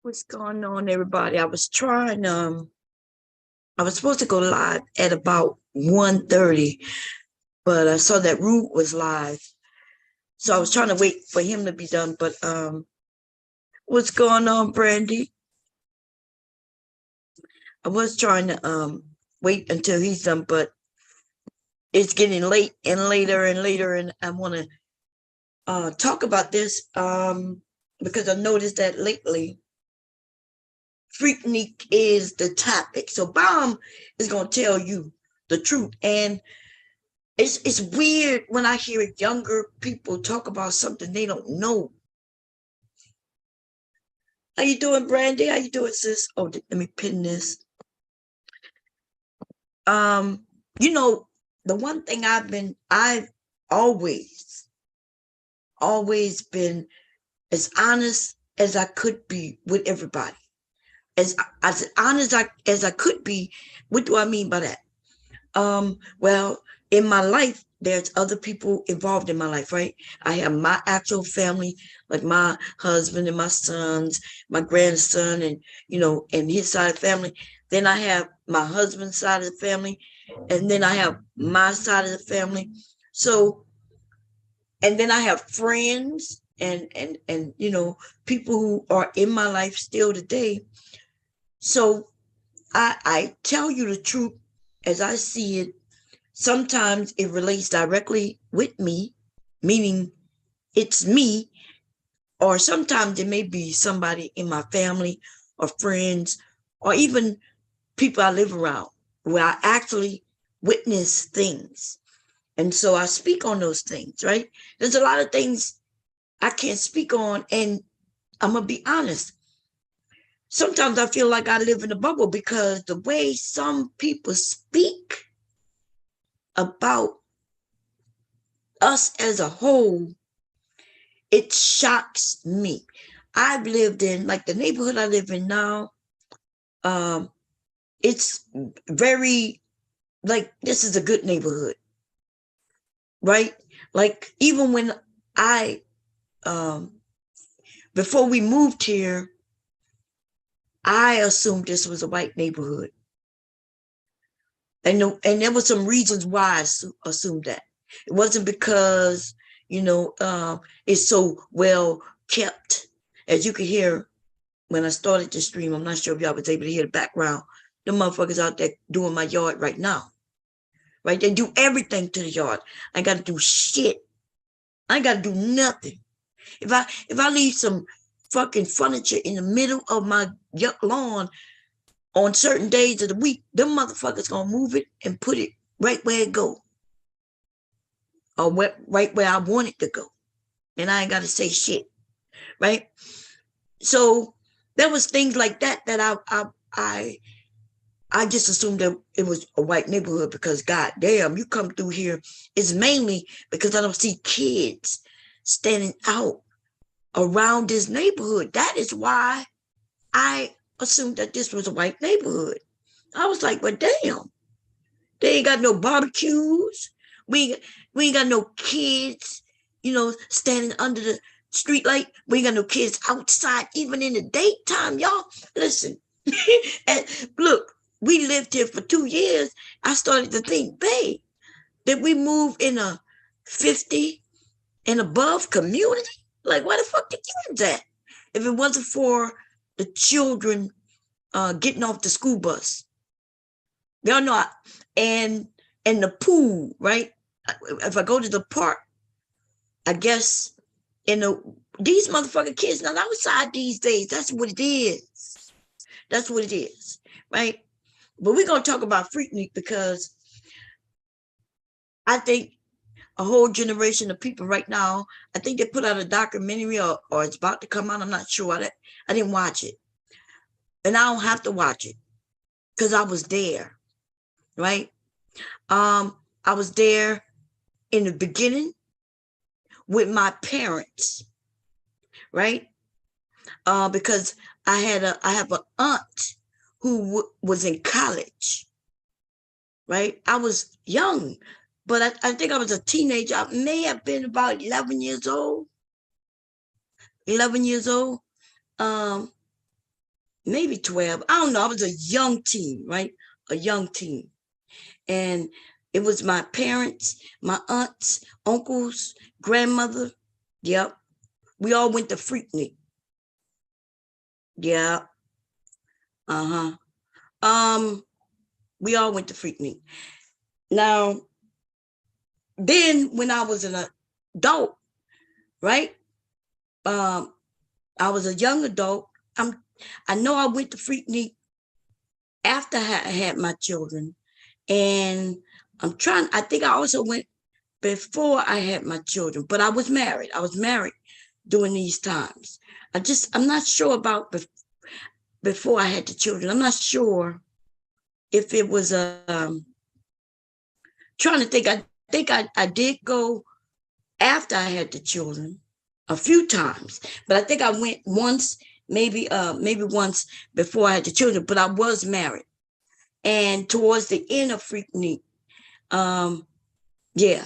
What's going on, everybody? I was supposed to go live at about 1:30, but I saw that Root was live. So I was trying to wait for him to be done. But what's going on, Brandy? I was trying to wait until he's done, but it's getting late and later and later, and I want to talk about this because I noticed that lately Freaknik is the topic. So Bomb is going to tell you the truth. And it's weird when I hear younger people talk about something they don't know. How you doing, Brandy? How you doing, sis? Oh, let me pin this. You know, the one thing I've always been as honest as I could be with everybody. As honest as I could be. What do I mean by that? Well, in my life, there's other people involved in my life, right? I have my actual family, like my husband and my sons, my grandson, and and his side of the family. Then I have my husband's side of the family, and then I have my side of the family. So, and then I have friends and people who are in my life still today. So I tell you the truth as I see it. Sometimes it relates directly with me, meaning it's me, or sometimes it may be somebody in my family or friends, or even people I live around where I actually witness things. And so I speak on those things, right? There's a lot of things I can't speak on, and I'm going to be honest. Sometimes I feel like I live in a bubble because the way some people speak about us as a whole, it shocks me. I've lived in, like, the neighborhood I live in now, it's very, like, this is a good neighborhood, right? Like, even when I, before we moved here, I assumed this was a white neighborhood. And there were some reasons why I assumed that. It wasn't because, it's so well kept. As you could hear when I started the stream, I'm not sure if y'all was able to hear the background. The motherfuckers out there doing my yard right now. Right? They do everything to the yard. I got to do shit. I got to do nothing. If I leave some fucking furniture in the middle of my lawn on certain days of the week, them motherfuckers gonna move it and put it right where it go, or right where I want it to go, and I ain't gotta say shit, right? So there was things like that I just assumed that it was a white neighborhood because goddamn, you come through here, it's mainly because I don't see kids standing out around this neighborhood. That is why I assumed that this was a white neighborhood. I was like, but damn, they ain't got no barbecues. We ain't got no kids, standing under the street light. We ain't got no kids outside, even in the daytime, y'all. Listen, and look, we lived here for 2 years. I started to think, babe, did we move in a 50 and above community? Like, where the fuck the kids at? If it wasn't for the children getting off the school bus. Y'all know, and the pool, right? If I go to the park, I guess, these motherfucking kids not outside these days. That's what it is. That's what it is, right? But we're going to talk about Freaknik because I think a whole generation of people right now, I think they put out a documentary or it's about to come out. I'm not sure. I didn't watch it. And I don't have to watch it because I was there, right? I was there in the beginning with my parents, right? Because I have an aunt who was in college, right? I was young, but I think I was a teenager. I may have been about 11 years old. 11 years old. maybe 12. I don't know. I was a young teen, right? A young teen. And it was my parents, my aunts, uncles, grandmother. Yep. We all went to Freaknik. Yeah. Uh-huh. We all went to Freaknik. Now, then when I was an adult, right? I was a young adult. I know I went to Freaknik after I had my children. And I think I also went before I had my children, but I was married. I was married during these times. I'm not sure about before I had the children. I'm not sure if it was trying to think. I think I did go after I had the children a few times, but I think I went once, maybe once before I had the children, but I was married. And towards the end of Freaknik, yeah,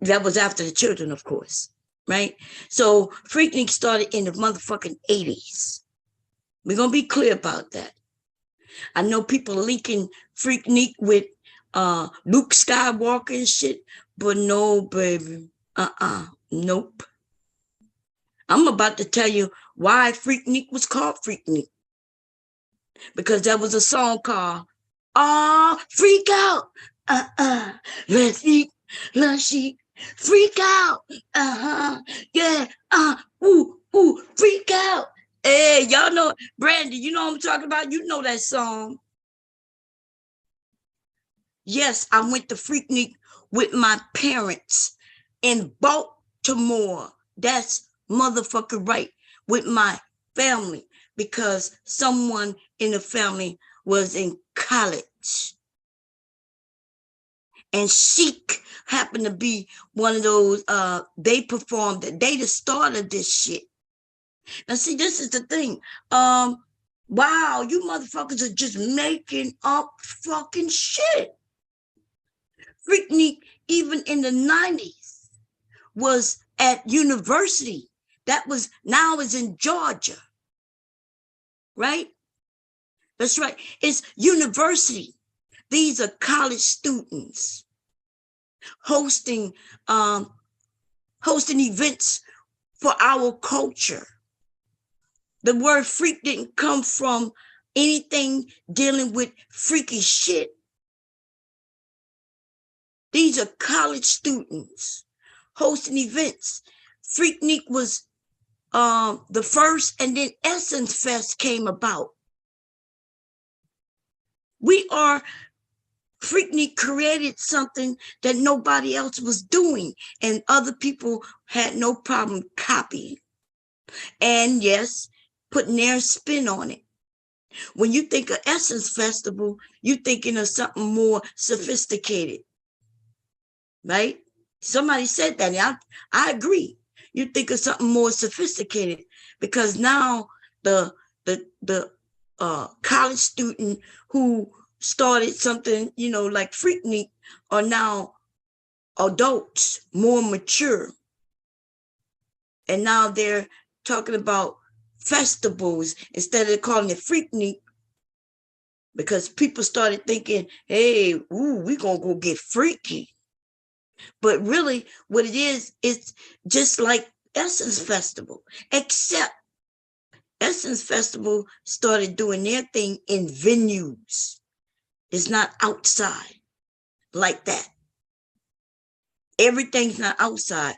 that was after the children, of course, right? So Freaknik started in the motherfucking 80s. We're gonna be clear about that. I know people linking Freaknik with Luke Skywalker and shit, but no, baby. Nope. I'm about to tell you why Freaknik was called Freaknik. Because there was a song called Freak Out. Let's eat, let's eat, freak out. Yeah, freak out. Hey, y'all know, Brandy, you know what I'm talking about? You know that song. Yes, I went to Freaknik with my parents in Baltimore. That's motherfucking right. With my family, because someone in the family was in college. And Chic happened to be one of those, they performed, they the start of this shit. Now, see, this is the thing. Wow, you motherfuckers are just making up fucking shit. Freaknik, even in the 90s, was at university. That was, now is in Georgia. Right? That's right. It's university. These are college students hosting events for our culture. The word freak didn't come from anything dealing with freaky shit. These are college students hosting events. Freaknik was the first, and then Essence Fest came about. Freaknik created something that nobody else was doing, and other people had no problem copying. And yes, putting their spin on it. When you think of Essence Festival, you're thinking of something more sophisticated, right? Somebody said that, and I agree. You think of something more sophisticated, because now the college student who started something, like Freaknik, are now adults, more mature. And now they're talking about festivals instead of calling it Freaknik, because people started thinking, hey, we're going to go get freaky. But really, what it is, it's just like Essence Festival, except Essence Festival started doing their thing in venues. It's not outside like that. Everything's not outside.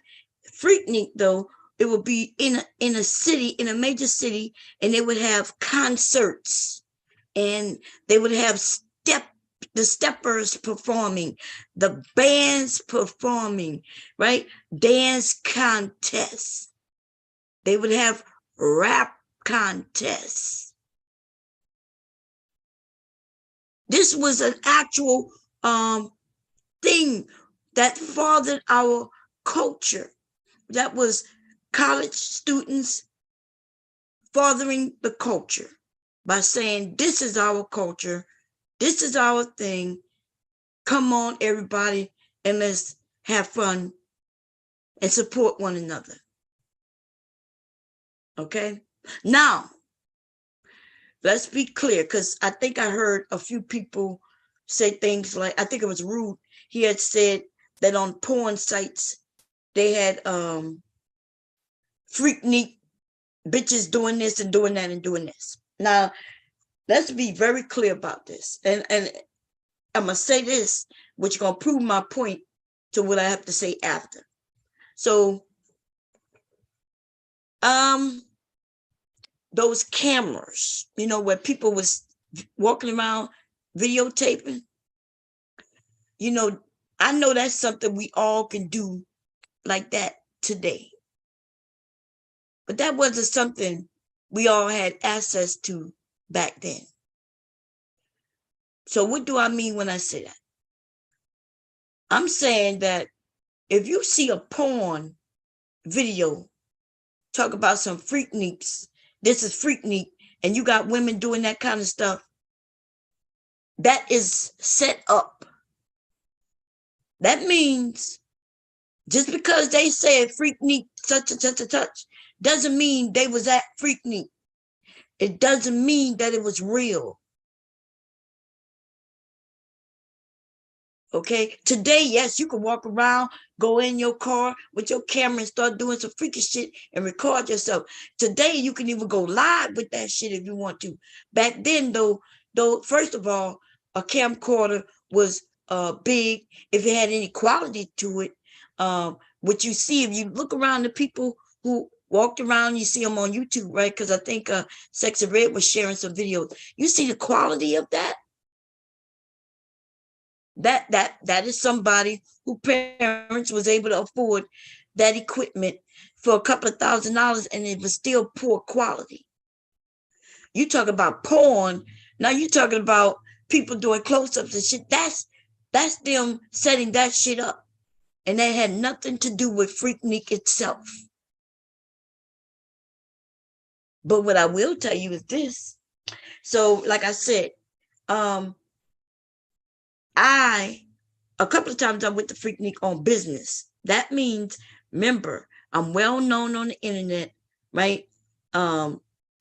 Freaknik, though, it would be in a city, in a major city, and they would have concerts, and they would have the steppers performing, the bands performing, right? Dance contests. They would have rap contests. This was an actual thing that fathered our culture. That was college students fathering the culture by saying, this is our culture, this is our thing. Come on, everybody, and let's have fun and support one another. Okay? Now, let's be clear, because I think I heard a few people say things like, I think it was Rude. He had said that on porn sites, they had Freaknik bitches doing this and doing that and doing this. Now, let's be very clear about this. And I'm going to say this, which is going to prove my point to what I have to say after. So, those cameras, you know, where people was walking around videotaping, you know, I know that's something we all can do like that today. But that wasn't something we all had access to back then. So what do I mean when I say that? I'm saying that if you see a porn video, talk about some freakniks, this is freaknik, and you got women doing that kind of stuff, that is set up. That means just because they said freaknik such and such and such doesn't mean they was at freaknik. It doesn't mean that it was real. Okay, today, yes, you can walk around, go in your car with your camera and start doing some freaky shit and record yourself. Today, you can even go live with that shit if you want to. Back then, though, first of all, a camcorder was big if it had any quality to it. What you see, if you look around the people who walked around, you see them on YouTube, right? Because I think Sexy Red was sharing some videos. You see the quality of that? That is somebody who parents was able to afford that equipment for a couple of $1,000, and it was still poor quality. You talk about porn, now you talking about people doing close-ups and shit. That's them setting that shit up, and that had nothing to do with Freaknik itself. But what I will tell you is this. So, like I said, a couple of times I went to Freaknik on business. That means, remember, I'm well known on the internet, right?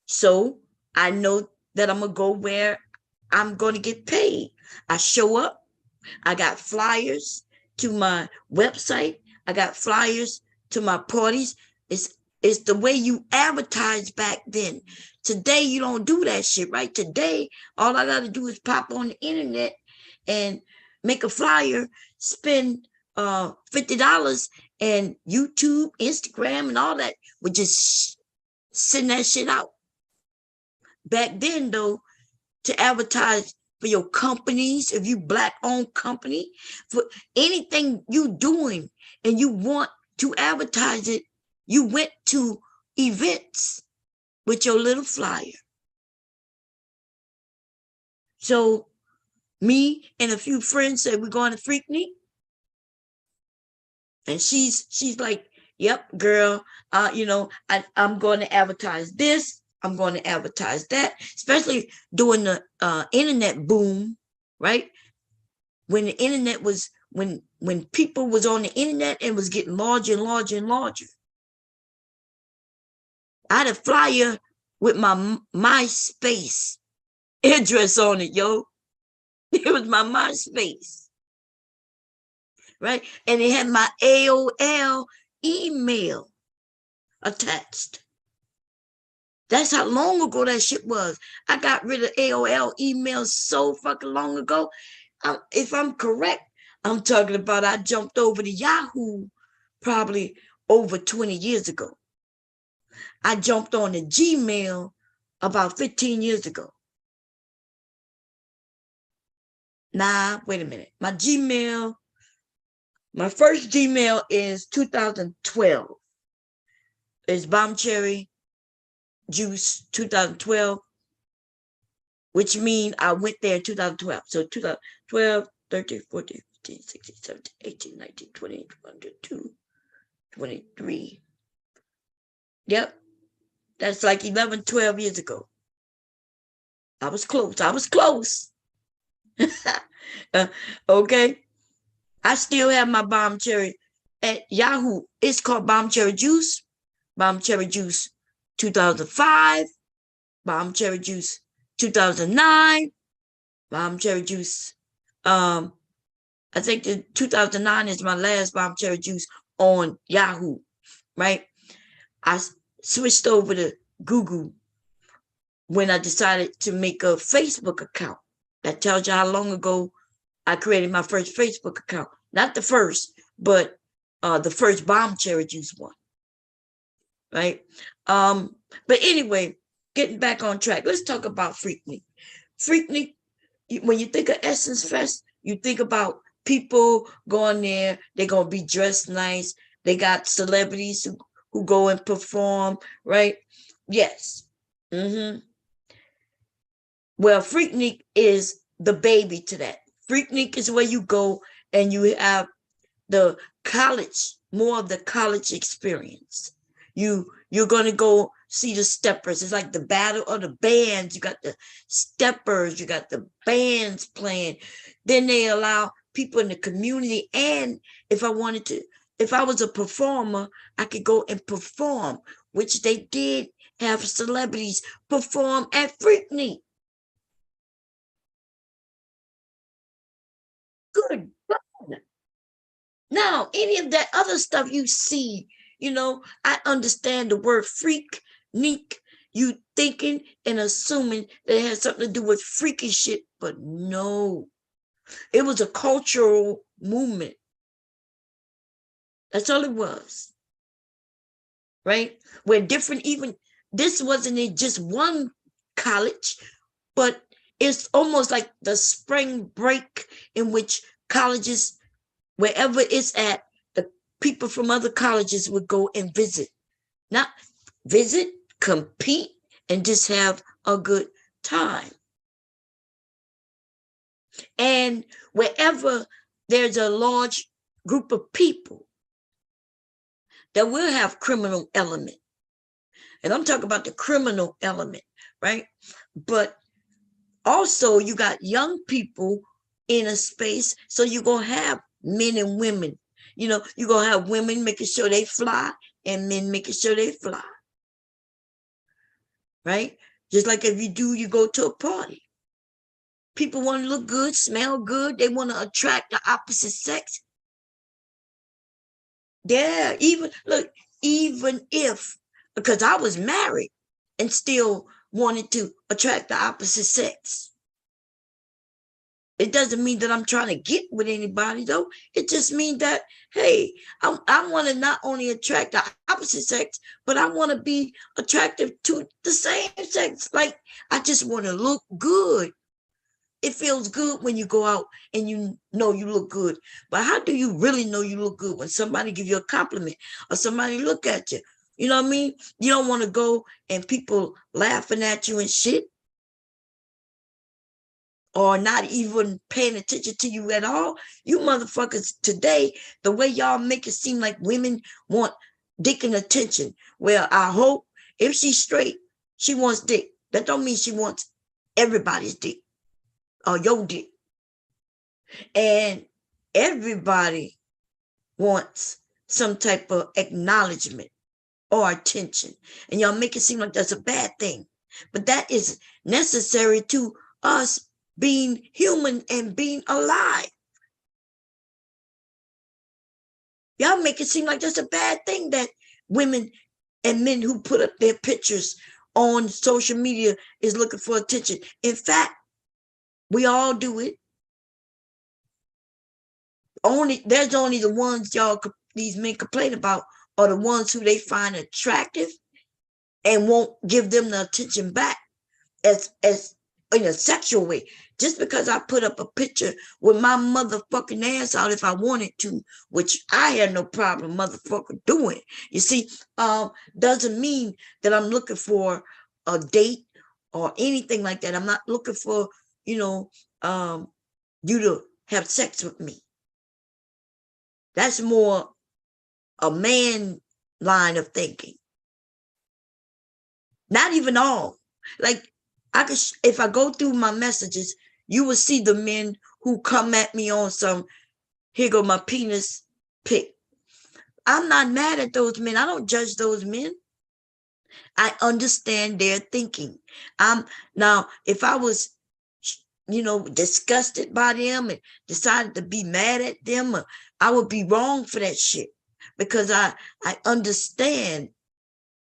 So I know that I'm gonna go where I'm gonna get paid. I show up. I got flyers to my website. I got flyers to my parties. It's the way you advertise back then. Today you don't do that shit, right? Today all I gotta do is pop on the internet and make a flyer, spend $50, and YouTube, Instagram, and all that would just send that shit out. Back then, though, to advertise for your companies, if you Black-owned company, for anything you doing and you want to advertise it, you went to events with your little flyer. So me and a few friends said we're going to Freaknik. And she's like, yep, girl, I'm going to advertise this. I'm going to advertise that, especially during the internet boom, right? When the internet was, when people was on the internet and was getting larger and larger and larger. I had a flyer with my MySpace address on it, yo. It was my MySpace, right? And it had my AOL email attached. That's how long ago that shit was. I got rid of AOL emails so fucking long ago. If I'm correct, I'm talking about I jumped over to Yahoo probably over 20 years ago. I jumped on the Gmail about 15 years ago. Nah, wait a minute. My first Gmail is 2012. It's Bomb Cherry Juice 2012, which means I went there in 2012. So 2012, 13, 14, 15, 16, 17, 18, 19, 20, 22, 23. Yep. That's like 11, 12 years ago. I was close. Okay. I still have my Bomb Cherry at Yahoo. It's called Bomb Cherry Juice. Bomb Cherry Juice 2005. Bomb Cherry Juice 2009, bomb cherry juice. I think the 2009 is my last bomb cherry juice on Yahoo, right? I switched over to Google when I decided to make a Facebook account. That tells you how long ago I created my first Facebook account. Not the first, but the first bomb cherry juice one, right? But anyway, getting back on track, let's talk about Freaknik. Freaknik, when you think of Essence Fest, you think about people going there, they're going to be dressed nice. They got celebrities who go and perform, right? Yes. Mm-hmm. Well, Freaknik is the baby to that. Freaknik is where you go and you have the college, more of the college experience. You're going to go see the steppers. It's like the battle of the bands. You got the steppers, you got the bands playing. Then they allow people in the community. And if I was a performer, I could go and perform, which they did have celebrities perform at Freaknik. Good God. Now, any of that other stuff you see, I understand the word freak, neek, you thinking and assuming that it has something to do with freaky shit, but no, it was a cultural movement. That's all it was, right? Where different, even this wasn't in just one college, but it's almost like the spring break in which colleges, wherever it's at, the people from other colleges would go and visit. Not visit, compete, and just have a good time. And wherever there's a large group of people, that will have criminal element. And I'm talking about the criminal element, right? But also you got young people in a space, so you're going to have men and women. You're going to have women making sure they fly and men making sure they fly, right? Just like if you go to a party. People want to look good, smell good. They want to attract the opposite sex. Yeah, even if, because I was married and still wanted to attract the opposite sex. It doesn't mean that I'm trying to get with anybody, though. It just means that, hey, I want to not only attract the opposite sex, but I want to be attractive to the same sex. Like, I just want to look good. It feels good when you go out and you know you look good. But how do you really know you look good? When somebody give you a compliment or somebody look at you? You know what I mean? You don't want to go and people laughing at you and shit, or not even paying attention to you at all. You motherfuckers today, the way y'all make it seem like women want dick and attention. Well, I hope if she's straight, she wants dick. That don't mean she wants everybody's dick or your dick. And everybody wants some type of acknowledgement or attention. And y'all make it seem like that's a bad thing. But that is necessary to us being human and being alive. Y'all make it seem like that's a bad thing that women and men who put up their pictures on social media is looking for attention. In fact, we all do it. There's only the ones these men complain about are the ones who they find attractive and won't give them the attention back as in a sexual way. Just because I put up a picture with my motherfucking ass out if I wanted to, which I had no problem motherfucker doing. You see, doesn't mean that I'm looking for a date or anything like that. I'm not looking for, you to have sex with me. That's more a man line of thinking. Not even all. Like, if I go through my messages, you will see the men who come at me on some, here go my penis pic. I'm not mad at those men. I don't judge those men. I understand their thinking. Now, if I was, disgusted by them and decided to be mad at them, I would be wrong for that shit, because I understand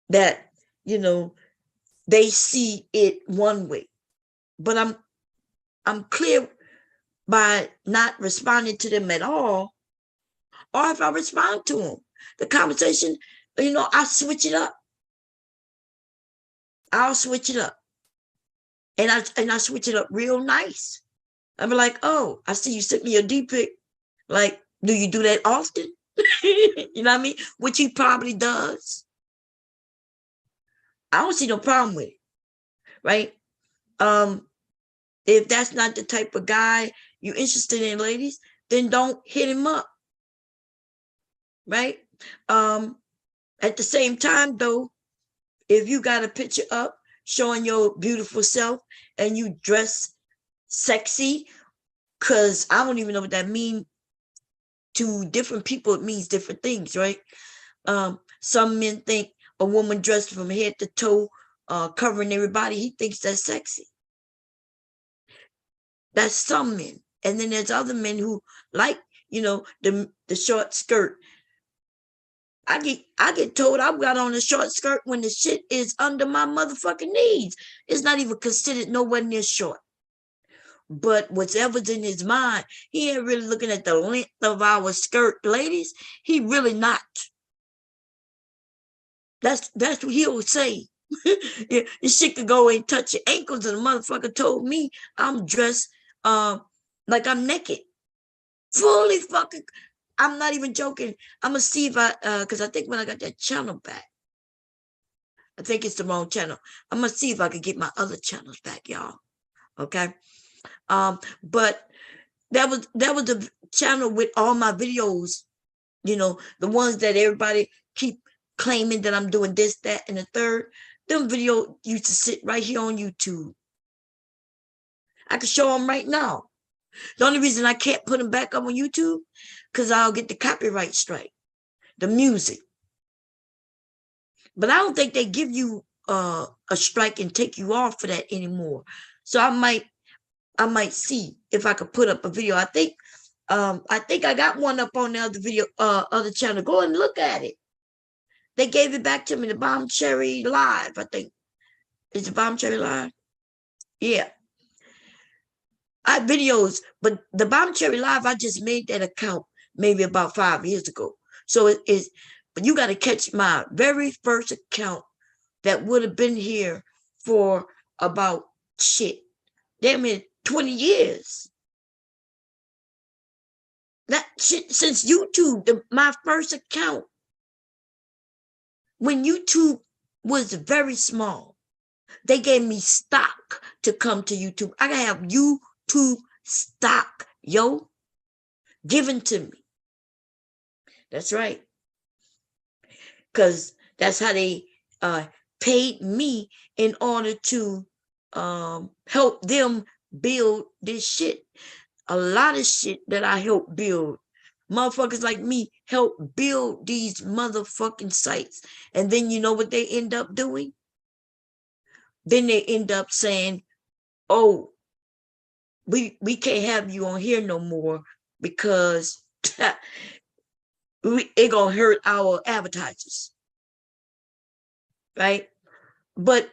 that, they see it one way, but I'm clear by not responding to them at all. Or if I respond to them, the conversation, I switch it up. I'll switch it up. And I switch it up real nice. I'll be like, oh, I see you sent me your D pic. Like, do you do that often? You know what I mean? Which he probably does. I don't see no problem with it, right? If that's not the type of guy you're interested in, ladies, then don't hit him up, right? At the same time, though, if you got a picture up showing your beautiful self and you dress sexy, because I don't even know what that means to different people. It means different things, right? Some men think a woman dressed from head to toe, covering everybody, he thinks that's sexy. That's some men. And then there's other men who like, the short skirt. I get told I've got on a short skirt when the shit is under my motherfucking knees. It's not even considered nowhere near short. But whatever's in his mind, he ain't really looking at the length of our skirt, ladies. He really not. That's what he'll say. Yeah, this shit could go and touch your ankles, and the motherfucker told me I'm dressed like I'm naked. Fully fucking, I'm not even joking. I'm gonna see if because I think when I got that channel back, I think it's the wrong channel. I'm gonna see if I can get my other channels back, y'all. Okay. But that was the channel with all my videos, the ones that everybody keep claiming that I'm doing this, that, and the third. Them videos used to sit right here on YouTube. I can show them right now. The only reason I can't put them back up on YouTube, because I'll get the copyright strike, the music. But I don't think they give you a strike and take you off for that anymore. So I might see if I could put up a video. I think I got one up on the other video, other channel. Go and look at it. They gave it back to me, the Bomb Cherry Live, I think. Is it Bomb Cherry Live? Yeah. I have videos, but the Bomb Cherry Live, I just made that account maybe about 5 years ago. So it is, but you got to catch my very first account that would have been here for about damn it, 20 years. That shit since YouTube, my first account, when YouTube was very small, they gave me stock to come to YouTube. I gotta have YouTube stock, given to me. That's right. Because that's how they paid me in order to help them build this shit. A lot of shit that I helped build. Motherfuckers like me help build these motherfucking sites. And then you know what they end up doing? Then they end up saying, oh, we can't have you on here no more because it gonna hurt our advertisers. Right? But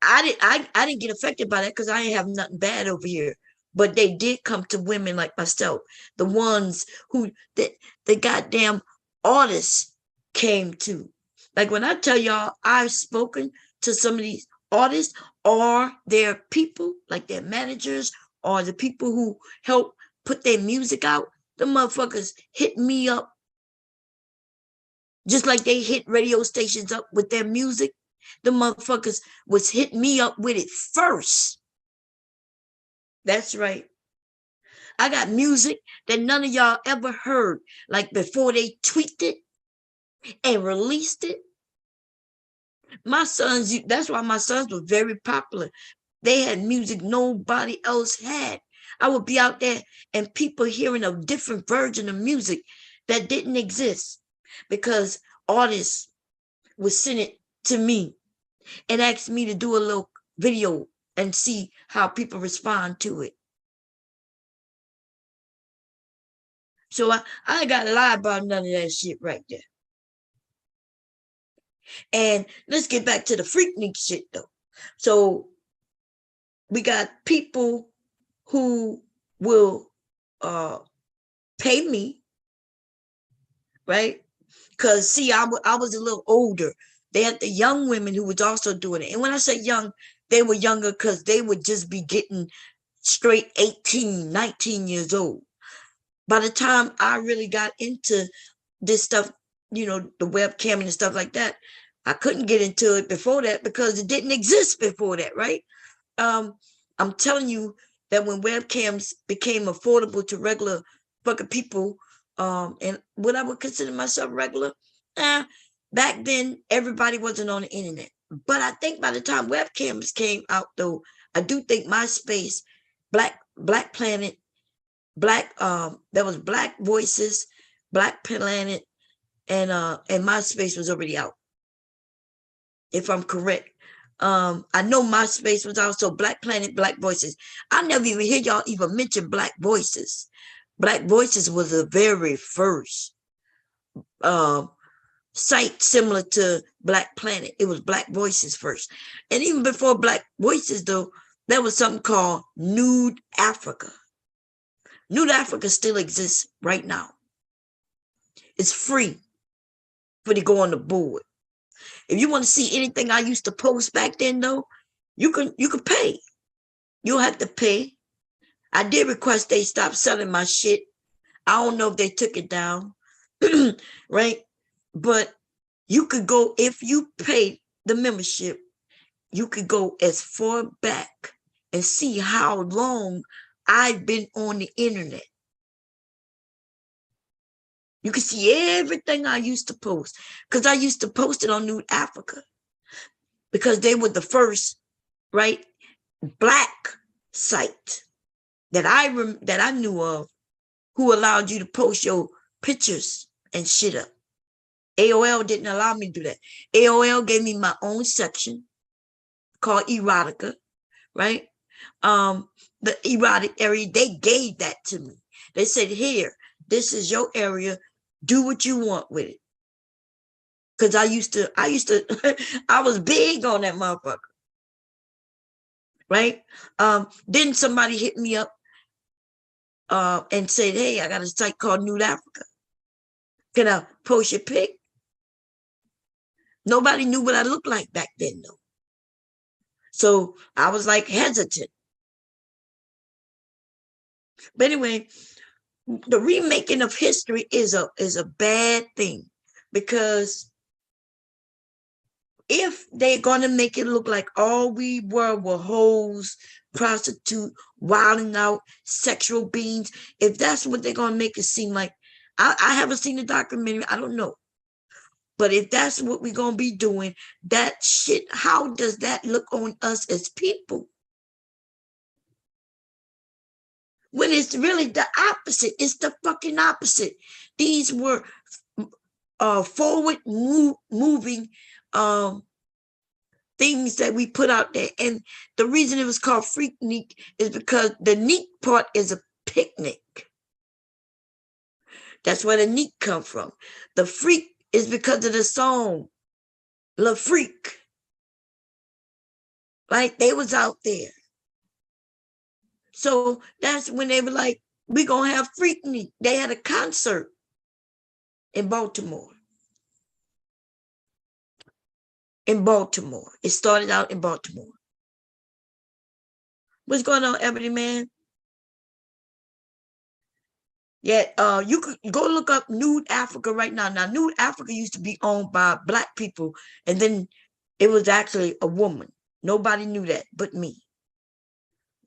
I didn't get affected by that because I ain't have nothing bad over here. But they did come to women like myself, the ones who the goddamn artists came to. Like when I tell y'all I've spoken to some of these artists or their people, like their managers or the people who help put their music out, the motherfuckers hit me up just like they hit radio stations up with their music. The motherfuckers was hit me up with it first. That's right. I got music that none of y'all ever heard, like before they tweaked it and released it. My sons, that's why my sons were very popular. They had music nobody else had. I would be out there and people hearing a different version of music that didn't exist because artists would send it to me and asked me to do a little video and see how people respond to it. So I ain't got to lie about none of that shit right there. And let's get back to the Freaknik shit though. So we got people who will pay me, right? Because see, I was a little older. They had the young women who was also doing it. And when I say young, they were younger because they would just be getting straight 18, 19 years old. By the time I really got into this stuff, you know, the webcam and stuff like that, I couldn't get into it before that because it didn't exist before that, right? I'm telling you that when webcams became affordable to regular fucking people, and what I would consider myself regular, back then everybody wasn't on the internet. But I think by the time webcams came out, though, I do think MySpace, Black Planet, there was Black Voices, Black Planet, and MySpace was already out, if I'm correct. I know MySpace was also Black Planet, Black Voices. I never even hear y'all even mention Black Voices. Black Voices was the very first site similar to Black Planet. It was Black Voices first. And even before Black Voices, though, there was something called Nude Africa. Nude Africa still exists right now. It's free for to go on the board. If you want to see anything I used to post back then, though, you can pay. You'll have to pay. I did request they stop selling my shit. I don't know if they took it down, right? But you could go, if you pay the membership, you could go as far back and see how long I've been on the internet. You can see everything I used to post because I used to post it on Nude Africa because they were the first, right, Black site that I knew of who allowed you to post your pictures and shit up. AOL didn't allow me to do that. AOL gave me my own section called erotica, right? The erotic area, they gave that to me. They said, here, this is your area. Do what you want with it. Because I used to, I was big on that motherfucker. Right? Then somebody hit me up and said, hey, I got a site called Nude Africa. Can I post your pic? Nobody knew what I looked like back then, though. So I was like hesitant. But anyway, the remaking of history is a bad thing because if they're going to make it look like all we were hoes, prostitute, wilding out, sexual beings, if that's what they're going to make it seem like, I haven't seen the documentary, I don't know. But if that's what we're going to be doing, that shit, how does that look on us as people? When it's really the opposite. It's the fucking opposite. These were forward moving things that we put out there. And the reason it was called Freaknik is because the neat part is a picnic. That's where the neat come from. The freak is because of the song, Le Freak. Like they was out there. So that's when they were like, we're going to have Freaknik. They had a concert in Baltimore. It started out in Baltimore. What's going on, Ebony Man? Yeah, you could go look up Nude Africa right now. Now, Nude Africa used to be owned by Black people, and then it was actually a woman. Nobody knew that but me,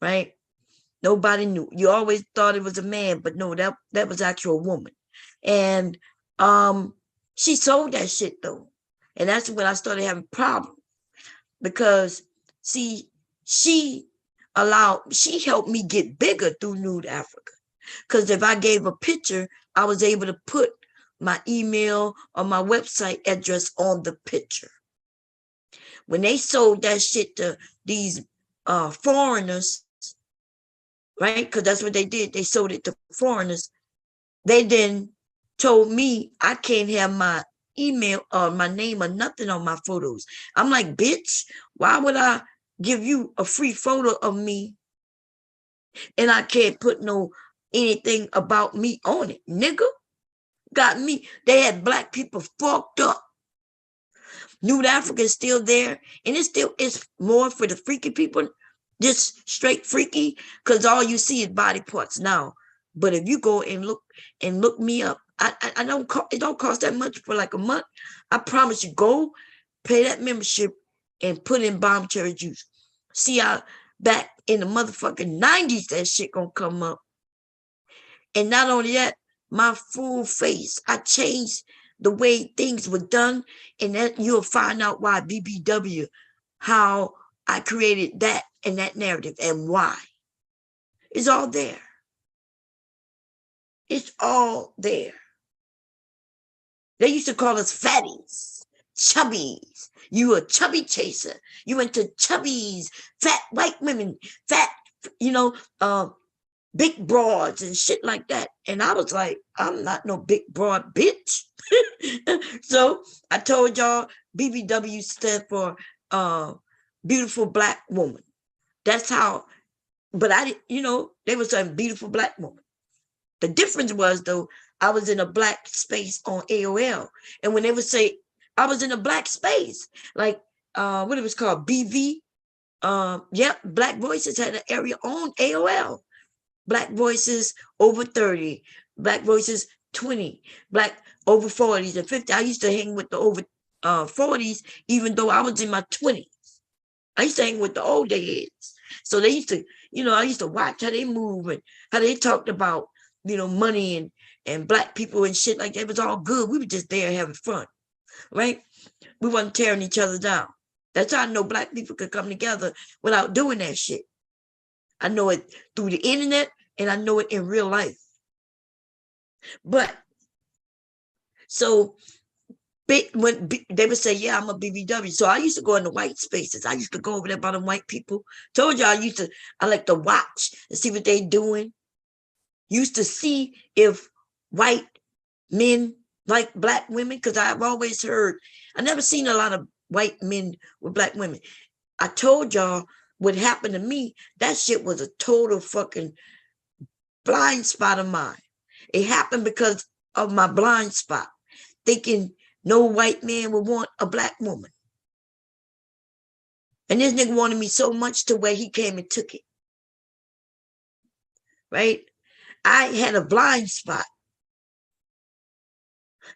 right? Nobody knew. You always thought it was a man, but no, that was actually a woman. And she sold that shit, though. And that's when I started having problems because, see, she helped me get bigger through Nude Africa. Because if I gave a picture, I was able to put my email or my website address on the picture. when they sold that shit to these foreigners, right? Because that's what they did. They sold it to foreigners. They then told me I can't have my email or my name or nothing on my photos. I'm like, bitch, why would I give you a free photo of me and I can't put no anything about me on it, nigga? Got me. They had black people fucked up. Nude Africa is still there, and it's more for the freaky people, just straight freaky, because all you see is body parts now. But if you go and look me up, I don't it don't cost that much for like a month. I promise you, go pay that membership and put in bomb cherry juice. See how back in the motherfucking 90s that shit gonna come up. And not only that, my full face, I changed the way things were done, and that you'll find out why BBW, how I created that and that narrative and why. It's all there. It's all there. They used to call us fatties, chubbies. You a chubby chaser. You went to chubbies, fat white women, fat, big broads and shit like that. And I was like, I'm not no big broad bitch. So I told y'all BBW stood for beautiful black woman. That's how, but I didn't, they were saying beautiful black woman. The difference was though, I was in a black space on AOL. And when they would say I was in a black space, like what it was called, BV. Black Voices had an area on AOL. Black Voices over 30, Black Voices 20, Black over 40s and 50. I used to hang with the over 40s, even though I was in my 20s. I used to hang with the older heads. So they used to, I used to watch how they move and how they talked about, money and black people and shit like that. It was all good. We were just there having fun, right? We wasn't tearing each other down. That's how I know black people could come together without doing that shit. I know it through the internet and I know it in real life. But so when they would say, yeah, I'm a BBW. So I used to go into white spaces. I used to go over there by the white people. Told you I like to watch and see what they doing. Used to see if white men like black women, because I've always heard, I never seen a lot of white men with black women. I told y'all what happened to me. That shit was a total fucking blind spot of mine. It happened because of my blind spot, thinking no white man would want a black woman. And this nigga wanted me so much to where he came and took it. Right? I had a blind spot.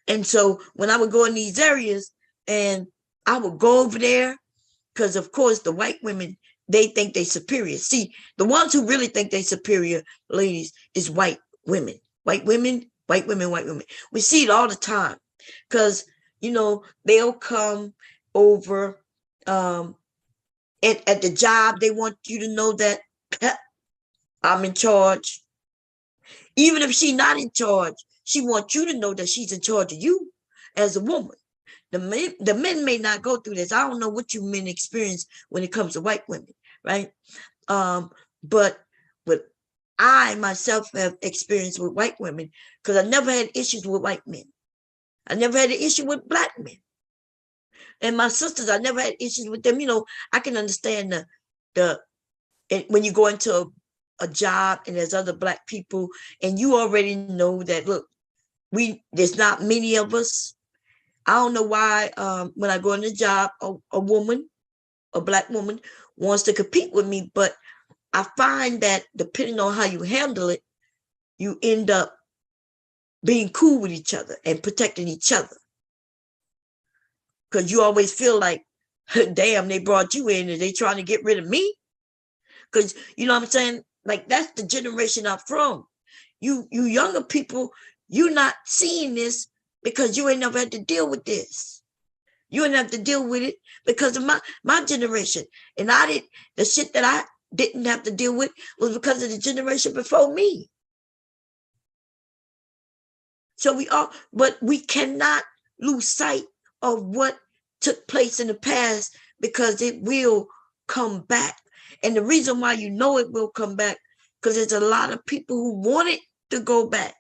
And so when I would go in these areas and I would go over there, because of course the white women, they think they superior. See, the ones who really think they superior, ladies, is white women. White women, white women, white women. We see it all the time. Because, they'll come over at the job. They want you to know that I'm in charge. Even if she's not in charge, she wants you to know that she's in charge of you as a woman. The men may not go through this. I don't know what you men experience when it comes to white women, right? But I myself have experience with white women, because I never had issues with white men. I never had an issue with black men. And my sisters, I never had issues with them. I can understand when you go into a job and there's other black people and you already know that, look, there's not many of us. I don't know why when I go in the job, a black woman wants to compete with me, but I find that depending on how you handle it, you end up being cool with each other and protecting each other. Because you always feel like, damn, they brought you in and they trying to get rid of me. Because, you know what I'm saying? Like, that's the generation I'm from. You younger people, you're not seeing this because you ain't never had to deal with this. You ain't have to deal with it because of my generation. And the shit that I didn't have to deal with was because of the generation before me. So but we cannot lose sight of what took place in the past, because it will come back. And the reason why you know it will come back, because there's a lot of people who want it to go back.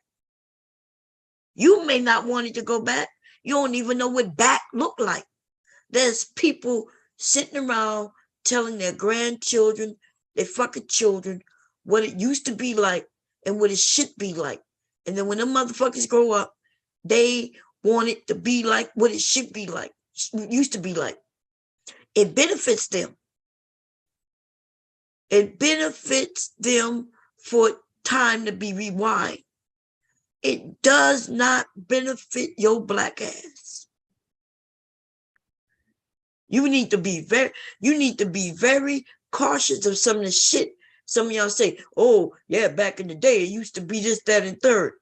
You may not want it to go back. You don't even know what back look like. There's people sitting around telling their grandchildren, their fucking children, what it used to be like and what it should be like. And then when them motherfuckers grow up, they want it to be like what it should be like, used to be like. It benefits them. It benefits them for time to be rewind. It does not benefit your black ass. You need to be very cautious of some of the shit. Some of y'all say, oh, yeah, back in the day, it used to be this, that, and third.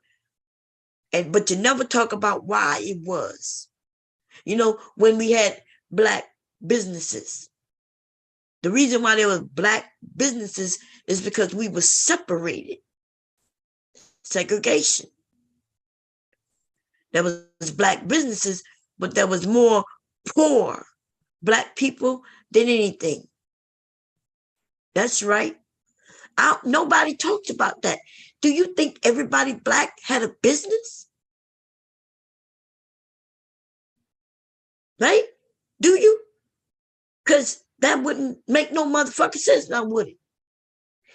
But you never talk about why it was. You know, when we had black businesses, the reason why there were black businesses is because we were separated. Segregation. There was black businesses, but there was more poor black people than anything. That's right. Nobody talks about that. Do you think everybody black had a business? Right? Do you? Because that wouldn't make no motherfucking sense now, would it?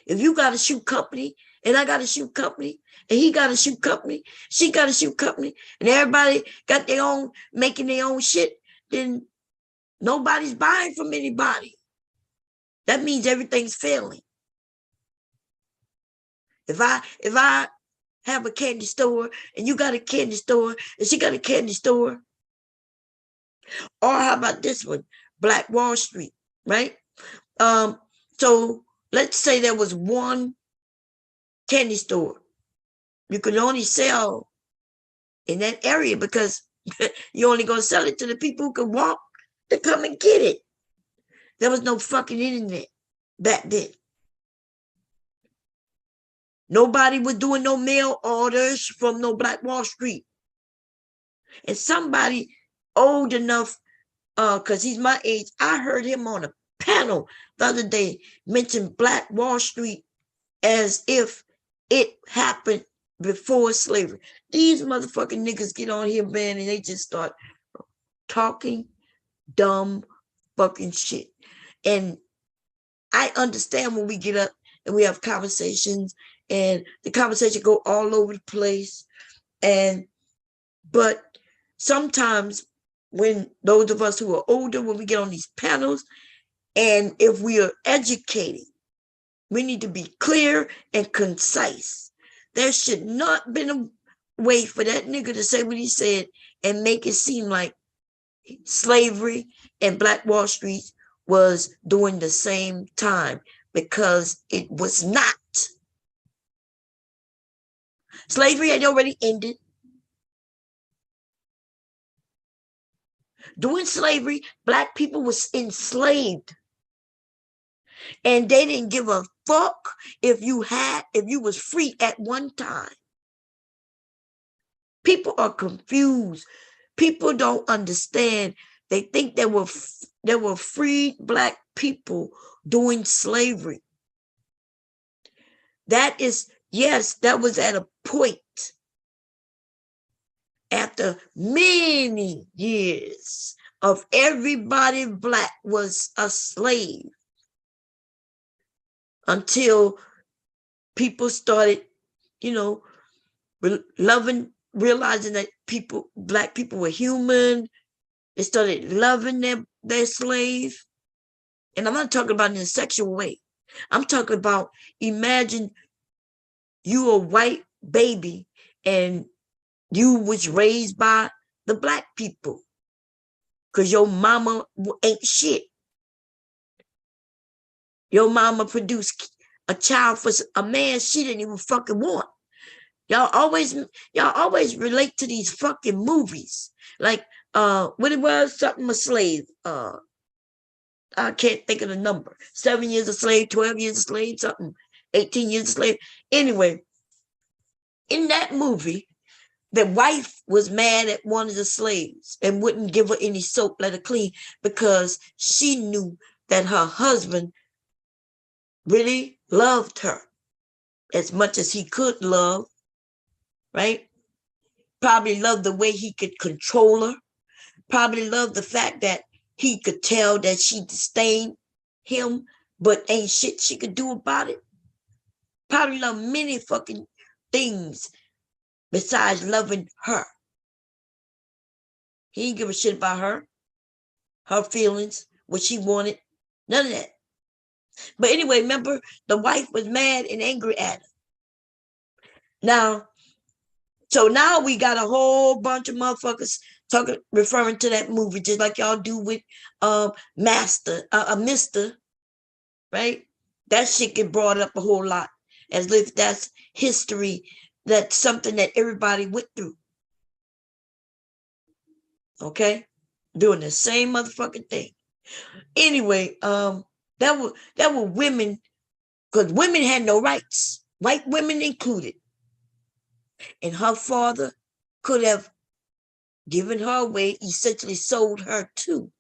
If you got a shoe company, and I got a shoe company, and he got a shoe company, she got a shoe company, and everybody got their own, making their own shit, then nobody's buying from anybody. That means everything's failing. If I have a candy store, and you got a candy store, and she got a candy store, or how about this one, Black Wall Street, right? So let's say there was one candy store. You could only sell in that area because you're only going to sell it to the people who can walk to come and get it. There was no fucking internet back then. Nobody was doing no mail orders from no Black Wall Street. And somebody old enough, because he's my age, I heard him on a panel the other day mention Black Wall Street as if it happened before slavery. These motherfucking niggas get on here, man, and they just start talking dumb fucking shit. And I understand when we get up and we have conversations, and the conversation go all over the place. But sometimes when those of us who are older, when we get on these panels, and if we are educating, we need to be clear and concise. There should not been a way for that nigga to say what he said and make it seem like slavery and Black Wall Street was during the same time, because it was not. Slavery had already ended. During slavery, Black people was enslaved. And they didn't give a fuck if you was free at one time. People are confused. People don't understand. They think there were freed Black people during slavery. That is, yes, that was at a point after many years of everybody Black was a slave, until people started, realizing that Black people were human. They started loving their slave. And I'm not talking about in a sexual way. I'm talking about, imagine you a white baby and you was raised by the Black people because your mama ain't shit. Your mama produced a child for a man she didn't even fucking want. Y'all always relate to these fucking movies. Like, what it was, something a slave. I can't think of the number. 7 years a slave, 12 years a slave, something, 18 years a slave. Anyway, in that movie, The wife was mad at one of the slaves and wouldn't give her any soap, let her clean, because she knew that her husband really loved her as much as he could love, right? Probably loved the way he could control her. Probably loved the fact that he could tell that she disdained him, but ain't shit she could do about it. Probably loved many fucking things besides loving her. He didn't give a shit about her feelings, what she wanted, none of that. But anyway, remember, the wife was mad and angry at her. Now, so now we got a whole bunch of motherfuckers talking, referring to that movie, just like y'all do with Mr. Right? That shit get brought up a whole lot, as if that's history, that's something that everybody went through. Okay? Doing the same motherfucking thing. Anyway, that were women, because women had no rights, white women included. And her father could have given her away, essentially sold her too.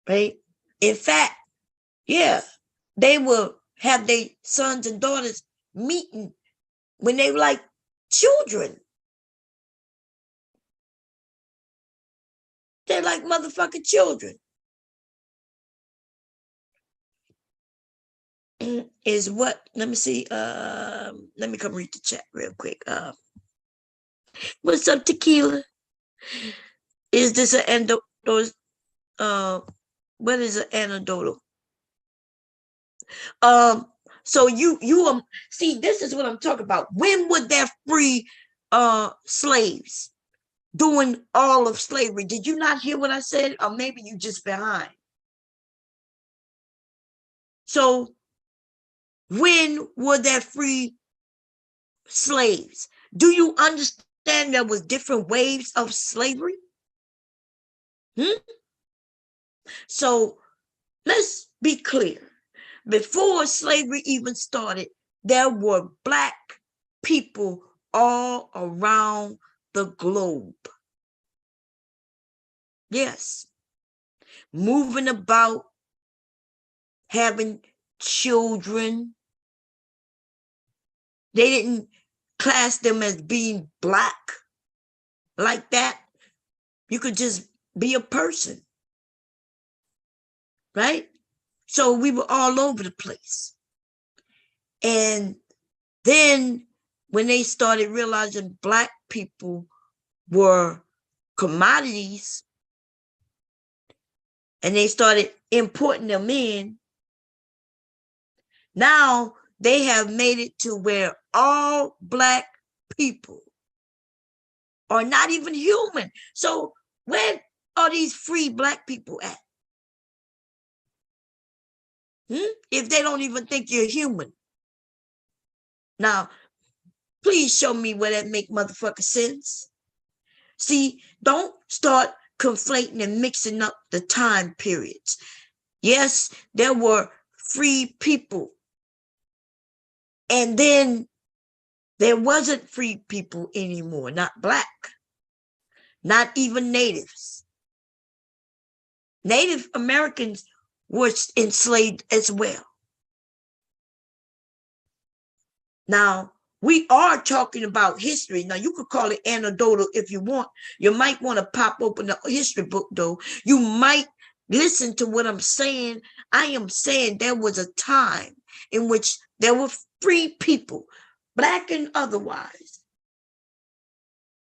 Right? In fact, yeah, they will have their sons and daughters meeting when they were like children. They're like motherfucking children. Is what, let me see, let me come read the chat real quick. What's up, Tequila? Is this an anecdotal? What is an anecdotal? So you see, this is what I'm talking about. When would there free slaves doing all of slavery? Did you not hear what I said? Or maybe you just behind. So when were there free slaves? Do you understand there was different waves of slavery? So let's be clear. Before slavery even started, there were Black people all around the globe. Yes. Moving about, having children. They didn't class them as being Black like that. You could just be a person. Right? So we were all over the place. And then when they started realizing Black people were commodities, and they started importing them in, now they have made it to where all Black people are not even human. So where are these free Black people at? If they don't even think you're human. Now, please show me where that make motherfucker sense. See, don't start conflating and mixing up the time periods. Yes, there were free people. And then there wasn't free people anymore, not Black, not even natives. Native Americans were enslaved as well. Now, we are talking about history. Now, you could call it anecdotal if you want. You might want to pop open the history book, though. You might listen to what I'm saying. I am saying there was a time in which there were free people, Black and otherwise.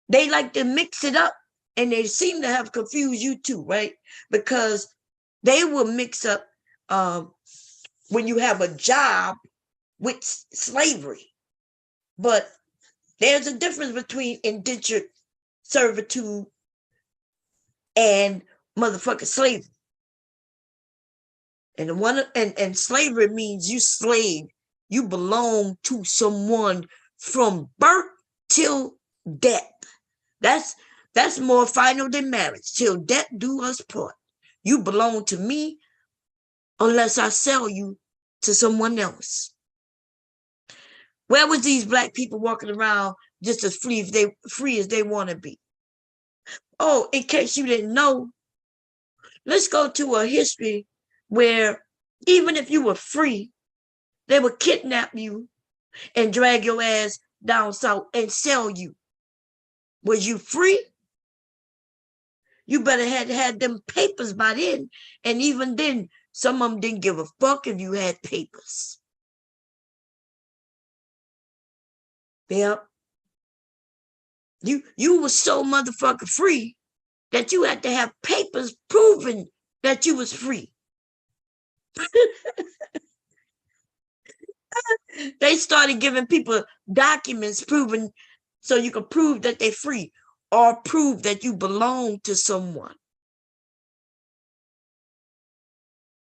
They like to mix it up, and they seem to have confused you too, right? Because they will mix up when you have a job with slavery. But there's a difference between indentured servitude and motherfucking slavery. And slavery means you slave. You belong to someone from birth till death. That's more final than marriage. Till death do us part. You belong to me unless I sell you to someone else. Where was these black people walking around just as free as they want to be? Oh, in case you didn't know, let's go to a history where even if you were free, they would kidnap you and drag your ass down south and sell you. Was you free? You better had them papers by then. And even then, some of them didn't give a fuck if you had papers. Yep. You were so motherfucking free that you had to have papers proving that you was free. They started giving people documents proving so you could prove that they're free or prove that you belong to someone.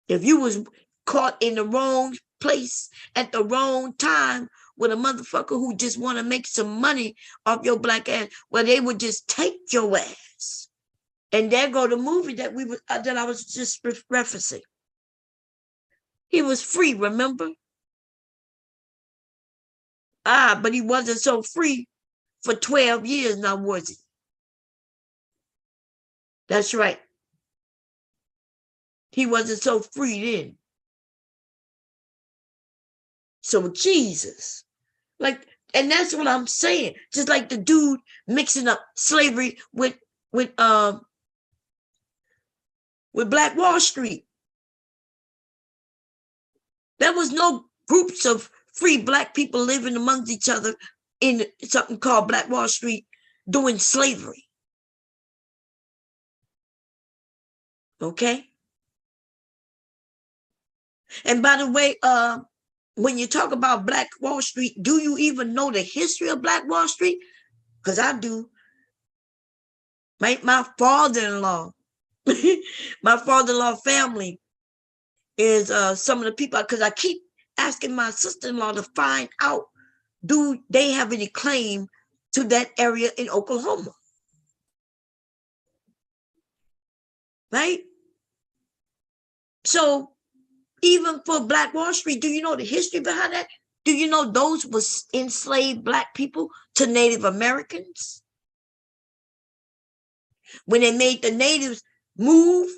If you was caught in the wrong place at the wrong time with a motherfucker who just want to make some money off your black ass, well, they would just take your ass. And there go the movie that I was just referencing. He was free, remember? But he wasn't so free for 12 years now, was he? That's right. He wasn't so free then. So Jesus, like, and that's what I'm saying. Just like the dude mixing up slavery with Black Wall Street. There was no groups of free black people living amongst each other in something called Black Wall Street doing slavery. Okay. And by the way, when you talk about Black Wall Street, do you even know the history of Black Wall Street? Because I do. My father-in-law, my father-in-law family is some of the people, because I keep asking my sister-in-law to find out, do they have any claim to that area in Oklahoma? Right? So even for Black Wall Street, do you know the history behind that? Do you know those was enslaved black people to Native Americans? When they made the natives move,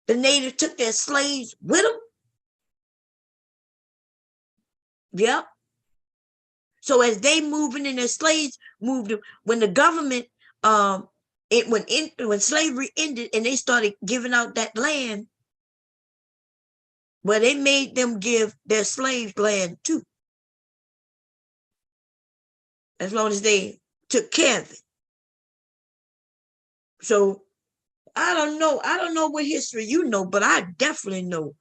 the natives took their slaves with them. Yep. So as they moving and their slaves moved them, when the government, when slavery ended and they started giving out that land, well, they made them give their slaves land too, as long as they took care of it. So I don't know what history you know, but I definitely know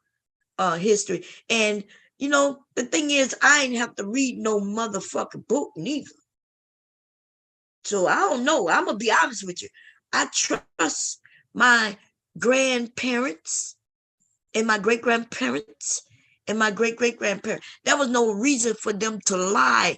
history. And you know, the thing is, I ain't have to read no motherfucking book neither. So I don't know. I'm gonna be honest with you. I trust my grandparents and my great-grandparents and my great-great-grandparents. There was no reason for them to lie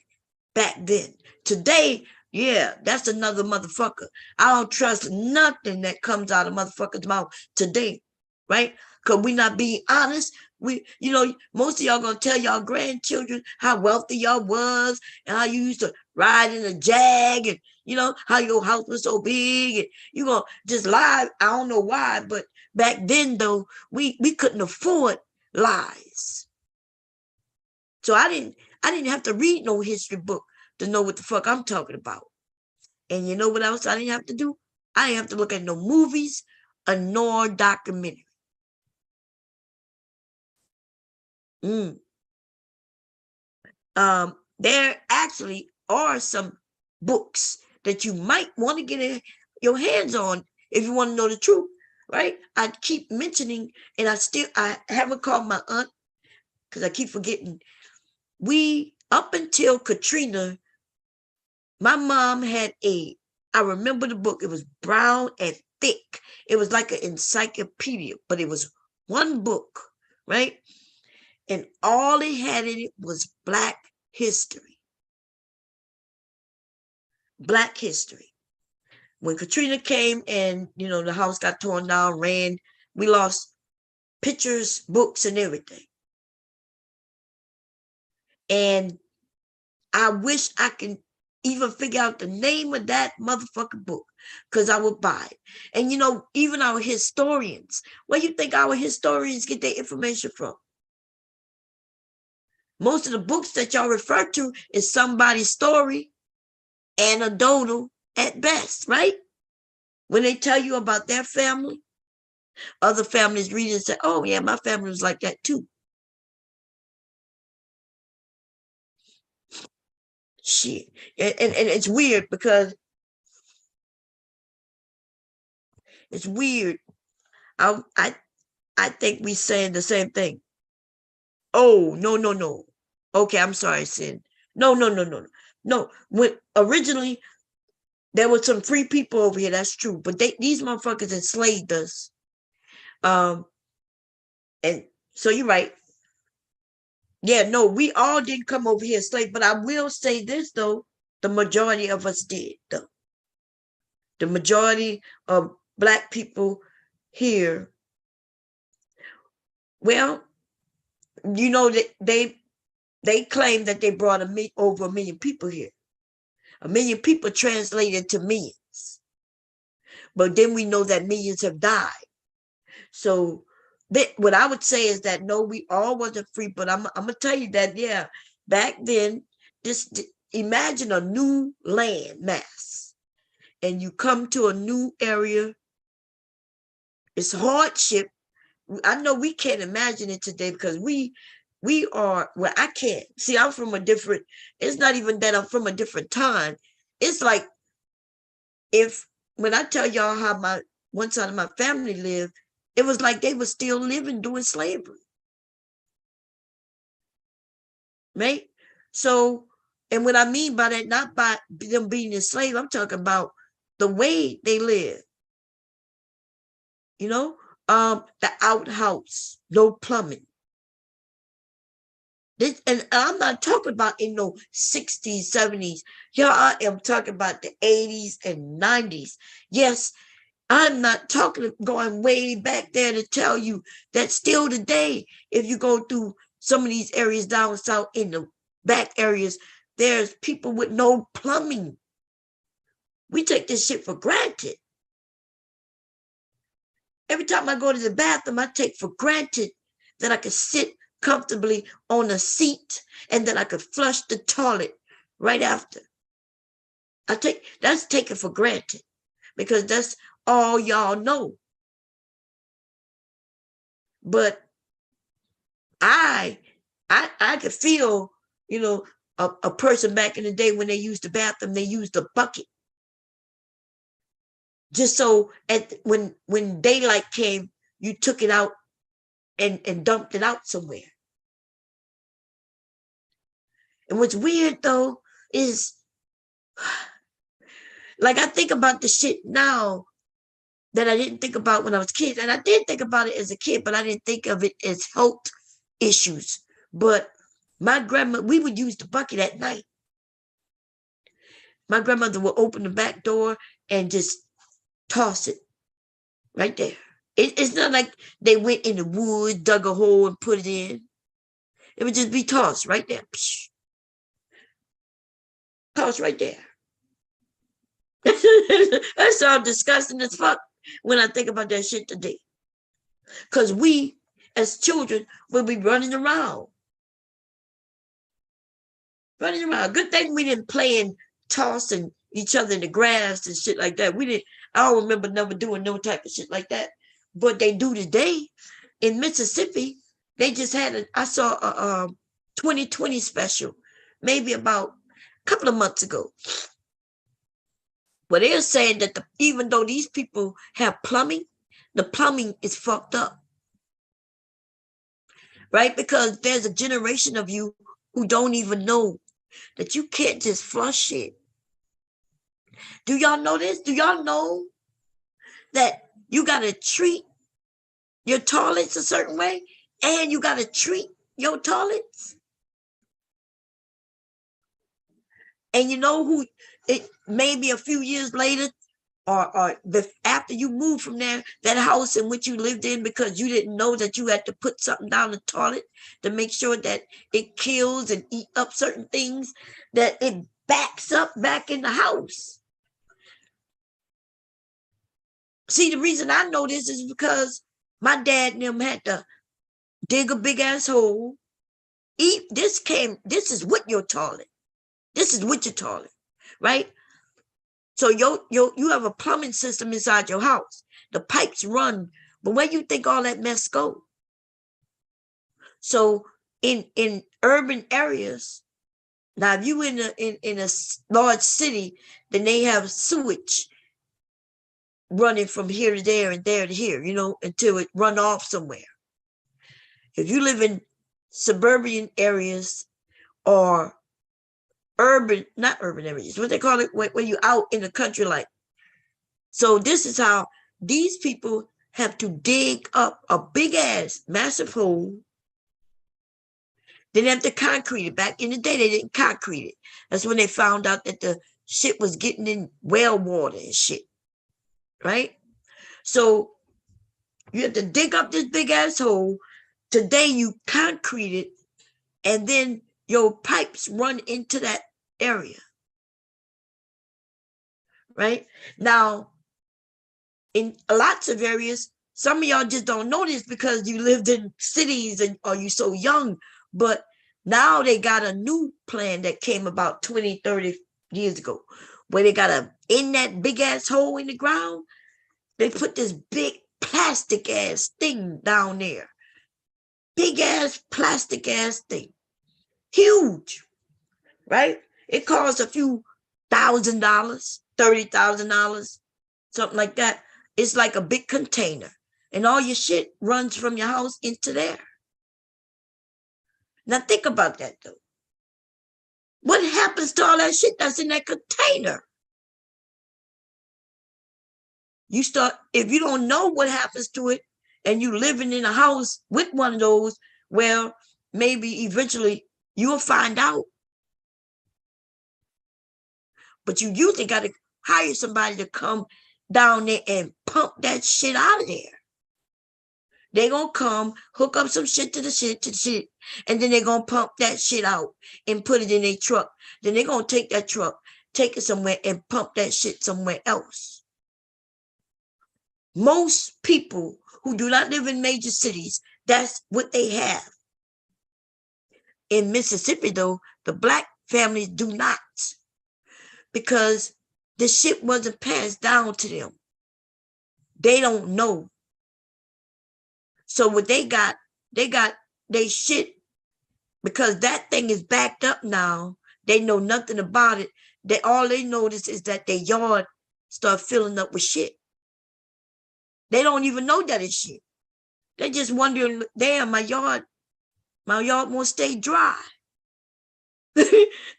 back then. Today, yeah, that's another motherfucker. I don't trust nothing that comes out of motherfuckers' mouth today, right? Because we not being honest. Most of y'all gonna tell y'all grandchildren how wealthy y'all was and how you used to ride in a Jag and how your house was so big, and you gonna just lie. I don't know why, but back then though, we couldn't afford lies. So I didn't have to read no history book to know what the fuck I'm talking about. And you know what else I didn't have to do? I didn't have to look at no movies nor documentary. There actually are some books that you might want to get your hands on if you want to know the truth, right? I keep mentioning, and I haven't called my aunt because I keep forgetting. Up until Katrina, my mom had I remember the book. It was brown and thick. It was like an encyclopedia, but it was one book, right? And all it had in it was Black history. Black history. When Katrina came and, the house got torn down, we lost pictures, books, and everything. And I wish I can even figure out the name of that motherfucking book, because I would buy it. And you know, even our historians, where you think our historians get their information from? Most of the books that y'all refer to is somebody's story, anecdotal at best, right? When they tell you about their family, other families read it and say, oh yeah, my family was like that too. Shit. And it's weird because it's weird. I think we saying the same thing. Oh, no, no, no. Okay, I'm sorry, Sin. No, no, no, no, no. No, when originally there were some free people over here, that's true. But these motherfuckers enslaved us. And so you're right. Yeah, no, we all didn't come over here enslaved, but I will say this though, the majority of us did, though. The majority of Black people here, well, you know that they claim that they brought over 1 million people here. 1 million people translated to millions. But then we know that millions have died. So what I would say is that no, we all wasn't free, but I'm gonna tell you that, yeah, back then, imagine a new land mass and you come to a new area. It's hardship. I know we can't imagine it today because we are, well, I can't. See, I'm from a different, it's not even that I'm from a different time. It's like when I tell y'all how one side of my family lived, it was like they were still living doing slavery. Right? So, and what I mean by that, not by them being enslaved, I'm talking about the way they live. You know, the outhouse, no plumbing. And I'm not talking about in no 60s, 70s. Yeah, I am talking about the 80s and 90s. Yes, I'm not talking going way back there to tell you that still today, if you go through some of these areas down south in the back areas, there's people with no plumbing. We take this shit for granted. Every time I go to the bathroom, I take for granted that I can sit comfortably on a seat and that I could flush the toilet right after. That's taken for granted because that's all y'all know. But I could feel, you know, a person back in the day when they used the bathroom, they used a bucket. Just so when daylight came, you took it out and dumped it out somewhere. And what's weird though is, like, I think about the shit now that I didn't think about when I was a kid. And I did think about it as a kid, but I didn't think of it as health issues. But my grandma, we would use the bucket at night. My grandmother would open the back door and just toss it right there. It's not like they went in the woods, dug a hole, and put it in. It would just be tossed right there. Psh. Tossed right there. That sounds disgusting as fuck when I think about that shit today. Because we, as children, will be running around. Running around. Good thing we didn't play and tossing each other in the grass and shit like that. I don't remember never doing no type of shit like that. But they do today. In Mississippi, they just had I saw a 2020 special, maybe about a couple of months ago. Where they're saying that even though these people have plumbing, the plumbing is fucked up. Right? Because there's a generation of you who don't even know that you can't just flush it. Do y'all know this? Do y'all know that you got to treat your toilets a certain way and you got to treat your toilets? And you know who, it maybe a few years later, after you moved from there, that house in which you lived in, because you didn't know that you had to put something down the toilet to make sure that it kills and eat up certain things, that it backs up back in the house. See, the reason I know this is because my dad and them had to dig a big ass hole. This is with your toilet. This is with your toilet, right? So you have a plumbing system inside your house. The pipes run, but where you think all that mess go? So in urban areas, now if you in a large city, then they have sewage running from here to there and there to here, until it run off somewhere. If you live in suburban areas or not urban areas, what they call it when you out in the country, like. So this is how these people have to dig up a big ass massive hole. They have to concrete it. Back in the day, they didn't concrete it. That's when they found out that the shit was getting in well water and shit, right? So you have to dig up this big ass hole. Today you concrete it, and then your pipes run into that area, right? Now, in lots of areas, some of y'all just don't know this because you lived in cities or you so young, but now they got a new plan that came about 20, 30 years ago, where they got in that big ass hole in the ground, they put this big plastic ass thing down there. Big ass plastic ass thing. Huge, right? It costs a few $1,000, $30,000, something like that. It's like a big container, and all your shit runs from your house into there. Now think about that though. What happens to all that shit that's in that container? If you don't know what happens to it, and you living in a house with one of those, well, maybe eventually you'll find out. But you usually got to hire somebody to come down there and pump that shit out of there. They gonna come, hook up some shit to the shit, and then they gonna pump that shit out and put it in a truck. Then they gonna take that truck, take it somewhere, and pump that shit somewhere else. Most people who do not live in major cities, that's what they have. In Mississippi, though, the Black families do not, because the shit wasn't passed down to them. They don't know. So what they got they shit, because that thing is backed up now. They know nothing about it. All they notice is that their yard start filling up with shit. They don't even know that it's shit. They just wondering, damn, my yard won't stay dry.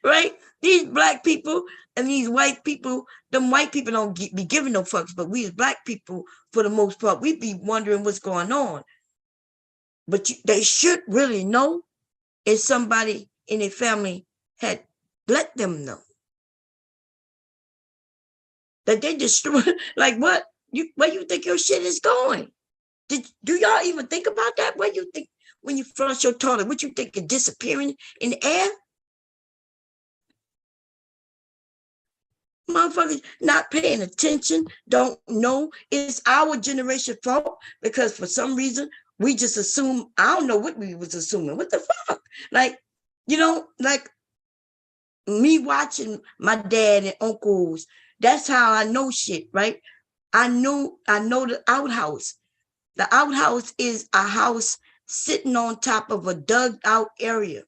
Right? These Black people and these white people, them white people don't be giving no fucks, but we as Black people, for the most part, we be wondering what's going on. But they should really know if somebody in their family had let them know that they destroy. Like, what? Where you think your shit is going? Do y'all even think about that? Where you think when you flush your toilet, what you think is disappearing in the air? Motherfuckers not paying attention, don't know. It's our generation fault, because for some reason we just assume. I don't know what we was assuming. What the fuck? Like, like me watching my dad and uncles. That's how I know shit, right? I know the outhouse. The outhouse is a house sitting on top of a dug out area.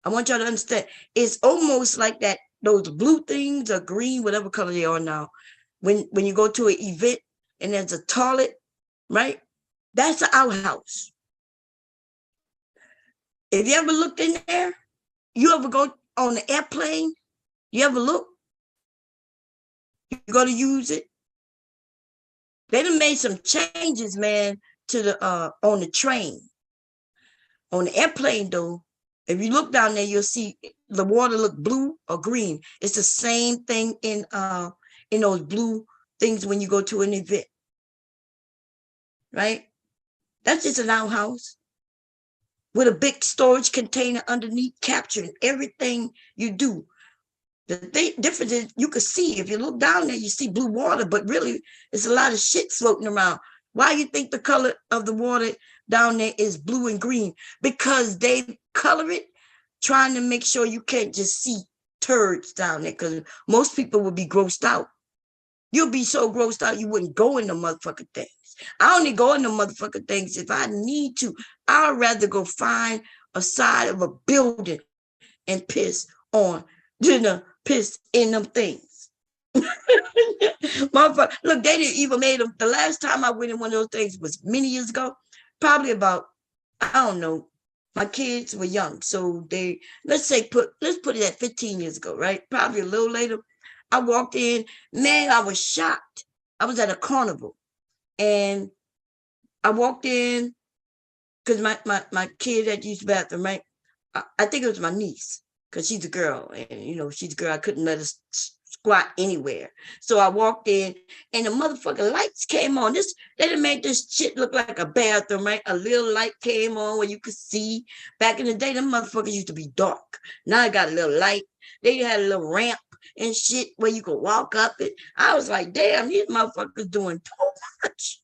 I want y'all to understand. It's almost like that, those blue things or green, whatever color they are now. When you go to an event and there's a toilet, right? That's an outhouse. If you ever looked in there, you ever go on the airplane, you ever look? You go to use it. They done made some changes, man, to the on the train. On the airplane, though, if you look down there, you'll see the water look blue or green. It's the same thing in those blue things when you go to an event, right? That's just an outhouse with a big storage container underneath, capturing everything you do. The difference is you can see, if you look down there, you see blue water, but really it's a lot of shit floating around. Why you think the color of the water down there is blue and green? Because they color it trying to make sure you can't just see turds down there, because most people would be grossed out. You'll be so grossed out you wouldn't go in the motherfucking things. I only go in the motherfucking things if I need to. I'd rather go find a side of a building and piss on than to piss in them things. Motherfucker, look, they didn't even made them. The last time I went in one of those things was many years ago, probably about, I don't know, my kids were young, so let's put it at 15 years ago, right? Probably a little later. I walked in, man, I was shocked. I was at a carnival, and I walked in because my kid had used the bathroom, right? I think it was my niece, because she's a girl, and she's a girl. I couldn't let her squat anywhere. So I walked in, and the motherfucking lights came on. They done made this shit look like a bathroom, right? A little light came on where you could see. Back in the day, them motherfuckers used to be dark. Now I got a little light. They had a little ramp and shit where you could walk up it. I was like, damn, these motherfuckers doing too much.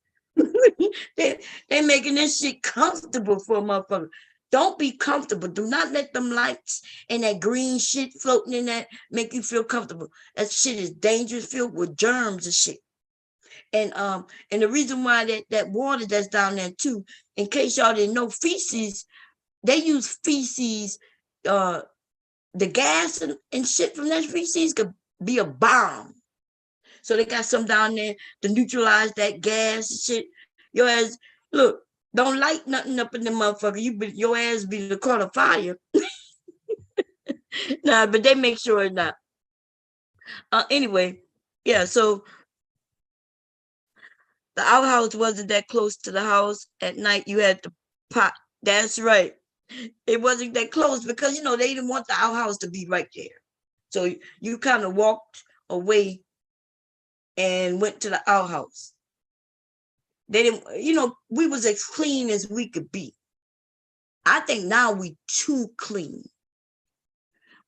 they making this shit comfortable for a motherfucker. Don't be comfortable. Do not let them lights and that green shit floating in that make you feel comfortable. That shit is dangerous, filled with germs and shit. And the reason why that water that's down there too, in case y'all didn't know, feces, they use feces, the gas and shit from that feces could be a bomb. So they got some down there to neutralize that gas and shit. Your ass, look, don't light nothing up in the motherfucker. Your ass be the caught of fire. Nah, but they make sure it's not. Anyway, yeah, so the outhouse wasn't that close to the house. At night, you had the pot. That's right. It wasn't that close because, they didn't want the outhouse to be right there. So you kind of walked away and went to the outhouse. They didn't, we was as clean as we could be. I think now we too clean.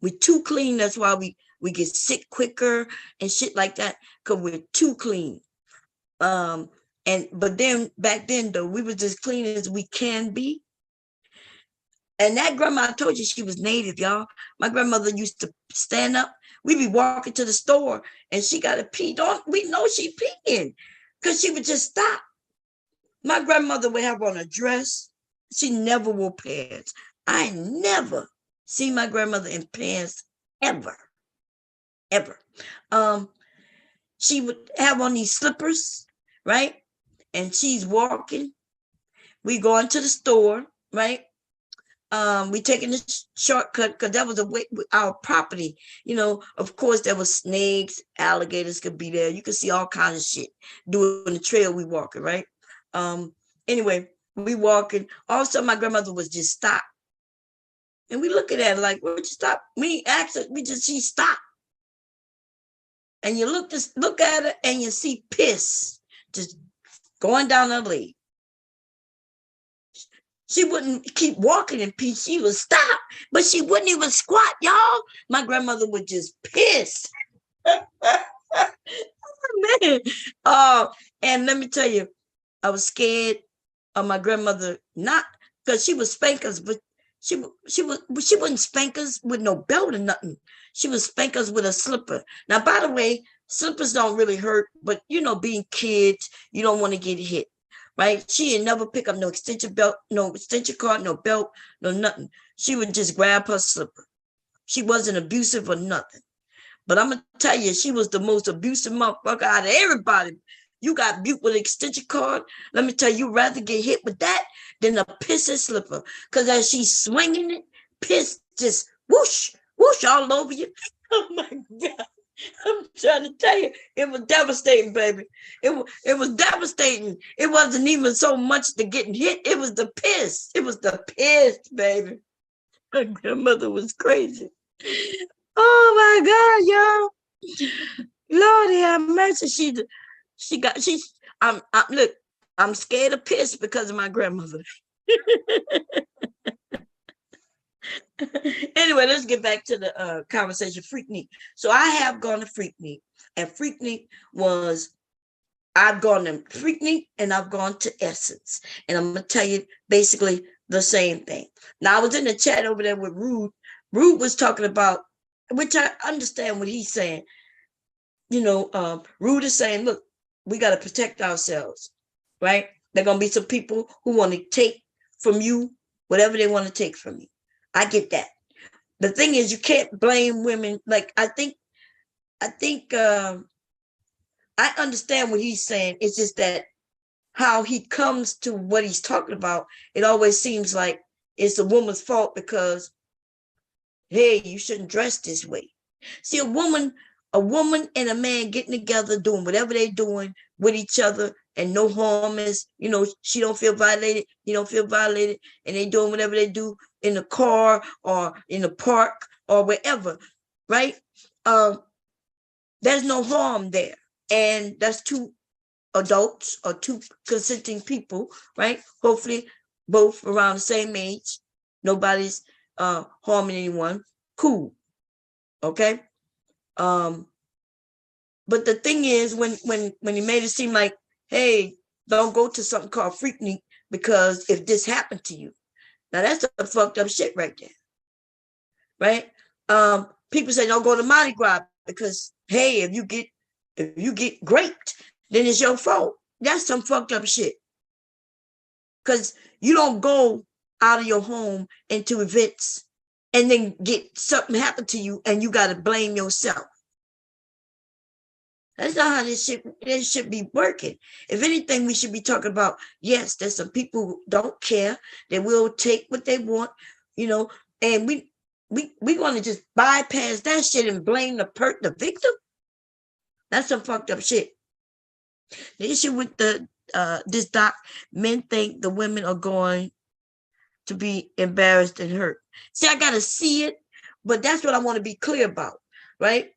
We too clean. That's why we get sick quicker and shit like that, because we're too clean. But then back then though, we was as clean as we can be. And that grandma, I told you, she was native, y'all. My grandmother used to stand up. We'd be walking to the store and she got to pee. We know she peeing because she would just stop. My grandmother would have on a dress. She never wore pants. I never seen my grandmother in pants ever. She would have on these slippers, right? And she's walking. We go into the store, right? We taking this shortcut because that was our property. Of course, there was snakes, alligators could be there. You could see all kinds of shit doing the trail we walking, right? Anyway, we walking. Also, my grandmother was just stopped. And we look at her like, where'd you stop? We asked her, she stopped. And you look at her and you see piss just going down her leg. She wouldn't keep walking in peace. She would stop, but she wouldn't even squat, y'all. My grandmother would just piss. Man. And let me tell you, I was scared of my grandmother, not because she would spank us, but she wouldn't spank us with no belt or nothing. She would spank us with a slipper. Now, by the way, slippers don't really hurt, but being kids, you don't want to get hit. Right? She ain't never pick up no extension belt, no extension cord, no belt, no nothing. She would just grab her slipper. She wasn't abusive or nothing. But I'm going to tell you, she was the most abusive motherfucker out of everybody. You got beat with an extension cord. Let me tell you, you'd rather get hit with that than a pissy slipper. Because as she's swinging it, piss just whoosh, whoosh all over you. Oh, my God. I'm trying to tell you, it was devastating, baby. It was devastating. It wasn't even so much the getting hit. It was the piss. It was the piss, baby. My grandmother was crazy. Oh my God, y'all. Lord have mercy. I'm look, I'm scared of piss because of my grandmother. Anyway, let's get back to the conversation. Freaknik. So I have gone to Freaknik, and Freaknik was I've gone to Freaknik and I've gone to Essence, and I'm gonna tell you basically the same thing. Now I was in the chat over there with Rude. Rude was talking about, which I understand what he's saying. Rude is saying, look, we got to protect ourselves, right? There are going to be some people who want to take from you whatever they want to take from you. I get that. The thing is, you can't blame women. Like, I think I understand what he's saying. It's just that how he comes to what he's talking about, it always seems like it's a woman's fault because, hey, you shouldn't dress this way. See, a woman and a man getting together, doing whatever they're doing with each other, and no harm is, she don't feel violated, he don't feel violated, and they doing whatever they do in the car or in the park or wherever, right? There's no harm there. And that's two adults or two consenting people, right? Hopefully both around the same age. Nobody's harming anyone. Cool. Okay. But the thing is, when he made it seem like, hey, don't go to something called Freaknik because if this happened to you, now that's a fucked up shit right there, right? People say don't go to Mardi Gras because, hey, if you get raped, then it's your fault. That's some fucked up shit. Because you don't go out of your home into events and then get something happen to you and you got to blame yourself. That's not how this should be working. If anything, we should be talking about, yes, there's some people who don't care. They will take what they want, and we want to just bypass that shit and blame the victim. That's some fucked up shit. The issue with this doc, men think the women are going to be embarrassed and hurt. See, I gotta see it, but that's what I want to be clear about, right?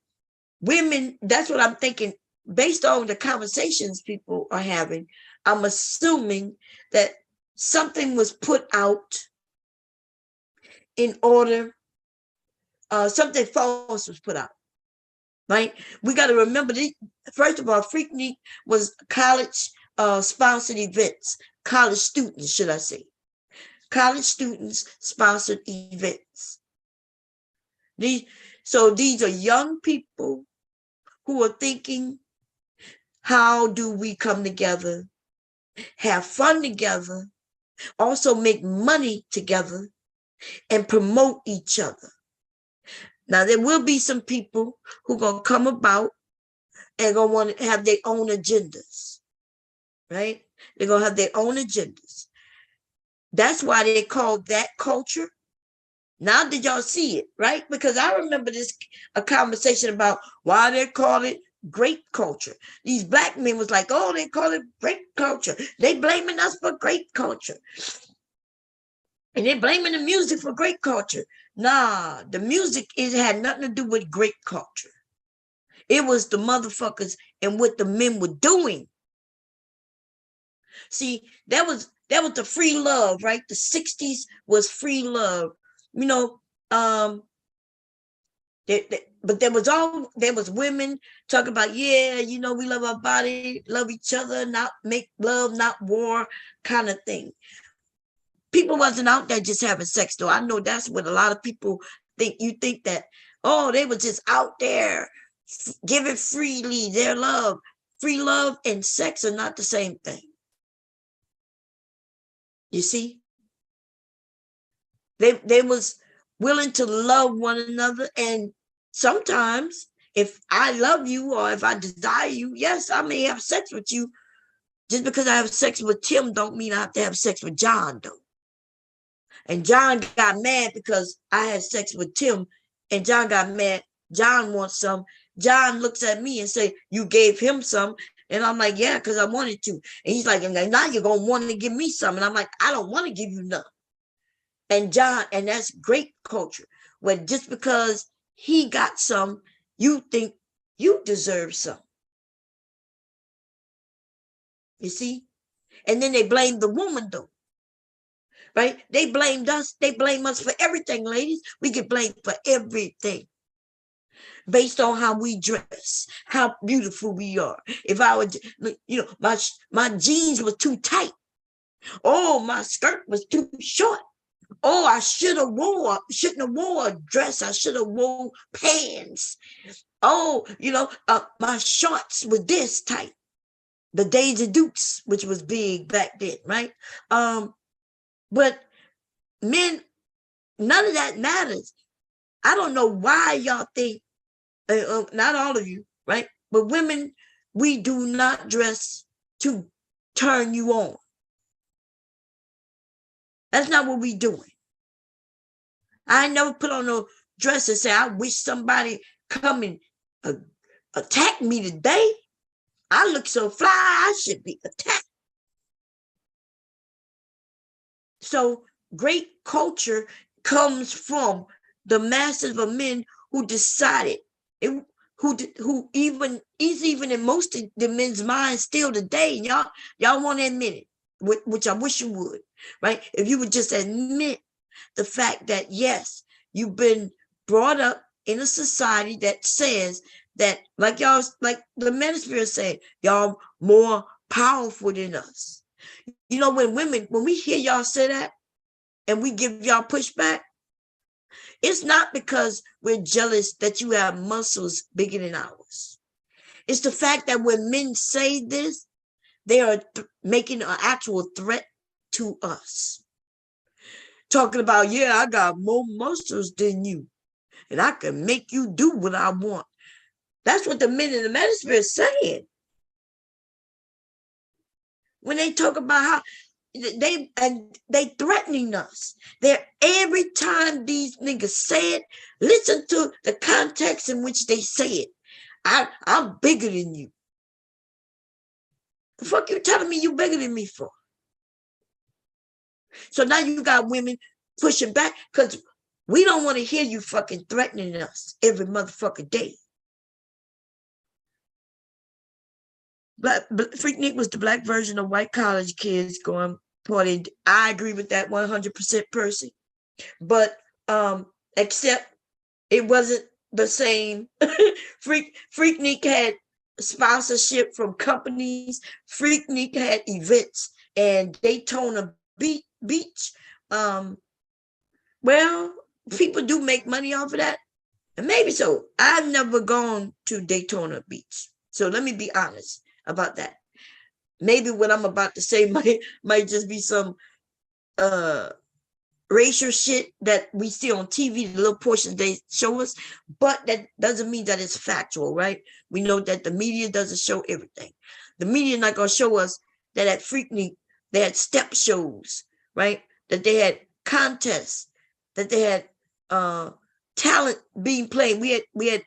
Women, that's what I'm thinking. Based on the conversations people are having, I'm assuming that something was put out in order, something false was put out, right? We got to remember, first of all, Freaknik was college sponsored events, college students, should I say. College students sponsored events. So these are young people who are thinking, how do we come together, have fun together, also make money together, and promote each other? Now, there will be some people who are going to come about and going to want to have their own agendas, right? They're going to have their own agendas. That's why they call that culture. Now did y'all see it, right? Because I remember a conversation about why they call it great culture. These black men was like, oh, they call it great culture. They blaming us for great culture. And they blaming the music for great culture. Nah, the music, it had nothing to do with great culture. It was the motherfuckers and what the men were doing. See, that was the free love, right? The 60s was free love. But there was women talking about, yeah, we love our body, love each other, not make love, not war, kind of thing. People wasn't out there just having sex, though. I know that's what a lot of people think. You think that, oh, they were just out there giving freely their love. Free love and sex are not the same thing. You see? They was willing to love one another, and sometimes if I love you or if I desire you, yes, I may have sex with you. Just because I have sex with Tim don't mean I have to have sex with John, though. And John got mad because I had sex with Tim, and John got mad. John wants some. John looks at me and say, you gave him some. And I'm like, yeah, because I wanted to. And he's like, now you're going to want to give me some. And I'm like, I don't want to give you none. And that's great culture, where just because he got some, you think you deserve some. You see? And then they blame the woman though. Right? They blamed us. They blame us for everything, ladies. We get blamed for everything based on how we dress, how beautiful we are. If I would, my jeans were too tight. Oh, my skirt was too short. Oh, I shouldn't have wore a dress. I should have wore pants. Oh, my shorts were this tight. The Daisy Dukes, which was big back then, right? But men, none of that matters. I don't know why y'all think, not all of you, right? But women, we do not dress to turn you on. That's not what we doing. I never put on no dress and say, I wish somebody come and attack me today. I look so fly, I should be attacked. So great culture comes from the masses of men who decided, who even is even in most of the men's minds still today. And y'all want to admit it, which I wish you would, right? If you would just admit the fact that yes, you've been brought up in a society that says that, like y'all, like the manosphere said, y'all more powerful than us. When we hear y'all say that and we give y'all pushback, it's not because we're jealous that you have muscles bigger than ours. It's the fact that when men say this, they are making an actual threat to us. Talking about, yeah, I got more muscles than you, and I can make you do what I want. That's what the men in the manosphere is saying. When they talk about how they threatening us. Every time these niggas say it, listen to the context in which they say it. I'm bigger than you. The fuck you telling me you bigger than me for? So now you got women pushing back because we don't want to hear you fucking threatening us every motherfucking day. Freaknik was the black version of white college kids going party. I agree with that 100% person. But except it wasn't the same. Freaknik had sponsorship from companies. Freaknik had events and Daytona Beach. Well, people do make money off of that. And maybe so. I've never gone to Daytona Beach. So let me be honest about that. Maybe what I'm about to say might just be some racial shit that we see on TV, the little portions they show us, but that doesn't mean that it's factual, right? We know that the media doesn't show everything. The media not going to show us that at Freaknik, they had step shows, right? That they had contests, that they had talent being played. We had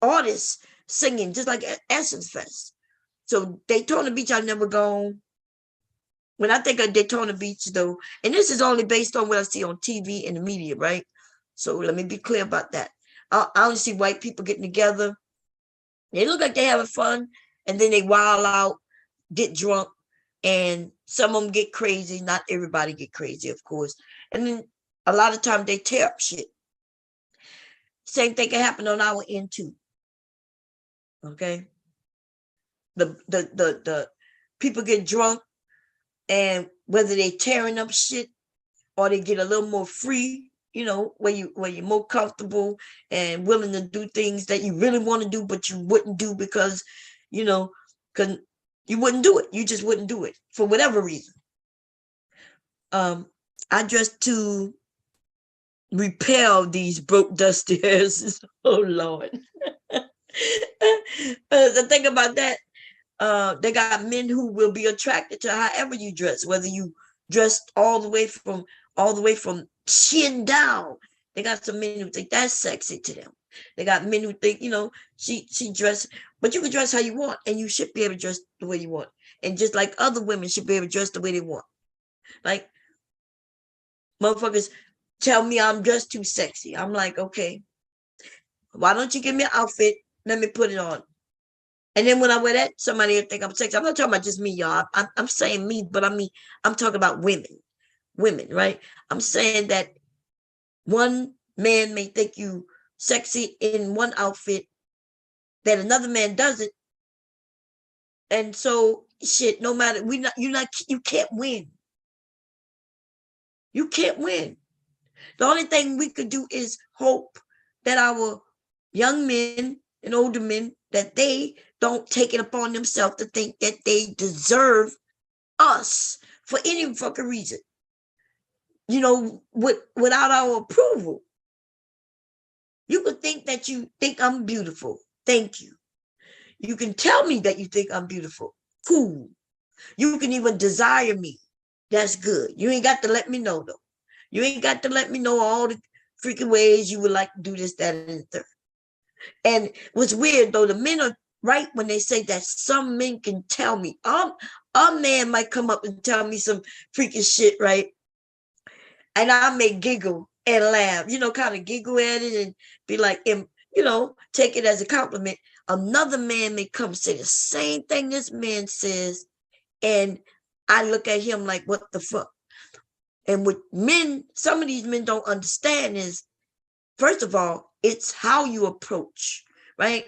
artists singing, just like at Essence Fest. So Daytona Beach, I've never gone. When I think of Daytona Beach, though, and this is only based on what I see on TV and the media, right? So let me be clear about that. I only see white people getting together. They look like they're having fun, and then they wild out, get drunk, and some of them get crazy. Not everybody get crazy, of course. And then a lot of times they tear up shit. Same thing can happen on our end too. Okay. The people get drunk, and whether they tearing up shit or they get a little more free, where you're more comfortable and willing to do things that you really want to do, but you wouldn't do because you wouldn't do it. You just wouldn't do it for whatever reason. I dress to repel these broke dusty hairs. Oh Lord. The thing about that, they got men who will be attracted to however you dress, whether you dressed all the way from chin down. They got some men who think that's sexy to them. They got men who think, she dressed, but you can dress how you want, and you should be able to dress the way you want. And just like other women should be able to dress the way they want. Like motherfuckers tell me I'm dressed too sexy. I'm like, okay, why don't you give me an outfit? Let me put it on. And then when I wear that, somebody will think I'm sexy. I'm not talking about just me, y'all. I'm saying me, but I mean, I'm talking about women, right? I'm saying that one man may think you sexy in one outfit that another man doesn't. And so shit, no matter you can't win. You can't win. The only thing we could do is hope that our young men and older men that they don't take it upon themselves to think that they deserve us for any fucking reason. Without our approval. You could think that you think I'm beautiful. Thank you. You can tell me that you think I'm beautiful. Cool. You can even desire me. That's good. You ain't got to let me know, though. You ain't got to let me know all the freaking ways you would like to do this, that, and the third. And what's weird, though, the men are right when they say that some men can tell me. A man might come up and tell me some freaking shit, right? And I may giggle and laugh, kind of giggle at it and be like, take it as a compliment. Another man may come say the same thing this man says, and I look at him like, what the fuck? And with men, some of these men don't understand is, first of all, it's how you approach, right?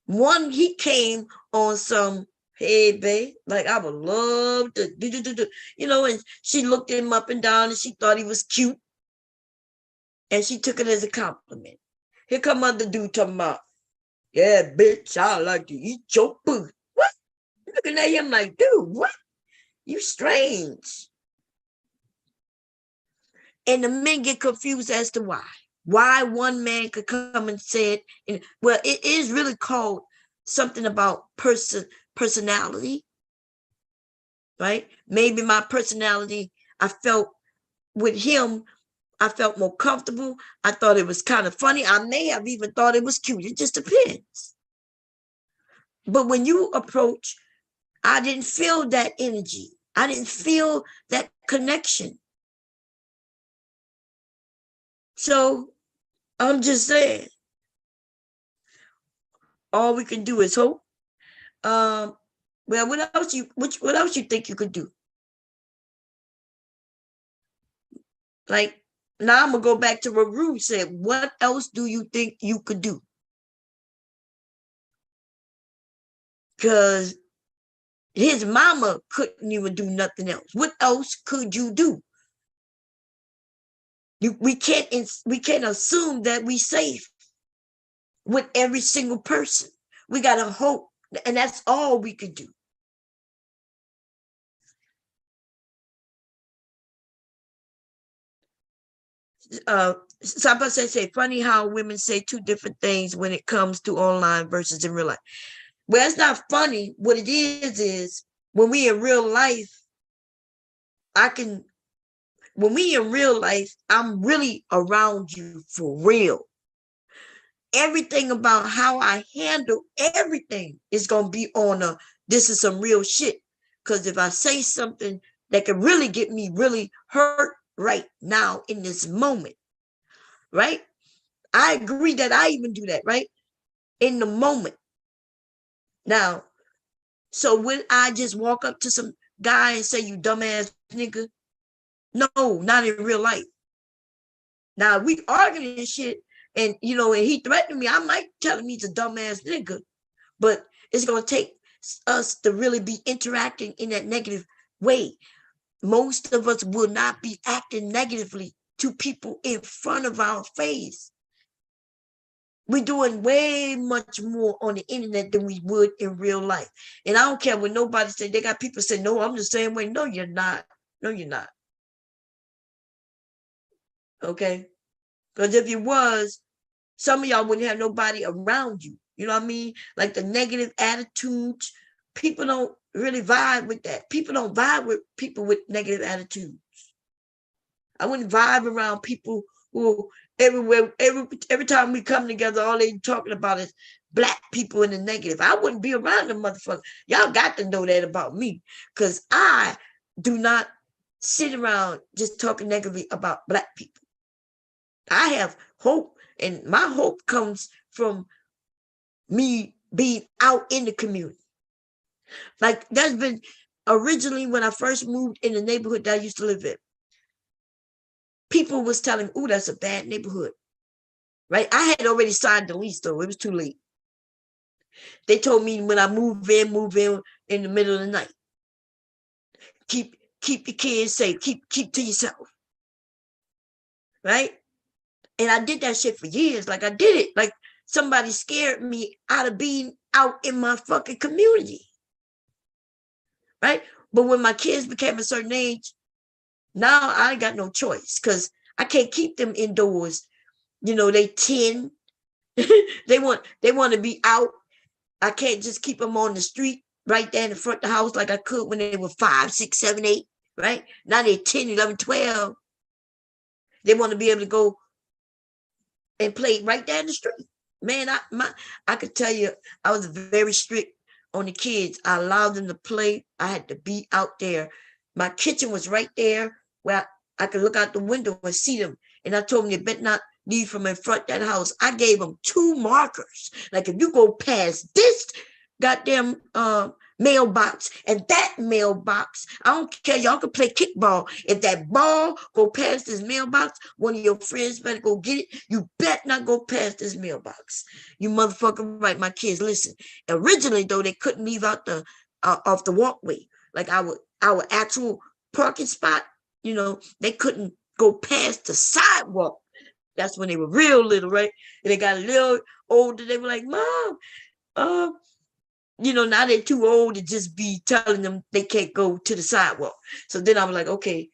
One, he came on some, hey, babe, like I would love to do, and she looked him up and down and she thought he was cute. And she took it as a compliment. Here come other dude talking about, yeah, bitch, I like to eat your food. What? Looking at him like, dude, what? You strange. And the men get confused as to why. Why one man could come and say it. Well, it is really called something about personality, right? Maybe my personality, I felt with him, I felt more comfortable. I thought it was kind of funny. I may have even thought it was cute. It just depends. But when you approach, I didn't feel that energy. I didn't feel that connection. So I'm just saying, all we can do is hope. Well, what else you think you could do? Like, now I'm gonna go back to what Rue said. What else do you think you could do? Because his mama couldn't even do nothing else. What else could you do? We can't assume that we safe with every single person. We gotta hope, and that's all we could do. Somebody say funny how women say two different things when it comes to online versus in real life. Well, it's not funny. What it is when we in real life, when we in real life, I'm really around you for real. Everything about how I handle everything is going to be on this is some real shit. Because if I say something that could really get me really hurt right now in this moment, right? I agree that I even do that, right? In the moment. Now, so when I just walk up to some guy and say, you dumbass nigga? No, not in real life. Now, we arguing and shit, and he threatened me. I might tell him he's a dumbass nigga, but it's going to take us to really be interacting in that negative way. Most of us will not be acting negatively to people in front of our face. We're doing way much more on the internet than we would in real life. And I don't care what nobody say. They got people say, no, I'm the same way. No, you're not. No, you're not. Okay? Because if you was, some of y'all wouldn't have nobody around you. You know what I mean? Like the negative attitudes. People don't really vibe with that. People don't vibe with people with negative attitudes. I wouldn't vibe around people who every time we come together, all they talking about is black people in the negative. I wouldn't be around them motherfuckers. Y'all got to know that about me, because I do not sit around just talking negatively about black people. I have hope, and my hope comes from me being out in the community. Like that's been originally when I first moved in the neighborhood that I used to live in. People was telling, "Oh, that's a bad neighborhood." Right? I had already signed the lease though. It was too late. They told me when I move in the middle of the night. Keep the kids safe. Keep to yourself. Right? And I did that shit for years. Like I did it. Like somebody scared me out of being out in my fucking community. Right? But when my kids became a certain age, now I ain't got no choice because I can't keep them indoors. You know, they 10. they want to be out. I can't just keep them on the street right there in the front of the house like I could when they were 5, 6, 7, 8. Right? Now they're 10, 11, 12. They want to be able to go and play right there in the street. Man, I could tell you, I was very strict on the kids. I allowed them to play. I had to be out there. My kitchen was right there where I could look out the window and see them. And I told them they better not leave from in front of that house. I gave them 2 markers. Like if you go past this goddamn mailbox and that mailbox, I don't care, y'all can play kickball. If that ball go past this mailbox, one of your friends better go get it. You bet not go past this mailbox. You motherfucker right, my kids, listen. Originally though, they couldn't leave out the off the walkway. Like our actual parking spot, you know, they couldn't go past the sidewalk. That's when they were real little, right? And they got a little older. They were like, Mom, you know, now they're too old to just be telling them they can't go to the sidewalk. So then I was like, okay,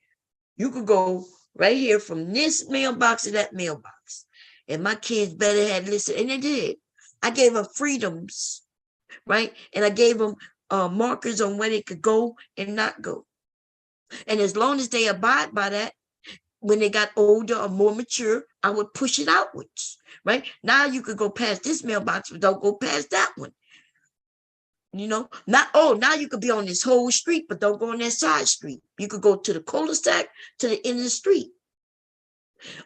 you could go right here from this mailbox to that mailbox. And my kids better had listened. And they did. I gave them freedoms, right? And I gave them markers on where they could go and not go. And as long as they abide by that, when they got older or more mature, I would push it outwards, right? Now you could go past this mailbox, but don't go past that one. You know, now you could be on this whole street, but don't go on that side street. You could go to the cul-de-sac, to the end of the street.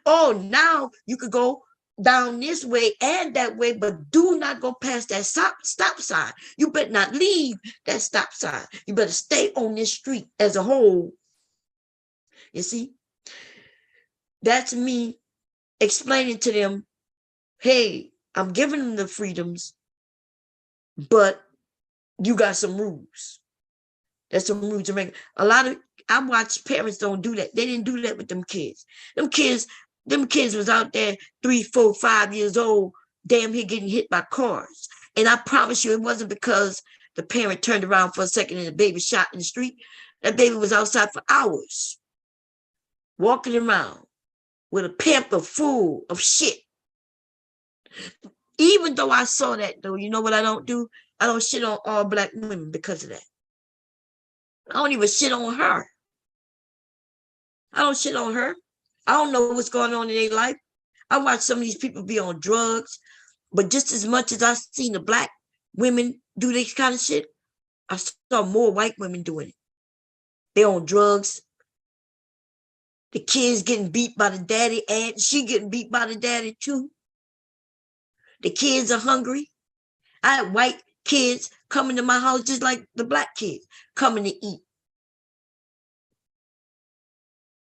Oh, now you could go down this way and that way, but do not go past that stop sign. You better not leave that stop sign. You better stay on this street as a whole. You see, that's me explaining to them, hey, I'm giving them the freedoms, but you got some rules. There's some rules to make. I watch parents don't do that. They didn't do that with them kids. Them kids was out there 3, 4, 5 years old, damn here getting hit by cars. And I promise you, it wasn't because the parent turned around for a second and the baby shot in the street. That baby was outside for hours, walking around with a pamper full of shit. Even though I saw that, though, you know what I don't do? I don't shit on all Black women because of that. I don't even shit on her. I don't shit on her. I don't know what's going on in their life. I watch some of these people be on drugs, but just as much as I've seen the Black women do this kind of shit, I saw more white women doing it. They're on drugs. The kids getting beat by the daddy, and she getting beat by the daddy too. The kids are hungry. I had white kids coming to my house just like the Black kids coming to eat.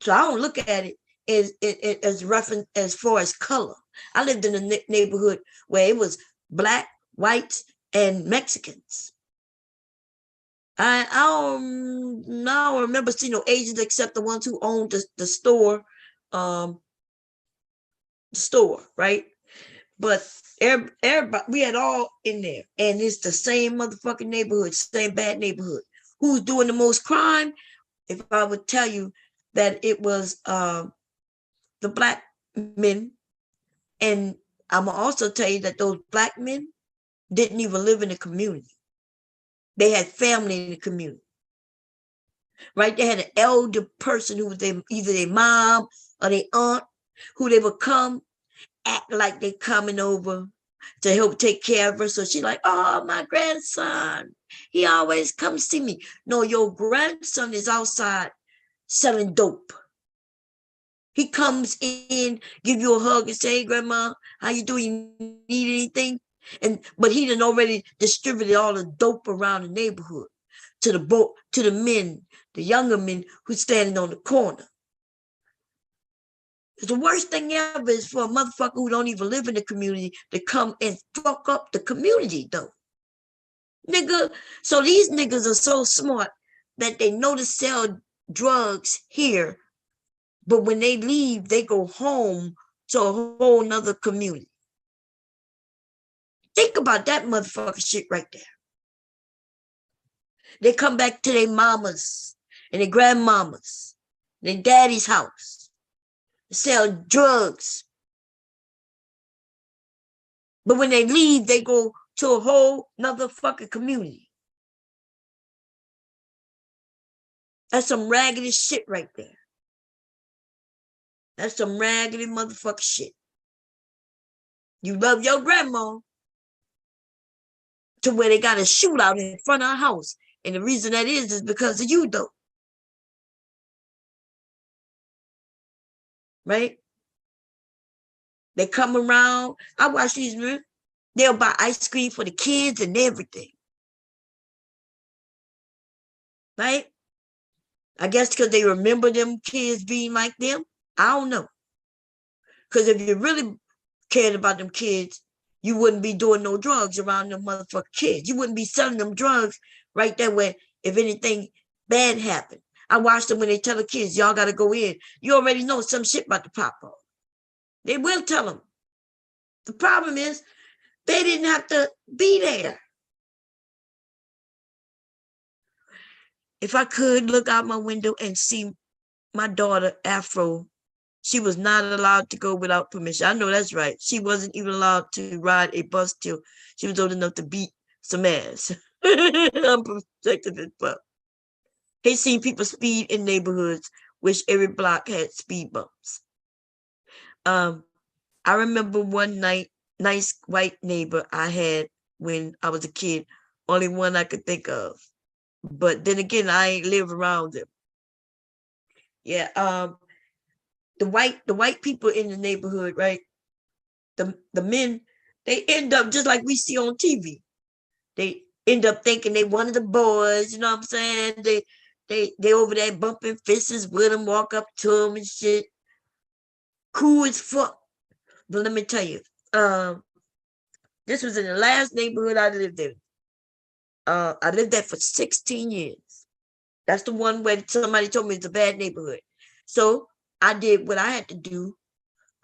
So I don't look at it as reference as far as color. I lived in a neighborhood where it was Black, whites, and Mexicans. I don't remember seeing no Asians except the ones who owned the store, right? But everybody, we had all in there, and it's the same motherfucking neighborhood, same bad neighborhood. Who's doing the most crime? If I would tell you that it was the Black men, and I'm gonna also tell you that those Black men didn't even live in the community. They had family in the community, right? They had an elder person who was either their mom or their aunt, who they would come act like they coming over to help take care of her. So she's like, oh, my grandson, he always comes see me. No, your grandson is outside selling dope. He comes in, give you a hug and say, hey, grandma, how you doing? You need anything? But he done already distributed all the dope around the neighborhood to the men, the younger men who's standing on the corner. The worst thing ever is for a motherfucker who don't even live in the community to come and fuck up the community, though. Nigga, so these niggas are so smart that they know to sell drugs here, but when they leave, they go home to a whole nother community. Think about that motherfucker shit right there. They come back to their mamas and their grandmamas, their daddy's house, sell drugs. But when they leave, they go to a whole nother fucking community. That's some raggedy shit right there. That's some raggedy motherfucker shit. You love your grandma to where they got a shootout in front of her house. And the reason that is because of you, though. Right? They come around. I watch these men. They'll buy ice cream for the kids and everything. Right? I guess because they remember them kids being like them. I don't know. Because if you really cared about them kids, you wouldn't be doing no drugs around them motherfucking kids. You wouldn't be selling them drugs right there where if anything bad happened. I watch them when they tell the kids, y'all got to go in. You already know some shit about the pop off. They will tell them. The problem is they didn't have to be there. If I could look out my window and see my daughter, Afro, she was not allowed to go without permission. I know that's right. She wasn't even allowed to ride a bus till she was old enough to beat some ass. Unprotected as fuck. They seen people speed in neighborhoods, which every block had speed bumps. I remember one nice white neighbor I had when I was a kid, only one I could think of. But then again, I ain't live around them. Yeah, the white people in the neighborhood, right? The men, they end up just like we see on TV. They end up thinking they one of the boys, you know what I'm saying? They over there bumping fists with them, walk up to them and shit. Cool as fuck. But let me tell you, this was in the last neighborhood I lived in. I lived there for 16 years. That's the one where somebody told me it's a bad neighborhood. So I did what I had to do,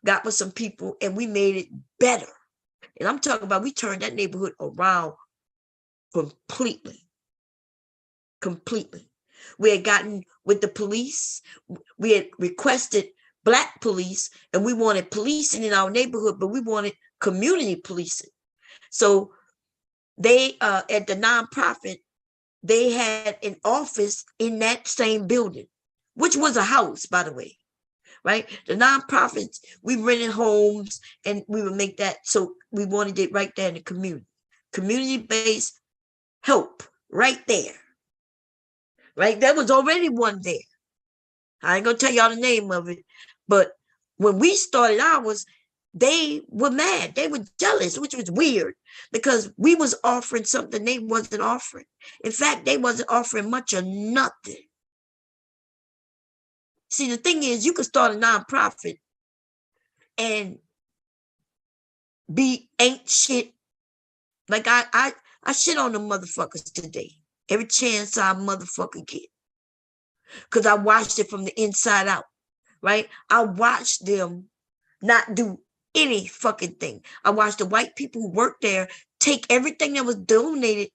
got with some people, and we made it better. And I'm talking about we turned that neighborhood around completely. Completely. We had gotten with the police. We had requested Black police, and we wanted policing in our neighborhood, but we wanted community policing. So they, at the nonprofit, they had an office in that same building, which was a house, by the way, right? The nonprofits, we rented homes and we would make that. So we wanted it right there in the community. Community-based help right there, right? There was already one there. I ain't gonna tell y'all the name of it, but when we started ours, they were mad. They were jealous, which was weird because we was offering something they wasn't offering. In fact, they wasn't offering much or nothing. See, the thing is, you could start a nonprofit and be ain't shit. Like I shit on the motherfuckers today. Every chance I motherfucker get. Because I watched it from the inside out, right? I watched them not do any fucking thing. I watched the white people who worked there take everything that was donated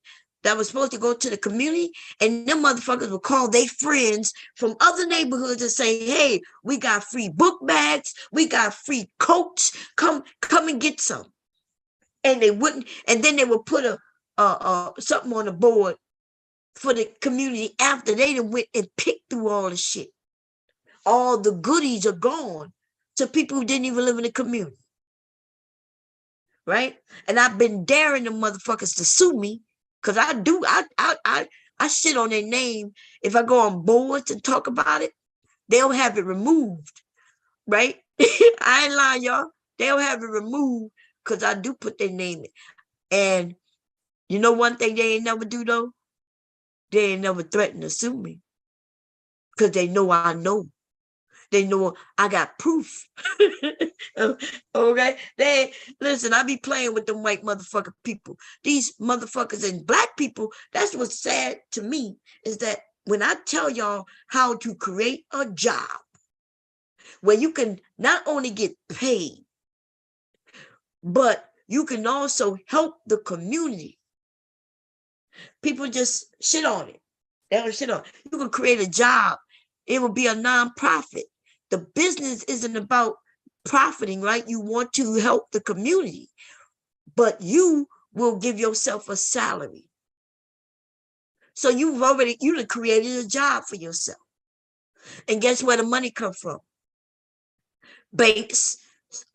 that was supposed to go to the community, and them motherfuckers would call their friends from other neighborhoods and say, hey, we got free book bags, we got free coats, come and get some. And they wouldn't, and then they would put something on the board for the community after they done went and picked through all the shit. All the goodies are gone to people who didn't even live in the community. Right? And I've been daring the motherfuckers to sue me because I shit on their name. If I go on boards and talk about it, they'll have it removed. Right? I ain't lying, y'all. They'll have it removed because I do put their name in. And you know one thing they ain't never do though? They ain't never threaten to sue me. Because they know I know. They know I got proof. Okay? They listen, I be playing with them white motherfucking people. These motherfuckers and black people, that's what's sad to me, is that when I tell y'all how to create a job where you can not only get paid, but you can also help the community. People just shit on it. They don't shit on it. You can create a job. It will be a nonprofit. The business isn't about profiting, right? You want to help the community, but you will give yourself a salary. So you done created a job for yourself. And guess where the money come from? Banks.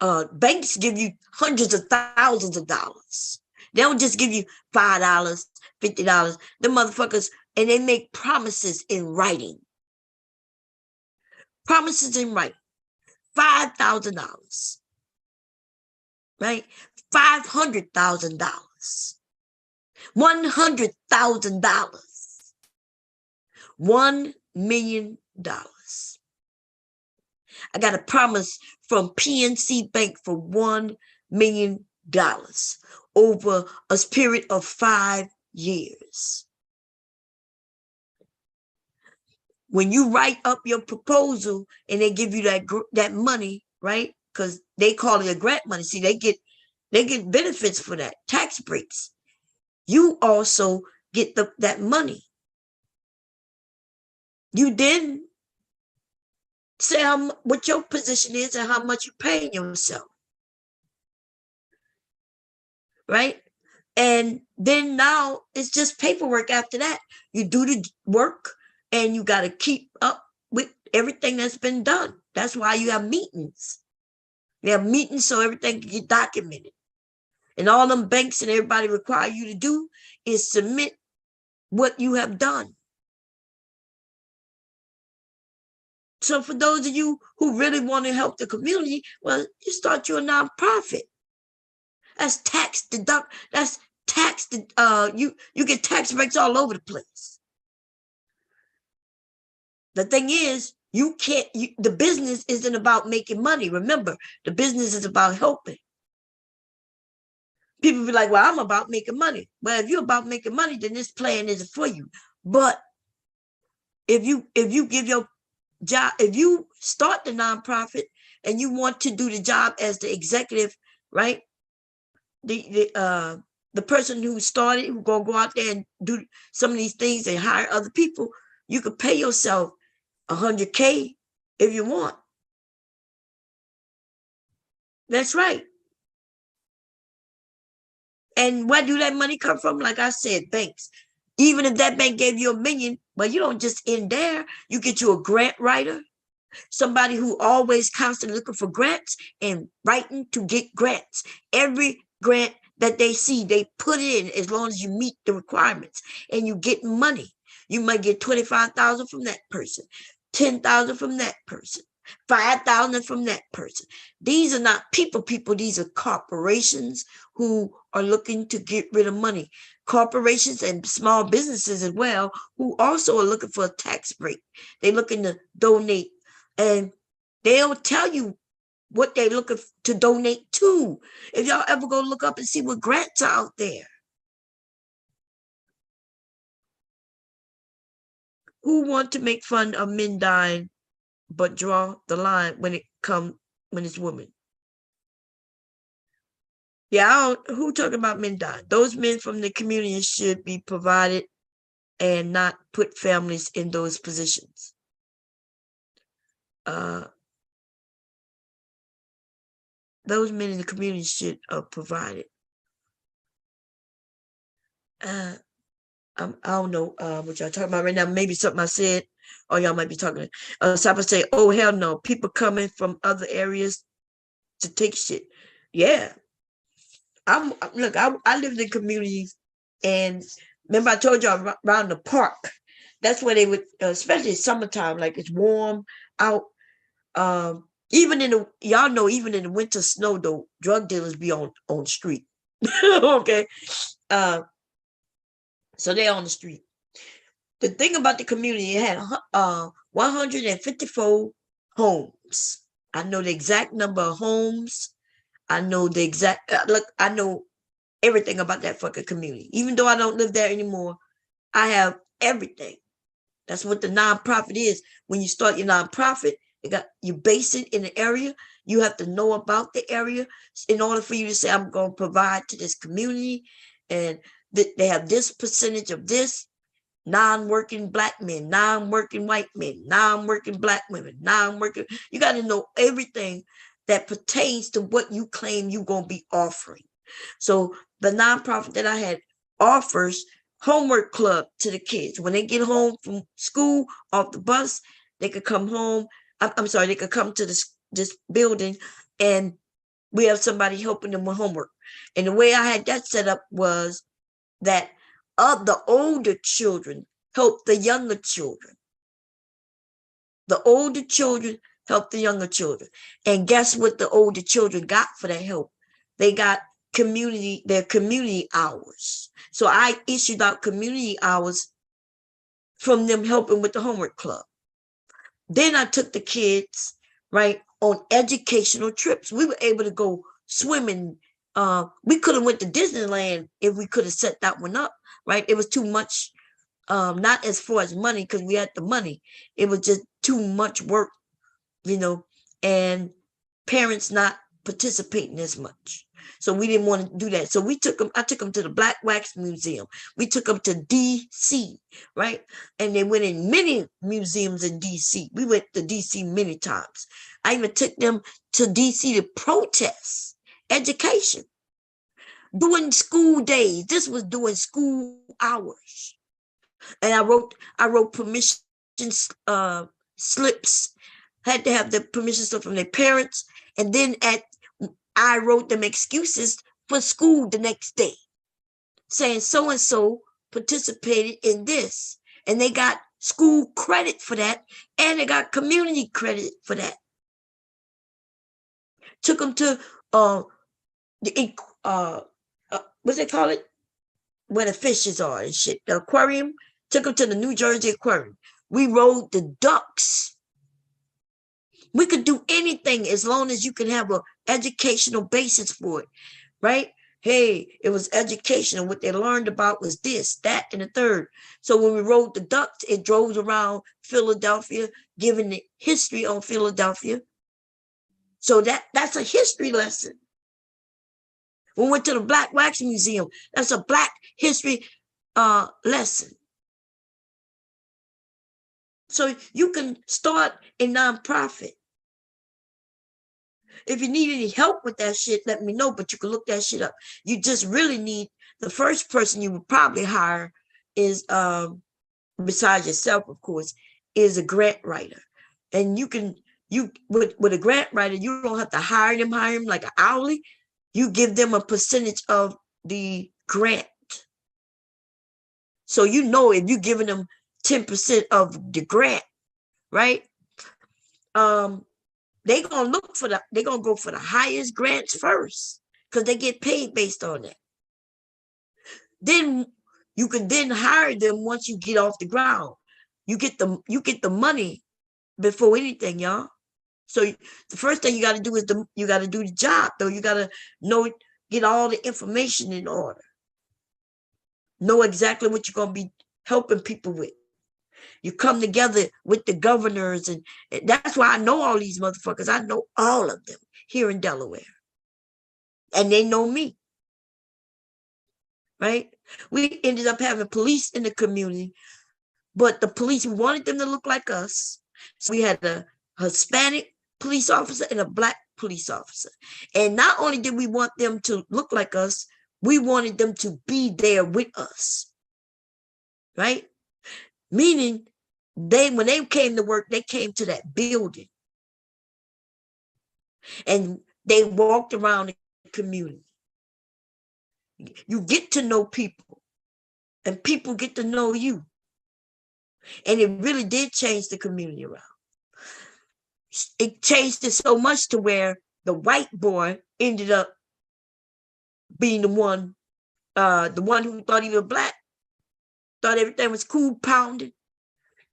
Banks give you hundreds of thousands of dollars. They don't just give you $5, $50. The motherfuckers, and they make promises in writing. Promises in writing. $5,000. Right? $500,000. $100,000. $1 million. I got a promise from PNC Bank for $1 million over a period of 5 years. When you write up your proposal and they give you that money, right? Because they call it a grant money. See, they get benefits for that, tax breaks. You also get that money. You then say what your position is and how much you're paying yourself. Right? And then now it's just paperwork after that. You do the work and you got to keep up with everything that's been done. That's why you have meetings. You have meetings so everything can get documented. And all them banks and everybody require you to do is submit what you have done. So for those of you who really want to help the community, well, you start your nonprofit. That's tax deduct. That's tax. You get tax breaks all over the place. The thing is, you can't. The business isn't about making money. Remember, the business is about helping. People be like, "Well, I'm about making money." Well, if you're about making money, then this plan isn't for you. But if you give your job, if you start the nonprofit and you want to do the job as the executive, right? The person who started, who gonna go out there and do some of these things and hire other people, you could pay yourself $100K if you want. That's right. And where do that money come from? Like I said, banks. Even if that bank gave you $1 million, well, you don't just end there. You get you a grant writer, somebody who always constantly looking for grants and writing to get grants. Every grant that they see, they put in as long as you meet the requirements and you get money. You might get 25,000 from that person, 10,000 from that person, 5,000 from that person. These are not people. These are corporations who are looking to get rid of money. Corporations and small businesses as well, who also are looking for a tax break. They're looking to donate, and they'll tell you what they're looking to donate to. If y'all ever go look up and see what grants are out there. Who want to make fun of men dying, but draw the line when it's women? Yeah, who talking about men dying? Those men from the community should be provided and not put families in those positions. Those men in the community should provide it. I don't know what y'all talking about right now. Maybe something I said, or y'all might be talking. Sapa say, "Oh hell no, people coming from other areas to take shit." Yeah, look. I lived in communities, and remember I told y'all around the park. That's where they would, especially summertime, like it's warm out. Even in the, y'all know, even in the winter snow, though, drug dealers be on street. Okay. So they're on the street. The thing about the community, it had 154 homes. I know the exact number of homes. I know the exact look. I know everything about that fucking community. Even though I don't live there anymore, I have everything. That's what the nonprofit is. When you start your nonprofit, you base it in the area. You have to know about the area in order for you to say, I'm going to provide to this community, and they have this percentage of this. Non-working black men, non-working white men, non-working black women, non-working. You got to know everything that pertains to what you claim you're going to be offering. So the nonprofit that I had offers homework club to the kids. When they get home from school, off the bus, they could come home. I'm sorry, they could come to this building, and we have somebody helping them with homework. And the way I had that set up was that of the older children help the younger children. The older children help the younger children. And guess what the older children got for that help? They got their community hours. So I issued out community hours from them helping with the homework club. Then I took the kids, right, on educational trips. We were able to go swimming. We could have went to Disneyland if we could have set that one up, right? It was too much, not as far as money, because we had the money. It was just too much work, and parents not participating as much. So we didn't want to do that. So I took them to the Black Wax Museum. We took them to DC, right? And they went in many museums in DC. We went to DC many times. I even took them to DC to protest education during school days. This was during school hours. And I wrote permission slips, had to have the permission slip from their parents. And then I wrote them excuses for school the next day, saying so-and-so participated in this. And they got school credit for that, and they got community credit for that. Took them to what's they call it? Where the fishes are and shit. The aquarium. Took them to the New Jersey Aquarium. We rode the ducks. We could do anything as long as you can have an educational basis for it, right? Hey, it was educational. What they learned about was this, that, and the third. So when we rode the ducks, it drove around Philadelphia, giving the history on Philadelphia. So that's a history lesson. We went to the Black Wax Museum. That's a Black history lesson. So you can start a nonprofit. If you need any help with that shit, let me know, but you can look that shit up. You just really need, the first person you would probably hire is, besides yourself, of course, is a grant writer. And with a grant writer, you don't have to hire them like an hourly. You give them a percentage of the grant. So if you're giving them 10% of the grant, right? They're gonna go for the highest grants first, because they get paid based on that. Then you can then hire them once you get off the ground. You get the money before anything, y'all. So the first thing you got to do is you got to do the job, though. You got to get all the information in order. Know exactly what you're gonna be helping people with. You come together with the governors, and that's why I know all these motherfuckers. I know all of them here in Delaware. And they know me. Right? We ended up having police in the community, but the police, we wanted them to look like us. So we had a Hispanic police officer and a Black police officer. And not only did we want them to look like us, we wanted them to be there with us. Right? Meaning, when they came to work, they came to that building. And they walked around the community. You get to know people, and people get to know you. And it really did change the community around. It changed it so much to where the white boy ended up being the one who thought he was black, thought everything was cool pounding.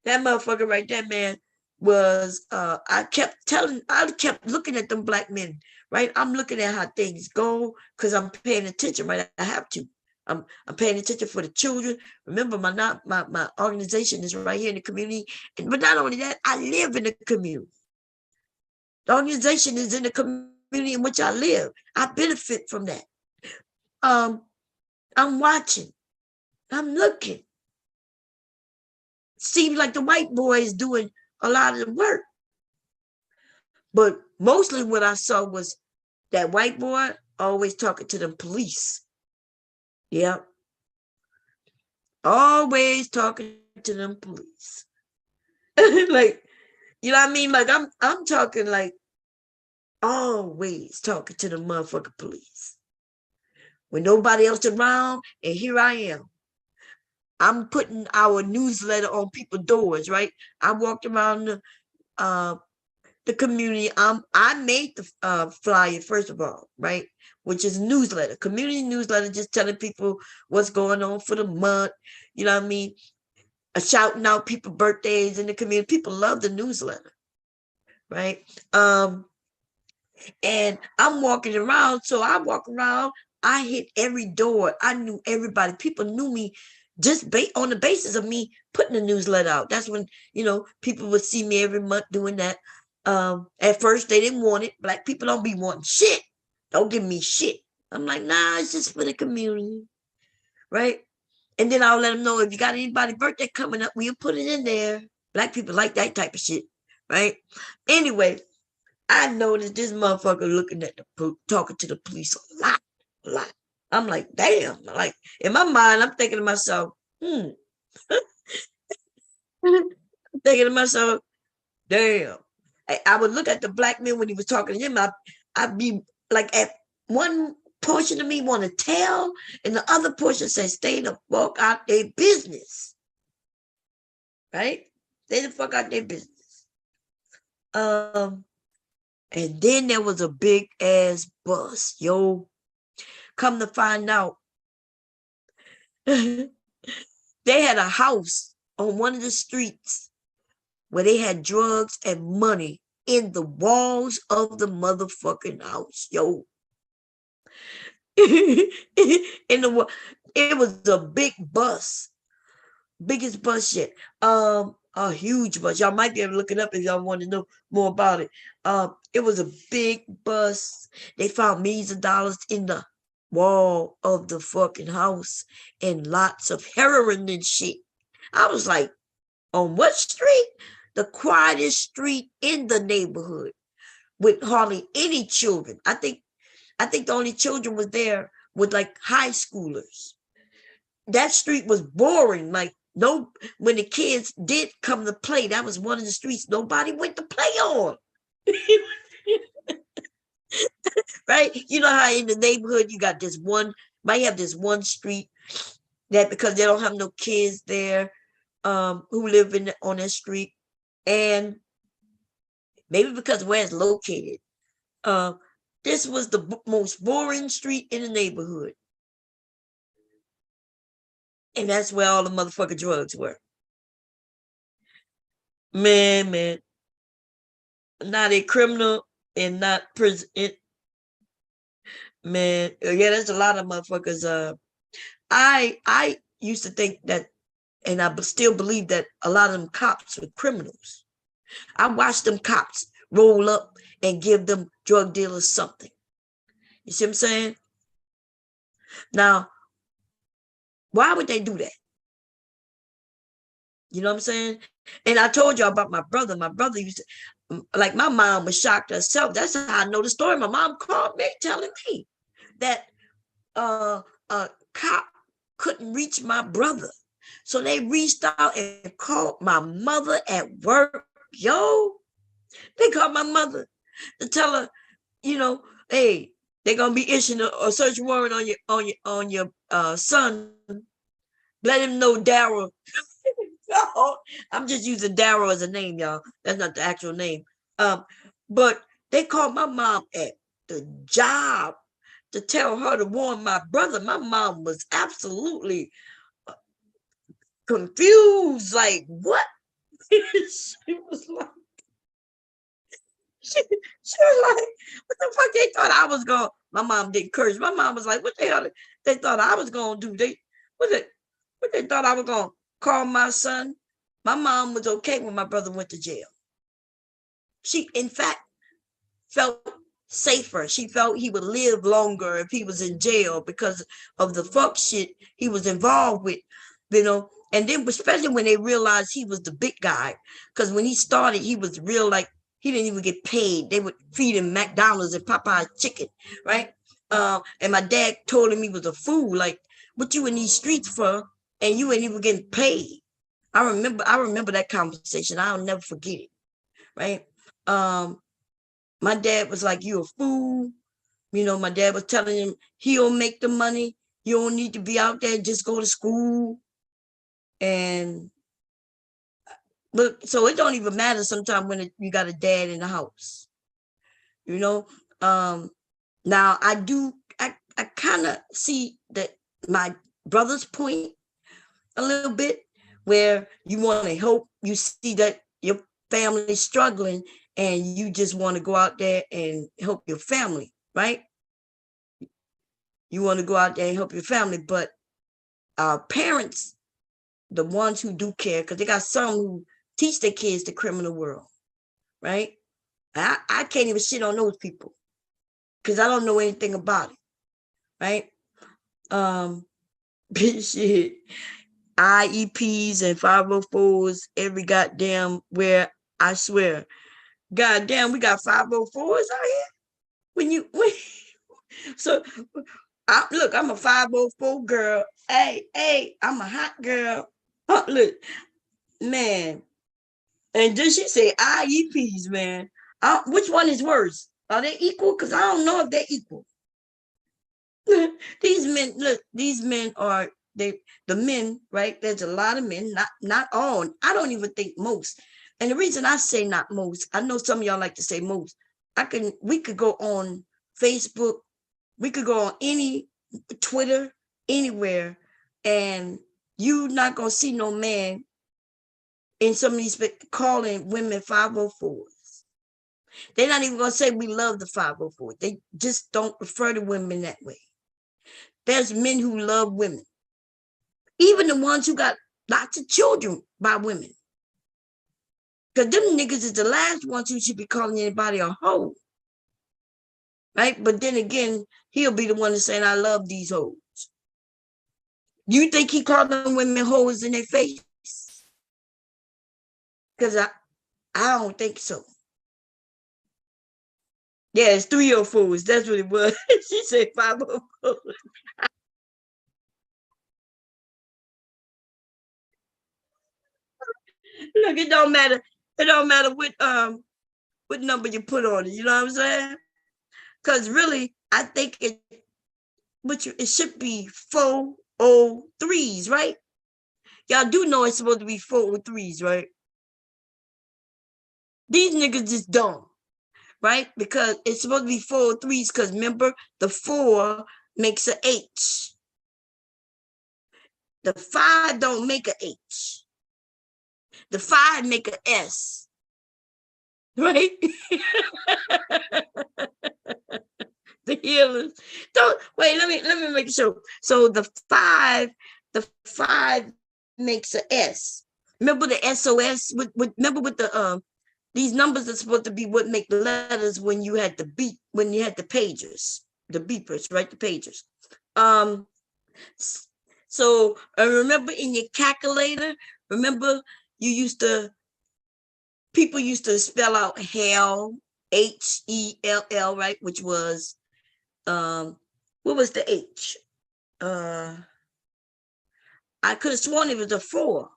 That motherfucker right there, man, was I kept looking at them black men, right? I'm looking at how things go because I'm paying attention, right? I have to. I'm paying attention for the children. Remember, my organization is right here in the community. But not only that, I live in the community. The organization is in the community in which I live. I benefit from that. I'm watching. I'm looking. Seems like the white boy is doing a lot of the work. But mostly what I saw was that white boy always talking to them police. Yeah. Always talking to them police. Like, you know what I mean? Like I'm talking like always talking to the motherfucking police. When nobody else around, and here I am. I'm putting our newsletter on people's doors, right? I walked around the community. I made the flyer, first of all, right? Which is newsletter, community newsletter, just telling people what's going on for the month. You know what I mean? Shouting out people birthdays in the community. People love the newsletter, right? And I'm walking around, so I walk around. I hit every door. I knew everybody. People knew me just on the basis of me putting the newsletter out. That's when, people would see me every month doing that. At first, they didn't want it. Black people don't be wanting shit. Don't give me shit. I'm like, nah, it's just for the community, right? And then I'll let them know if you got anybody's birthday coming up, we'll put it in there. Black people like that type of shit, right? Anyway, I noticed this motherfucker looking at talking to the police a lot. I'm like, damn. Like, in my mind, I'm thinking to myself, I'm thinking to myself, damn. I would look at the black man when he was talking to him. I'd be like, at one portion of me want to tell, and the other portion says, stay the fuck out their business. Right? Stay the fuck out their business. And then there was a big ass bus, yo. Come to find out, they had a house on one of the streets where they had drugs and money in the walls of the motherfucking house, yo. It was a big bus, biggest bus yet. A huge bus. Y'all might be able to look it up if y'all want to know more about it. It was a big bus. They found millions of dollars in the wall of the fucking house and lots of heroin and shit. I was like, on what street? The quietest street in the neighborhood with hardly any children. I think the only children was there with like high schoolers. That street was boring. Like, no, when the kids did come to play, that was one of the streets nobody went to play on. Right? You know how in the neighborhood you got this one, might have this one street that because they don't have no kids there who live on that street, and maybe because where it's located, this was the most boring street in the neighborhood. And that's where all the motherfucking drugs were. Man. Not a criminal and not prison. Man, yeah, there's a lot of motherfuckers. I used to think that, and I still believe that a lot of them cops were criminals. I watched them cops roll up and give them drug dealers something. You see what I'm saying? Now, why would they do that? You know what I'm saying? And I told y'all about my brother. My brother used to, like, my mom was shocked herself. That's how I know the story. My mom called me telling me that a cop couldn't reach my brother. So they reached out and called my mother at work. Yo, they called my mother to tell her, hey, they're gonna be issuing a search warrant on your son. Let him know Daryl. I'm just using Daryl as a name, y'all. That's not the actual name. But they called my mom at the job to tell her to warn my brother. My mom was absolutely confused. Like, what? She was like, she was like, what the fuck they thought I was going? My mom didn't curse. My mom was like, what the hell they thought I was going to do? What they thought I was going to call my son? My mom was okay when my brother went to jail. She, in fact, felt safer. She felt he would live longer if he was in jail because of the fuck shit he was involved with, you know. And then especially when they realized he was the big guy, because when he started, he was real, like, he didn't even get paid. They would feed him McDonald's and Popeye's chicken, right? And my dad told him he was a fool. Like, what you in these streets for? And you ain't even getting paid. I remember that conversation. I'll never forget it, right? My dad was like, you a fool. You know, my dad was telling him he'll make the money. You don't need to be out there. Just go to school. And look, so it don't even matter sometimes when you got a dad in the house. You know, now I kind of see that my brother's point a little bit, where you want to help. You see that your family's struggling and you just want to go out there and help your family, right? You want to go out there and help your family, but our parents, the ones who do care, because they got some who teach their kids the criminal world, right? I can't even shit on those people because I don't know anything about it, right? Shit, IEPs and 504s every goddamn where, I swear. Goddamn, we got 504s out here. So look, I'm a 504 girl. Hey, I'm a hot girl. Look, man. And then she say IEPs, man. Which one is worse? Are they equal? Because I don't know if they're equal. These men, look, these men are the men, right? There's a lot of men, not all. I don't even think most. And the reason I say not most, I know some of y'all like to say most. We could go on Facebook, we could go on any Twitter, anywhere, and you're not gonna see no man in some of these calling women 504s. They're not even gonna say we love the 504. They just don't refer to women that way. There's men who love women, even the ones who got lots of children by women. Because them niggas is the last ones who should be calling anybody a hoe. Right? But then again, he'll be the one that's saying, I love these hoes. You think he called them women hoes in their face? Because I don't think so. Yeah, it's 304s. That's what it was. She said 504. Look, it don't matter. It don't matter what number you put on it. You know what I'm saying? Because really, I think it should be 403s, right? Y'all do know it's supposed to be 403s, right? These niggas just dumb, right? Because it's supposed to be 403s because remember, the 4 makes an H. The 5 don't make an H. The 5 make an S, right? The healers. Don't wait. Let me make sure. So the 5 makes an S. Remember the SOS? Remember with the these numbers are supposed to be what make the letters when you had the beep, when you had the pagers, the beepers, right? The pagers. So remember in your calculator, remember people used to spell out hell, HELL, right? Which was what was the H? I could have sworn it was a 4.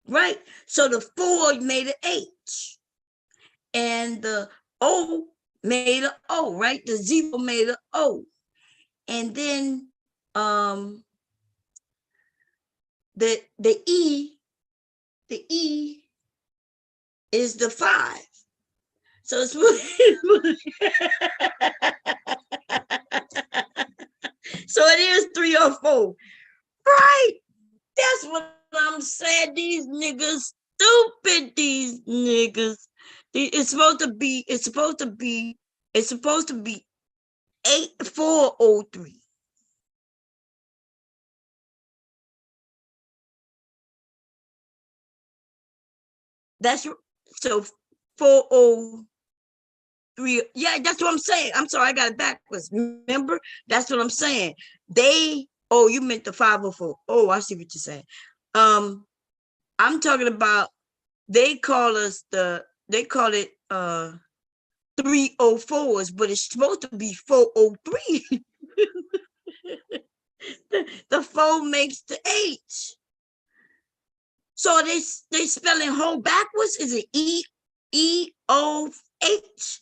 Right? So the 4 made an H. And the O made an O, right? The 0 made an O. And then the E is the 5. So it's So it is 304. Right. That's what I'm saying. These niggas stupid. These niggas. It's supposed to be 8403. That's so 403. Yeah, that's what I'm saying. I'm sorry, I got it backwards. Remember? That's what I'm saying. You meant the 504. Oh, I see what you're saying. I'm talking about they call it 304s, but it's supposed to be 403. the 4 makes the H. So they spelling whole backwards. Is it E-O-H?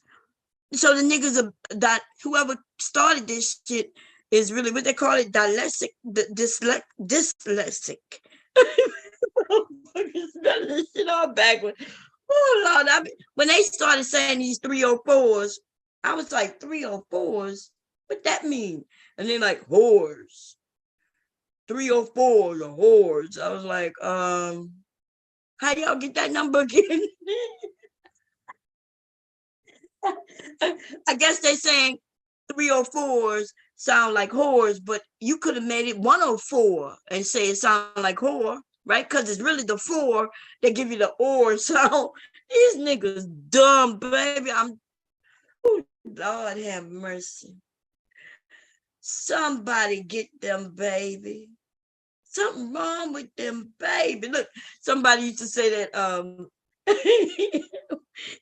So the niggas are that whoever started this shit is really what they call it, dyslexic. Spelling this shit all backwards. Oh Lord, when they started saying these 304s, I was like, 304s? What that mean? And they're like, whores. 304 the whores. I was like, how y'all get that number again? I guess they saying 304s sound like whores, but you could have made it 104 and say it sound like whore, right? Because it's really the 4 that give you the or sound. These niggas dumb, baby. Lord have mercy. Somebody get them, baby. Something wrong with them, baby. Look, somebody used to say that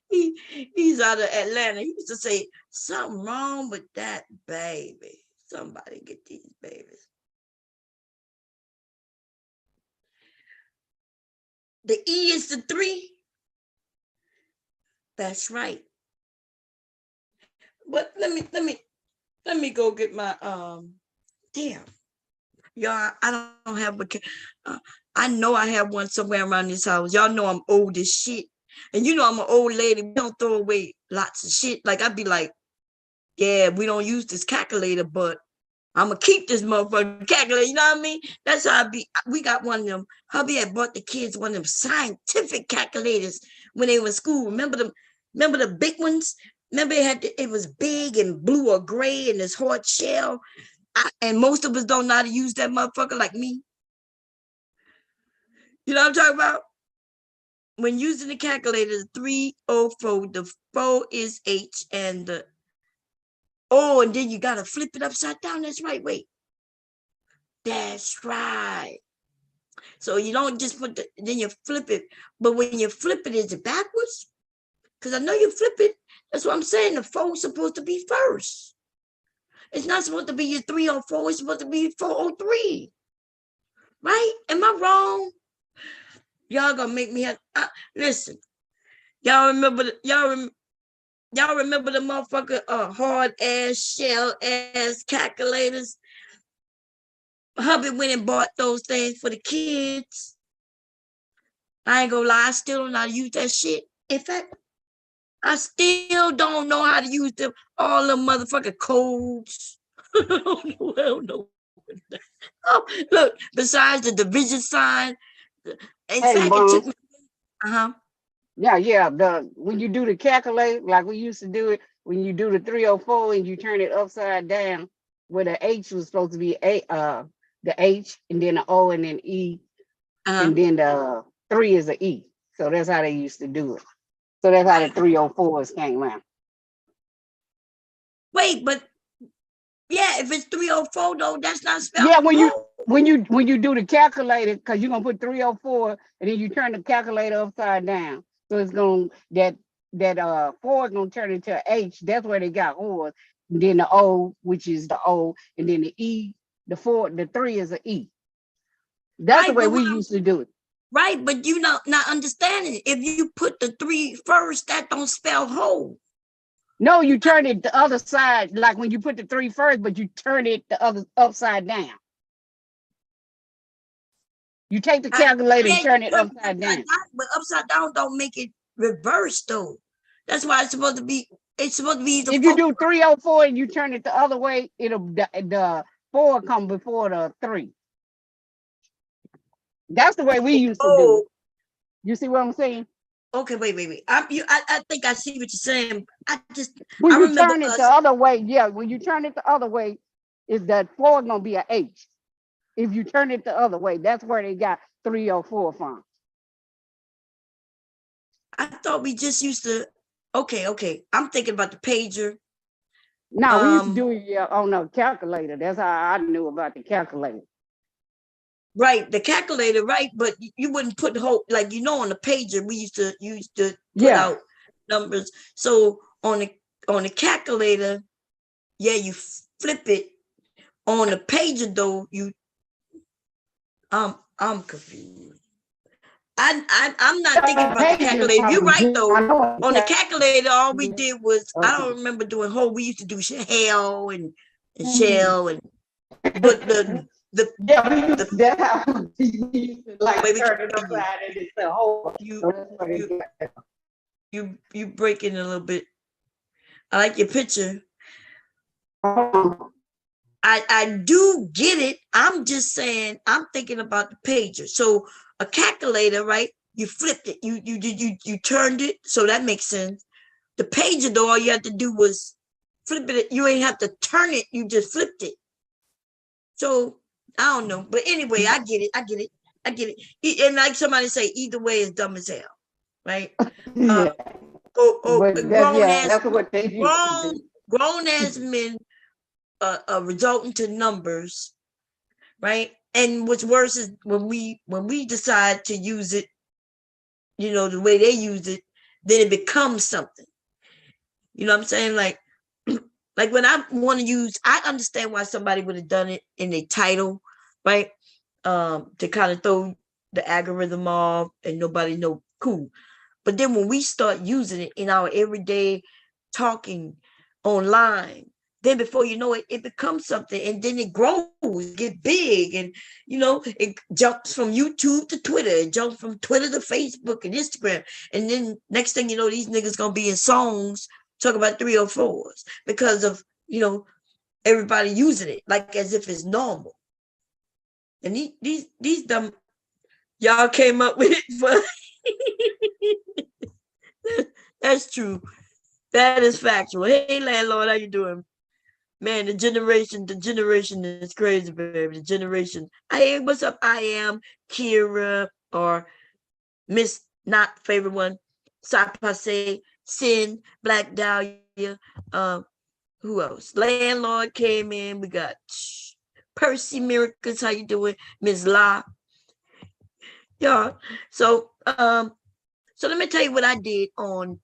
he's out of Atlanta. He used to say, something wrong with that baby. Somebody get these babies. The E is the 3. That's right. But let me go get my damn. Y'all, I don't have I know I have one somewhere around this house. Y'all know I'm old as shit. And you know I'm an old lady. We don't throw away lots of shit. Like I'd be like, yeah, we don't use this calculator, but I'm gonna keep this motherfucking calculator. You know what I mean? That's how I be. We got one of them. Hubby had bought the kids one of them scientific calculators when they were in school. Remember them? Remember the big ones? Remember it was big and blue or gray and this hard shell. And most of us don't know how to use that motherfucker like me. You know what I'm talking about? When using the calculator, the 304, the 4 is H and the and then you gotta flip it upside down. That's right. Wait. That's right. So you don't just then you flip it. But when you flip it, is it backwards? Because I know you flip it. That's what I'm saying. The 4 is supposed to be first. It's not supposed to be your 304. It's supposed to be 403. Right? Am I wrong? Y'all gonna make me listen. Y'all remember the motherfucker hard ass shell ass calculators? Hubby went and bought those things for the kids. I ain't gonna lie, I still don't know how to use that shit. In fact, I still don't know how to use them all the motherfucking codes. I don't know. Oh, look, besides the division sign, in fact, it took me. Yeah. When you do the calculate, like we used to do it, when you do the 304 and you turn it upside down, where the H was supposed to be the H and then the O and then E, and then the 3 is a E. So that's how they used to do it. So that's how the 304s came around. Wait, but yeah, if it's 304 though, that's not spelled. Yeah, when you do the calculator, because you're gonna put 304 and then you turn the calculator upside down. So it's gonna that 4 is gonna turn into an H. That's where they got whores. And then the O, which is the O, and then the E, the 3 is an E. That's right, the way we used to do it. Right, but you not understanding. If you put the 3 first, that don't spell whole. No, you turn it the other side, like when you put the 3 first, but you turn it the other upside down. You take the calculator and turn it upside down. But upside down don't make it reverse though. That's why it's supposed to be. It's supposed to be. If you do 304 and you turn it the other way, it'll the 4 come before the 3. That's the way we used to do Oh, it. You see what I'm saying? okay, wait. I think I see what you're saying. When I you remember turn it the us. other way, yeah, when you turn it the other way, is that 4 gonna be an H. If you turn it the other way, that's where they got 3 or 4 from. I thought we just used to. Okay. I'm thinking about the pager. No, we used to do it on a calculator. That's how I knew about the calculator. Right, the calculator, right? But you wouldn't put whole, like, on the pager we used to put Yeah. out numbers. So on the calculator, yeah, you flip it. On the pager though, I'm confused. I'm not thinking about the Pager calculator. You're probably right do. though. I know On the calculator, all we it. did was, I Okay. don't remember doing whole. We used to do hell and Mhm. shell and but the Yeah, we used the to, that's how we used to like way we can turn it hear you. upside and it's a whole. You So that's what it you got. you breaking a little bit. I like your picture. Um, I do get it. I'm just saying I'm thinking about the pager. So a calculator, right? You flipped it. You turned it. So that makes sense. The pager though, all you had to do was flip it. You ain't have to turn it. You just flipped it. So I don't know. But anyway, I get it. And like somebody say, either way is dumb as hell, right? yeah, that's what they used to do. Grown as men resulting to numbers, right? And what's worse is when we decide to use it, the way they use it, then it becomes something. You know what I'm saying? Like when I want to use, I understand why somebody would have done it in a title, right? To kind of throw the algorithm off and nobody know, cool. But then when we start using it in our everyday talking online, then before you know it, it becomes something, and then it grows, get big, and it jumps from YouTube to Twitter, it jumps from Twitter to Facebook and Instagram, and then next thing you know, these niggas gonna be in songs talk about 304s because of everybody using it like as if it's normal. And these dumb y'all came up with it, but that's true. That is factual. Hey, landlord, how you doing? Man, the generation is crazy, baby. The generation. Hey, what's up? I am Kira or Miss Not Favorite One, Sapase, Sin, Black Dahlia. Who else? Landlord came in. We got Percy Miracles. How you doing? Miss La. Yeah. So let me tell you what I did on.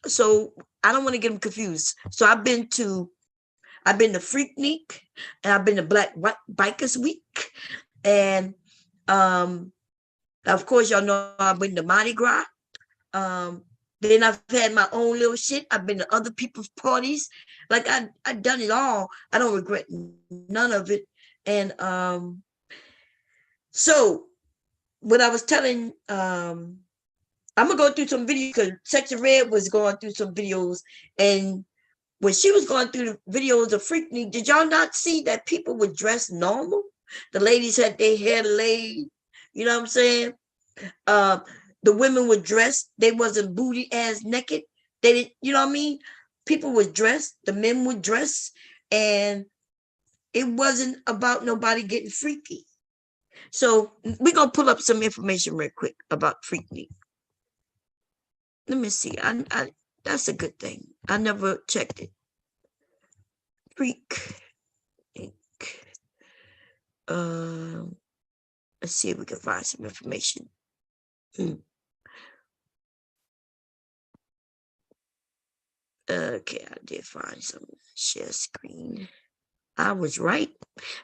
So I don't want to get them confused. So I've been to Freaknik, and I've been to Black Bikers Week, and of course y'all know I've been to Mardi Gras. Then I've had my own little shit. I've been to other people's parties. Like I done it all. I don't regret none of it. And so what I was telling, I'm gonna go through some videos because Section Red was going through some videos, and when she was going through the videos of Freaknik, did y'all not see that people were dressed normal? The ladies had their hair laid, you know what I'm saying? The women were dressed, they wasn't booty ass naked. They didn't, you know what I mean? People were dressed, the men were dressed, and it wasn't about nobody getting freaky. So we're gonna pull up some information real quick about Freaknik. Let me see. I that's a good thing. I never checked it. Freak. Let's see if we can find some information. Okay, I did find some. Share screen. I was right,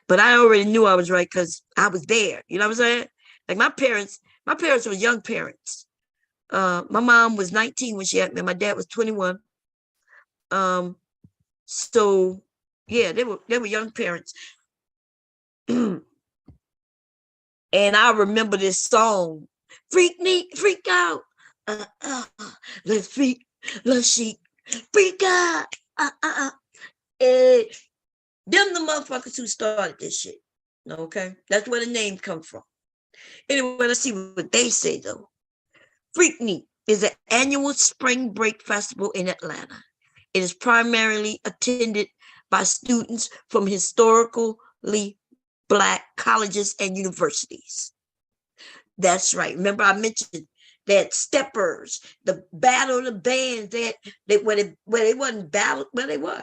but I already knew I was right because I was there. You know what I'm saying? Like my parents were young parents. My mom was 19 when she had me. My dad was 21. So yeah, they were young parents. And I remember this song, freak out. Let's freak, let's chic, freak out. Eh. Them the motherfuckers who started this shit. Okay, that's where the name come from. Anyway, let's see what they say though. Freaknik is an annual spring break festival in Atlanta. It is primarily attended by students from historically Black colleges and universities. That's right. Remember, I mentioned that steppers, the battle of the bands, they where they wasn't battle, where they were.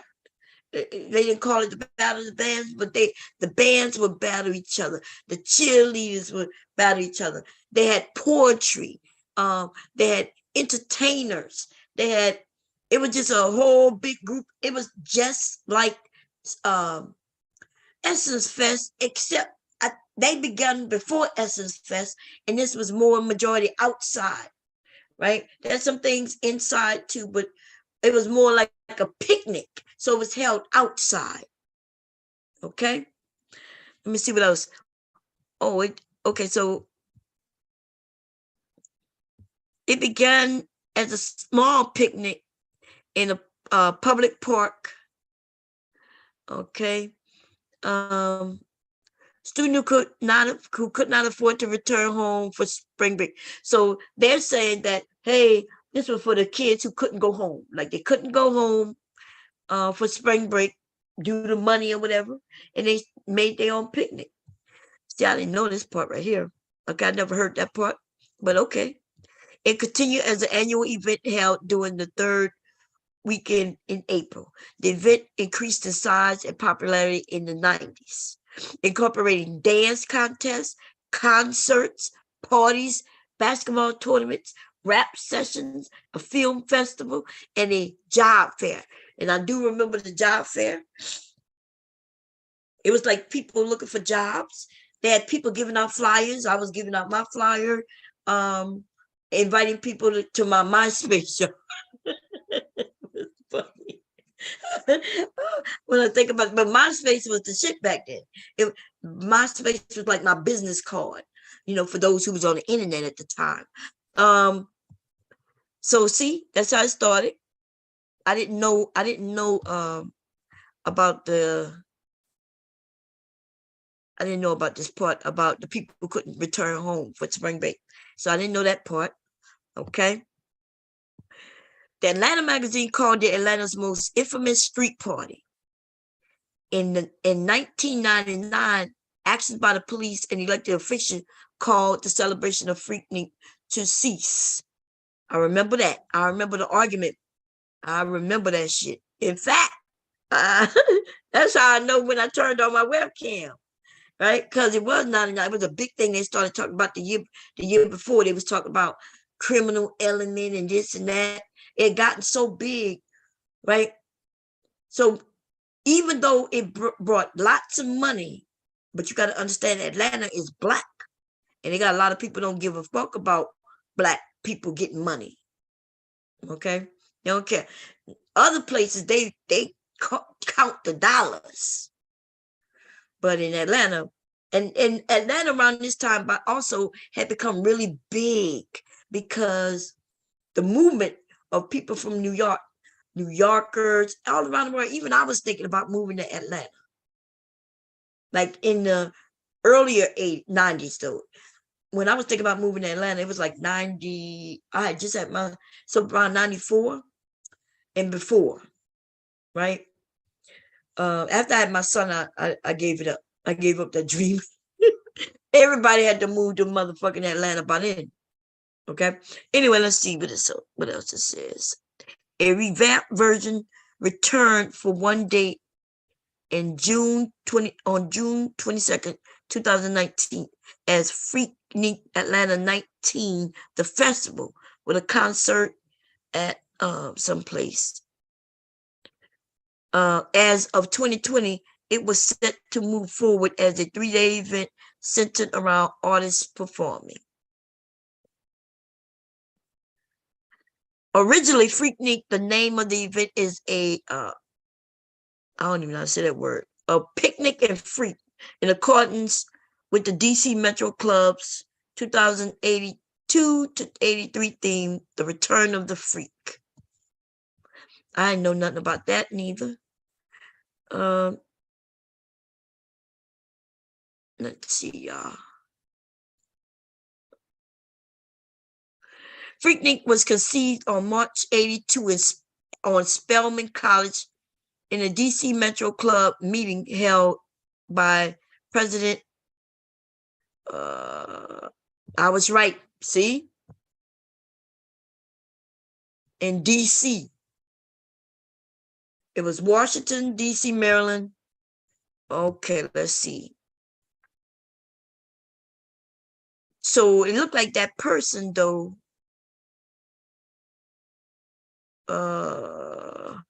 They didn't call it the battle of the bands, but the bands would battle each other. The cheerleaders would battle each other. They had poetry. They had entertainers. They had, it was just a whole big group. It was just like um, Essence Fest, except they began before Essence Fest, and this was more majority outside, right? There's some things inside too, but it was more like a picnic. So it was held outside. Okay. Let me see what else. Oh, okay. So it began as a small picnic in a public park. Okay. Student who could not afford to return home for spring break. So they're saying that, hey, this was for the kids who couldn't go home. Like they couldn't go home for spring break due to money or whatever, and they made their own picnic. See, I didn't know this part right here. Okay, I never heard that part, but okay. It continued as an annual event held during the third weekend in April. The event increased in size and popularity in the 90s, incorporating dance contests, concerts, parties, basketball tournaments, rap sessions, a film festival, and a job fair. And I do remember the job fair. It was like people looking for jobs. They had people giving out flyers. I was giving out my flyer, um, inviting people to my MySpace show. Funny. When I think about it, but MySpace was the shit back then. MySpace was like my business card, for those who was on the internet at the time. So see, that's how it started. I didn't know about I didn't know about this part about the people who couldn't return home for spring break. So I didn't know that part. Okay. The Atlanta magazine called it Atlanta's most infamous street party. In 1999, actions by the police and elected officials called the celebration of Freaknik to cease. I remember that. I remember the argument. I remember that shit. In fact, that's how I know when I turned on my webcam, right? Because it was 99. It was a big thing. They started talking about the year before. They was talking about criminal element and this and that. It had gotten so big, right? So even though it brought lots of money, but you got to understand Atlanta is Black, and they got a lot of people don't give a fuck about Black people getting money. Okay, they don't care. Other places they count the dollars, but in Atlanta, and Atlanta around this time, but also had become really big because the movement of people from New York, New Yorkers, all around the world. Even I was thinking about moving to Atlanta, like in the earlier 90s though. When I was thinking about moving to Atlanta, it was like 90. I had just had so around 94 and before, right? After I had my son, I gave it up. I gave up that dream. Everybody had to move to motherfucking Atlanta by then. Okay. Anyway, let's see what else it says. A revamped version returned for one date on June 22nd, 2019 as Freaknik Atlanta 19, the festival, with a concert at some place. As of 2020, it was set to move forward as a 3-day event centered around artists performing. Originally, Freaknik, the name of the event is I don't even know how to say that word, a picnic and freak, in accordance with the DC Metro Club's 2082 to 83 theme, The Return of the Freak. I know nothing about that neither. Let's see, y'all. Freaknik was conceived on March 82 on Spelman College in a DC Metro Club meeting held by President. I was right, see? In DC. It was Washington, DC, Maryland. Okay, let's see. So it looked like that person, though. How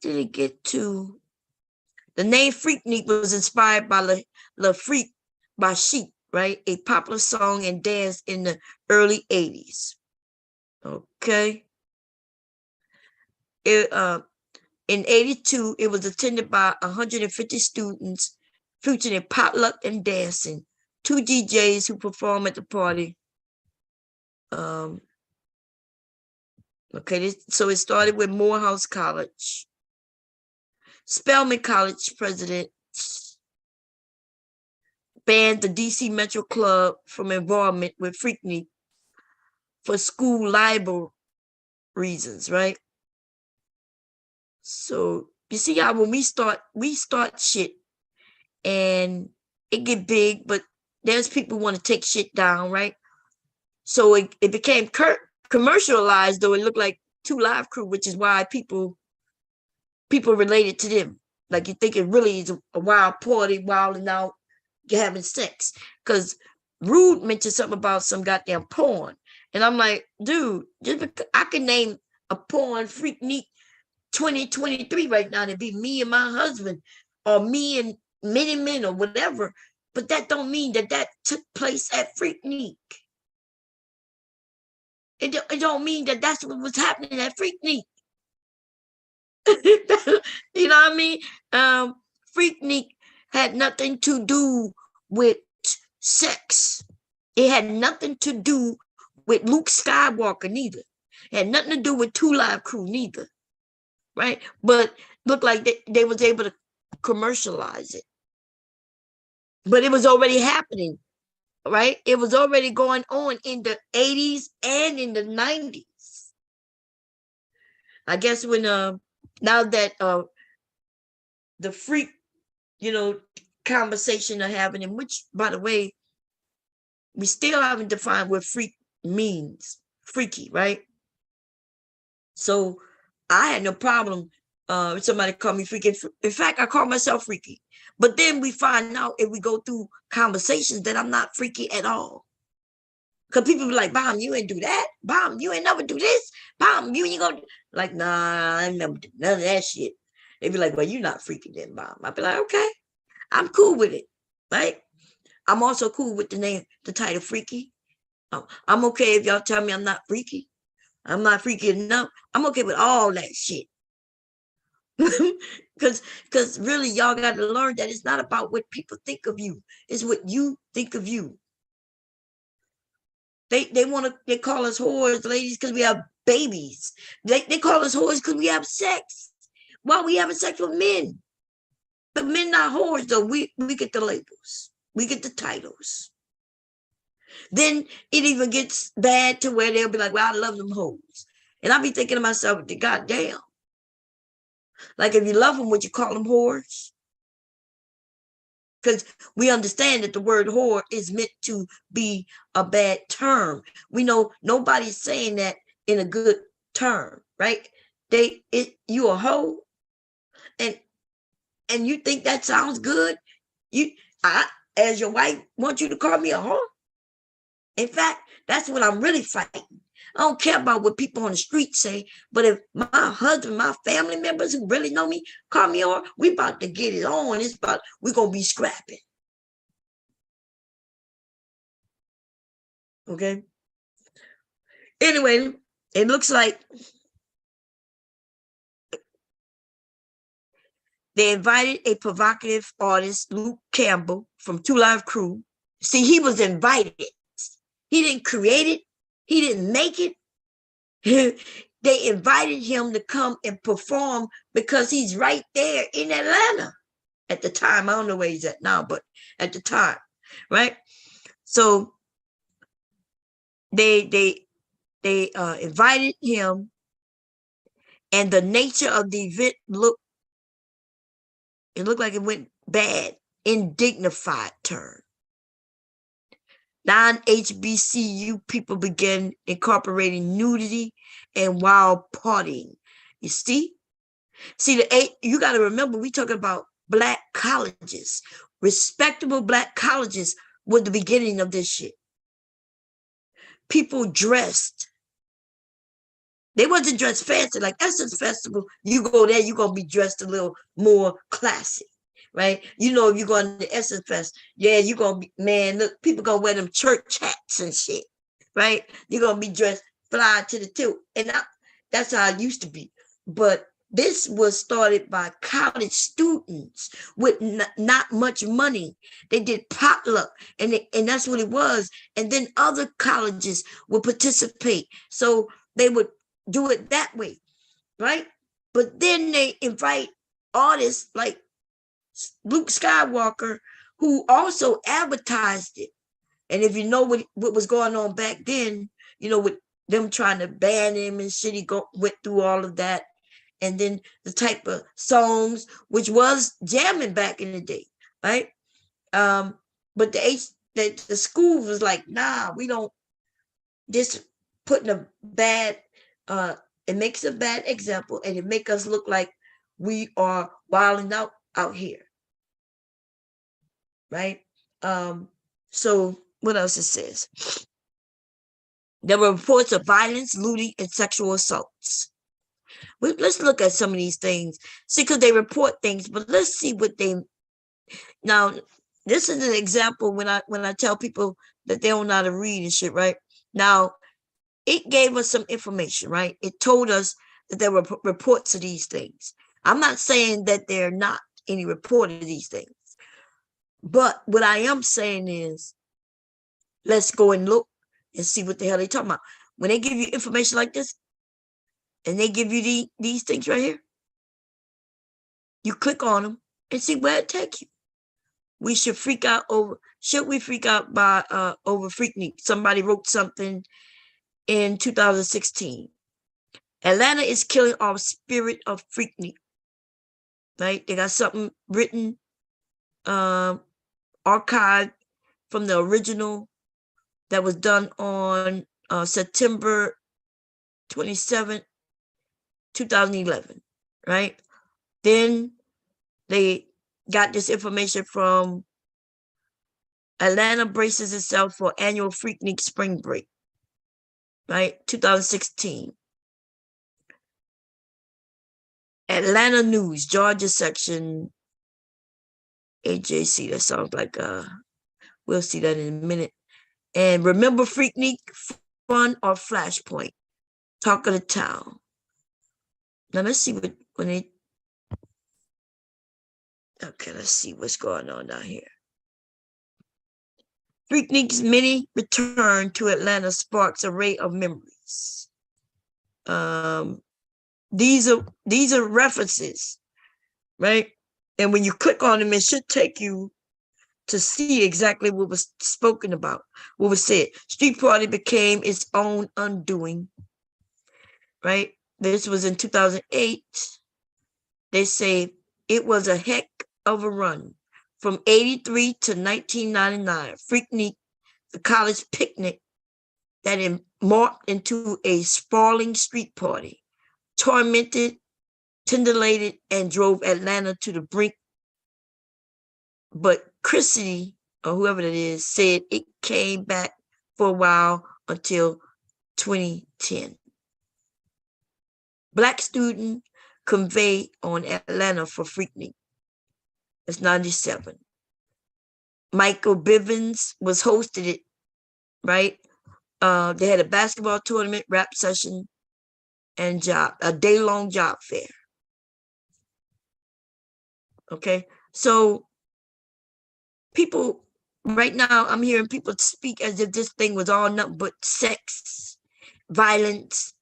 did it get to? The name Freaknik was inspired by Le Freak by Chic, right? A popular song and dance in the early 80s. Okay. In 82, it was attended by 150 students, featuring potluck and dancing. 2 DJs who perform at the party. Okay, so it started with Morehouse College. Spelman College president banned the DC Metro Club from involvement with Freaknik for school libel reasons, right? So you see how when we start shit and it get big, but there's people want to take shit down, right? So it became commercialized, though it looked like 2 Live Crew, which is why people related to them. Like you think it really is a wild party, wilding out, having sex. Because Rude mentioned something about some goddamn porn. And I'm like, dude, just because I can name a porn Freaknik 2023 right now, it'd be me and my husband, or me and many men, or whatever. But that don't mean that took place at Freaknik. It don't mean that that's what was happening at Freaknik. You know what I mean? Freaknik had nothing to do with sex. It had nothing to do with Luke Skywalker neither. It had nothing to do with 2 Live Crew neither. Right? But looked like they was able to commercialize it. But it was already happening, right? It was already going on in the 80s and in the 90s. I guess when now that the freak, conversation are having, in which, by the way, we still haven't defined what freak means. Freaky, right? So I had no problem if somebody called me freaky. In fact, I call myself freaky. But then we find out, if we go through conversations, that I'm not freaky at all. Because people be like, Bomb, you ain't do that. Bomb, you ain't never do this. Bomb, you ain't gonna. Like, nah, I never do none of that shit. They be like, well, you're not freaky then, Bomb. I be like, okay, I'm cool with it, right? I'm also cool with the title freaky. I'm okay if y'all tell me I'm not freaky. I'm not freaky enough. I'm okay with all that shit. Because really, y'all got to learn that it's not about what people think of you. It's what you think of you. They call us whores, ladies, because we have babies. They call us whores because we have sex. Why we having sex with men? But men not whores, though. We get the labels. We get the titles. Then it even gets bad to where they'll be like, well, I love them hoes. And I'll be thinking to myself, goddamn. Like, if you love them, would you call them whores? Because we understand that the word whore is meant to be a bad term. We know nobody's saying that in a good term, right? You a hoe, and you think that sounds good? I, as your wife, want you to call me a whore? In fact, that's what I'm really fighting. I don't care about what people on the street say, but if my husband, my family members who really know me, call me on, we about to get it on. We're going to be scrapping. Okay? Anyway, it looks like they invited a provocative artist, Luke Campbell, from 2 Live Crew. See, he was invited. He didn't create it. He didn't make it. They invited him to come and perform because he's right there in Atlanta. at the time. I don't know where he's at now, but at the time, right? So they invited him, and the nature of the event looked like it went bad in dignified terms. Non-HBCU people began incorporating nudity and wild partying. You see, you got to remember, we talking about Black colleges, respectable Black colleges were the beginning of this shit. People dressed. They wasn't dressed fancy like Essence Festival. You go there, you're gonna be dressed a little more classy, right? You know, if you're going to Essence Fest, yeah, you're gonna be, man, look, people gonna wear them church hats and shit, right? You're gonna be dressed fly to the tilt. And that's how it used to be. But this was started by college students with not much money. They did potluck, and that's what it was. And then other colleges would participate. So they would do it that way, right? But then they invite artists like Luke Skywalker, who also advertised it. And if you know what was going on back then, you know, with them trying to ban him and shit, he went through all of that. And then the type of songs, which was jamming back in the day, right? But the school was like, nah, we don't, just putting a bad, it makes a bad example, and it make us look like we are wilding out here, right? So what else it says? There were reports of violence, looting, and sexual assaults. Let's look at some of these things. See, because they report things, but let's see what they. Now, this is an example when I tell people that they don't know how to read and shit, right? Now, it gave us some information, right? It told us that there were reports of these things. I'm not saying that there are not any report of these things, but what I am saying is, let's go and look and see what the hell they talking about. When they give you information like this, and they give you these things right here, you click on them and see where it takes you. We should freak out over. Should we freak out by over Freaknik? Somebody wrote something in 2016. Atlanta is killing off spirit of Freaknik. Right? They got something written, archived from the original that was done on September 27th, 2011. Right? Then they got this information from Atlanta braces itself for annual Freaknik spring break. Right? 2016. Atlanta News, Georgia section, AJC. That sounds like we'll see that in a minute. And remember Freaknik, fun or flashpoint? Talk of the town. Now let's see when they. Okay, let's see what's going on down here. Freaknik's mini return to Atlanta sparks array of memories. These are references, right? And when you click on them, it should take you to see exactly what was spoken about, what was said. Street party became its own undoing, right? This was in 2008. They say it was a heck of a run. From 83 to 1999, Freaknik, the college picnic that morphed into a sprawling street party, tormented, titillated, and drove Atlanta to the brink. But Chrissy, or whoever that is, said it came back for a while until 2010. Black student convey on Atlanta for Freaknik. It's 97. Michael Bivins was hosted it, right? They had a basketball tournament, rap session, and a day-long job fair. Okay, so people right now, I'm hearing people speak as if this thing was all nothing but sex, violence,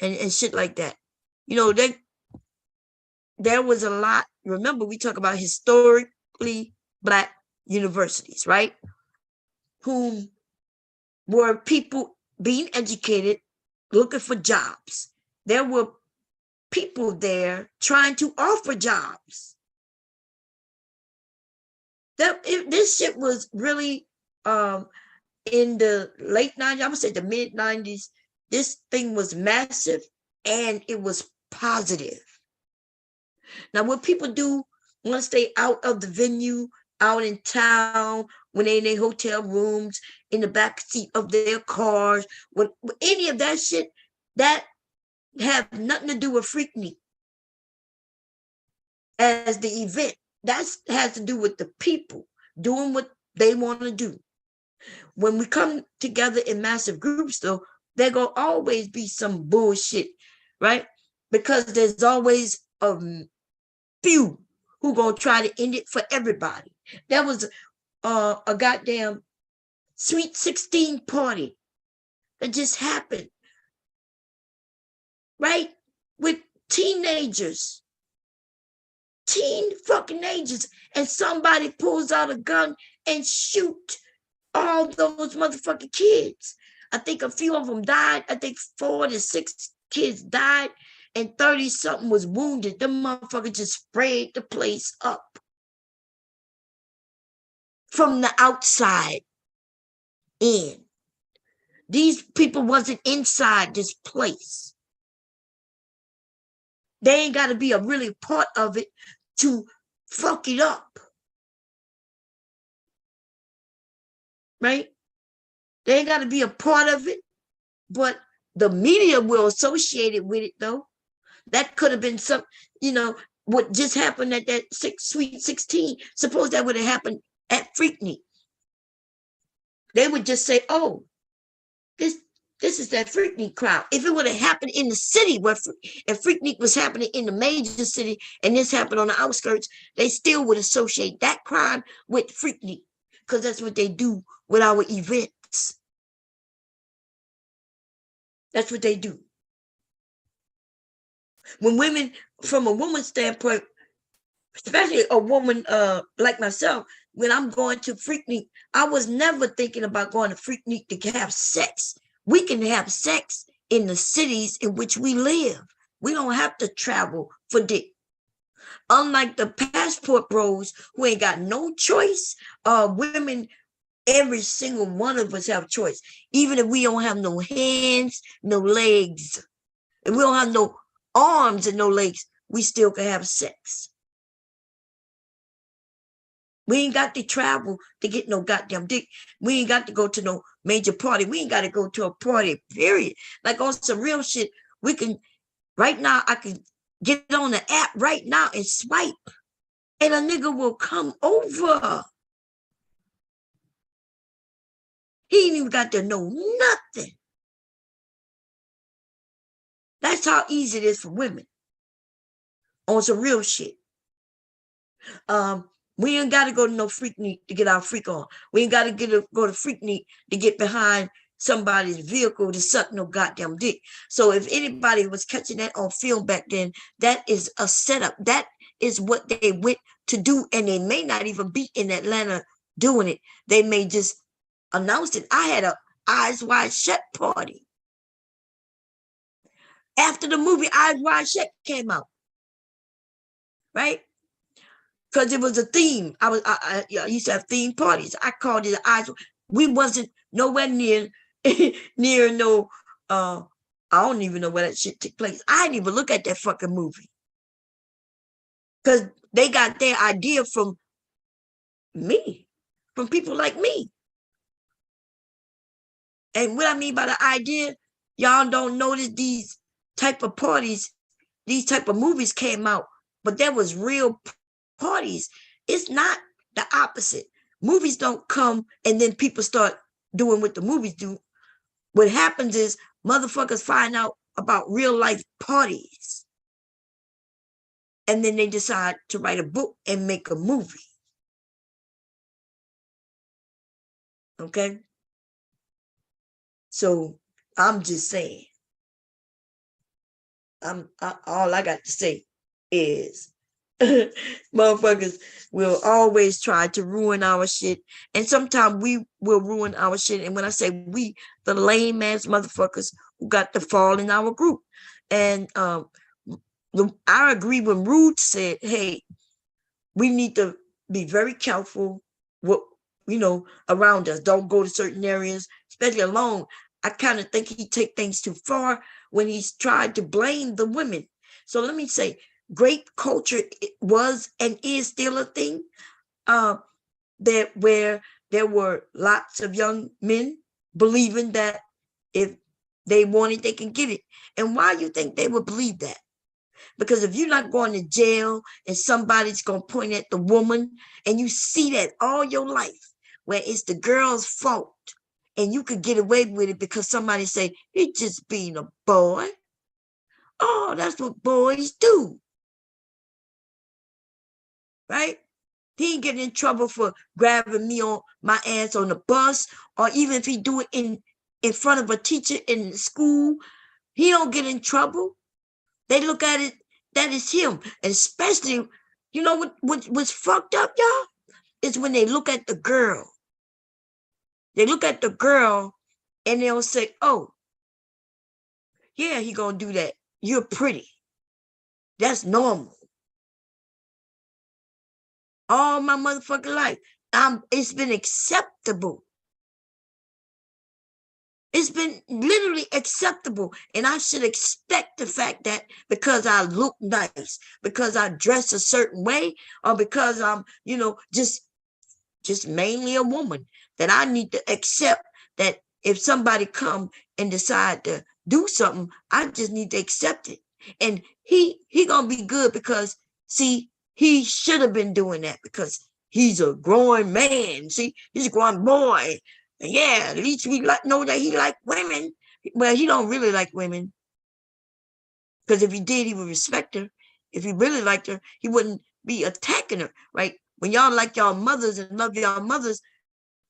and shit like that. You know, there was a lot. Remember, we talk about historic historically Black universities, right? Whom were people being educated, looking for jobs. There were people there trying to offer jobs. This shit was really in the late 90s, I would say the mid 90s. This thing was massive and it was positive. Now, what people do once they out of the venue, out in town, when they in their hotel rooms, in the back seat of their cars, when any of that shit, that have nothing to do with Freaknik as the event. That has to do with the people doing what they want to do. When we come together in massive groups, though, there gonna always be some bullshit, right? Because there's always a few who gonna try to end it for everybody. There was a goddamn Sweet 16 party that just happened, right? With teenagers, teen fucking ages, and somebody pulls out a gun and shoot all those motherfucking kids. I think a few of them died. I think 4 to 6 kids died and 30 something was wounded. The motherfucker just sprayed the place up from the outside in. These people wasn't inside this place. They ain't got to be a really part of it to fuck it up. Right? They ain't got to be a part of it, but the media will associate it with it, though. That could have been some, what just happened at that Sweet 16. Suppose that would have happened at Freaknik. They would just say, oh, this is that Freaknik crowd. If it would have happened in the city where if Freaknik was happening in the major city and this happened on the outskirts, they still would associate that crime with Freaknik because that's what they do with our events. That's what they do. When women, from a woman's standpoint, especially a woman like myself, when I'm going to Freaknik, I was never thinking about going to Freaknik to have sex. We can have sex in the cities in which we live. We don't have to travel for dick. Unlike the passport bros who ain't got no choice, women, every single one of us have choice. Even if we don't have no hands, no legs, if we don't have no arms and no legs, we still can have sex. We ain't got to travel to get no goddamn dick. We ain't got to go to no major party. We ain't got to go to a party, period. Like on some real shit, we can, right now, I can get on the app right now and swipe, and a nigga will come over. He ain't even got to know nothing. That's how easy it is for women on some real shit. We ain't got to go to no Freaknik to get our freak on. We ain't got to go to Freaknik to get behind somebody's vehicle to suck no goddamn dick. So if anybody was catching that on film back then, that is a setup. That is what they went to do, and they may not even be in Atlanta doing it. They may just announce it. I had a Eyes Wide Shut party after the movie Eyes Wide Shut came out, right? Because it was a theme. I used to have theme parties. I called it Eyes. We wasn't nowhere near no. I don't even know where that shit took place. I didn't even look at that fucking movie because they got their idea from me, from people like me. And what I mean by the idea, y'all don't notice these type of parties, these type of movies came out, but there was real parties. It's not the opposite. Movies don't come and then people start doing what the movies do. What happens is motherfuckers find out about real life parties. And then they decide to write a book and make a movie. Okay? So I'm just saying. All I got to say is Motherfuckers will always try to ruin our shit. And sometimes we will ruin our shit. And when I say we, the lame ass motherfuckers who got to fall in our group. And I agree when Rude said, hey, we need to be very careful what around us. Don't go to certain areas, especially alone. I kind of think he take things too far when he's tried to blame the women. So let me say, grape culture was and is still a thing. That where there were lots of young men believing that if they want it, they can get it. And why you think they would believe that? Because if you're not going to jail and somebody's going to point at the woman and you see that all your life, where it's the girl's fault and you could get away with it because somebody say, he's just being a boy. Oh, that's what boys do. Right? He ain't getting in trouble for grabbing me on my ass on the bus, or even if he do it in front of a teacher in the school, he don't get in trouble. They look at it, that is him. And especially, you know what's fucked up, y'all? Is when they look at the girl. They look at the girl and they'll say, oh, yeah, he gonna do that. You're pretty. That's normal. All my motherfucking life, it's been acceptable. It's been literally acceptable. And I should expect the fact that because I look nice, because I dress a certain way, or because I'm, just mainly a woman, that I need to accept that if somebody come and decide to do something, I just need to accept it. And he gonna be good because, see, he should have been doing that because he's a growing man. See, he's a growing boy. And yeah, at least we know that he like women. Well, he don't really like women. Because if he did, he would respect her. If he really liked her, he wouldn't be attacking her, right? When y'all like y'all mothers and love y'all mothers,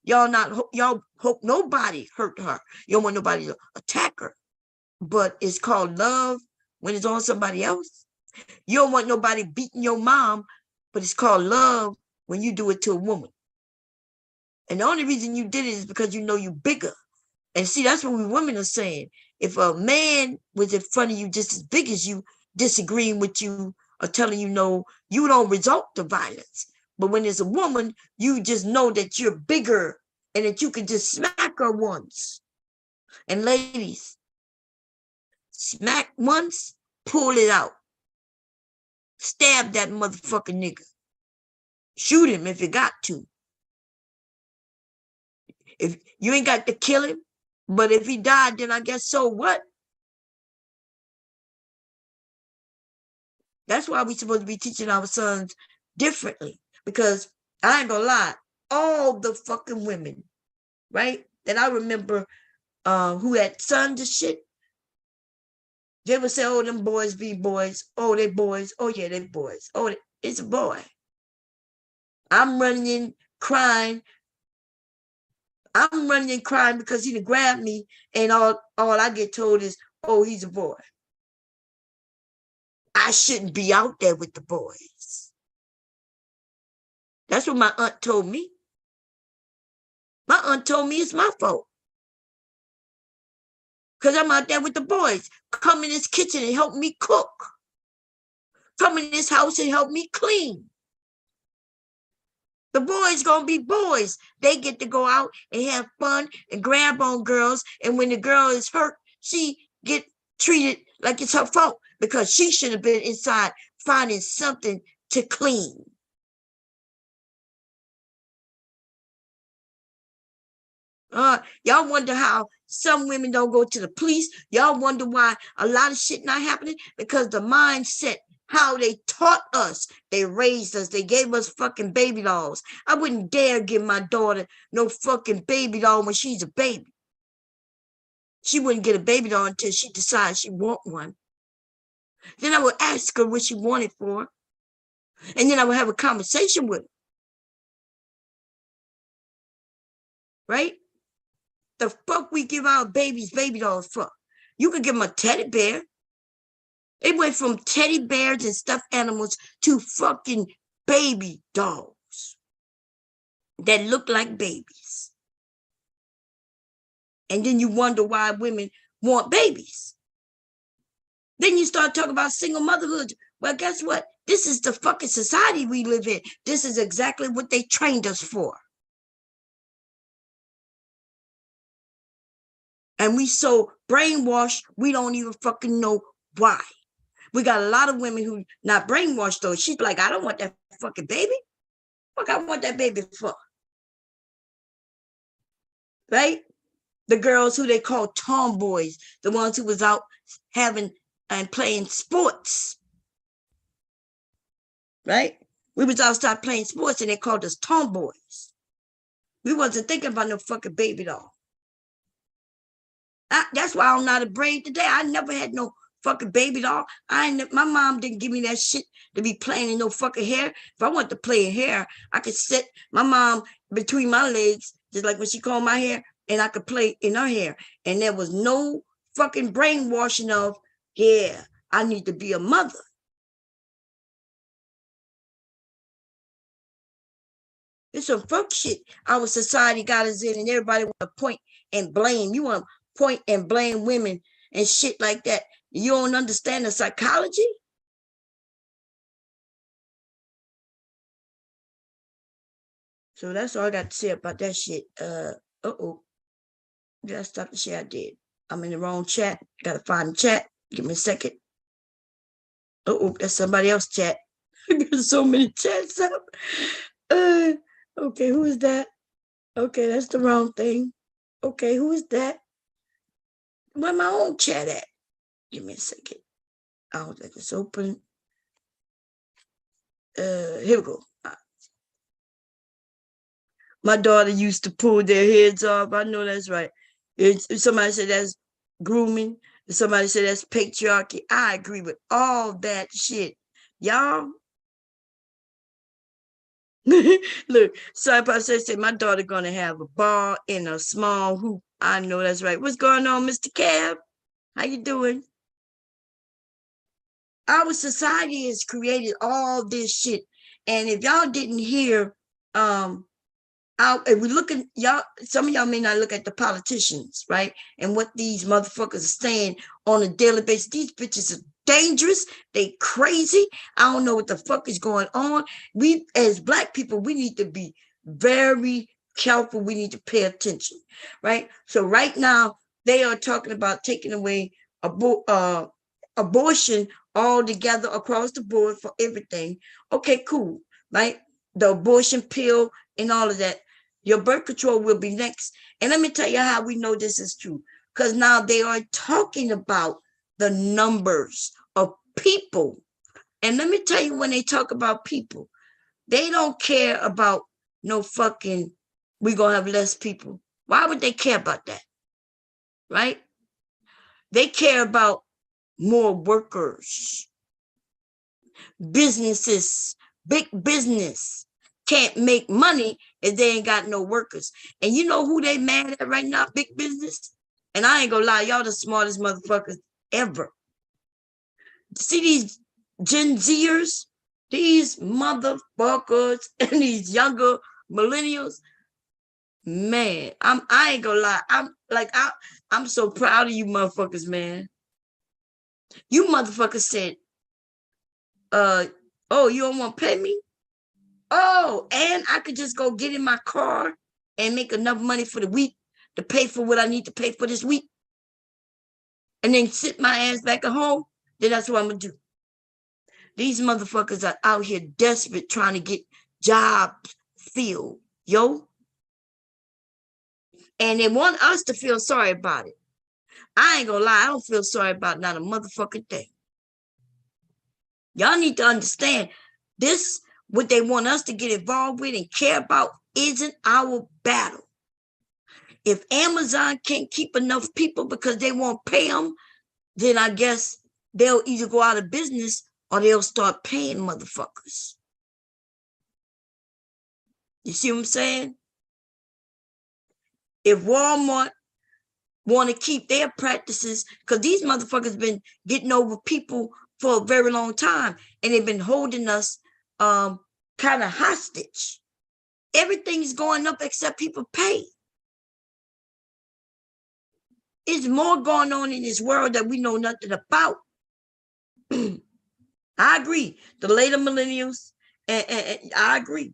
y'all hope nobody hurt her. You don't want nobody to attack her. But it's called love when it's on somebody else. You don't want nobody beating your mom, but it's called love when you do it to a woman. And the only reason you did it is because you know you're bigger. And see, that's what we women are saying. If a man was in front of you just as big as you, disagreeing with you or telling you no, you don't resort to violence. But when there's a woman, you just know that you're bigger and that you can just smack her once. And ladies, smack once, pull it out. Stab that motherfucking nigga. Shoot him if you got to. If you ain't got to kill him, but if he died, then I guess so what? That's why we're supposed to be teaching our sons differently. Because I ain't gonna lie, all the fucking women, right, that I remember who had sons and shit, they would say, oh, them boys be boys. Oh, they boys. Oh, yeah, they boys. Oh, it's a boy. I'm running in crying. I'm running and crying because he done grabbed me, and all I get told is, oh, he's a boy. I shouldn't be out there with the boys. That's what my aunt told me. My aunt told me it's my fault. Because I'm out there with the boys. Come in this kitchen and help me cook. Come in this house and help me clean. The boys gonna be boys. They get to go out and have fun and grab on girls. And when the girl is hurt, she get treated like it's her fault because she should have been inside finding something to clean. Y'all wonder how some women don't go to the police. Y'all wonder why a lot of shit not happening, because the mindset, how they taught us, they raised us, they gave us fucking baby dolls. I wouldn't dare give my daughter no fucking baby doll when she's a baby. She wouldn't get a baby doll until she decides she want one. Then I would ask her what she wanted for, and then I would have a conversation with her. Right? The fuck we give our babies baby dolls for? You could give them a teddy bear. It went from teddy bears and stuffed animals to fucking baby dolls that look like babies. And then you wonder why women want babies. Then you start talking about single motherhood. Well, guess what? This is the fucking society we live in. This is exactly what they trained us for. And we so brainwashed, we don't even fucking know why. We got a lot of women who not brainwashed though. She's like, I don't want that fucking baby. Fuck, I want that baby for. Right? The girls who they call tomboys, the ones who was out having and playing sports. Right? We was outside playing sports and they called us tomboys. We wasn't thinking about no fucking baby doll. That's why I'm not a braid today. I never had no fucking baby doll. My mom didn't give me that shit to be playing in no fucking hair. If I want to play in hair, I could sit my mom between my legs, just like when she combed my hair, and I could play in her hair. And there was no fucking brainwashing of, yeah, I need to be a mother. It's some fuck shit our society got us in, and everybody want to point and blame. You want to point and blame women and shit like that. You don't understand the psychology? So that's all I got to say about that shit. Uh-oh. Did I stop the shit I did? I'm in the wrong chat. Gotta find the chat. Give me a second. Uh-oh, that's somebody else chat. I got so many chats up. Okay, who is that? Okay, that's the wrong thing. Okay, who is that? Where my own chat at? Give me a second. I don't think it's open. Here we go. My daughter used to pull their heads off. I know that's right. Somebody said that's grooming. Somebody said that's patriarchy. I agree with all that shit. Y'all. Look, Saipa says my daughter gonna have a ball in a small hoop. I know that's right. What's going on, Mr. Cab? How you doing? Our society has created all this shit. And if y'all didn't hear, if we look at y'all, some of y'all may not look at the politicians, right? And what these motherfuckers are saying on a daily basis. These bitches are dangerous. They crazy. I don't know what the fuck is going on. We, as Black people, we need to be very careful. We need to pay attention, right? So right now, they are talking about taking away abortion altogether across the board for everything. Okay, cool, right? The abortion pill and all of that. Your birth control will be next. And let me tell you how we know this is true. Because now they are talking about the numbers of people. And let me tell you, when they talk about people, they don't care about no fucking, we're going to have less people. Why would they care about that? Right? They care about more workers. Businesses, big business can't make money if they ain't got no workers. And you know who they mad at right now? Big business. And I ain't gonna lie, y'all the smartest motherfuckers ever. See these Gen Zers, these motherfuckers, and these younger millennials. Man, I ain't gonna lie. I'm so proud of you motherfuckers, man. You motherfuckers said, oh, you don't want to pay me? Oh, and I could just go get in my car and make enough money for the week to pay for what I need to pay for this week. And then sit my ass back at home. Then that's what I'm going to do. These motherfuckers are out here desperate trying to get jobs filled, yo. And they want us to feel sorry about it. I ain't gonna lie, I don't feel sorry about not a motherfucking thing. Y'all need to understand this, what they want us to get involved with and care about isn't our battle. If Amazon can't keep enough people because they won't pay them, then I guess they'll either go out of business or they'll start paying motherfuckers. You see what I'm saying? If Walmart want to keep their practices, because these motherfuckers been getting over people for a very long time, and they've been holding us kind of hostage. Everything's going up except people pay. There's more going on in this world that we know nothing about. I agree. The later millennials, and I agree.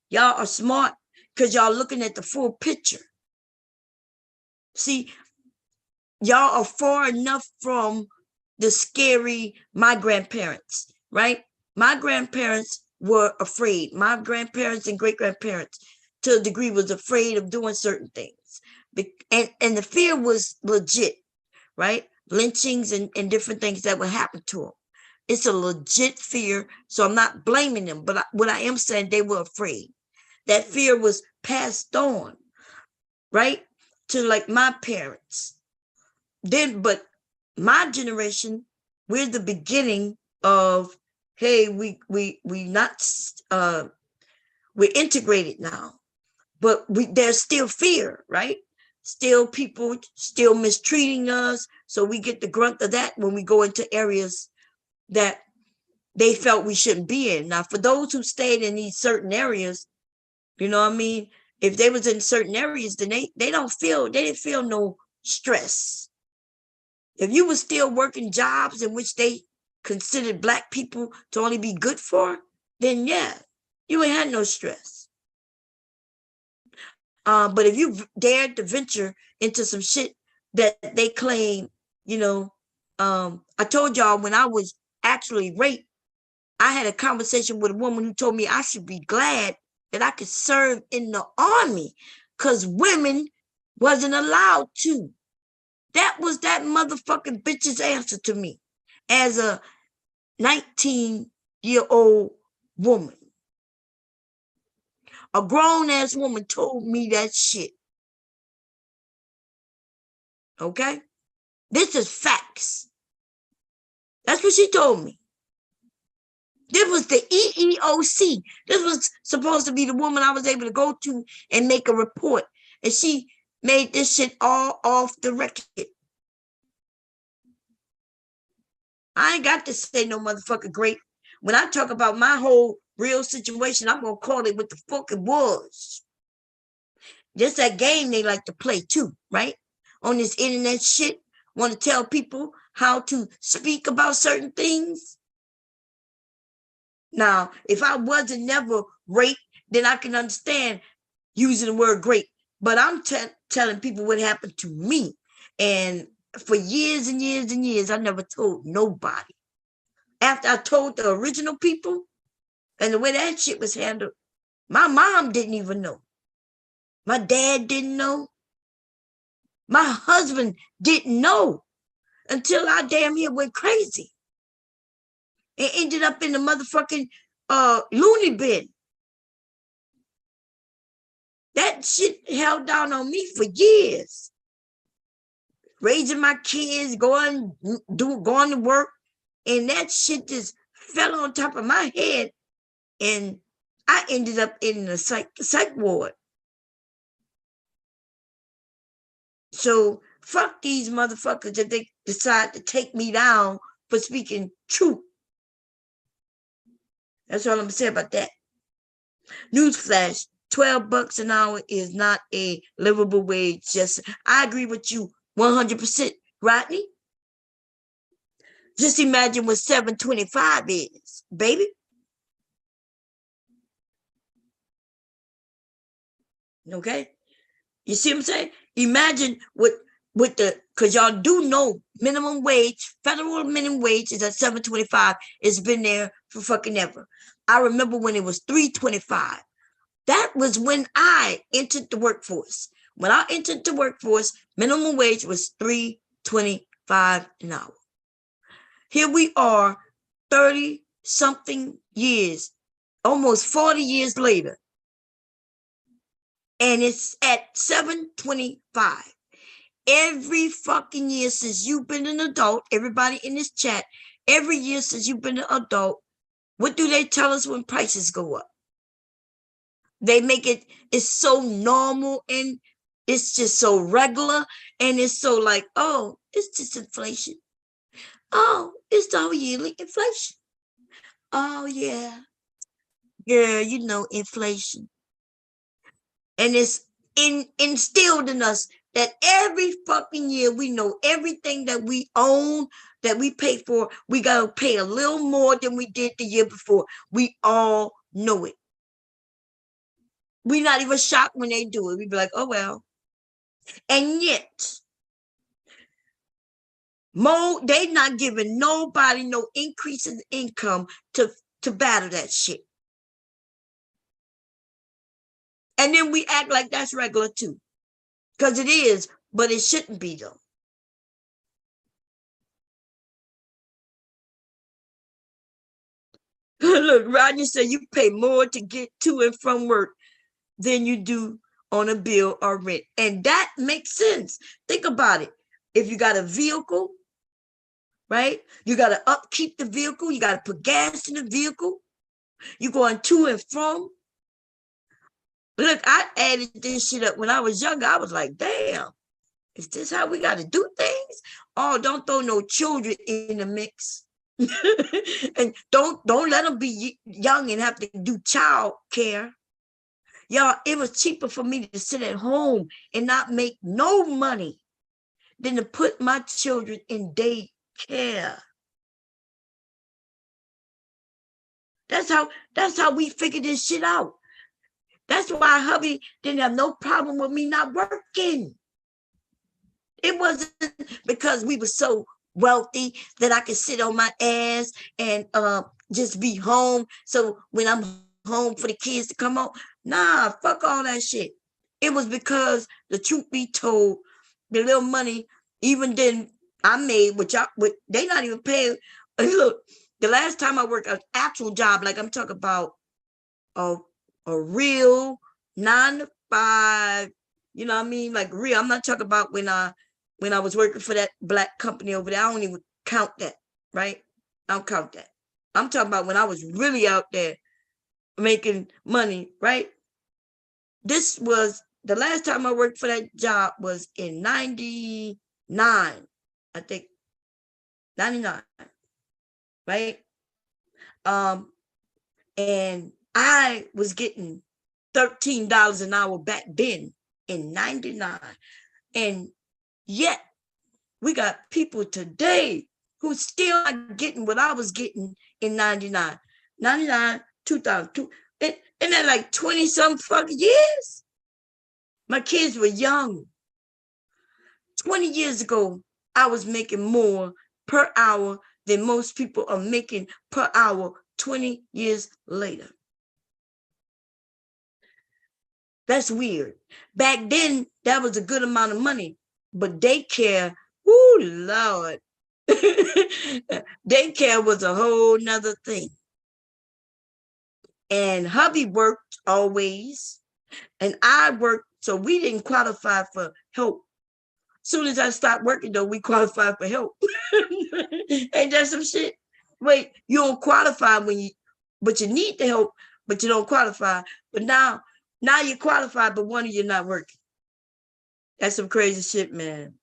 Y'all are smart because y'all looking at the full picture. See, y'all are far enough from the scary, my grandparents, right? My grandparents were afraid. My grandparents and great-grandparents, to a degree, was afraid of doing certain things. And the fear was legit, right? Lynchings and different things that would happen to them. It's a legit fear, so I'm not blaming them, but what I am saying, they were afraid. That fear was passed on, right, to like my parents. Then, but my generation, we're the beginning of, hey, we're integrated now, but there's still fear, right? Still people still mistreating us, so we get the grunt of that when we go into areas that they felt we shouldn't be in. Now, for those who stayed in these certain areas, you know what I mean? If they was in certain areas, then they didn't feel no stress. If you were still working jobs in which they considered Black people to only be good for, then yeah, you ain't had no stress. But if you dared to venture into some shit that they claim, I told y'all when I was actually raped, I had a conversation with a woman who told me I should be glad that I could serve in the army because women wasn't allowed to. That was that motherfucking bitch's answer to me as a 19-year-old woman. A grown-ass woman told me that shit. Okay? This is facts. That's what she told me. This was the EEOC. This was supposed to be the woman I was able to go to and make a report. And she made this shit all off the record. I ain't got to say no motherfucker great. When I talk about my whole real situation, I'm going to call it what the fuck it was. Just that game they like to play too, right? On this internet shit, want to tell people how to speak about certain things. Now, if I wasn't never raped, then I can understand using the word great. But I'm telling people what happened to me. And for years and years and years, I never told nobody. After I told the original people and the way that shit was handled, my mom didn't even know. My dad didn't know. My husband didn't know until I damn near went crazy. It ended up in the motherfucking loony bin. That shit held down on me for years. Raising my kids, going to work, and that shit just fell on top of my head, and I ended up in the psych ward. So fuck these motherfuckers if they decide to take me down for speaking truth. That's all I'm gonna say about that. Newsflash, $12 an hour is not a livable wage. Just, I agree with you 100%, Rodney. Just imagine what $7.25 is, baby. Okay? You see what I'm saying? Imagine with because y'all do know minimum wage, federal minimum wage is at $7.25. It's been there for fucking ever. I remember when it was $3.25. That was when I entered the workforce. When I entered the workforce, minimum wage was $3.25 an hour. Here we are, 30-something years, almost 40 years later, and it's at $7.25. Every fucking year since you've been an adult, everybody in this chat, every year since you've been an adult, what do they tell us when prices go up? They make it's so normal and it's just so regular, and it's so like, oh, it's just inflation. Oh, it's our yearly inflation. Oh, yeah. Yeah, you know, inflation. And it's instilled in us that every fucking year we know everything that we own, that we pay for, we got to pay a little more than we did the year before. We all know it. We're not even shocked when they do it. We be like, oh, well. And yet, they not giving nobody no increase in income to battle that shit. And then we act like that's regular too. Because it is, but it shouldn't be though. Look, Roger said you pay more to get to and from work than you do on a bill or rent. And that makes sense. Think about it. If you got a vehicle, right? You got to upkeep the vehicle. You got to put gas in the vehicle. You're going to and from. Look, I added this shit up when I was younger. I was like, damn, is this how we got to do things? Oh, don't throw no children in the mix. And don't let them be young and have to do child care. Y'all, it was cheaper for me to sit at home and not make no money than to put my children in daycare. That's how we figured this shit out. That's why hubby didn't have no problem with me not working. It wasn't because we were so wealthy that I could sit on my ass and just be home. So when I'm home for the kids to come home, nah, fuck all that shit. It was because the truth be told, the little money, even then I made, which they not even paying. Look, the last time I worked an actual job, like I'm talking about a real 9 to 5, you know what I mean? Like real. I'm not talking about when I was working for that black company over there. I don't even count that, right? I don't count that. I'm talking about when I was really out there making money, right? This was the last time I worked for that job was in 99, I think. 99, right? And I was getting $13 an hour back then in 99. And yet we got people today who still not getting what I was getting in 99, 2002. And that like 20 some fucking years. My kids were young. 20 years ago, I was making more per hour than most people are making per hour 20 years later. That's weird. Back then, that was a good amount of money. But daycare, oh Lord. Daycare was a whole nother thing. And hubby worked always. And I worked, so we didn't qualify for help. As soon as I stopped working, though, we qualified for help. Ain't that some shit? Wait, you don't qualify but you need the help, but you don't qualify. But now you qualify, but one of you not working. That's some crazy shit, man.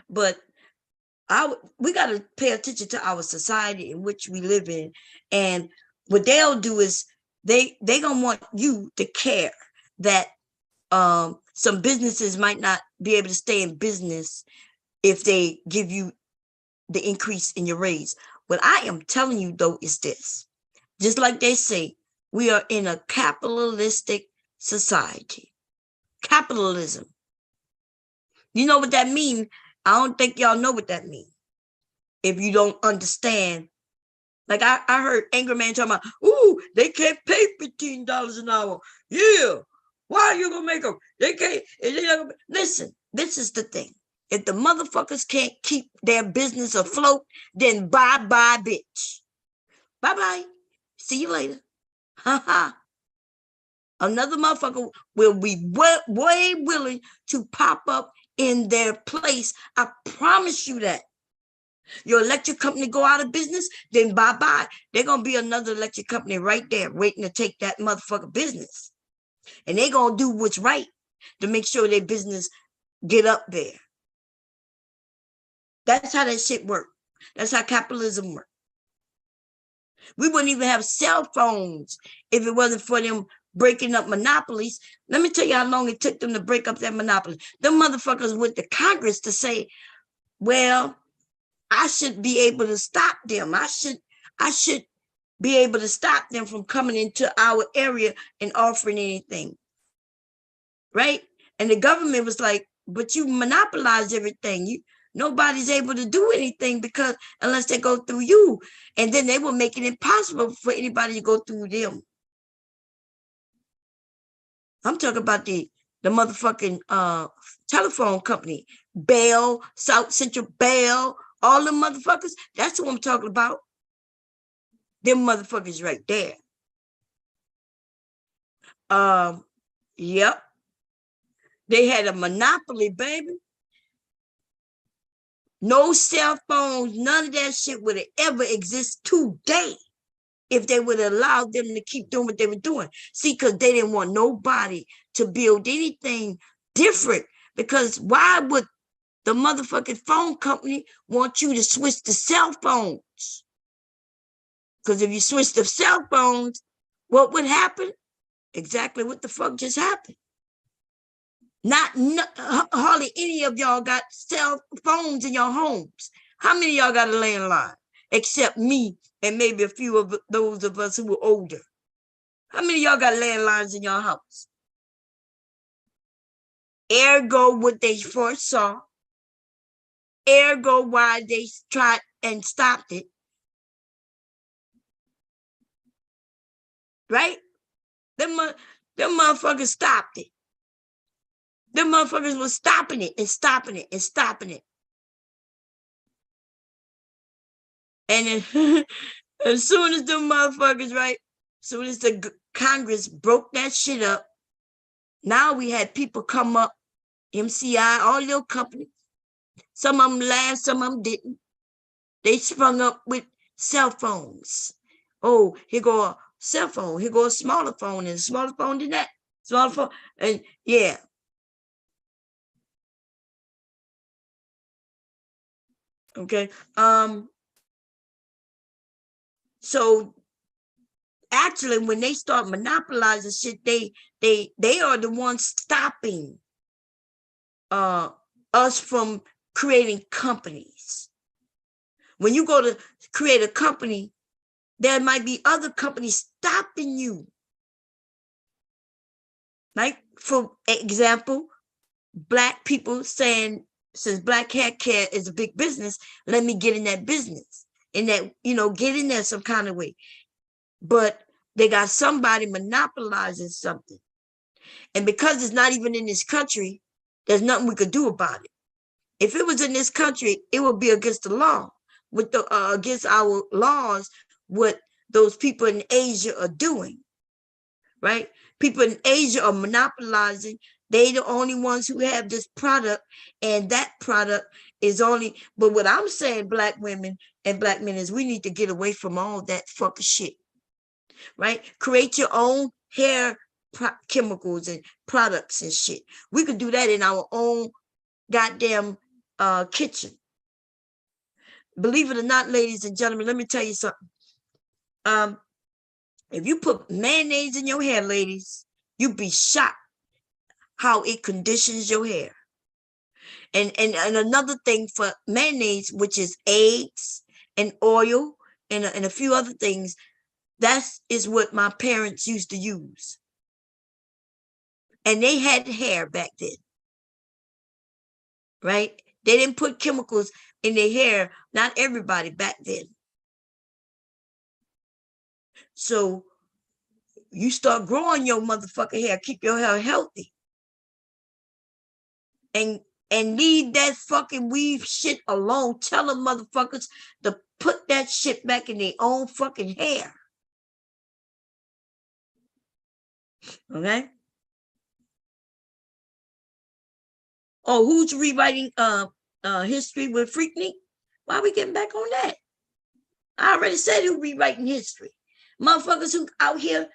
But we got to pay attention to our society in which we live in. And what they'll do is they gonna want you to care that some businesses might not be able to stay in business if they give you the increase in your raise. What I am telling you though is this: just like they say, we are in a capitalistic society. Capitalism. You know what that means? I don't think y'all know what that means. If you don't understand, like I heard Angry Man talking about, ooh, they can't pay $15 an hour. Yeah, why are you gonna make them? They can't. Listen, this is the thing. If the motherfuckers can't keep their business afloat, then bye-bye, bitch. Bye-bye. See you later. Ha ha. Another motherfucker will be way willing to pop up in their place. I promise you that. Your electric company go out of business, then bye-bye. They're going to be another electric company right there waiting to take that motherfucker business. And they're going to do what's right to make sure their business get up there. That's how that shit worked. That's how capitalism worked. We wouldn't even have cell phones if it wasn't for them breaking up monopolies. Let me tell you how long it took them to break up that monopoly. Them motherfuckers went to Congress to say, well, I should be able to stop them. I should be able to stop them from coming into our area and offering anything. Right? And the government was like, but you monopolize everything. Nobody's able to do anything because unless they go through you. And then they were making it impossible for anybody to go through them. I'm talking about the motherfucking telephone company, Bell, South Central Bell, all the motherfuckers. That's what I'm talking about. Them motherfuckers right there. Yep. They had a monopoly, baby. No cell phones, none of that shit would have ever exist today if they would have allowed them to keep doing what they were doing. See, because they didn't want nobody to build anything different. Because why would the motherfucking phone company want you to switch to cell phones? Because if you switch to cell phones, what would happen? Exactly what the fuck just happened. Hardly any of y'all got cell phones in your homes. How many of y'all got a landline? Except me and maybe a few of those of us who were older. How many of y'all got landlines in your house? Ergo, what they first saw. Ergo, why they tried and stopped it. Right? Them motherfuckers stopped it. Them motherfuckers were stopping it and stopping it and stopping it. And then, as soon as them motherfuckers, right? As soon as the Congress broke that shit up, now we had people come up, MCI, all little companies. Some of them laughed, some of them didn't. They sprung up with cell phones. Oh, here go a cell phone. Here go a smaller phone, and a smaller phone than that. Smaller phone, and yeah. Okay. So actually, when they start monopolizing shit, they are the ones stopping us from creating companies. When you go to create a company, there might be other companies stopping you. Like, for example, Black people saying, since Black hair care is a big business, let me get in that business. In that, get in there some kind of way. But they got somebody monopolizing something. And because it's not even in this country, there's nothing we could do about it. If it was in this country, it would be against the law, with the against our laws, what those people in Asia are doing, right? People in Asia are monopolizing. They the only ones who have this product, and that product is only. But what I'm saying, Black women and Black men, is we need to get away from all that fucking shit, right? Create your own hair chemicals and products and shit. We could do that in our own goddamn kitchen. Believe it or not, ladies and gentlemen, let me tell you something. If you put mayonnaise in your hair, ladies, you'd be shocked how it conditions your hair. And another thing for mayonnaise, which is eggs and oil and a few other things, that is what my parents used to use. And they had hair back then, right? They didn't put chemicals in their hair. Not everybody back then. So you start growing your motherfucking hair. Keep your hair healthy. And leave that fucking weave shit alone. Tell them motherfuckers to put that shit back in their own fucking hair. Okay? Oh, who's rewriting history with Freaknik? Why are we getting back on that? I already said who rewriting history. Motherfuckers who out here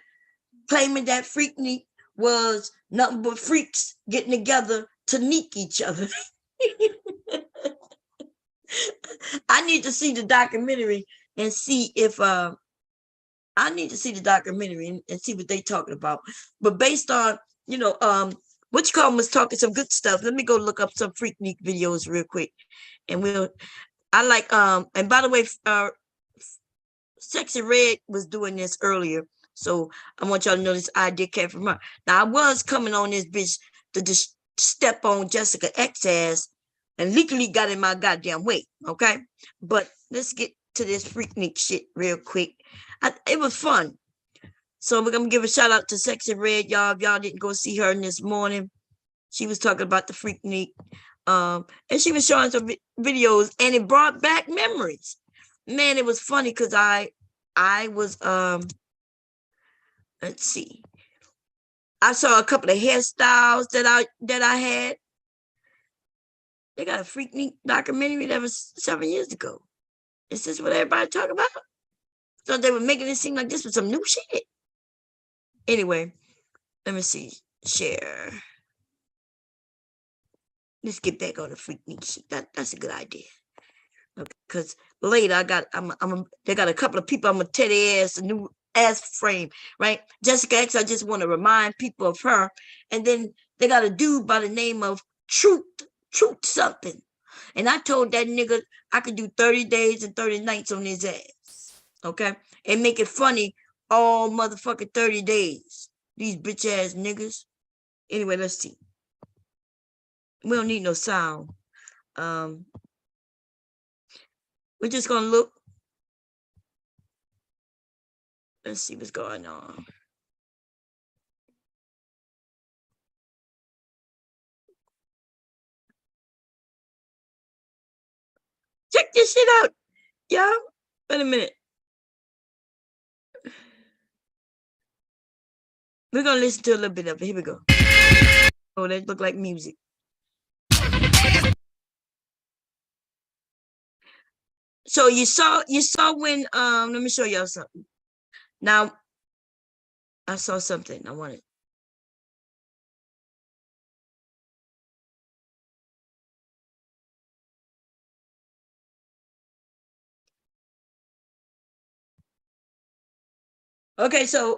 claiming that Freaknik was nothing but freaks getting together to neek each other. I need to see the documentary and see if I need to see the documentary and see what they talking about. But based on, what you call was talking some good stuff. Let me go look up some Freaknik videos real quick. And I like, and by the way, Sexy Red was doing this earlier. So I want y'all to know this idea came from her. Now I was coming on this bitch to just step on Jessica X ass and legally got in my goddamn way. Okay. But let's get to this Freaknik shit real quick. It was fun. So we're gonna give a shout out to Sexy Red, y'all. If y'all didn't go see her this morning, she was talking about the Freaknik, and she was showing some videos, and it brought back memories. Man, it was funny because I was let's see, I saw a couple of hairstyles that I had. They got a Freaknik documentary that was 7 years ago. Is this what everybody talk about? So they were making it seem like this was some new shit. Anyway, let me see. Share. Let's get back on the Freaknik shit. That's a good idea. Because later they got a couple of people I'm gonna tell their ass a new ass frame, right? Jessica X, I just want to remind people of her. And then they got a dude by the name of Truth something. And I told that nigga I could do 30 days and 30 nights on his ass. Okay? And make it funny all motherfucking 30 days. These bitch ass niggas. Anyway, let's see. We don't need no sound. We're just gonna look. Let's see what's going on. Check this shit out, y'all. Wait a minute. We're gonna listen to a little bit of it. Here we go. Oh, that look like music. So you saw when let me show y'all something. Now I saw something I wanted. Okay, so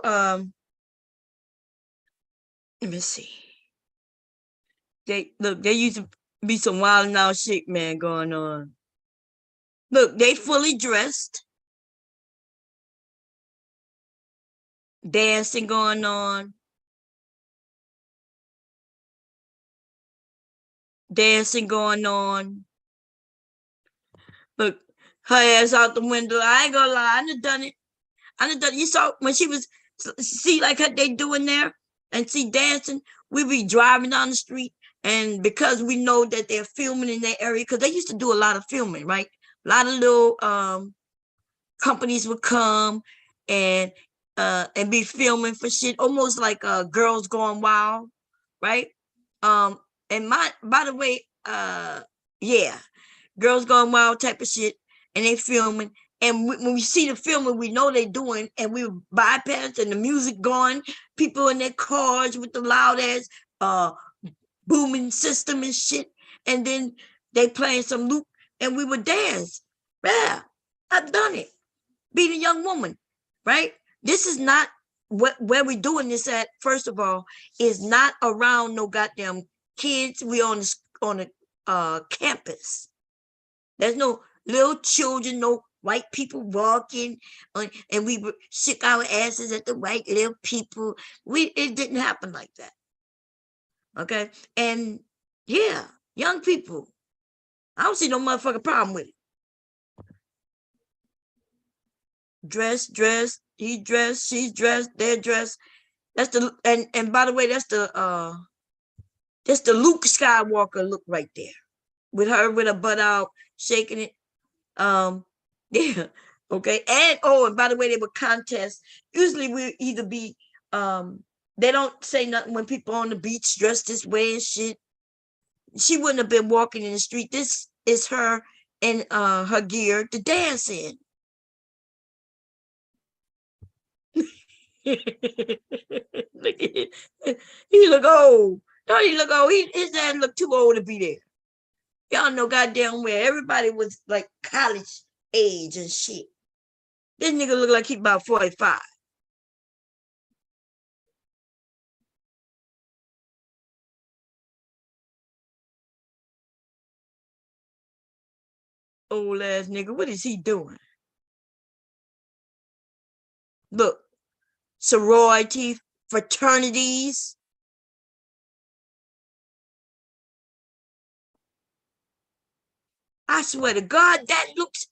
let me see. There used to be some wild and out shit, man, going on. Look, they fully dressed. Dancing going on. Dancing going on. Look, her ass out the window. I ain't gonna lie, I done done it. You saw when she was, see like how they doing there and see dancing. We be driving down the street, and because we know that they're filming in that area, because they used to do a lot of filming, right? A lot of little companies would come and be filming for shit, almost like Girls Gone Wild, right? And by the way, yeah, Girls Gone Wild type of shit, and they filming. And when we see the filming, we know they're doing, and we bypass and the music going, people in their cars with the loud ass booming system and shit, and then they playing some loop, and we would dance. Yeah, I've done it. Being a young woman, right? This is not where we doing this at. First of all, is not around no goddamn kids. We on the campus. There's no little children, no white people walking, and we would shake our asses at the white little people. It didn't happen like that. Okay, and yeah, young people. I don't see no motherfucking problem with it. Dress, he dressed, she's dressed, they're dressed. That's the and by the way, that's the Luke Skywalker look right there. With her with her butt out, shaking it. Yeah, okay. And by the way, they would contest. Usually we either be they don't say nothing when people on the beach dressed this way and shit. She wouldn't have been walking in the street. This is her in her gear to dance in. Look at it. He look old. Don't he look old? His dad look too old to be there. Y'all know goddamn well everybody was like college age and shit. This nigga look like he about 45. Old ass nigga, what is he doing? Look, sorority, fraternities. I swear to God, that looks,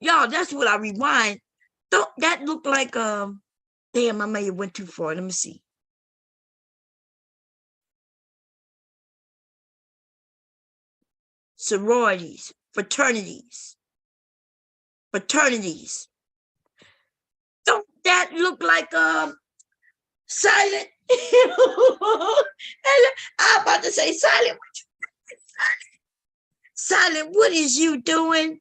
y'all, that's what I rewind. Don't that look like, damn, I may have went too far. Let me see. Sororities, fraternities. Don't that look like silent? I'm about to say silent. Silent, what is you doing?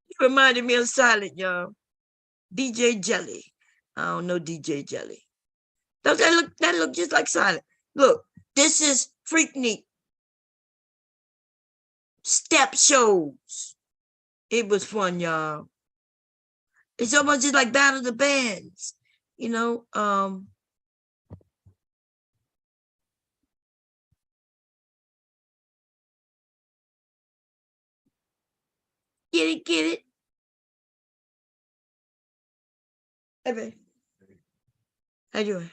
You reminded me of Silent, y'all. DJ Jelly. I don't know DJ Jelly. Does that look just like Silent? Look, this is Freaknik step shows. It was fun, y'all. It's almost just like Battle of the Bands, you know. Get it. Hey, babe. How you doing?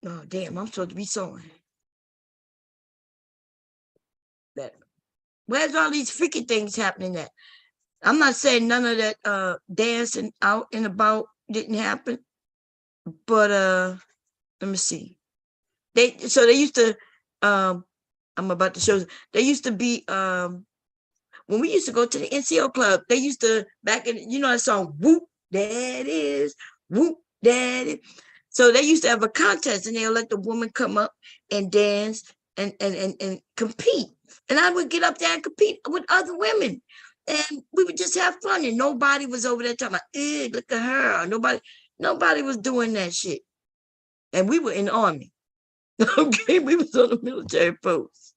Oh, damn, I'm supposed to be sewing. That. Where's all these freaky things happening at? I'm not saying none of that dancing out and about didn't happen, but let me see. They used to I'm about to show you. They used to be when we used to go to the NCO club, they used to back in, you know, that song, whoop, that is, whoop, that is. So they used to have a contest and they'll let the woman come up and dance and compete. And I would get up there and compete with other women. And we would just have fun. And nobody was over there talking about, look at her. Nobody was doing that shit. And we were in the army. Okay, we was on the military post.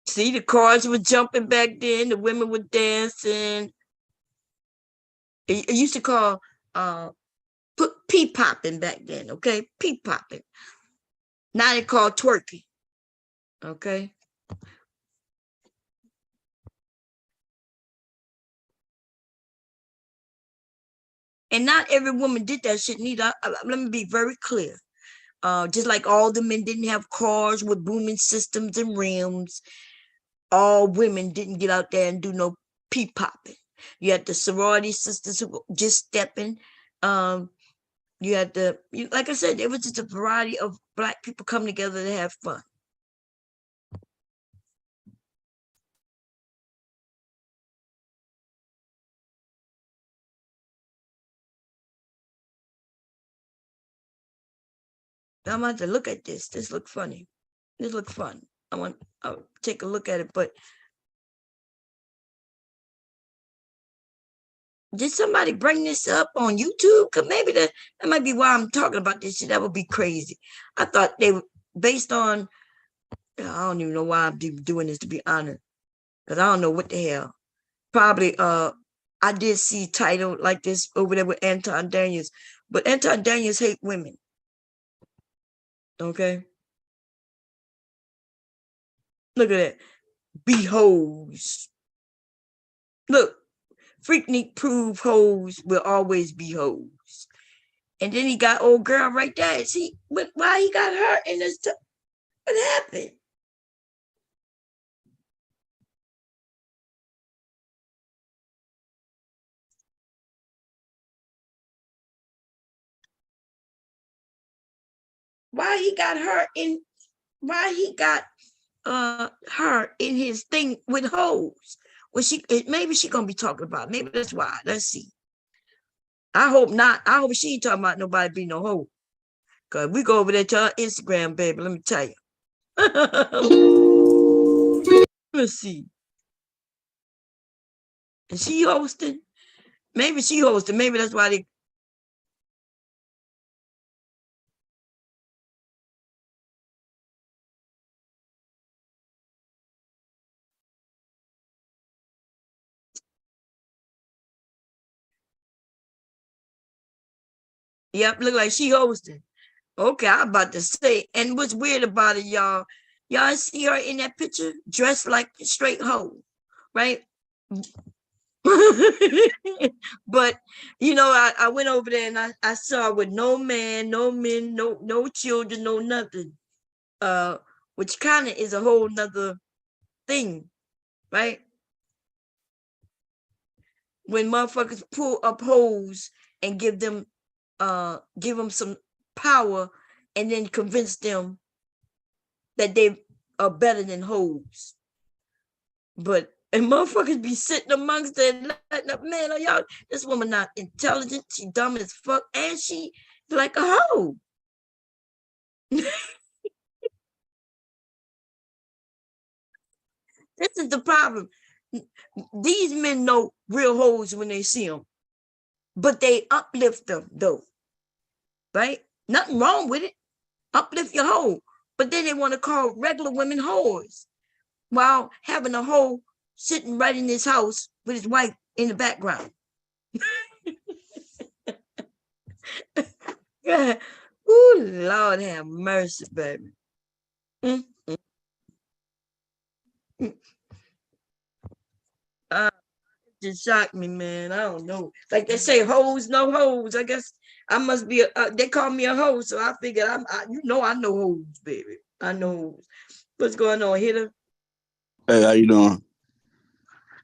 See, the cars were jumping back then. The women were dancing. It used to call put pee popping back then. Okay, pee popping. Now they call twerking. Okay. And not every woman did that shit neither. Let me be very clear. Just like all the men didn't have cars with booming systems and rims, all women didn't get out there and do no pee popping. You had the sorority sisters who were just stepping. You had like I said, it was just a variety of Black people coming together to have fun. I'm about to look at this. This looks funny. This looks fun. I'll take a look at it. But did somebody bring this up on YouTube? Because maybe that might be why I'm talking about this shit. That would be crazy. I thought they were based on, I don't even know why I'm doing this, to be honest. Because I don't know what the hell. Probably I did see title like this over there with Anton Daniels. But Anton Daniels hate women. Okay. Look at that. Be-hoes. Look, Freaknik prove hoes will always be hoes. And then he got old girl right there. See, but why he got her in this? What happened? Why he got her in? Why he got her in his thing with hoes? Well, maybe she gonna be talking about. Maybe that's why. Let's see. I hope not. I hope she ain't talking about nobody be no hoe. Cause we go over there to her Instagram, baby. Let me tell you. Let's see. Is she hosting? Maybe she hosting. Maybe that's why they. Yep, look like she hosting. Okay, I'm about to say. And what's weird about it, y'all? Y'all see her in that picture dressed like a straight hoe, right? But you know, I went over there and I saw with no man, no men, no children, no nothing. Which kind of is a whole nother thing, right? When motherfuckers pull up hoes and give them some power and then convince them that they are better than hoes. But and motherfuckers be sitting amongst them, letting up, man, oh, y'all, this woman not intelligent, she dumb as fuck, and she like a hoe. This is the problem. These men know real hoes when they see them, but they uplift them though, right? Nothing wrong with it. Uplift your hoe, but then they want to call regular women whores while having a hoe sitting right in his house with his wife in the background. Yeah. Ooh, Lord have mercy, baby. Mm-hmm. Just shocked me, man. I don't know. Like they say, hoes, no hoes. I guess I must be. They call me a hoe, so I figured I know hoes, baby. I know hoes. What's going on, Hitter? Hey, how you doing?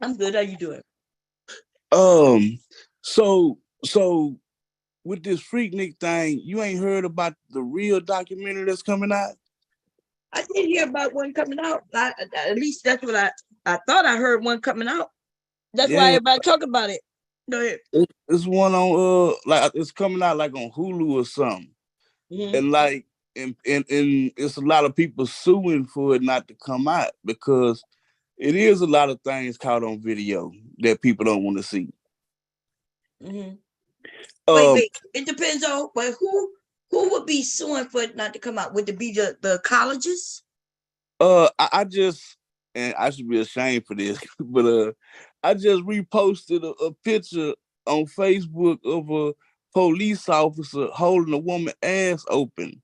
I'm good. How you doing? So with this Freaknik thing, you ain't heard about the real documentary that's coming out? I did hear about one coming out. At least that's what I thought I heard one coming out. That's why Yeah, everybody talk about it. Go ahead. it's one on like it's coming out like on Hulu or something, Mm-hmm. and like and it's a lot of people suing for it not to come out because it is a lot of things caught on video that people don't want to see. Mm-hmm. Um, Wait. It depends on who would be suing for it not to come out. Would it be the colleges? I just, and I should be ashamed for this, but I just reposted a picture on Facebook of a police officer holding a woman ass open.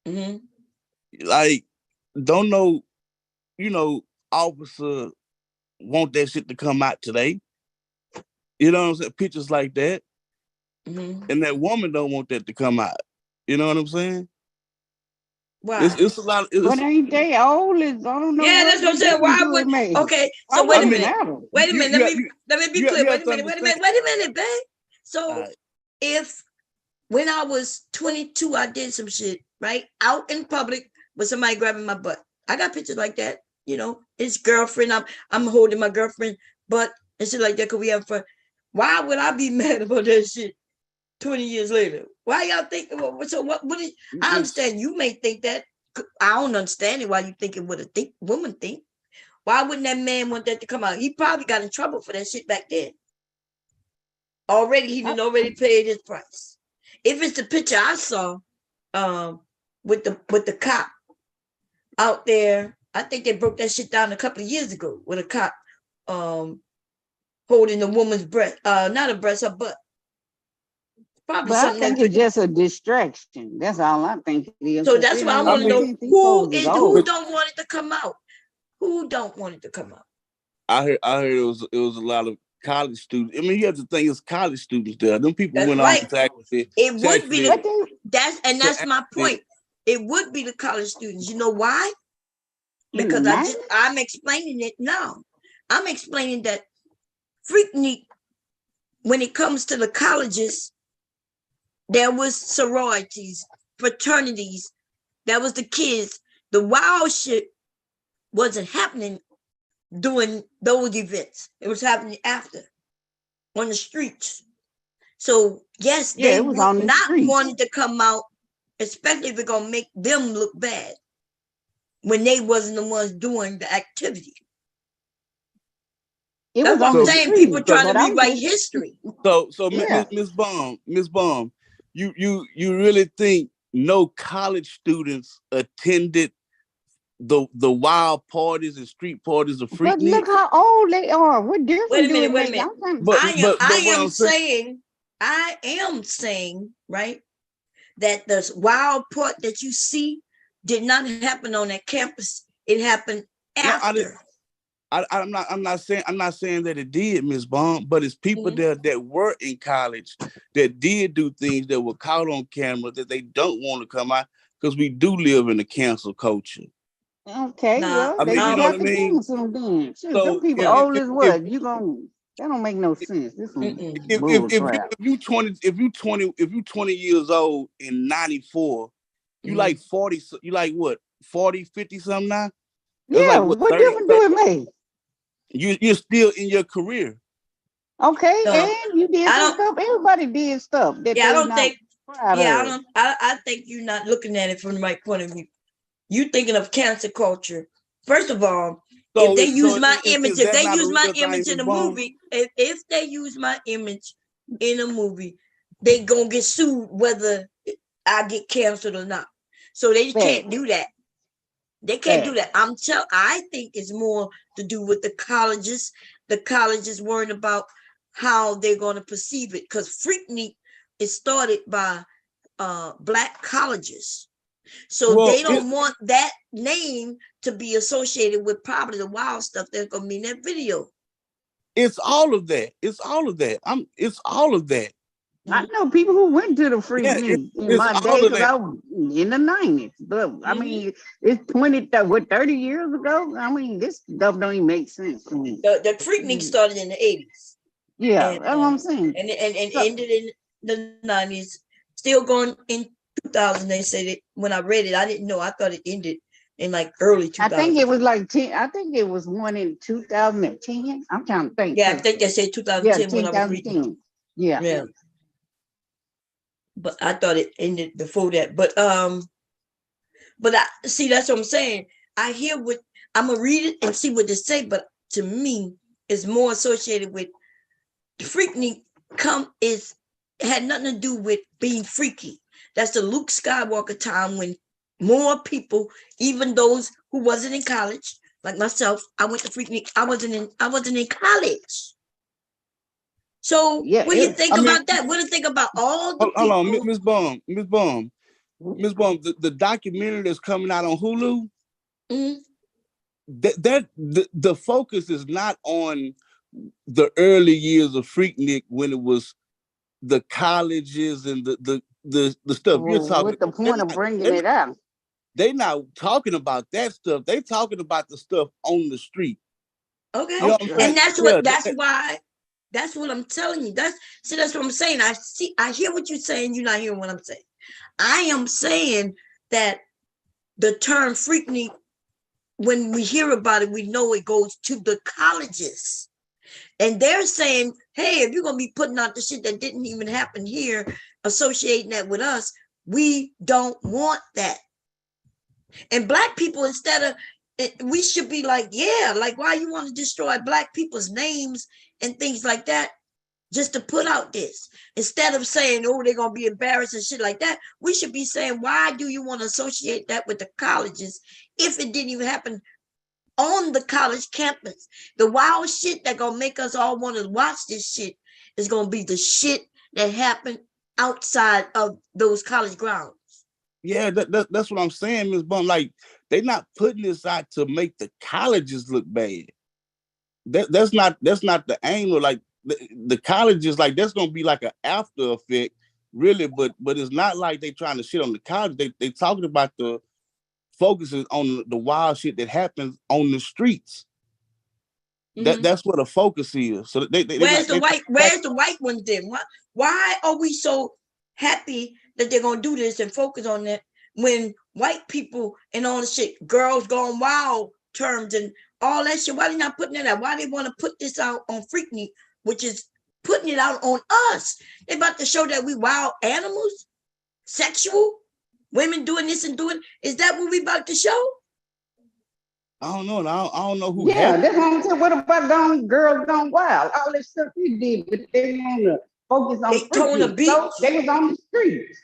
Mm-hmm. Like, don't know, officer want that shit to come out today. You know what I'm saying? Pictures like that. Mm-hmm. And that woman don't want that to come out. You know what I'm saying? Why? It's a lot. But ain't they old? I don't know Yeah, that's what I'm what saying. difference Why do it would make. okay? Why So would wait a it minute. matter? Wait a minute. Let me be clear. You have Wait a to minute. understand. Wait a minute, babe. All So right. if when I was 22, I did some shit, right? Out in public with somebody grabbing my butt. I got pictures like that, his girlfriend. I'm holding my girlfriend butt and shit like that because we have fun. Why would I be mad about that shit 20 years later? Why y'all think so what is I understand you may think that. I don't understand it why you think it would a woman think. Why wouldn't that man want that to come out? He probably got in trouble for that shit back then. Already, he didn't already paid his price. If it's the picture I saw, with the cop out there, I think they broke that shit down a couple of years ago with a cop, holding the woman's breast, not a breast, her butt. Probably But I something think that. it's just a distraction. That's all I think it is. So that's why I I want to mean, know These who old. don't want it to come out. Who don't want it to come out? I heard it was a lot of college students. I mean, you have to think it's college students there. Them people That's went on right. to actually It would be But they, that's my point. It would be the college students. You know why? in the Because night. I'm explaining it now. I'm explaining that Freaknik, when it comes to the colleges, there was sororities, fraternities. That was the kids. The wild shit wasn't happening during those events. It was happening after on the streets. So yes, Yeah, they it was would on the not street. want it to come out, especially if it's gonna make them look bad when they wasn't the ones doing the activity. It That's was what on I'm the saying. People street. trying to But I'm rewrite just history. So yeah. Miss Baum, you really think no college students attended the wild parties and street parties of But Freaknik? look how old they are. What difference do it Wait a make? minute. I'm trying. But I but am what I'm saying, saying I am saying, right, that the wild part that you see did not happen on that campus. It happened No, after. I'm not saying that it did, Miss Bond, but it's people Mhm. there that were in college that did do things that were caught on camera that they don't want to come out, because we do live in a cancel culture. Okay, Nah, well, I they mean, you just know what I got to mean? cancel them then. Shit, them So people no. old as what? You gonna that don't make no sense. This some Mm-mm. bull crap. if you 20 years old in 94, you Mm-hmm. like 40, you like what, 40, 50 something now? It's Yeah, like what, what 30, difference do 30, it make? you're still in your career. Okay, No, and you did I some don't. stuff. Everybody did stuff that Yeah, I they don't not think. proud Yeah, I of. don't. I think you're not looking at it from the right point of view. You thinking of cancer culture. First of all, if So they use my image, is if that they not a use my real thing, image Miss in a Bond? movie, if they use my image in a movie, they gonna get sued whether I get canceled or not. So they Fact, can't do that. They can't do fact. that. I think it's more to do with the colleges. The colleges worrying about how they're going to perceive it, because Freaknik is started by black colleges. So Well, they don't want that name to be associated with probably the wild stuff that's gonna be in that video. it's all of that. It's all of that. It's all of that. I know people who went to the Yeah, Freaknik in it's my day all of because that. I was in the 90s. But I Mm-hmm. mean, it's 30 years ago. I mean, this stuff don't even make sense to me. The Freaknik started in the 80s Yeah, and that's what I'm saying. and So, ended in the 90s. Still going in 2000. They said it when I read it. I didn't know. I thought it ended in like early I think 2000. it was like 10. I think it was one in 2010. I'm trying to think Yeah, I too. think they said Yeah, 2010 when I was reading. 2010. Yeah. Yeah, but I thought it ended before that. But I see, that's what I'm saying. I hear what I'm gonna read it and see what they say, but to me, it's more associated with Freaknik. Is had nothing to do with being freaky. That's the Luke Skywalker time when more people, even those who wasn't in college, like myself, I went to Freaknik. I wasn't in college. So Yeah. what do you I think mean, about that? What do you think about all the hold on, people? Miss Bum, the documentary that's coming out on Hulu, Mm, the focus is not on the early years of Freaknik when it was the colleges and the stuff you're Well, talking. what's the point of bringing it out? They not talking about that stuff. They talking about the stuff on the street. You okay. know what I'm Okay. saying? And Yeah. that's what I'm telling you. That's what I'm saying. I hear what you're saying. You're not hearing what I'm saying. I am saying that the term Freaknik, when we hear about it, we know it goes to the colleges. And they're saying, hey, if you're going to be putting out the shit that didn't even happen here, associating that with us, we don't want that. And black people, instead of, we should be like, yeah, like, why you want to destroy black people's names and things like that just to put out this? Instead of saying, oh, they're going to be embarrassed and shit like that, we should be saying, why do you want to associate that with the colleges if it didn't even happen on the college campus? The wild shit that gonna make us all want to watch this shit is gonna be the shit that happened outside of those college grounds. Yeah, that's what I'm saying, Ms. Bum. Like, they're not putting this out to make the colleges look bad. That's not the aim. Or like the colleges, like that's gonna be like an after effect, really. But it's not like they trying to shit on the college. They talking about the focuses on the wild shit that happens on the streets. Mm-hmm. That's what the focus is. So they Where's not the they white? Where's the white ones then? Why are we so happy that they're gonna do this and focus on that when white people and all the shit, girls gone wild terms and all that shit? Why they not putting it out? Why they want to put this out on Freaknik, which is putting it out on us? They about to show that we wild animals, sexual, women doing this and doing. Is that what we about to show? I don't know. I don't know who Yeah, has. that's what I'm saying. What about girls gone wild? All this stuff we did, but they want to focus on Daytona Freaknik. So Beach. they was on the streets.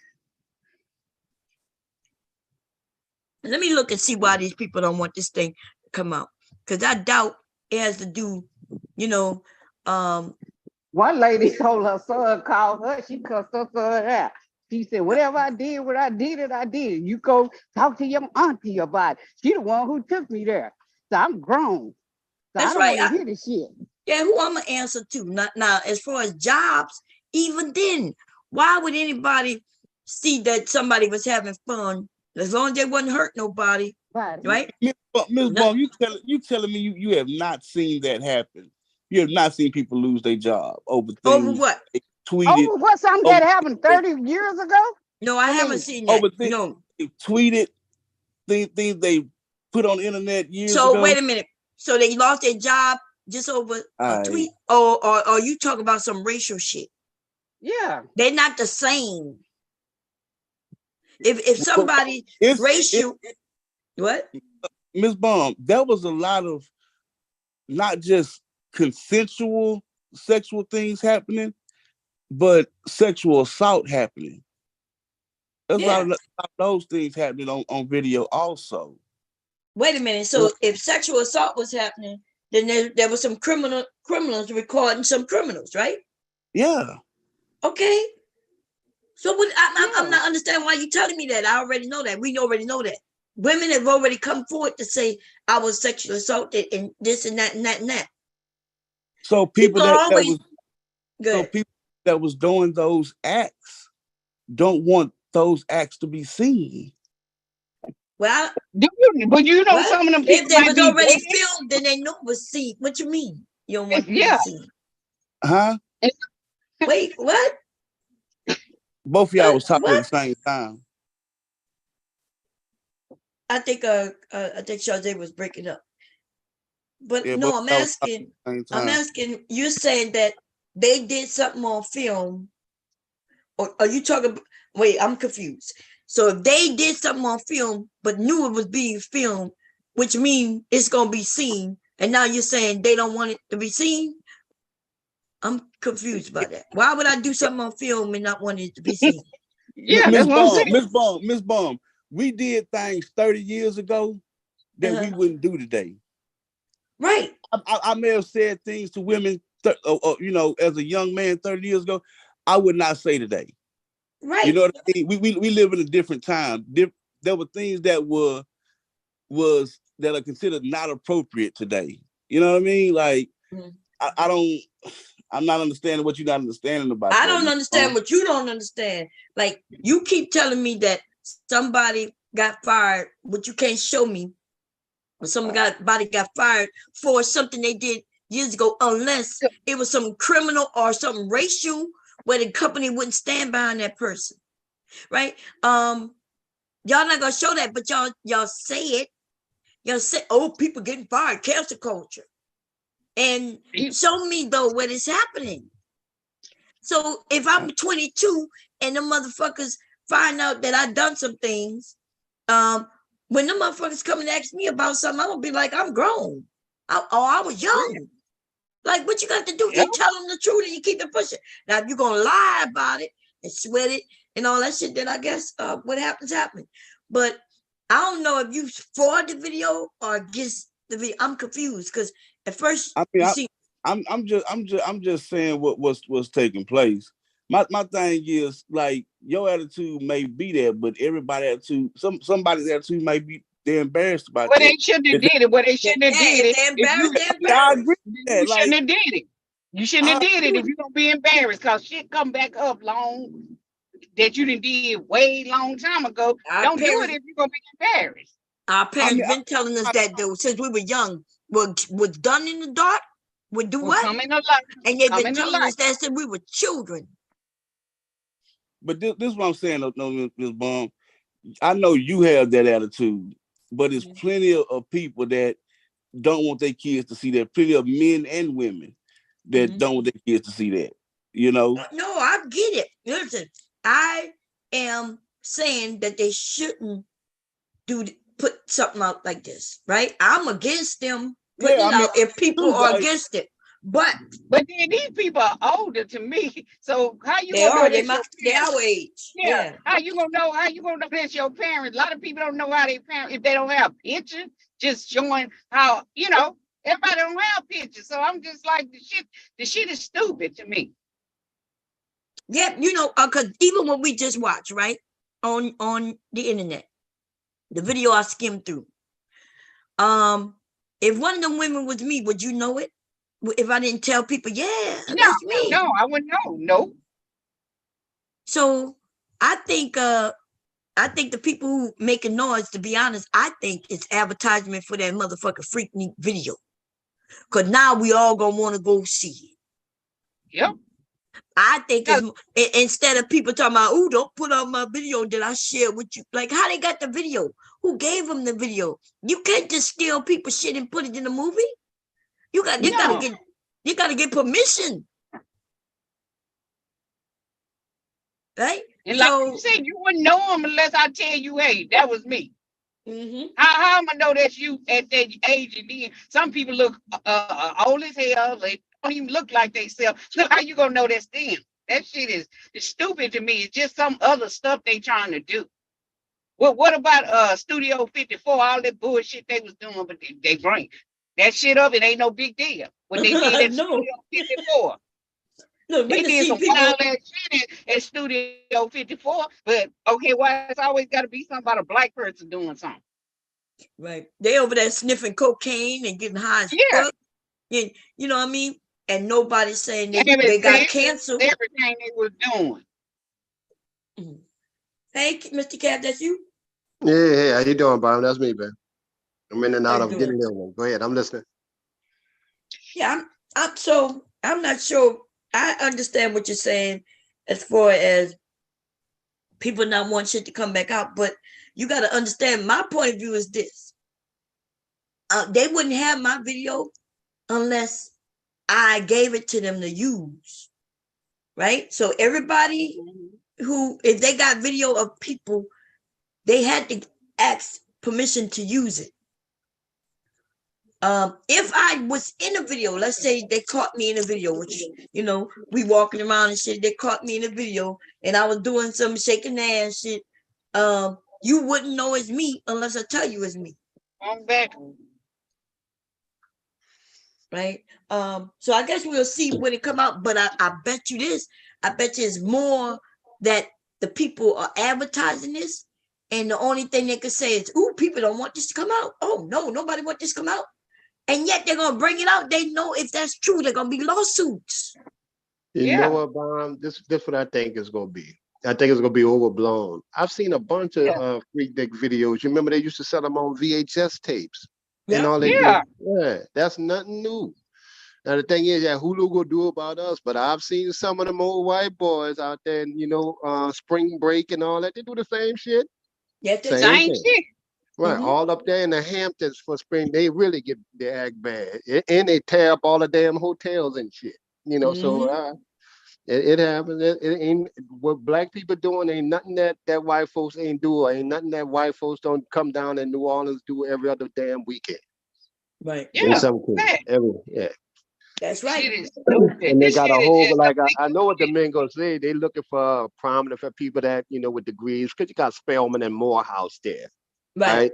Let me look and see why these people don't want this thing to come out. Because I doubt it has to do, you know, um, One lady told her son, called her, she cussed her son out. She said, whatever I did, what I did it, I did. You go talk to your auntie about it. She the one who took me there. So I'm grown. So I That's don't right. want to hear this shit. Yeah, who I'm gonna answer to? Now, as far as jobs, even then, why would anybody see that somebody was having fun as long as they wasn't hurt nobody, right? Miss Ball, you telling me you have not seen that happen? You have not seen people lose their job over Over things what? they tweeted, Oh, what something over that happened 30 years ago? No, I haven't seen that. over things No. they tweeted, things they put on the internet years So ago. wait a minute. So they lost their job just over a tweet, or you talk about some racial shit? Yeah. They're not the same. If somebody racial, what? Miss Baum, there was a lot of not just consensual sexual things happening, but sexual assault happening. There's a lot of those things happening on video also. Wait a minute. So if sexual assault was happening, then there was some criminals recording some criminals, right? Yeah. Okay. So what, I'm not understanding why you're telling me that. I already know that. We already know that. Women have already come forward to say I was sexually assaulted and this and that and that and that. So people that was doing those acts don't want those acts to be seen. Well, but you know, some of them people if they was already dead. filmed, then they know it was seen. What you mean? You don't want to be seen? Huh? Wait, what? Both of y'all was talking at the same time. I think Sade was breaking up. But no, I'm asking, you're saying that they did something on film, or are you talking? Wait, I'm confused. So if they did something on film, but knew it was being filmed, which means it's gonna be seen, and now you're saying they don't want it to be seen? I'm confused about that. Why would I do something on film and not want it to be seen? Yeah, that's what I'm saying. Miss Baum, we did things 30 years ago that we wouldn't do today. Right. I may have said things to women, as a young man 30 years ago, I would not say today. Right. You know what I mean? We live in a different time. There were things that that are considered not appropriate today. You know what I mean? Like, I'm not understanding what you're not understanding about. I don't understand what you don't understand. Like, you keep telling me that somebody got fired, but you can't show me somebody got fired for something they did years ago, unless it was some criminal or something racial where the company wouldn't stand behind that person, right? Y'all not gonna show that, but y'all say it. Y'all say, oh, people getting fired, cancel culture, and show me though what is happening. So if I'm 22 and the motherfuckers find out that I done some things, when the motherfuckers come and ask me about something, I'm gonna be like, I'm grown. I was young. Like, what you got to do? You tell them the truth and you keep it pushing. Now, if you're gonna lie about it and sweat it and all that shit, then I guess what happens. But I don't know if you for the video or against the video. I'm confused because at first I'm just saying what was taking place. My thing is, like, your attitude may be there, but everybody's attitude, somebody's attitude might be, they're embarrassed about that. They shouldn't have did it. They shouldn't have did it. They're embarrassed. I agree with that. You shouldn't have did it. You shouldn't have did it if you're gonna be embarrassed, because shit come back up long that you didn't did way long time ago. Don't do it if you're gonna be embarrassed. Our parents been telling us that though since we were young. Was done in the dark would do what? Come in the light. And they've been telling us that since we were children. But this is what I'm saying, no, Ms. Baum. I know you have that attitude, but there's plenty of people that don't want their kids to see that. Plenty of men and women that don't want their kids to see that. You know? No, I get it. Listen, I am saying that they shouldn't put something out like this, right? I'm against them putting it out if people are against it. But then these people are older to me. So how you they gonna know they're our age. Yeah. How you gonna know that's your parents? A lot of people don't know how they parents if they don't have pictures, just showing how, Everybody don't have pictures. So I'm just like, the shit is stupid to me. Yeah, you know, because even when we just watch, right, on the internet, the video I skimmed through, if one of them women was me, would you know it? If I didn't tell people, yeah, that's me. No, I wouldn't know. No. So I think the people who making noise, to be honest, I think it's advertisement for that motherfucking Freaknik video. Cause now we all gonna want to go see it. Yep. I think it's instead of people talking about, oh, don't put out my video that I share with you. Like, how they got the video? Who gave them the video? You can't just steal people's shit and put it in a movie. You gotta get permission. Right? And like you said, you wouldn't know them unless I tell you, hey, that was me. How am I know that's you at that age? And then some people look old as hell. They don't even look like they self. So how you gonna know that's them? That shit is stupid to me. It's just some other stuff they trying to do. Well, what about Studio 54? All that bullshit they was doing, but they bring that shit up. It ain't no big deal. What they did at Studio 54. Look, they did some wild ass shit at Studio 54, but okay, why it's always got to be something about a black person doing something? Right. They over there sniffing cocaine and getting high as fuck. And, you know what I mean? And nobody's saying they got canceled. Everything they was doing. Hey, Mr. Cap, that's you? Yeah, hey, how you doing, Bob? That's me, man. I'm in and out of getting there one. Go ahead, I'm listening. Yeah, I'm not sure. I understand what you're saying as far as people not want shit to come back out, but you got to understand my point of view is this. They wouldn't have my video unless I gave it to them to use, right? So everybody who, if they got video of people, they had to ask permission to use it. If I was in a video, let's say they caught me in a video, which, you know, we walking around and shit, they caught me in a video and I was doing some shaking ass shit, you wouldn't know it's me unless I tell you it's me. I'm back. Right? So I guess we'll see when it come out, but I bet you this, I bet you it's more that the people are advertising this and the only thing they could say is, ooh, people don't want this to come out. Oh, no, nobody want this to come out. And yet they're going to bring it out. They know if that's true, they're going to be lawsuits. You know what, Bob? This what I think is going to be. I think it's going to be overblown. I've seen a bunch of Freaknik videos. You remember they used to sell them on VHS tapes. And all they do. That's nothing new. Now, the thing is that Hulu will do about us, but I've seen some of them old white boys out there, you know, spring break and all that. They do the same shit. Yeah, same shit. Right, all up there in the Hamptons for spring, they really get their act bad, and they tear up all the damn hotels and shit. You know, so it happens. It ain't what black people doing. Ain't nothing that white folks ain't do. Ain't nothing that white folks don't come down in New Orleans do every other damn weekend. Right. In some cases, That's right. And they got a whole like I know what the men gonna say. They looking for prominent for people that you know with degrees because you got Spelman and Morehouse there. Right.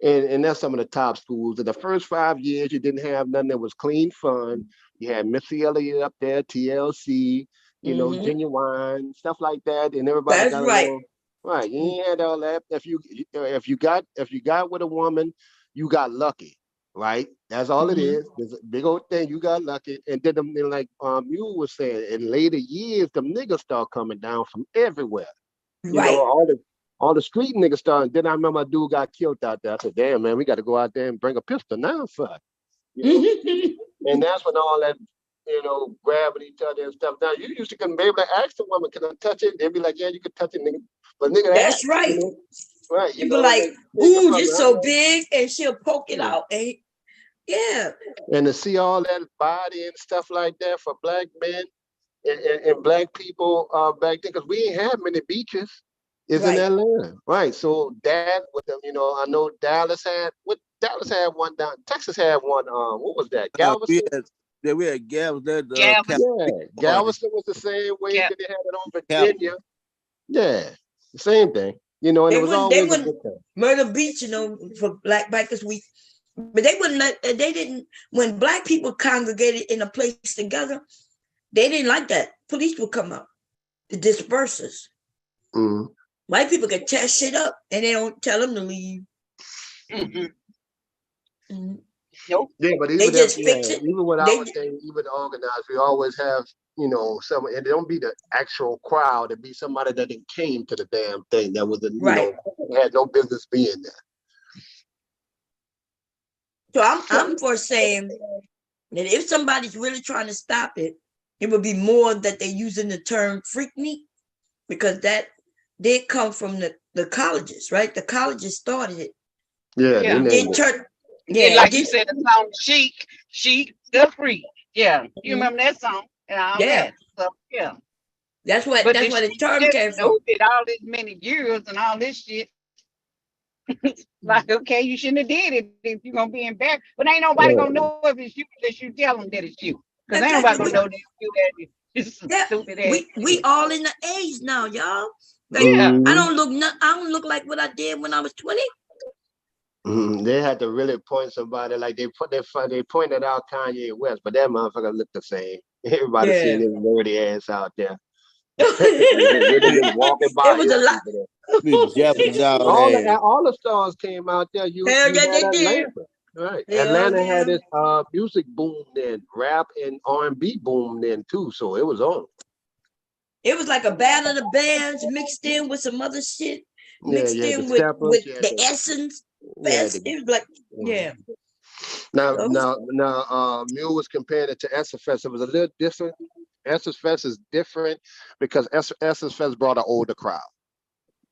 And that's some of the top schools. In the first 5 years, you didn't have nothing that was clean fun. You had Missy Elliott up there, TLC, you know, Genuine, stuff like that. And everybody got along. Right. You ain't had all that. If you got with a woman, you got lucky. Right. That's all it is. There's a big old thing. You got lucky. And then like Mule was saying, in later years, the niggas start coming down from everywhere. You know, all the street niggas started. Then I remember a dude got killed out there. I said, damn, man, we got to go out there and bring a pistol now, son. You know? And that's when all that, you know, grabbing each other and stuff. Now, you used to be able to ask the woman, can I touch it? They'd be like, yeah, you can touch it, nigga. But nigga, that's right. You know? Right. You be like, ooh, this so big, and she'll poke it out. And and to see all that body and stuff like that for black men and black people back then, because we ain't have many beaches. Is in Atlanta, right? So that with them, you know, I know Dallas had one down. Texas had one. What was that? Galveston. We had Galveston. Galveston was the same way that they had it on Virginia. Yeah, the same thing. You know, and it was always a good thing. Myrtle Beach, you know, for black bikers, But they wouldn't let, they didn't, when Black people congregated in a place together, they didn't like that. Police would come out to disperse us. Mm-hmm. White people could tear shit up and they don't tell them to leave. Nope. Yeah, but They just fix it. even with our thing, even organized, we always have, some, and it don't be the actual crowd, it be somebody that came to the damn thing that was, had no business being there. So I'm for saying that if somebody's really trying to stop it, it would be more that they're using the term freaknik, because that did come from the colleges, right? The colleges started it. Yeah, they named it. Like you said, the song Chic, the Freak. Yeah, you remember that song and all that. So yeah, that's what the term came from. It all this many years and all this shit. Like, okay, you shouldn't have did it if you're gonna be embarrassed. But ain't nobody gonna know if it's you unless you tell them that it's you. Because ain't nobody gonna know that it's you. That stupid ass. We all in the age now, y'all. Like, I don't look like what I did when I was 20. They had to really point somebody, like they pointed out Kanye West, but that motherfucker looked the same. Everybody seeing his dirty ass out there. Walking by. It was a lot. All the stars came out there. You had Atlanta. Right. Atlanta had this music boom then, rap and R&B boom then too. So it was on. It was like a battle of the bands mixed in with some other shit. Mixed in with the Essence Fest. It was like, Now, Mule was comparing it to Essence Fest. It was a little different. Essence Fest is different because Essence Fest brought an older crowd.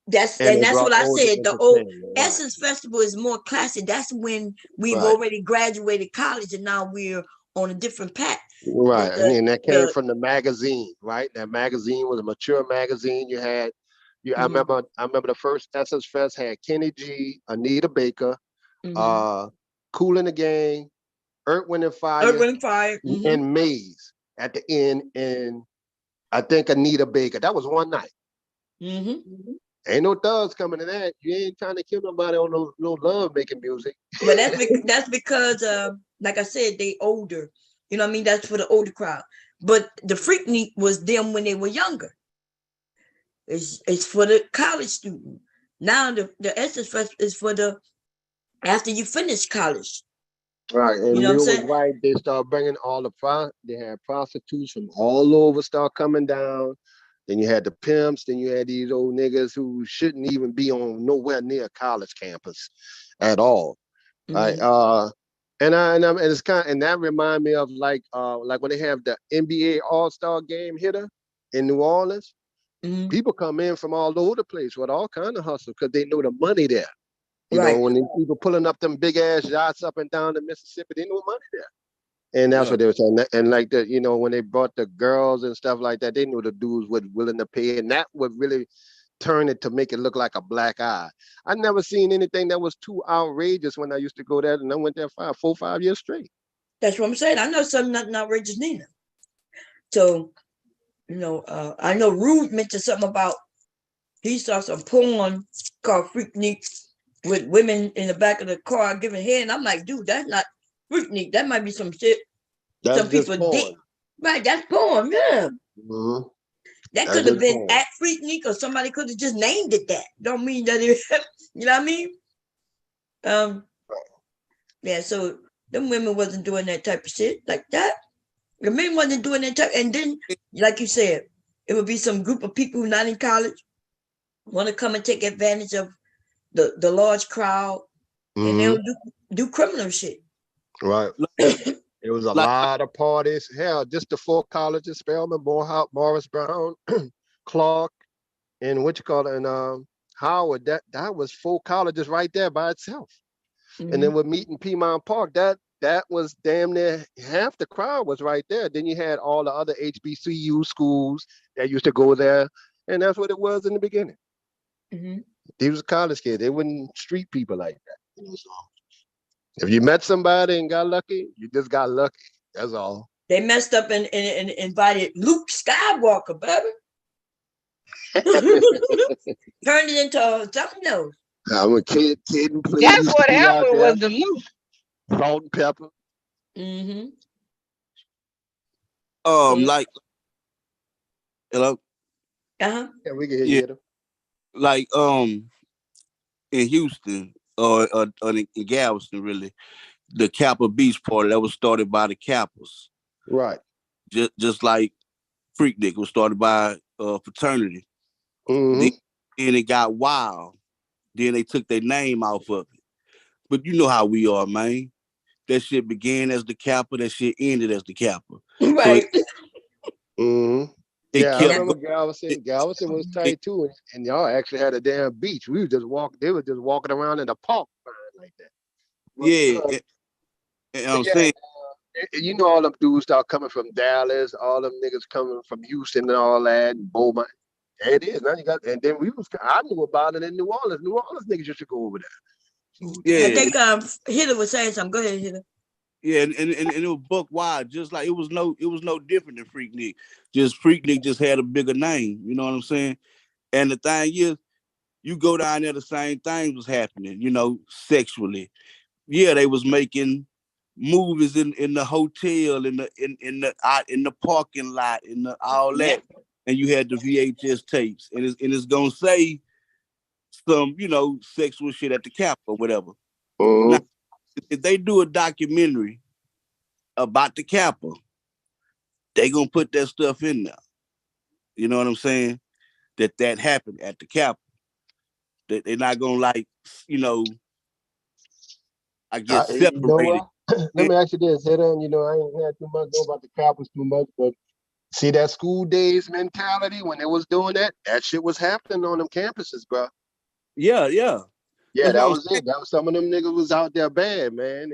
That's what I said. The old Essence Festival is more classic. That's when we've already graduated college and now we're on a different path. Right. And that came from the magazine, right? That magazine was a mature magazine. You had I remember the first Essence Fest had Kenny G, Anita Baker, Kool and the Gang, Earth, Wind and Fire, and Maze at the end, and I think Anita Baker. That was one night. Ain't no thugs coming to that. You ain't trying to kill nobody on no love making music. But that's because like I said, they older. You know what I mean? That's for the older crowd. But the Freaknik was them when they were younger. It's for the college student. Now the Essence Fest is for the after you finish college. Right, and you was right. They start bringing all they had prostitutes from all over start coming down. Then you had the pimps. Then you had these old niggas who shouldn't even be on nowhere near college campus at all. Right, and it's and that remind me of like when they have the NBA All-Star Game hitter in New Orleans. People come in from all over the place with all kind of hustle because they know the money there. You know, when people pulling up them big ass yachts up and down the Mississippi, they know money there. And that's what they were saying. And like that, when they brought the girls and stuff like that, they knew the dudes were willing to pay. And that would really turn it to make it look like a black eye. I never seen anything that was too outrageous when I used to go there, and I went there 5 years straight. That's what I'm saying. I know something nothing outrageous neither. So, I know Rude mentioned something about he saw some porn called Freaknik with women in the back of the car giving head. And I'm like, dude, that's not Freaknik. That might be some shit. That's some people did. Right, that's porn, yeah. That could have been at Freaknik, or somebody could have just named it that. Don't mean that it, you know what I mean? Yeah, so them women wasn't doing that type of shit like that. The men wasn't doing that type. And then, like you said, it would be some group of people who not in college want to come and take advantage of the large crowd, and they'll do criminal shit. Right. It was a lot of parties. Hell, just the 4 colleges: Spelman, Morehouse, Morris Brown, Clark, and and Howard. That was 4 colleges right there by itself. And then we're meeting Piedmont Park. That was damn near half the crowd was right there. Then you had all the other HBCU schools that used to go there, and that's what it was in the beginning. These were college kids. They weren't street people like that. So if you met somebody and got lucky, you just got lucky. That's all. They messed up and invited Luke Skywalker, baby. Turned it into something else. I'm a kid and that's what happened was the Luke. salt and pepper. Mm-hmm. Like, hello? Uh-huh. Yeah, we can hear Yeah, you. like, in Houston, or in Galveston, really, the Kappa Beach Party that was started by the Kappas. Right. Just like Freaknik was started by fraternity. Mm-hmm. Then it got wild. Then they took their name off of it. But you know how we are, man. That shit began as the Kappa. That shit ended as the Kappa. So Right. Mm-hmm. it Yeah, I kept remember going. Galveston. Galveston was It, tight too, and y'all actually had a damn beach. We were just walk. They were just walking around in the park like that. yeah, But, and but I'm yeah, saying, you know all them dudes start coming from Dallas, all them niggas coming from Houston and all that, and Beaumont. There it is. Now you got, and then I knew about it in New Orleans. New Orleans niggas used to go over there. So, I yeah, think Hitler was saying something. Go ahead, Hitler. yeah, and it was buck wild, just like it was no different than Freaknik. Just Freaknik just had a bigger name. You know what I'm saying? And the thing is, you go down there, the same things was happening. Sexually. Yeah, they was making movies in the hotel, in the parking lot, in the all Yeah. that, and you had the VHS tapes, and it's gonna say some sexual shit at the cap or whatever. Now, mm-hmm. if they do a documentary about the Kappa, they gonna put that stuff in there. You know what I'm saying? That happened at the Kappa. That they're not gonna you know, I guess You know separate it. what? Let me ask you this, Hitter. And I ain't had too much know about the Cowboys too much, but see that school days mentality when they was doing that? That shit was happening on them campuses, bro. Yeah, yeah. Yeah, That's what that I'm was saying. it. That was some of them niggas was out there bad, man,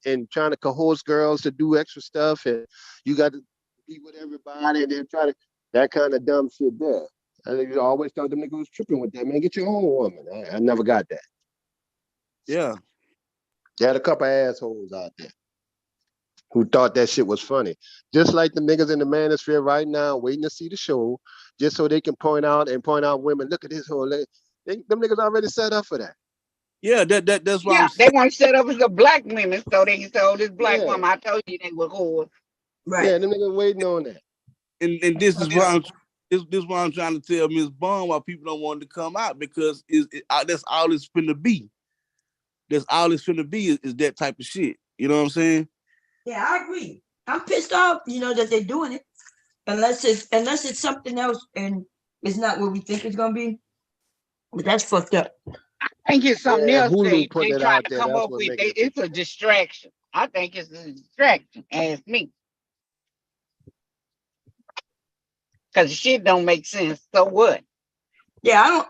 and trying to coerce girls to do extra stuff, and you got to be with everybody, and then try to that kind of dumb shit there. I always thought them niggas was tripping with that, man. Get your own woman. I never got that. Yeah. They had a couple assholes out there who thought that shit was funny. Just like the niggas in the manosphere right now, waiting to see the show, just so they can point out women. Look at this whole. Them niggas already set up for that. Yeah, that's what I'm Yeah, saying. they want to set up as a black women so they can tell this black Yeah, woman. I told you they were whores. Right. yeah, them niggas waiting on that. And this is why I'm trying to tell Miss Bond why people don't want to come out, because that's all it's finna be. That's all it's finna be is that type of shit. You know what I'm saying? Yeah, I agree. I'm pissed off, that they're doing it. Unless it's something else and it's not what we think it's gonna be. But that's fucked up. I think it's something Yeah, else Hulu they putting it trying out to there. come That's up what with. making it. It's a distraction. I think it's a distraction. Ask me, because shit don't make sense. So what? Yeah, I don't.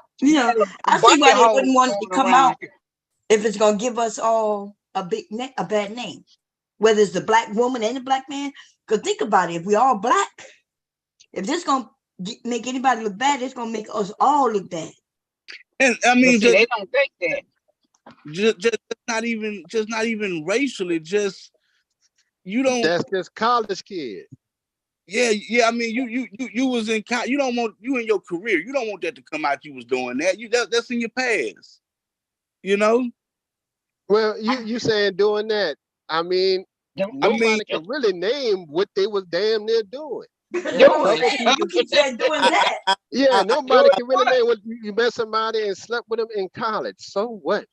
I see Bunch why of they hoes wouldn't want it to going come around out if it's gonna give us all a bad name, whether it's the black woman and the black man. Because think about it, if we all black, if this gonna make anybody look bad, it's gonna make us all look bad. And I But mean, see, they don't think that. just not even racially. Just you don't. That's this college kid. Yeah, yeah. I mean, you was in. You don't want you in your career. You don't want that to come out. You was doing that. That's in your past. You know. Well, you saying doing that? I mean, I mean, nobody can really name what they was damn near doing. There are a Doing. couple Saying you people. keep saying doing I, that. Yeah, I nobody Doing can really what? name what you met somebody and slept with them in college. So what?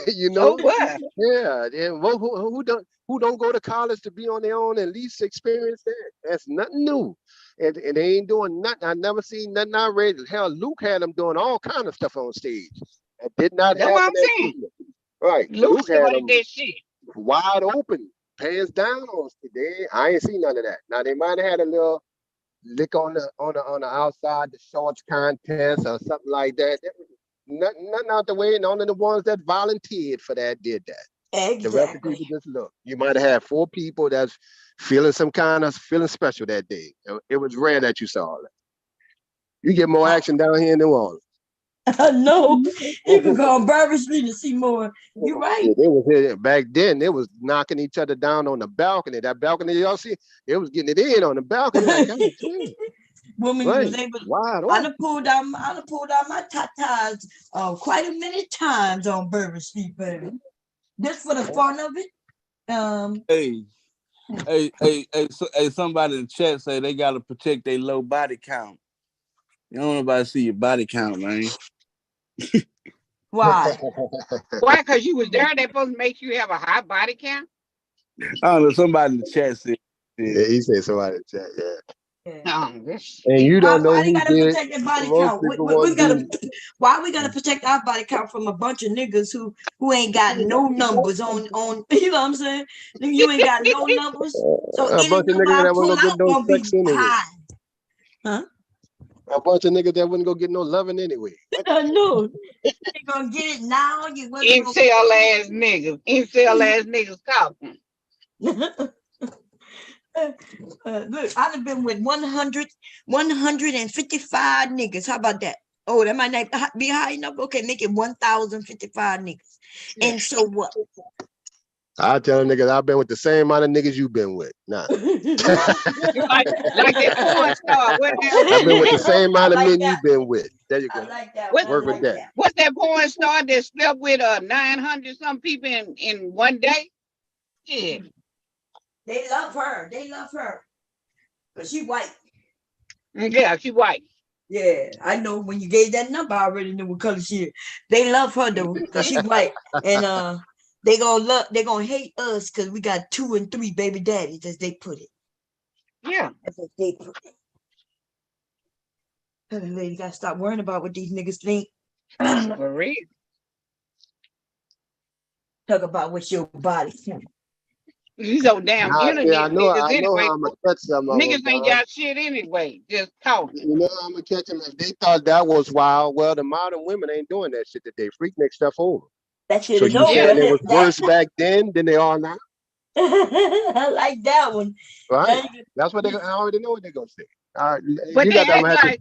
you So know? what? Yeah. And who don't go to college to be on their own and at least experience that? That's nothing new. And they ain't doing nothing. I never seen nothing outrageous. Hell, Luke had them doing all kind of stuff on stage. That did not That's what happen I'm at saying. Freaknik. Right. Luke Luke had started them that shit. wide open, pants down on stage. I ain't seen none of that. Now they might have had a little lick on the outside, the shorts contest or something like that. Nothing out the way, and only the ones that volunteered for that did that. The rest of the people Exactly. just look. You might have had 4 people that's feeling feeling special that day. It was rare that you saw that. You get more action down here in New Orleans. No, you can go on Bourbon Street and see more. You're right. Yeah, they was here back then. They was knocking each other down on the balcony. That balcony, y'all see, they was getting it in on the balcony. Like, God damn, Woman was right, able. wide I open. done pulled out my tatas quite a many times on Bourbon Street, baby. Just for the fun of it. Hey, somebody in the chat say they gotta protect their low body count. You don't want nobody to see your body count, man. Why? Why? Because you was there. They supposed to make you have a high body count. I don't know. Somebody in the chat said. Yeah, he said somebody in the chat. Yeah. Yeah. And you don't know why they who gotta did. protect their body Most count? people won't do. Why we gotta protect our body count from a bunch of niggas who ain't got no numbers on you know what I'm saying? You ain't got no numbers, so A bunch any of number niggas I that pull wouldn't go get out no gonna be sex anyway. high. Huh? A bunch of niggas that wouldn't go get no loving anyway. No, you gonna get it now. You wasn't Incel ass niggas. Incel ass niggas talking. Look, I've been with 155 niggas. How about that? Oh, that might not be high enough. Okay, make it 1,055 niggas. Yeah. And so what? I tell them niggas I've been with the same amount of niggas you've been with. Nah. like that porn star. I've been with the same amount of men you've been with. There you go. I like that. Work with that. What's that porn star that slept with 900 some people in one day? Yeah. They love her. But she white. Yeah, she white. Yeah, I know when you gave that number, I already knew what color she is. They love her though, because she white. And they gonna hate us because we got 2 and 3 baby daddies, as they put it. Yeah. That's what they put it. You gotta stop worrying about what these niggas think. For real. Talk about what's your body think. These old damn internet Yeah, I know anyway. how I'm gonna catch some of Niggas them, ain't got shit anyway. Just talking. You know how I'm gonna catch them if they thought that was wild. Well, the modern women ain't doing that shit today. Freaknik stuff over. That shit So is you over. saying it was worse back then than they are now? I like that one. Right. That's what I already know what they're gonna say. But you they got act like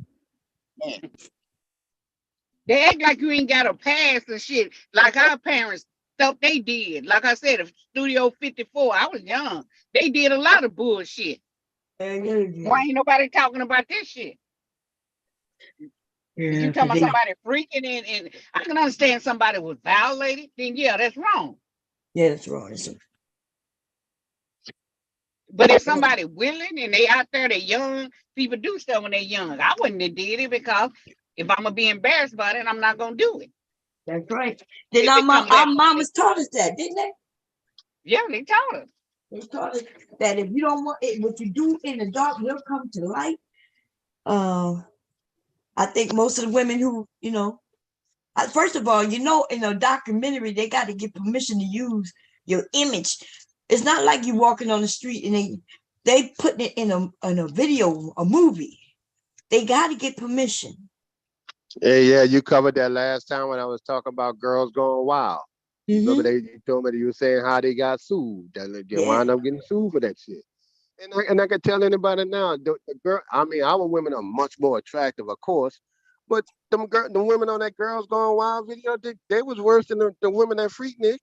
they act like you ain't got a pass and shit. Like our parents stuff they did. Like I said, Studio 54, I was young. They did a lot of bullshit. Why ain't nobody talking about this shit? If you talking about somebody freaking and I can understand somebody was violated, then yeah, that's wrong. Yeah, that's wrong. But if somebody willing and they out there, they young, people do stuff when they young. I wouldn't have did it because if I'm gonna be embarrassed about it, I'm not gonna do it. That's right. Then our mamas taught us that, didn't they? Yeah, they taught us. They taught us that if you don't want it, what you do in the dark will come to light. I think most of the women who, first of all, in a documentary, they got to get permission to use your image. It's not like you walking on the street and they putting it in a video, a movie. They got to get permission. Yeah, you covered that last time when I was talking about girls going wild. Remember you told me that you were saying how they got sued. They wound up getting sued for that shit. And I can tell anybody now, the girl, I mean, our women are much more attractive, of course, but the women on that Girls Gone Wild video, they was worse than the women at Freaknik.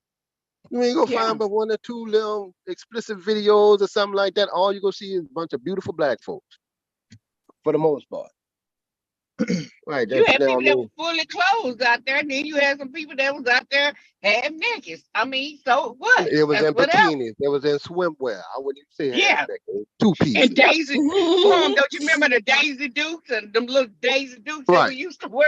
You ain't gonna find but 1 or 2 little explicit videos or something like that. All you gonna see is a bunch of beautiful black folks, for the most part. Right. You had people that were fully clothed out there, and then you had some people that was out there half naked. I mean, so what? It was in bikinis. It was in swimwear. I wouldn't even say half naked. 2 pieces. And Daisy, don't you remember the Daisy Dukes and them little Daisy Dukes that we used to wear?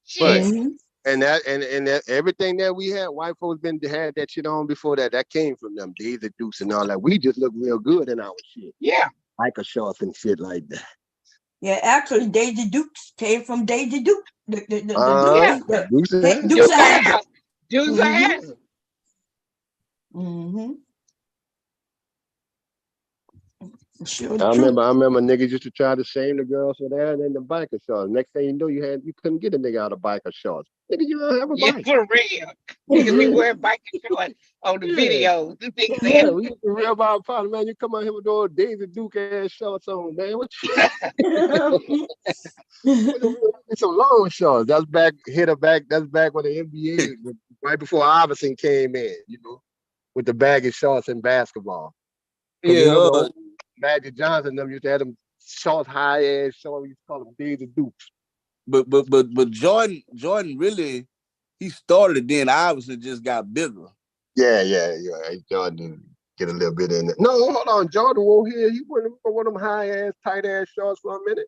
Shit. Right. And that everything that we had, white folks had that shit on before that. That came from them Daisy Dukes and all that. We just look real good in our shit. Yeah. Biker shorts and shit like that. Yeah, actually, Daisy Dukes came from Daisy Duke. Dukes of Hazzard. Dukes of Hazzard. Sure, I remember niggas used to try to shame the girls for that and the biker shorts. Next thing you know, you couldn't get a nigga out of biker shorts. Nigga, you don't have a bike. Yeah, for real. Niggas be wearing biker shorts on the videos. Yeah, we used to real about problem, man. You come out here with those Daisy Duke ass shorts on, man. What you some long shorts. That's back that's back when the NBA right before Iverson came in, with the baggy shorts in basketball. Yeah. Magic Johnson, them used to have them short, high ass shorts. We used to call them Daisy Dukes. But Jordan really, he started it, then Iverson just got bigger. Yeah, Jordan. get a little bit in it. No, hold on, Jordan won't hear. He went for one of them high ass, tight ass shorts for a minute.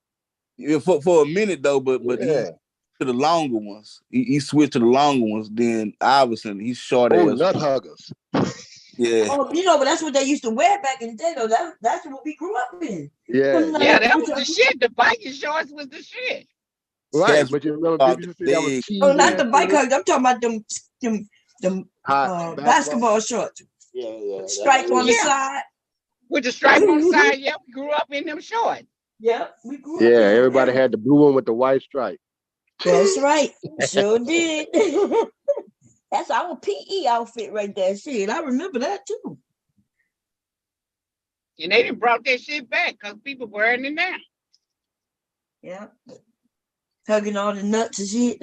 Yeah, for a minute though, but he to the longer ones. He switched to the longer ones. Then Iverson, he's short ass. Nut huggers. Yeah. Oh, but that's what they used to wear back in the day, though. That's what we grew up in. Yeah, that was the shit. The biking shorts was the shit. Right, but you remember people used to say that was cheesy. Oh, not the bike hugs. I'm talking about them basketball shorts. Yeah. Stripe on the side. With the stripe on the side, yeah, we grew up in them shorts. Yeah, we grew up. Yeah, everybody had the blue one with the white stripe. That's right. Sure did. That's our PE outfit right there. Shit, I remember that too. And they done brought that shit back because people wearing it now. Yeah. Hugging all the nuts and shit.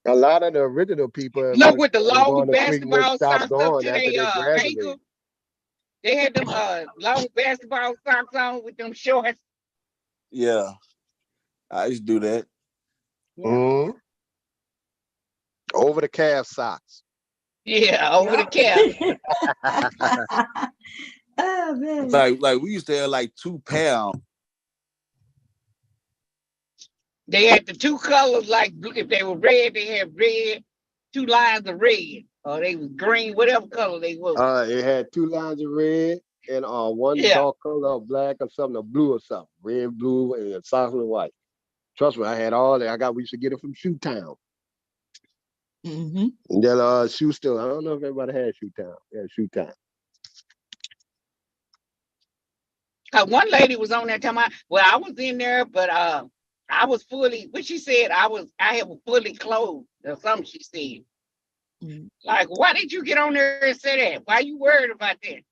A lot of the original people. Look, with the long basketball socks up to their ankle. They had them long basketball socks on with them shorts. Yeah. I used to do that. Mm-hmm. Over the calf socks. Yeah, over the calf. Oh man. Like we used to have like 2 pounds. They had the 2 colors, like if they were red, they had red, 2 lines of red, or they was green, whatever color they was. It had 2 lines of red and one dark color of black or something, or blue or something. Red, blue, and socks and white. Trust me, I had all that. We used to get it from Shoe Town. Mm-hmm. And then Shoe Store. I don't know if everybody had Shoe Town. Yeah, Shoe Town. One lady was on there talking about, well, I was in there, but I was fully, what she said, I was fully clothed or something she said. Mm-hmm. Like, why did you get on there and say that? Why you worried about that?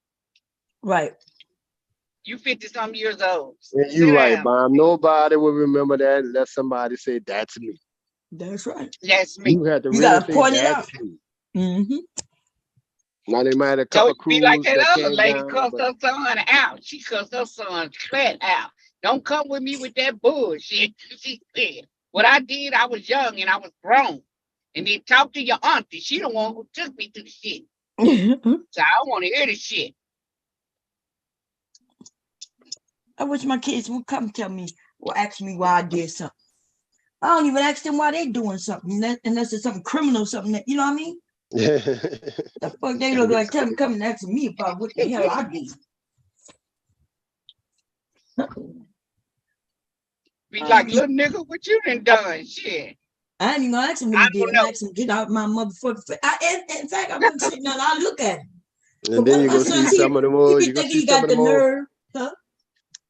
Right. You 50-some years old. Yeah, you're right, Bob. Nobody will remember that unless somebody say, that's me. That's right. That's me. You have to really gotta point it out. Mm-hmm. Now they might have a couple of crews be like that other lady down, cussed her son out. She cussed her son flat out. Don't come with me with that bullshit. She said, what I did, I was young and I was grown. And then talk to your auntie. She the one who took me to the shit. So I want to hear the shit. I wish my kids would come tell me or ask me why I did something. I don't even ask them why they doing something, unless it's something criminal, something that, you know what I mean? The fuck they look like them coming asking me about what the hell I did. Be like, little nigga, what you done? Shit. I ain't even gonna ask him what he did. I ask him, get out my motherfucking face. In fact, I wouldn't sit down, I look at him. And then you go see some of the more, you go see some of the more. Huh?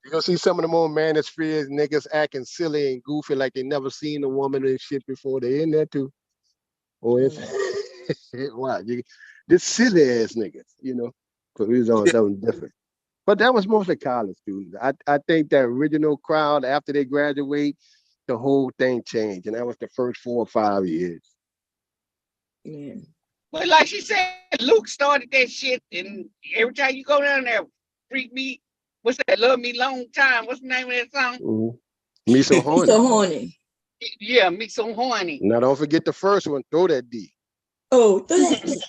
You gonna see some of the more manospheres niggas acting silly and goofy like they never seen a woman and shit before. They in there too. Or it's wow, this silly ass niggas, you know. Because we was on something different. But that was mostly college students. I think that original crowd after they graduate, the whole thing changed. And that was the first 4 or 5 years. Yeah. But like she said, Luke started that shit, and every time you go down there, freak me. What's that? Love Me Long Time. What's the name of that song? Mm-hmm. Me So Horny. So horny. Yeah, Me So Horny. Now don't forget the first one. Throw That D. Oh, throw that dick.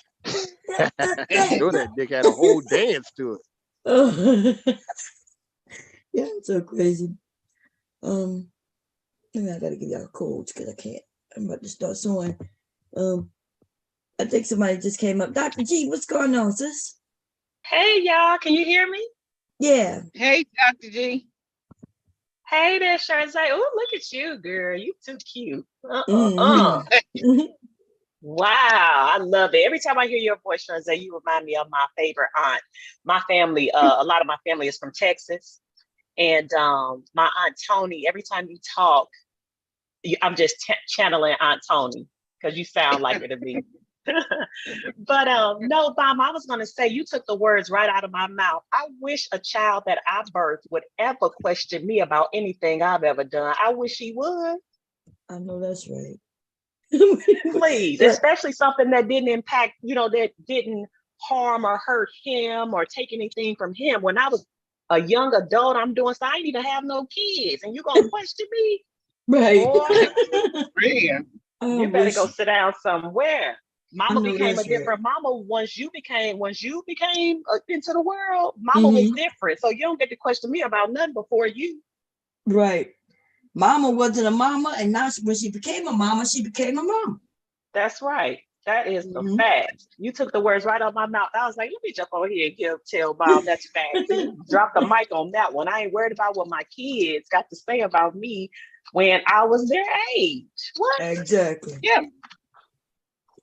Throw That dick had a whole dance to it. Oh. Yeah, it's so crazy. I gotta give y'all a cold because I can't. I'm about to start sewing. I think somebody just came up. Dr. G, what's going on, sis? Hey, y'all. Can you hear me? Yeah. Hey, Dr. G. Hey there, Sharza. Oh, look at you, girl. You too cute. Wow, I love it. Every time I hear your voice, Sharza, you remind me of my favorite aunt. My family, a lot of my family is from Texas. And my Aunt Tony, every time you talk, I'm just channeling Aunt Tony because you sound like her to me. But no, Mom, I was going to say, you took the words right out of my mouth. I wish a child that I birthed would ever question me about anything I've ever done. I wish he would. I know that's right. Please, especially something that didn't impact, that didn't harm or hurt him or take anything from him. When I was a young adult, I'm doing so I ain't even have no kids, and you gonna question me? Right. Boy, Man. you better go sit down somewhere. Mama became a different mama once you became into the world. Mama was different, so you don't get to question me about nothing before you. Right. Mama wasn't a mama, and now when she became a mama, she became a mama. That's right. That is the fact. You took the words right out of my mouth. I was like, let me jump over here and tell Bob that's fact. You dropped the mic on that one. I ain't worried about what my kids got to say about me when I was their age. What? Exactly. Yeah.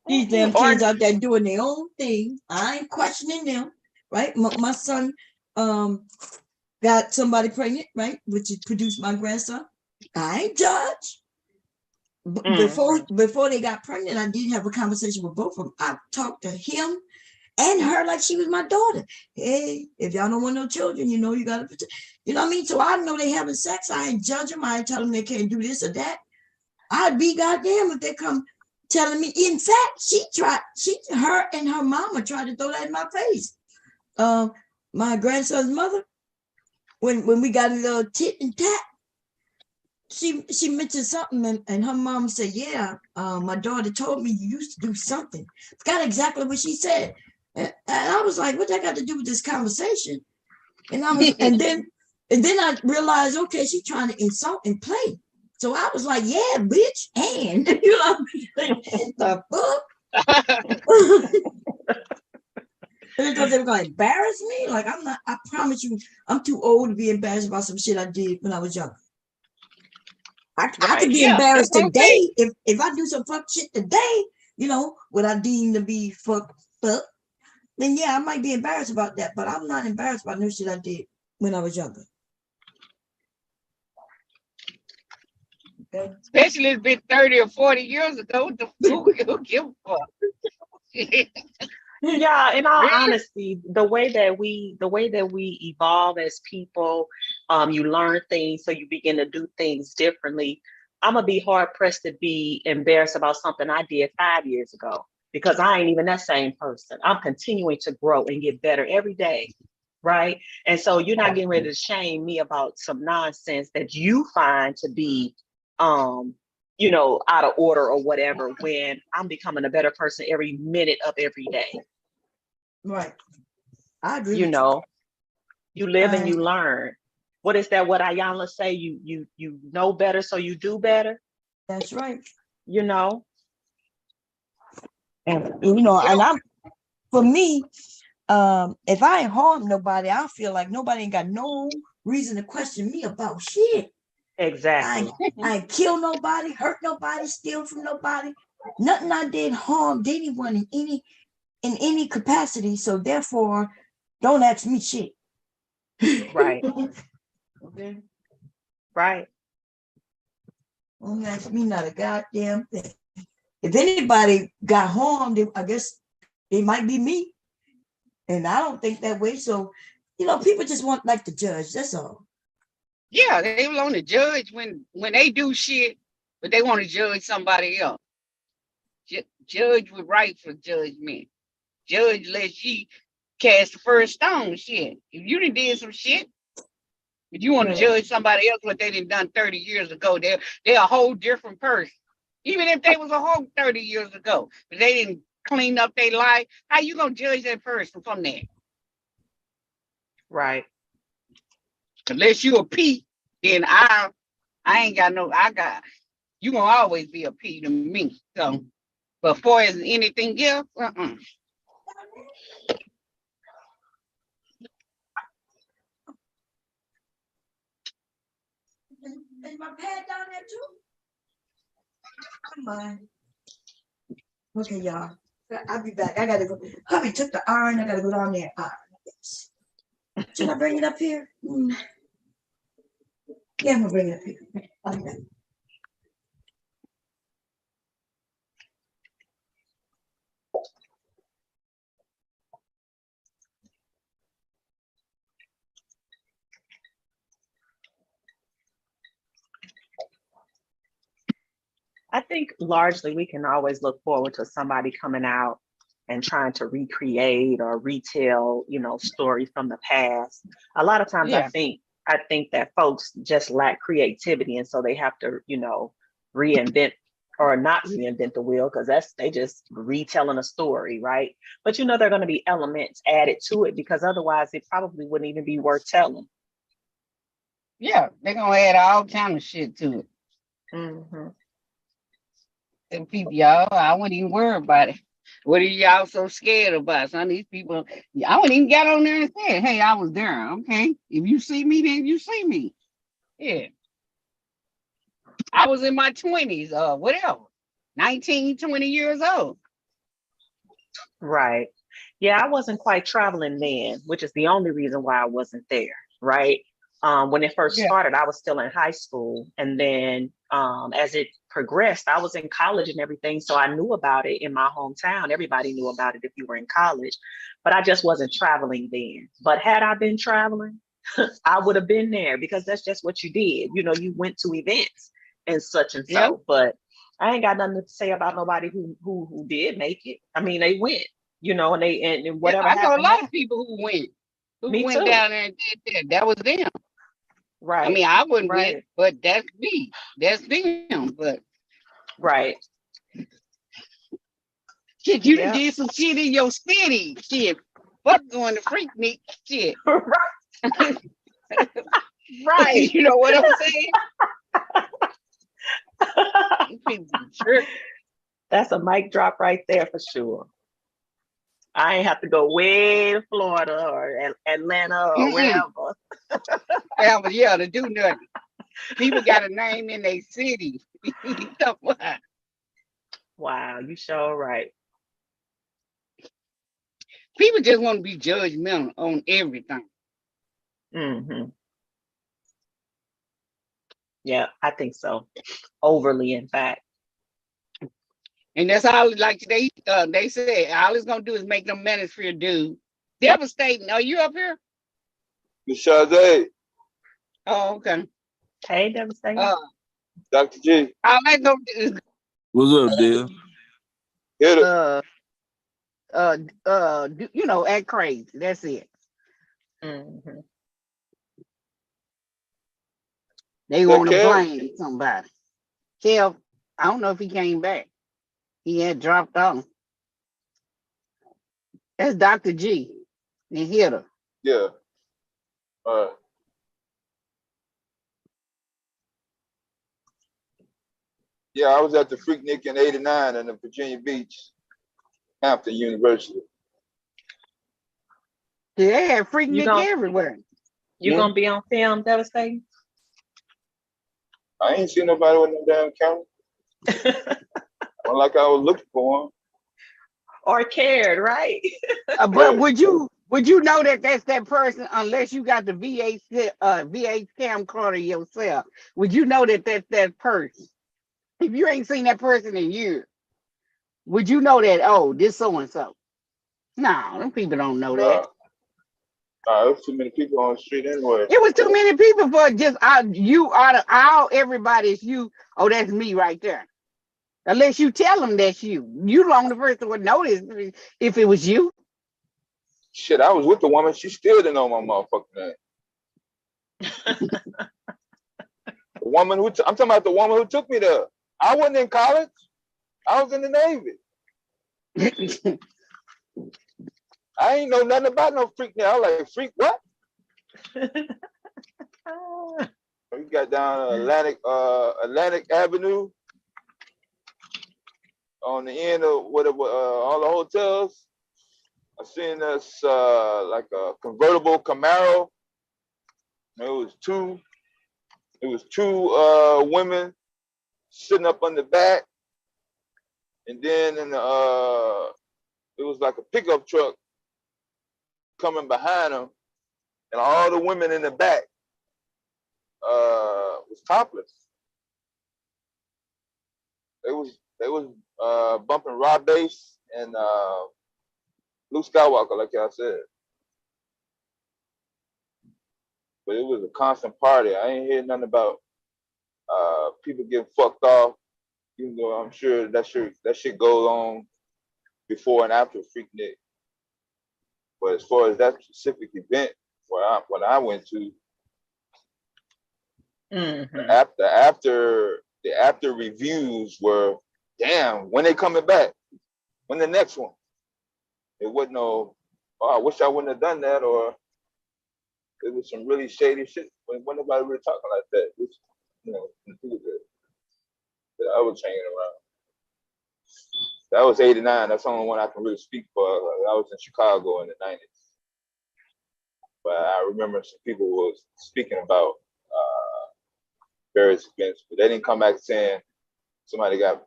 These damn kids out there doing their own thing. I ain't questioning them, right? My son got somebody pregnant, right? Which produced my grandson. I ain't judge. Before they got pregnant, I did have a conversation with both of them. I talked to him and her like she was my daughter. Hey, if y'all don't want no children, you know you gotta, you know what I mean? So I know they having sex. I ain't judge them. I ain't tell them they can't do this or that. I'd be goddamn if they come telling me. In fact, her and her mama tried to throw that in my face. My grandson's mother, when we got a little tit and tat, she mentioned something, and her mom said, yeah, my daughter told me you used to do something. Got exactly what she said. And I was like, what that got to do with this conversation? And then I realized, okay, she's trying to insult and play. So I was like, yeah, bitch, and you know, the fuck. Because they were going to embarrass me. Like, I'm not, I promise you, I'm too old to be embarrassed about some shit I did when I was younger. I could be embarrassed today if I do some fuck shit today, you know, what I deem to be fucked up. Then yeah, I might be embarrassed about that, but I'm not embarrassed about no shit I did when I was younger. Okay. Especially if it's been 30 or 40 years ago, who give a fuck? Yeah, in all honesty, the way that we evolve as people, you learn things, so you begin to do things differently. I'm gonna be hard pressed to be embarrassed about something I did 5 years ago, because I ain't even that same person. I'm continuing to grow and get better every day, right? And so you're not getting ready to shame me about some nonsense that you find to be you know, out of order or whatever, when I'm becoming a better person every minute of every day. Right. I agree. You know, you live and you learn. What is that? What Ayanna say? You know better, so you do better. That's right. You know. And you know, and I'm, for me, if I ain't harm nobody, I feel like nobody ain't got no reason to question me about shit. Exactly. I ain't kill nobody, hurt nobody, steal from nobody. Nothing I did harmed anyone in any capacity. So therefore, don't ask me shit. Right. Okay. Right. Don't ask me not a goddamn thing. If anybody got harmed, I guess it might be me. And I don't think that way. So, you know, people just want like to judge. That's all. Yeah, they will only judge when they do shit, but they want to judge somebody else. Judge with rightful judgment. Judge lets you cast the first stone. Shit. If you done did some shit, if you want to judge somebody else what they done 30 years ago, they're a whole different person. Even if they was a whole 30 years ago, but they didn't clean up their life, how you gonna judge that person from that? Right. Unless you a P, then I ain't got no, you gonna always be a P to me. So, but for as anything else, Is my pad down there too? Come on. Okay, y'all. I'll be back. I gotta go. Hubby took the iron. I gotta go down there. Iron. Should I bring it up here? Yeah, I'm gonna bring it up here. I'll be back. I think largely we can always look forward to somebody coming out and trying to recreate or retell, you know, stories from the past. A lot of times I think that folks just lack creativity, and so they have to, you know, reinvent or not reinvent the wheel, because they just retelling a story, right? But there are going to be elements added to it, because otherwise it probably wouldn't even be worth telling. Yeah, they're gonna add all kind of shit to it. Mm-hmm. And people, y'all, I wouldn't even worry about it. What are y'all so scared about? Some of these people, I wouldn't even get on there and say, hey, I was there. Okay. If you see me, then you see me. Yeah. I was in my 20s, whatever. 19, 20 years old. Right. Yeah, I wasn't quite traveling then, which is the only reason why I wasn't there, right? When it first started, I was still in high school. And then as it progressed, I was in college and everything. So I knew about it in my hometown. Everybody knew about it if you were in college, but I just wasn't traveling then. But had I been traveling, I would have been there, because that's just what you did. You went to events and such and so. Yep. But I ain't got nothing to say about nobody who did make it. I mean, they went, and whatever I know happened. a lot of people who went down there and did that. That was them. Right. I mean, I wouldn't right. win, but that's me. That's them. But right. shit, you done did some shit in your city. Shit. Fuck going to Freaknik. Shit. right. You know what I'm saying? That's a mic drop right there for sure. I ain't have to go way to Florida or Atlanta or wherever. Yeah, to do nothing. People got a name in their city. Wow, you sure right. People just want to be judgmental on everything. Mm-hmm. Yeah, I think so. Overly, in fact. And that's all, like they said, all it's gonna do is make them manosphere do. Devastating. Are you up here? Sade. Oh, okay. Hey, Devastating. Dr. G. All I gonna do. What's up, Dale? Hit it. Act crazy. That's it. Mm-hmm. They want to blame somebody. Kev, I don't know if he came back. He had dropped off. That's Dr. G. And hit her. Yeah. All right. Yeah, I was at the Freaknik in '89 in Virginia Beach, Hampton University. Yeah, they had Freaknik everywhere. You gonna be on film, Devastating? I ain't seen nobody with no damn camera. Well, like I was looking for them. Or cared, right? But would you know that that's that person unless you got the VH camcorder yourself? Would you know that that's that person? If you ain't seen that person in years, would you know that, oh, this so and so? No, them people don't know that. There's too many people on the street anyway. It was too many people for just you out of all everybody. It's you. Oh, that's me right there. Unless you tell them that's you. You the only person would notice if it was you. Shit, I was with the woman. She still didn't know my motherfucking name. The woman I'm talking about the woman who took me there. I wasn't in college. I was in the Navy. I ain't know nothing about no freak now. I was like, freak what? We got down Atlantic Avenue on the end of whatever all the hotels. I seen this like a convertible Camaro. It was two women sitting up on the back, and then it was like a pickup truck coming behind them, and all the women in the back was topless. They was bumping Rob Bass and Luke Skywalker, like y'all said. But it was a constant party. I ain't hear nothing about people getting fucked off, even though I'm sure that shit goes on before and after Freaknik. But as far as that specific event when I went to, the after reviews were damn, when they coming back? When the next one? It wasn't no, oh, I wish I wouldn't have done that, or it was some really shady shit. When nobody really talking like that, which, you know, that I was hanging around. That was 89. That's the only one I can really speak for. I was in Chicago in the 90s. But I remember some people was speaking about various events, but they didn't come back saying somebody got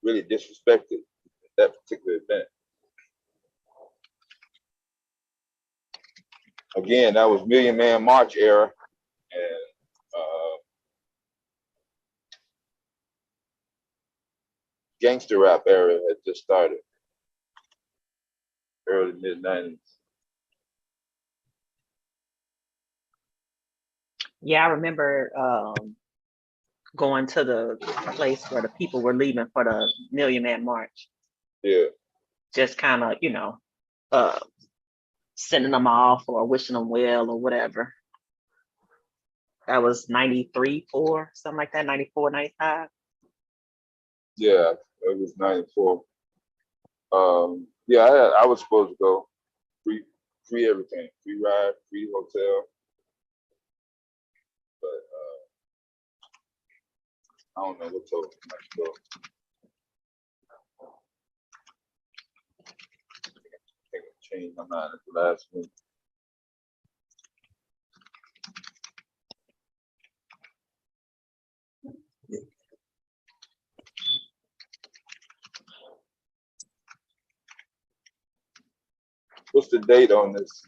really disrespected at that particular event. Again, that was Million Man March era, and gangster rap era had just started, early mid-90s. Yeah, I remember going to the place where the people were leaving for the Million Man March. Yeah. Just kind of, you know, sending them off or wishing them well or whatever. That was 93, 4, something like that, 94, 95. Yeah, it was 94. Yeah, I was supposed to go. Free everything. Free ride, free hotel. But I don't know what told me not to go. I think I changed my mind at the last minute. What's the date on this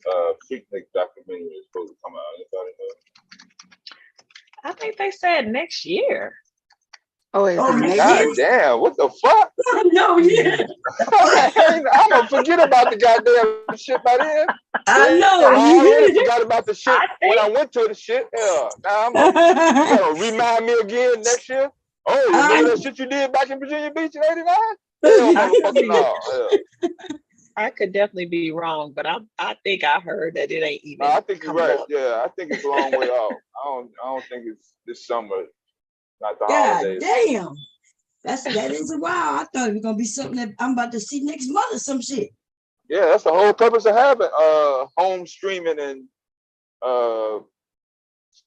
Freaknik documentary that's supposed to come out? Anybody know? I think they said next year. Oh, it's next God year? damn, what the fuck? No, yeah. I'm gonna forget about the goddamn shit by then. I know. I already forgot about the shit when I think- went to the shit. Yeah, now you gonna remind me again next year? Oh, you remember that shit you did back in Virginia Beach in '89? Hell, motherfucking no. Yeah. I could definitely be wrong, but I think I heard that it ain't even. No, I think you're right. Up. Yeah, I think it's a long way off. I don't think it's this summer. Not the God holidays. damn. That is a wow. I thought it was gonna be something that I'm about to see next month or some shit. Yeah, that's the whole purpose of having home streaming and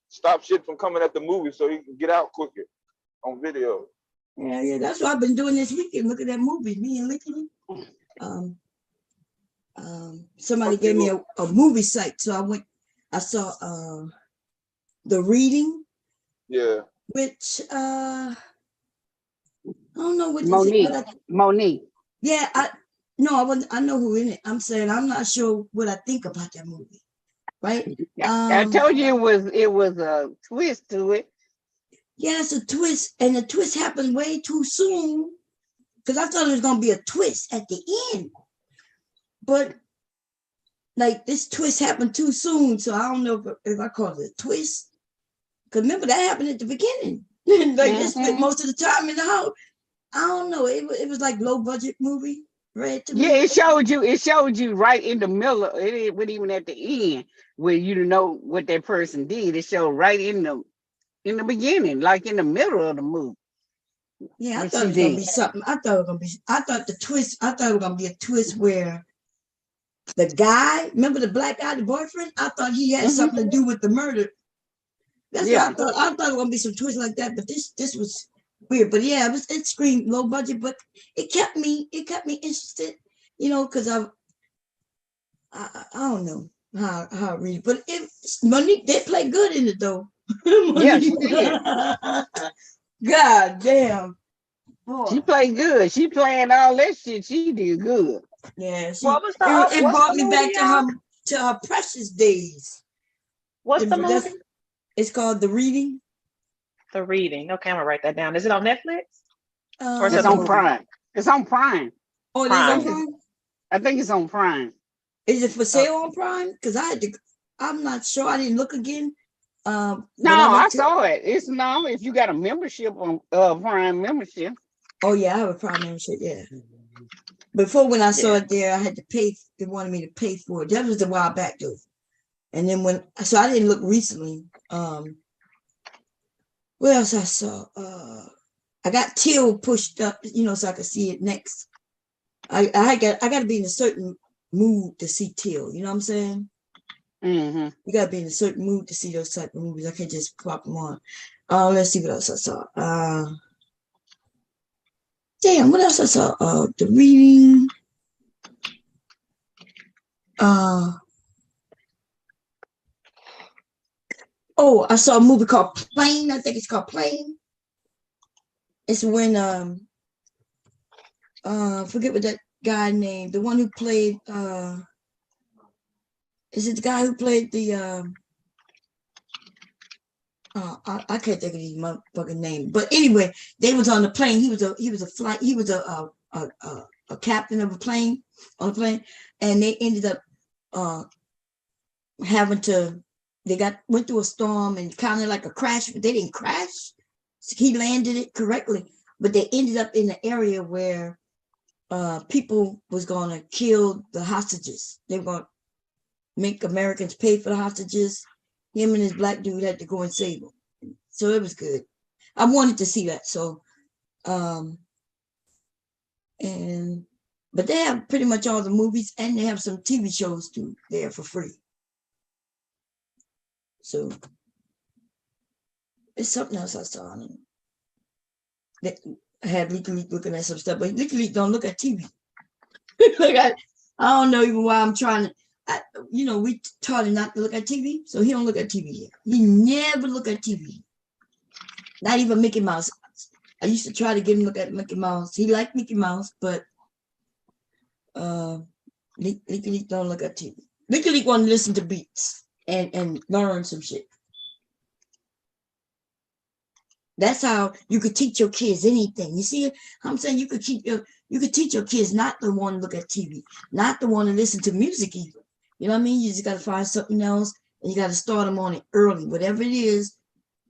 stop shit from coming at the movie so you can get out quicker on video. Yeah, that's what I've been doing this weekend, looking at movies. Me and Licky. Somebody gave me a movie site, so I saw The Reading. Yeah. Which I don't know what Monique. Yeah, I know who in it. I'm saying I'm not sure what I think about that movie. Right? I told you it was a twist to it. Yeah, it's a twist, and the twist happened way too soon. Because I thought it was gonna be a twist at the end. But like this twist happened too soon, so I don't know if I call it a twist. Because remember that happened at the beginning. Like they spent most of the time in the house. I don't know. It was like low budget movie, right? Yeah, it showed you right in the middle. It wasn't even at the end where you know what that person did. It showed right in the beginning, like in the middle of the movie. Yeah, I thought it was gonna be something. I thought the twist. I thought it was gonna be a twist where the guy, remember the black guy, the boyfriend. I thought he had something to do with the murder. That's what I thought. I thought it was gonna be some twist like that, but this was weird. But yeah, it screamed low budget, but it kept me interested, because I don't know how I read it. But Monique, they play good in it though. Yeah, she did. God damn. Boy. She played good. She playing all that shit. She did good. Yeah, what was it brought me back to her precious days. What's the movie? It's called The Reading. The Reading. Okay, I'm gonna write that down. Is it on Netflix? Or it's on Prime. It's on Prime. Oh, it is on Prime? I think it's on Prime. Is it for sale on Prime? Because I'm not sure. I didn't look again. No, I saw it. If you got a membership on Prime membership. Oh yeah, I have a Prime membership. Yeah. Before when I saw it there, I had to pay. They wanted me to pay for it. That was a while back though. And then so I didn't look recently. What else I saw? I got till pushed up, you know, so I could see it next. I got to be in a certain mood to see till. You know what I'm saying? Mm-hmm. You got to be in a certain mood to see those type of movies. I can't just pop them on. Let's see what else I saw. Damn, what else I saw? The Reading. Oh, I saw a movie called Plane. I think it's called Plane. It's when forget what that guy named, the one who played is it the guy who played the I can't think of his motherfucking name. But anyway, they was on the plane. He was a captain of a plane on a plane, and they ended up having to, went through a storm and kind of like a crash, but they didn't crash. So he landed it correctly, but they ended up in the area where people was going to kill the hostages. They were going to make Americans pay for the hostages. Him and his black dude had to go and save them. So it was good. I wanted to see that. So, but they have pretty much all the movies, and they have some TV shows too there for free. So it's something else I saw. I had Leaky looking at some stuff, but Leaky don't look at TV. I don't know even why I'm trying to. We taught him not to look at TV, so he don't look at TV here. He never look at TV. Not even Mickey Mouse. I used to try to get him to look at Mickey Mouse. He liked Mickey Mouse, but Leaky don't look at TV. Leaky want to listen to beats and learn some shit. That's how you could teach your kids anything. You see, I'm saying you could teach your kids not to want to look at TV, not to want to listen to music either. You know what I mean? You just got to find something else, and you got to start them on it early, whatever it is,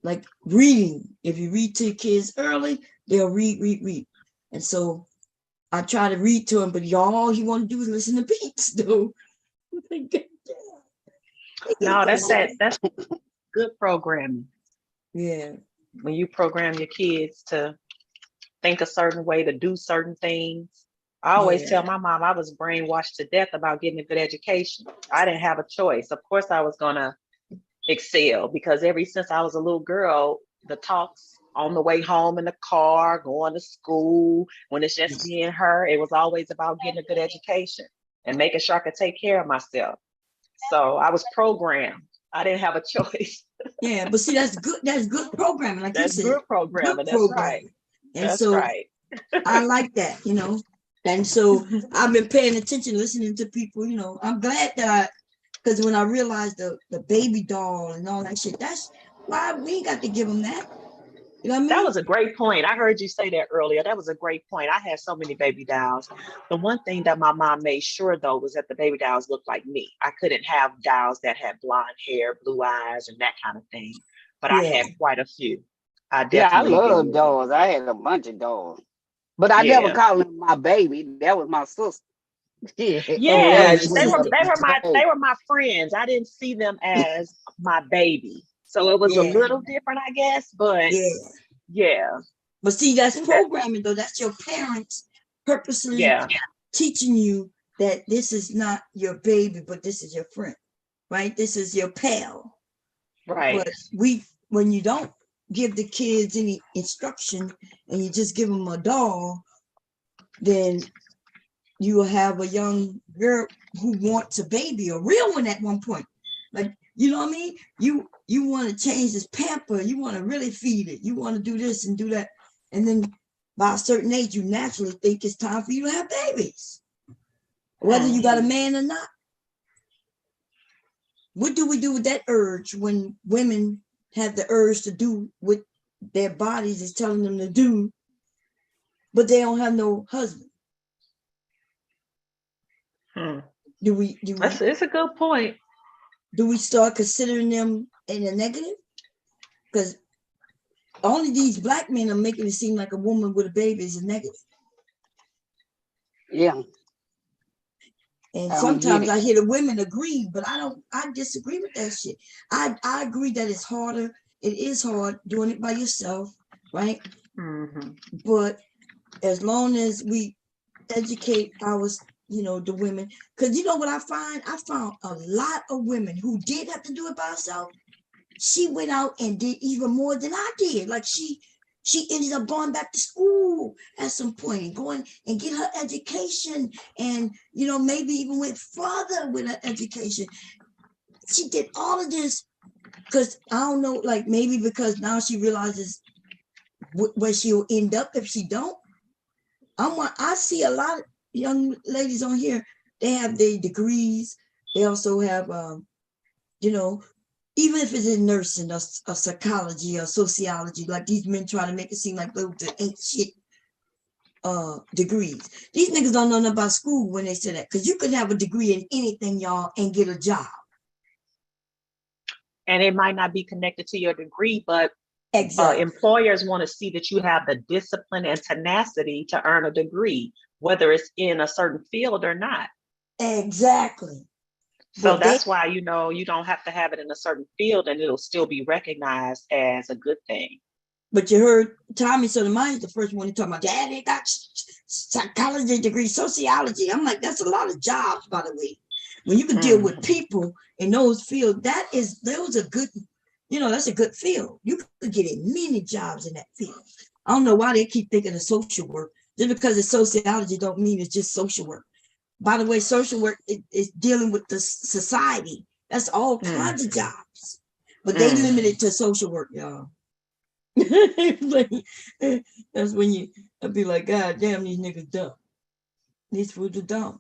like reading. If you read to your kids early, they'll read. And so I try to read to them, but all he want to do is listen to beats, though. No, that's good programming. Yeah. When you program your kids to think a certain way, to do certain things. I always tell my mom I was brainwashed to death about getting a good education. I didn't have a choice. Of course, I was going to excel, because ever since I was a little girl, the talks on the way home in the car, going to school, when it's just me and her, it was always about getting a good education and making sure I could take care of myself. So I was programmed. I didn't have a choice. Yeah, but see, that's good. That's good programming. Like that's you said, good programming. That's right. And that's so right. I like that, And so I've been paying attention, listening to people, I'm glad that because when I realized the baby doll and all that shit, that's why we ain't got to give them that. You know what I mean? That was a great point. I heard you say that earlier. That was a great point. I had so many baby dolls. The one thing that my mom made sure, though, was that the baby dolls looked like me. I couldn't have dolls that had blonde hair, blue eyes, and that kind of thing. But I had quite a few. I love dolls. I had a bunch of dolls. But I never called them my baby. That was my sister. They were my friends. I didn't see them as my baby. So it was a little different, I guess. But But see, that's programming, though. That's your parents purposely teaching you that this is not your baby, but this is your friend, right? This is your pal. Right. But when you don't give the kids any instruction and you just give them a doll, then you will have a young girl who wants a baby, a real one at one point. Like, you know what I mean? You want to change this pamper. You want to really feed it. You want to do this and do that. And then by a certain age, you naturally think it's time for you to have babies, whether you got a man or not. What do we do with that urge when women have the urge to do what their bodies is telling them to do, but they don't have no husband? It's a good point. Do we start considering them in a negative? Because only these black men are making it seem like a woman with a baby is a negative. Yeah. And sometimes I hear the women agree, but I disagree with that shit. I agree that it's harder. It is hard doing it by yourself, right? But as long as we educate the women, because you know what I found a lot of women who did have to do it by herself. She went out and did even more than I did. Like she ended up going back to school at some point and going and get her education, and maybe even went further with her education. She did all of this because I don't know, like maybe because now she realizes where she'll end up if she don't. I see a lot of young ladies on here. They have their degrees. They also have, even if it's in nursing or psychology or sociology, like these men try to make it seem like those ain't shit degrees. These niggas don't know nothing about school when they say that, because you could have a degree in anything, y'all, and get a job. And it might not be connected to your degree, but exactly. Employers want to see that you have the discipline and tenacity to earn a degree, whether it's in a certain field or not. Exactly. So that's why, you don't have to have it in a certain field and it'll still be recognized as a good thing. But you heard Tommy Sotomayor's the first one to talk about, Dad, they got psychology degree, sociology. I'm like, that's a lot of jobs, by the way. When you can deal with people in those fields, those are good, that's a good field. You could get in many jobs in that field. I don't know why they keep thinking of social work. Just because it's sociology don't mean it's just social work. By the way, social work is dealing with the society. That's all kinds of jobs. But they limit it to social work, y'all. That's when I'd be like, God damn, these niggas dumb. These fools are dumb.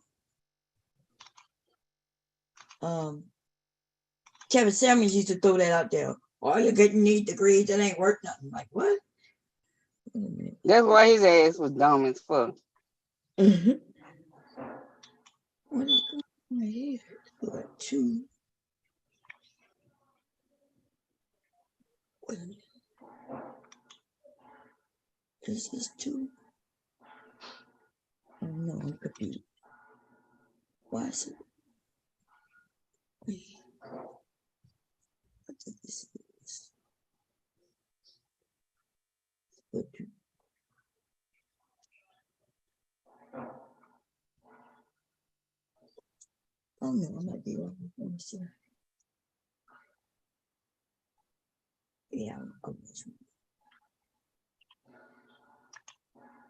Kevin Samuels used to throw that out there. Oh, you're getting these degrees that ain't worth nothing. Like, what? That's why his ass was dumb as fuck. What is going on here? Got two. This is two. Oh no, I'm confused. Why is it? Wait. What is this? Oh no, I might be wrong. Let me see. Yeah,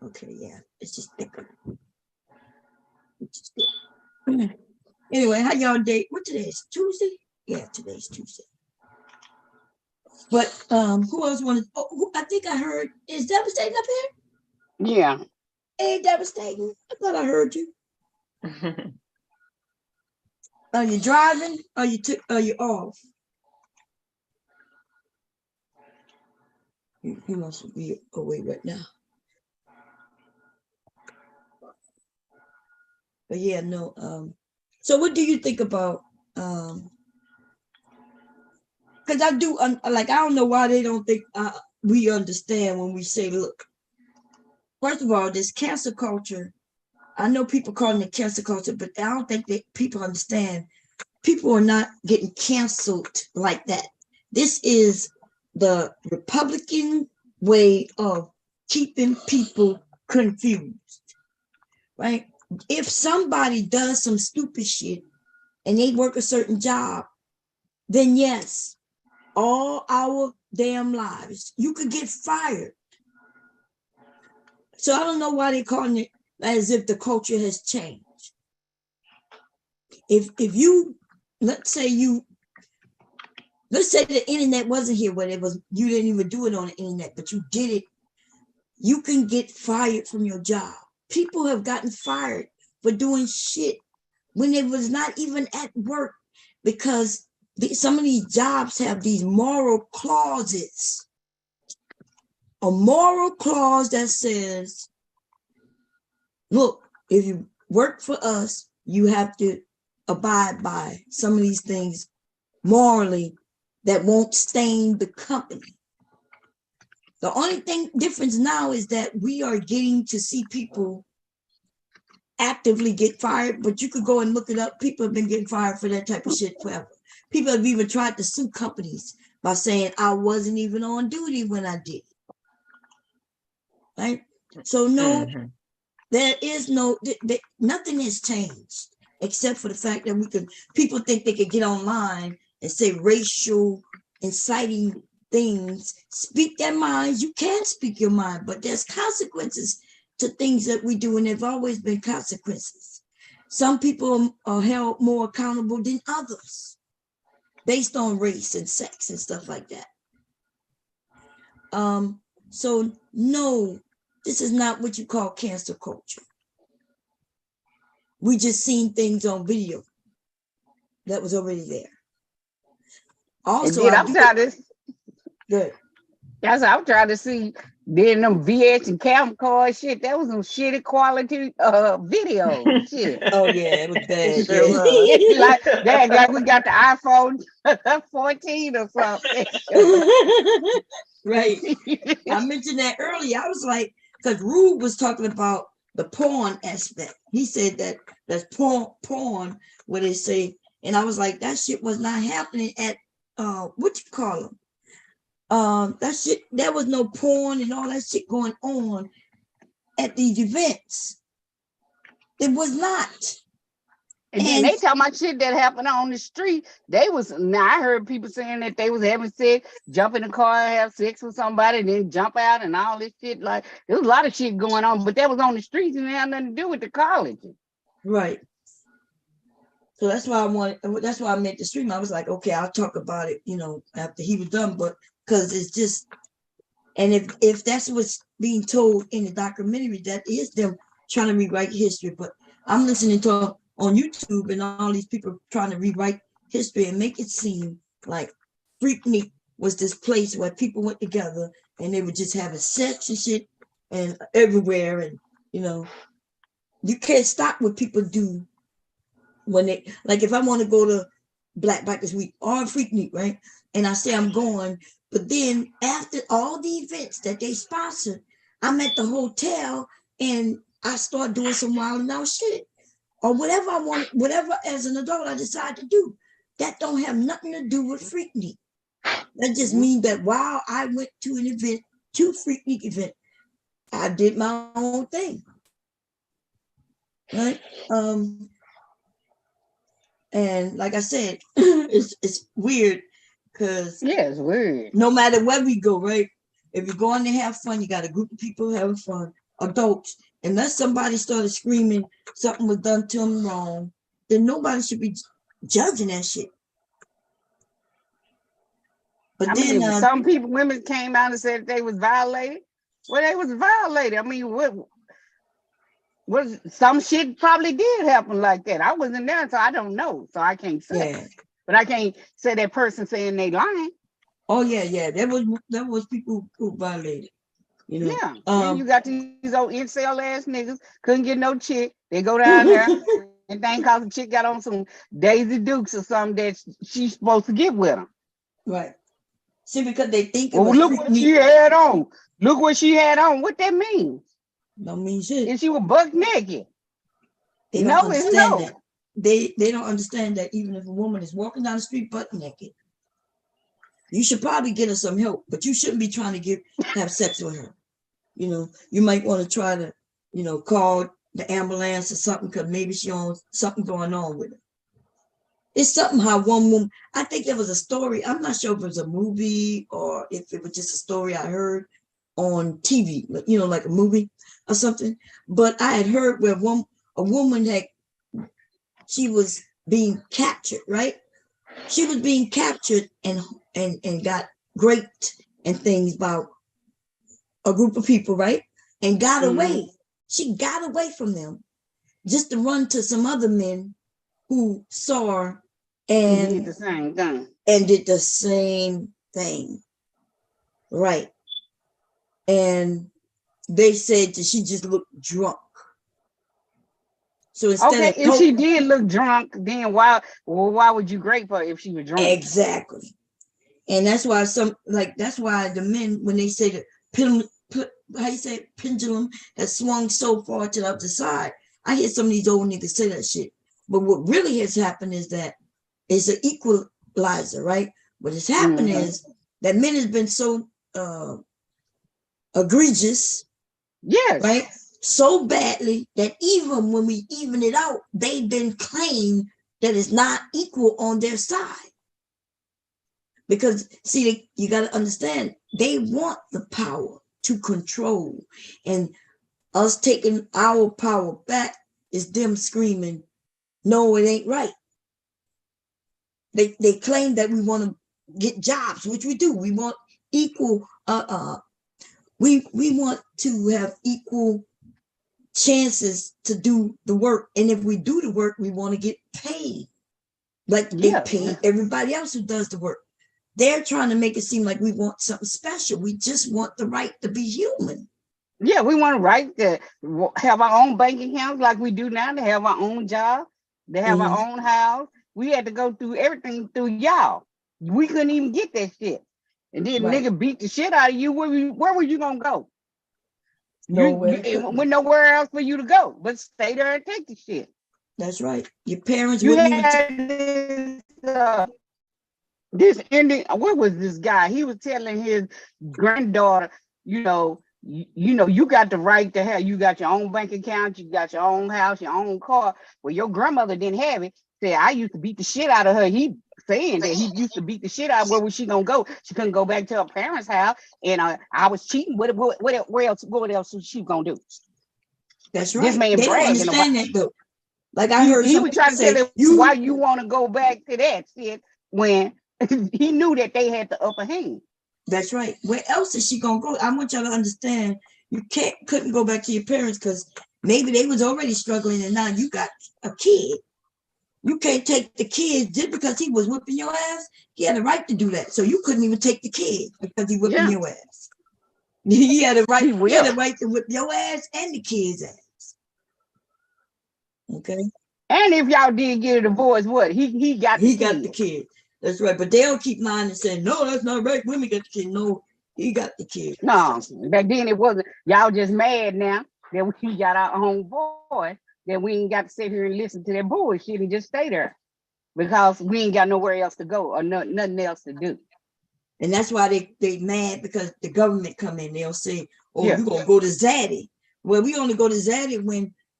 okay, yeah, it's just thicker. Anyway, how y'all date? What today is? Tuesday? Yeah, today's Tuesday. But who else wanted? I think I heard. Is Devastating up here? Yeah. Hey, Devastating. I thought I heard you. Are you driving? Are you off? You must be away right now. But yeah, no. So what do you think about? Because I do I don't know why they don't think we understand when we say, look. First of all, this cancel culture. I know people calling it cancel culture, but I don't think that people understand. People are not getting canceled like that. This is the Republican way of keeping people confused, right? If somebody does some stupid shit and they work a certain job, then yes, all our damn lives, you could get fired. So I don't know why they're calling it as if the culture has changed. If you, let's say the internet wasn't here, but you didn't even do it on the internet, but you did it, you can get fired from your job. People have gotten fired for doing shit when they was not even at work, because some of these jobs have these moral clauses. A moral clause that says, look, if you work for us, you have to abide by some of these things morally that won't stain the company. The only difference now is that we are getting to see people actively get fired, but you could go and look it up. People have been getting fired for that type of shit forever. People have even tried to sue companies by saying, I wasn't even on duty when I did. right? So no, there is no, nothing has changed except for the fact that people think they could get online and say racial inciting things, speak their minds. You can speak your mind, but there's consequences to things that we do, and there've always been consequences. Some people are held more accountable than others based on race and sex and stuff like that. So no, this is not what you call cancel culture. We just seen things on video that was already there. Also, I'm trying to see. Then them VH and camcorder shit, that was some shitty quality video shit. Oh yeah, it was bad. Sure Yeah. like we got the iPhone 14 or something. Right. I mentioned that earlier. I was like, because Rube was talking about the porn aspect. He said that that's porn, where they say, and I was like, that shit was not happening at what you call them? That shit, there was no porn and all that shit going on at these events. It was not. And then they tell my shit that happened on the street. I heard people saying that they was having sex, jump in the car, have sex with somebody, then jump out and all this shit. Like, there was a lot of shit going on, but that was on the streets and it had nothing to do with the college. Right. So that's why I made the stream. I was like, okay, I'll talk about it, after he was done, but because it's just, and if that's what's being told in the documentary, that is them trying to rewrite history. But I'm listening to on YouTube and all these people trying to rewrite history and make it seem like Freaknik was this place where people went together and they were just having sex and shit and everywhere. And, you can't stop what people do when they, like if I want to go to Black Bikers Week or Freaknik, right? And I say I'm going, but then after all the events that they sponsored, I'm at the hotel and I start doing some wild and out shit. Or whatever I want, whatever as an adult I decide to do. That don't have nothing to do with Freaknik. That just means that while I went to an event, to Freaknik event, I did my own thing. Right? And like I said, it's weird because it's weird. No matter where we go, right? If you're going to have fun, you got a group of people having fun, adults. Unless somebody started screaming something was done to them wrong, then nobody should be judging that shit. But some women came out and said they was violated. Well, they was violated. I mean, what some shit probably did happen like that. I wasn't there, so I don't know. So I can't say. Yeah. But I can't say that person saying they lying. Oh yeah. There was people who violated. Yeah. Then you got these old incel ass niggas couldn't get no chick. They go down there and think cause the chick got on some Daisy Dukes or something that she's supposed to get with them. Right. See, because they think look what she had on. Look what she had on. What that means? Don't mean shit. And she was buck naked. They don't understand that. They don't understand that even if a woman is walking down the street butt naked, you should probably get her some help, but you shouldn't be trying to have sex with her. You might want to try to, call the ambulance or something because maybe she has something going on with her. It's something how one woman, I think there was a story. I'm not sure if it was a movie or if it was just a story I heard on TV, like a movie or something. But I had heard where a woman she was being captured, right? She was being captured and got raped and things by a group of people, right? And got away. She got away from them just to run to some other men who saw her and did the same thing. And did the same thing. Right. And they said that she just looked drunk. So instead if she did look drunk, then why would you grape her if she was drunk? Exactly. And that's why that's why the men, when they say that pendulum has swung so far to the other side, I hear some of these old niggas say that shit. But what really has happened is that it's an equalizer, right? What has happened is that men has been so egregious Yes. Right? So badly that even when we even it out, they then claim that it's not equal on their side. Because see, you got to understand, they want the power to control, and us taking our power back is them screaming, no, it ain't right. They claim that we want to get jobs, which we do. We want equal, we want to have equal chances to do the work. And if we do the work, we want to get paid like they pay everybody else who does the work. They're trying to make it seem like we want something special. We just want the right to be human. Yeah, we want a right to have our own bank accounts like we do now, to have our own job, to have our own house. We had to go through everything through y'all. We couldn't even get that shit. And then nigga beat the shit out of you. Where were you gonna go? Nowhere. With nowhere else for you to go, but stay there and take the shit. That's right. Your parents wouldn't even. This ending. What was this guy? He was telling his granddaughter, you got the right to have. You got your own bank account. You got your own house, your own car. Well, your grandmother didn't have it. Said I used to beat the shit out of her. He saying that he used to beat the shit out of. Where was she gonna go? She couldn't go back to her parents' house, and I was cheating. What else? What else was she gonna do? That's right. This man they don't understand that though. Like I heard he was trying to say, tell him why you want to go back to that shit when he knew that they had the upper hand. That's right. Where else is she gonna go? I want y'all to understand. You couldn't go back to your parents because maybe they was already struggling, and now you got a kid. You can't take the kid just because he was whipping your ass. He had a right to do that. So you couldn't even take the kid because he whipping your ass. He had a right. He had a right to whip your ass and the kid's ass. Okay. And if y'all did get a divorce, what he got the kid. That's right. But they'll keep lying and saying, no, that's not right. Women got the kid. No, he got the kid. No, back then it wasn't. Y'all just mad now that we got our own boy, that we ain't got to sit here and listen to that bullshit and just stay there because we ain't got nowhere else to go or nothing else to do. And that's why they mad, because the government come in. They'll say, oh, you're gonna go to Zaddy. Well, we only go to Zaddy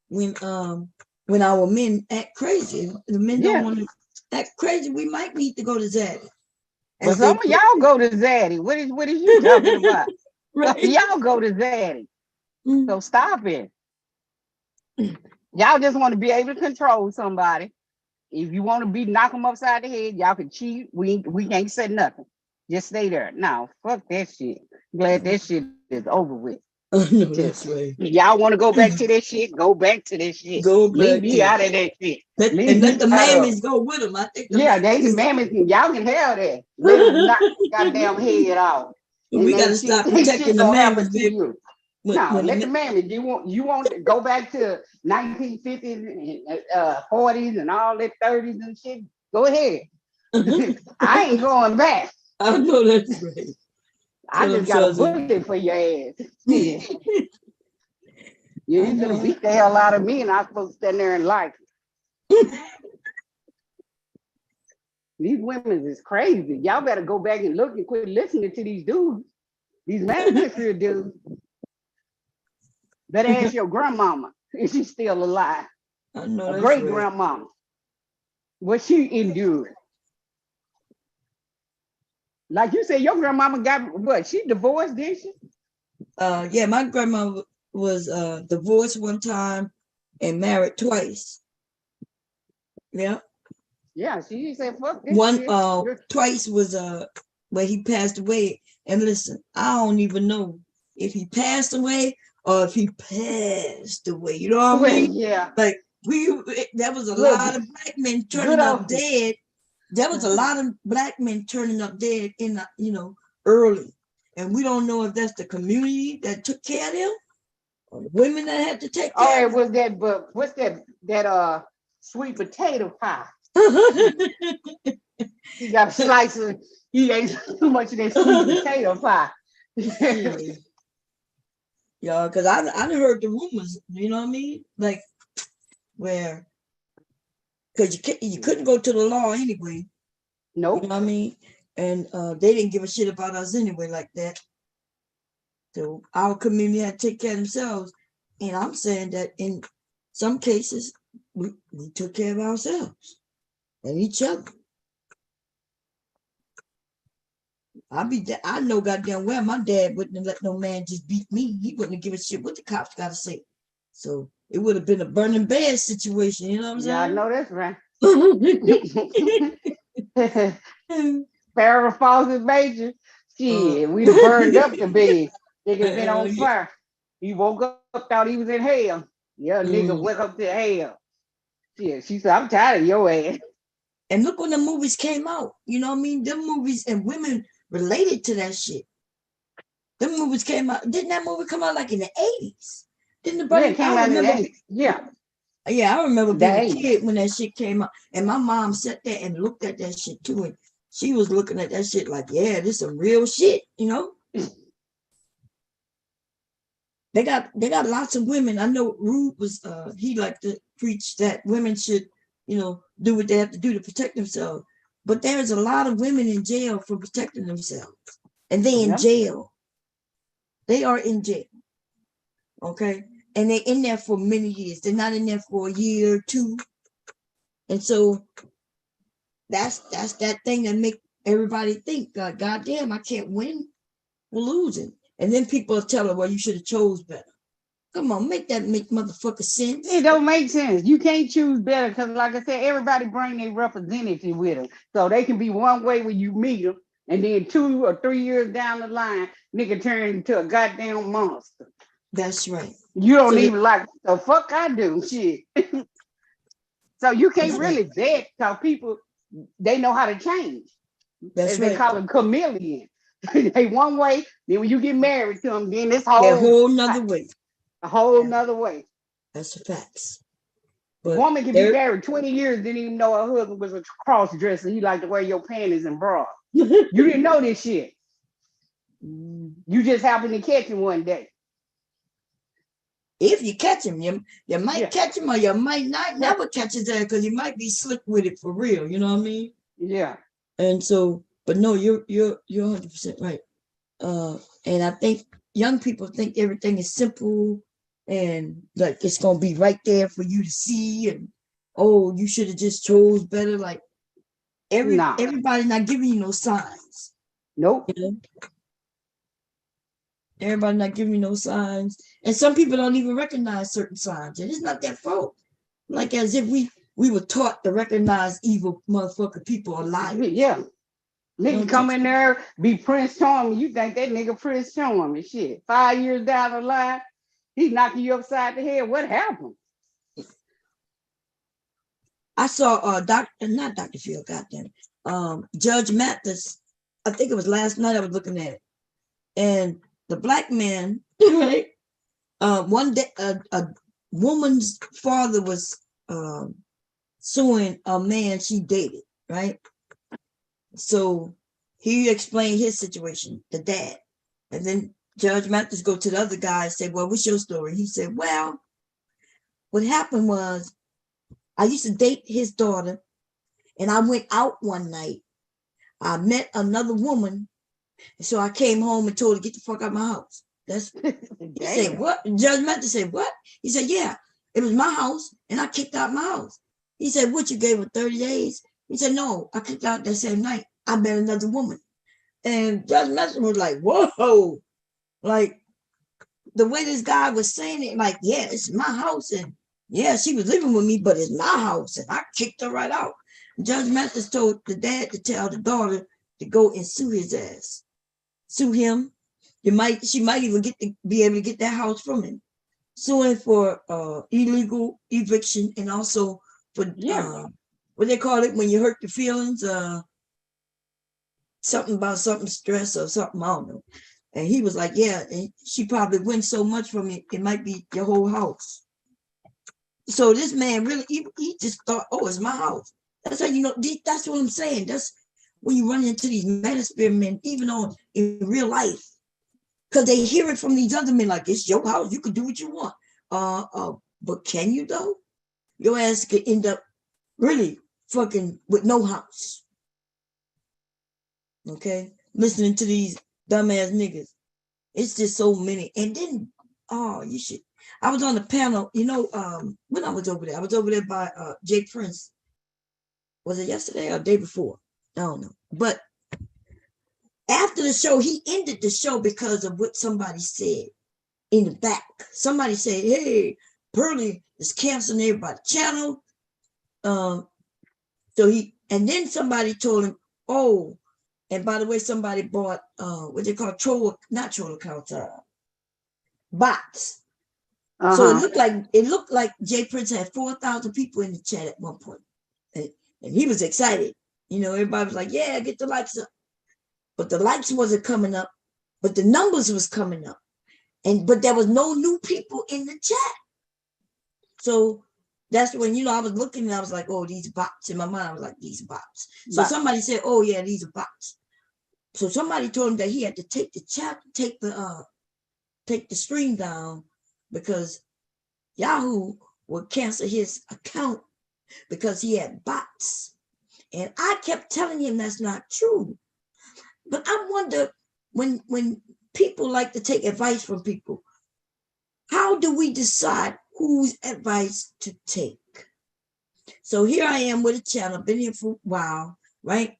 when our men act crazy. The men don't want to act crazy. We might need to go to Zaddy. But some of y'all go to Zaddy. What is you talking about? Right. Y'all go to Zaddy. So stop it. Y'all just want to be able to control somebody. If you want to knock them upside the head, y'all can cheat. We can't say nothing. Just stay there. No, fuck that shit. Glad that shit is over with. Oh, no, that's right. Y'all want to go back to that shit? Go back to that shit. Leave me out of that shit. Let the mammies go with them. I think they the mammies. Y'all can have that. Let them knock the goddamn head off. We got to stop protecting the mammies. No, let the mammies. You want to go back to 1950s and 40s and all that 30s and shit? Go ahead. I ain't going back. I know that's right. I just got a bullet for your ass. Yeah. You're gonna beat the hell out of me, and I'm supposed to stand there and like it. These women is crazy. Y'all better go back and look and quit listening to these dudes. These manosphere dudes. Better ask your grandmama if she's still alive. I know a great grandmama. What she endured. Like you said, your grandmama got what? She divorced, didn't she? Yeah, my grandma was divorced one time and married twice. Yeah. Yeah, she said fuck this one shit. Twice was where he passed away. And listen, I don't even know if he passed away or if he passed away. You know what I mean? Yeah. Like there was a lot of black men turning up dead. There was a lot of black men turning up dead in early. And we don't know if that's the community that took care of them or the women that had to take care of them. Oh, it was that, but what's that sweet potato pie? He got a slice of, he ate too much of that sweet potato pie. Yeah, because I heard the rumors, you know what I mean? Like, where, because you couldn't go to the law anyway. Nope. You know what I mean? And they didn't give a shit about us anyway like that. So our community had to take care of themselves. And I'm saying that in some cases, we took care of ourselves and each other. I know goddamn well my dad wouldn't have let no man just beat me. He wouldn't have given a shit what the cops got to say. So it would have been a burning bed situation. You know what I'm Yeah, I saying? know that's right. Farrah Fawcett Major. Shit, we'd have burned up the bed. Nigga been on fire. He woke up, thought he was in hell. Yeah, nigga wake up to hell. Yeah, she said, I'm tired of your ass. And look when the movies came out. You know what I mean? Them movies and women related to that shit. Them movies came out. Didn't that movie come out like in the 80s? Didn't the buddy? Yeah, it came out in the 80s. Yeah. Yeah, I remember being a kid when that shit came out. And my mom sat there and looked at that shit too. And she was looking at that shit like, yeah, this is some real shit, you know? They got lots of women. I know Rude was he liked to preach that women should, you know, do what they have to do to protect themselves. But there's a lot of women in jail for protecting themselves. And they in jail. They are in jail. Okay. And they're in there for many years. They're not in there for a year or two. And so that's that thing that make everybody think, God damn, I can't win. We're losing. And then people tell her, well, you should have chose better. Come on, make motherfucker sense. It don't make sense. You can't choose better because, like I said, everybody bring their representative with them. So they can be one way when you meet them, and then 2 or 3 years down the line, nigga turn into a goddamn monster. That's right. You don't even like what the fuck I do, shit. So you can't really vet because people, they know how to change. That's As they call them chameleon. They one way, then when you get married to them, then this whole nother way. A whole nother way. That's the facts. But a woman can be married 20 years, didn't even know her husband was a cross dresser. You like to wear your panties and bra. You didn't know this shit. You just happened to catch him one day. If you catch him, you might catch him or you might not never catch his ass because you might be slick with it for real. You know what I mean? Yeah. And so, but no, you're 100% right. And I think young people think everything is simple and like it's gonna be right there for you to see, and oh, you should have just chose better. Like everybody not giving you no signs. Nope. You know? Everybody not giving you no signs, and some people don't even recognize certain signs, and it's not their fault. Like as if we were taught to recognize evil motherfucker people alive. Yeah. Nigga come in there, be Prince Charming. You think that nigga Prince Charming shit. 5 years down the line, he's knocking you upside the head. What happened? I saw not Dr. Phil, goddamn, Judge Mathis. I think it was last night I was looking at it. And the black man, right? One day a woman's father was suing a man she dated, right? So he explained his situation, the dad. And then Judge Mathis go to the other guy and say, well, what's your story? He said, well, what happened was I used to date his daughter and I went out one night. I met another woman. And so I came home and told her, get the fuck out of my house. That's he said, what? Judge Mathis said, what? He said, yeah, it was my house and I kicked out my house. He said, what, you gave her 30 days? He said, no, I kicked out that same night. I met another woman. And Judge Mathis was like, whoa. Like the way this guy was saying it, like, yeah, it's my house. And yeah, she was living with me, but it's my house. And I kicked her right out. Judge Mathis told the dad to tell the daughter to go and sue his ass. Sue him. She might even be able to get that house from him. Suing for illegal eviction and also for what they call it when you hurt the feelings, something about something stress or something, I don't know. And he was like, yeah, and she probably wins so much from it, it might be your whole house. So this man really, he just thought, oh, it's my house. That's how you know, that's what I'm saying. That's when you run into these manosphere men, even in real life. Because they hear it from these other men, like, it's your house, you can do what you want. But can you though? Your ass could end up really fucking with no house. Okay? Listening to these dumbass niggas. It's just so many. And then, oh, you should. I was on the panel, you know, when I was over there by Jay Prince. Was it yesterday or the day before? I don't know. But after the show, he ended the show because of what somebody said in the back. Somebody said, hey, Pearlie is canceling everybody's channel. And then somebody told him, oh, and by the way, somebody bought what they call not troll accounts, bots. So it looked like Jay Prince had 4,000 people in the chat at one point. And he was excited. You know, everybody was like, yeah, get the likes up. But the likes wasn't coming up, but the numbers was coming up. But there was no new people in the chat. So that's when, you know, I was looking and I was like, oh, these bots. In my mind, I was like, these bots. So somebody said, oh yeah, these are bots. So somebody told him that he had to take the chat, take the stream down because Yahoo would cancel his account because he had bots. And I kept telling him that's not true. But I wonder, when people like to take advice from people, how do we decide whose advice to take? So here I am with a channel, been here for a while, right?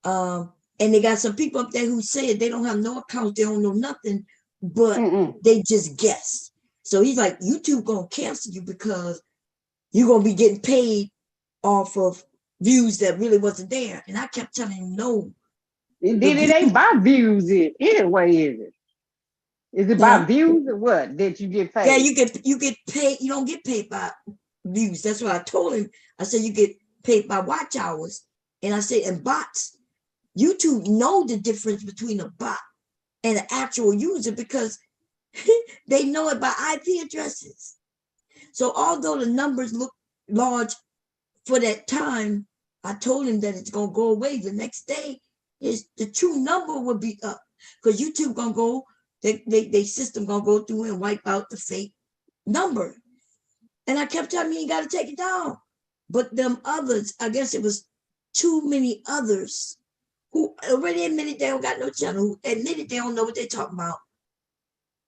And they got some people up there who say they don't have no accounts, they don't know nothing, but they just guess. So he's like, YouTube gonna cancel you because you're gonna be getting paid off of views that really wasn't there. And I kept telling him no. It ain't by views. Anyway, is it? Is it by views or what that you get paid? Yeah, you get paid. You don't get paid by views. That's what I told him. I said you get paid by watch hours. And I said, and bots, YouTube know the difference between a bot and an actual user because they know it by IP addresses. So although the numbers look large for that time, I told him that it's gonna go away the next day. The true number will be up because YouTube gonna go, they system gonna go through and wipe out the fake number. And I kept telling him you gotta take it down. But them others, I guess it was too many others who already admitted they don't got no channel, who admitted they don't know what they're talking about.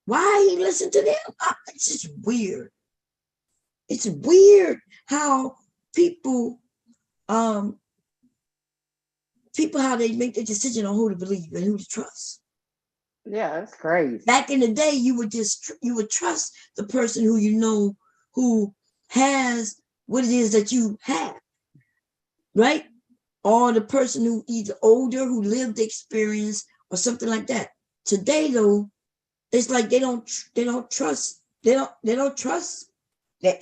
Why he listen to them? It's just weird. It's weird how people how they make the decision on who to believe and who to trust. Yeah, that's crazy. Back in the day, you would trust the person who you know who has what it is that you have, right? Or the person who either older, who lived the experience or something like that. Today, though, it's like they don't trust their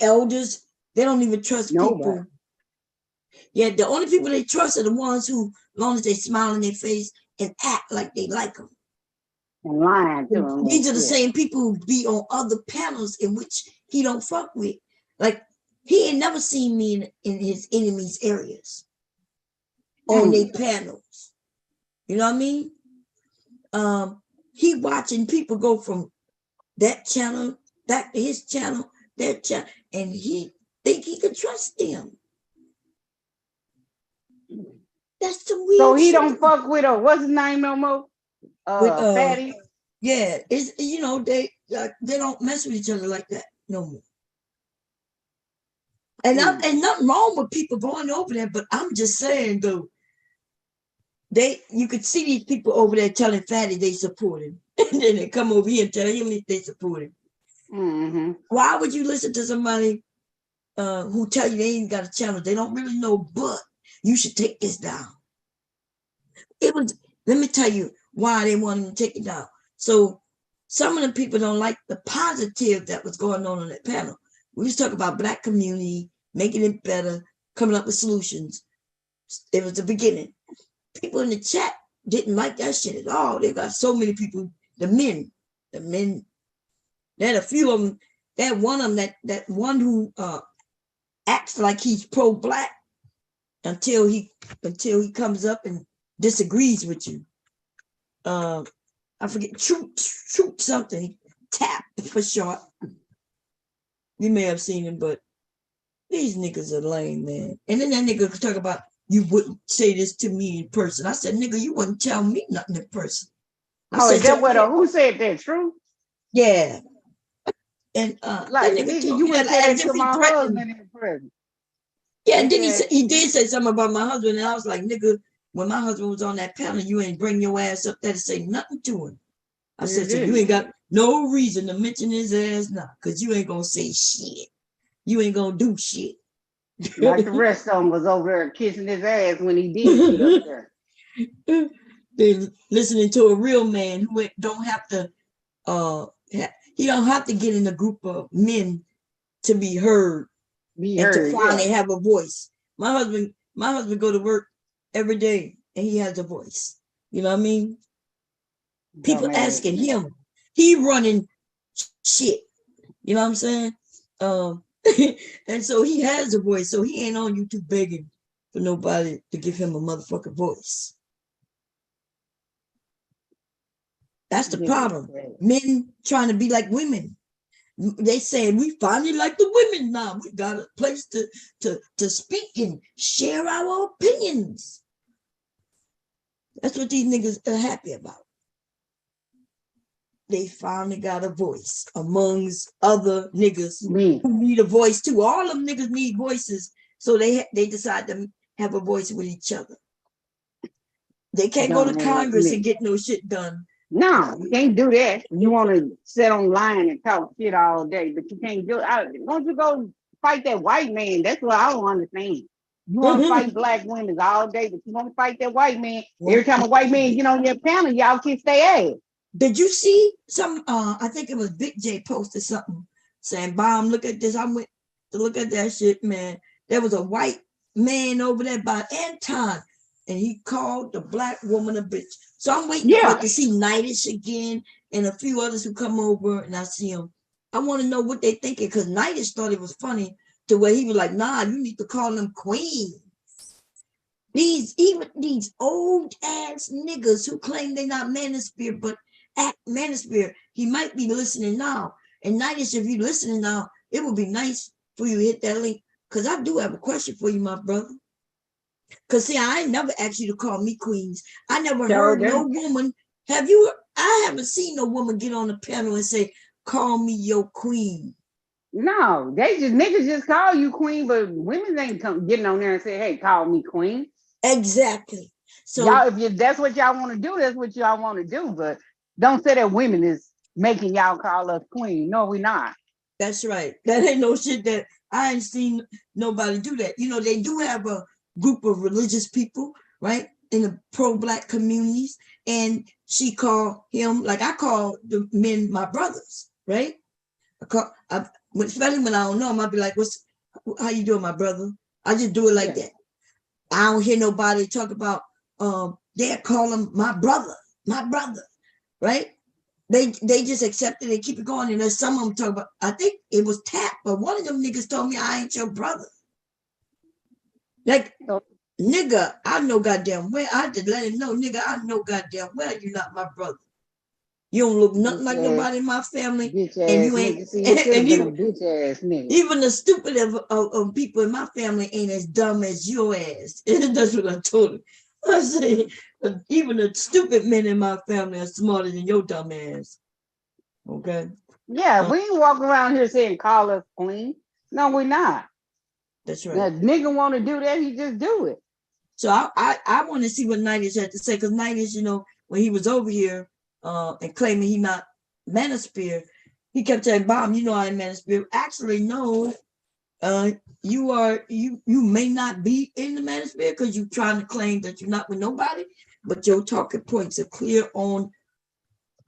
elders. They don't even trust people. Yeah, the only people they trust are the ones who, as long as they smile in their face and act like they like them. And lying to them. These are the same people who be on other panels in which he don't fuck with. Like, he ain't never seen me in his enemies' areas on their panels. You know what I mean? He watching people go from that channel back to his channel, their channel, and he think he can trust them. That's the weird. So he don't fuck with her. What's his name no more? Fatty. Yeah, it's, you know, they don't mess with each other like that no more. And nothing wrong with people going over there, but I'm just saying though, you could see these people over there telling Fatty they support him, and then they come over here and tell him they support him. Mm-hmm. Why would you listen to somebody who tell you they ain't got a channel? They don't really know, but you should take this down. Let me tell you why they wanted to take it down. So some of the people don't like the positive that was going on that panel. We was talking about Black community, making it better, coming up with solutions. It was the beginning. People in the chat didn't like that shit at all. They got so many people, the men, they had a few of them. They had one of them, that one who acts like he's pro-Black until he comes up and disagrees with you. I forget, shoot something, tap for short. You may have seen him, but these niggas are lame, man. And then that nigga could talk about, you wouldn't say this to me in person. I said, nigga, you wouldn't tell me nothing in person. I Oh, said, is that so what? Who said that? True? yeah. And Like, that nigga nigga, told you me would that say as that if to he my threatened husband me. in prison. Yeah, He and then said, he did say something about my husband, and I was like, nigga, when my husband was on that panel, you ain't bring your ass up there to say nothing to him. I said, so you ain't got no reason to mention his ass now, because you ain't gonna say shit. You ain't gonna do shit. like the rest of them was over there kissing his ass when he did get up there. They're listening to a real man who don't have to he don't have to get in a group of men to be heard and to finally have a voice. My husband go to work every day and he has a voice. You know what I mean? People asking him, he running shit. You know what I'm saying? And so he has a voice, so he ain't on YouTube begging for nobody to give him a motherfucking voice. That's the problem. Men trying to be like women. They saying we finally like the women now. We got a place to speak and share our opinions. That's what these niggas are happy about. They finally got a voice amongst other niggas who need a voice too. All them niggas need voices, so they decide to have a voice with each other. They can't go to Congress and get no shit done. No, you can't do that. You want to sit online and talk shit all day, but you can't do it. Why don't you go fight that white man? That's what I don't understand. You want to fight black women all day, but you want to fight that white man. Every time a white man get on your panel, y'all kiss their ass. Did you see some? I think it was Big J posted something saying, "Bomb, look at this." I went to look at that shit, man. There was a white man over there by Anton, and he called the black woman a bitch. So I'm waiting to see Nightish again and a few others who come over, and I see them. I want to know what they thinking, because Nightish thought it was funny to where he was like, "Nah, you need to call them queen." These old ass niggas who claim they're not manosphere, but at manosphere, he might be listening now. And Nightish, if you're listening now, it would be nice for you to hit that link, because I do have a question for you, my brother. Because see, I ain't never asked you to call me queens. I never heard no woman. I haven't seen no woman get on the panel and say, "Call me your queen." No, niggas just call you queen, but women ain't getting on there and say, "Hey, call me queen." Exactly. So y'all, if that's what y'all want to do, that's what y'all want to do. But don't say that women is making y'all call us queen. No, we not. That's right. That ain't no shit that I ain't seen nobody do that. You know, they do have a group of religious people, right, in the pro-black communities, and she called him, like I call the men my brothers, right? Especially when I don't know them, I'll be like, how you doing, my brother? I just do it like that. I don't hear nobody talk about, they call him my brother, right? They just accept it and keep it going. And there's some of them talk about, I think it was Tap, but one of them niggas told me I ain't your brother. Like, nigga, I know goddamn well. I just let him know, nigga, I know goddamn well you're not my brother. You don't look nothing like nobody in my family. And you ain't, and even the stupid of people in my family ain't as dumb as your ass. That's what I told him. I say, even the stupid men in my family are smarter than your dumb ass. Okay. Yeah, we ain't walking around here saying call us queen. No, we're not. That's right. Now, nigga want to do that, he just do it. So I want to see what Nightish had to say, because Nightish, you know, when he was over here and claiming he not manosphere, he kept saying, "Bomb, you know I ain't manosphere." Actually, no, you may not be in the manosphere because you're trying to claim that you're not with nobody, but your talking points are clear on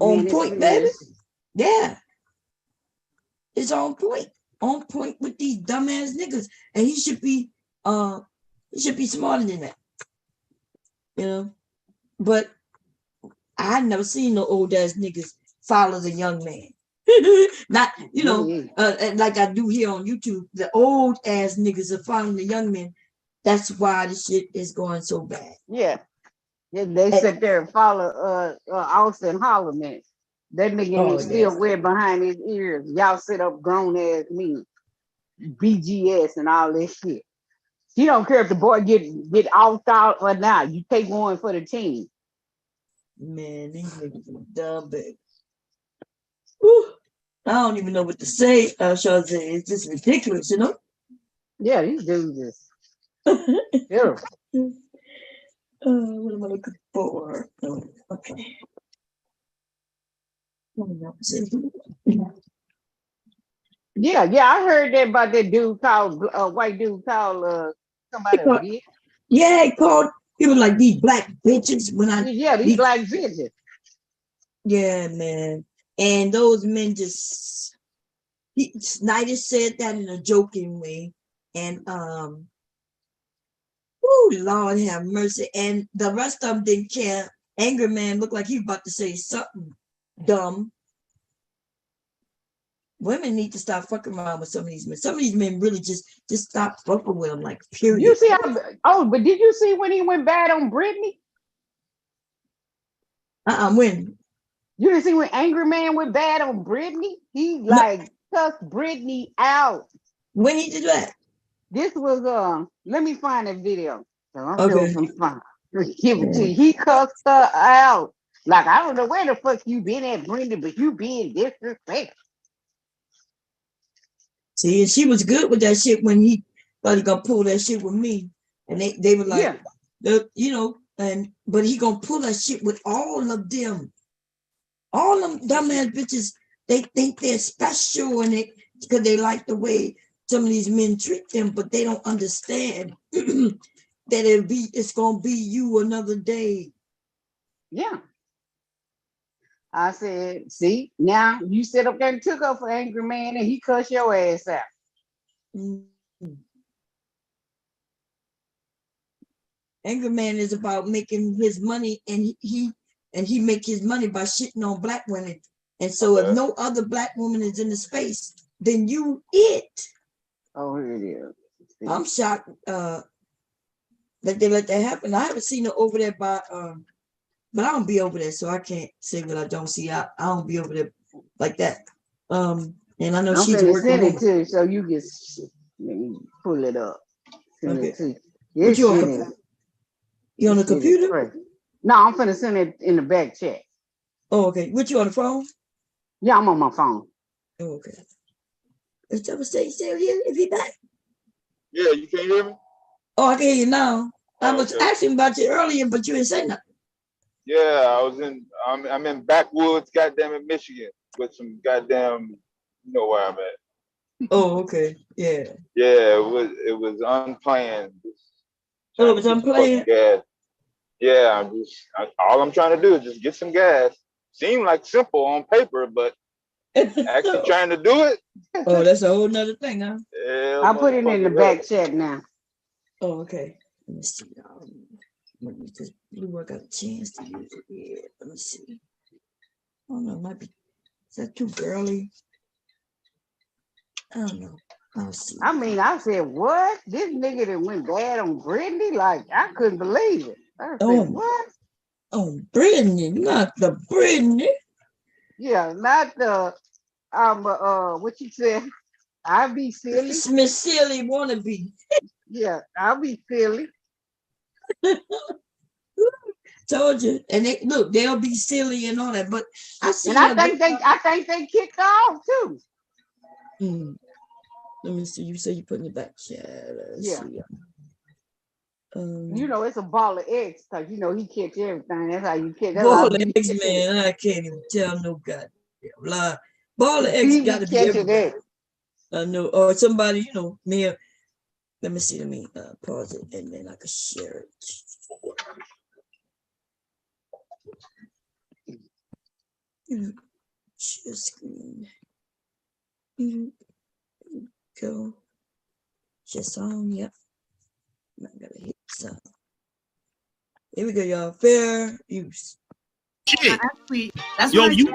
point, baby. Yeah, it's on point with these dumbass niggas, and he should be smarter than that, you know. But I never seen no old ass niggas follow the young man. Not, you know, like I do here on YouTube, the old ass niggas are following the young men. That's why the shit is going so bad. Yeah. They sit there and follow Austin Holloman. That nigga ain't still wear behind his ears. Y'all sit up grown ass me, BGS and all this shit. You don't care if the boy get off out or not. You take one for the team. Man, these niggas are dumb, baby. Whew. I don't even know what to say, Shawzy. It's just ridiculous, you know? Yeah, these dudes is terrible. What am I looking for? Oh, okay. Yeah, I heard that about that dude called white dude called somebody a bitch. Yeah, he called people like these black bitches when these black bitches. Yeah, man. And those men just Snyder said that in a joking way. And oh Lord have mercy. And the rest of them didn't care. Angry Man looked like he was about to say something dumb. Women need to stop fucking around with some of these men. Some of these men really just stop fucking with them, like, period. You see but did you see when he went bad on Brittany? When? You didn't see when Angry Man went bad on Brittany? He like cussed Brittany out. When he did that? This was let me find that video. So I'm Okay. Give it to you. He cussed her out. Like, I don't know where the fuck you been at, Brenda, but you being disrespectful. See, and she was good with that shit when he thought he gonna pull that shit with me. And they were like, you know, but he gonna pull that shit with all of them. All them dumbass bitches, they think they're special and because they like the way some of these men treat them, but they don't understand that it's gonna be you another day. Yeah. I said, see, now you sit up there and took up for Angry Man and he cussed your ass out. Mm-hmm. Angry Man is about making his money, and he make his money by shitting on black women. And so if no other black woman is in the space, then you it. Oh, here it is. I'm shocked that they let that happen. I haven't seen it over there by but I don't be over there, so I can't say what I don't see. I don't be over there like that. And I know she's working. Send it to you so you can pull it up. Send it to you. What you on the computer? No, I'm finna send it in the back chat. Oh, okay. What, you on the phone? Yeah, I'm on my phone. Oh, okay. Is that what you say here? If he back? Yeah, you can't hear me? Oh, I can hear you now. I was asking about you earlier, but you didn't say nothing. Yeah, I'm in backwoods, goddamn, in Michigan with some goddamn, you know where I'm at. Oh, okay. Yeah. Yeah, it was unplanned. Oh, it was unplanned? Gas. Yeah, all I'm trying to do is just get some gas. Seemed like simple on paper, but actually trying to do it. Oh, that's a whole nother thing, huh? Yeah, I'll put it in the back chat now. Oh, okay. Let me see. Let me just blue. I got a chance to use it. Yeah, let me see. Oh no, it might be. Is that too girly? I don't know. I'll see. I mean, I said, what? This nigga that went bad on Brittany? Like, I couldn't believe it. I said, what? Oh, Brittany, not the Brittany. Yeah, not the what you said? I be silly. Miss Silly wannabe. Yeah, I'll be silly. Told you. And they'll be silly and all that. But I see. And I think they kicked off too. Let me see. You say you put in the back chat. Yeah. See. You know, it's a ball of eggs because you know he catch everything. That's how you catch. Ball of eggs, man. I can't even tell no goddamn lie. Ball of eggs got to be everywhere. I know. Or somebody, you know, me. Let me see. Let me pause it and then I can share it. Share screen. Go. Just on. Yep. I gotta hit some. Here we go, y'all. Fair use. Shit. Yo, you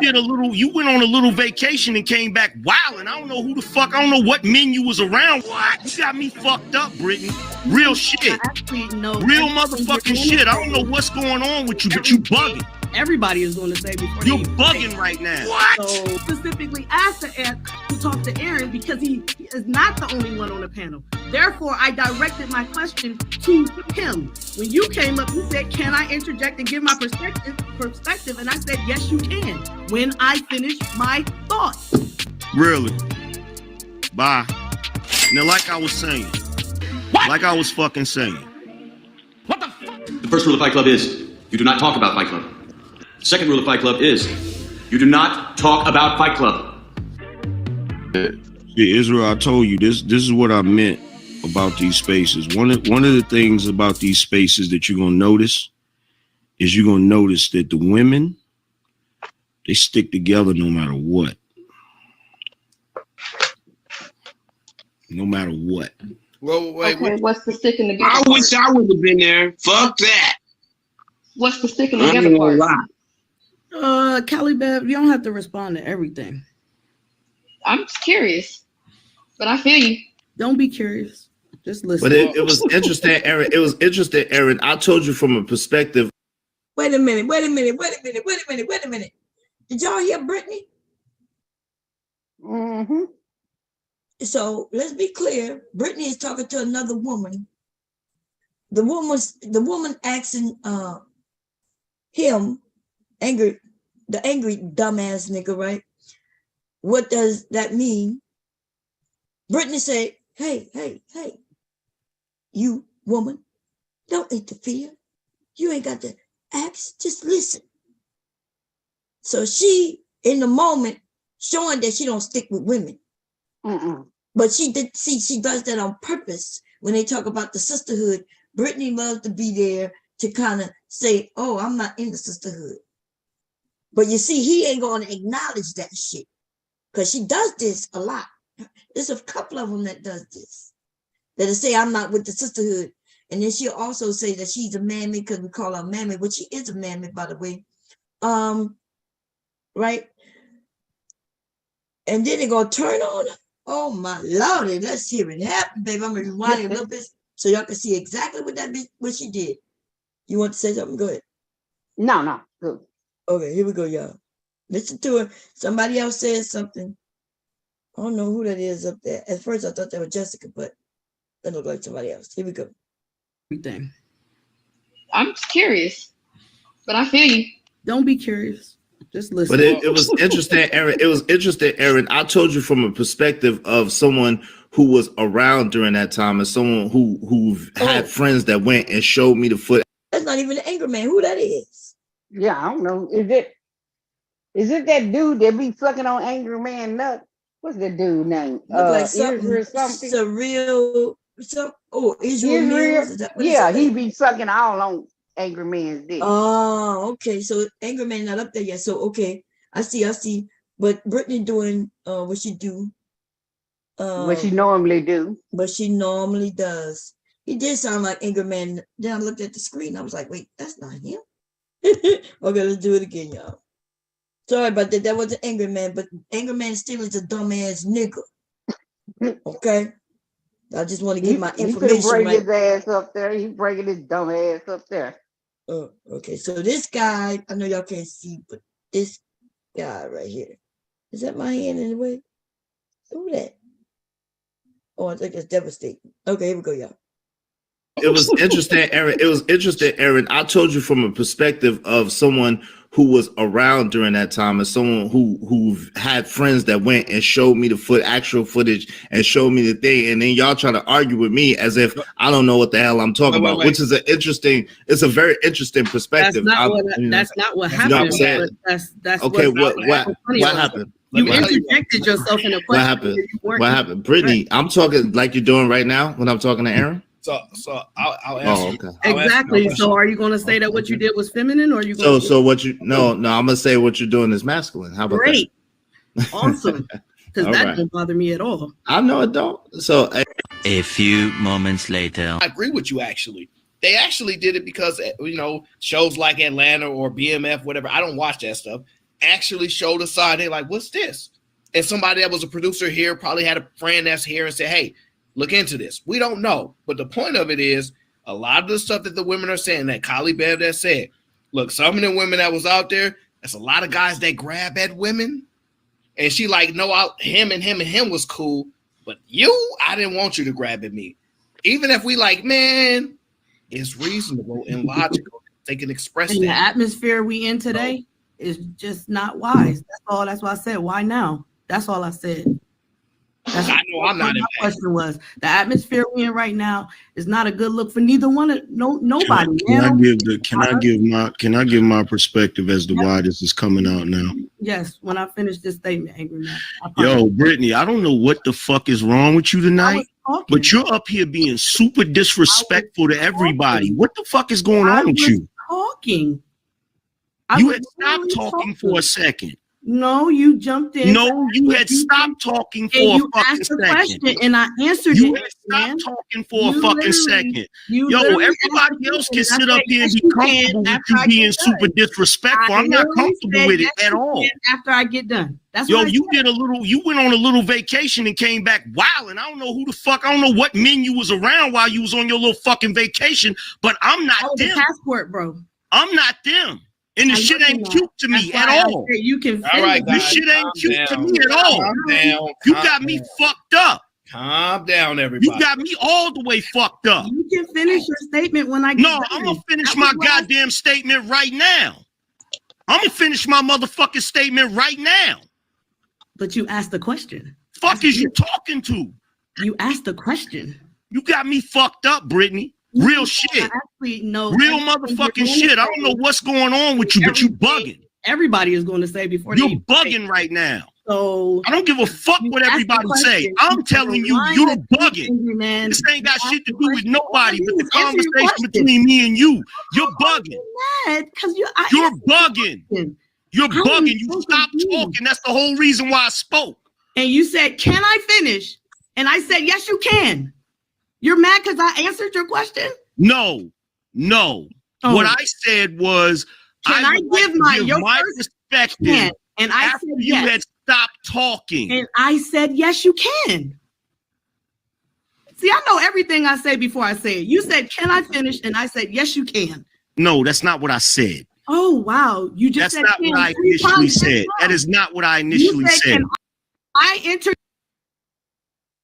went on a little vacation and came back wild, and I don't know who the fuck, I don't know what men you was around. What? You got me fucked up, Brittany. Real shit. Real motherfucking shit. I don't know what's going on with you, but you bugging. everybody is going to say before. You're bugging right now. What? So specifically asked to talk to Aaron because he is not the only one on the panel. Therefore, I directed my question to him. When you came up, you said, "Can I interject and give my perspective?" And I said, "Yes, you can." When I finish my thoughts. Really? Bye. Now, like I was saying, like I was fucking saying. What the fuck? The first rule of Fight Club is you do not talk about Fight Club. The second rule of Fight Club is you do not talk about Fight Club. See, Israel, I told you this is what I meant about these spaces. One of the things about these spaces that you're gonna notice is you're gonna notice that the women, they stick together no matter what. No matter what. Well, wait, okay, what's the sticking together? I wish I would have been there. Fuck that. What's the sticking together part? Callie Bev, you don't have to respond to everything. I'm just curious, but I feel you. Don't be curious. Just listen. But it was interesting, Aaron. It was interesting, Aaron. I told you from a perspective. Wait a minute. Did y'all hear Brittany? Mm-hmm. So let's be clear. Brittany is talking to another woman. The woman asking him, the angry dumbass nigga, right? What does that mean? Brittany said, hey, you woman, don't interfere. You ain't got to ask, just listen. So she, in the moment, showing that she don't stick with women. Mm-mm. But she does that on purpose. When they talk about the sisterhood, Brittany loves to be there to kind of say, oh, I'm not in the sisterhood. But you see, he ain't going to acknowledge that shit because she does this a lot. There's a couple of them that does this. That'll say, I'm not with the sisterhood. And then she'll also say that she's a mammy because we call her mammy, but she is a mammy, by the way. Right? And then they're going to turn on her. Oh, my Lordy, let's hear it happen, baby. I'm going to rewind it a little bit so y'all can see exactly what she did. You want to say something? Go ahead. No. Good. Okay, here we go, y'all. Listen to her. Somebody else said something. I don't know who that is up there. At first, I thought that was Jessica, but that looked like somebody else. Here we go. Everything. I'm just curious, but I feel you. Don't be curious. Just listen. But it was interesting, Aaron. It was interesting, Aaron. I told you from a perspective of someone who was around during that time and someone who had friends that went and showed me the foot. That's not even the anger man. Who that is? Yeah, I don't know. Is it that dude that be sucking on Angry Man nut? What's the dude name? Look like something. Surreal. Israel Mills. Is that what he be sucking all on Angry Man's dick. Oh, okay. So Angry Man not up there yet. So okay, I see. But Brittany doing what she do. What she normally do. But she normally does. He did sound like Angry Man. Then I looked at the screen. I was like, wait, that's not him. Okay, let's do it again, y'all. Sorry about that. That wasn't Angry Man, but Angry Man still is a dumbass nigga. Okay. I just want to get my information. He break his ass up there. He breaking his dumb ass up there. Oh, okay. So this guy, I know y'all can't see, but this guy right here. Is that my hand in the way? Who that? Oh, I think it's devastating. Okay, here we go, y'all. It was interesting, Aaron. It was interesting, Aaron. I told you from a perspective of someone who was around during that time and someone who had friends that went and showed me the actual footage and showed me the thing. And then y'all try to argue with me as if I don't know what the hell I'm talking about, which is it's a very interesting perspective. That's not what happened. You know what I'm saying? That's okay. What happened? You interjected yourself in a question. What happened? Brittany, I'm talking like you're doing right now when I'm talking to Aaron. So I'll answer. Okay. Exactly. So are you going to say that what you did was feminine, or are you going so what you no I'm gonna say what you're doing is masculine. How about that? Awesome. Because that don't bother me at all. I know it don't. So a few moments later, I agree with you. Actually, they actually did it because shows like Atlanta or BMF, whatever. I don't watch that stuff. Actually showed a side. They're like, "What's this?" And somebody that was a producer here probably had a friend that's here and said, "Hey, look into this." We don't know. But the point of it is a lot of the stuff that the women are saying, that Kylie Bev that said, Look, some of the women that was out there, that's a lot of guys that grab at women. And she like, no, him and him was cool. But I didn't want you to grab at me. Even if we like, man, it's reasonable and logical. They can express and that. The atmosphere we in today is just not wise. That's all. That's why I said, why now? That's all I said. That's I know I'm not. My question was the atmosphere we're in right now is not a good look for neither one of nobody. Can I give my perspective as to why this is coming out now? Yes, when I finish this statement, Angry Man. Yo, Brittany, I don't know what the fuck is wrong with you tonight, but you're up here being super disrespectful to everybody. What the fuck is going on with you? Talking. You had stopped talking for a second. No, you jumped in. No, you had stopped talking for a fucking second. And I answered you it. You had stopped talking for a fucking second. Yo, everybody else can sit up here and be comfortable with you being super disrespectful. I'm not comfortable with it at all. After I get done. That's yo, you went on a little vacation and came back wild, and I don't know who the fuck, I don't know what men you was around while you was on your little fucking vacation, but I'm not them. Passport, bro. I'm not them. And the shit ain't cute to me at all. You can all right, guys, this shit ain't cute to me at all. You got me fucked up. Calm down, everybody. You got me all the way fucked up. You can finish your statement when I get done. I'm gonna finish my goddamn statement right now. I'm gonna finish my motherfucking statement right now. But you asked the question. Fuck is you talking to? You asked the question. You got me fucked up, Brittany. Real shit. Real motherfucking shit. I don't know what's going on with you, but you bugging. Everybody is going to say before you're bugging right now. So I don't give a fuck what everybody say. I'm telling you, you're bugging. This ain't got shit to do with nobody but the conversation between me and you. You're bugging. You're bugging. You're bugging. You stopped talking. That's the whole reason why I spoke. And you said, "Can I finish?" And I said, "Yes, you can." You're mad because I answered your question? No. Oh. What I said was, can I give my perspective? And I after said you yes. had stopped talking. And I said, yes, you can. See, I know everything I say before I say it. You said, can I finish? And I said, yes, you can. No, that's not what I said. Oh, wow. You just That's not what I initially said. That is not what I initially said. I entered.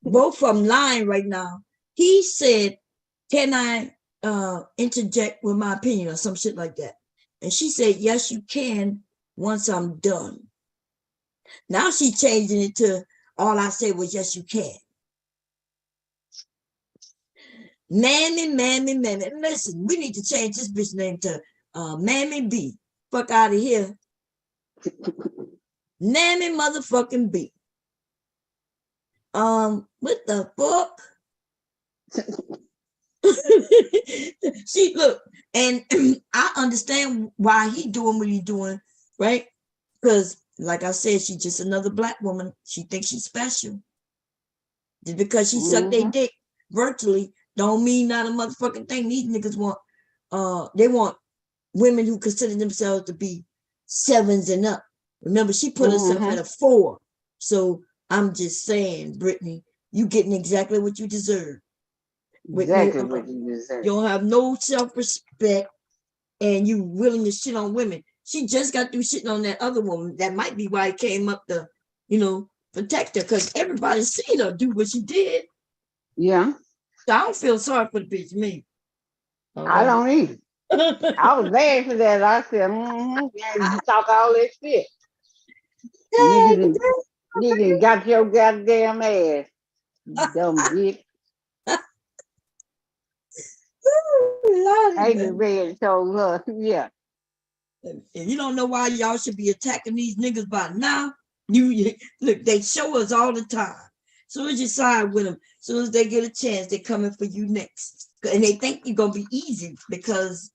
Both from lying right now. He said, can I interject with my opinion or some shit like that? And she said, yes, you can once I'm done. Now she's changing it to all I said was, yes, you can. Mammy. Listen, we need to change this bitch name to Mammy B. Fuck out of here. Mammy motherfucking B. What the fuck? See, look, and I understand why he doing what he doing, right? Because, like I said, she's just another black woman. She thinks she's special. Just because she sucked their dick virtually, don't mean not a motherfucking thing. These niggas want, they want women who consider themselves to be 7s and up. Remember, she put herself at a 4. So I'm just saying, Brittany, you getting exactly what you deserve. Exactly what you deserve. You don't have no self-respect and you willing to shit on women. She just got through shitting on that other woman. That might be why it came up to, protect her, because everybody seen her do what she did. Yeah. So I don't feel sorry for the bitch, me. I don't either. I was mad for that. I said, you talk all that shit. Nigga got your goddamn ass. You dumb bitch. Amy Red told her, yeah. And you don't know why y'all should be attacking these niggas by now. You look, they show us all the time. As soon as you side with them, as soon as they get a chance, they're coming for you next. And they think you're gonna be easy because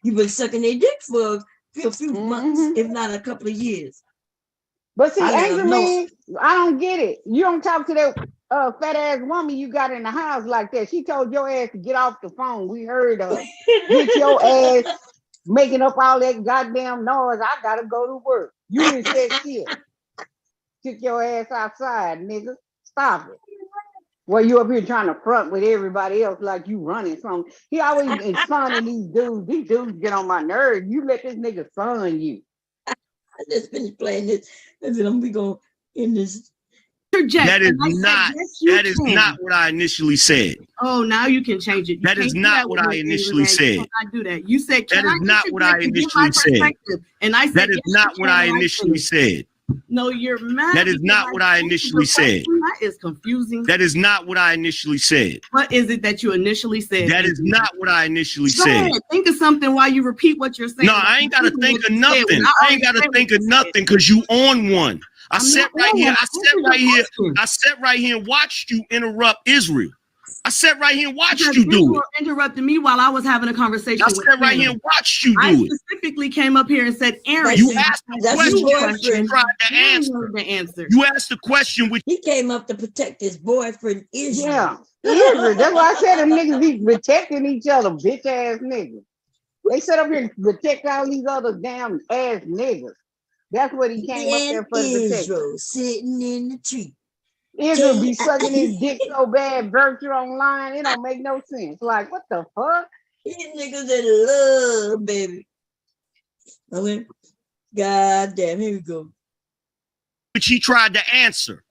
you've been sucking their dick for a few months, if not a couple of years. But see, Angry Man, I don't get it. You don't talk to that fat ass woman you got in the house like that. She told your ass to get off the phone. We heard her. Get your ass making up all that goddamn noise. I gotta go to work. You didn't say shit. Took your ass outside, nigga. Stop it. Well, you up here trying to front with everybody else like you running something. He always is sonning these dudes. These dudes get on my nerves. You let this nigga son you. I just finished playing this. And then we going in this. That is not what I initially said. Oh, now you can change it. That is not what I initially said. I do that. You said that is not what I initially said. And I said that is not what I initially said. No, you're mad. That is not what I initially said. That is confusing. That is not what I initially said. What is it that you initially said? That is not what I initially said. Think of something while you repeat what you're saying. No, I ain't got to think of nothing. I ain't got to think of nothing because you on one. I sat right here. I sat right here and watched you interrupt Israel. I sat right here and watched you do it. Interrupted me while I was having a conversation. I sat right here and watched you do it. I specifically came up here and said, Aaron, you asked a question. You tried to answer. You asked the question. He came up to protect his boyfriend, Israel. Yeah, Israel. That's why I said them niggas be protecting each other, bitch ass niggas. They set up here to protect all these other damn ass niggas. That's what he came up there for. Israel sitting in the tree. Israel be sucking his dick so bad, Virtue online, it don't make no sense. Like, what the fuck? These niggas in love, baby. Okay. God damn, here we go. Which he tried to answer.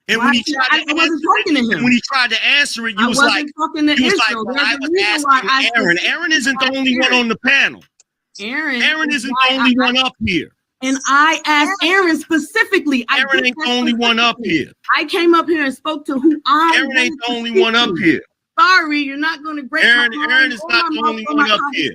And when he tried to answer it, you was like, well, I was asking Aaron. Aaron isn't the only one on the panel. Aaron isn't the only one up here. And I asked Aaron specifically. Aaron ain't the only one up here. I came up here and spoke to who I. Aaron ain't the only one up here. Sorry, you're not going to break Aaron is not the only one up here.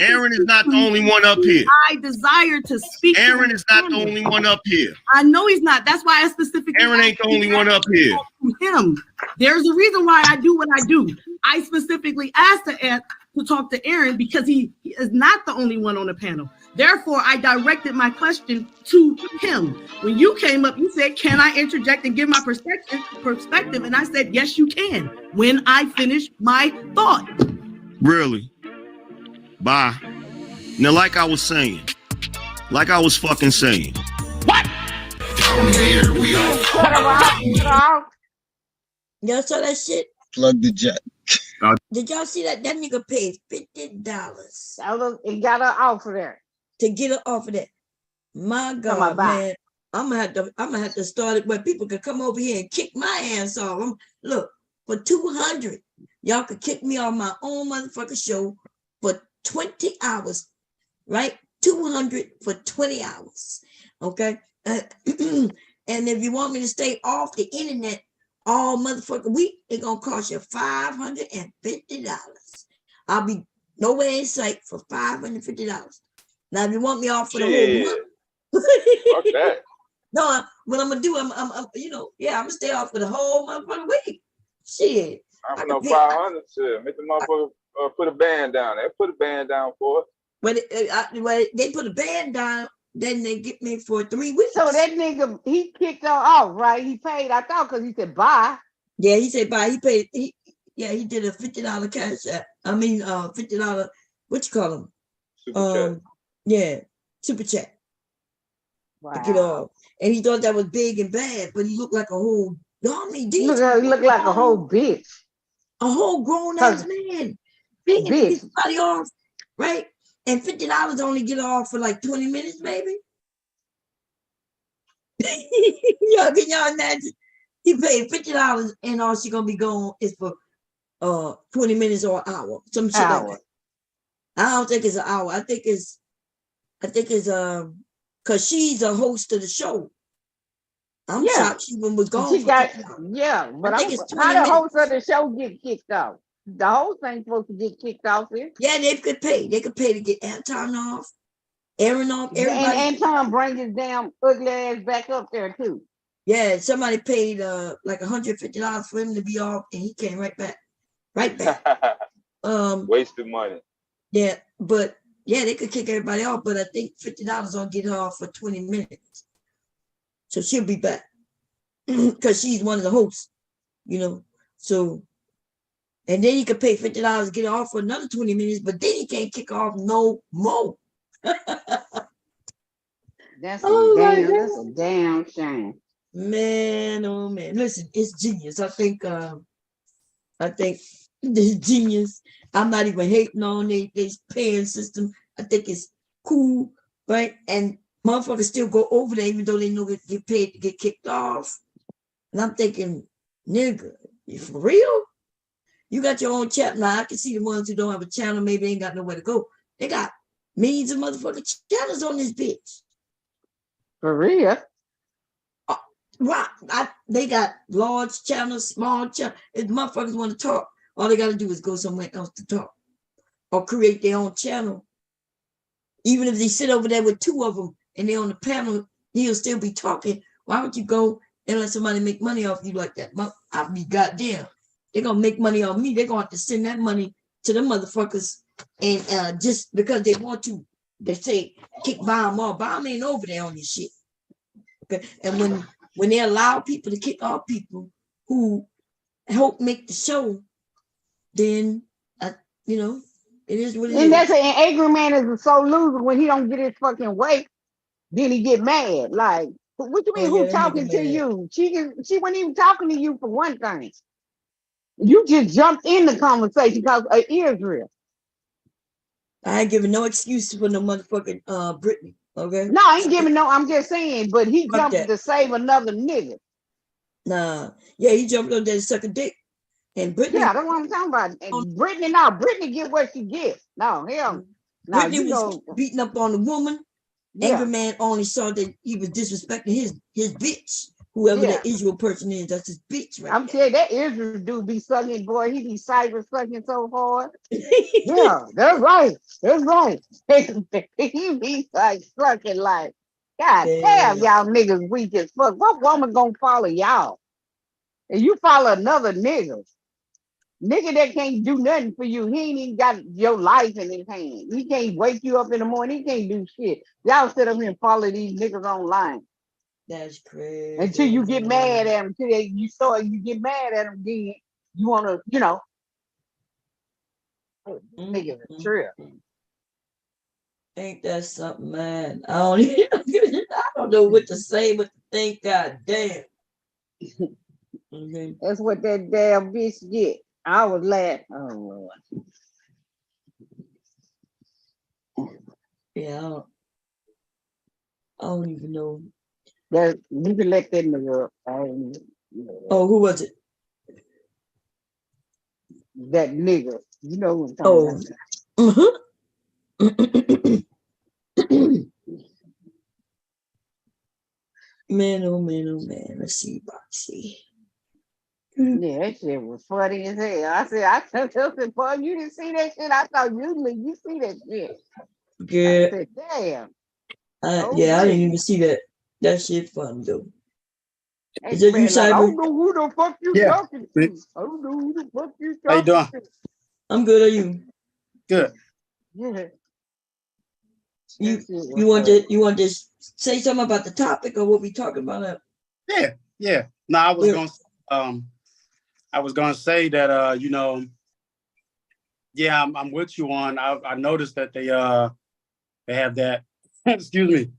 Aaron is not the only one up here. I desire to speak. Aaron is not the only one up here. I know he's not. That's why I specifically. Aaron ain't the only one up here. Him. There's a reason why I do what I do. I specifically asked to talk to Aaron because he is not the only one on the panel. Therefore, I directed my question to him. When you came up, you said, can I interject and give my perspective? And I said, yes, you can, when I finish my thought. Really? Bye. Now, like I was saying, like I was fucking saying. What? Here we are. Y'all saw that shit? Plug the jet. Did y'all see that? That nigga paid $50. He got her off of there. To get her off of that. My God, man. I'm gonna have to start it where people could come over here and kick my ass off. Look, for $200, y'all could kick me off my own motherfucking show for 20 hours, right? $200 for 20 hours. Okay. And if you want me to stay off the internet all motherfucking week, it's gonna cost you $550. I'll be nowhere in sight for $550. Now, if you want me off for the whole month, fuck that. No, what I'm gonna do, I'm gonna stay off for the whole motherfucking week. Shit, I'm no 500 to make the motherfucker put a band down. They put a band down for it. When they put a band down, then they get me for 3 weeks. So that nigga, he kicked her off, right? He paid, I thought, because he said bye. Yeah, he said bye. He paid. He did a $50 cash app. I mean, $50. What you call them? Super chat. Yeah, super chat. Wow. To get off. And he thought that was big and bad, but he looked like a whole dummy. He looked like a whole bitch. A whole grown ass man. Big and his body off, right? And $50 only get off for like 20 minutes, maybe. Can y'all imagine? He paid $50 and all she gonna be going is for 20 minutes or an hour. Some shit like that. I don't think it's an hour. I think it's because she's a host of the show. I'm shocked she even was gone. But how the host of the show get kicked off? The host ain't supposed to get kicked off here. Yeah, they could pay. They could pay to get Anton off, Aaron off, everybody. And Anton brings his damn ugly ass back up there too. Yeah, somebody paid like $150 for him to be off, and he came right back. Wasted money. Yeah, but yeah, they could kick everybody off, but I think $50 will get her off for 20 minutes. So she'll be back because she's one of the hosts, So, and then you could pay $50 to get her off for another 20 minutes, but then you can't kick off no more. That's a damn shame. Man, oh man. Listen, it's genius. I think I think this genius. I'm not even hating on their paying system. I think it's cool, right? And motherfuckers still go over there even though they know they get paid to get kicked off. And I'm thinking, nigga, you for real? You got your own channel. Now I can see the ones who don't have a channel, maybe they ain't got nowhere to go. They got millions of motherfucking channels on this bitch. For real? Right. They got large channels, small channels. If motherfuckers want to talk, all they got to do is go somewhere else to talk or create their own channel. Even if they sit over there with two of them and they're on the panel, he'll still be talking. Why would you go and let somebody make money off you like that? I'll be goddamn. They're going to make money off me. They're going to have to send that money to them motherfuckers. And just because they want to, they say, kick bomb off. Bomb ain't over there on this shit. Okay. And when they allow people to kick off people who help make the show, then, you know, it is what it is. And that's an angry man is so loser when he don't get his fucking way, then he get mad. Like, what you mean, who talking to you? She wasn't even talking to you for one thing. You just jumped in the conversation because of Israel. I ain't giving no excuse for no motherfucking Brittany, okay? No, I ain't giving no, I'm just saying, but he jumped to save another nigga. Nah, yeah, he jumped on there to suck a dick. And Brittany, yeah, that's what I'm talking about. And Brittany get what she gets. No, hell, no, Brittany was beating up on the woman. Yeah. Angry man only saw that he was disrespecting his bitch. Whoever that Israel person is, that's his bitch, right? I'm telling you, that Israel dude be sucking, boy. He be cyber sucking so hard. Yeah, that's right. That's right. He be like sucking like, God damn, y'all niggas weak as fuck. What woman gonna follow y'all? And you follow another nigga. Nigga that can't do nothing for you. He ain't even got your life in his hand. He can't wake you up in the morning. He can't do shit. Y'all sit up here and follow these niggas online. That's crazy. Until you get mad at them, you get mad at them, then you want to, you know. Nigga, trip. Ain't that something, man? I don't know what to say, but to think, God damn. That's what that damn bitch get. I was laughing. Oh Lord. Yeah, I don't even know. That you can let that nigga up. Oh, who was it? That nigga. You know what I'm talking about. Man, oh man, oh man. Let's see, Boxy. Yeah, that shit was funny as hell. I said, boy, you didn't see that shit. I thought you see that shit. Yeah. I said, damn. Yeah, I didn't even see that. That shit fun though. Is it you, Cyber? I don't know who the fuck you talking to. I don't know who the fuck you talking How you doing? to. I'm good. Are you? Good. Yeah. You want to say something about the topic or what we talking about? Yeah. No, I was gonna say that you know, yeah, I'm with you on. I noticed that they have that excuse me,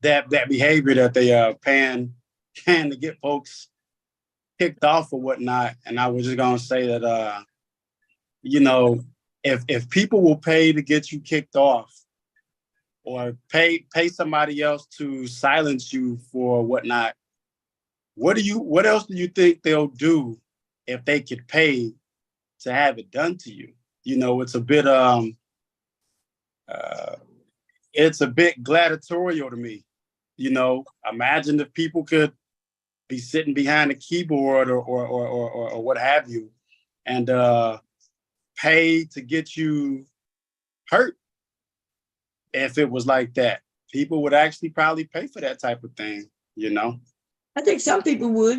that behavior that they pan to get folks kicked off or whatnot. And I was just gonna say that you know, if people will pay to get you kicked off or pay somebody else to silence you for whatnot, what else do you think they'll do if they could pay to have it done to you? You know, it's a bit gladiatorial to me. You know, imagine if people could be sitting behind a keyboard or what have you, and pay to get you hurt. If it was like that, people would actually probably pay for that type of thing, you know? I think some people would,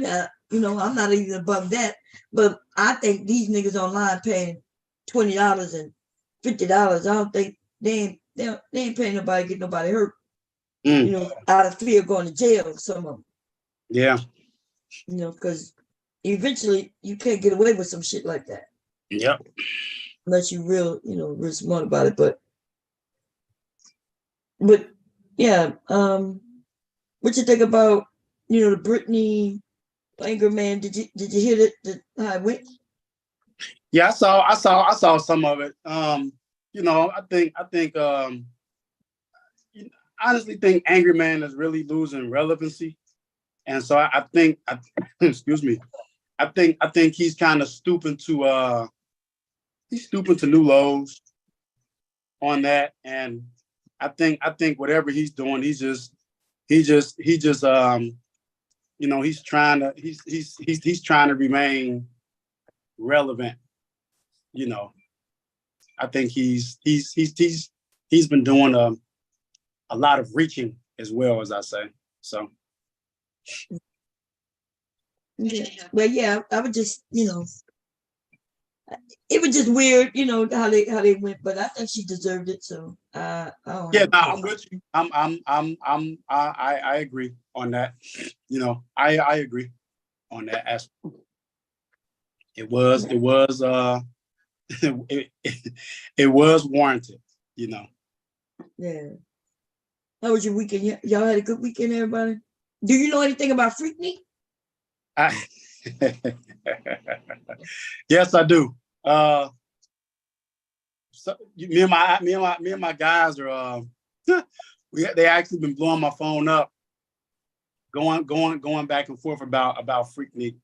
you know, I'm not even above that, but I think these niggas online paying $20 and $50, I don't think they ain't paying nobody to get nobody hurt. You know, out of fear of going to jail, some of them. Yeah. You know, because eventually you can't get away with some shit like that. Yep. Unless you real smart about it, but yeah, what you think about, you know, the Brittany anger man? Did you hear that how it went? Yeah, I saw some of it. You know, I honestly think Angry Man is really losing relevancy. And so I think excuse me, I think he's kind of stooping to new lows on that. And I think whatever he's doing, he just you know, he's trying to remain relevant. You know, I think he's been doing a lot of reaching as well, as I say. So yeah. Well, yeah, I would just, you know, it was just weird, you know, how they went, but I think she deserved it. So I don't yeah, know. no, I'm with you. I agree on that. You know, I agree on that aspect. It was it was warranted, you know. Yeah. How was your weekend? Y'all had a good weekend, everybody? Do you know anything about Freaknik? Yes, I do. So me and my guys are they actually been blowing my phone up, going back and forth about Freaknik.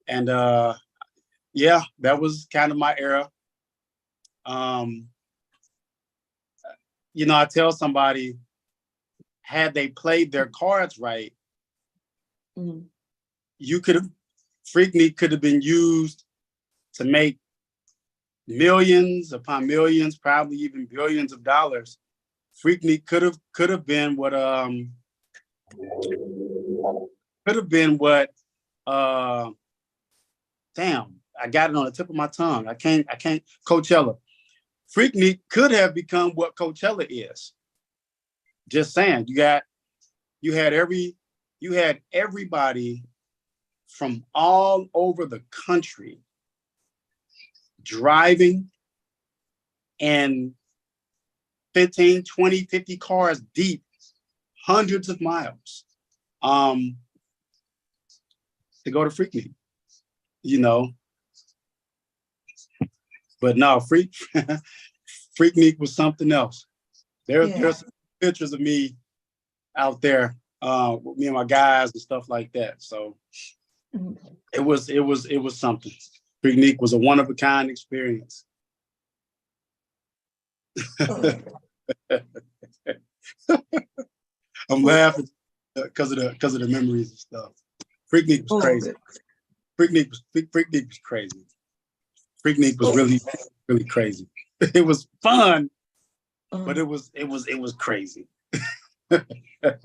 And yeah, that was kind of my era. You know, I tell somebody, had they played their cards right, Freaknik could have been used to make millions upon millions, probably even billions of dollars. Freaknik could have been what damn, I got it on the tip of my tongue. I can't Coachella. Freaknik could have become what Coachella is. Just saying, you had everybody from all over the country driving and 15, 20, 50 cars deep, hundreds of miles, to go to Freaknik, you know. But no, Freaknik was something else. There's pictures of me out there with me and my guys and stuff like that. So it was something. Freaknik was a one of a kind experience. I'm laughing because of the memories and stuff. Freaknik was crazy. Freaknik was crazy. Freaknik was really, really crazy. It was fun, but it was crazy. Yeah, but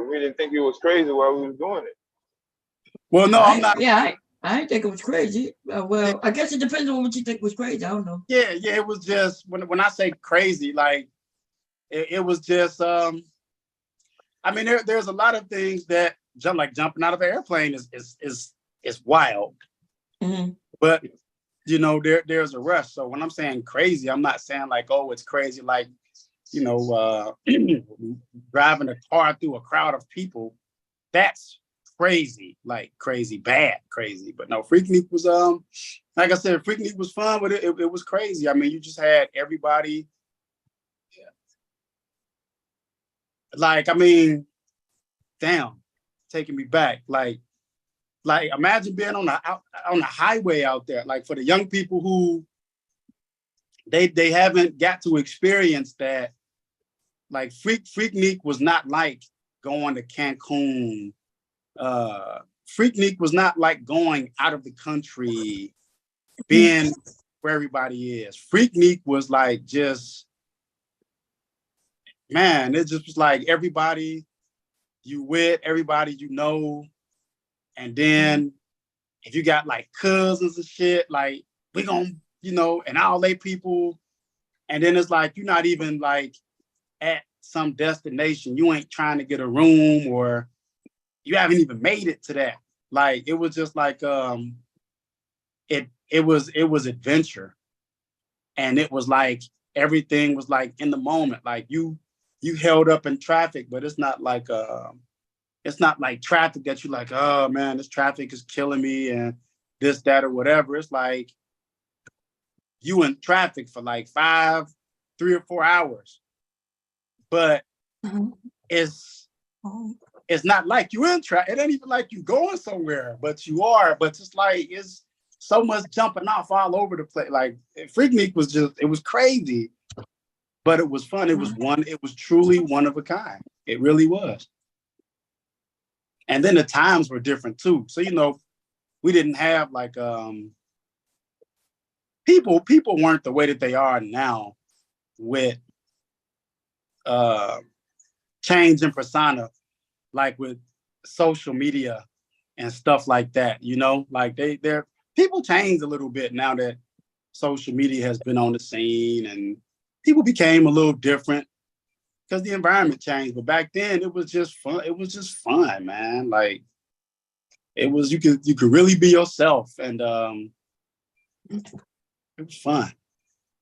we didn't think it was crazy while we was doing it. Well, no, I'm not. Yeah, I didn't think it was crazy. Well, I guess it depends on what you think was crazy. I don't know. Yeah, it was just when I say crazy, like it was just. I mean, there's a lot of things that jumping out of an airplane is wild, but you know there's a rush. So when I'm saying crazy, I'm not saying like, oh, it's crazy, like, you know, driving a car through a crowd of people. That's crazy, like crazy, bad, crazy. But no, Freaknik was like I said, Freaknik was fun, but it was crazy. I mean, you just had everybody. Like, I mean, damn, taking me back. Like imagine being on the highway out there. Like for the young people who they haven't got to experience that. Like Freaknik was not like going to Cancun. Freaknik was not like going out of the country, being where everybody is. Freaknik was like just, man, it just was like everybody you with, everybody you know, and then if you got like cousins and shit, like we gonna, you know, and all they people, and then it's like you're not even like at some destination. You ain't trying to get a room, or you haven't even made it to that. Like it was just like it was adventure, and it was like everything was like in the moment. Like you held up in traffic, but it's not like traffic that you like, oh man, this traffic is killing me and this, that, or whatever. It's like you in traffic for like 3 or 4 hours, but it's not like you in traffic. It ain't even like you going somewhere, but you are. But it's like it's so much jumping off all over the place. Like Freaknik was it was crazy, but it was fun. It was truly one of a kind. It really was. And then the times were different too. So, we didn't have like people weren't the way that they are now with change in persona, like with social media and stuff like that, like they're people changed a little bit now that social media has been on the scene, and people became a little different because the environment changed. But back then it was just fun. It was just fun, man. Like it was, you could really be yourself, and it was fun.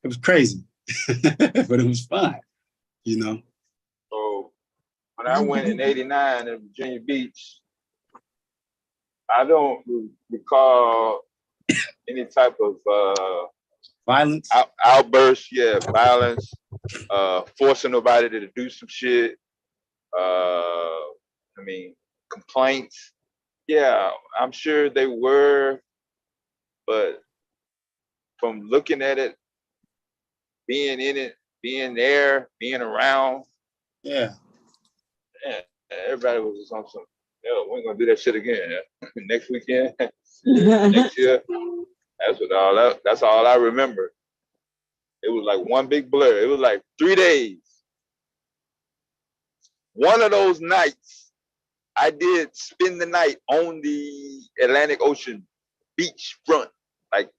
It was crazy, but it was fun, So when I went in '89 in Virginia Beach, I don't recall any type of violence, outbursts. Yeah, violence, forcing nobody to do some shit. Complaints. Yeah, I'm sure they were, but from looking at it, being in it, being there, being around, yeah, everybody was just on some. We ain't gonna do that shit again. Next weekend, next year. That's all I remember. It was like one big blur. It was like 3 days. One of those nights, I did spend the night on the Atlantic Ocean beach front, like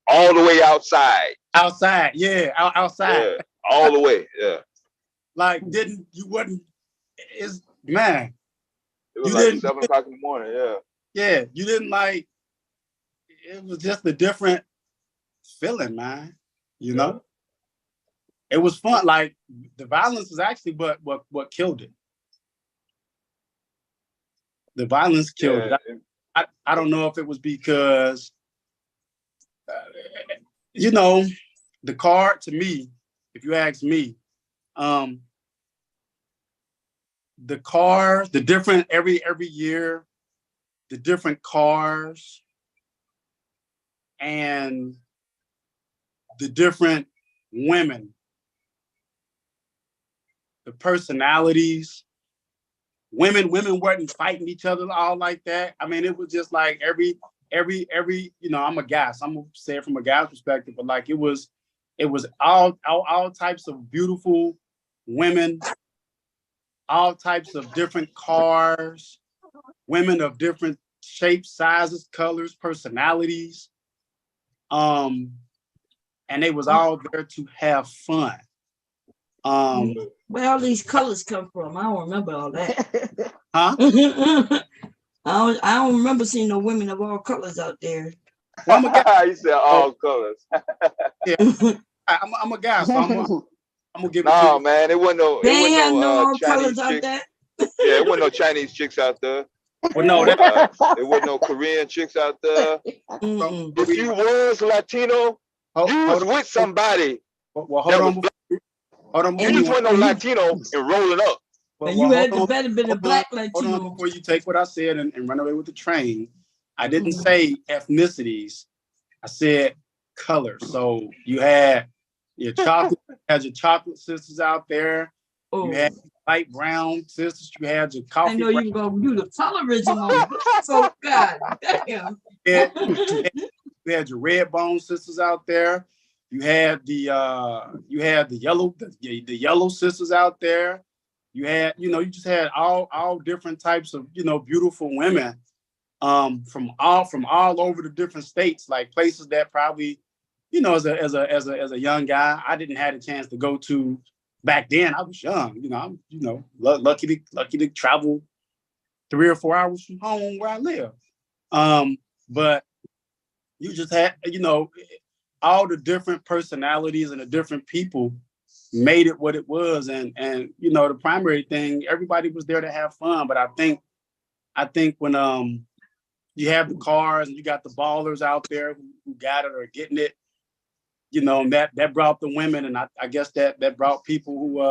all the way outside. Outside, yeah, outside. Yeah, all the way, yeah. Like, it's, man. It was like 7 o'clock in the morning, yeah. Yeah, you didn't like, it was just a different feeling, man. It was fun. Like, the violence was actually what killed it. The violence killed it. I don't know if it was because, the car, to me, if you ask me, the cars, the different, every year, the different cars and the different women, the personalities, women weren't fighting each other all like that. I mean, it was just like every, I'm a guy, so I'm gonna say it from a guy's perspective, but like it was all types of beautiful women, all types of different cars, women of different shapes, sizes, colors, personalities. And they was all there to have fun. Where all these colors come from? I don't remember all that. Huh? I don't remember seeing no women of all colors out there. Well, I'm a guy. You said all colors. Yeah, I'm a guy, so I'm gonna give it. No, man, it wasn't no. They ain't have no Chinese colors out chicks. there. Yeah, it wasn't no Chinese chicks out there. Well, no, there wasn't no Korean chicks out there. If you was Latino, you was with somebody. Well, hold on. You just wasn't no Latino and rolling up. Well, you had to better been a black Latino. Hold on before you take what I said and run away with the train. I didn't say ethnicities. I said colors. So you had your chocolate sisters out there. Oh. You had light brown sisters. You had your coffee. I know you gonna do the colorism on black folk. God damn. You had your red bone sisters out there. You had the yellow sisters out there. You had, you just had all different types of, beautiful women from all over the different states, like places that probably, as a young guy, I didn't have a chance to go to back then. I was young, I'm lucky to travel 3 or 4 hours from home where I live. But you just had, all the different personalities and the different people made it what it was. And the primary thing, everybody was there to have fun. But I think when you have the cars and you got the ballers out there who got it or getting it, you know, that brought the women, and I guess that brought people who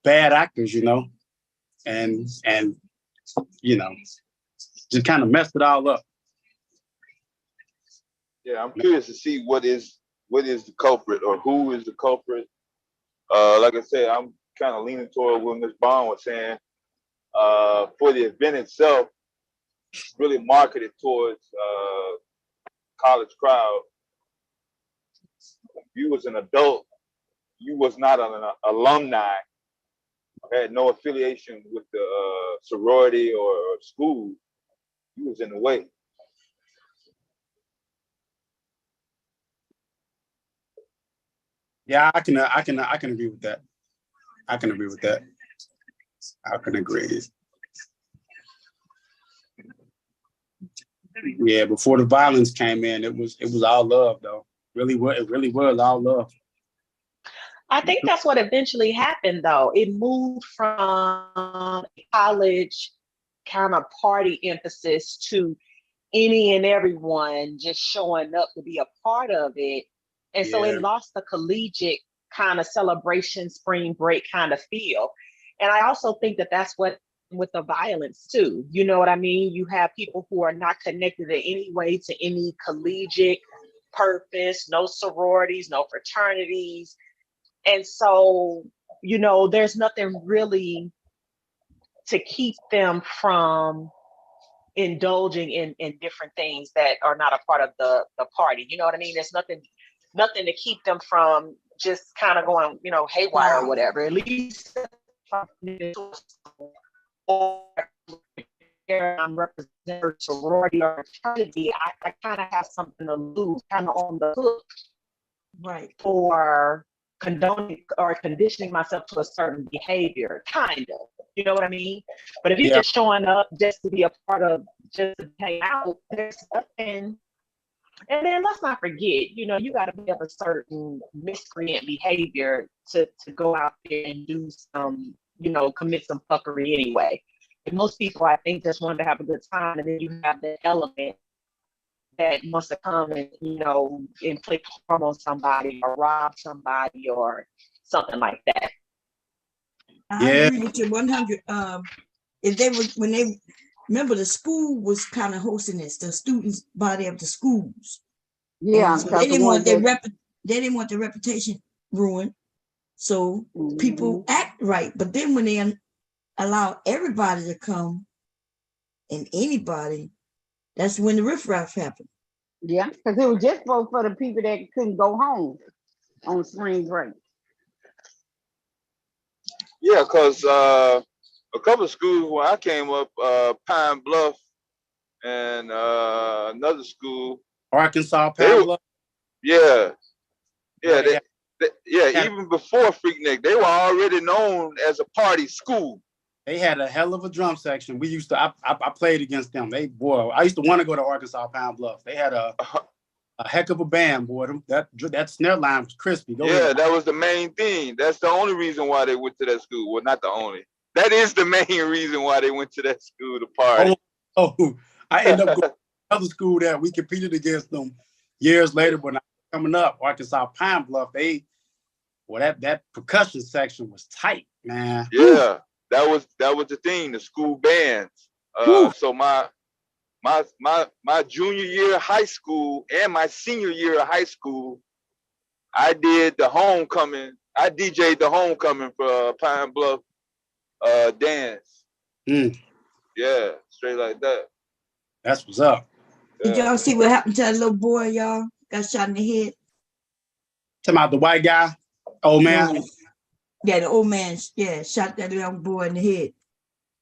bad actors, you know, and you know, just kind of messed it all up. Yeah, I'm curious to see what is the culprit, or who is the culprit. Like I said, I'm kind of leaning toward what Ms. Bond was saying. For the event itself, really marketed towards college crowd. If you was an adult, you was not an alumni, had no affiliation with the sorority or school, you was in the way. Yeah, I can agree with that. I can agree with that. I can agree. Yeah, before the violence came in, it was all love though. It really was all love. I think that's what eventually happened though. It moved from college kind of party emphasis to any and everyone just showing up to be a part of it. And so it lost the collegiate kind of celebration, spring break kind of feel. And I also think that that's what with the violence too. You know what I mean? You have people who are not connected in any way to any collegiate purpose, no sororities, no fraternities. And so, you know, there's nothing really to keep them from indulging in different things that are not a part of the party. You know what I mean? There's nothing to keep them from just kind of going, you know, haywire or whatever. At least I'm representing sorority or fraternity, I kind of have something to lose, kind of on the hook, right, for condoning or conditioning myself to a certain behavior, kind of. You know what I mean? But if you're just showing up just to be a part of, just to hang out, there's nothing. And then let's not forget, you know, you got to be of a certain miscreant behavior to go out there and do some, you know, commit some fuckery anyway. And most people, I think, just want to have a good time, and then you have the element that wants to come and, you know, inflict harm on somebody or rob somebody or something like that. I agree with you 100. If they were, when they remember, the school was kind of hosting this, the students' body of the schools. Yeah, so they didn't want they didn't want their reputation ruined. So people act right, but then when they allow everybody to come and anybody, that's when the riffraff happened. Yeah, because it was just for the people that couldn't go home on spring break. Yeah, because a couple of schools where I came up, Pine Bluff and another school, Arkansas Pine Bluff. Yeah, even before Freaknik, they were already known as a party school. They had a hell of a drum section. We used to, I played against them. I used to want to go to Arkansas Pine Bluff. They had a heck of a band, boy. That snare line was crispy. Go ahead. That was the main thing. That's the only reason why they went to that school. Well, not the only. That is the main reason why they went to that school to party. I ended up going to another school that we competed against them years later when I was coming up, Arkansas Pine Bluff. That percussion section was tight, man. Yeah. That was the thing, the school bands. So my junior year of high school and my senior year of high school, I did the homecoming. I DJ'd the homecoming for Pine Bluff dance. Yeah, straight like that. That's what's up. Did y'all see what happened to that little boy, y'all? Got shot in the head. Talking about the white guy, old man. No. Yeah, the old man, shot that young boy in the head.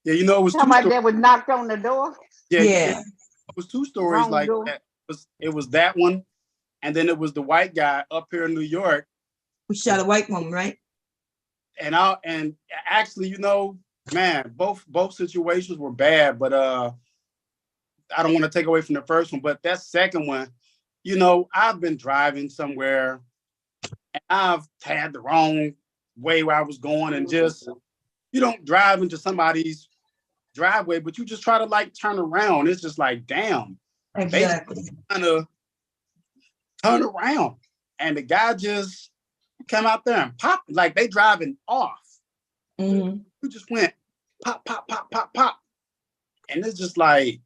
Yeah, you know, it was somebody that was knocked on the door. Yeah. It was two stories like that. It was that one, and then it was the white guy up here in New York who shot a white woman, right? And actually, you know, man, both situations were bad, but I don't want to take away from the first one, but that second one, you know, I've been driving somewhere and I've had the wrong way where I was going, and just, you don't drive into somebody's driveway, but you just try to like turn around. It's just like, damn. Exactly. Kind of turn around. And the guy just came out there and popped, like they driving off. Mm-hmm. We just went pop, pop, pop, pop, pop. And it's just like,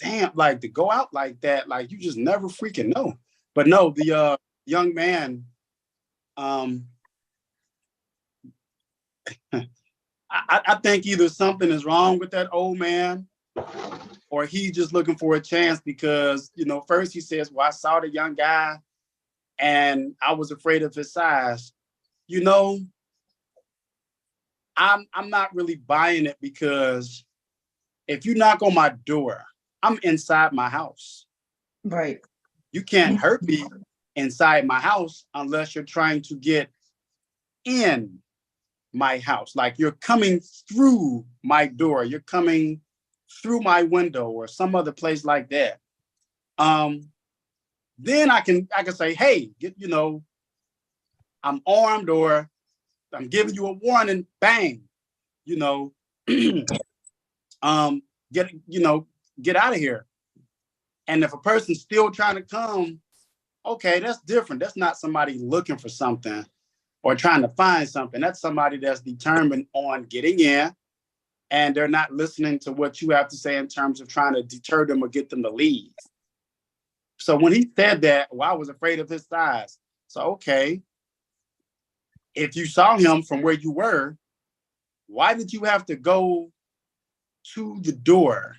damn, like to go out like that, like you just never freaking know. But no, the young man, I think either something is wrong with that old man, or he's just looking for a chance because, you know, first he says, well, I saw the young guy and I was afraid of his size. You know, I'm not really buying it, because if you knock on my door, I'm inside my house. Right. You can't hurt me inside my house unless you're trying to get in my house. Like you're coming through my door, you're coming through my window or some other place like that. Then I can say, hey, you know, I'm armed, or I'm giving you a warning, bang, you know, get out of here. And if a person's still trying to come, okay, that's different. That's not somebody looking for something or trying to find something. That's somebody that's determined on getting in, and they're not listening to what you have to say in terms of trying to deter them or get them to leave. So when he said that, well, I was afraid of his size. So, okay, if you saw him from where you were, why did you have to go to the door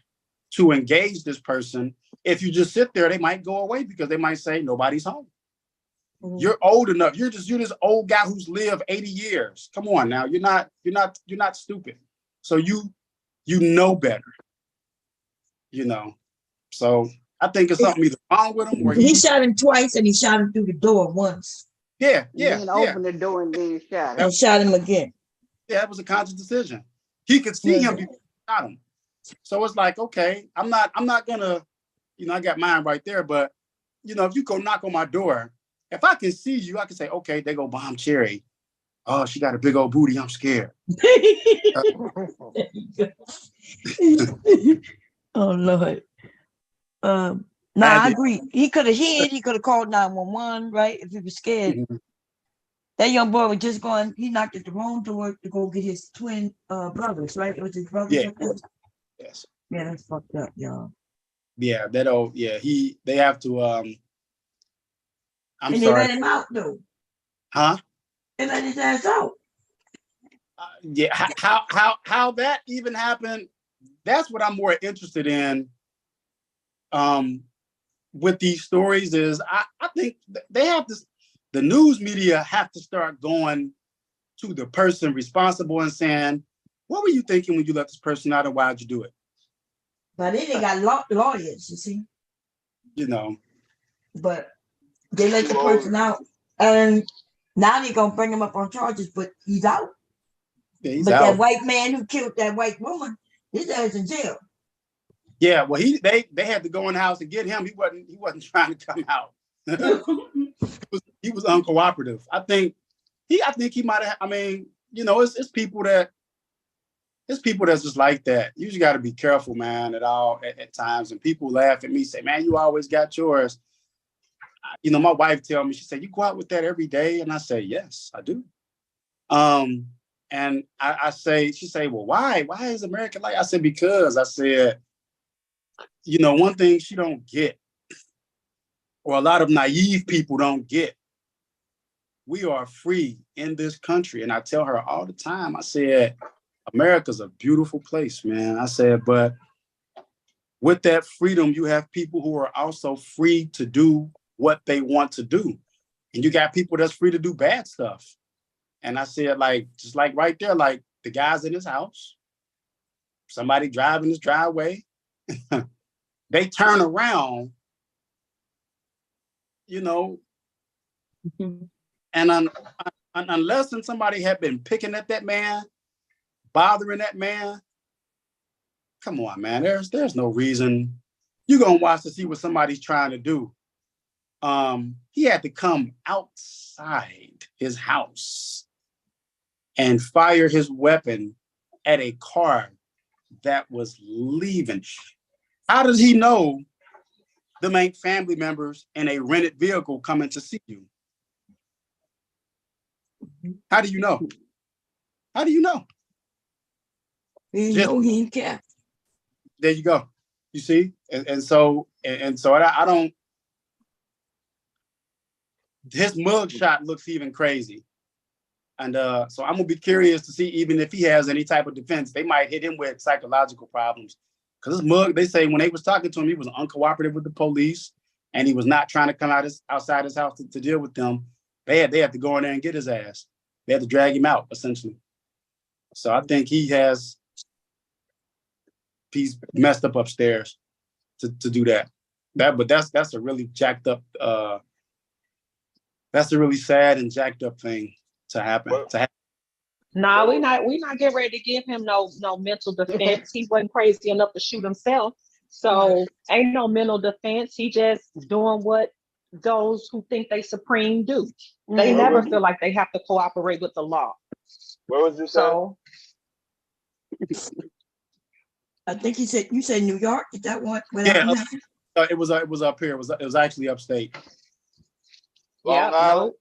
to engage this person? If you just sit there, they might go away because they might say nobody's home. Mm-hmm. You're old enough. You're this old guy who's lived 80 years. Come on now. You're not stupid. So you know better. You know. So I think it's something either wrong with him, or he shot him twice and he shot him through the door once. Yeah. And then opened the door and then shot him. And shot him again. Yeah, that was a conscious decision. He could see him before he shot him. So it's like, okay, I'm not gonna, you know, I got mine right there, but you know, if you go knock on my door, if I can see you, I can say, okay, they go Bomb Cherry. Oh, she got a big old booty. I'm scared. Oh Lord. No, I agree. He could have hid. He could have called 911, right? If he was scared. Mm-hmm. That young boy was just going. He knocked at the wrong door to go get his twin brothers, right? It was his brothers. Yeah. Yes. Yeah, that's fucked up, y'all. Yeah, that old. Yeah, they have to. I'm and sorry. They let him out though. Huh? They let his ass out. Yeah. How that even happened? That's what I'm more interested in. With these stories is I think they have to. The news media have to start going to the person responsible and saying, what were you thinking when you let this person out, and why did you do it? But then they got lawyers, you see. You know. But they let the person out, and now they're going to bring him up on charges, but he's out. Yeah, he's but out. That white man who killed that white woman, his ass in jail. Yeah, well, they had to go in the house and get him. He wasn't trying to come out. He was uncooperative. I think he might have. I mean, you know, it's people that's just like that. You just got to be careful, man. At times, and people laugh at me, say, "Man, you always got yours." You know, my wife tell me, she said, "You go out with that every day," and I say, "Yes, I do." And I say, she say, "Well, why? Why is America like?" I said, "Because," I said, you know, one thing she don't get, or a lot of naive people don't get, we are free in this country. And I tell her all the time, I said, America's a beautiful place, man. I said, but with that freedom, you have people who are also free to do what they want to do. And you got people that's free to do bad stuff. And I said, like, just like right there, like the guy's in his house, somebody driving his driveway, they turn around, you know, and unless somebody had been picking at that man, bothering that man, come on, man, there's no reason. You're gonna watch to see what somebody's trying to do. He had to come outside his house and fire his weapon at a car that was leaving. How does he know them ain't family members in a rented vehicle coming to see you. How do you know? How do you know? He know he ain't care. There you go. You see? And so I don't, his mug shot looks even crazy. And so I'm gonna be curious to see, even if he has any type of defense, they might hit him with psychological problems. Because his mug, they say when they was talking to him, he was uncooperative with the police, and he was not trying to come outside his house to deal with them. They had to go in there and get his ass. They had to drag him out, essentially. So I think he's messed up upstairs to do that. But that's a really jacked up. That's a really sad and jacked up thing to happen. No, we not getting ready to give him no mental defense. He wasn't crazy enough to shoot himself. So ain't no mental defense. He just doing what those who think they supreme do. They never feel like they have to cooperate with the law. Where was this? So I think you said New York. Is that what? Yeah, it was up here. It was actually upstate. Long Island?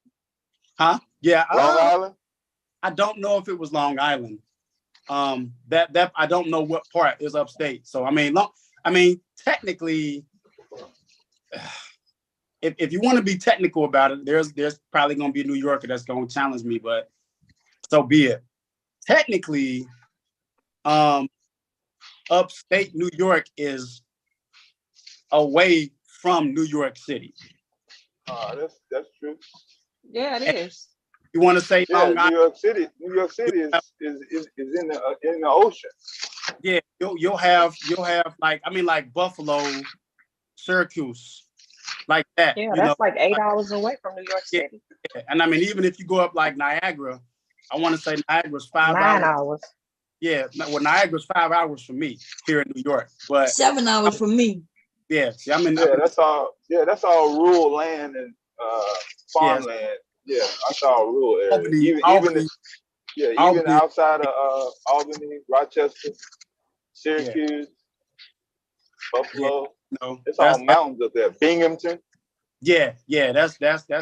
Huh? Yeah. Long Island? I don't know if it was Long Island. That I don't know what part is upstate. So I mean, technically, if you want to be technical about it, there's probably going to be a New Yorker that's going to challenge me, but so be it. Technically, upstate New York is away from New York City. That's true. Yeah, it is. You want to say Long Island? New York City is in the ocean. Yeah, you'll have like Buffalo, Syracuse, like that. Yeah, that's like 8 hours away from New York City. Yeah. And I mean, even if you go up like Niagara, I want to say Niagara's 5 9 hours. hours. Yeah, well, Niagara's 5 hours from me here in New York, but 7 hours from me. Yeah, see, that's all rural land and farmland. Yeah, that's all rural area. Even outside of Albany, Rochester, Syracuse, Buffalo. No, it's all mountains up there. Binghamton. Yeah, that's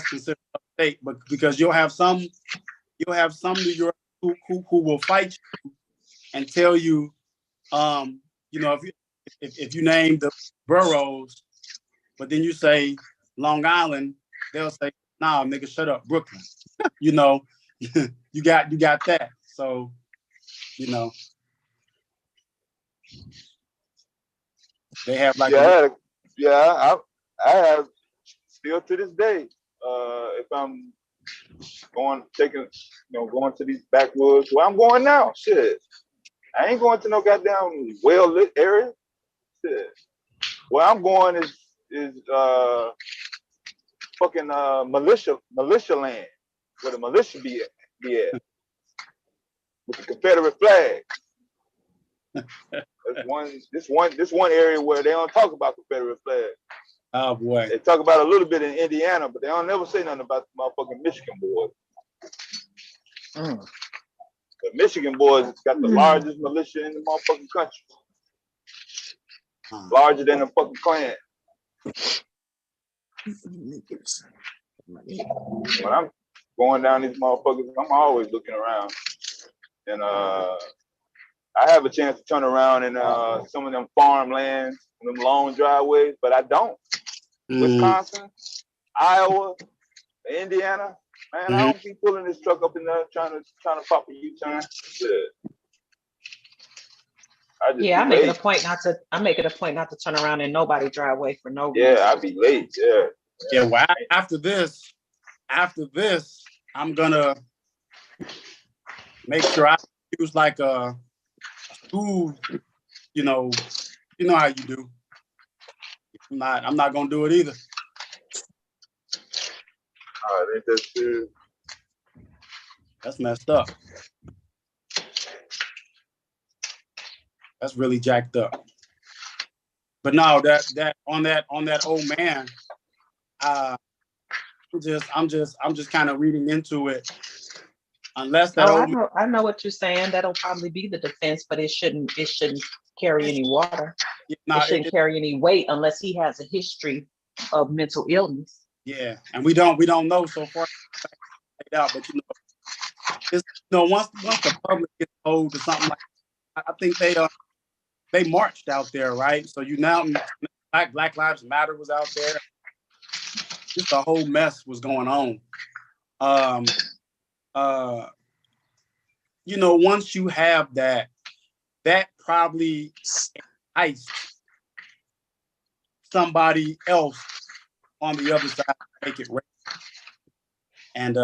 considered upstate, but because you'll have some New York who will fight you and tell you, if you name the boroughs, but then you say Long Island, they'll say, "Nah, nigga, shut up, Brooklyn." you got that. So, they have like I have still to this day. If I'm going to these backwoods, where I'm going now, shit, I ain't going to no goddamn well lit area. Shit. Where I'm going is fucking militia land, where the militia be at with the Confederate flag. This one area where they don't talk about Confederate flag. Oh boy. They talk about a little bit in Indiana, but they don't never say nothing about the motherfucking Michigan boys. The Michigan boys got the largest militia in the motherfucking country. Larger than the fucking Klan. When I'm going down these motherfuckers, I'm always looking around. And I have a chance to turn around in some of them farmlands, them long driveways, but I don't. Wisconsin, Iowa, Indiana, man, I don't be pulling this truck up in there trying to pop a U-turn. I make it a point not to turn around in nobody's driveway for no reason. Yeah, I be late. Yeah. Well, after this, I'm gonna make sure I use like a school. You know how you do. I'm not gonna do it either. I think that's true. That's messed up. That's really jacked up. But no, that on that old man, I'm just kind of reading into it. Unless that I know what you're saying. That'll probably be the defense, but it shouldn't carry any water. it shouldn't carry any weight unless he has a history of mental illness. Yeah, and we don't know so far out, but once the public gets hold of something like that, I think they marched out there, right? So Black Lives Matter was out there. Just a whole mess was going on. Once you have that probably enticed somebody else on the other side to make it right. And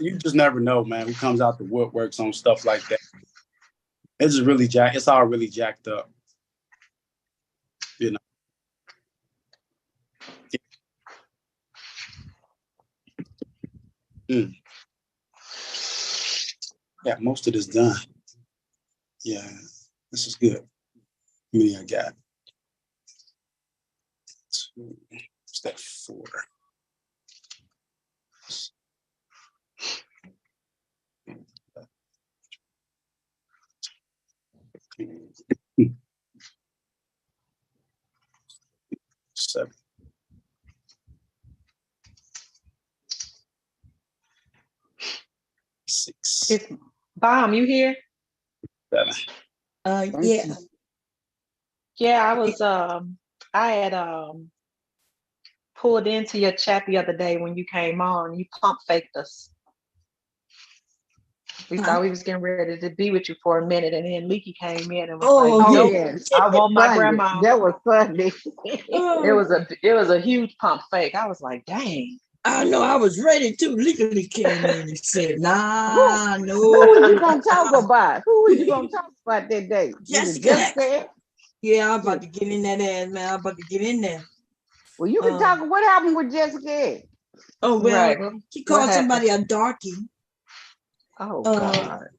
you just never know, man, who comes out the woodworks on stuff like that. It's all really jacked up. Yeah, most of this done. Yeah, this is good. How many I got? 2, what's that, 4? Seven. 6. Bomb, you here? 7. Yeah. Yeah, I had pulled into your chat the other day when you came on. You pump faked us. We thought we was getting ready to be with you for a minute, and then Leaky came in and was like, "No, yes. I want my grandma." That was funny. It was a huge pump fake. I was like, "Dang." I know, I was ready to. Legally came in and said, nah, no. Who was you gonna talk about? Who was you gonna talk about that day? Jessica. Yeah, I'm about to get in that ass, man. I'm about to get in there. Well, you can talk. What happened with Jessica? Oh, well, she called somebody a darky. Oh, God.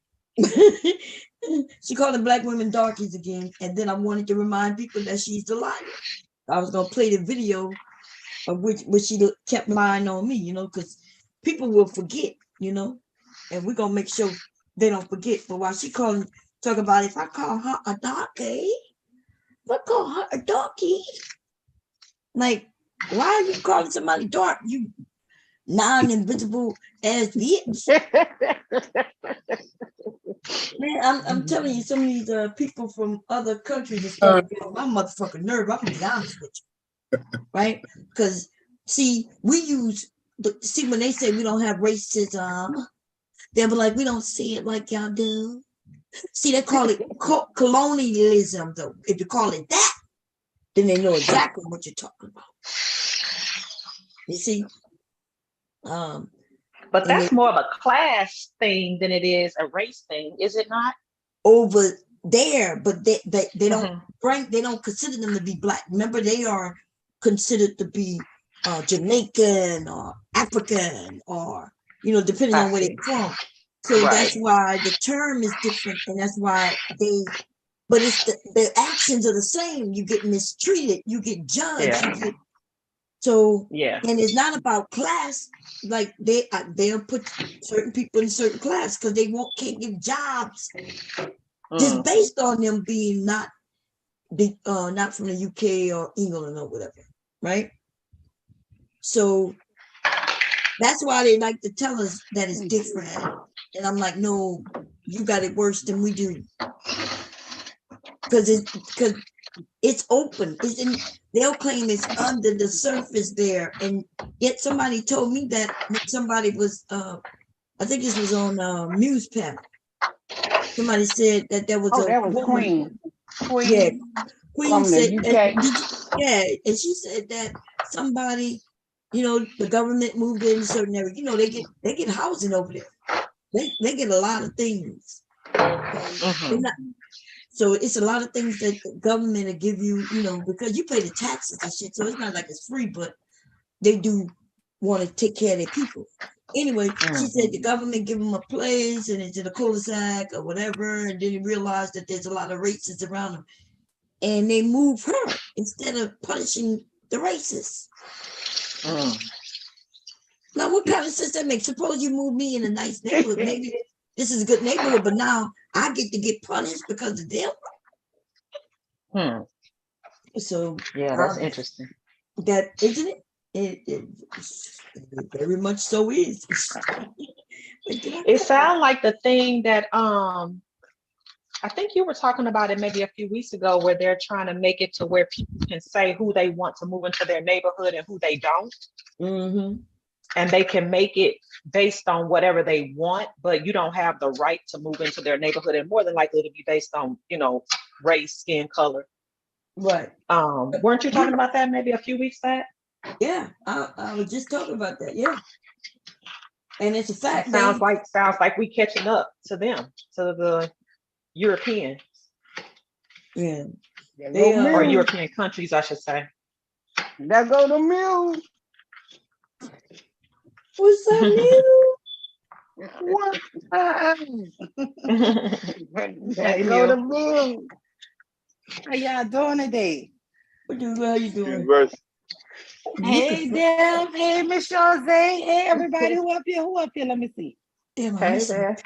She called the black women darkies again. And then I wanted to remind people that she's the liar. I was going to play the video of which she kept lying on me, because people will forget, and we're going to make sure they don't forget. But while she talk about if I call her a darky, like, why are you calling somebody dark? You non-invisible ass bitch. Man, I'm telling you, some of these people from other countries are starting to get on my motherfucking nerve. I'm gonna be honest with you, right? Because when they say we don't have racism, they'll be like, we don't see it like y'all do. See, they call it colonialism, though. If you call it that, then they know exactly what you're talking about. You see? But that's more of a class thing than it is a race thing, is it not? Over there, but they don't they don't consider them to be black. Remember, they are considered to be Jamaican or African or depending on where they're from. So that's why the term is different, and that's why but it's the actions are the same. You get mistreated, you get judged, and it's not about class. Like they'll put certain people in certain class because they can't get jobs just based on them being not from the UK or England or whatever, right? So that's why they like to tell us that it's different. And I'm like, no, you got it worse than we do. Because it's open. They'll claim it's under the surface there. And yet somebody told me that when somebody was, I think this was on Muse panel. Somebody said that there was that was Queen. Yeah. Queen said, and she said that somebody, the government moved in a certain area. They get housing over there. They get a lot of things. So it's a lot of things that the government will give you, because you pay the taxes and shit. So it's not like it's free, but they do want to take care of their people. Anyway, she said the government give them a place and it's in a cul-de-sac or whatever. And then they realize that there's a lot of racists around them. And they move her instead of punishing the racists. Now, what kind of sense that makes? Suppose you move me in a nice neighborhood. Maybe this is a good neighborhood, but now I get to get punished because of them. So yeah, that's interesting. That isn't it? It very much so is. It sounds like the thing that I think you were talking about it maybe a few weeks ago, where they're trying to make it to where people can say who they want to move into their neighborhood and who they don't. And they can make it based on whatever they want, but you don't have the right to move into their neighborhood, and more than likely to be based on, race, skin color. Right. Weren't you talking about that maybe a few weeks back? Yeah, I was just talking about that. Yeah. And it's a fact. It sounds like we catching up to them, to the Europeans. Yeah. Or European countries, I should say. There go the mule. What's that mule? What? Hey, go the mule. How y'all doing today? How you doing? Hey, Deb. Hey, Miss Jose. Hey, everybody. Who up here? Let me see. Damn, hey there.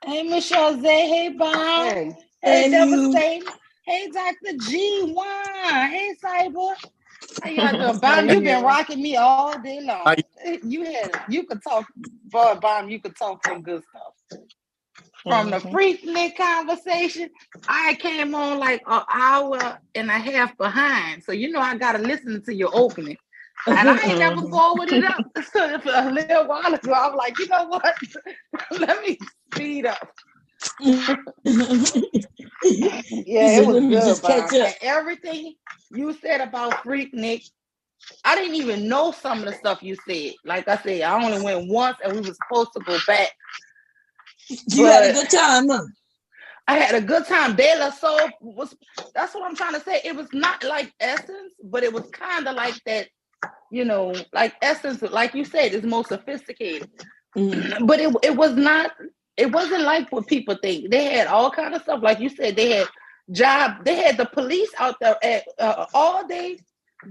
Hey, Miss Jose. Hey, Bob. Hey, Devastate. Hey, Dr. G. Juan. Hey, Cyber. How y'all doing? Bob, you've been rocking me all day long. You could talk, boy, Bob, you could talk some good stuff. From the Freaknik conversation, I came on like an hour and a half behind. So, I got to listen to your opening. And I ain't never forwarded up. So a little while ago, I was like, you know what? Let me speed up. Yeah, it was good, Bob. And everything you said about Freaknik, I didn't even know some of the stuff you said. Like I said, I only went once and we were supposed to go back. You had a good time, huh? I had a good time. De La Soul that's what I'm trying to say. It was not like Essence, but it was kind of like that, like Essence, like you said, is more sophisticated. But it wasn't like what people think. They had all kind of stuff. Like you said, they had the police out there at all day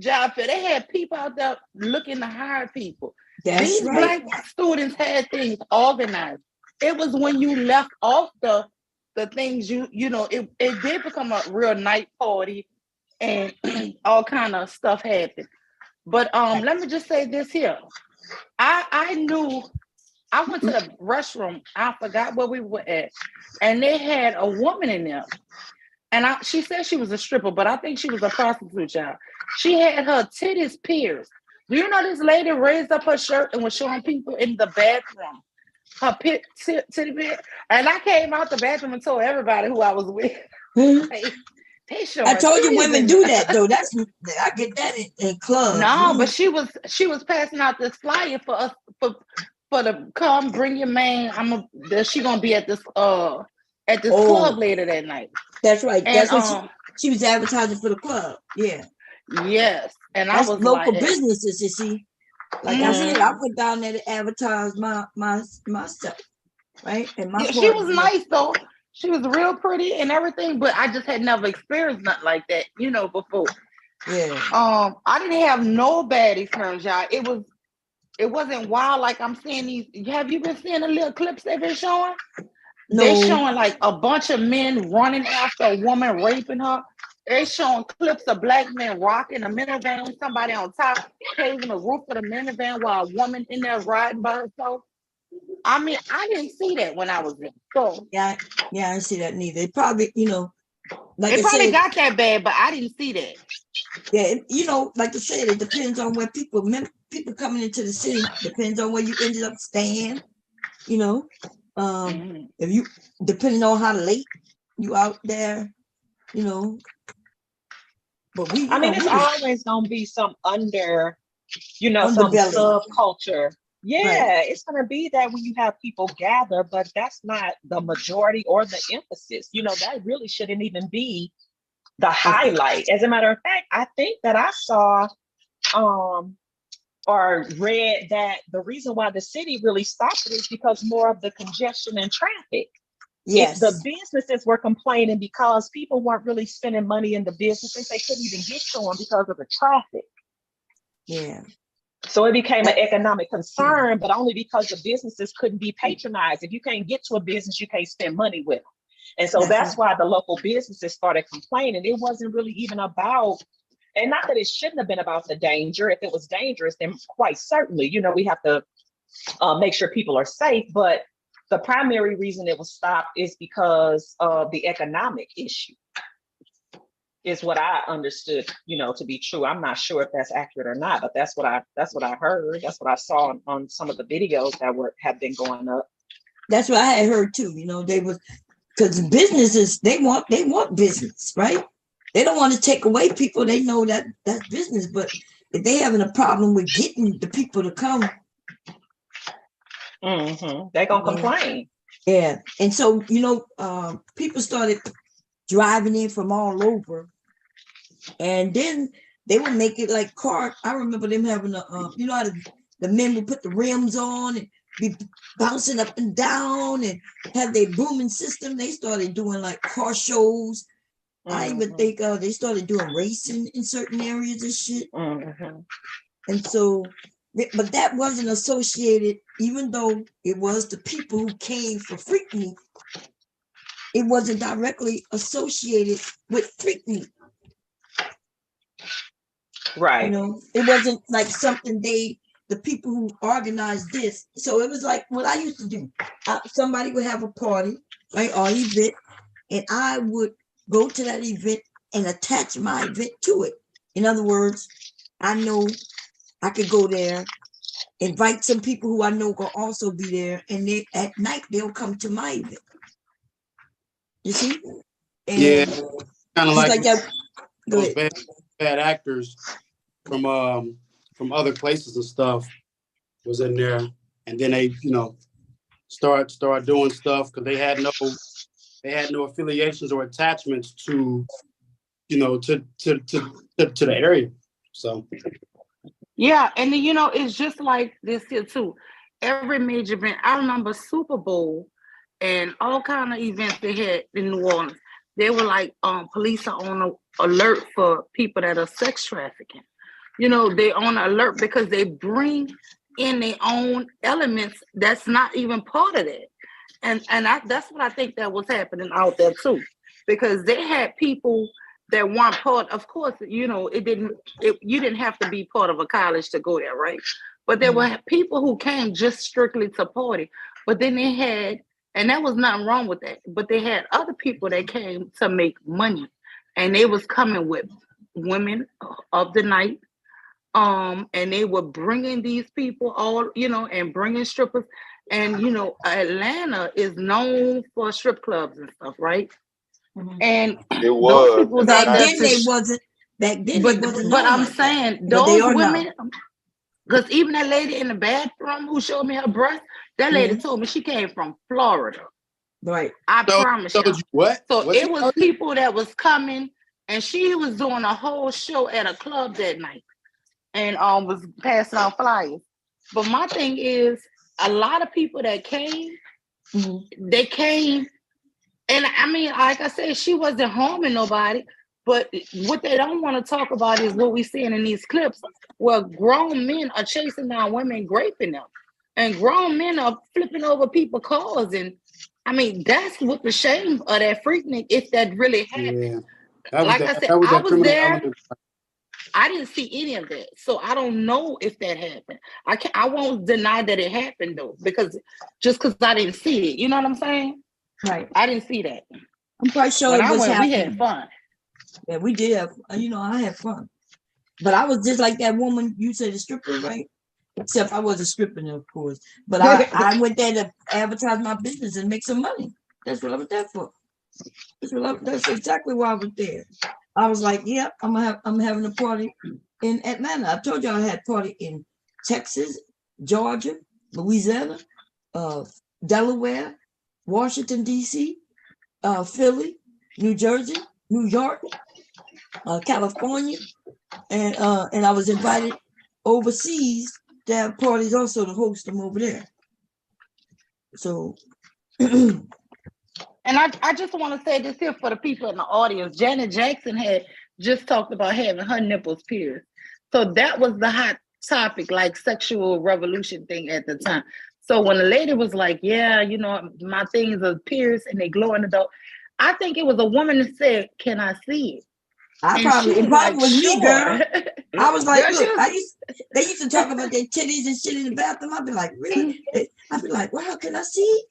job fair. They had people out there looking to hire people. These Black students had things organized. It was when you left off the things it did become a real night party and all kind of stuff happened. But let me just say this here. I knew I went to the restroom. I forgot where we were at, and they had a woman in there. And she said she was a stripper, but I think she was a prostitute, child. She had her titties pierced. Do you know this lady raised up her shirt and was showing people in the bathroom her titty pierced? And I came out the bathroom and told everybody who I was with. I told you women do that though. I get that in clubs. No, but she was passing out this flyer for us for the come bring your man. She gonna be at this club later that night. That's right. And, that's what she was advertising for the club. Yeah. Yes. And that's I was local businesses, you see. Like I said, I went down there to advertise my stuff. Right. And she was nice though. She was real pretty and everything, but I just had never experienced nothing like that, before. Yeah. I didn't have no bad experience, y'all. It wasn't wild like I'm seeing these. Have you been seeing the little clips they've been showing? No. They're showing like a bunch of men running after a woman, raping her. They're showing clips of Black men rocking a minivan with somebody on top, paving the roof of the minivan while a woman in there riding by herself. I mean, I didn't see that when I was there. So yeah, I didn't see that neither. It probably, like it probably got that bad, but I didn't see that. Yeah, like I said, it depends on where people coming into the city. Depends on where you ended up staying. If you depending on how late you out there, But it's always gonna be some some subculture. Yeah, right. It's gonna be that when you have people gather, but that's not the majority or the emphasis. That really shouldn't even be the highlight. As a matter of fact, I think that I saw or read that the reason why the city really stopped it is because more of the congestion and traffic. Yes. The businesses were complaining because people weren't really spending money in the businesses. They couldn't even get to them because of the traffic. Yeah. So it became an economic concern, but only because the businesses couldn't be patronized. If you can't get to a business, you can't spend money with them. And so that's why the local businesses started complaining. It wasn't really even about, and not that it shouldn't have been about the danger. If it was dangerous, then quite certainly, you know, we have to make sure people are safe. But the primary reason it was stopped is because of the economic issue, is what I understood, you know, to be true. I'm not sure if that's accurate or not, but that's what I heard. That's what I saw on some of the videos that have been going up. That's what I had heard too. You know, they was, because businesses, they want business, right? They don't want to take away people. They know that that's business, but if they having a problem with getting the people to come, they're gonna complain. Yeah, and so you know, people started driving in from all over, and then they would make it like car. I remember them having a, you know, how the men would put the rims on and be bouncing up and down and have their booming system. They started doing like car shows. I even think they started doing racing in certain areas and shit. And so, but that wasn't associated, even though it was the people who came for Freaknik, it wasn't directly associated with Freaknik. Right. You know, it wasn't like something the people who organized this. So it was like what I used to do. Somebody would have a party, right, or event, and I would go to that event and attach my event to it. In other words, I know I could go there, invite some people who I know will also be there, and then at night they'll come to my event. You see? And yeah, kind of like that. Those bad actors from other places and stuff was in there, and then they, you know, start doing stuff because they had no affiliations or attachments to, you know, to the area. So yeah, and then, you know, it's just like this here too. Every major event, I remember Super Bowl and all kind of events they had in New Orleans. They were like, police are on alert for people that are sex trafficking. You know, they on alert because they bring in their own elements that's not even part of that. And that's what I think that was happening out there too, because they had people that weren't part. Of course, you know, you didn't have to be part of a college to go there, right? But there were people who came just strictly to party. But then they had, and there was nothing wrong with that, but they had other people that came to make money, and they was coming with women of the night. And they were bringing these people all, you know, and bringing strippers. And, you know, Atlanta is known for strip clubs and stuff, right? And it was people back then they wasn't. Back then, but I'm saying those women, because even that lady in the bathroom who showed me her breast, that lady told me she came from Florida. Right. I promise you. What? So it was people that was coming, and she was doing a whole show at a club that night, and was passing out flyers. But my thing is, a lot of people that came, they came, and I mean, like I said, she wasn't harming nobody. But what they don't want to talk about is what we're seeing in these clips, where grown men are chasing down women, raping them, and grown men are flipping over people's cars. And I mean, that's what the shame of that Freaknik, if that really happened. Yeah. Like I said, I was there. I didn't see any of that, so I don't know if that happened. I won't deny that it happened though, because I didn't see it. You know what I'm saying? Right. I didn't see that. I'm quite sure when it was happening. We had fun. Yeah, we did have, you know, I had fun. But I was just like that woman, you said a stripper, right? Except I wasn't stripping, of course. But I went there to advertise my business and make some money. That's what I was there for. That's exactly why I was there. I was like, yeah, I'm having a party in Atlanta. I told you I had a party in Texas, Georgia, Louisiana, Delaware, Washington, D.C., Philly, New Jersey, New York, California, and I was invited overseas to have parties also to host them over there. So, and I just want to say this here for the people in the audience. Janet Jackson had just talked about having her nipples pierced. So that was the hot topic, like sexual revolution thing at the time. So when the lady was like, yeah, you know, my things are pierced and they glow in the dark, I think it was a woman that said, can I see it? It probably was me, girl. I was like, Girl, look, they used to talk about their titties and shit in the bathroom. I'd be like, really? I'd be like, wow, can I see?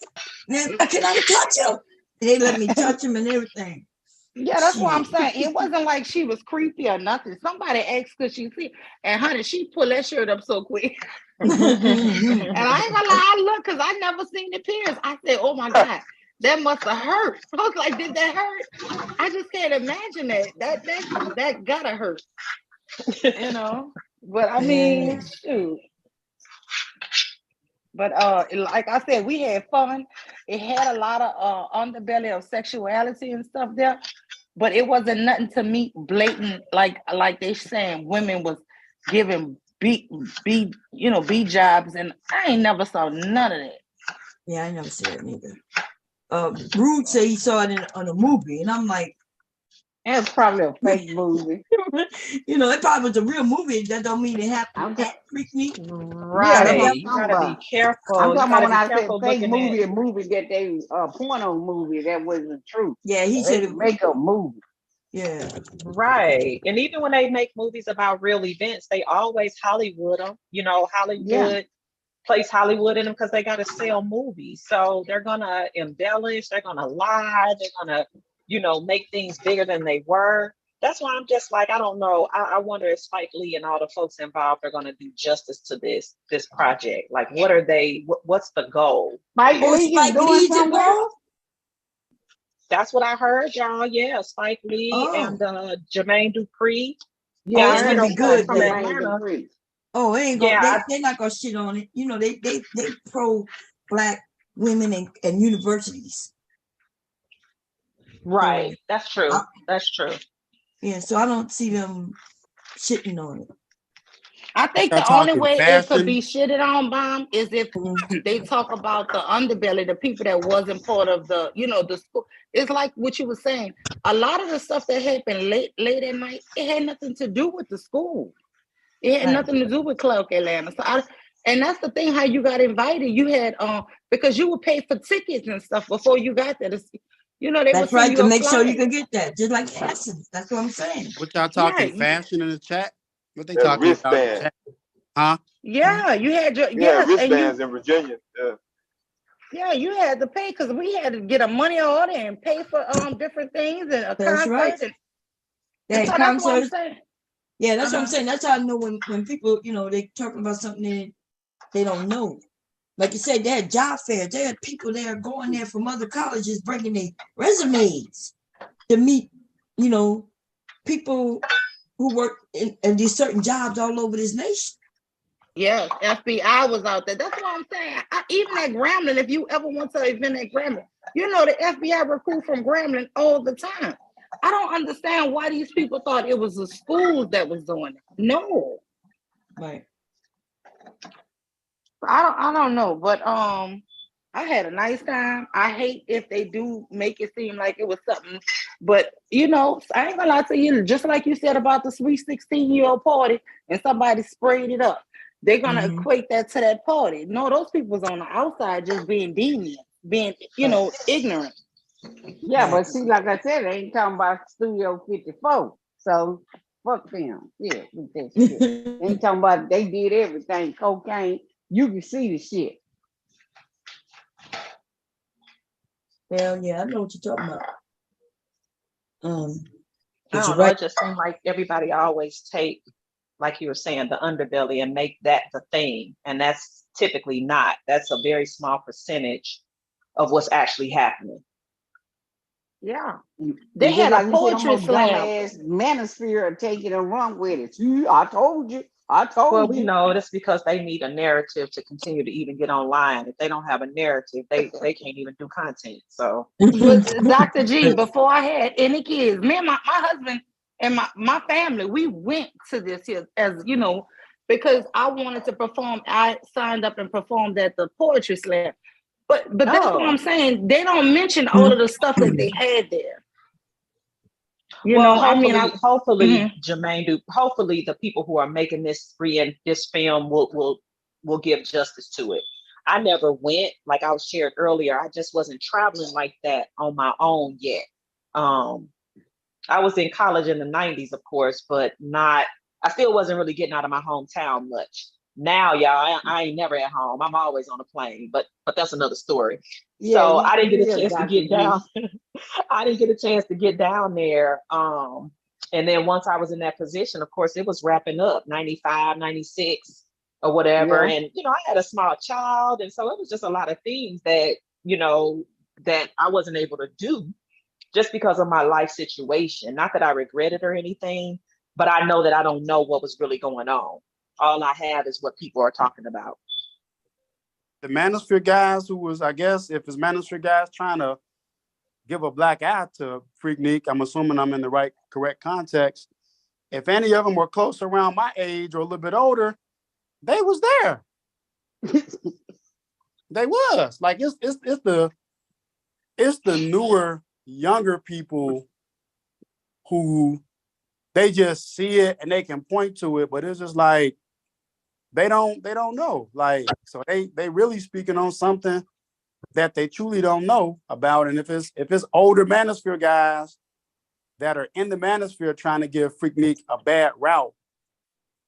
Can I touch them? They let me touch them and everything. Yeah, that's what I'm saying. It wasn't like she was creepy or nothing. Somebody asked, could she see? And honey, she pulled that shirt up so quick. And I ain't gonna lie, I looked because I never seen the pierce. I said, oh my God, that must have hurt. I was like, did that hurt? I just can't imagine that. That gotta hurt. You know? But I mean, shoot. But like I said, we had fun. It had a lot of underbelly of sexuality and stuff there, but it wasn't nothing to me blatant like they saying women was giving B jobs, and I ain't never saw none of that. Yeah, I never saw it neither. Rude said he saw it on a movie, and I'm like, it's probably a fake movie. You know, it probably was a real movie. That don't mean it happened at Freaknik. Right. Yeah, you gotta be careful. I'm talking about when I said fake a movie that they porno movie that wasn't true. Yeah, he said it make a movie. Yeah. Right. And even when they make movies about real events, they always Hollywood them. You know, Hollywood place Hollywood in them because they gotta sell movies. So they're gonna embellish, they're gonna lie, they're gonna, you know, make things bigger than they were. That's why I'm just like, I don't know. I wonder if Spike Lee and all the folks involved are going to do justice to this project. Like, what are they? What's the goal? Spike Lee is doing something. That's what I heard, y'all. Yeah, Spike Lee and Jermaine Dupri. Yeah, it's gonna be good from Atlanta. Oh, it ain't gonna. They're not gonna shit on it. You know, they pro Black women and universities. Right. That's true. That's true. Yeah, so I don't see them shitting on it. I think the only way it could be shitted on, Bomb, is if they talk about the underbelly, the people that wasn't part of the, you know, the school. It's like what you were saying. A lot of the stuff that happened late at night, it had nothing to do with the school. It had nothing to do with Clark Atlanta. So and that's the thing, how you got invited. You had because you would pay for tickets and stuff before you got there. You know, that's right, to make sure you can get that, just like Essence. That's what I'm saying. What y'all talking fashion in the chat? What they talking about? In the chat? Huh? Yeah, you had your wristbands in Virginia. Yeah. Yeah, you had to pay because we had to get a money order and pay for different things and a concert. Right. And so that's what I'm saying. Yeah, that's what I'm saying. That's how I know when people, you know, they talking about something they don't know. Like you said, they had job fairs. They had people there going there from other colleges bringing their resumes to meet, you know, people who work in these certain jobs all over this nation. Yes, FBI was out there. That's what I'm saying. Even at Grambling, if you ever went to an event at Grambling, you know the FBI recruit from Grambling all the time. I don't understand why these people thought it was the schools that was doing it. No. Right. I don't know, but I had a nice time. I hate if they do make it seem like it was something, but you know, I ain't gonna lie to you, just like you said about the sweet 16-year-old party and somebody sprayed it up. They're gonna equate that to that party. No, those people was on the outside just being deviant, being, you know, ignorant. Yeah, but see, like I said, they ain't talking about Studio 54. So fuck them. Yeah, with that shit. They ain't talking about they did everything, cocaine. You can see the shit. Hell yeah, I know what you're talking about. I don't know, it just seemed like everybody always take, like you were saying, the underbelly and make that the thing. And that's typically not. That's a very small percentage of what's actually happening. Yeah. They had a poetry slam. Manosphere taking a run with it. See, I told you. Well, we know that's because they need a narrative to continue to even get online. If they don't have a narrative, they can't even do content. So, Dr. G, before I had any kids, me and my husband and my family, we went to this here, as you know, because I wanted to perform. I signed up and performed at the poetry slam. But that's what I'm saying. They don't mention all of the stuff that they had there. You know, hopefully, Jermaine, hopefully the people who are making this film will give justice to it. I never went, like I was shared earlier. I just wasn't traveling like that on my own yet. I was in college in the 90s, of course, but I still wasn't really getting out of my hometown much. Now, y'all, I ain't never at home. I'm always on a plane, but that's another story. Yeah, So I didn't get a chance to Dr. get down. I didn't get a chance to get down there. And then once I was in that position, of course, it was wrapping up 95, 96 or whatever. Yeah. And, I had a small child. And so it was just a lot of things that, that I wasn't able to do just because of my life situation. Not that I regret it or anything, but I know that I don't know what was really going on. All I have is what people are talking about. The Manosphere guys who was, I guess, if it's Manosphere guys trying to give a black eye to Freaknik, I'm assuming I'm in the correct context. If any of them were close around my age or a little bit older, they was there. They was. Like it's the newer, younger people who they just see it and they can point to it, but it's just like they don't know. Like, so they really speaking on something that they truly don't know about. And if it's older Manosphere guys that are in the Manosphere trying to give Freaknik a bad route,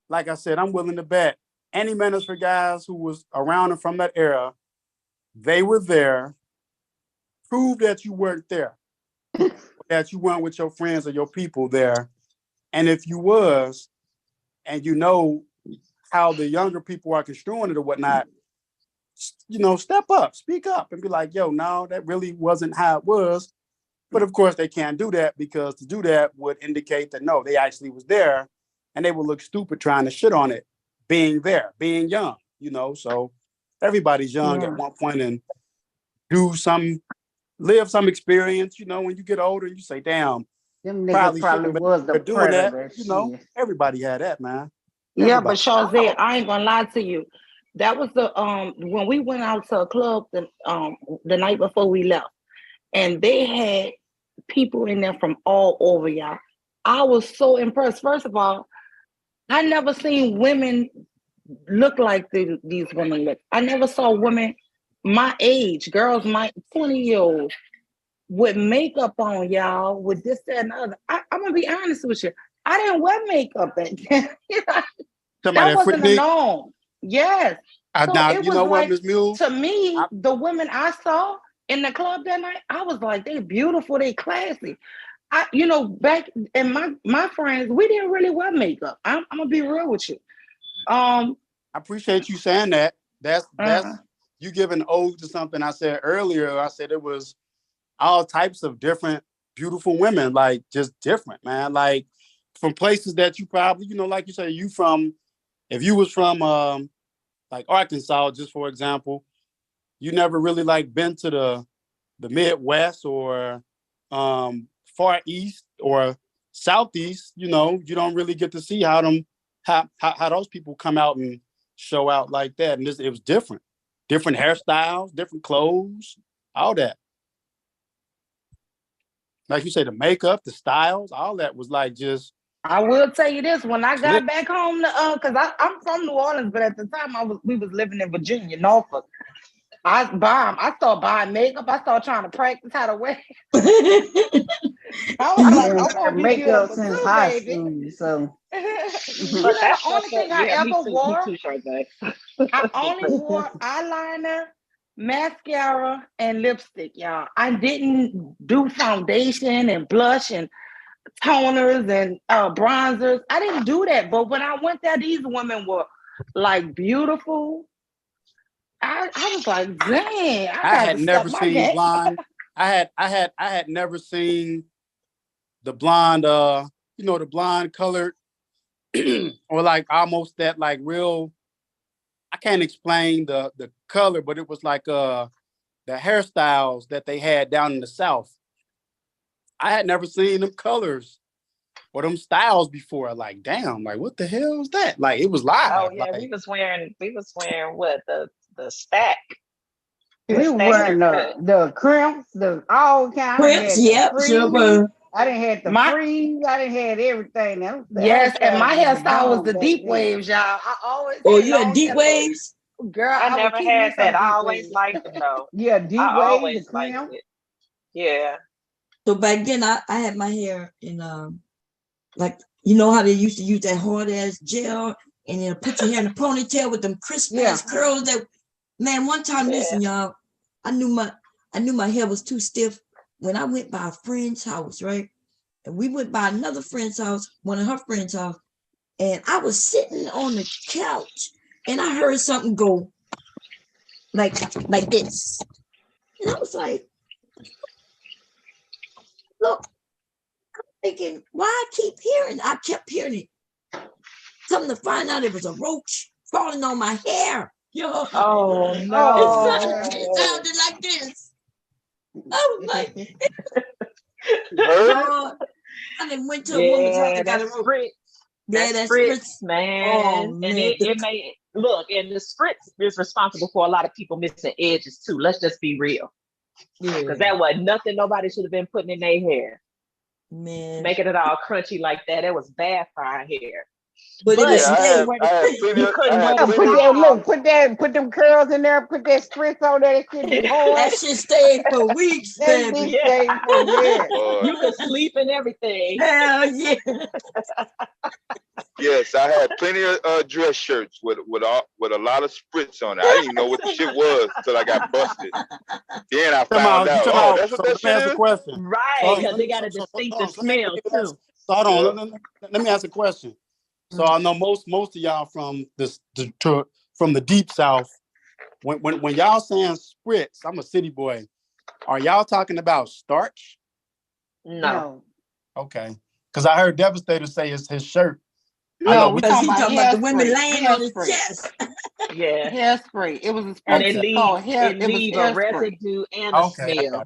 like I said, I'm willing to bet any Manosphere guys who was around and from that era, they were there. Prove that you weren't there, that you weren't with your friends or your people there. And if you was, and you know how the younger people are construing it or whatnot, step up, speak up and be like, yo, no, that really wasn't how it was. But of course they can't do that, because to do that would indicate that no, they actually was there, and they would look stupid trying to shit on it, being there, being young, so everybody's young at one point and live some experience, when you get older, you say, damn, them niggas probably was the doing that, predators. Everybody had that, man. Yeah, but Shazay, I ain't gonna lie to you. That was the when we went out to a club the night before we left, and they had people in there from all over, y'all. I was so impressed. First of all, I never seen women look like these women look. I never saw women my age, girls my 20-year-olds, with makeup on, y'all, with this, that, and the other. I'm gonna be honest with you. I didn't wear makeup back then. That wasn't the norm. Yes. So now, it you was know like, what, Ms. Mule? to me, the women I saw in the club that night, I was like, they beautiful, they classy. Back in my friends, we didn't really wear makeup. I'm gonna be real with you. I appreciate you saying that. That's you giving ode to something I said earlier. I said it was all types of different, beautiful women, like just different, man. Like from places that you probably, like you say, if you was from like Arkansas, just for example, you never really like been to the Midwest or Far East or Southeast, you don't really get to see how those people come out and show out like that. And it was different hairstyles, different clothes, all that. Like you say, the makeup, the styles, all that was like just. I will tell you this: when I got back home, because I'm from New Orleans, but at the time we was living in Virginia, Norfolk. I started buying makeup. I started trying to practice how to wear. I was like, I want makeup since high school, so. But that's the only thing I ever wore. I only wore eyeliner, mascara, and lipstick, y'all. I didn't do foundation and blush and toners and bronzers. I didn't do that. But when I went there, these women were like beautiful. I was like, dang, I had never seen blonde. I had never seen the blonde, the blonde colored or like almost that like real. I can't explain the color, but it was like the hairstyles that they had down in the South. I had never seen them colors or them styles before. Like, damn, like what the hell is that? Like it was live. Oh yeah, like, we was wearing what the stack. We were wearing the crimps, the all kind. Crimps, yep, sure. I didn't have the freeze. I didn't have everything. Yes, and my hairstyle was the deep waves, y'all. I always. Oh, you had deep waves? Girl, I never had that. I always liked them though. Yeah, I D-Wade, always the liked clamp. it. Yeah. So back then, I had my hair in like, you know how they used to use that hard ass gel and then put your hair in a ponytail with them crisp ass curls. That man, one time, listen, y'all, I knew my hair was too stiff when I went by a friend's house, right? And we went by another friend's house, one of her friends' house, and I was sitting on the couch and I heard something go like this. And I was like, look, I'm thinking, why I keep hearing? I kept hearing it. Something to find out it was a roach falling on my hair. Yo. Oh no. It sounded like this. I was like, I then went to a woman's house and got a roach. Spritz. Yeah, that's Spritz, man. Oh, man. And it made look, and the spritz is responsible for a lot of people missing edges too. Let's just be real. Because that was nothing nobody should have been putting in their hair. Man. Making it all crunchy like that. It was bad for our hair. But it was put them curls in there, put that spritz on there, that shit stayed for weeks, baby. You could sleep and everything. Hell yeah. Yes, I had plenty of dress shirts with a lot of spritz on it. I didn't even know what the shit was until I got busted. Then I found out. Oh, that's what that shit is? Question. Right, because they got a distinctive smell too. So hold on, let me ask a question. So I know most of y'all from the deep south. When y'all saying spritz, I'm a city boy. Are y'all talking about starch? No. Okay, because I heard Devastator say it's his shirt. No, we talking about the women laying on his chest. Yeah, hairspray. It was a and it leave a residue and a smell.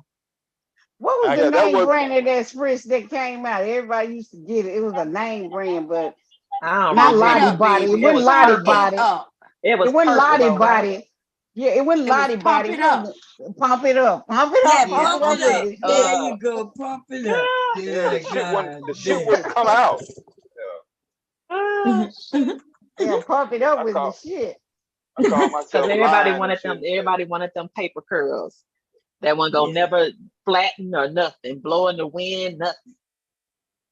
What was the name brand of that spritz that came out? Everybody used to get it. It was a name brand, but not Lottie Body. It wasn't Lottie Body. It wasn't Lottie Body. Yeah, it wasn't Lottie Body. Pump it up. Pump it up. Pump it up. There you go. Pump it up. The shit wouldn't come out. Yeah, pump it up with the shit. Because everybody wanted them paper curls. That one gonna never flatten or nothing, blow in the wind, nothing.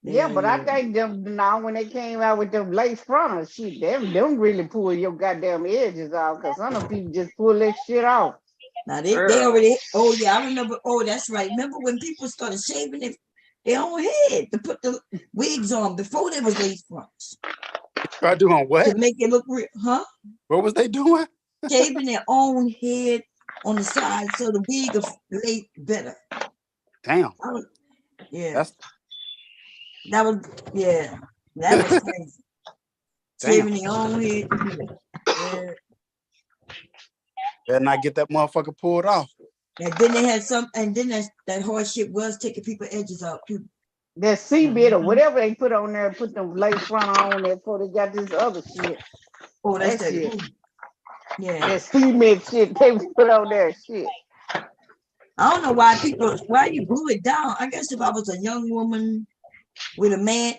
Yeah, but I think them now when they came out with them lace frontals, shit, them really pull your goddamn edges off. Because some of people just pull that shit off. Now they already. Oh yeah, I remember. Oh, that's right. Remember when people started shaving their own head to put the wigs on before there was lace fronts. Try doing what? To make it look real, huh? What was they doing? Shaving their own head on the side so the wig will lay better. Damn. That was crazy. Shaving their own head. Better not get that motherfucker pulled off. And then they had that horse shit was taking people edges out too. That C-bit or whatever they put on there, put them lace front on there before they got this other shit. Oh, that's that shit. That cement shit they put on there, shit. I don't know why you glue it down. I guess if I was a young woman with men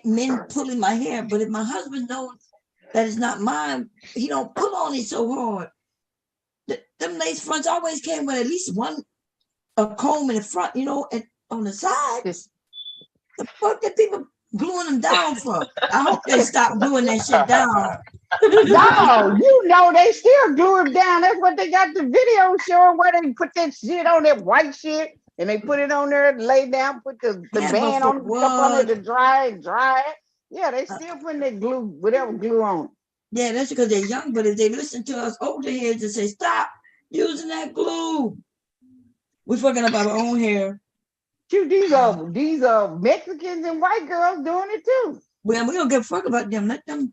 pulling my hair, but if my husband knows that it's not mine, he don't pull on it so hard. Them lace fronts always came with at least a comb in the front, and on the sides. The fuck that people gluing them down for? I hope they stop gluing that shit down. No, they still glue it down. That's what they got the video showing where they put that shit on that white shit and they put it on there, lay down, put the band on it to dry it. Yeah, they still putting that glue, whatever glue on. Yeah, that's because they're young, but if they listen to us older heads and say, stop using that glue. We're fucking up our own hair. Shoot, these are Mexicans and white girls doing it too. Well, we don't give a fuck about them. Let them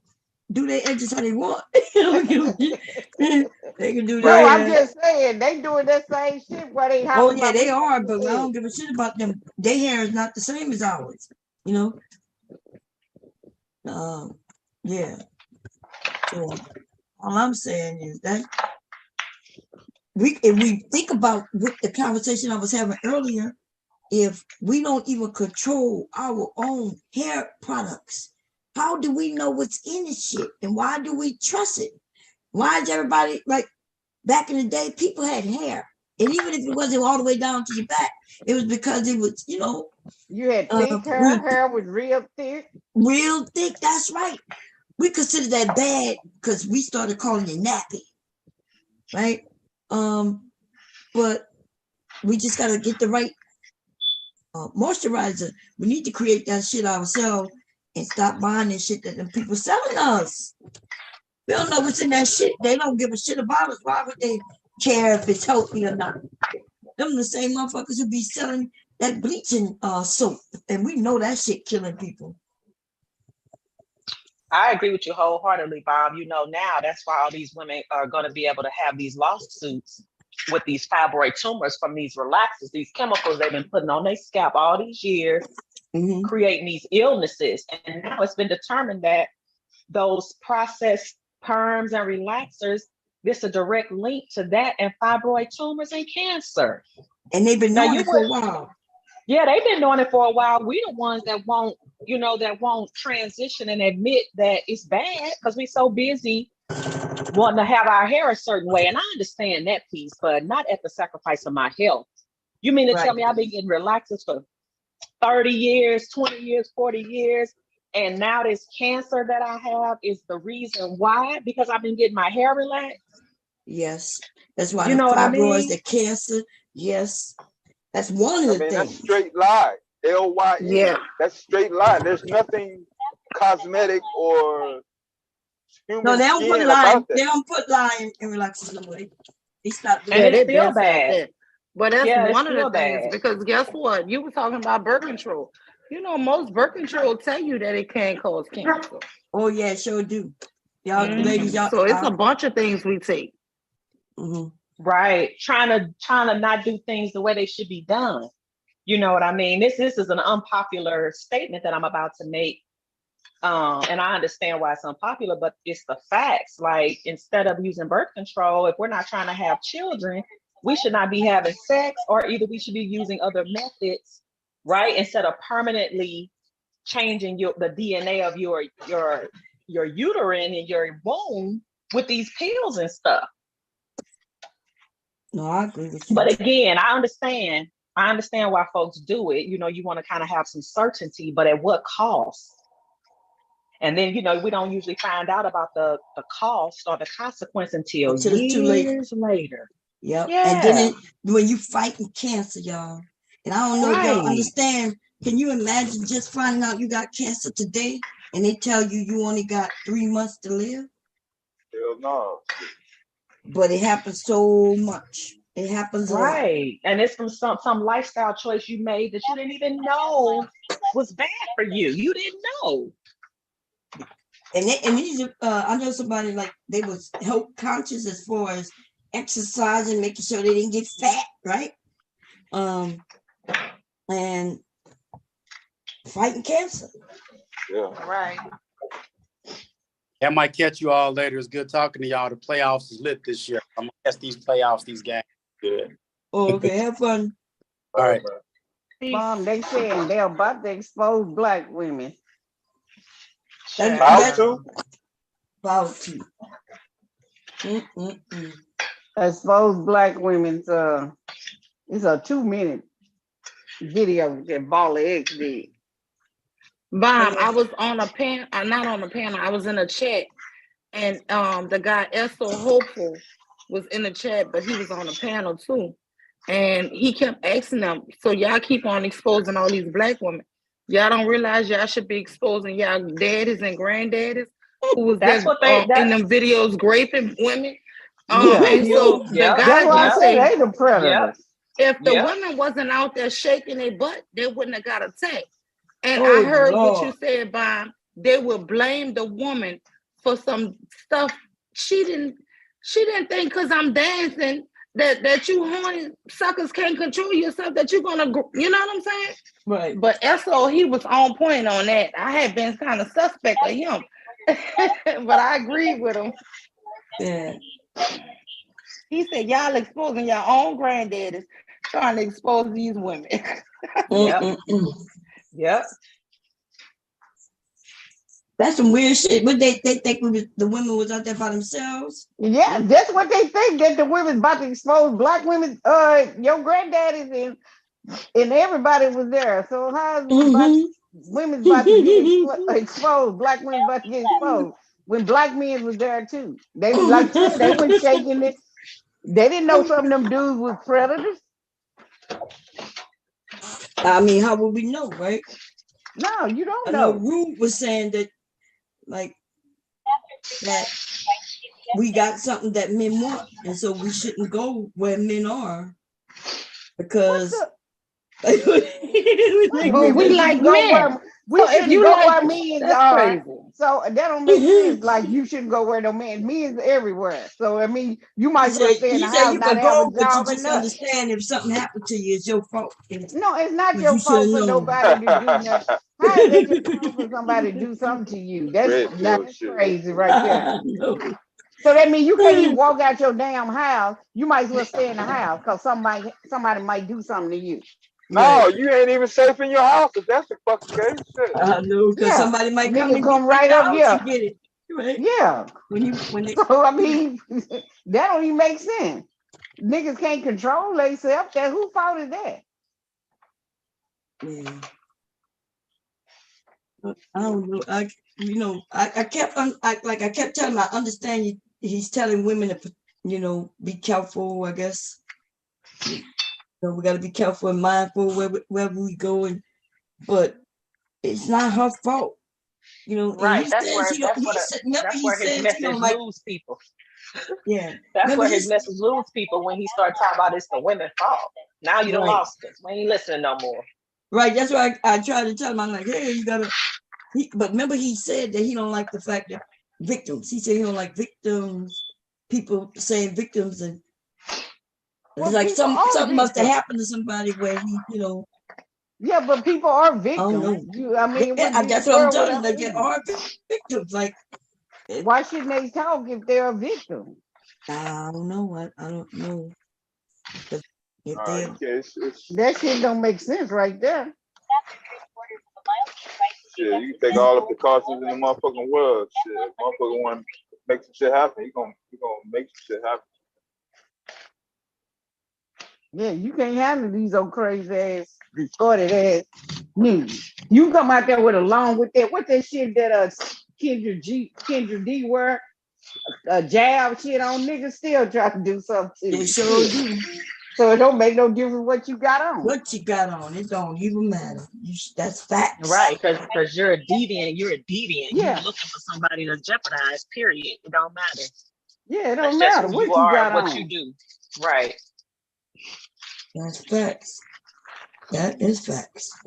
do their edges how they want. They can do that. I'm just saying they doing that same shit where they have. Oh yeah, they are, but I don't give a shit about them. Their hair is not the same as ours, Yeah. So all I'm saying is that if we think about what the conversation I was having earlier, if we don't even control our own hair products, how do we know what's in the shit? And why do we trust it? Why is everybody like back in the day, people had hair. And even if it wasn't all the way down to your back, it was because it was, you know. You had thick hair, hair was real thick. Real thick, that's right. We considered that bad because we started calling it nappy, right? But we just got to get the right moisturizer. We need to create that shit ourselves and stop buying that shit that them people selling us. We don't know what's in that shit. They don't give a shit about us. Why would they care if it's healthy or not? Them the same motherfuckers who be selling that bleaching soap, and we know that shit killing people. I agree with you wholeheartedly, Bob. You know, now that's why all these women are going to be able to have these lawsuits with these fibroid tumors from these relaxers, these chemicals they've been putting on their scalp all these years, creating these illnesses. And now it's been determined that those processed perms and relaxers, there's a direct link to that and fibroid tumors and cancer. And they've been doing it for a while. Yeah, they've been doing it for a while. We the ones that won't, you know, that won't transition and admit that it's bad because we're so busy wanting to have our hair a certain way. And I understand that piece, but not at the sacrifice of my health. You mean to tell me I've been getting relaxers for 30 years, 20 years, 40 years, and now this cancer that I have is the reason why? Because I've been getting my hair relaxed? Yes. That's why you the know what I fibroids, mean? the cancer, yes. That's one of the things. That's straight lie. LYE. Yeah. That's straight lie. There's nothing cosmetic or human No, they don't skin put lime. about that. They don't put lime in relaxers no way. They stopped doing And it. it's still bad. But that's Yeah, it's one of the still things, bad. because guess what? You were talking about birth control. You know, most birth control tell you that it can cause cancer. Oh yeah, sure do. Y'all ladies, y'all. So it's a bunch of things we take. Right. Trying to not do things the way they should be done. You know what I mean? This is an unpopular statement that I'm about to make. And I understand why it's unpopular, but it's the facts. Like, instead of using birth control, if we're not trying to have children, we should not be having sex, or either we should be using other methods, right? Instead of permanently changing the DNA of your uterine and your womb with these pills and stuff. No, I agree with you. But again, I understand why folks do it. You know, you want to kind of have some certainty, but at what cost? And then, you know, we don't usually find out about the cost or the consequence until it's too late. Years later. Yep. Yeah. And then when you fighting cancer, y'all, and I don't know if y'all understand, can you imagine just finding out you got cancer today and they tell you only got 3 months to live? Hell no. But it happens so much. It happens a lot. Right. And it's from some lifestyle choice you made that you didn't even know was bad for you. You didn't know. And these I know somebody, like, they was health conscious as far as exercising, making sure they didn't get fat, right? And fighting cancer. Yeah. Right. That might catch you all later. It's good talking to y'all. The playoffs is lit this year. I'm gonna guess these playoffs, these games. Good. Oh, okay, have fun. All right. Mom, they saying they're about to expose black women. About to? About to. Expose black women's it's a 2-minute video that Baller X did. Bob, I was on a panel, not on a panel, I was in a chat, and the guy Esso Hopeful was in the chat, but he was on a panel too. And he kept asking them, so y'all keep on exposing all these black women. Y'all don't realize y'all should be exposing y'all daddies and granddaddies who was That's what they in them videos raping women. Yeah. And so the guy that's why I say they the predators. If the women wasn't out there shaking their butt, they wouldn't have got attacked. And Oh, I heard Lord. what you said, Bob. They would blame the woman for some stuff she didn't think, because I'm dancing, that you horny suckers can't control yourself, that you're gonna, you know what I'm saying? Right. But Esso, he was on point on that. I had been kind of suspect of him, but I agreed with him. Yeah. He said, y'all exposing your own granddaddies, trying to expose these women. Yep. Yep. That's some weird shit. But they think the women was out there by themselves. Yeah, that's what they think, that the women's about to expose black women. Your granddaddies and everybody was there. So how's women's about to get exposed? Black women about to get exposed when black men was there too. They like they were shaking it. They didn't know some of them dudes was predators. I mean, how would we know, right? No, you don't know. I know Rude was saying that, like, that we got something that men want, and so we shouldn't go where men are because we like men. We shouldn't go where men are. So that don't make sense. Like, you shouldn't go where no men. Men's everywhere. So I mean, you might as well stay in the house, not have a job, but you just understand if something happened to you, it's your fault. No, it's not your fault for nobody to do nothing. How is it your fault for somebody to do something to you? That's crazy right there. So that means you can't even walk out your damn house. You might as well stay in the house because somebody might do something to you. No, you ain't even safe in your house if that's the fucking case. I know, because somebody might come right up here and get it. Right? Yeah. When they... So I mean, that don't even make sense. Niggas can't control themselves. That who fault is that? Yeah. I don't know. I kept telling him, I understand he's telling women to, be careful, I guess. We got to be careful and mindful wherever we go, but it's not her fault, Right. That's where his message lose people. Yeah. That's where his message lose people when he started talking about it's the women's fault. Now you done lost us. We ain't listening no more. Right. That's why I tried to tell him. I'm like, hey, you gotta. But remember, he said that he don't like the fact that victims. He said he don't like victims. People saying victims, and it's like something must have happened to somebody where he, Yeah, but people are victims. I mean, that's what I'm telling you. Like, they are victims. Like, why shouldn't they talk if they're a victim? I don't know. I don't know. That shit don't make sense right there. Shit, you can take all the precautions in the motherfucking world. Shit, motherfucker want to make some shit happen. You gonna make some shit happen. Yeah, you can't handle these old crazy ass, distorted ass news. You come out there with what that shit that Kendra D wear, a jab shit on, niggas still try to do something to you. They sure do. So it don't make no difference what you got on. What you got on, it don't even matter. That's facts. Right, because you're a deviant. You're a deviant. Yeah. You're looking for somebody to jeopardize, period. It don't matter. Yeah, it don't matter what you got on. What you do. Right. That's facts. That is facts.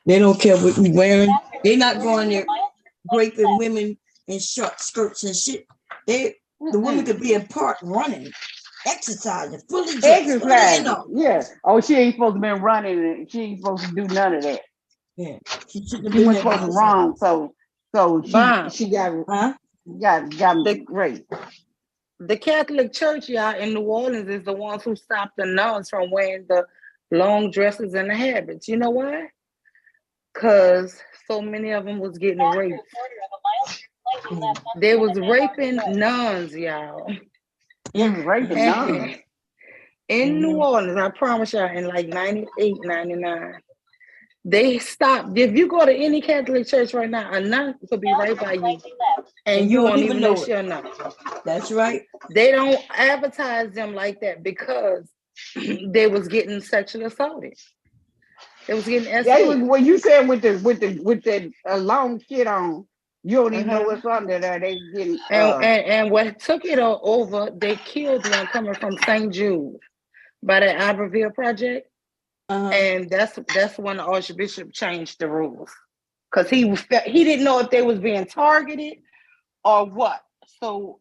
They don't care what we wearing. They're not going there raping women in short skirts and shit. The woman could be in park running, exercising, fully dressed. Yeah. Oh, she ain't supposed to be running, and she ain't supposed to do none of that. Yeah. She was supposed to run, so she got raped. The Catholic Church, y'all, in New Orleans is the ones who stopped the nuns from wearing the long dresses and the habits. You know why? Because so many of them was getting raped. They was raping nuns, y'all. Raping nuns. In New Orleans, I promise y'all, in like 98, 99, they stopped. If you go to any Catholic church right now, a nun could be right by you, and you won't even know she's a nun. That's right. They don't advertise them like that because they was getting sexually assaulted. They was getting SE. That was what you said with the long shit on. You don't even know what's under there. They getting and what took it over, they killed one coming from St. Jude by the Iberville project. And that's when the Archbishop changed the rules. Because he didn't know if they was being targeted or what. So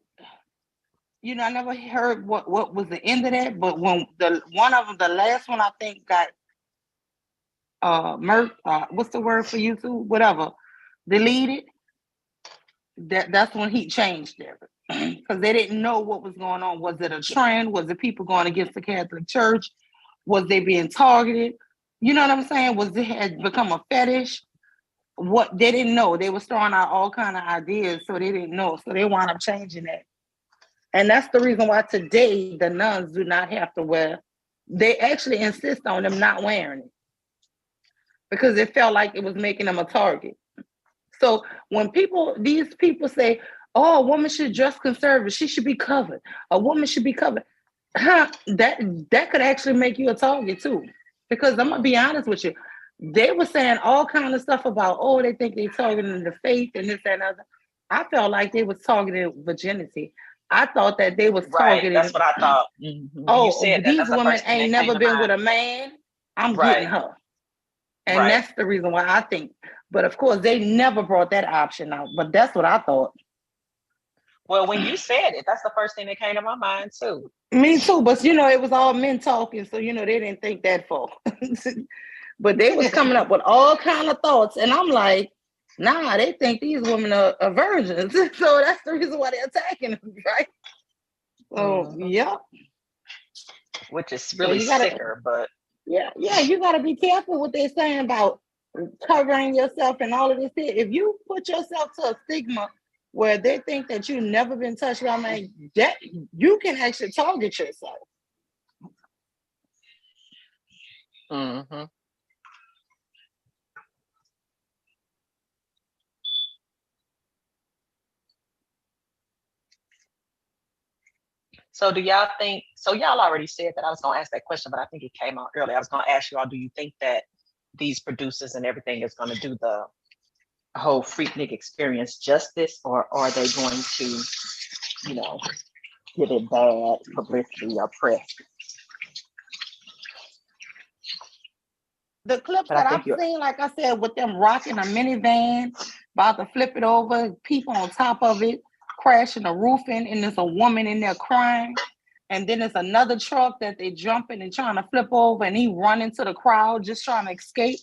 I never heard what was the end of that, but when the last one I think got what's the word for YouTube? Whatever, deleted. That's when he changed it because they didn't know what was going on. Was it a trend? Was it people going against the Catholic Church? Was they being targeted? You know what I'm saying? Was it had become a fetish? what they didn't know. They was throwing out all kind of ideas, so they didn't know. So they wound up changing that. And that's the reason why today the nuns do not have to wear. They actually insist on them not wearing it because it felt like it was making them a target. So when these people say, "Oh, a woman should dress conservative. She should be covered. A woman should be covered," that could actually make you a target too. Because I'm gonna be honest with you, they were saying all kind of stuff about, oh, they think they're targeting the faith and this and other. I felt like they was targeting virginity. I thought that they was targeting. That's what I thought. Oh, these women ain't never been with a man. I'm getting her. And that's the reason why I think. But of course, they never brought that option out. But that's what I thought. Well, when you said it, that's the first thing that came to my mind too. Me too. But it was all men talking, so they didn't think that far. But they was coming up with all kind of thoughts, and I'm like, nah, they think these women are virgins. So that's the reason why they're attacking them, right? So yeah. Which is really sicker, but yeah, you gotta be careful what they're saying about covering yourself and all of this shit. If you put yourself to a stigma where they think that you've never been touched by a man, that you can actually target yourself. Mm-hmm. So do y'all think, so y'all already said that I was going to ask that question, but I think it came out earlier. I was going to ask y'all, do you think that these producers and everything is going to do the whole Freaknik experience justice, or are they going to, give it bad publicity or press? The clips that I've seen, like I said, with them rocking a minivan, about to flip it over, people on top of it, crashing the roof in, and there's a woman in there crying. And then there's another truck that they jumping and trying to flip over, and he run into the crowd just trying to escape.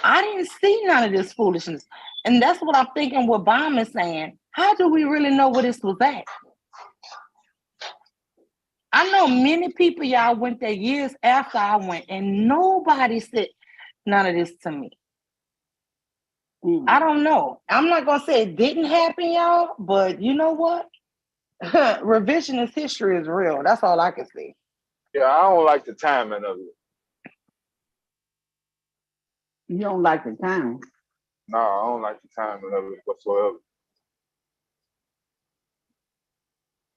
I didn't see none of this foolishness. And that's what I'm thinking what Baum is saying. How do we really know where this was at? I know many people, y'all, went there years after I went, and nobody said none of this to me. I don't know. I'm not going to say it didn't happen, y'all, but you know what? Revisionist history is real. That's all I can say. Yeah, I don't like the timing of it. You don't like the timing? No, I don't like the timing of it whatsoever.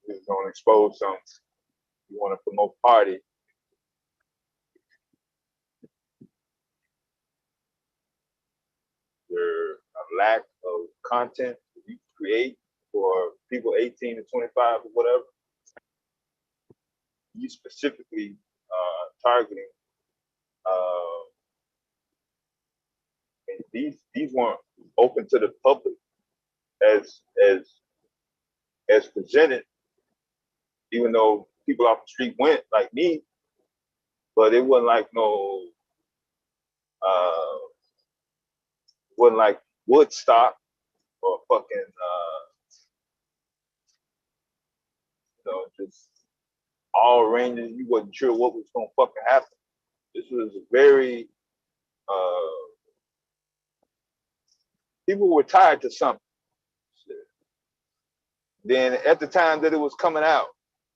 It's going to expose something. You want to promote party. There's a lack of content you create for people 18 to 25 or whatever. You specifically targeting and these weren't open to the public as presented, even though people off the street went like me, but it wasn't like wasn't like Woodstock or fucking just all ranges. You wasn't sure what was gonna fucking happen. This was very people were tied to something. Then at the time that it was coming out,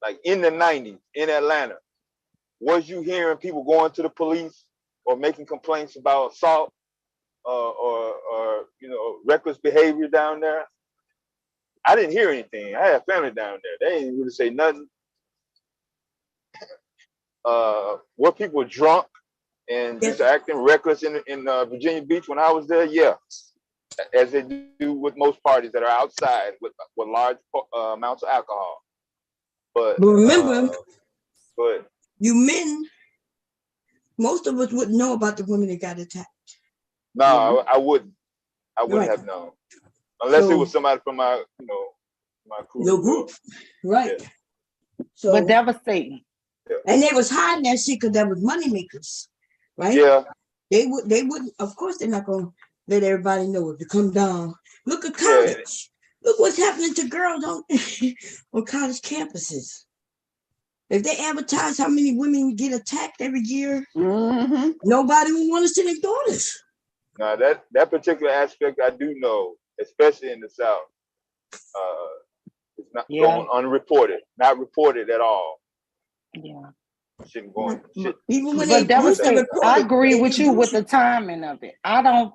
like in the 90s in Atlanta, was you hearing people going to the police or making complaints about assault or reckless behavior down there? I didn't hear anything. I had family down there. They didn't really say nothing. Were people drunk and just acting reckless in Virginia Beach when I was there? Yeah, as they do with most parties that are outside with large amounts of alcohol. But remember, you men, most of us wouldn't know about the women that got attacked. No, I wouldn't. I wouldn't have known. Unless it was somebody from my crew. Your group. Right. Yeah. So, but devastating. Yeah. And they was hiding that shit because that was money makers. Right? Yeah. They wouldn't, of course they're not gonna let everybody know it to come down. Look at college. Yeah. Look what's happening to girls on college campuses. If they advertise how many women get attacked every year, nobody would want to send their daughters. Now that particular aspect I do know, especially in the South, it's not going unreported, not reported at all. Yeah. Shouldn't go on. Even when But that was used to say, report I it, agree they with didn't you do with shit. the timing of it. I don't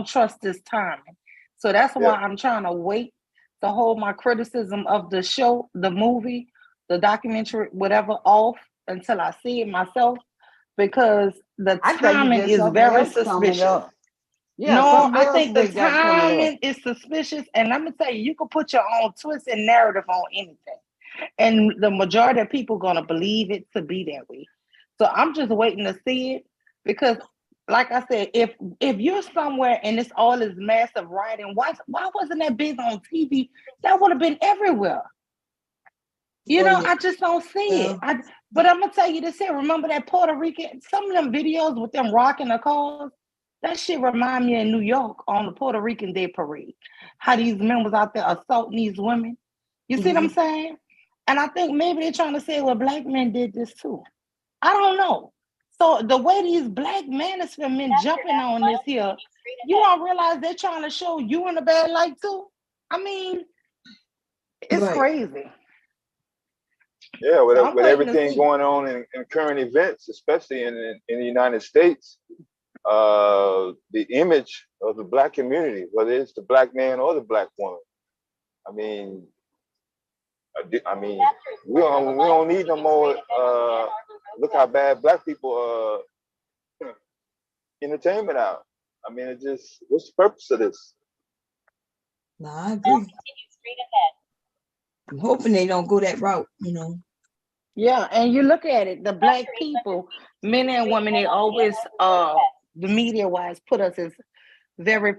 trust this timing. So that's why I'm trying to wait to hold my criticism of the show, the movie, the documentary, whatever, off until I see it myself, because the timing is very suspicious. Yeah, No, something I else think the they got coming up. timing is suspicious. And I'm gonna tell you, you can put your own twist and narrative on anything. And the majority of people gonna believe it to be that way. So I'm just waiting to see it, because like I said, if you're somewhere and it's all this massive rioting, why wasn't that big on TV? That would have been everywhere. You know, I just don't see it. But I'm gonna tell you this here. Remember that Puerto Rican, some of them videos with them rocking the cars? That shit remind me of New York on the Puerto Rican Day Parade. How these men was out there assaulting these women. You see what I'm saying? And I think maybe they're trying to say, well, black men did this too. I don't know. So the way these black manosphere men jumping on this here, you don't realize they're trying to show you in a bad light too? I mean, it's crazy. Yeah, with everything going on in current events, especially in the United States, the image of the black community, whether it's the black man or the black woman, I mean, we don't need no more. Look how bad black people entertainment out. I mean, it just, what's the purpose of this? No, I agree. I'm hoping they don't go that route, you know. Yeah, and you look at it, the black people, men and women, they always the media wise put us as very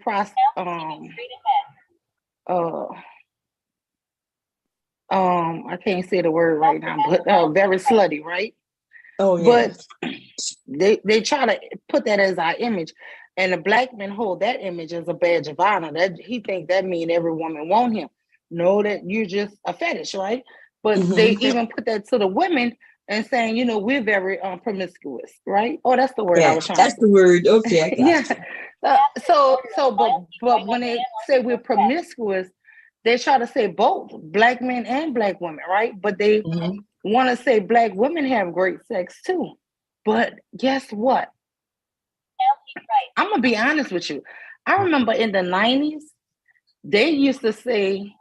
I can't say the word right now, but very slutty, right? Oh yeah. But they try to put that as our image, and the black men hold that image as a badge of honor. That he thinks that mean every woman want him. Know that you're just a fetish, right? But they even put that to the women and saying, you know, we're very promiscuous, right? Oh, that's the word I was trying to say. That's the word. Okay, I got you. But when they say we're promiscuous, they try to say both black men and black women, right? But they want to say black women have great sex too. But guess what? I'm gonna be honest with you. I remember in the 90s, they used to say,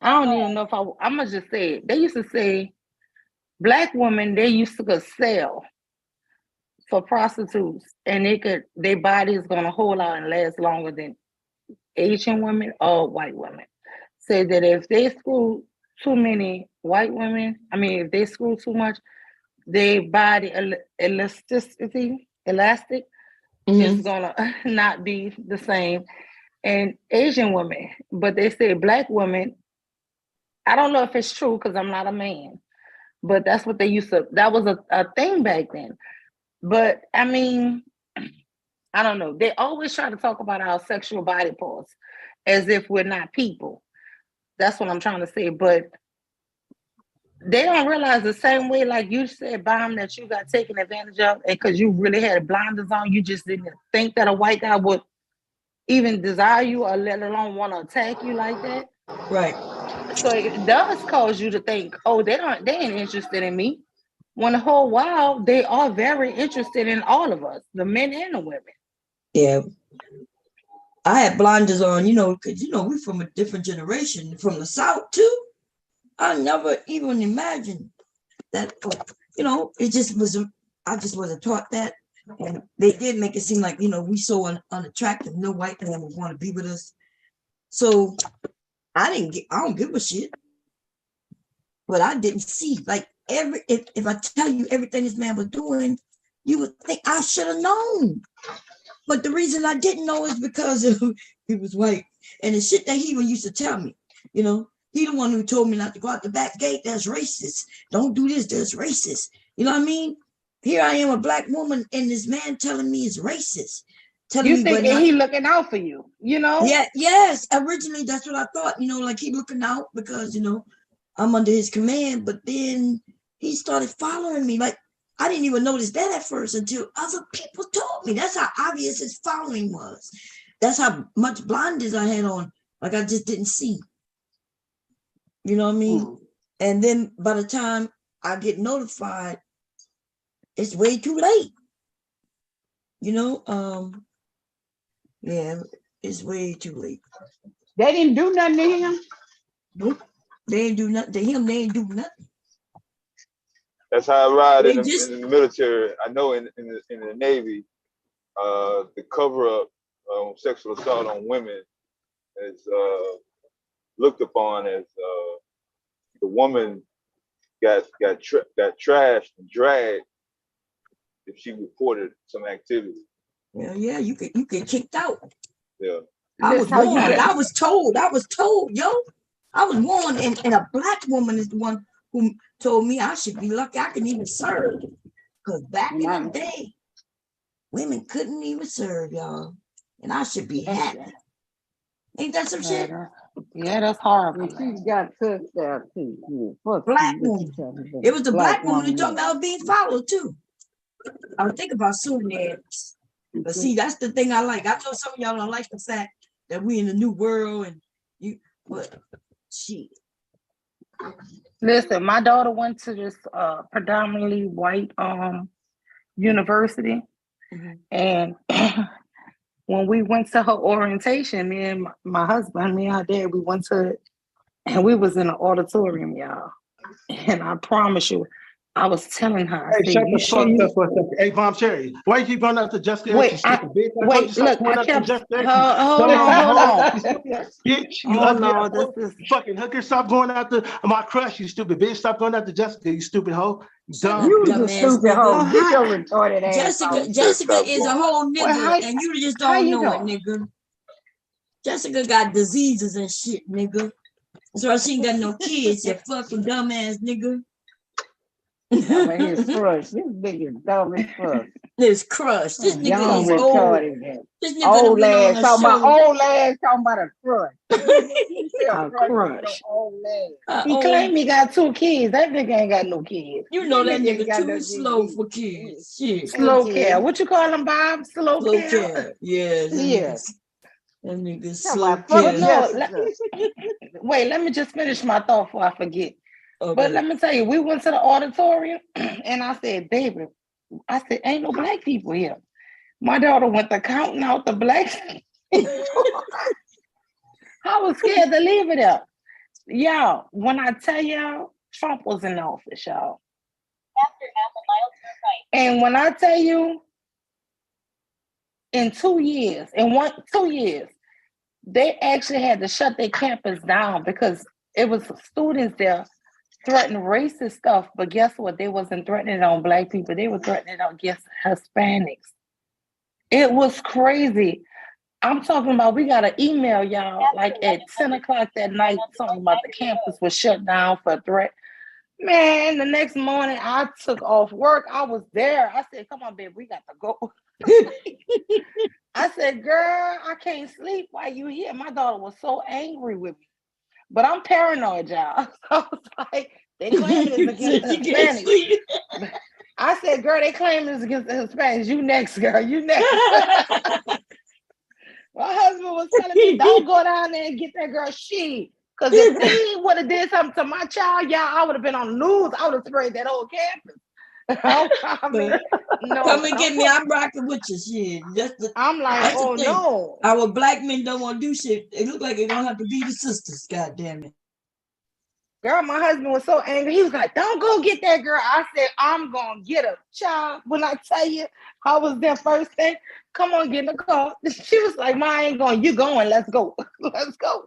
I don't even know if I'm gonna just say it. They used to say black women, they used to go sell for prostitutes, and their body is gonna hold out and last longer than Asian women or white women. Say that if they screw too many white women, if they screw too much, their body elastic is gonna not be the same. And Asian women, but they say black women, I don't know if it's true because I'm not a man, but that's what they used to, that was a thing back then. But I don't know. They always try to talk about our sexual body parts as if we're not people. That's what I'm trying to say. But they don't realize the same way, like you said, Bomb, that you got taken advantage of, and because you really had blinders on, you just didn't think that a white guy would even desire you or let alone want to attack you like that. Right. So it does cause you to think, oh, they ain't interested in me. When the whole while they are very interested in all of us, the men and the women. Yeah. I had blinders on, because, we're from a different generation, from the South too. I never even imagined that, it just wasn't, I just wasn't taught that. And they did make it seem like, we so unattractive, no white man would want to be with us. So I don't give a shit. But I didn't see, like, if I tell you everything this man was doing, you would think I should have known. But the reason I didn't know is because he was white. And the shit that he even used to tell me, he the one who told me not to go out the back gate, that's racist. Don't do this, that's racist. You know what I mean? Here I am, a black woman, and this man telling me it's racist. You think he looking out for you, Yeah, yes. Originally, that's what I thought, like he looking out because, I'm under his command. But then he started following me. Like, I didn't even notice that at first until other people told me. That's how obvious his following was. That's how much blinders I had on. Like I just didn't see. You know what I mean? And then by the time I get notified, it's way too late. You know, yeah, it's way too late. They didn't do nothing to him? Nope. They ain't do nothing to him. They ain't do nothing. That's how I ride in the military. I know in the Navy, the cover up sexual assault on women is looked upon as the woman got trashed and dragged if she reported some activity. Well, yeah, you get kicked out. Yeah. I was warned. I was told, yo. I was warned, and a black woman is the one who told me I should be lucky I can even serve. Because back in the day, women couldn't even serve, y'all. And I should be happy. Ain't that some shit? Yeah, that's horrible. She got touched out too. Black woman. It was the black woman who told me I was being followed too. I would think about suing their ass. But see, that's the thing I like. I know some of y'all don't like the fact that we in the new world and you, but shit. Listen, my daughter went to this predominantly white university, and when we went to her orientation, me and my husband, me and her dad, we went to it, and we was in an auditorium, y'all. And I promise you, I was telling her, Hey, shut the fuck up for a second. Hey, Bomb Cherry, why you keep going after Jessica? Wait, look, I kept, hold on. Bitch, you ugly fucking hooker. Stop going after my crush, you stupid bitch. Stop going after Jessica, you stupid hoe. Dumb. You the stupid hoe. Get your retarded ass. Jessica is a whole nigga, and you just don't know it, nigga. Jessica got diseases and shit, nigga. That's why she ain't got no kids, you fucking dumbass nigga. His crush. This nigga dumb as fuck. His crush. This nigga is old. This nigga old ass talking about old ass talking about a crush. A crush. He claimed he got 2 kids. That nigga ain't got no kids. You know that nigga too slow for kids. Shit. Slow care. What you call him, Bob? Slow care. Yeah. Yes. That nigga slow care. No, wait, let me just finish my thought before I forget. Okay. But let me tell you, we went to the auditorium and I said, baby, ain't no black people here. My daughter went to counting out the blacks. I was scared to leave it up. Y'all, when I tell y'all, Trump was in office, y'all. And when I tell you, in 2 years, they actually had to shut their campus down because it was students there threatening racist stuff, but guess what? They wasn't threatening it on black people. They were threatening it against Hispanics. It was crazy. I'm talking about, we got an email, y'all, like at 10 o'clock that night, talking about the campus was shut down for a threat. Man, the next morning I took off work. I was there. I said, come on, babe, we got to go. I said, girl, I can't sleep while you here. My daughter was so angry with me. But I'm paranoid, y'all. So I was like, they claim it's against the Hispanics. I said, girl, they claim it's against the Hispanics. You next, girl. You next. My husband was telling me, don't go down there and get that girl. Because if he would have did something to my child, y'all, I would have been on the news. I would have sprayed that whole campus. Come and get me. I'm rocking with you. Shit. I'm like, oh no. Our black men don't want to do shit. It look like it don't have to be the sisters. God damn it. Girl, my husband was so angry. He was like, don't go get that girl. I said, I'm going to get her. Child, when I tell you, I was there first thing. Come on, get in the car. She was like, Ma, I ain't going. You going. Let's go. Let's go.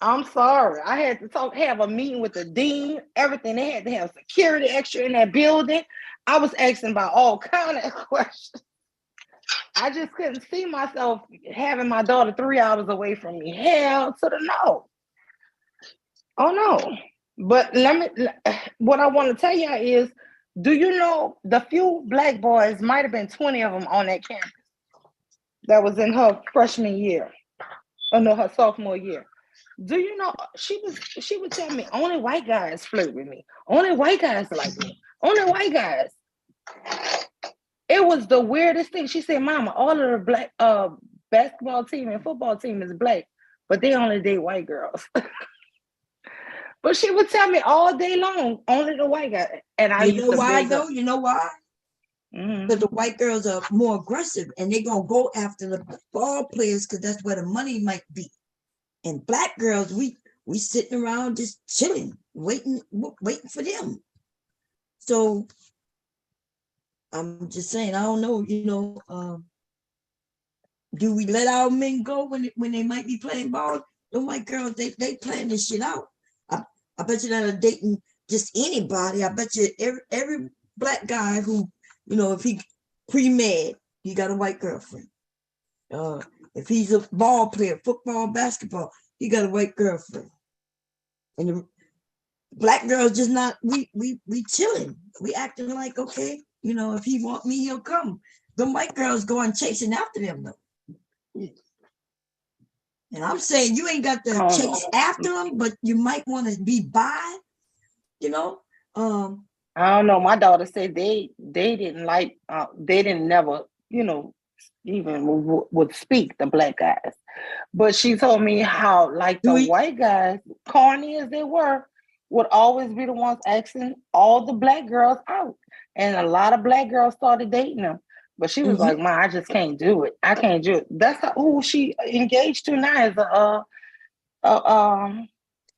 I'm sorry. I had to have a meeting with the dean, everything. They had to have security extra in that building. I was asking about all kind of questions. I just couldn't see myself having my daughter 3 hours away from me. Hell to the no. Oh no. But what I want to tell y'all is, do you know the few black boys, might have been 20 of them on that campus that was in her freshman year, or no, her sophomore year. Do you know, she would tell me, only white guys flirt with me. Only white guys like me. Only white guys. It was the weirdest thing. She said, Mama, all of the black basketball team and football team is black, but they only date white girls. But she would tell me all day long, only the white guys. And I You know why though? You know why? Mm-hmm. Because the white girls are more aggressive and they're going to go after the ball players because that's where the money might be. And black girls, we sitting around just chilling, waiting for them. So I'm just saying, I don't know, do we let our men go when they might be playing ball? The white girls, they playing this shit out. I bet you that are dating just anybody. I bet you every black guy who, if he pre-med, he got a white girlfriend. If he's a ball player, football, basketball, he got a white girlfriend. And the black girls just not, we chilling. We acting like, okay, if he want me, he'll come. The white girls going chasing after them though. And I'm saying you ain't got to chase after them, but you might want to be by, I don't know. My daughter said they didn't like, they didn't never, even would speak, the black guys. But she told me how like the white guys, corny as they were, would always be the ones asking all the black girls out. And a lot of black girls started dating them. But she was like, Ma, I just can't do it. I can't do it. That's who she engaged to now is a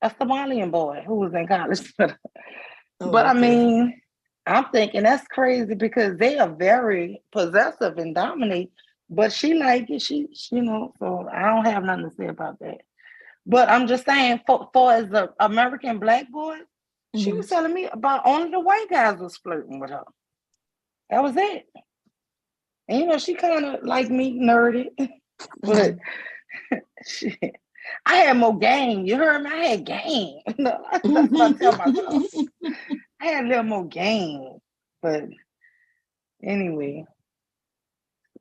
Somalian boy who was in college. But I mean, I'm thinking that's crazy because they are very possessive and dominate. But she like it. She so I don't have nothing to say about that. But I'm just saying, for as the American black boy, she was telling me about only the white guys was flirting with her. That was it. And she kind of like me, nerdy, but I had more game. You heard me? I had game. That's what I tell myself. I had a little more game. But anyway,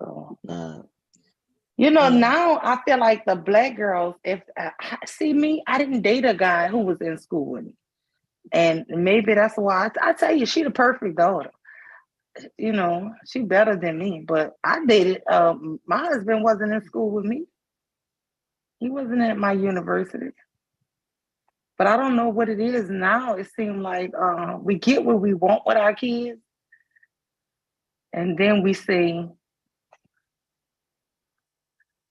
so now I feel like the black girls, if see me, I didn't date a guy who was in school with me. And maybe that's why I tell you, she the perfect daughter. She better than me. But I dated, my husband wasn't in school with me. He wasn't at my university. But I don't know what it is now. It seems like we get what we want with our kids. And then we say,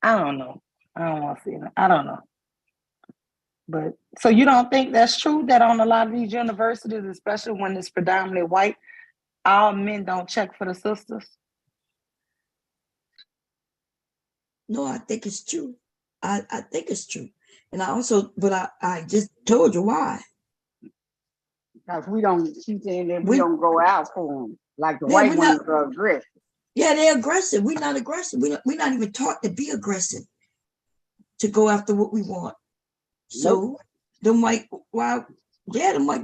I don't know. I don't want to see it. I don't know. But so you don't think that's true that on a lot of these universities, especially when it's predominantly white, our men don't check for the sisters? No, I think it's true. I think it's true. And I just told you why. Because she's saying that we don't go out for them. Like the white ones are aggressive. Yeah, they're aggressive. We're not aggressive. We're not even taught to be aggressive, to go after what we want. So the white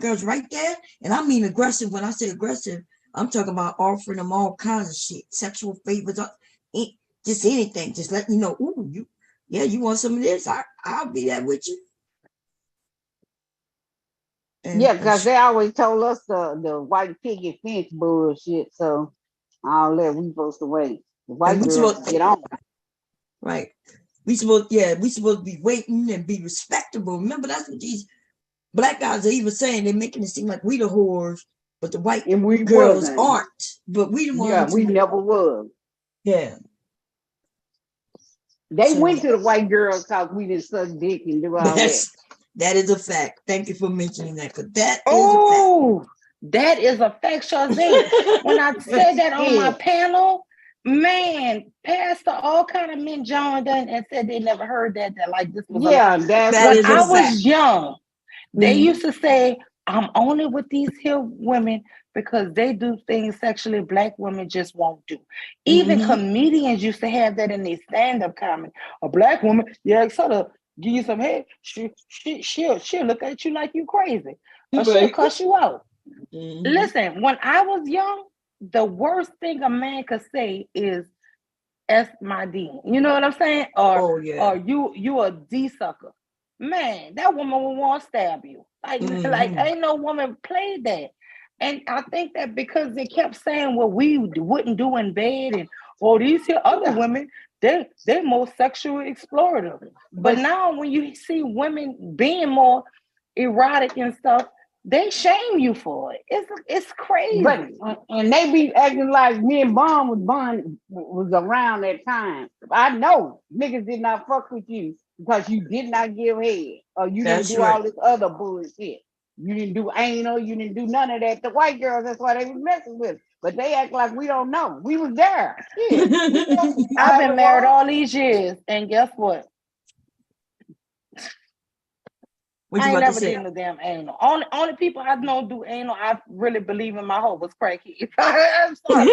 girls right there. And I mean aggressive. When I say aggressive, I'm talking about offering them all kinds of shit, sexual favors, just anything. Just letting you know, ooh, you want some of this? I'll be that with you. Because they always told us the white picket fence bullshit. So all that we supposed to wait. The white girls get on. Right. We supposed to be waiting and be respectable. Remember, that's what these black guys are even saying. They're making it seem like we the whores, but the white girls aren't. But we the ones. Yeah, we never was. Yeah. They went to the white girls because we didn't suck dick and do all that. That is a fact. Thank you for mentioning that. Because that is a fact, Shazay. When I said that on my panel, man, Pastor, all kind of men joined in and said they never heard that like this was when I was young, they used to say, I'm only with these here women because they do things sexually black women just won't do. Even comedians used to have that in their stand-up comedy. A black woman, sort of give you some head, she'll look at you like you crazy. Or she'll cuss you out. Listen, when I was young, the worst thing a man could say is S my D. You know what I'm saying? Or you a D sucker. Man, that woman will want to stab you. Like ain't no woman played that. And I think that because they kept saying what we wouldn't do in bed, and these here other women, they're more sexually explorative. But now when you see women being more erotic and stuff, they shame you for it. It's crazy. But and they be acting like me and Bond was around that time. I know niggas did not fuck with you because you did not give head or you didn't do all this other bullshit. You didn't do anal, you didn't do none of that. The white girls, that's why they was messing with. But they act like we don't know. We was there. I've been married all these years, and guess what? I ain't never did no damn anal. Only people I know do anal, I really believe in my hope was crackheads. I'm sorry.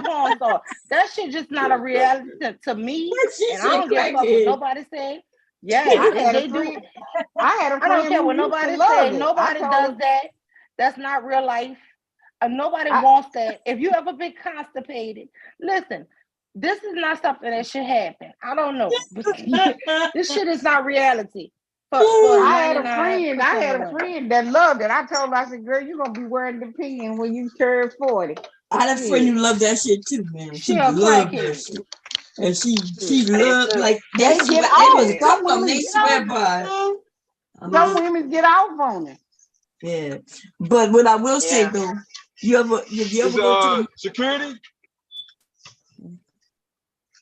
Porn star. That shit just not a reality to me. And I don't give a fuck what nobody say. Yeah, I had a friend. I don't care what nobody say. Nobody does that. That's not real life. Nobody wants that. If you ever been constipated, listen, this is not something that should happen. I don't know. This shit is not reality. I had a friend that loved it. I told her, I said, girl, you're gonna be wearing the pin when you turn 40. I had a friend who loved that shit too, man. She loved that shit. And she loved like they get off. Some women they swear by. Some women get off on it. Yeah. But what I will say though, you ever go to security?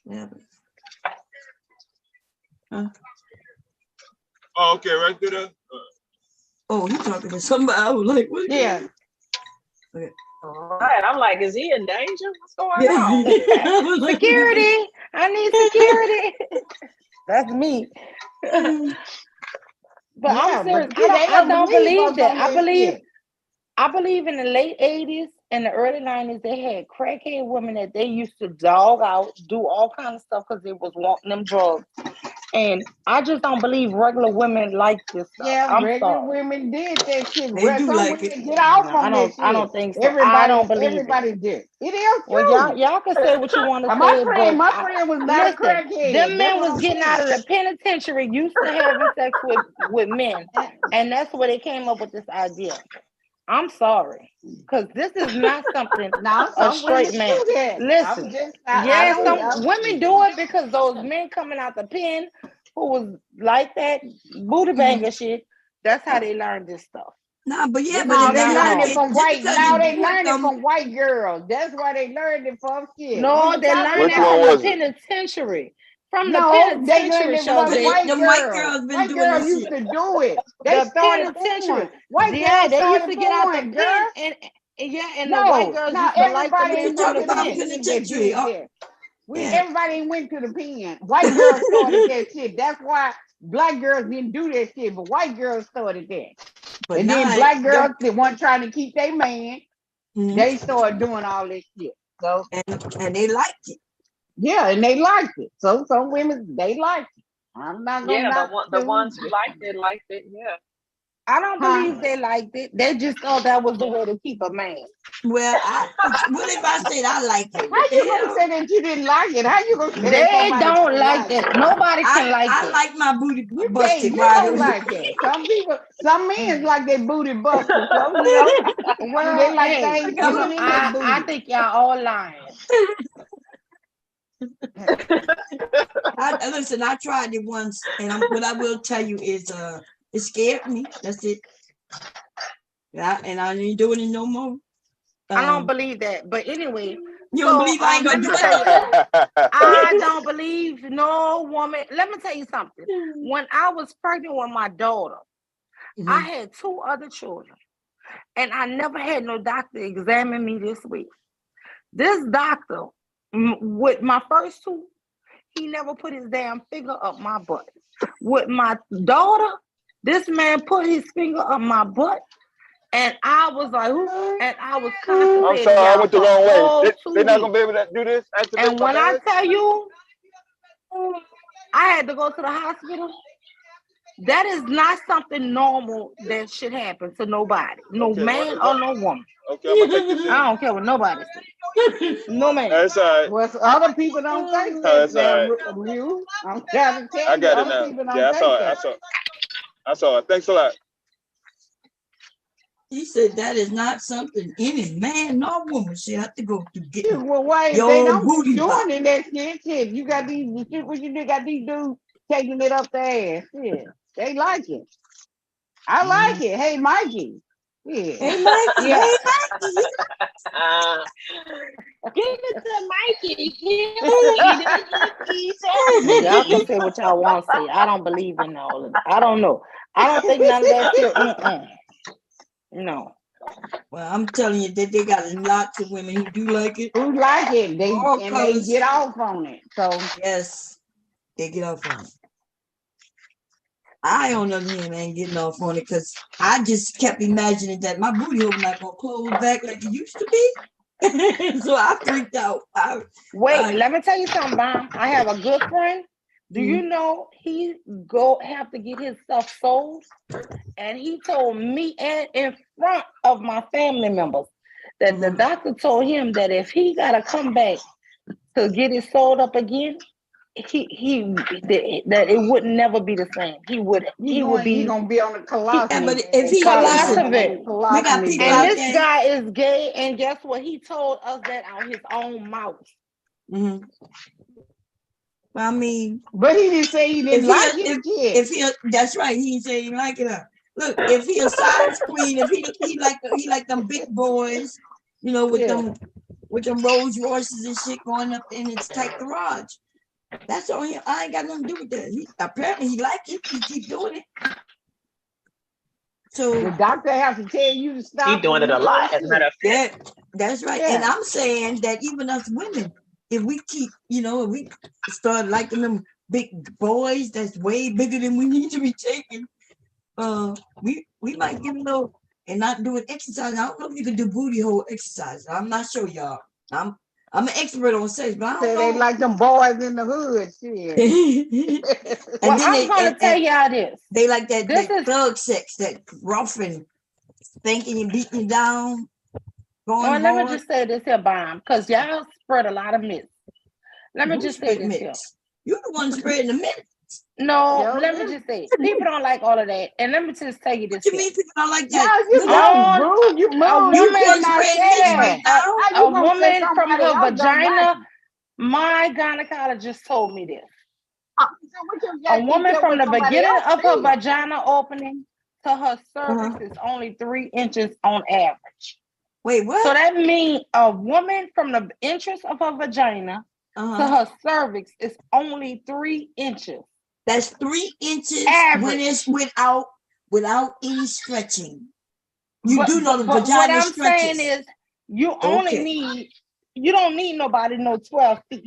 Yeah. Oh, okay, right there. Oh, he's talking to somebody. I was like, what? Yeah. Okay. All right. I'm like, is he in danger? What's going on? Security. I need security. That's me. But I'm serious. I don't believe that. I believe in the late 80s and the early 90s, they had crackhead women that they used to dog out, do all kinds of stuff because they was wanting them drugs. And I just don't believe regular women like this stuff. Yeah, regular women did that shit. They do like it. Get out from that shit. I don't think so. I don't believe everybody did. It is true. Well, y'all can say what you want to say. My friend was not a crackhead. Them men was getting out of the penitentiary used to having sex with men. And that's where they came up with this idea. I'm sorry, because this is not something a straight man. Listen, some women do it because those men coming out the pen who was like that booty banger shit. That's how they learned this stuff. Nah, but yeah, but they learned it from white. Now they learned it from white girls. That's why they learned it from kids. No, they learned it from the penitentiary. From the penitentiary show, the white girls been doing this. Used to do it. They started penitentiary. White girls they used to get out the girl. And the white girls used to like the men from the penitentiary. Everybody went to the pen. White girls started that shit. That's why black girls didn't do that shit, but white girls started that. But and then black girls that weren't trying to keep their man, they started doing all this shit. So and they liked it. Yeah, and they liked it. So some women, they liked it. I'm not gonna the ones who liked it, yeah. I don't believe they liked it. They just thought that was the way to keep a man. Well, what if I said I like it? How you gonna say that you didn't like it? How you gonna say they don't like it? Nobody can like it. I like my booty busted. You don't like it. Some men like their booty busted. Some well, they like I think y'all all lying. Listen, I tried it once, and what I will tell you is, it scared me. That's it. Yeah, and I ain't doing it no more. I don't believe that, but anyway. You don't believe I ain't gonna do it? I don't believe no woman. Let me tell you something. When I was pregnant with my daughter, I had 2 other children, and I never had no doctor examine me this week. This doctor, with my first 2, he never put his damn finger up my butt. With my daughter, this man put his finger up my butt, and I was like, ooh, and I was constipated. I'm sorry, I went the wrong way. They're not gonna be able to do this. And when I tell you, I had to go to the hospital. That is not something normal that should happen to nobody, no man or no woman. Okay, I'm gonna take this in. I don't care what nobody says. No man. That's all right. Well, other people don't think that's all right. I'm trying to tell you. I got it now. Yeah, I saw it. I saw it. Thanks a lot. He said that is not something any man nor woman should have to go through. Getting well, why your they don't booty joining that shit? You got these what you got these dudes taking it up their ass. Shit. They like it. I like it. Hey, Mikey. Yeah. Hey, Mikey. Yeah. Hey, Mikey. Give it to Mikey. Y'all can say what y'all want to say. I don't believe in all of that. I don't know. I don't think none of that shit. No. Well, I'm telling you that they got lots of women who do like it. Who like it? They All and colors. they get off on it. So yes, they get off on it. I, on the other hand, ain't getting off on it because I just kept imagining that my booty hole not gonna close back like it used to be. So I freaked out. Let me tell you something, Mom. I have a good friend. Do you know he have to get his stuff sold? And he told me and in front of my family members that the doctor told him that if he gotta come back to get it sold up again, that it would never be the same. He gonna be on the colostomy. Yeah, but if he listen, we got people out and this there. guy is gay, and guess what? He told us that out his own mouth. Well, I mean, but he didn't say he didn't like it. If he, that's right. He didn't say he didn't like it. Look, if he a size queen, if he like them big boys, you know, with them Rolls Royces and shit going up in his tight garage. That's all. I ain't got nothing to do with that. Apparently he like it. He keep doing it. So the doctor has to tell you to stop. He's doing it a lot, as a matter of fact. Yeah, that's right. Yeah. And I'm saying that even us women, if we keep, if we start liking them big boys that's way bigger than we need to be taking, we might get a little and not doing exercise. I don't know if you can do booty hole exercise. I'm not sure, y'all. I'm an expert on sex, but I don't know. They like them boys in the hood. Shit. And then I'm gonna tell y'all this. They like that thug sex, that rough and spanking and beating you down. Let me just say this here, Bomb, because y'all spread a lot of myths. Let me just say this here. You're the one spreading the myths. No, let me just say, people don't like all of that. And let me just tell you this. What you mean people don't like that? A woman from her vagina, my gynecologist told me this. A woman from the beginning of her vagina opening to her cervix is only 3 inches on average. Wait, what? So that means a woman from the entrance of her vagina to her cervix is only 3 inches. That's 3 inches average. When it's without any stretching. You do know the vagina what I'm stretches. saying is you only need, you don't need nobody no 12 feet.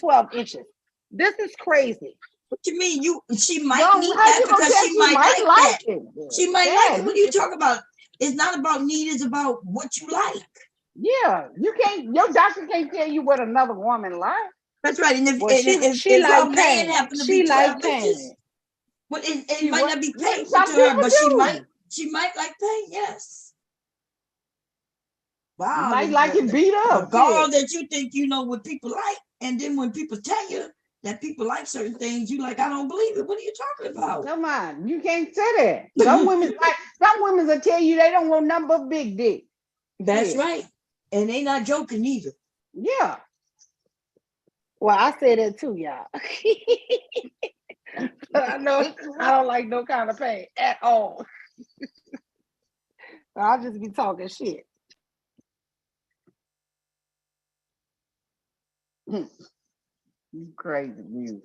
12 inches. This is crazy. What you mean? She might need that because she might like that. She might like it. What are you talking about? It's not about need, it's about what you like. Yeah, you can't, your doctor can't tell you what another woman likes. That's right. And if she like her man happen to be 12 inches, well, it might not be painful to her, but she might like pain, yes. Wow. You might like it beat up. The gall that you think you know what people like, and then when people tell you that people like certain things, you like, I don't believe it. What are you talking about? Come on, you can't say that. Some women will tell you they don't want nothing but big dick. That's right. And they not joking either. Yeah. Well, I say that too, y'all. But I know I don't like no kind of pain at all. I'll just be talking shit. You crazy, you.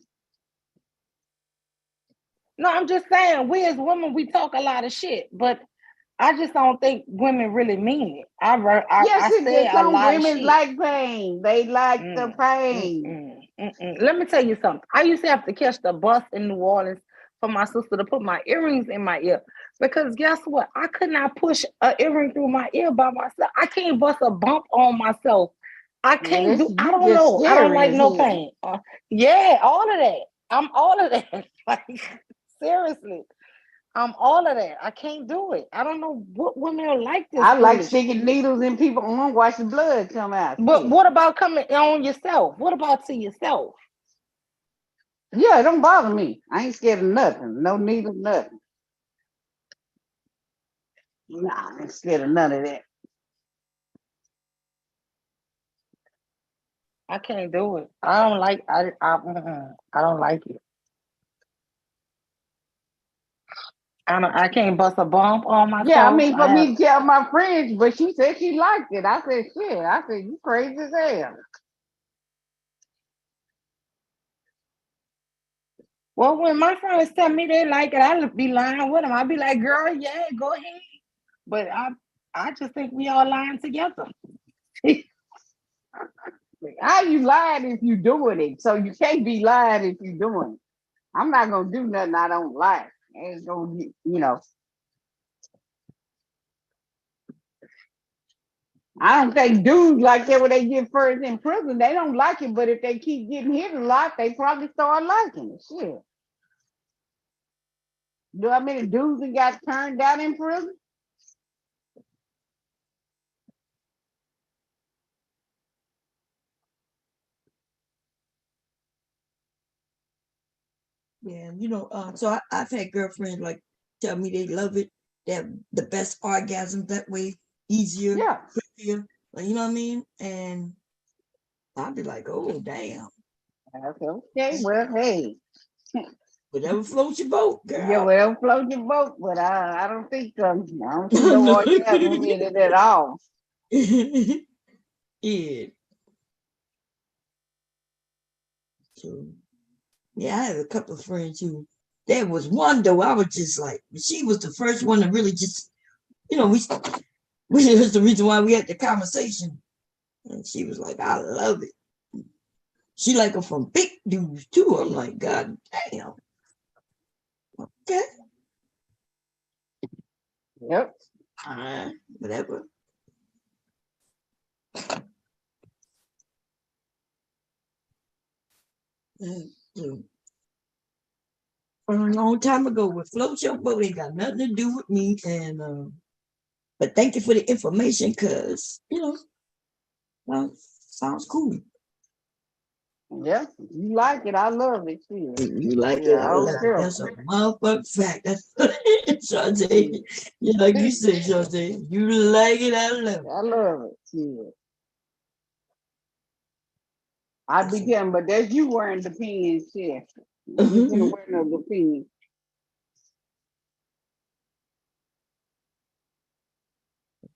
No, I'm just saying, we as women, we talk a lot of shit, but I just don't think women really mean it. I say a lot of shit. Women like pain. They like the pain. Let me tell you something. I used to have to catch the bus in New Orleans for my sister to put my earrings in my ear. Because guess what? I could not push an earring through my ear by myself. I can't bust a bump on myself. I can't I don't know. I don't like no pain. All of that. I'm all of that. Like, seriously. I'm all of that. I can't do it. I don't know what women are like this. I like sticking needles in people on, watch the blood come out. But what about coming on yourself? What about to yourself? Yeah, it don't bother me. I ain't scared of nothing. No needle, nothing. Nah, I'm scared of none of that. I can't do it. I don't like. I don't like it. I can't bust a bump on myself. Yeah, I mean, for me to tell my friends, but she said she liked it. I said, shit. I said, you crazy as hell. Well, when my friends tell me they like it, I'll be lying with them. I'll be like, girl, yeah, go ahead. But I just think we all lying together. How you lying if you doing it? So you can't be lying if you doing it. I'm not gonna do nothing I don't like. It's gonna be, I don't think dudes like that when they get first in prison. They don't like it, but if they keep getting hit a lot, they probably start liking it. Shit. Do I mean dudes that got turned down in prison? Yeah, so I've had girlfriends like tell me they love it. They have the best orgasm that way, easier, quicker. Like, you know what I mean? And I'd be like, oh damn. Okay, well, hey. Whatever floats your boat, girl. Yeah, whatever floats your boat, but I don't think I don't see no orgasm in it at all. Yeah. So yeah, I had a couple of friends who there was one though, I was just like, she was the first one to really just, we was the reason why we had the conversation. And she was like, I love it. She like them from big dudes too. I'm like, God damn. Okay. Yep. All right, whatever. A long time ago, with float your boat ain't got nothing to do with me. And but thank you for the information, because sounds cool. Yeah, you like it. I love it too. You like it? I love it. That's a motherfucking fact. That's Shante. Yeah, like you said, Shante. You like it? I love it. I love it. Yeah. I be telling, but that's you wearing the pins, yeah. You can wear no the pins.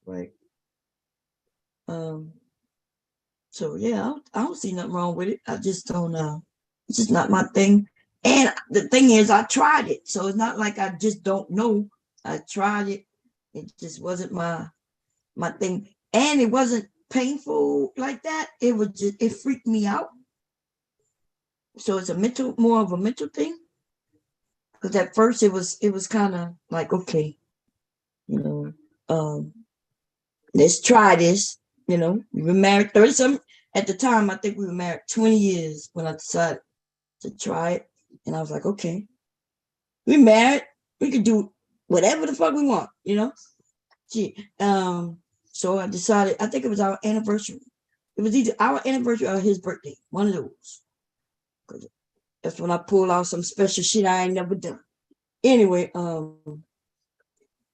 Right. So yeah, I don't see nothing wrong with it. I just don't it's just not my thing. And the thing is, I tried it. So it's not like I just don't know. I tried it. It just wasn't my thing. And it wasn't painful like that. It was just, it freaked me out. So it's more of a mental thing. Because at first it was kind of like, okay, let's try this. We were married 30-something. At the time, I think we were married 20 years when I decided to try it. And I was like, okay, we married. We could do whatever the fuck we want, So I decided, I think it was our anniversary. It was either our anniversary or his birthday, one of those. That's when I pulled out some special shit I ain't never done. Anyway,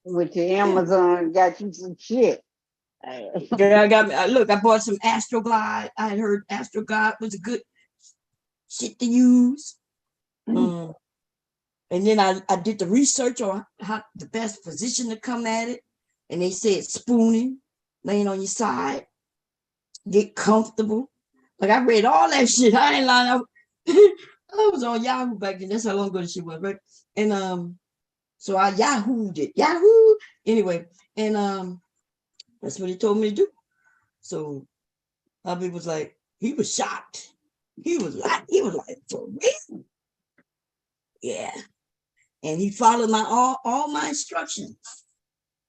with your Amazon, got you some shit. Girl, I bought some Astroglide. I had heard Astroglide was a good shit to use. And then I did the research on how the best position to come at it. And they said spooning, laying on your side, get comfortable. Like I read all that shit. I ain't lying. I was on Yahoo back then. That's how long ago the shit was, right? And so I Yahooed it. Yahoo! Anyway, and that's what he told me to do. So Bobby was like, he was shocked. He was like, for real? Yeah. And he followed all my instructions.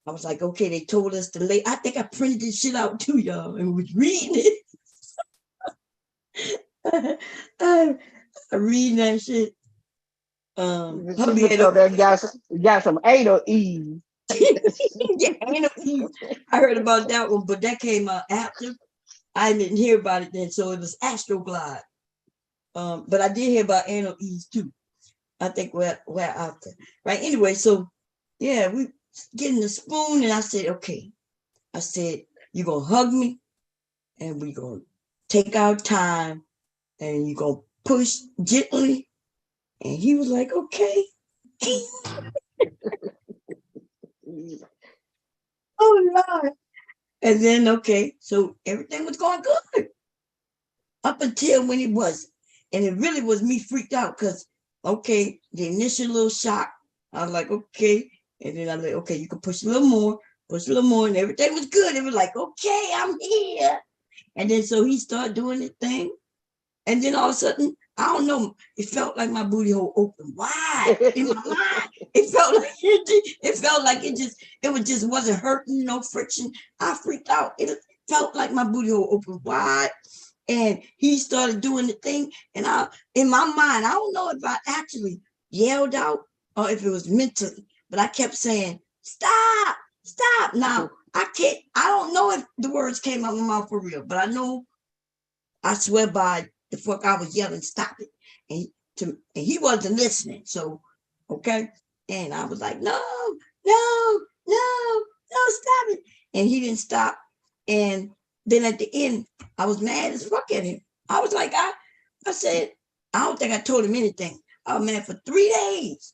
I was like, okay, they told us to lay. I think I printed this shit out too, y'all, and was reading it. I reading that shit. Got some anal ease. Yeah, anal ease. I heard about that one, but that came out after. I didn't hear about it then, so it was Astroglide. But I did hear about anal ease too. I think we're after, right? Anyway, so yeah, getting the spoon, and I said, okay. I said, you're going to hug me, and we're going to take our time, and you're going to push gently. And he was like, okay. Oh, Lord. And then, okay, so everything was going good up until when it wasn't. And it really was me freaked out because, okay, the initial little shock, I was like, okay. And then I like, okay, you can push a little more, and everything was good. It was like, okay, I'm here. And then so he started doing the thing. And then all of a sudden, I don't know, it felt like my booty hole opened wide in my mind. It felt like it just wasn't hurting, no friction. I freaked out. It felt like my booty hole opened wide. And he started doing the thing. And in my mind, I don't know if I actually yelled out or if it was mentally, but I kept saying, stop, stop. Now, I don't know if the words came out of my mouth for real, but I know, I swear by the fuck I was yelling, stop it. And he wasn't listening. So, okay. And I was like, no, stop it. And he didn't stop. And then at the end, I was mad as fuck at him. I was like, I said, I don't think I told him anything. I was mad for 3 days.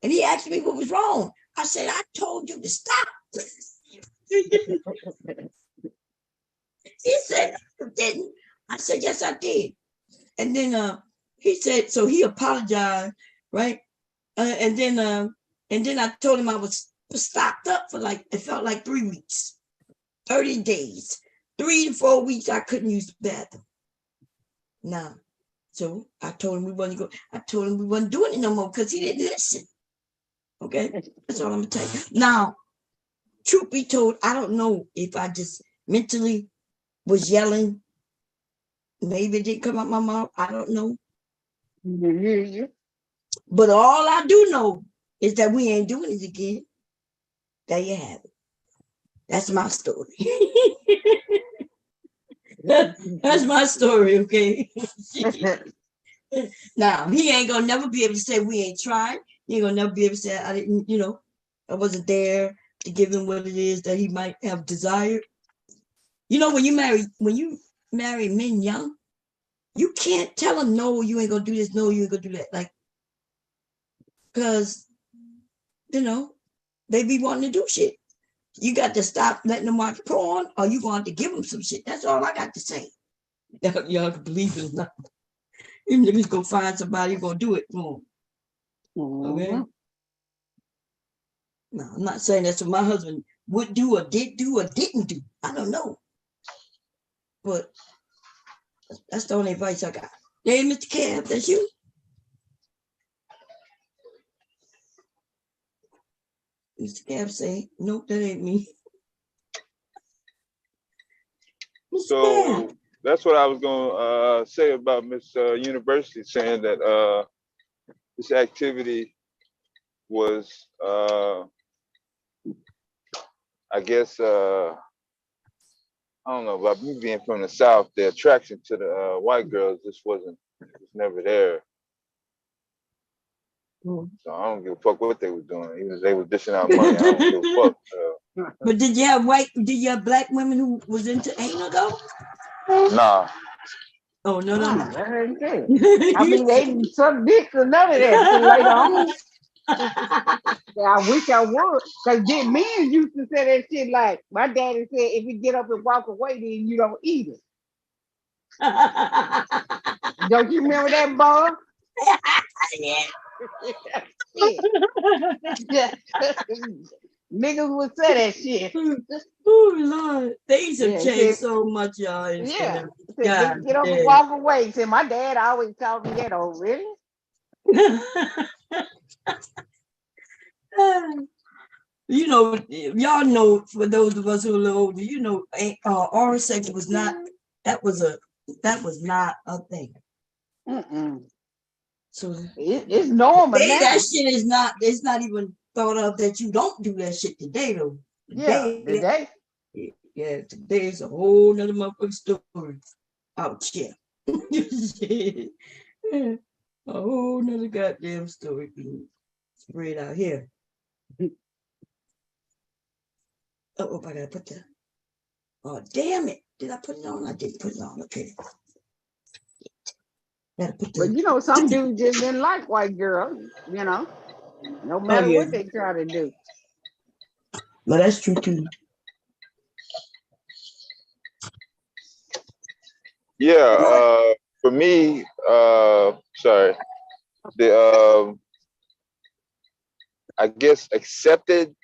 And he asked me what was wrong. I said, I told you to stop. He said, you didn't. I said, yes, I did. And then he said, so he apologized, right? And then I told him I was stocked up for it felt like 3 weeks, 30 days, 3 to 4 weeks. I couldn't use the bathroom. Now, so I told him we wasn't doing it no more because he didn't listen. Okay, that's all I'm gonna tell you. Now, truth be told, I don't know if I just mentally was yelling. Maybe it didn't come out my mouth. I don't know. But all I do know is that we ain't doing it again. There you have it. That's my story. That's my story, okay? Now, he ain't gonna never be able to say we ain't tried. He ain't gonna never be able to say I didn't, I wasn't there to give him what it is that he might have desired. When you marry men young, you can't tell them, no, you ain't gonna do this, no, you ain't gonna do that. Because, they be wanting to do shit. You got to stop letting them watch porn, or you going to give them some shit. That's all I got to say. Y'all can believe it or not. Even if he's going to find somebody who's going to do it for him. Okay? No, I'm not saying that's what my husband would do or didn't do. I don't know. But that's the only advice I got. Hey, Mr. Cab, that's you? Mr. Cab say, nope, that ain't me. So that's what I was going to say about Miss University, saying that this activity was, I guess, I don't know, about me being from the South, the attraction to the white girls just was never there. So I don't give a fuck what they were doing. Even if they were dishing out money, I don't give a fuck. But did you have black women who was into anal though? Nah. Oh, no. I mean, they some dicks or none of that later on. I wish I would. Because men used to say that shit like, my daddy said, if you get up and walk away, then you don't eat it. Don't you remember that, boy? Yeah. Niggas would say that shit. Oh, Lord. Things have changed so much, y'all. Yeah. Get up and walk away. Said, my dad always taught me that. Oh, really? Y'all know, for those of us who are a little older, oral sex was not, that was not a thing. So it's normal now. That shit is not, it's not even thought of that you don't do that shit today, though. Today. Yeah, today's a whole nother motherfucking story out here. A whole nother goddamn story being spread out here. Oh, I gotta put that. Oh, damn it. Did I put it on? I didn't put it on. Okay. But you know, some dudes just didn't like white girls, you know, no matter what they try to do. But that's true too. Yeah, for me, sorry, I guess accepted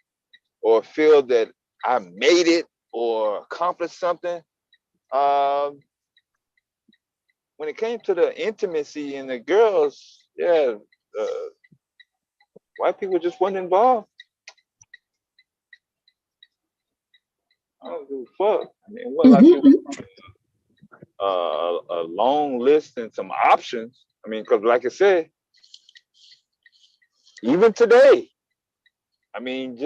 or feel that I made it or accomplished something. When it came to the intimacy and the girls, yeah, white people just wasn't involved. I don't give a fuck. I mean, what like it was a long list and some options. I mean, because like I said, even today, I mean,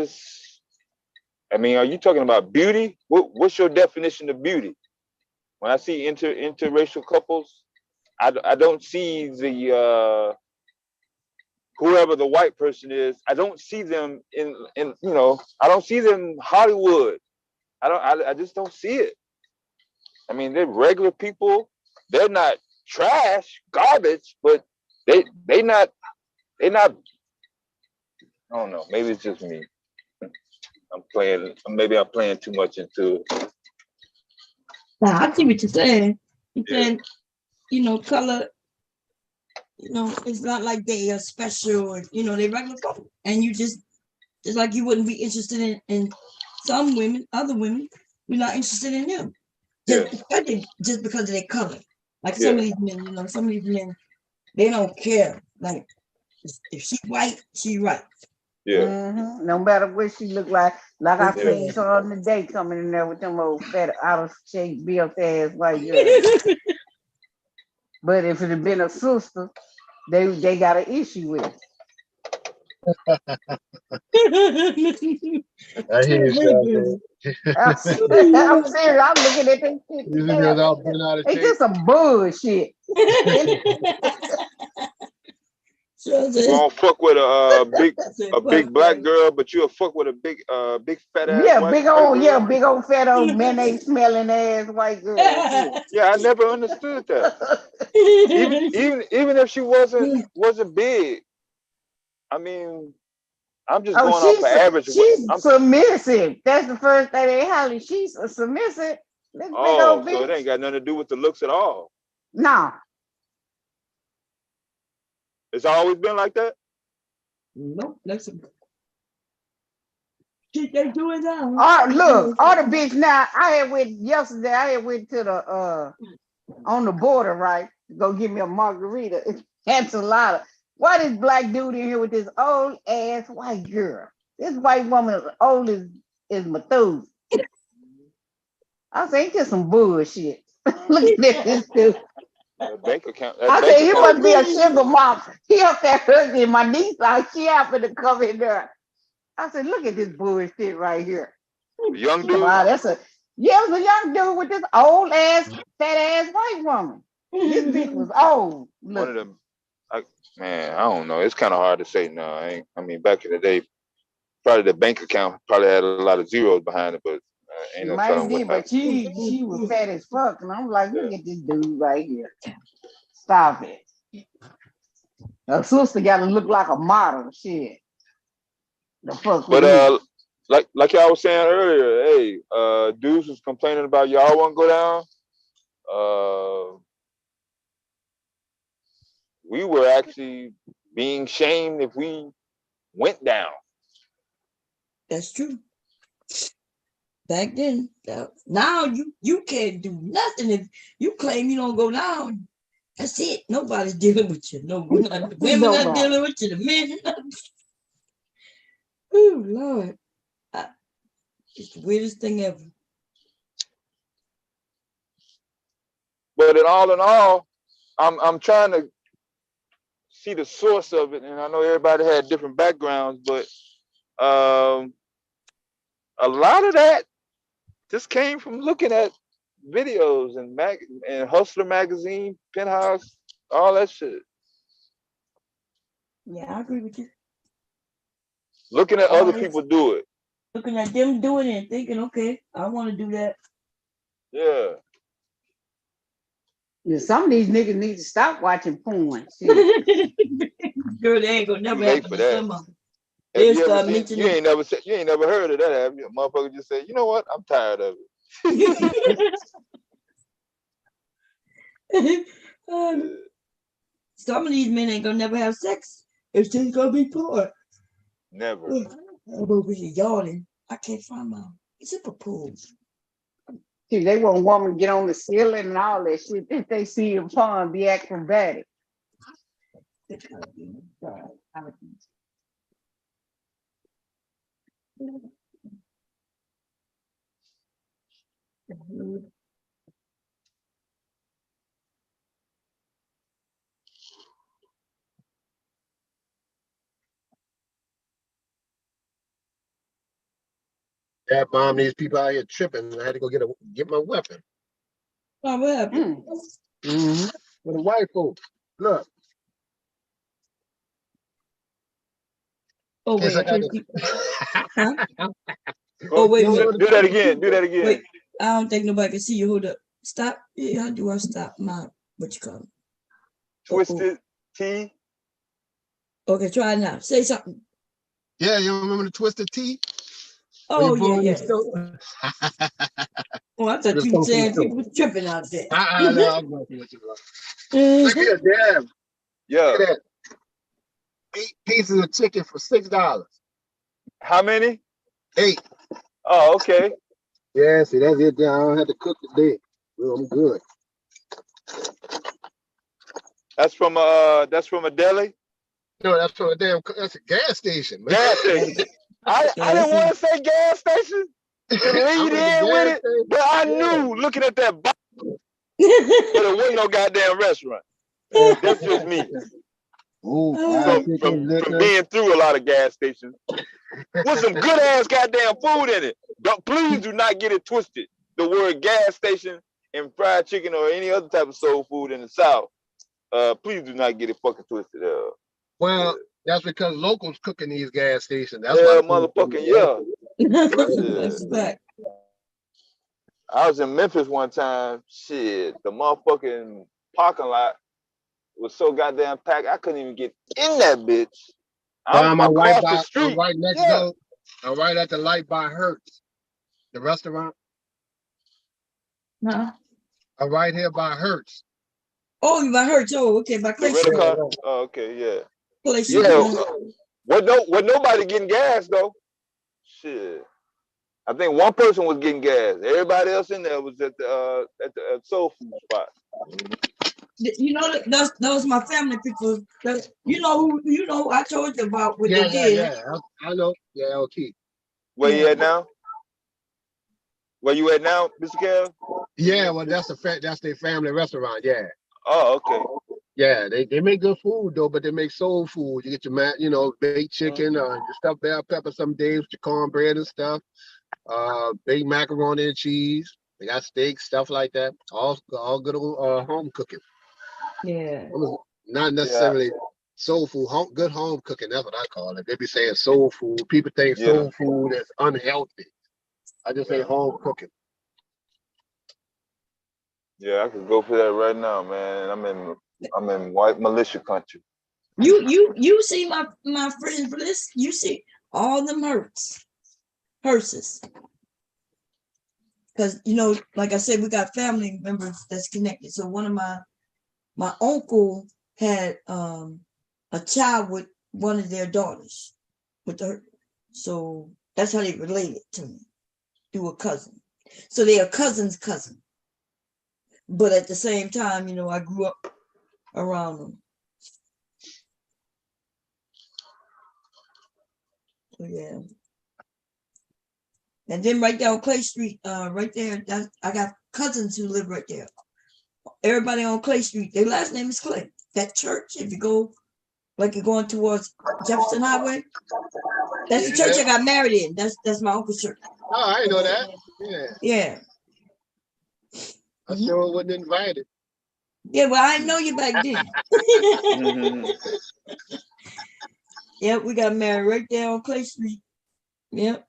are you talking about beauty? What's your definition of beauty? When I see interracial couples, I don't see the whoever the white person is. I don't see them in I don't see them in Hollywood. I just don't see it. I mean, they're regular people. They're not trash, garbage, but they not. I don't know. Maybe it's just me. Maybe I'm playing too much into it. Nah, I see what you're saying. You're saying, color, it's not like they are special or, they regular couple. And you just like you wouldn't be interested in some women, other women, you're not interested in them. Just because of their color. Like some of these men, they don't care. Like, if she white, she right. Yeah. Mm-hmm. No matter what she look like I seen her on the day coming in there with them old fat, out of shape, built ass white girls. But if it had been a sister, they got an issue with it. I hear you. I'm serious. I'm looking at them shit. It's just some bullshit. You don't fuck with a big black girl, but you'll fuck with a big fat ass white girl. Big old fat old mayonnaise smelling ass white girl. Yeah, I never understood that. even if she wasn't big, I mean, I'm just going off the average. She's submissive. That's the first thing they holler. She's a submissive. So it ain't got nothing to do with the looks at all. No. It's always been like that? Nope. That's shit they doing now. Look, all the bitch now. I had went to the on the border, right? Go get me a margarita. Enchilada. Why this black dude in here with this old ass white girl? This white woman is old as Methuselah. I say, ain't just some bullshit. Look at this dude. Bank account. I say he must be a sugar mom. He up there hugging my niece. She happened to come in there. I said, look at this bullshit right here. Young dude. Wow, it was a young dude with this old ass, fat ass white woman. This bitch was old. Look. One of them. Man, I don't know. It's kind of hard to say now. I mean, back in the day, probably the bank account probably had a lot of zeros behind it, but ain't no telling what happened. But she was fat as fuck, and I'm like, look at this dude right here. Stop it. Her sister got to look like a model. Shit. The fuck. But like y'all was saying earlier, hey, dudes was complaining about y'all want to go down. We were actually being shamed if we went down. That's true. Back then, now you can't do nothing if you claim you don't go down. That's it. Nobody's dealing with you. No, women not dealing with you. The men. Oh Lord, it's the weirdest thing ever. But in all, I'm trying to see the source of it, and I know everybody had different backgrounds, but a lot of that just came from looking at videos and Hustler magazine, Penthouse, all that shit. Yeah, I agree with you. Looking at other people do it. Looking at them doing it, thinking, okay, I want to do that. Yeah. Yeah, some of these niggas need to stop watching porn. Girl, they ain't gonna never happen to some of them. Have you ever seen? You ain't never heard of that, have you? Motherfucker just say, you know what? I'm tired of it. Some of these men ain't gonna never have sex. It's just gonna be porn. Never. I'm over here yawning. I can't find my zipper pull. See, they want a woman to get on the ceiling and all that shit. If they see him porn, be acrobatic. That bomb, these people out here tripping. I had to go get my weapon. Oh, what happened? With the white folks. Look. Oh, wait. Huh? Oh, wait. Do that again. Do that again. Wait, I don't think nobody can see you. Hold up. Stop. Yeah, how do I stop my, what you call it? Twisted T. Okay, try it now. Say something. Yeah, you remember the Twisted T? Oh, yeah. Oh, I thought you were saying people was tripping out there. I know, I'm working with you, bro. Look at that. Yeah. Look at that. 8 pieces of chicken for $6. How many? 8. Oh, okay. Yeah, see, that's it. I don't have to cook today. Well, I'm good. That's from a deli? No, that's from that's a gas station, man. Gas station. I didn't want to say gas station to lead in with it, but I knew looking at that box, but it wasn't no goddamn restaurant. That's just me. From being through a lot of gas stations with some good ass goddamn food in it. Please do not get it twisted. The word gas station and fried chicken or any other type of soul food in the South. Please do not get it fucking twisted. Well, that's because locals cooking these gas stations. That's why motherfucking That's fact. I was in Memphis one time. Shit, the motherfucking parking lot was so goddamn packed. I couldn't even get in that bitch. I'm across the street. I'm right next door. I'm right at the light by Hertz, the restaurant. Huh? I'm right here by Hertz. Oh, you by Hertz? Oh, okay, by Clay Street. Oh, okay, yeah. Clay Street. What nobody getting gas though? Shit. I think one person was getting gas. Everybody else in there was at the soul food spot. You know, those my family people. You know who I told you about what they did. Yeah, I know. Yeah, okay. Where you at now? Where you at now, Mr. Kev? Yeah, well, that's their family restaurant. Yeah. Oh, okay. Yeah, they make good food though, but they make soul food. You get your baked chicken, your stuffed bell pepper some days with your cornbread and stuff. Baked macaroni and cheese. They got steaks, stuff like that. All good old home cooking. Yeah. Not necessarily soul food. Good home cooking. That's what I call it. They be saying soul food. People think soul food is unhealthy. I just say home cooking. Yeah, I could go for that right now, man. I'm in white militia country. You see my friends list. You see all them hearses. Because like I said, we got family members that's connected. So one of my uncle had a child with one of their daughters with her. So that's how they related to me through a cousin. So they are cousin's cousin. But at the same time, I grew up around them. So yeah. And then right there on Clay Street, right there, I got cousins who live right there. Everybody on Clay Street, their last name is Clay. That church, if you go, like you're going towards Jefferson Highway, that's the church I got married in. That's my uncle's church. Oh, I didn't know that. Yeah. I sure wasn't invited. Yeah, well, I didn't know you back then. Yep, we got married right there on Clay Street. Yep.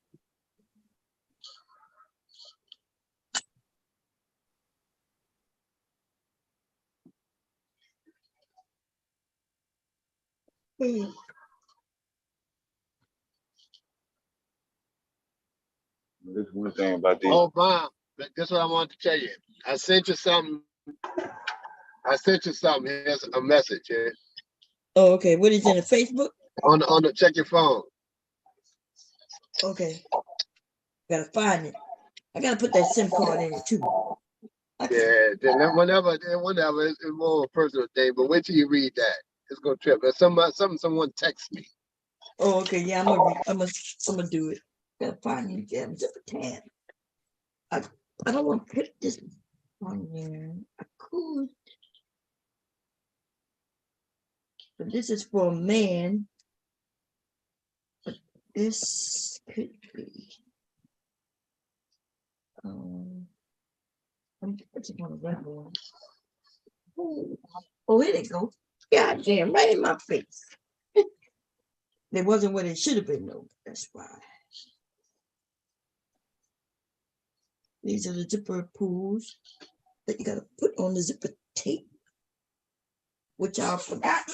This is one thing about these. Oh, Bob, this is what I wanted to tell you. I sent you something. Here's a message here. Oh, okay. What is in the Facebook? On the check your phone. Okay. Gotta find it. I gotta put that SIM card in it too. Yeah, then whenever it's more a personal thing, but wait till you read that. It's gonna trip. If someone texts me. Oh, okay. Yeah, I'm gonna do it. Gotta find you damn zipper tab. I don't want to put this on there. I could. But this is for a man. But this could be. I'm putting on a red one. Oh, here they go. God damn, right in my face. It wasn't what it should have been, though. That's why. These are the zipper pulls that you gotta put on the zipper tape, which I forgot.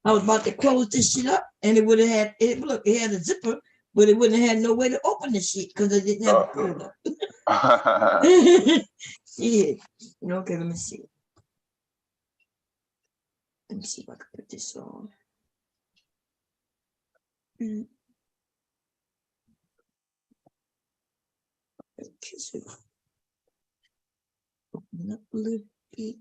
I was about to close this shit up, and it would have had it. Look, it had a zipper, but it wouldn't have had no way to open the shit because it didn't have a pull up. Yeah. Okay, let me see. Let me see if I can put this on. Okay, so open up a little bit.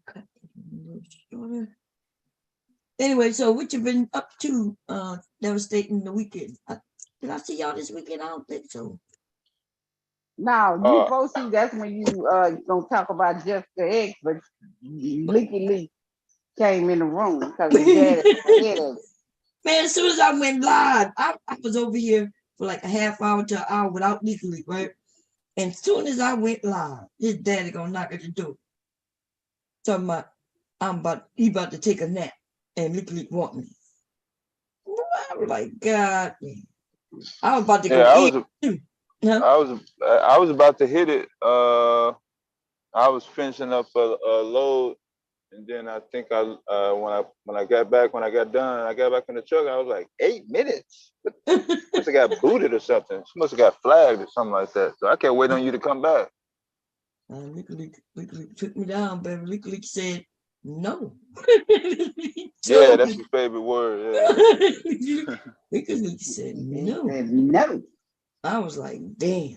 Cut it a little shorter. Anyway, so what you been up to? Devastating the weekend. Did I see y'all this weekend? I don't think so. No, you supposed to. That's when you gonna talk about Jessica X, but Leaky Leak came in the room because his dad is ahead of it. Man, as soon as I went live, I was over here for like a half hour to an hour without Leaky Leak, right? And as soon as I went live, his daddy gonna knock at the door. Talking about he about to take a nap, and Leaky Leak want me. I was like, God, man. I was about to go in. I was about to hit it. I was finishing up a load, and then I think when I got done, I got back in the truck. I was like, 8 minutes. Must have got booted or something. She must have got flagged or something like that. So I can't wait on you to come back. Leaky Leak took me down, baby. Leaky Leak said no. Yeah, that's your favorite word. Yeah. Leaky Leak said no. No. I was like, damn.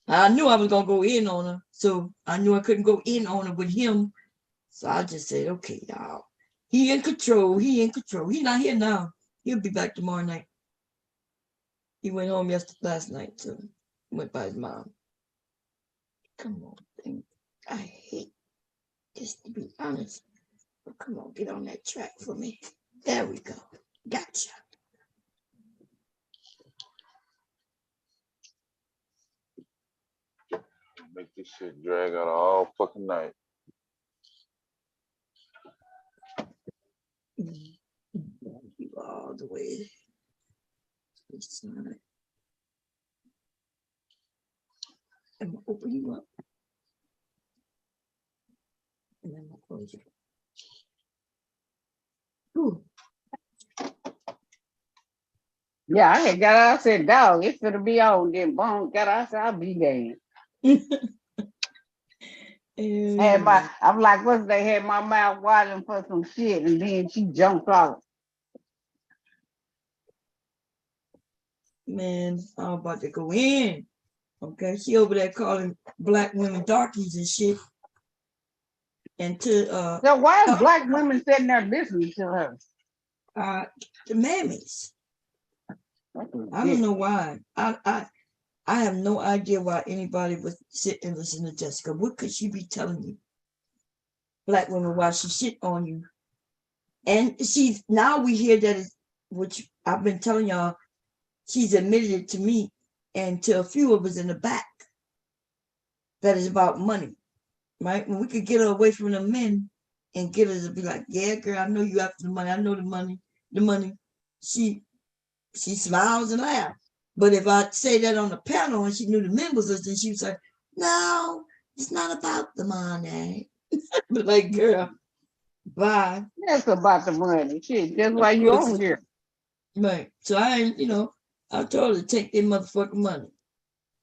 I knew I was gonna go in on her, so I knew I couldn't go in on her with him. So I just said, okay, y'all. He in control. He not here now. He'll be back tomorrow night. He went home last night, so he went by his mom. Come on, thing. I hate this, to be honest. But come on, get on that track for me. There we go. Gotcha. Make this shit drag out all fucking night. You all the way to this side. I'm gonna open you up. And then I'll close you. Ooh. Yeah, I had got out, I said, dog, it's gonna be on. Then boom, got out, I said, I'll be damned. I'm like, what's they had my mouth watering for some shit, and then she jumped off. Man, I'm about to go in. Okay, she over there calling black women darkies and shit. And so why is black women sitting there listening to her? The mammies. I don't know why. I have no idea why anybody would sit and listen to Jessica. What could she be telling you? Black women, why she shit on you? And now we hear that, which I've been telling y'all, she's admitted it to me and to a few of us in the back, that is about money, right? When we could get her away from the men and get her to be like, yeah, girl, I know you after the money. I know the money. She smiles and laughs. But if I say that on the panel and she knew the members list, then she was like, no, it's not about the money. But like, girl, bye. That's about the money. Shit, that's why you on here. Right. So I ain't, I told her to take their motherfucking money.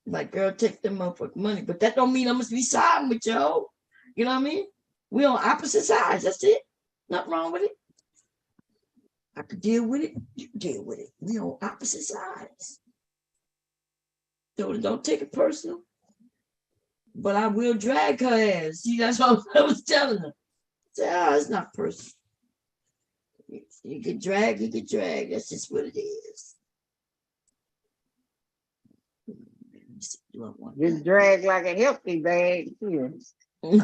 Like, girl, take their motherfucking money. But that don't mean I must be siding with you. You know what I mean? We on opposite sides. That's it. Nothing wrong with it. I could deal with it. You deal with it. We on opposite sides. So don't take it personal. But I will drag her ass. See, that's what I was telling her. Say, it's not personal. You get drag, you get drag. That's just what it is. Just drag like a healthy bag. Yeah. I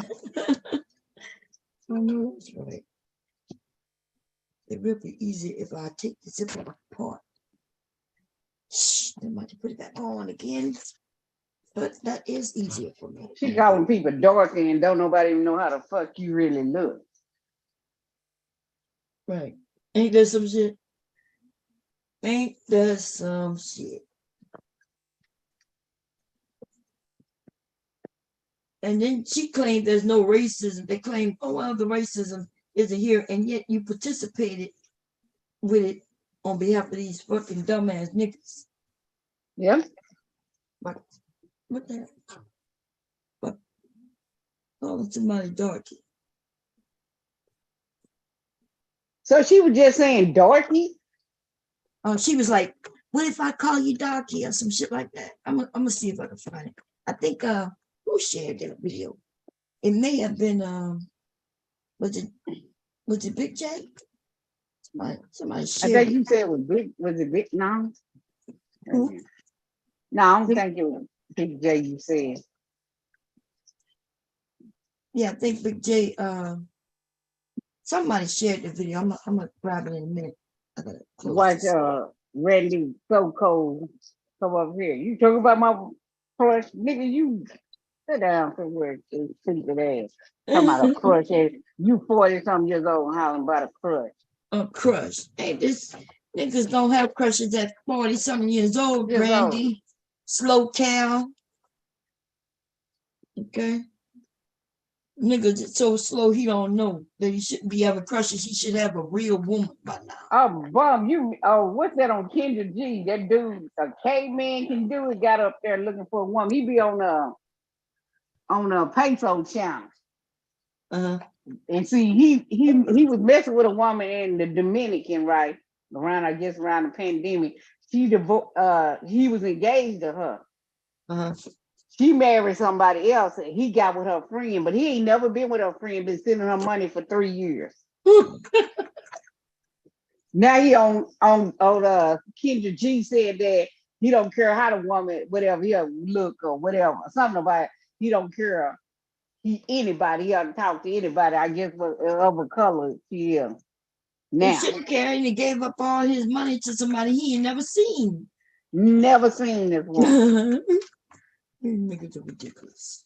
know that's right. It will be easy if I take the zipper apart. Shh, I might put it back on again. But that is easier for me. She calling people dorky and don't nobody even know how the fuck you really look. Right. Ain't there some shit? Ain't there some shit? And then she claimed there's no racism. They claim, oh, well, the racism isn't here. And yet you participated with it on behalf of these fucking dumbass niggas. Yeah. What the hell? But calling somebody darky. So she was just saying darky? She was like, what if I call you darky or some shit like that? I'm gonna see if I can find it. I think who shared that video? It may have been was it Big J? Somebody shared. I think you said it was Big. Was it Big? No. Who? No, I don't think it was Big J. You said. Yeah, I think Big J. Somebody shared the video. I'm gonna grab it in a minute. I gotta close Watch this. Randy So Cold come up here. You talking about my crush, nigga? You sit down somewhere, you stupid ass. Talking about a crush. You 40-something years old and hollering about a crush. A crush. Hey, this niggas don't have crushes at 40-something years old, Brandy. Slow cow. Okay. Niggas is so slow he don't know that he shouldn't be having crushes. He should have a real woman by now. Oh, bum, what's that on Kendra G? That dude, a caveman can do it, got up there looking for a woman. He be on a peso channel. And see, he was messing with a woman in the Dominican, right? Around the pandemic. He was engaged to her. She married somebody else and he got with her friend, but he ain't never been with her friend, been sending her money for 3 years. Now he on Kendra G said that he don't care how the woman, whatever he look or whatever, something about it. He don't care. Anybody, he ought to talk to anybody, I guess, of a color she is. Now. He shouldn't care, and he gave up all his money to somebody he ain't never seen. Never seen this woman. Niggas are ridiculous.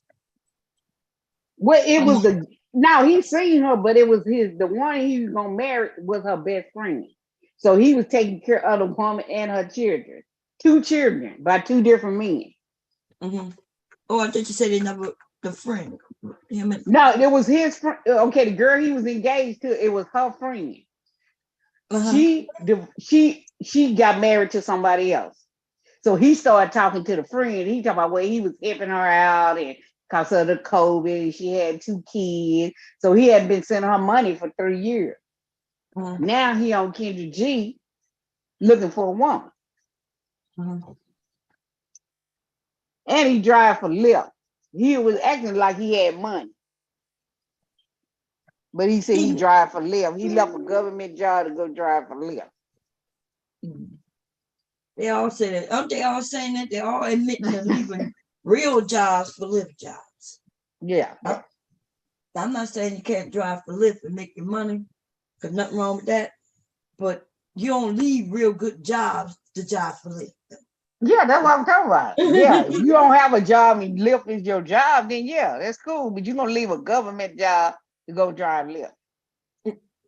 Well, it was he seen her, but it was the one he was gonna marry was her best friend. So he was taking care of the woman and her children. 2 children by 2 different men. Oh, I thought you said they never the friend. No, it was his friend. Okay, the girl he was engaged to, it was her friend. She got married to somebody else. So he started talking to the friend. He talked about where he was helping her out and because of the COVID, she had 2 kids. So he had been sending her money for 3 years. Now he on Kendra G looking for a woman. And he drive for Lyft. He was acting like he had money. But he said he drive for Lyft. He left a government job to go drive for Lyft. They all say that. Aren't they all saying that? They're all admitting to leaving real jobs for Lyft jobs. Yeah. I'm not saying you can't drive for Lyft and make your money, because nothing wrong with that. But you don't leave real good jobs to drive for Lyft. Yeah, that's what I'm talking about. Yeah, if you don't have a job and Lyft is your job, then yeah, that's cool. But you're gonna leave a government job to go drive Lyft.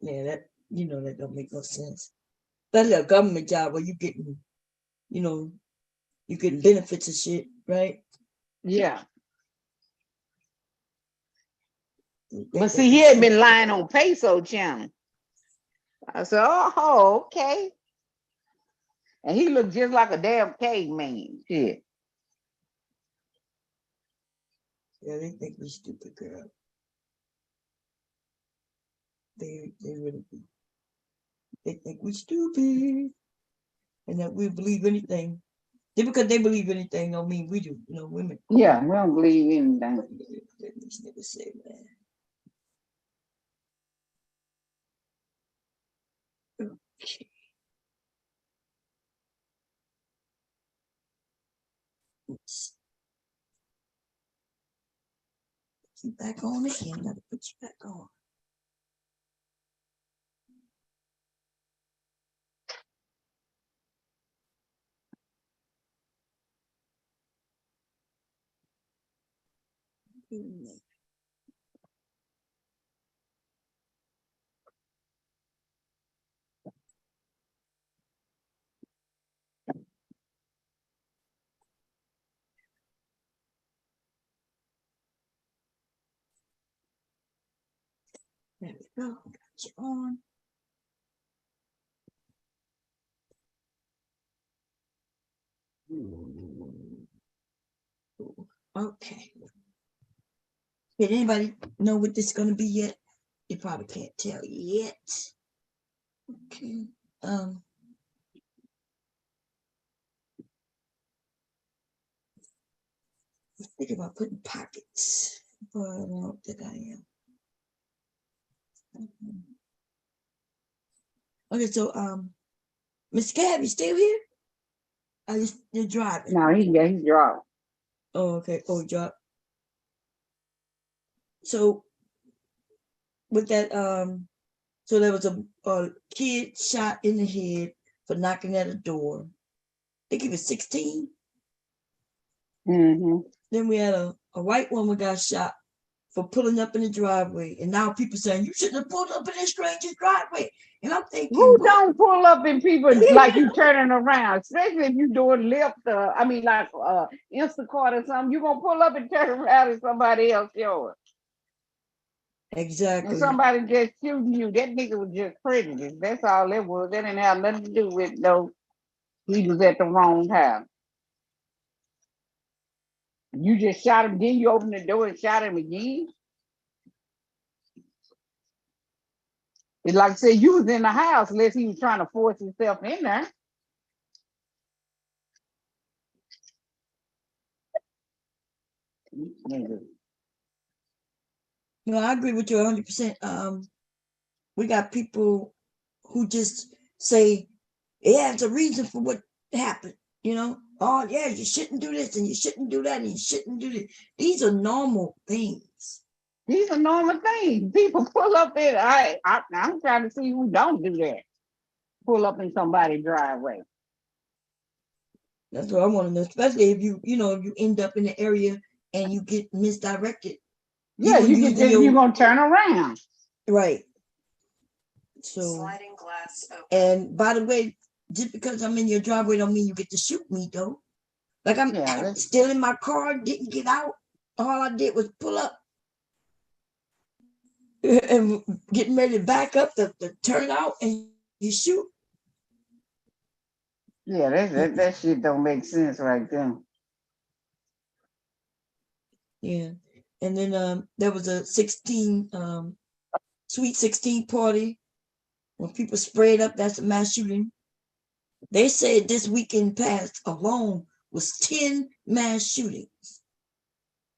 Yeah, that that don't make no sense. That's a government job where you getting, you get benefits and shit, right? Yeah. But see, he had been lying on Peso Channel. I said, oh, okay. And he looked just like a damn caveman. Shit. Yeah, they think we stupid, girl. They really do. They think we stupid and that we believe anything. Just because they believe anything don't mean we do. You know, women. Yeah, we don't believe anything. These niggas say, man. Okay. Oops. Put you back on again. Gotta put you back on. There we go. Got you on. Okay. Did anybody know what this is going to be yet? You probably can't tell yet. Okay. Think about putting pockets, but I don't think I am. Okay, so Miss Cab, you still here? Are you driving? No, he dropped. Oh, okay. Oh, drop. So with that, so there was a kid shot in the head for knocking at a door. I think he was 16. Mm-hmm. Then we had a white woman got shot for pulling up in the driveway, and now people saying you shouldn't have pulled up in a stranger's driveway. And I'm thinking, who don't pull up in people like you turning around, especially if you doing lift, like Instacart or something, you gonna pull up and turn around and somebody else yours. Exactly. And somebody just shooting you. That nigga was just prejudiced. That's all it was. That didn't have nothing to do with he was at the wrong house. You just shot him, then you opened the door and shot him again. It's like I said, you was in the house unless he was trying to force himself in there. No, I agree with you 100%. We got people who just say, yeah, it's a reason for what happened, you know? Oh, yeah, you shouldn't do this and you shouldn't do that and you shouldn't do this. These are normal things. These are normal things. People pull up in. I'm trying to see who don't do that. Pull up in somebody's driveway. That's what I want to know, especially if you end up in the area and you get misdirected. Yeah, you're gonna turn around. Right. So sliding glass open. And by the way, just because I'm in your driveway don't mean you get to shoot me though. Like I'm still in my car, didn't get out. All I did was pull up and getting ready to back up to turn out and you shoot. Yeah, that shit don't make sense right there. Yeah. And then there was a Sweet 16 party when people sprayed up. That's a mass shooting. They said this weekend past alone was 10 mass shootings.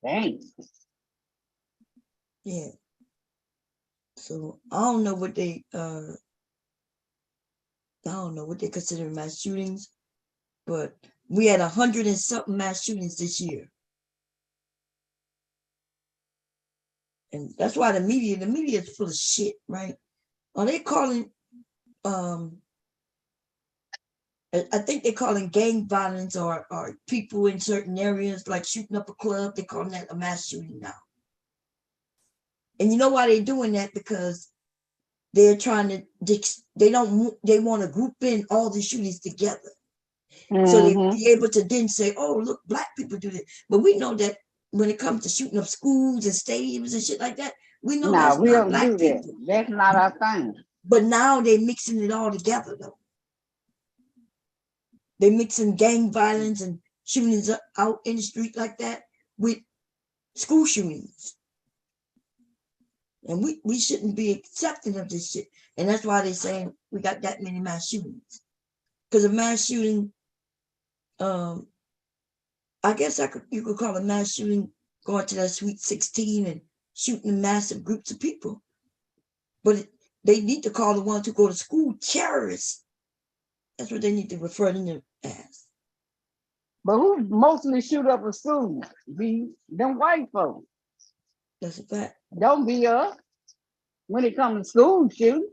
Dang. Yeah. So I don't know what they consider mass shootings, but we had 100 and something mass shootings this year. And that's why the media is full of shit, right? Are they calling I think they're calling gang violence or people in certain areas like shooting up a club, they're calling that a mass shooting now. And you know why they're doing that? Because they're trying to, they want to group in all the shootings together. So they be able to then say, oh, look, Black people do this. But we know that when it comes to shooting up schools and stadiums and shit like that, we know that's we not don't Black do people. that. That's not our thing. But now they're mixing it all together, though. They're mixing gang violence and shootings out in the street like that with school shootings. And we shouldn't be accepting of this shit. And that's why they're saying we got that many mass shootings. Because a mass shooting, I guess you could call a mass shooting going to that Sweet 16 and shooting massive groups of people. But they need to call the ones who go to school terrorists. That's what they need to refer to them as. But who mostly shoot up a school? Be them white folks. That's a fact. Don't be us when it comes to school shooting.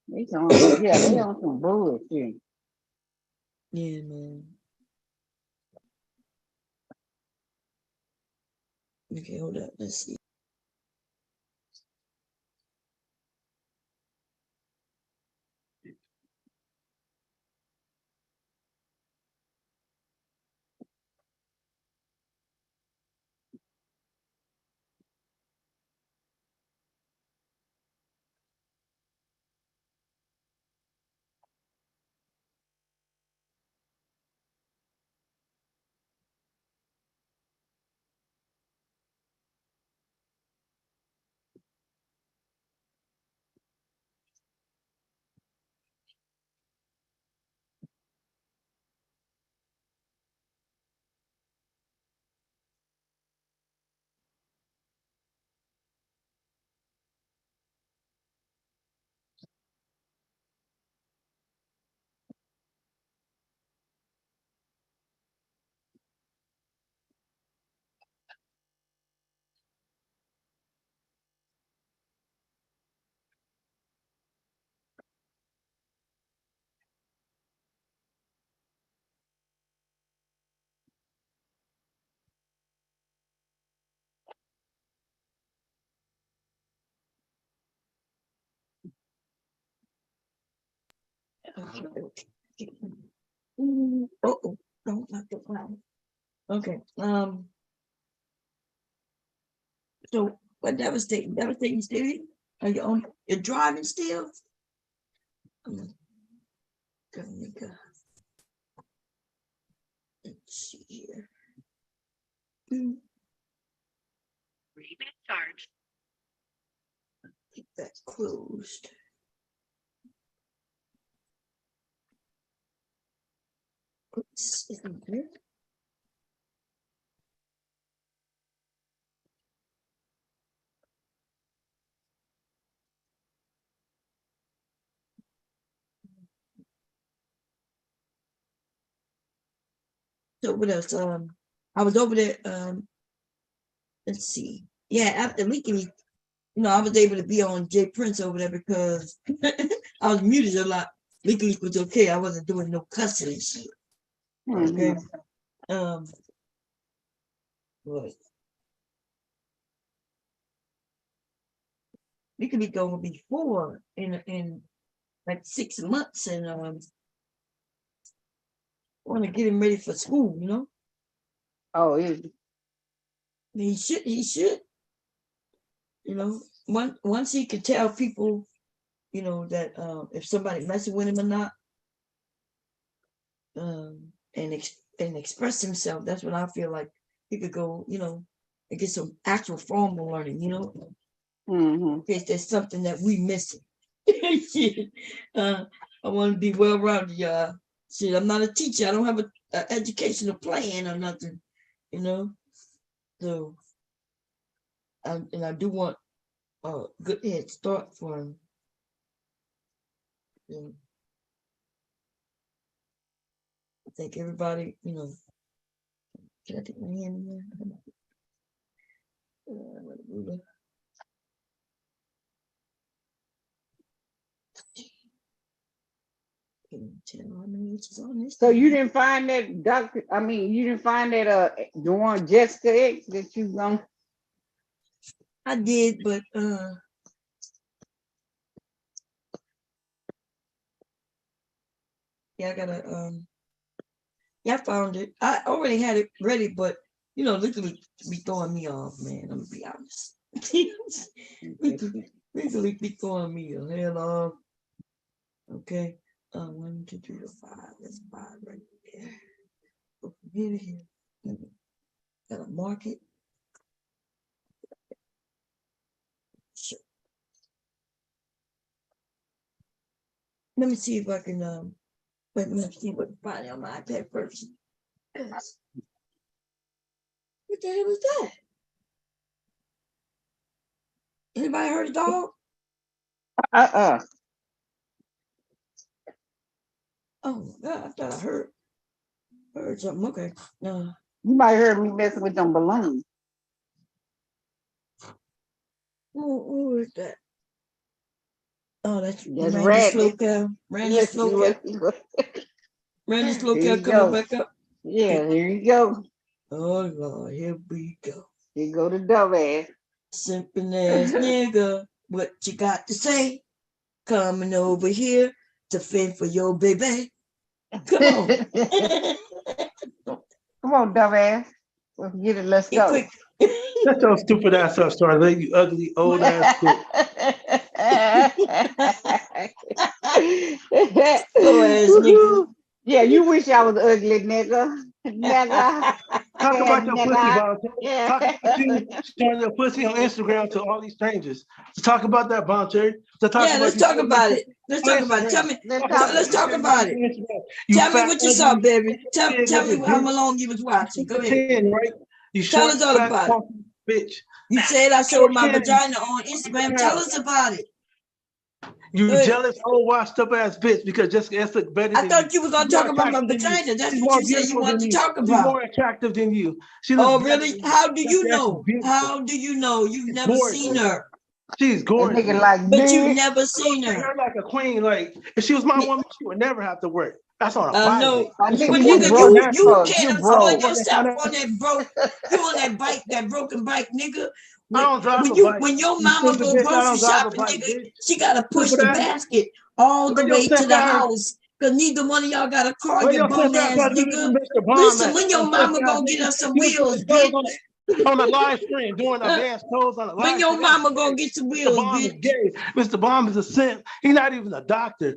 They on some bullshit. Yeah, man. Okay, hold up. Let's see. Oh, don't knock the flower. Okay. So what devastating still? Are you on? You're driving still? Let's see here. Keep that closed. Oops, isn't here. So what else? I was over there. Let's see. Yeah, after Lincoln, I was able to be on Jay Prince over there because I was muted a lot. Legally was okay. I wasn't doing no cussing and shit. Okay. What? We could be going before in like 6 months, and want to get him ready for school. Oh, is he should. Once he could tell people, that if somebody messing with him or not, and express himself, that's when I feel like he could go, and get some actual formal learning, in case there's something that we missing. I want to be well-rounded, y'all. See, I'm not a teacher. I don't have an educational plan or nothing, So, and I do want a good head start for him. I think everybody, can I take my hand in there? So you didn't find that doctor? I mean, you didn't find that the one Jessica X that you gonna? I did, but Yeah, I gotta yeah, I found it. I already had it ready, but you know, literally be throwing me off, man. I'm gonna be honest. literally be throwing me a hell off. Okay. 1, 2, 3, 4, 5. That's 5 right there. Go from here to here. Gotta mark it. Sure. Let me see if I can wait, let me see what I find on my iPad first. What the hell is that? Anybody heard a dog? Oh my God, I thought I heard something. Okay. No. You might heard me messing with them balloons. Who is that? Oh, that's Randy Randy. Slowcow. Randy Slowcow. Randy Slowcow coming back up. Yeah, here you go. Oh Lord, here we go. Here go the dumbass. Simping ass nigga. What you got to say? Coming over here to fend for your baby. Come on. Come on, dumbass. Let's get it. Let's go. Quick. That's your stupid ass up, Starlet. You ugly old ass bitch. Slow ass nigga. Yeah, you wish I was ugly, nigga. Nigga. Talk about your pussy, nigga. Bonter. Talk about you showing your pussy on Instagram to all these strangers. To talk about that, Bonter. Let's talk about it. Let's talk about it. Tell me. Let's talk about it. Tell me what you saw, baby. Tell me how long you was watching. Go ahead. Right? You tell us all about it. Bitch. You said I showed my vagina on Instagram. Tell us about it. You jealous, old, washed up ass bitch because Jessica S look better than you. I thought you was gonna talk about my vagina. That's what you said you wanted to talk about. She's more attractive than you. Oh, really? How do you know? How do you know? You've never seen her. She's gorgeous. But you've never seen her. Her like a queen. Like if she was my woman, she would never have to work. That's on a Bible. No, you can't afford yourself on that you on that bike, that broken bike, nigga. I don't drive a bike. When your mama go grocery shopping, nigga, she gotta push the basket all the way to the house. Cause neither one of y'all got a car, you bum ass nigga. Listen, when your mama gonna get us some wheels, bitch? On a live stream, doing advanced toes on a live stream. When your mama gonna get some wheels, bitch? Mr. Bomb is a simp. He's not even a doctor.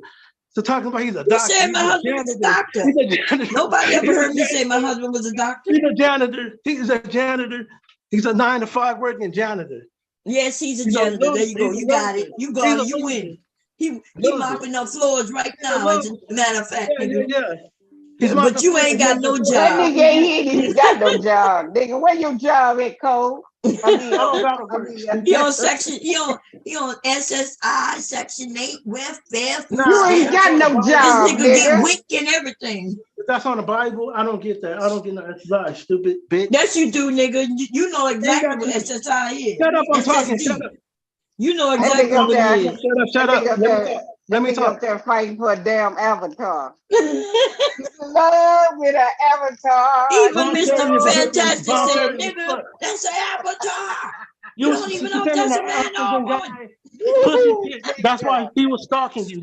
So talking about he's a doctor. You said my husband was a doctor. Nobody ever heard me say my husband was a doctor. He's a janitor. He's a janitor. He's a 9-to-5 working janitor. Yes, he's a janitor. There you go. You got it. You got it. You win. He mopping up floors right now, as a matter of fact. Yeah. But you ain't got no job. That nigga ain't even got no job. Nigga, where your job at, Cole? I don't gotta work. He on section, he on SSI, Section 8, welfare. You ain't got no job, this nigga get wick and everything. If that's on the Bible, I don't get that. I don't get no SSI, stupid bitch. Yes, you do, nigga. You know exactly what SSI is. Shut up, I'm talking. Shut up. You know exactly what it is. Shut up. Let me talk. They're fighting for a damn avatar. Love with an avatar. Even Mr. Fantastic said, nigga, that's an avatar. You don't even know if that's a man or a woman. That's why he was stalking you.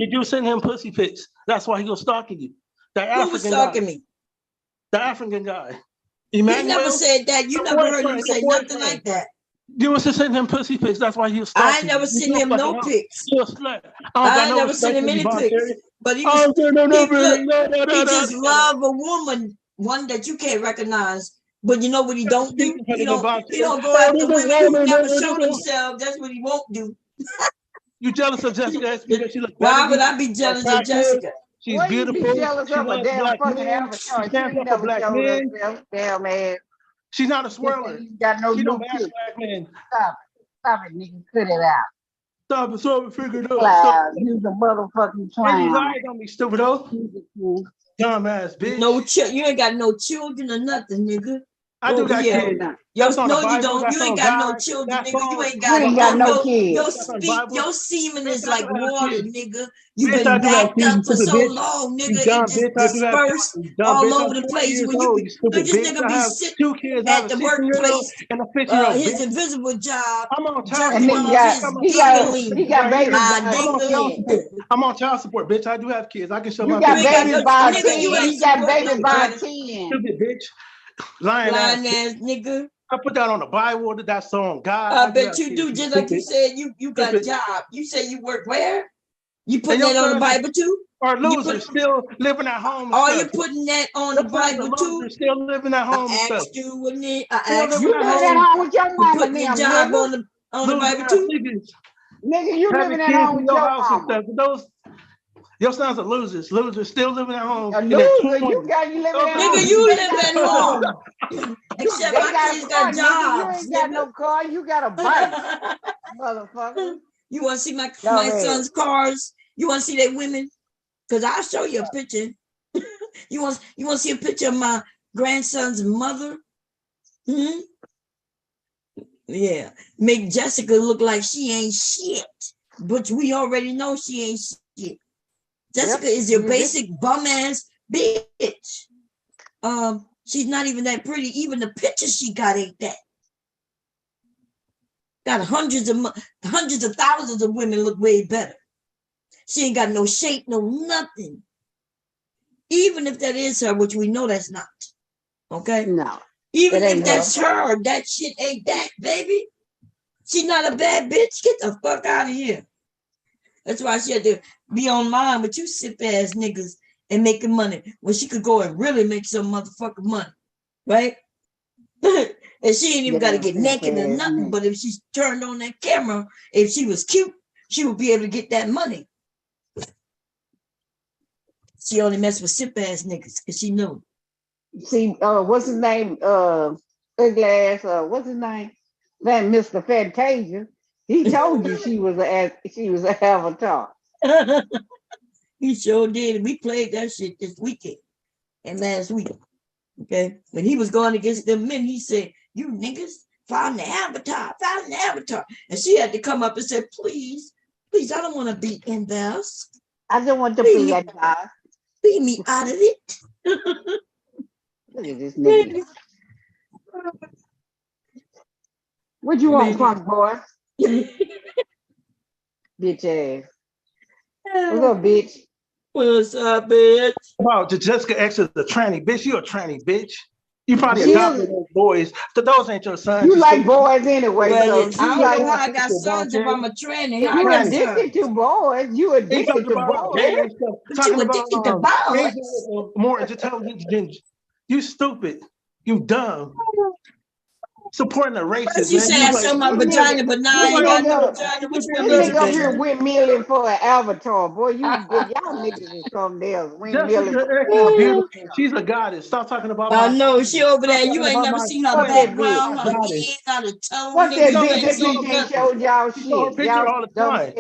Did you send him pussy pics? That's why he was stalking you. Who was stalking me? The African guy. He never said that. You never heard him say nothing like that. You was to send him pussy pics. That's why he was stalking. I ain't never seen him no pics. I ain't never seen him any pics. But he just love a woman, one that you can't recognize. But you know what he don't do? He don't go after women who never show themselves. That's what he won't do. You jealous of Jessica? Why would I be jealous of Jessica? She's beautiful. You be jealous of a damn fucking avatar. She ain't never jealous of herself. Damn ass. She's not a swirler. You got no new kids. Stop it, nigga. Cut it out. Stop it, figure it out. Use a motherfucking clown. You lied on me, stupid though. Dumbass bitch. No, you ain't got no children or nothing, nigga. I do got kids. No, you don't. You ain't got no children, nigga. You ain't got no kids. Your semen is like water, nigga. You've been backed up for so long, nigga. It just dispersed all over the place. When you this nigga be sitting at the workplace, his invisible job, jerking off his he got babies I'm on child support, bitch. I do have kids. I can show my kids. You got babies by 10. Stupid bitch. Lying ass nigga. I put that on the Bible. That song, God. I bet you do. Just like you said, you got a job. You say you work where? You putting that on the Bible too? Or losers still living at home. Are you putting that on the Bible too? Still living at home. I asked you, wouldn't it? I asked you living at home with your mama. Putting your job on the Bible too? Nigga, you living at home with your mama. Those your sons are losers. Losers still living at home. A loser, you living at home. Nigga, you live at home. Except my kids got jobs. You ain't got no car. You got a bike, motherfucker. You want to see my son's cars? You want to see their women? Because I'll show you a picture. You want to see a picture of my grandson's mother? Yeah. Make Jessica look like she ain't shit. But we already know she ain't shit. Jessica is your basic bum ass bitch. She's not even that pretty. Even the picture she got ain't that. Got hundreds of thousands of women look way better. She ain't got no shape, no nothing. Even if that is her, which we know that's not. Okay? No. Even if that's her, that shit ain't that, baby. She's not a bad bitch. Get the fuck out of here. That's why she had to be online with you sip ass niggas and making money when she could go and really make some motherfucking money. Right? And she ain't even got to get naked or nothing. But if she turned on that camera, if she was cute, she would be able to get that money. She only messed with sip ass niggas because she knew. See, what's his name? Ugly ass. What's his name? That Mr. Fantasia. He told you she was an avatar. He sure did. We played that shit this weekend and last week. Okay. When he was going against them men, he said, "You niggas found the avatar, found the avatar." And she had to come up and say, please, I don't want to be in this. I don't want to be in that. Leave me out of it. Look at this nigga. What you want, punk boy? Bitch ass. What's up, bitch? What's up, bitch? Wow, Jessica X is a tranny bitch. You a tranny bitch. You probably adopted those boys. Those ain't your sons. You like boys anyway. Well, I don't know how I got sons if I'm a tranny. You addicted to boys. You addicted to boys. But you addicted to boys. More intelligent than you. Stupid. You dumb. Supporting the racists. You say I show my vagina, but now I ain't got no vagina. Which one is it? Up here windmilling for an avatar, boy. Y'all niggas is something else. Beautiful. She's a goddess. Stop talking about. I know she over there. You ain't never seen her background, her head, not a toe. What's that bitch that you can't show y'all shit? Picture all the time.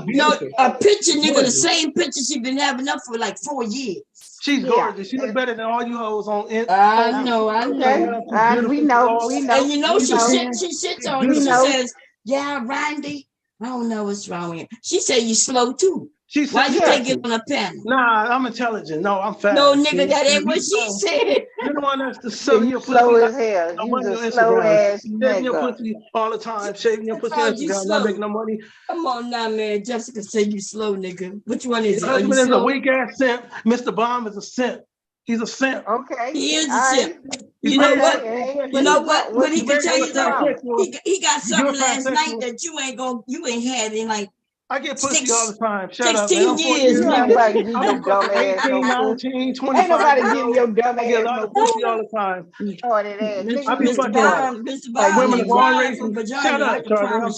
No, a picture, nigga. The same picture she been having up for like 4 years. She's gorgeous. She looks better than all you hoes on it. I know. We know. And you know she sits on you. She says, "Yeah, Randy, I don't know what's wrong with you." She said you slow too. Why you can't get on a pen? Nah, I'm intelligent. No, I'm fast. No, nigga, that ain't what she said. You're the one that's the slow slow as hell. You a slow ass shaving your pussy all the time. Shaving your pussy on Instagram. Not making no money. Come on now, man. Jessica said you slow, nigga. Which one is it? Husband is a weak ass simp. Mr. Bomb is a simp. He's a simp. Okay. He is a simp. You know what? You know what? But he can tell you something. He got something last night that you ain't had in like I get pussy all the time. Shut 16 up, years. Ain't nobody give your dumb ass 18, 19, 25. Ain't nobody give your dumb ass. I get a lot of pussy all the time. I be fucking women of all races. Shut up, Charlie.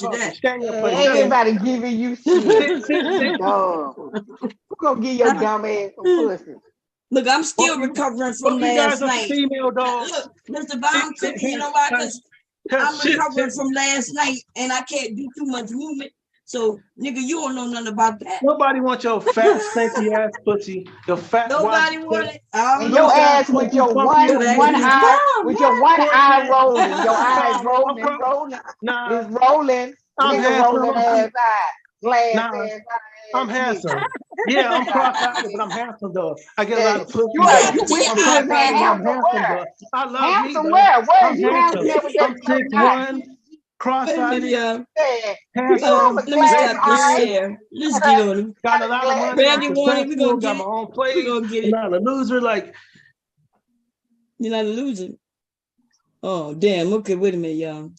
Ain't anybody giving you shit. Who gonna give your dumb ass some pussy? Look, I'm still recovering from last night. Female dog. Look, Mr. Bomb, you know why? Because I'm recovering from last night and I can't do too much movement. So, nigga, you don't know nothing about that. Nobody wants your fat, stinky ass pussy. Your fat. Nobody want it. And your ass with your one eye rolling, your eyes rolling. Nah, it's rolling. I'm handsome. Rolling ass eye, glass nah, ass eye. I'm handsome. Yeah, I'm cross-eyed, but I'm handsome though. I get a lot of pussy. You with me, man. I'm handsome though. I love handsome me. Where I'm is you handsome? I'm 6'1", cross-eyed, handsome. Let me stop this share. Let's get on him. Got a lot of money. Randy wanted, we're gonna get got my own place. We're gonna get it. I'm not a loser. Like, you're not a loser. Oh, damn. Okay, wait a minute, y'all.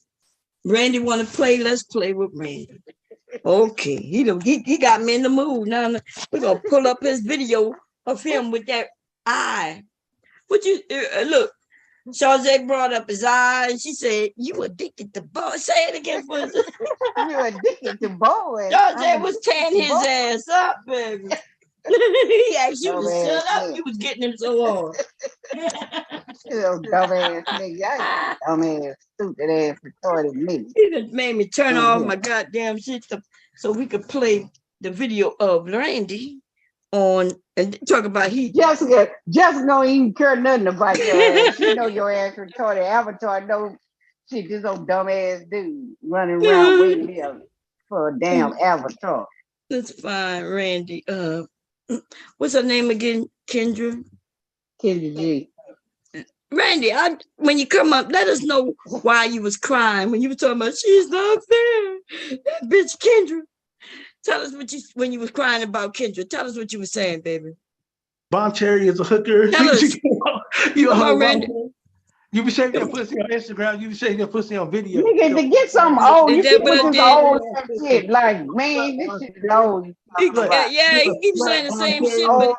Randy want to play? Let's play with Randy. Okay, he got me in the mood. Now we're gonna pull up his video of him with that eye. What you look? Charze brought up his eye, and she said, "You addicted to boys." Say it again for us. You addicted to boys. Charze was tearing his ass up, baby. He asked you to shut up. You was getting him so hard. Dumbass nigga. Dumbass, stupid ass, retarded me. He just made me turn off my goddamn shit so we could play the video of Randy on and talk about he. Jessica don't even care nothing about your ass. She know your ass retarded. Avatar know she just old dumbass dude running around waiting here for a damn avatar. That's fine, Randy. What's her name again? Kendra G. Randy, when you come up, let us know why you was crying when you were talking about she's not fair. That bitch Kendra. Tell us when you was crying about Kendra. Tell us what you were saying, baby. Bomb Cherry is a hooker. Tell us. You Come on, Randy. You be shaving your pussy on Instagram. You be shaving your pussy on video. Nigga, to get something old, you keep putting this old shit. Like, man, this shit is old. Yeah, he keeps saying the same shit, but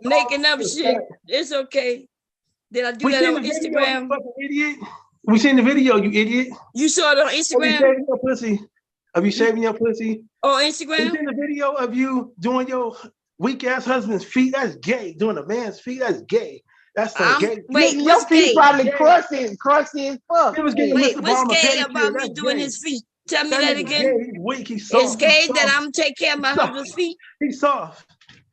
making up shit. It's okay. Did I do that on Instagram? We seen the video, you idiot. You saw it on Instagram? Are you shaving your pussy? Are you shaving your pussy? On Instagram? We seen the video of you doing your weak ass husband's feet. That's gay. Doing a man's feet. That's gay. That's so gay. Wait, your feet probably crusty as fuck. Wait, what's gay about me doing his feet? Tell me that again. He's weak. He's soft. It's gay that I'm taking care of my husband's feet. He's soft.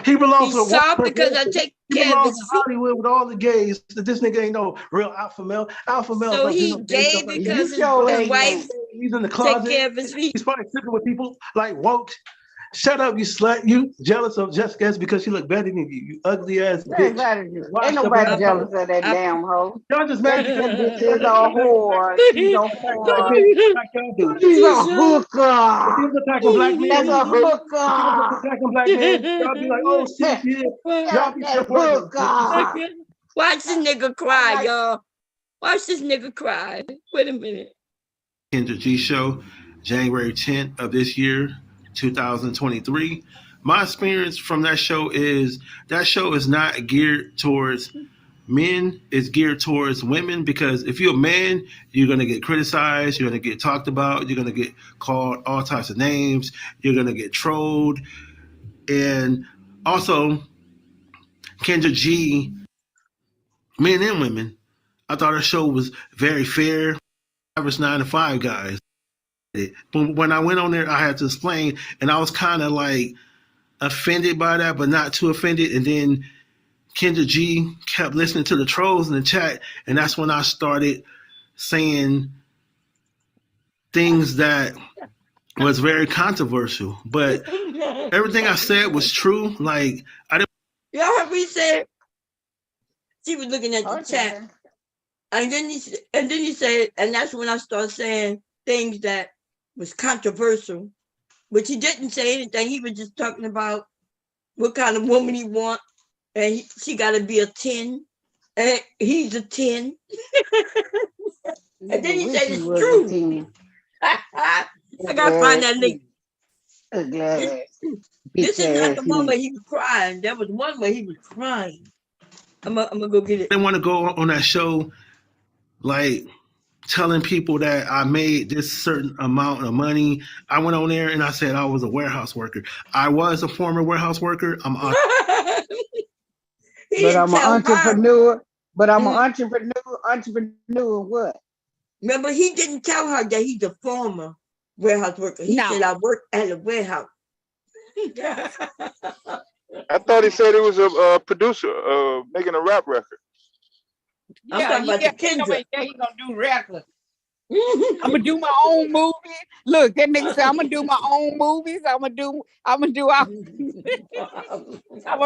He belongs to soft because I take care of his feet. Hollywood with all the gays. This nigga ain't no real alpha male. Alpha male. So he gay because his wife he's in the closet. Take care of his feet. He's probably sleeping with people like woke. Shut up, you slut. You jealous of Jessica because she look better than you. You ugly ass bitch. Ain't nobody jealous of that damn hoe. Y'all just mad because bitch is a whore. She's a whore. She's a hooker. That's a hooker. Black man. Y'all be like, oh shit, y'all be hooker. Watch this nigga cry, y'all. Watch this nigga cry. Wait a minute. Kendra G Show, January 10th of this year. 2023. My experience from that show is not geared towards men, it's geared towards women, because if you're a man, you're going to get criticized, you're going to get talked about, you're going to get called all types of names, you're going to get trolled. And also, Kendra G, men and women, I thought her show was very fair. Average 9 to 5 guys. But when I went on there, I had to explain, and I was kind of like offended by that, but not too offended. And then Kendra G kept listening to the trolls in the chat, and that's when I started saying things that was very controversial. But everything I said was true. Like I didn't. Y'all heard me say? She was looking at the chat, and then he said, and that's when I started saying things that was controversial, but he didn't say anything. He was just talking about what kind of woman he want, and she got to be a 10, and he's a 10. And then he said it's true. I gotta find that link. This is not the one where he was crying. There was one where he was crying. I'm gonna go get it. I didn't want to go on that show like telling people that I made this certain amount of money. I went on there and I said I was a warehouse worker. I was a former warehouse worker. I'm an entrepreneur. But I'm an entrepreneur. Entrepreneur what? Remember, he didn't tell her that he's a former. warehouse worker. He said I work at a warehouse. I thought he said he was a producer, making a rap record. I'm talking about the Kendra. Yeah, he gonna do records. I'm gonna do my own movie. Look, that nigga said I'm gonna do my own movies. I'm gonna do. I'm gonna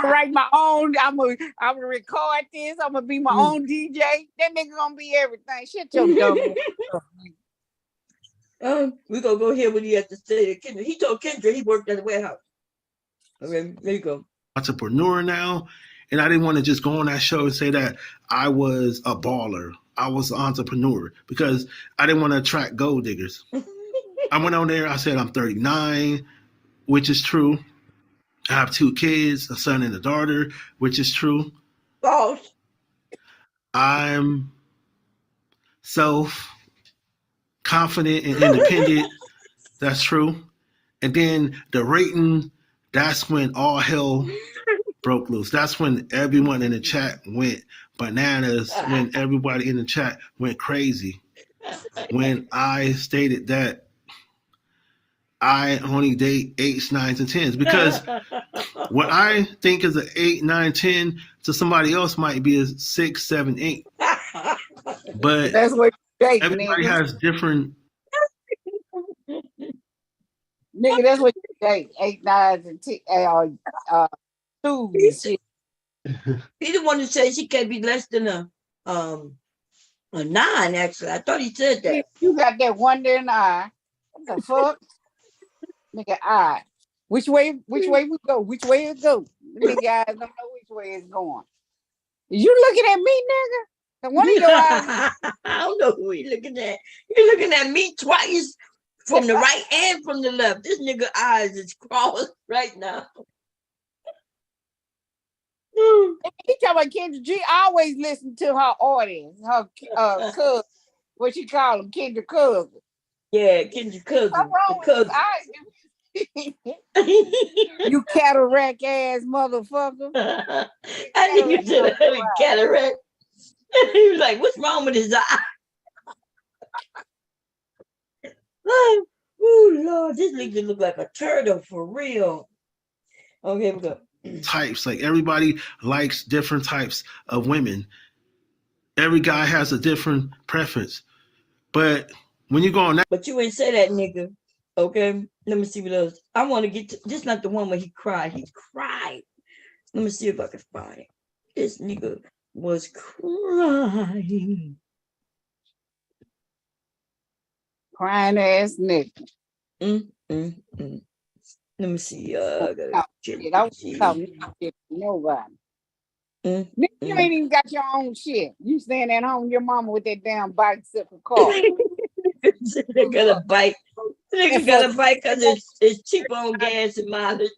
write my own. I'm gonna record this. I'm gonna be my own DJ. That nigga gonna be everything. Shut your dumb. We're gonna go hear what he has to say to Kendra. He told Kendra he worked at a warehouse. Okay, there you go. Entrepreneur now, and I didn't want to just go on that show and say that I was a baller. I was an entrepreneur because I didn't want to attract gold diggers. I went on there. I said I'm 39, which is true. I have 2 kids, a son and a daughter, which is true. False. I'm self-confident and independent. That's true. And then the rating, that's when all hell broke loose. That's when everyone in the chat went bananas, when everybody in the chat went crazy. When I stated that I only date 8s, 9s, and 10s, because what I think is an 8, 9, 10 to somebody else might be a 6, 7, 8. But that's what everybody has different. Nigga, that's what you date. 8, 9s, and 2s. He the one who said she can't be less than a 9. Actually, I thought he said that. You got that one there in the eye. What the fuck? Nigga, eye. Which way we go? Which way it go? Nigga, eyes don't know which way it's going. You looking at me, nigga? One of your eyes. I don't know who he looking at. You're looking at me twice, from the right and from the left. This nigga eyes is crossed right now. He talking about Kendra G. I always listen to her audience, her cousin. What you call him, Kendra cousin. Yeah, Kendra cousin. What's wrong with his eyes? You cataract ass motherfucker. I think you said cataract. He was like, what's wrong with his eye? Oh, Lord, this nigga look like a turtle for real. Okay, we go. Types, like everybody likes different types of women. Every guy has a different preference. But when you go on that. But you ain't say that, nigga. Okay, let me see what else. I want to get to this. Not the one where he cried. He cried. Let me see if I can find it. This nigga was crying. Crying ass nigga. Let me see. I don't talk to nobody. Nigga, you ain't even got your own shit. You staying at home, your mama with that damn bicycle car. They got a bike. Nigga got a bike because it's cheaper on gas and mileage.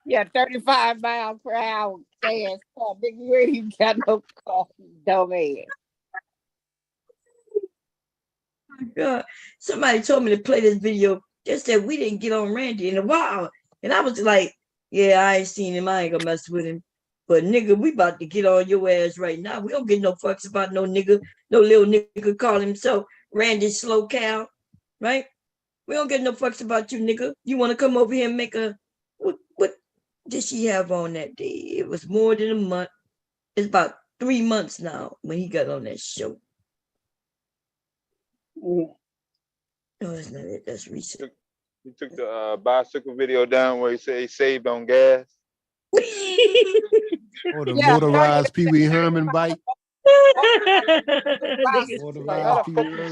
Yeah, 35 miles per hour gas car. Nigga, you ain't even got no car, dumb ass. Oh my God. Somebody told me to play this video. They said we didn't get on Randy in a while. And I was like, yeah, I ain't seen him. I ain't gonna mess with him. But nigga, we about to get on your ass right now. We don't get no fucks about no nigga. No little nigga call himself Randy Slow Cow. Right? We don't get no fucks about you, nigga. You want to come over here and make a... What did she have on that day? It was more than a month. It's about 3 months now when he got on that show. No, that's not it. That's recent. He took the bicycle video down where he said he saved on gas. Or the motorized Pee Wee Herman bike.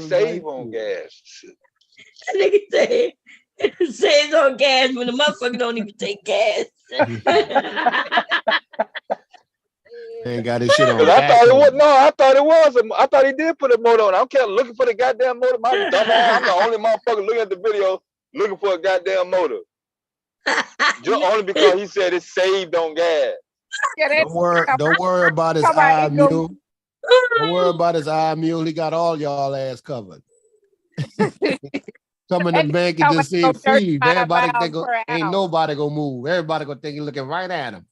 Save on gas. That nigga say it saves on gas when the motherfucker don't even take gas. Ain't got his shit on. I thought it was I thought he did put a motor on. I kept looking for the goddamn motor. My dumbass, I'm the only motherfucker looking at the video looking for a goddamn motor. Just only because he said it's saved on gas. Don't worry about his eye mule. Don't worry about his eye mule. He got all y'all ass covered. Come in the bank and just see free. Everybody think ain't nobody gonna move. Everybody gonna think you're looking right at him.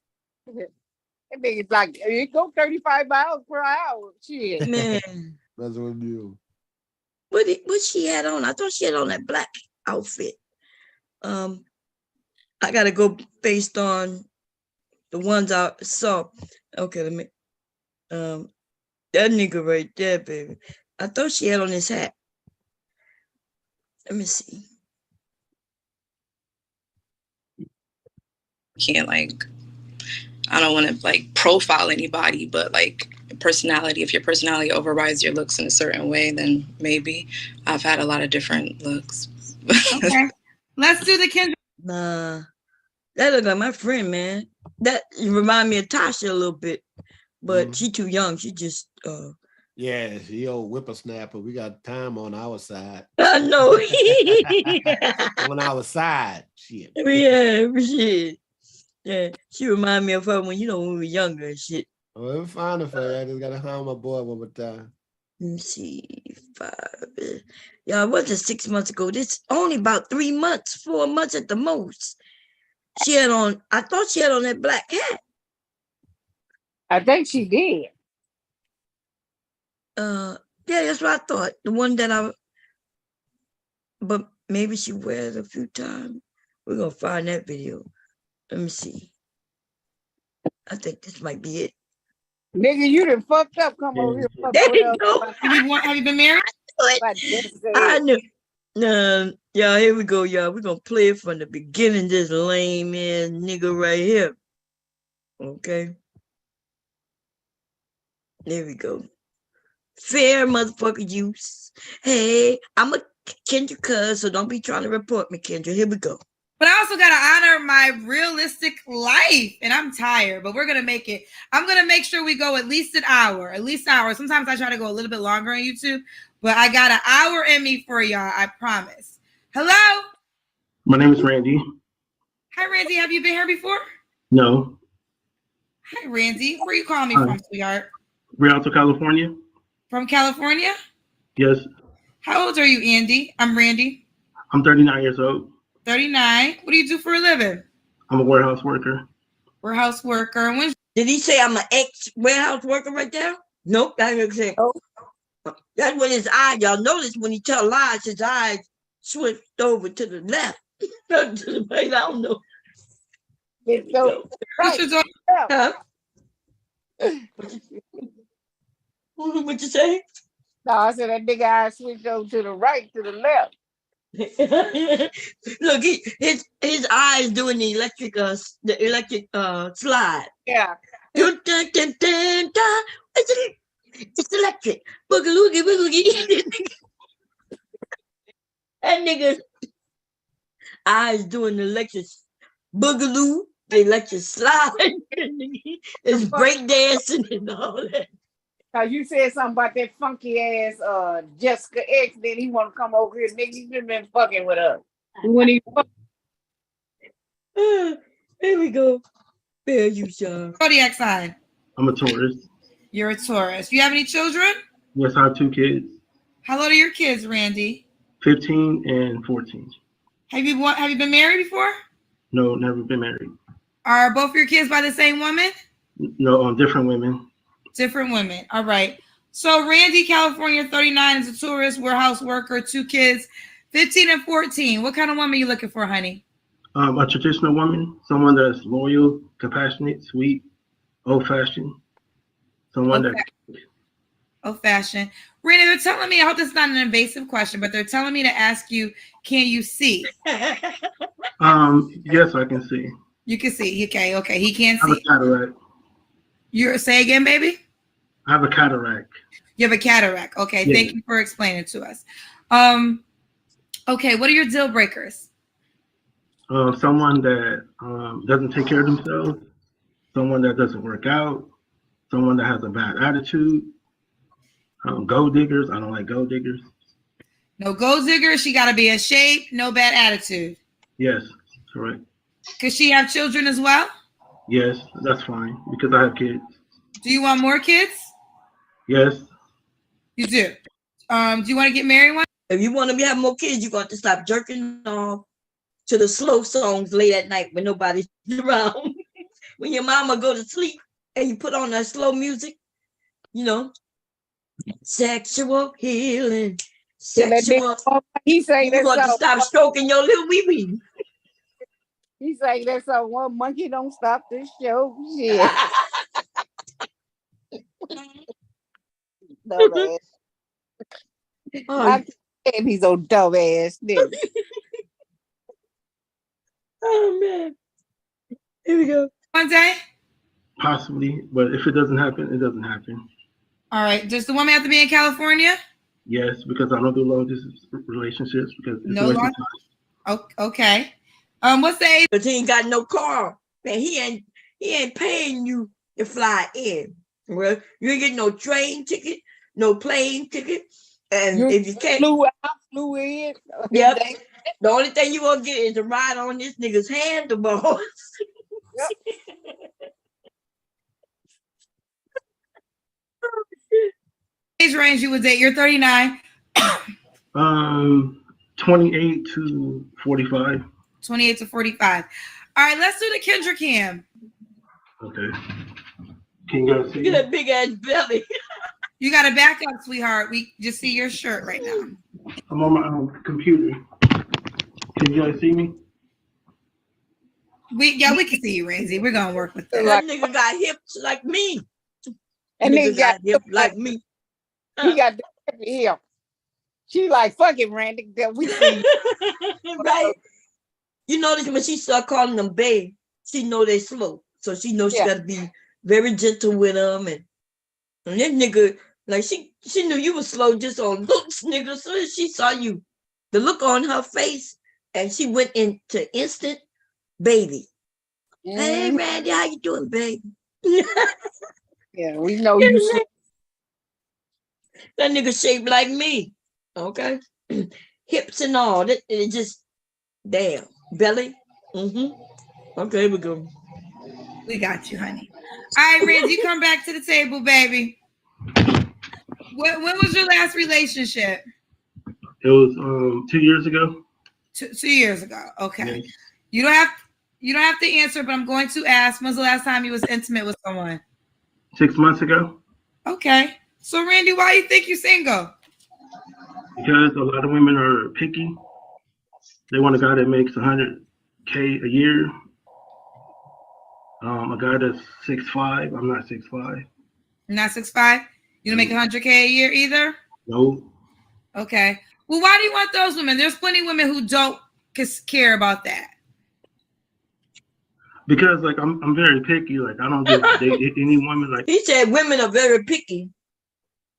That nigga's like, it go 35 miles per hour. Shit. Man. That's what you. What she had on? I thought she had on that black outfit. I gotta go based on the ones I saw. Okay, let me. That nigga right there, baby. I thought she had on his hat. Let me see. Can't like, I don't want to like profile anybody, but like personality, if your personality overrides your looks in a certain way, then maybe. I've had a lot of different looks. Okay, let's do the Kendra. Nah, that look like my friend, man. That remind me of Tasha a little bit, but she too young. She just yeah, she old whippersnapper. We got time on our side. I know. On our side, shit. Yeah, shit. Yeah, she remind me of her when when we were younger and shit. Oh, it was fine for you. I just gotta hang my boy one more time. Let me see, 5. Yeah, it wasn't 6 months ago. This only about 3 months, 4 months at the most. She had on. I thought she had on that black hat. I think she did. Yeah, that's what I thought. The one that but maybe she wears a few times. We're gonna find that video. Let me see. I think this might be it. Nigga, you done fucked up. Come over here. There you go. Have you been married? I knew. Yeah, here we go, y'all. We're gonna play it from the beginning. This lame ass nigga right here. Okay. There we go. Fair motherfucker use. Hey, I'm a Kendra cuz, so don't be trying to report me, Kendra. Here we go. But I also got to honor my realistic life. And I'm tired, but we're going to make it. I'm going to make sure we go at least an hour. Sometimes I try to go a little bit longer on YouTube, but I got an hour in me for y'all. I promise. Hello? My name is Randy. Hi, Randy. Have you been here before? No. Hi, Randy. Where are you calling me from, sweetheart? Rialto, California. From California? Yes. How old are you, Andy? I'm Randy. I'm 39 years old. 39. What do you do for a living? I'm a warehouse worker. Warehouse worker. Did he say I'm an ex-warehouse worker right there? Nope. That's what he said. That's what his eye. Y'all notice when he tell lies, his eyes switched over to the left. Not to the right. I don't know. Huh? What you say? No, I said that nigga eyes switched over to the right, to the left. Look, his eyes doing the electric slide. Yeah. It's electric. Boogaloogie boogie. That nigga's eyes doing the electric boogaloo, the electric slide. It's break dancing and all that. Cause you said something about that funky ass Jessica X, then he want to come over here, nigga. You been fucking with us. When he here we go. Fair use, y'all. Zodiac sign. I'm a Taurus. You're a Taurus. Do you have any children? Yes, I have 2 kids. How old are your kids, Randy? 15 and 14. Have you been married before? No, never been married. Are both your kids by the same woman? No, different women. Different women. All right. So Randy, California, 39, is a tourist, warehouse worker, 2 kids, 15 and 14. What kind of woman are you looking for, honey? A traditional woman, someone that's loyal, compassionate, sweet, old-fashioned. Someone that old-fashioned. Randy, they're telling me, I hope this is not an invasive question, but they're telling me to ask you, can you see? Yes, I can see. You can see. Okay. He can't see. I have a cataract. Say again, baby? I have a cataract. You have a cataract. Okay. Yeah. Thank you for explaining to us. Okay. What are your deal breakers? Someone that doesn't take care of themselves, someone that doesn't work out, someone that has a bad attitude, gold diggers. I don't like gold diggers. No gold diggers. She got to be in shape. No bad attitude. Yes, correct. Could she have children as well? Yes, that's fine because I have kids. Do you want more kids? Yes. You do. Do you want to get married one? If you want to have more kids, you're going to stop jerking off to the slow songs late at night when nobody's around. When your mama go to sleep and you put on that slow music, sexual healing. sexual. He say you want to stop stroking your little wee wee. He say that's a one monkey don't stop this show. Shit. Dumbass. I'm saying he's a dumbass nigga. Oh man. Here we go. One day? Possibly, but if it doesn't happen, it doesn't happen. All right. Does the woman have to be in California? Yes, because I don't do long distance relationships because it's No a waste long. of time. Okay. What's the age? But he ain't got no car. Man, he ain't paying you to fly in. Well, you ain't getting no train ticket, no plane ticket. And if you can't flew in. Yep. The only thing you gonna get is a ride on this nigga's handlebars. Yep. Age range you would date? You're 39. 28 to 45. 28 to 45. All right, let's do the Kendra cam. Okay. Can you guys see? Get that big ass belly. You got to back up, sweetheart. We just see your shirt right now. I'm on my computer. Can you guys see me? We can see you, Ramsey. We're gonna work with that. That nigga got hips like me. And nigga nigga got hips like me. He got the hip. She like, fuck it, Randy. That we see. Right. You notice when she start calling them babe, she know they slow. So she knows she gotta be very gentle with them. And that nigga, like she knew you was slow just on looks, nigga. So as she saw you, the look on her face, and she went into instant baby. Hey Randy, how you doing, baby? Yeah, we know you slow. That nigga shaped like me. Okay. Hips and all. That it just damn. Belly. Okay, here we go. We got you, honey. All right, Randy, you come back to the table, baby. When was your last relationship? It was 2 years ago. 2 years ago. Okay. Yes. You don't have to answer, but I'm going to ask. When's the last time you was intimate with someone? 6 months ago. Okay. So Randy, why do you think you're single? Because a lot of women are picky. They want a guy that makes $100K a year. A guy that's 6'5". I'm not 6'5". Not 6'5"? You don't make $100K a year either? No. Okay. Well, why do you want those women? There's plenty of women who don't care about that. Because like I'm very picky. Like I don't just date any woman. Like he said, women are very picky.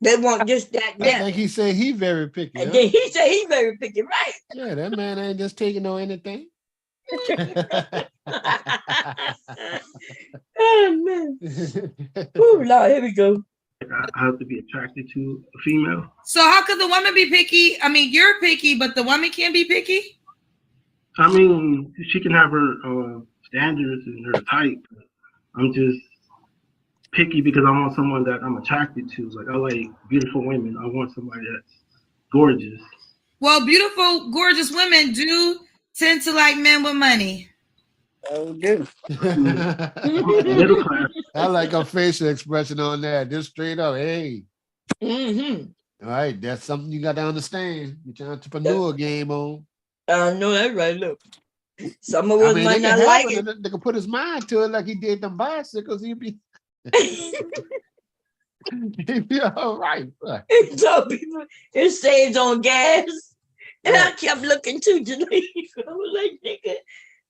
They want just that. I think he said he very picky. And then he said he very picky, right? Yeah, that man ain't just taking no anything. Oh man. Oh Lord, here we go. I have to be attracted to a female. So how could the woman be picky? I mean, you're picky, but the woman can't be picky? I mean, she can have her standards and her type. I'm just picky because I want someone that I'm attracted to. Like I like beautiful women. I want somebody that's gorgeous. Well, beautiful, gorgeous women do tend to like men with money. Oh, do. Middle class. I like a facial expression on that. Just straight up, hey. All right, that's something you got to understand. Get your entrepreneur game on. I know that right. Look, some of us might not like it. They can put his mind to it like he did them bicycles. He'd be all right. So people, it saves on gas. And I kept looking too, Janine. I was like, nigga,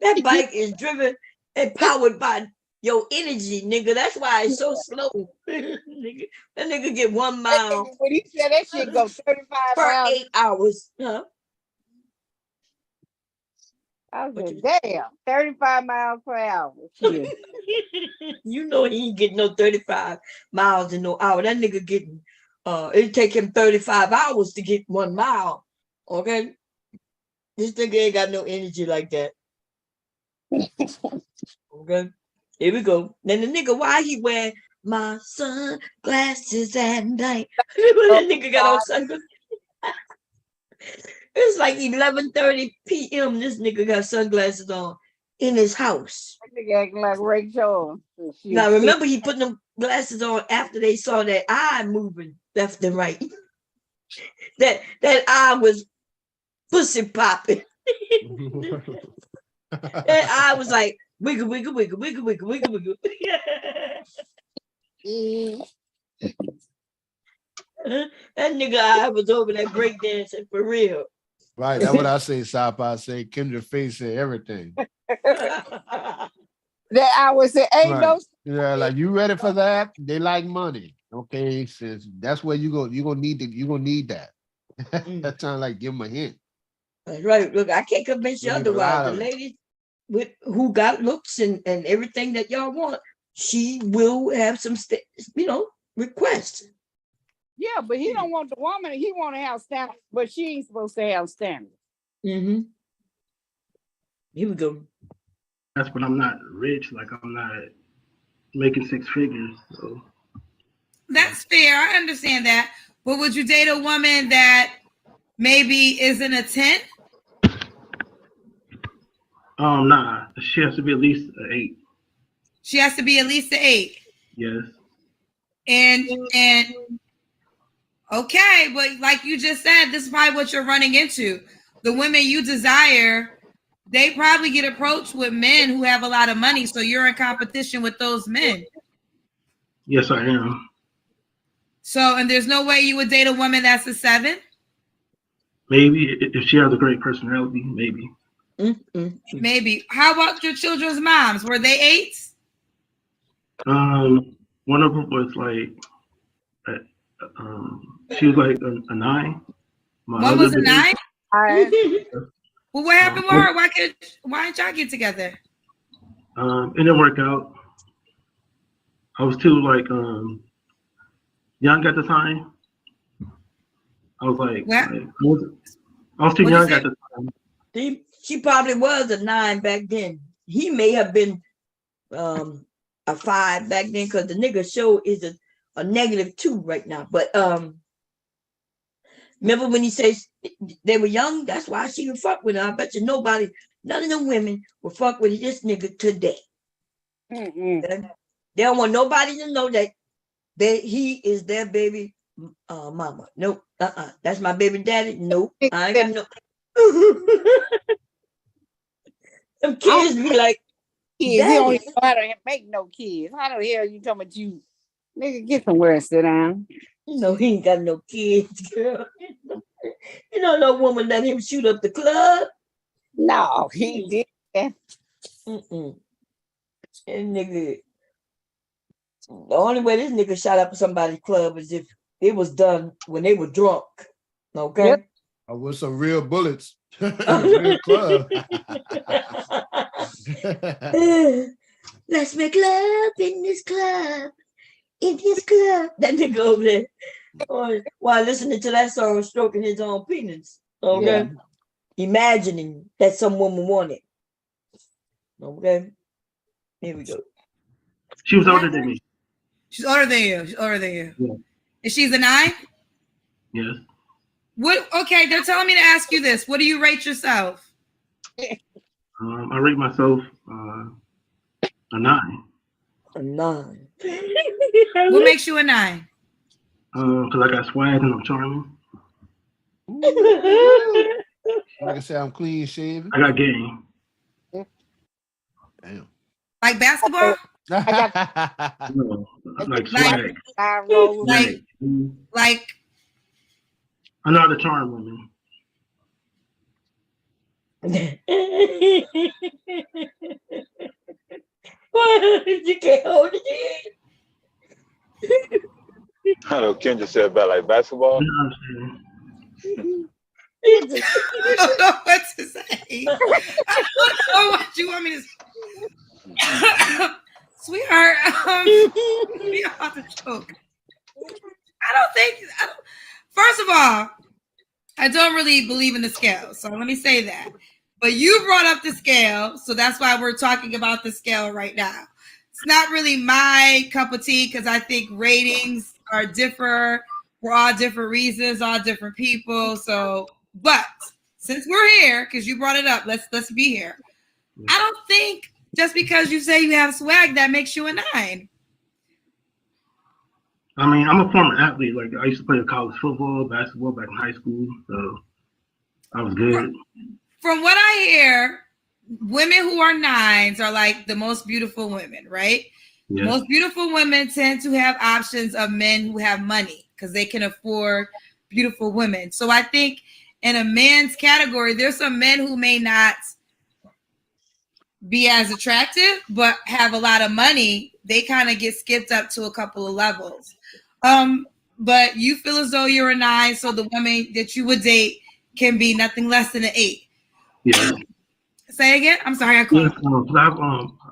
that bike is driven and powered by your energy, nigga. That's why it's so slow. Nigga, that nigga get 1 mile. When he said that shit go 35 per miles. 8 hours. Huh? I was like, damn, 35 miles per hour. You know he ain't getting no 35 miles in no hour. That nigga getting, it take him 35 hours to get 1 mile. Okay? This nigga ain't got no energy like that. Okay? Here we go. Then the nigga, why he wear my sunglasses at night? That nigga got on sunglasses. It's like 11:30 p.m. This nigga got sunglasses on in his house. That nigga acting like Ray Charles. Now remember, he put them glasses on after they saw that eye moving left and right. that eye was pussy popping. That eye was like wiggle, wiggle, wiggle, wiggle, wiggle, wiggle, wiggle. That nigga eye was over there breakdancing for real. Right, that's what I say, Sop. I say Kendra Face said everything. That I would say, ain't Right. no. Yeah, like you ready for that? They like money. Okay, sis, that's where you're gonna need that. That's trying to like give them a hint. That's right. Look, I can't convince you otherwise. The ladies with who got looks and everything that y'all want, she will have some requests. Yeah, but he don't want the woman. He want to have standards, but she ain't supposed to have standards. Mm-hmm. Here we go. That's when I'm not rich. Like I'm not making 6 figures. So that's fair. I understand that. But would you date a woman that maybe isn't a 10? Nah. She has to be at least an 8. She has to be at least an 8. Yes. And okay, but like you just said, this is probably what you're running into. The women you desire, they probably get approached with men who have a lot of money, so you're in competition with those men. Yes, I am. So, and there's no way you would date a woman that's a 7? Maybe if she has a great personality, maybe. Maybe. How about your children's moms? Were they 8s? One of them was like, she was like a 9. One was a 9? Well, what happened with her? Why didn't y'all get together? It didn't work out. I was too like young at the time. I was like, I was too young at the time. She probably was a 9 back then. He may have been a 5 back then because the nigga show is a -2 right now. But remember when he says they were young? That's why she would fuck with him. I bet you none of them women will fuck with this nigga today. They don't want nobody to know that he is their baby mama. Nope. That's my baby daddy. Nope. I ain't got no. Them kids be like, kids. He don't even know how to make no kids. How the hell you talking about you? Nigga, get somewhere and sit down. You know he ain't got no kids, girl. You know no woman let him shoot up the club? No, he did. And nigga, the only way this nigga shot up somebody's club is if it was done when they were drunk. Okay? Yep. With some real bullets. Real club. Let's make love in this club. In this club. That nigga over there. While listening to that song, stroking his own penis. Okay? Yeah. Imagining that some woman wanted. Okay? Here we go. She was older than me. She's older than you. She's older than you. Yeah. And she's a 9? Yes. What? Okay, they're telling me to ask you this. What do you rate yourself? I rate myself a 9. A 9. What makes you a 9? Because I got swag and I'm charming. Like I said, I'm clean shaven. I got game. Damn. Like basketball? No, like swag. Like I know how to charm women. You can't hold it in. I know Kendra said about like basketball. I don't know what to say. I don't know what you want me to say. Sweetheart, we ought to joke. First of all, I don't really believe in the scale, so let me say that. But you brought up the scale, so that's why we're talking about the scale right now. It's not really my cup of tea because I think ratings are different for all different reasons, all different people. So, but since we're here, because you brought it up, let's be here. I don't think just because you say you have swag that makes you a 9. I mean, I'm a former athlete. Like I used to play college football, basketball back in high school, so I was good. From what I hear, women who are 9s are like the most beautiful women, right? Yeah. Most beautiful women tend to have options of men who have money because they can afford beautiful women. So I think in a man's category, there's some men who may not be as attractive, but have a lot of money. They kind of get skipped up to a couple of levels. But you feel as though you're a 9, so the woman that you would date can be nothing less than an 8. Yeah. Say again? I'm sorry, I Yes, called. I have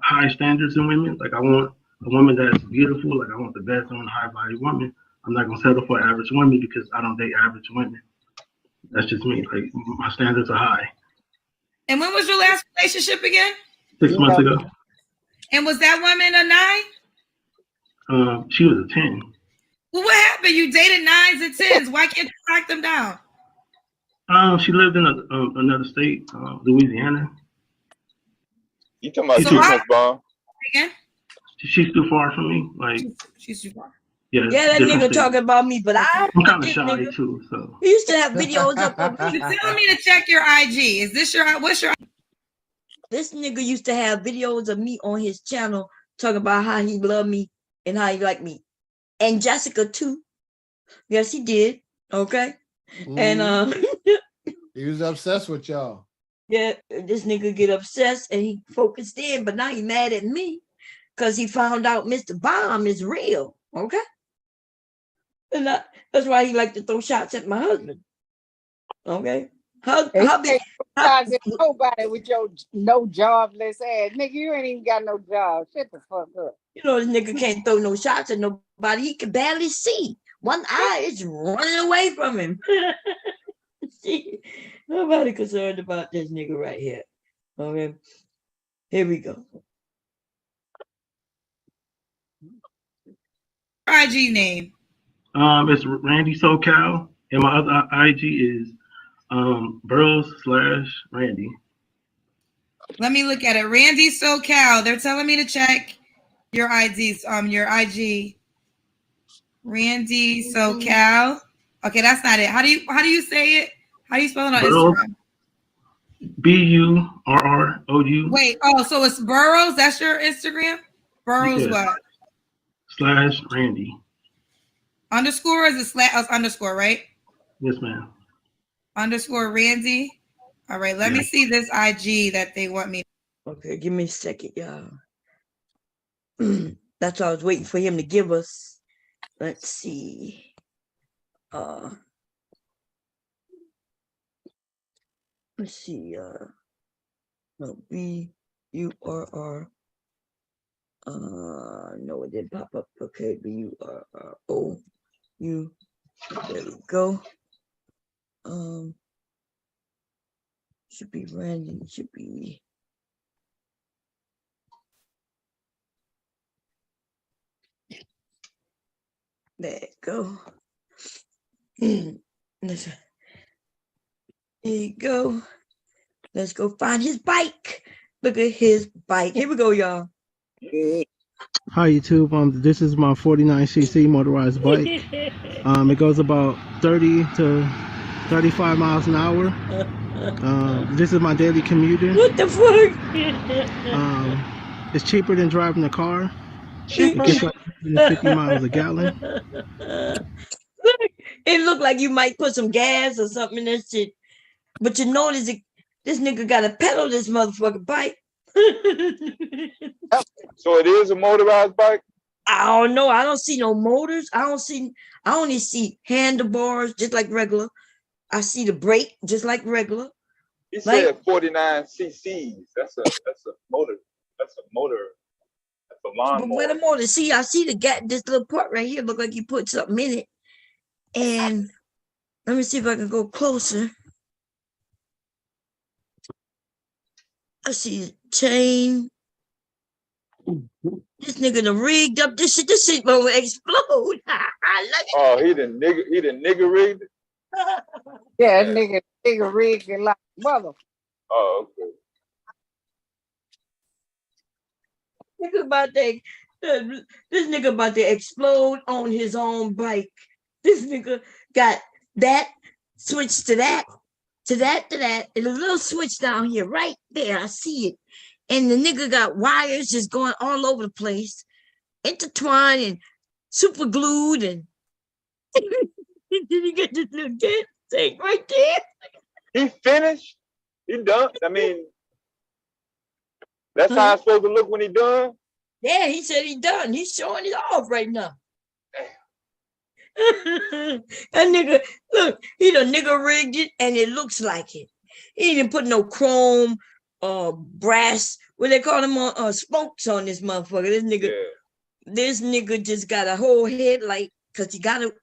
high standards in women. Like I want a woman that's beautiful. Like I want the best on high value woman. I'm not gonna settle for average women because I don't date average women. That's just me. Like my standards are high. And when was your last relationship again? 6 months ago. And was that woman a 9? She was a 10. Well, what happened? You dated 9s and 10s. Why can't you track them down? She lived in another state, Louisiana. You talking about 2 months, Bob? Again? She's too far from me. Like she's too far. Yeah, that nigga state. talking about me, but I'm kind of shy too. So he used to have videos up on me. You're telling me to check your IG. Is this what's your? This nigga used to have videos of me on his channel talking about how he loved me and how he liked me. And Jessica too. Yes, he did. Okay. And he was obsessed with y'all. Yeah, this nigga get obsessed and he focused in, but now he mad at me because he found out Mr. Bomb is real. Okay. And that's why he like to throw shots at my husband. Okay. Nobody with your no jobless ass. Nigga, you ain't even got no job. Shut the fuck up. You know, this nigga can't throw no shots at nobody. He can barely see. One eye is running away from him. Nobody concerned about this nigga right here. Okay. Here we go. IG name? It's Randy SoCal, and my other IG is Burrows/Randy. Let me look at it. Randy SoCal. They're telling me to check your IDs. Your IG. Randy SoCal. Okay, that's not it. How do you say it? How do you spell it on Instagram? BURROU. Wait, so it's Burrows. That's your Instagram. Burrows what? /Randy. Underscore is a slash underscore, right? Yes, ma'am. Underscore Randy. All right, let me see this IG that they want me. Okay, give me a second, y'all. That's what I was waiting for him to give us. Let's see. Let's see. No, BURR. No, it didn't pop up. Okay, BURROU. There we go. Should be Randy. Should be. There you go. Here you go. Let's go find his bike. Look at his bike. Here we go, y'all. Hi YouTube. This is my 49cc motorized bike. It goes about 30 to 35 miles an hour. This is my daily commuting. What the fuck? It's cheaper than driving a car. It gets like 50 miles a gallon. Look, it looked like you might put some gas or something in that shit. But you notice this nigga got to pedal this motherfucking bike. So it is a motorized bike? I don't know. I don't see no motors. I only see handlebars just like regular. I see the brake just like regular. You said 49 cc's. That's a motor. That's a motor. That's a lawnmower. But where the motor? See, I see this little part right here. Look like you put something in it. And let me see if I can go closer. I see a chain. This nigga done rigged up this shit. This shit gonna explode. I love it. Oh, he done nigga rigged it? Yeah, nigga rigged it like mother. Oh, okay. Think about that. This nigga about to explode on his own bike. This nigga got that switch to that, and a little switch down here, right there. I see it. And the nigga got wires just going all over the place, intertwined and super glued. And did you get this little thing right there? He finished? He done? I mean, that's how it's supposed to look when he done? Yeah, he said he done. He's showing it off right now. That nigga, look, he done nigga rigged it and it looks like it. He didn't put no chrome brass, what they call them spokes on this motherfucker. This nigga just got a whole headlight because he got to,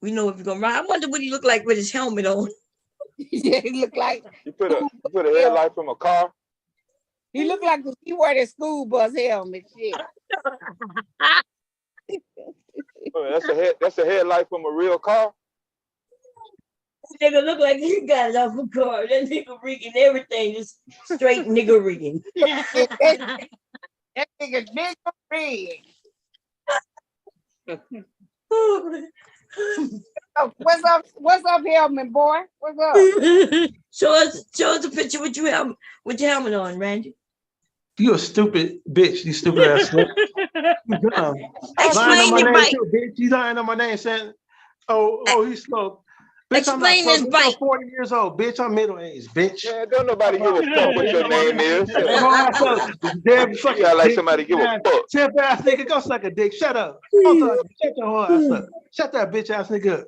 we know if you're gonna ride. I wonder what he look like with his helmet on. Yeah, he look like you put a headlight from a car. He look like he wear that school bus helmet shit. That's a headlight from a real car. That nigga look like he got it off a car. That nigga rigging everything is straight nigga rigging. That nigga rigging. What's up, helmet boy? What's up? Show us a picture with your helmet on, Randy. You a stupid bitch, you stupid ass. Explain your bike. Bitch. You lying on my name saying, oh, he's slow. Bitch, explain this bike. I'm 40 years old, bitch. I'm middle-aged, bitch. Yeah, don't nobody give a fuck what your name is. Damn fucking like somebody give a fuck. Simp ass nigga, go suck a dick. Shut up. Shut your whole ass up. Shut that bitch ass nigga up.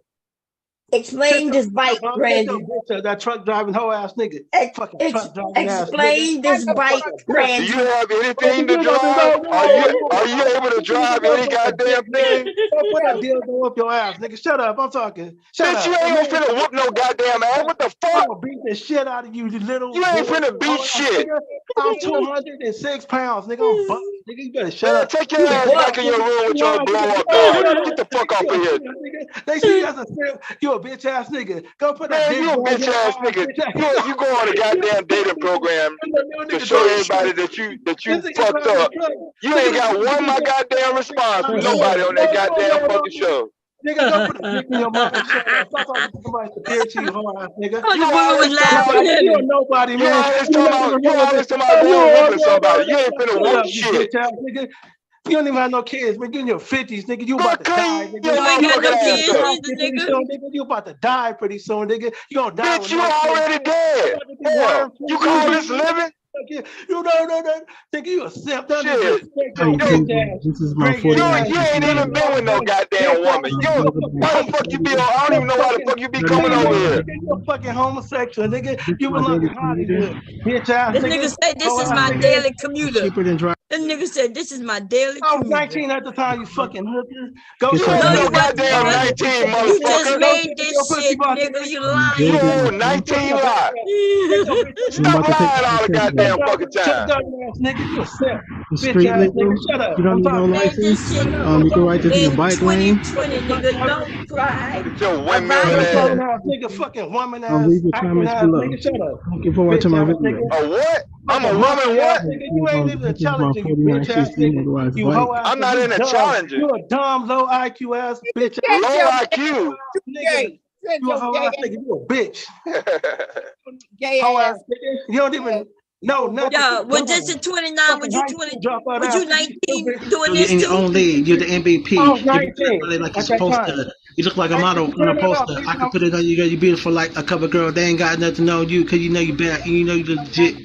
Explain this bike, Randy. That truck driving whole ass nigga. Explain this bike, Randy. Do you have anything to drive? Are you able to drive any goddamn thing? Don't put that dildo up your ass, nigga. Shut up. I'm talking. Shut up. You ain't finna whoop no goddamn ass. What the fuck? I'm gonna beat the shit out of you, you little. You ain't finna beat shit. I'm 206 pounds, nigga. I'm buff. Nigga, you better shut up. Take your ass back in your room with your blow up dog. Get the fuck off of here. They see you as a simp. You a bitch ass nigga. Go put that. Man, you a bitch ass nigga. You go on a goddamn dating program to show everybody that you fucked up. You ain't got one my goddamn response from nobody on that goddamn fucking show. Nigga, go put a dick in your mouth and shut up. Stop talking to somebody to bitch you, whole ass nigga. You always laughing at you nobody, man. You always talking about whooping somebody. You ain't finna whoop shit. You don't even have no kids, man. You in your 50s, nigga. You about to die, nigga. You ain't got no kids, nigga. You about to die pretty soon, nigga. You gonna die. Bitch, you already dead. Hell, you call this living? You know, think you a simp. This is my 49. You ain't even been with no goddamn woman. Why the fuck you be on? I don't even know why the fuck you be coming over here. You a fucking homosexual, nigga. You belong in Hollywood. Bitch ass nigga. This nigga said this is my daily commuter. This nigga said this is my daily commuter. I was 19 at the time, you fucking hooker. Go you ain't no goddamn 19, motherfucker. You just made this shit, nigga. You lying. You old 19 lie. Stop lying all the goddamn fucking time. Street legal. You don't need no license. You can write this in the bike lane. Nigga, don't cry. Your women ass. Nigga, fucking woman ass. I'll leave your comments below. Looking forward to my video. A what? I'm a woman what? You ain't even challenging you, bitch ass nigga. You hoe ass. I'm not in a challenger. You a dumb, low IQ ass bitch. Low IQ. Nigga. You a hoe ass nigga. You a bitch. Gay ass. You don't even know nothing. Yeah, was this in 29? Was you 20? Was you 19 doing this too? You're the MVP. I was 19. Like you're supposed to. You look like a model on a poster. I can put it on you, girl. You beautiful like a cover girl. They ain't got nothing on you because you know you bad and you know you legit.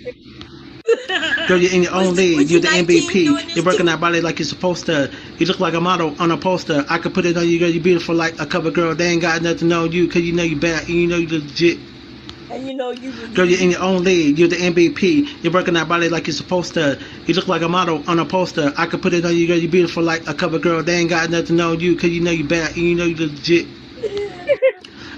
Girl, you're in your own league. You're the MVP. You're working that body like you're supposed to. You look like a model on a poster. I can put it on you, girl. You're beautiful like a cover girl. They ain't got nothing on you because you know you bad and you know you legit. And you know you. Girl, you're in your own league. You're the MVP. You're working that body like you're supposed to. You look like a model on a poster. I can put it on you, girl. You're beautiful like a cover girl. They ain't got nothing on you because you know you bad and you know you legit.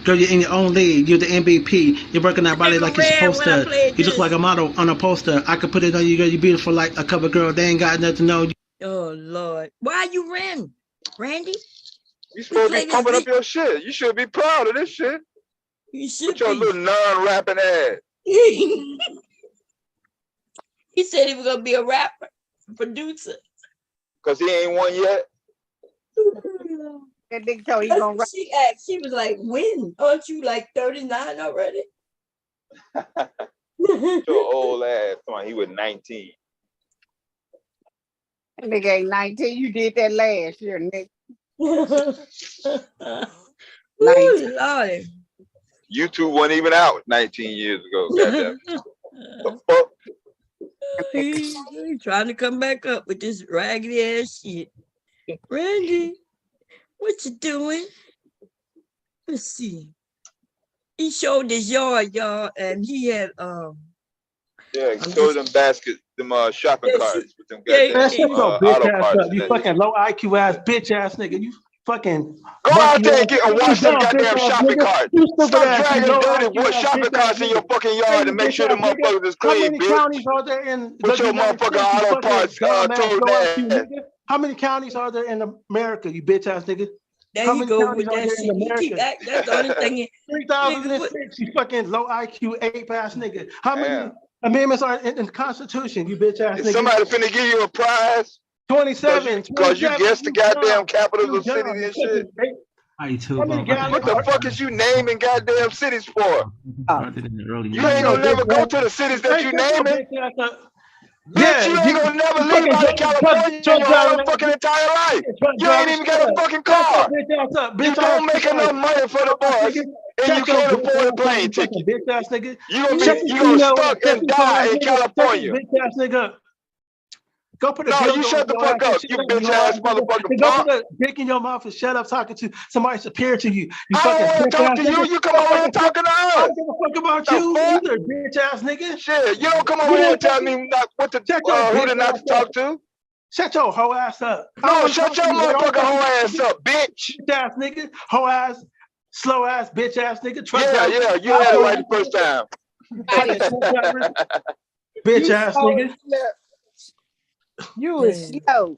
Girl, you're in your own league. You're the MVP. You're working that body like you're supposed to. You look like a model on a poster. I can put it on you, girl. You're beautiful like a cover girl. They ain't got nothing on you. Oh Lord, why you ran, Randy? You supposed to be pumping up your shit. You should be proud of this shit. You should. With your little non-rapping ass. He said he was gonna be a rapper, producer. Cause he ain't won yet. That nigga told he gonna run. She asked, she was like, when? Aren't you like 39 already? Your old ass. Come on, he was 19. That nigga ain't 19. You did that last year, nigga. Ooh, Lord. YouTube wasn't even out 19 years ago. Goddamn. The fuck? He trying to come back up with this raggedy ass shit. Randy, what you doing? Let's see. He showed his yard, y'all, and he had Yeah, he showed them baskets, them shopping carts with them Man, goddamn shut your auto bitch ass parts. up. You fucking low IQ ass bitch ass nigga. You fucking Go out there and get and wash them dumb goddamn bitch ass shopping nigga. carts. You stupid Stop ass, you dragging low dirty IQ ass shopping bitch ass carts in your nigga. fucking Hey, yard you to make bitch sure the ass nigga. motherfuckers is How clean, many bitch. counties are there in Put the your United motherfucking States? You auto fucking parts dumb ass told low IQ that. nigga. How many counties are there in America, you bitch ass nigga? There How you many go counties with are that there shit. in He keep America? acting. That's the only thing. 3,006, you fucking low IQ ape ass nigga. How many Damn. amendments are in the Constitution, you bitch ass Is nigga? somebody finna give you a prize? 27, Cause you 27, guessed the you goddamn dumb. capital You of cities dumb. and shit. Hi, YouTube. How many What the fuck is you naming goddamn cities for? Started in the early You ain't gonna never go to the cities that you naming. Bitch, you ain't gonna never leave out of California in your whole fucking entire life. You ain't even got a fucking car. You don't make enough money for the bus, and you can't afford a plane ticket. You gonna stuck and die in California. Bitch ass nigga. Go put a No, dildo you shut the in your fuck ass and up, shut you up, bitch hoe ass ass nigga. motherfucking And go punk. put a dick in your mouth and shut up talking to somebody superior to you. You I fucking don't want to bitch talk ass to you. nigga. You come over here and talking to I us. don't give a fuck about The you fuck? either, bitch ass nigga. Shit, you don't come over here and tell me not what to Shut your who bitch to not ass to up. talk to. Shut your hoe ass up. I don't No, want to shut talk your to you. motherfucking hoe ass up, bitch. Bitch ass nigga, hoe ass, slow ass, bitch ass nigga, truck Yeah, driver. yeah, you had it right the first time. Fucking truck driver, bitch ass nigga. You is slow.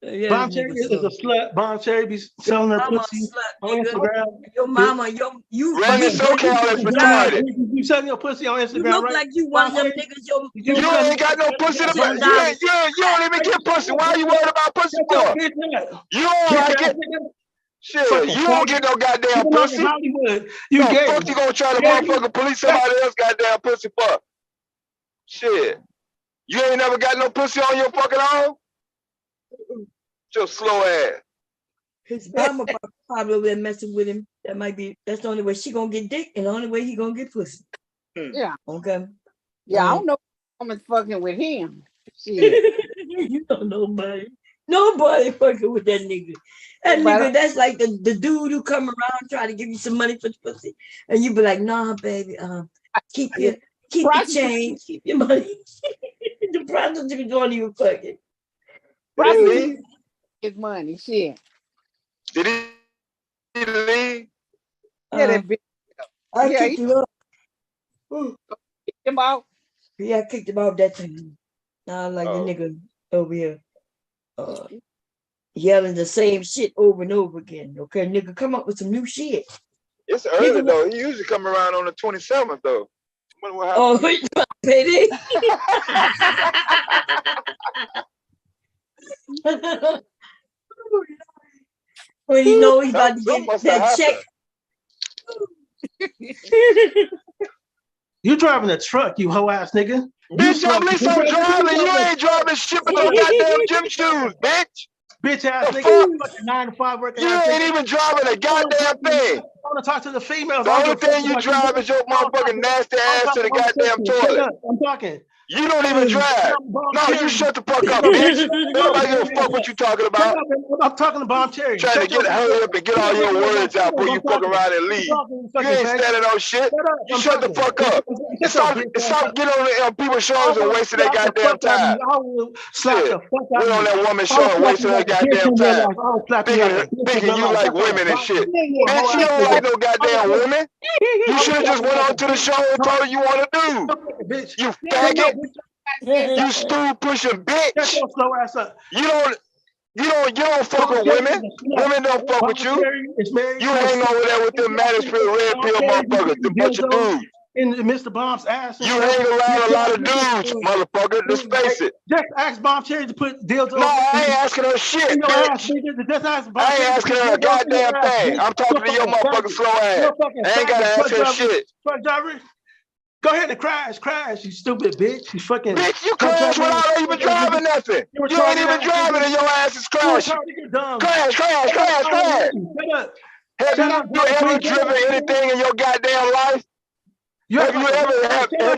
Bomb Cherry is a slut. Bomb Cherry be selling her pussy on Instagram. Your mama, you Randy fucking SoCal is retarded. You selling your pussy on Instagram, You look right? like you one of them niggas. You ain't got no pussy to put. You don't even get pussy. Why are you worried about pussy for? You don't like it. Shit, you don't get no goddamn pussy. Hollywood. You No, gay. fuck you gonna try to motherfucking police somebody else goddamn pussy for? Shit. You ain't never got no pussy on your fucking own? Your slow ass. His mama probably been messing with him. That's the only way she gonna get dick, and the only way he gonna get pussy. Yeah. Okay. Yeah, I don't know if I'm fucking with him. Shit. You don't know nobody fucking with that nigga. That nigga, that's like the dude who come around try to give you some money for the pussy, and you be like, nah, baby, keep your change, keep your money. The prostitute don't even fucking. Prostitute his money, shit. Did he leave? Yeah, that bitch. I kicked him out. Kicked him out? Yeah, I kicked him out that time. Now I'm like the nigga over here yelling the same shit over and over again. Okay, nigga, come up with some new shit. It's early though. He usually come around on the 27th though. What happened? Oh, wait, payday. Well, you know he's about to get that check. You driving a truck, you hoe ass nigga. Bitch, at least I'm driving. You ain't driving shit with no goddamn gym shoes, bitch. Bitch ass nigga, fucking 9 to 5 working. You ain't even driving a goddamn thing. I want to talk to the females. The only thing you drive is your motherfucking nasty ass to the goddamn toilet. I'm talking. You don't even drive. No, you shut the fuck up, bitch. Nobody give a fuck what you talking about. I'm talking to Bomb Cherry. Trying to hurry up and get all your words out before you fuck around and leave. You ain't standing on shit. You shut the fuck up. Stop getting on people's shows and wasting their goddamn time. Shit. We're on that woman's show and wasting her goddamn time. Thinking you like women and shit. Bitch, you don't like no goddamn women. You should have just went on to the show and told her you want to do. You faggot. You stool pushing bitch. You don't fuck with women. Women don't fuck with you. You hang over there with them Manisfield red pill motherfuckers, the bunch of dudes. in Mr. Bomb's ass. You hang around a lot of dudes, motherfucker. Let's face it. Just ask Bomb Cherry to put dildo. No, I ain't asking her shit, bitch. I ain't asking her a goddamn thing. I'm talking to your motherfucking slow ass. I ain't gotta ask her shit. Truck driver, go ahead and crash, you stupid bitch. You fucking bitch, you crash without even driving nothing. You ain't even driving and your ass is crashing. Crash. Have you ever driven anything in your goddamn life? Have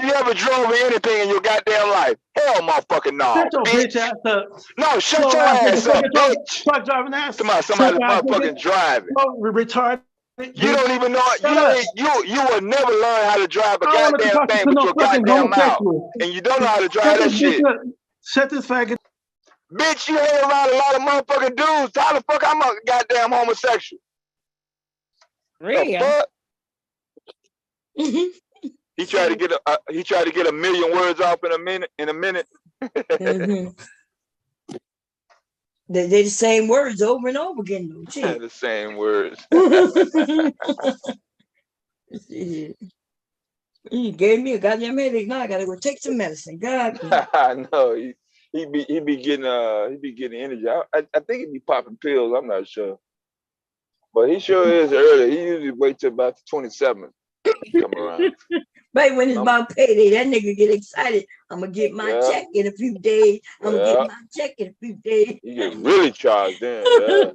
you ever drove anything in your goddamn life? Hell, motherfucking no. Shut your bitch ass up. No, shut your ass up, bitch. Truck driving ass. Come on, somebody's motherfucking driving. Retarded. You don't even know. You will never learn how to drive a goddamn thing with your goddamn mouth, and you don't know how to drive that shit. Shut this faggot. Bitch, you hang around a lot of motherfucking dudes. How the fuck I'm a goddamn homosexual? Really? He tried to get a million words off in a minute. They're the same words over and over again. Though. The same words. You gave me a goddamn headache. Now I gotta go take some medicine. God. I know. He be getting energy. I think he be popping pills. I'm not sure, but he sure is early. He usually wait till about the 27th. Come around. Right when it's about payday, that nigga get excited. I'm gonna get my check in a few days. I'm gonna get my check in a few days. You get really charged in. That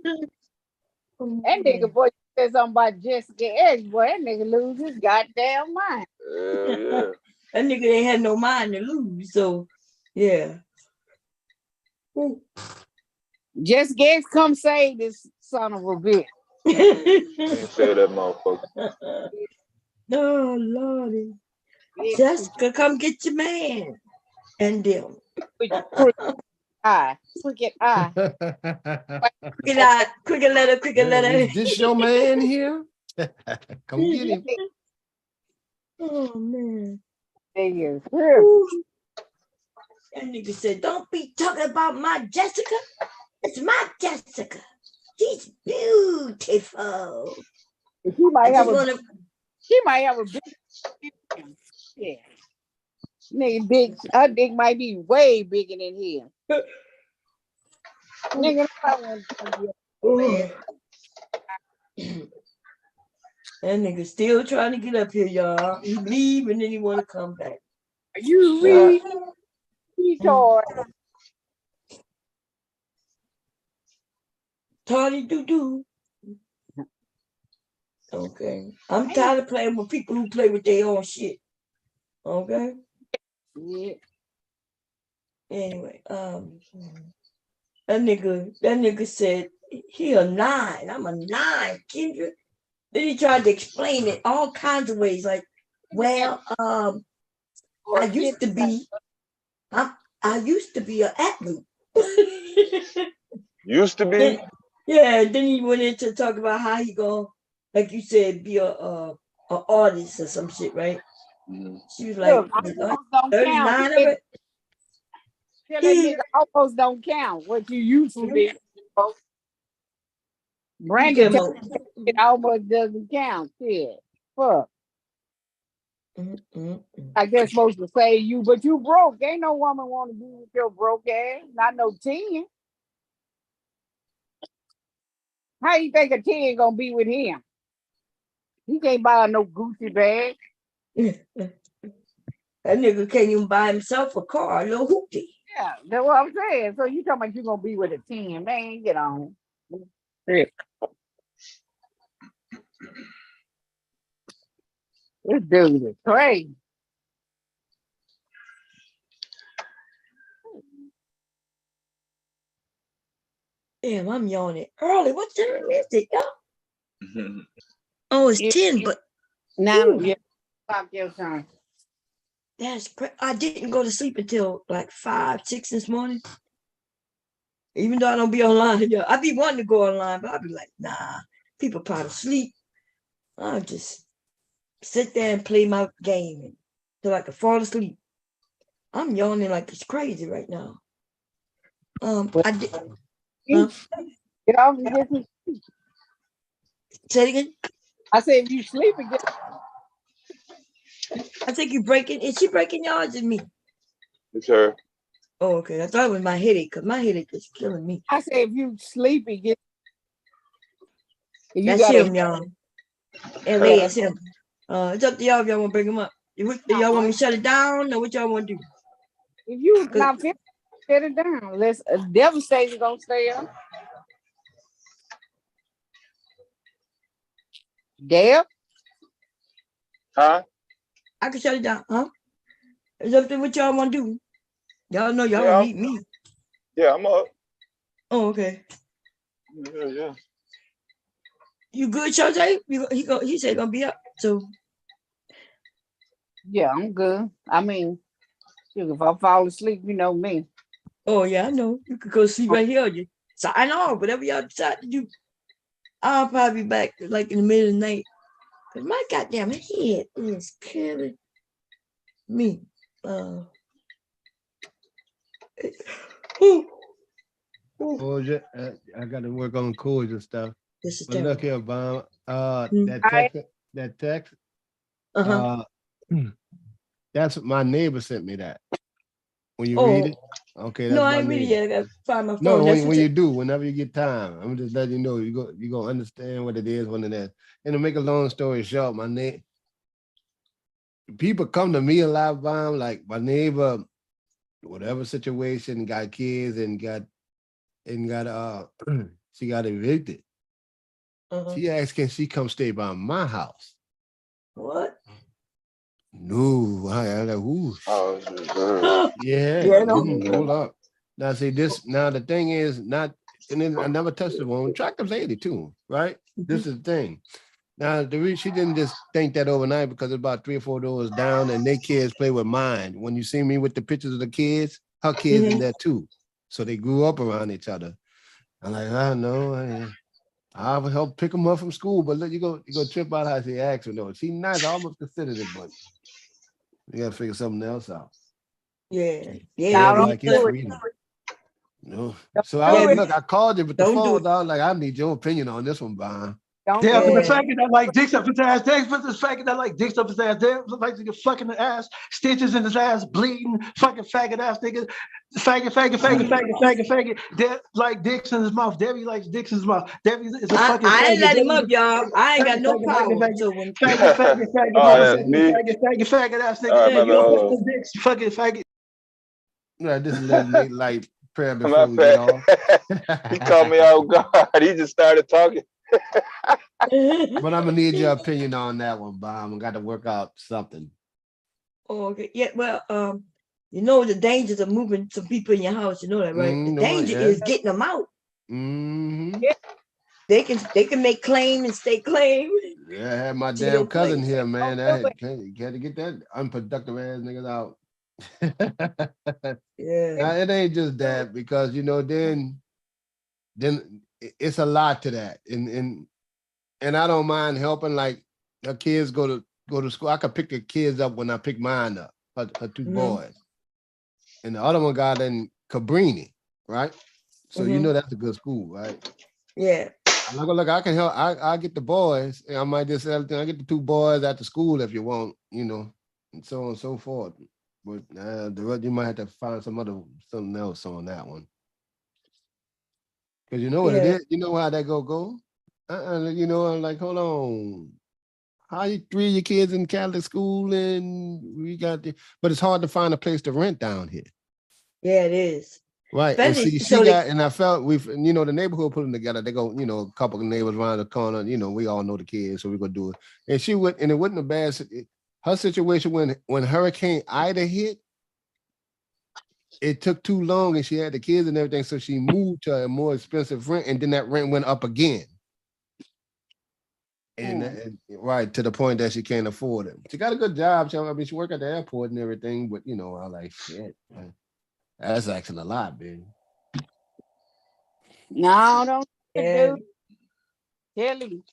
nigga boy said something about Jessica X, boy. That nigga lose his goddamn mind. Yeah. That nigga ain't had no mind to lose, so yeah. Jessica X, come save this son of a bitch. Can't say that motherfucker. No, Lordy. Jessica, come get your man. And them. Cricket eye. Cricket letter. Is this your man here? Come get him. Oh, man. That nigga said, don't be talking about my Jessica. It's my Jessica. She's beautiful. She might have a big. Yeah. Nigga, big. Her dick might be way bigger than him. Nigga, that nigga still trying to get up here, y'all. He leave and then he want to come back. Are you really retard? Tardy doo. Okay. I'm tired of playing with people who play with their own shit. Okay. Yeah. Anyway, that nigga said he a 9. I'm a 9, Kendra. Then he tried to explain it all kinds of ways. Like, well, I used to be an athlete. Used to be? Yeah, then he went into talk about how he gonna, like you said, be a artist or some shit, right? She was like, 39 of it. Tell that nigga almost don't count what you used to be. Brandon, it almost doesn't count. Shit. Fuck. I guess supposed to say you, but you broke. Ain't no woman want to be with your broke ass. Not no 10. How you think a 10 gonna be with him? He can't buy no Gucci bag. That nigga can't even buy himself a car, a little hoopty. Yeah, that's what I'm saying. So you talking about you gonna be with a 10, man? Get on. Yeah. This dude is crazy. Damn, I'm yawning early. What time is it, y'all? Oh, it's 10, but now yeah, stop your time. That's crazy. I didn't go to sleep until like 5, 6 this morning. Even though I don't be online, yo, I be wanting to go online, but I be like, nah, people probably sleep. I'll just sit there and play my game until I can fall asleep. I'm yawning like it's crazy right now. I did. Get off and get some sleep. Say it again. I said if you sleep again. I think you breaking. Is she breaking yours and me? It's her. Oh, okay. I thought it was my headache because my headache is killing me. I say if you sleepy, get. That's him, y'all. LA is him. It's up to y'all if y'all want to bring him up. If y'all want me to shut it down or what y'all want to do? If you not fit, shut it down. Let's Devastation gonna stay up. Deb? Huh? I can shut it down, huh? It's up to what y'all want to do. Y'all know y'all don't need me. Yeah, I'm up. Oh, okay. Yeah. You good, Shante? He said gonna be up. So yeah, I'm good. I mean, if I fall asleep, you know me. Oh yeah, I know. You could go sleep right here. You sign off, whatever y'all decide to do. I'll probably be back like in the middle of the night. Cause my goddamn head is killing me. I got to work on cordial stuff. This is but look here, Bob. That text. That's what my neighbor sent me that. When you read it, okay. That's no, I ain't read it yet. I gotta find my phone. No, when you do, whenever you get time, I'm just letting you know you gonna understand what it is when it is. And to make a long story short, people come to me a lot, Bob. Like my neighbor, whatever situation, got kids and got she got evicted. She asked, can she come stay by my house? What? No, I like, ooh. Oh, yeah. Hold up. Now see this. Now the thing is not, and then I never touched the woman. Attractive lady too, right? This is the thing. Now the reason she didn't just think that overnight because it's about 3 or 4 doors down, and their kids play with mine. When you see me with the pictures of the kids, her kids in there too. So they grew up around each other. I'm like, I know. I'll help pick them up from school, but look, you go trip out how she acts or no. She nice. I almost considered it, but you gotta figure something else out. Yeah. Like it's freedom. No. So I called you, but the phone, I was like, I need your opinion on this one, Bon. Yeah, but the fact that like dicks up his ass, but the fact that like dicks up his ass, they look like nigga fucking the ass, stitches in his ass, bleeding, fucking faggot ass nigga, faggot. Dead like dicks in his mouth. Debbie likes dicks in his mouth. Debbie is a fucking. I ain't let him up, y'all. I ain't got no power. Faggot ass nigga. You dicks, fucking faggot. Right, this is late light prayer before we get off. He called me out guard. He just started talking. But I'm gonna need your opinion on that one, Bob. I got to work out something. Oh, okay. Yeah, well, you know the dangers of moving some people in your house. You know that, right? The danger is getting them out. Yeah. They can make claim and stay claim. Yeah, I had my damn cousin here, man. I had to get that unproductive ass niggas out. Yeah. Now, it ain't just that because then it's a lot to that, and I don't mind helping. Like her kids go to school. I could pick the kids up when I pick mine up. Her 2 boys, and the other one got in Cabrini, right? So that's a good school, right? Yeah. I'm not gonna look. I can help. I get the boys. And I might just I get the 2 boys after school if you want, and so on and so forth. But the rest you might have to find something else on that one. Because you know what it is. You know how that go. I'm like, hold on. How you 3 of your kids in Catholic school and we got but it's hard to find a place to rent down here. Yeah, it is. Right. And see, and I felt the neighborhood put them together. They go, a couple of neighbors around the corner, we all know the kids, so we're gonna do it. And it wasn't a bad her situation when Hurricane Ida hit, it took too long and she had the kids and everything, so she moved to a more expensive rent, and then that rent went up again. And right to the point that she can't afford it. She got a good job. She worked at the airport and everything, but I like shit. Man. That's asking a lot, baby. No, don't do. Tell you.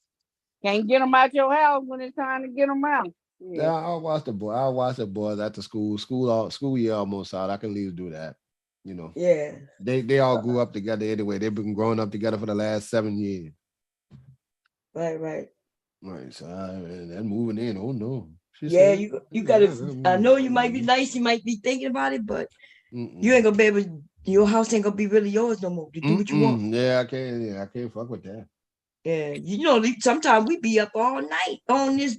Can't get them out your house when it's time to get them out. Yeah, I'll watch the boys after school. School year almost out. I can at least do that. Yeah. They all grew up together anyway. They've been growing up together for the last 7 years. Right. Right. So and moving in. Oh no. Yeah, you gotta. I know you might be nice, you might be thinking about it, but you ain't gonna be able. Your house ain't gonna be really yours no more to do what you want. Yeah, I can't. Yeah, I can't fuck with that. Yeah, you know, sometimes we be up all night on this,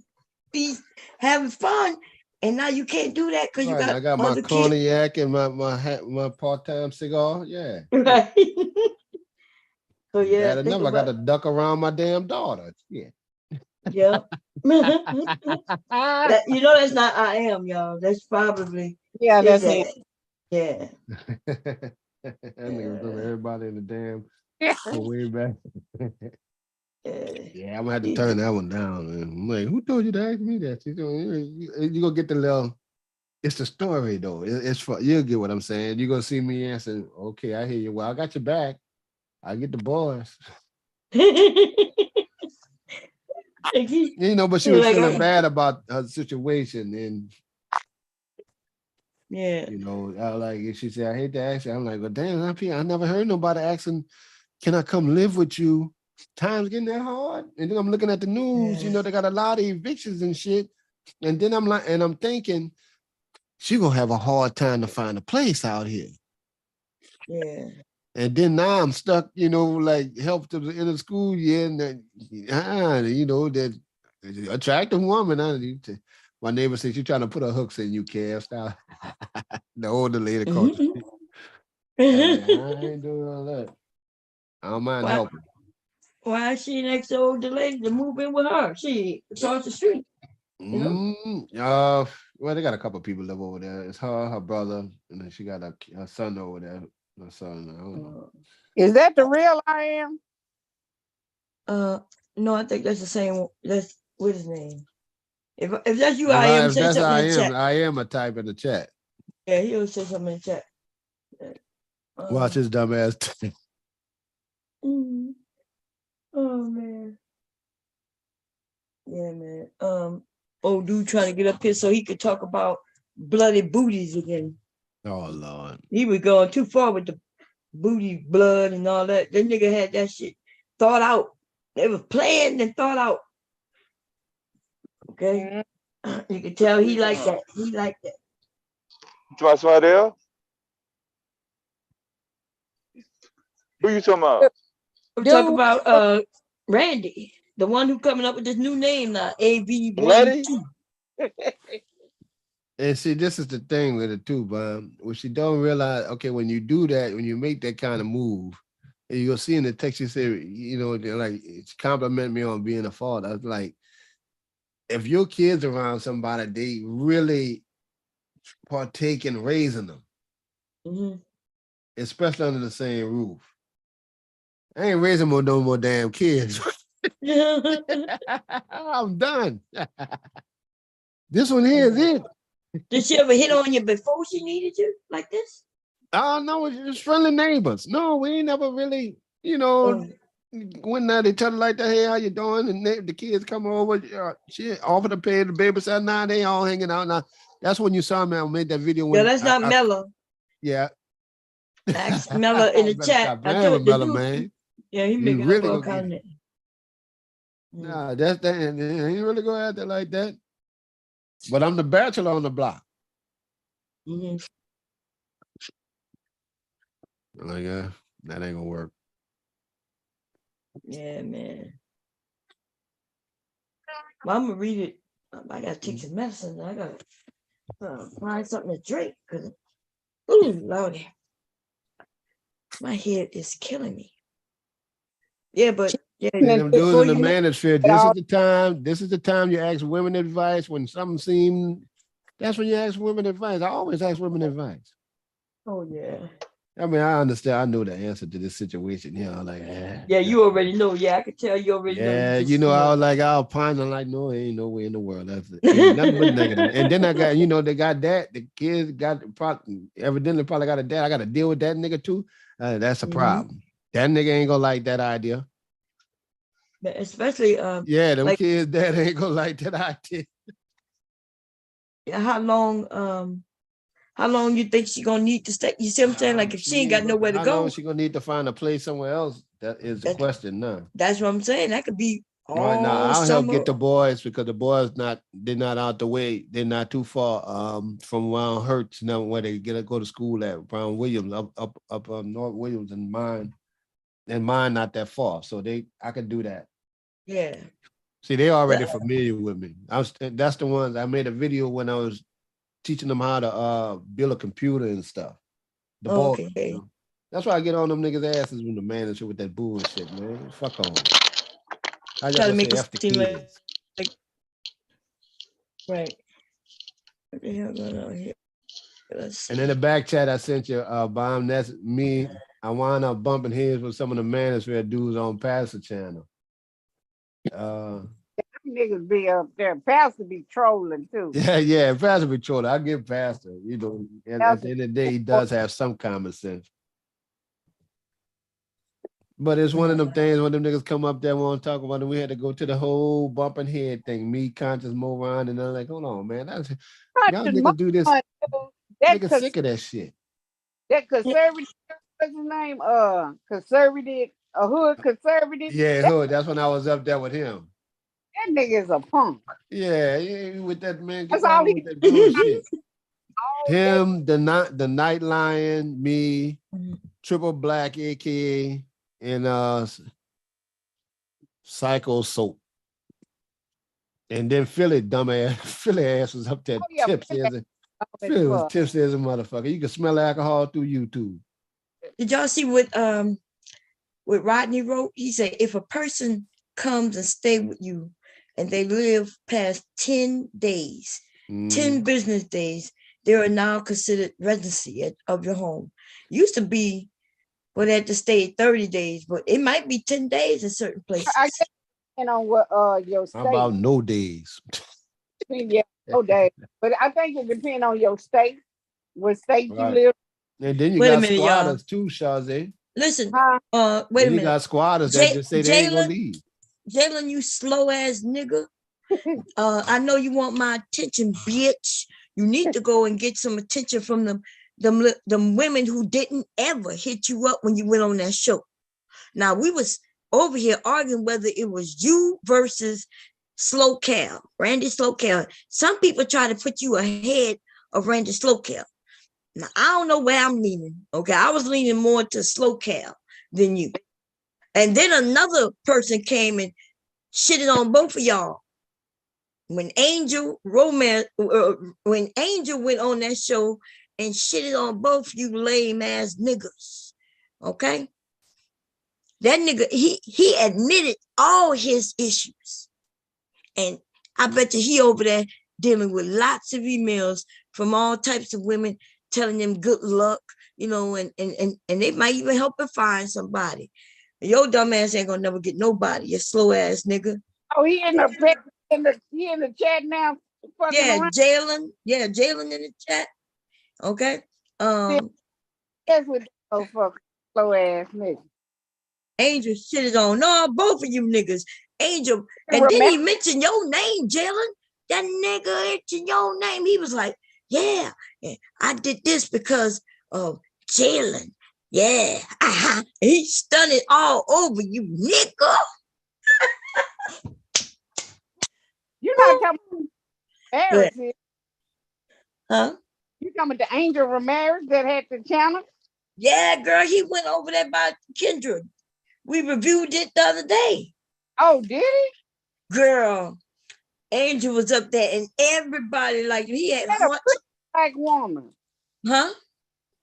be having fun, and now you can't do that because you got. I got my cognac and my part-time cigar. Yeah. Right. So yeah, I got to duck around my damn daughter. Yeah. Yeah. You know that's not I am, y'all. That's probably that's it. Yeah. That nigga was everybody in the damn way back. Yeah, I'm gonna have to turn that one down. Man. I'm like, who told you to ask me that? You gonna get the little. It's the story though. It's for you'll get what I'm saying. You gonna see me answer. Okay, I hear you. Well, I got your back. I get the boys. But she was feeling bad about her situation, and she said, I hate to ask you. I'm like, well, damn, I never heard nobody asking, can I come live with you? Time's getting that hard. And then I'm looking at the news, they got a lot of evictions and shit. And then I'm thinking, she gonna have a hard time to find a place out here. Yeah. And then now I'm stuck, help to the end of school year, and that attractive woman. My neighbor said she's trying to put her hooks in you, Kev. Stop. The older lady called. I ain't doing all that. I don't mind helping. Why is she next to older lady to move in with her? She across the street. Well, they got a couple of people live over there. It's her brother, and then she got her son over there. Her son, I don't know. Is that the real I am? No, I think that's the same. That's what's his name. If that's you, I am. Say something in the chat. I am a type in the chat. Yeah, he'll say something in the chat. Watch his dumb ass. Oh man. Yeah, man. Old dude trying to get up here so he could talk about bloody booties again. Oh Lord. He was going too far with the booty blood and all that. That nigga had that shit thought out. They were playing and thought out. Okay. You can tell he liked that. He liked that. You want somebody else? Who you talking about? I'm talking about Randy, the one who coming up with this new name now, AV12. And see, this is the thing with it too, but what she don't realize, okay, when you do that, when you make that kind of move, and you'll see in the text, you say, they're like, compliment me on being a father. I was like, if your kids around somebody, they really partake in raising them, especially under the same roof. I ain't raising no more damn kids. I'm done. This one here is it. Did she ever hit on you before she needed you like this? No, it's just friendly neighbors. No, we ain't never really, when they tell her like that, hey, how you doing? And the kids come over, she offered to pay the babysitter. Now they all hanging out. Now that's when you saw me. I made that video. Yeah, that's not Mella. Yeah. Ask Mella in the chat. I told Mella, man. Yeah, he making really up all kind of. Nah, that's that. He ain't really go out there like that. But I'm the bachelor on the block. Like, that ain't gonna work. Yeah, man. Well, I'm gonna read it. I gotta take some medicine. I gotta find something to drink because, ooh, Lordy, my head is killing me. Yeah, but yeah, them dudes in the manosphere. This is the time you ask women advice when something seems. That's when you ask women advice. I always ask women advice. Oh yeah. I mean, I understand. I know the answer to this situation. Yeah, you already know. Yeah, I could tell you already know. Yeah, I was like, I'll pine. I'm like, no, ain't no way in the world. That's it. Nothing but negative. And then I got, they got that. The kids got evidently probably got a dad. I got to deal with that nigga too. That's a problem. That nigga ain't gonna like that idea. But especially them kids dad ain't gonna like that idea. Yeah, how long you think she gonna need to stay? You see what I'm saying? Like if she ain't got nowhere to go, how long she gonna need to find a place somewhere else? That is the question now. That's what I'm saying. That could be Right now, Oh, I'll help get summer. the boys because the boys they're not out the way. They're not too far from around Hertz now where they go to school at Brown Williams up North Williams and mine not that far. So I could do that. Yeah. See, they already familiar with me. That's the ones I made a video when I was teaching them how to build a computer and stuff. The boys. Okay. You know? That's why I get on them niggas' asses when the manager with that bullshit, man. Fuck on. I just gonna say F the kids. Right. What the hell going on here? And in the back chat I sent you, Bomb, that's me. I wound up bumping heads with some of the manosphere dudes on Pastor Channel. Niggas be up there. Pastor be trolling too. Yeah, Pastor be trolling. I give Pastor, you know, and at the end of the day, he does have some common sense. But it's one of them things when them niggas come up there and want to talk about it. We had to go to the whole bumping head thing, me, Conscious, Moron, and I'm like, hold on, man. Y'all niggas do this. Niggas sick of that shit. That conservative, what's his name? Conservative, a hood conservative. Yeah, hood. That's when I was up there with him. That nigga is a punk. Yeah, with that man. That's all with that bullshit. Him, the Night Lion, me, Triple Black, aka, and Psycho Soap. And then Philly, dumbass, Philly ass was up there tipsy as a Philly was tipsy as a motherfucker. You can smell alcohol through YouTube. Did y'all see what Rodney wrote? He said, if a person comes and stay with you and they live past 10 days, 10 business days, they are now considered residency of your home. Used to be, well, they had to stay 30 days, but it might be 10 days in certain places. I guess depending on what your state. How about no days? Yeah, no days. But I think it depends on your state, what state you live. And then you got squatters too, Shazay. Listen, wait a minute. You got squatters that just say they ain't gonna leave. Jalen, you slow ass nigga. I know you want my attention, bitch. You need to go and get some attention from them women who didn't ever hit you up when you went on that show. Now we was over here arguing whether it was you versus Slow Cal, Randy Slow Cal. Some people try to put you ahead of Randy Slow Cal. Now I don't know where I'm leaning. Okay, I was leaning more to Slow Cal than you. And then another person came and shitted on both of y'all. When Angel went on that show and shitted on both you lame ass niggas, okay? That nigga, he admitted all his issues. And I bet you he over there dealing with lots of emails from all types of women telling them good luck, you know, and they might even help him find somebody. Your dumb ass ain't gonna never get nobody, you slow ass nigga. Oh, he in the chat now. Yeah, Jalen. Yeah, Jalen in the chat. Okay. That's what fucking slow ass nigga. Angel shitted on both of you niggas. Angel, and then he mentioned your name, Jalen. That nigga mentioned your name. He was like, yeah, I did this because of Jalen. Yeah, he stunned it all over you, nigga. You're not talking Ramirez. Huh? You talking about the Angel Ramirez that had the channel? Yeah, girl, he went over there by Kendra. We reviewed it the other day. Oh, did he? Girl, Angel was up there and everybody, like, he had a pretty black woman. Huh?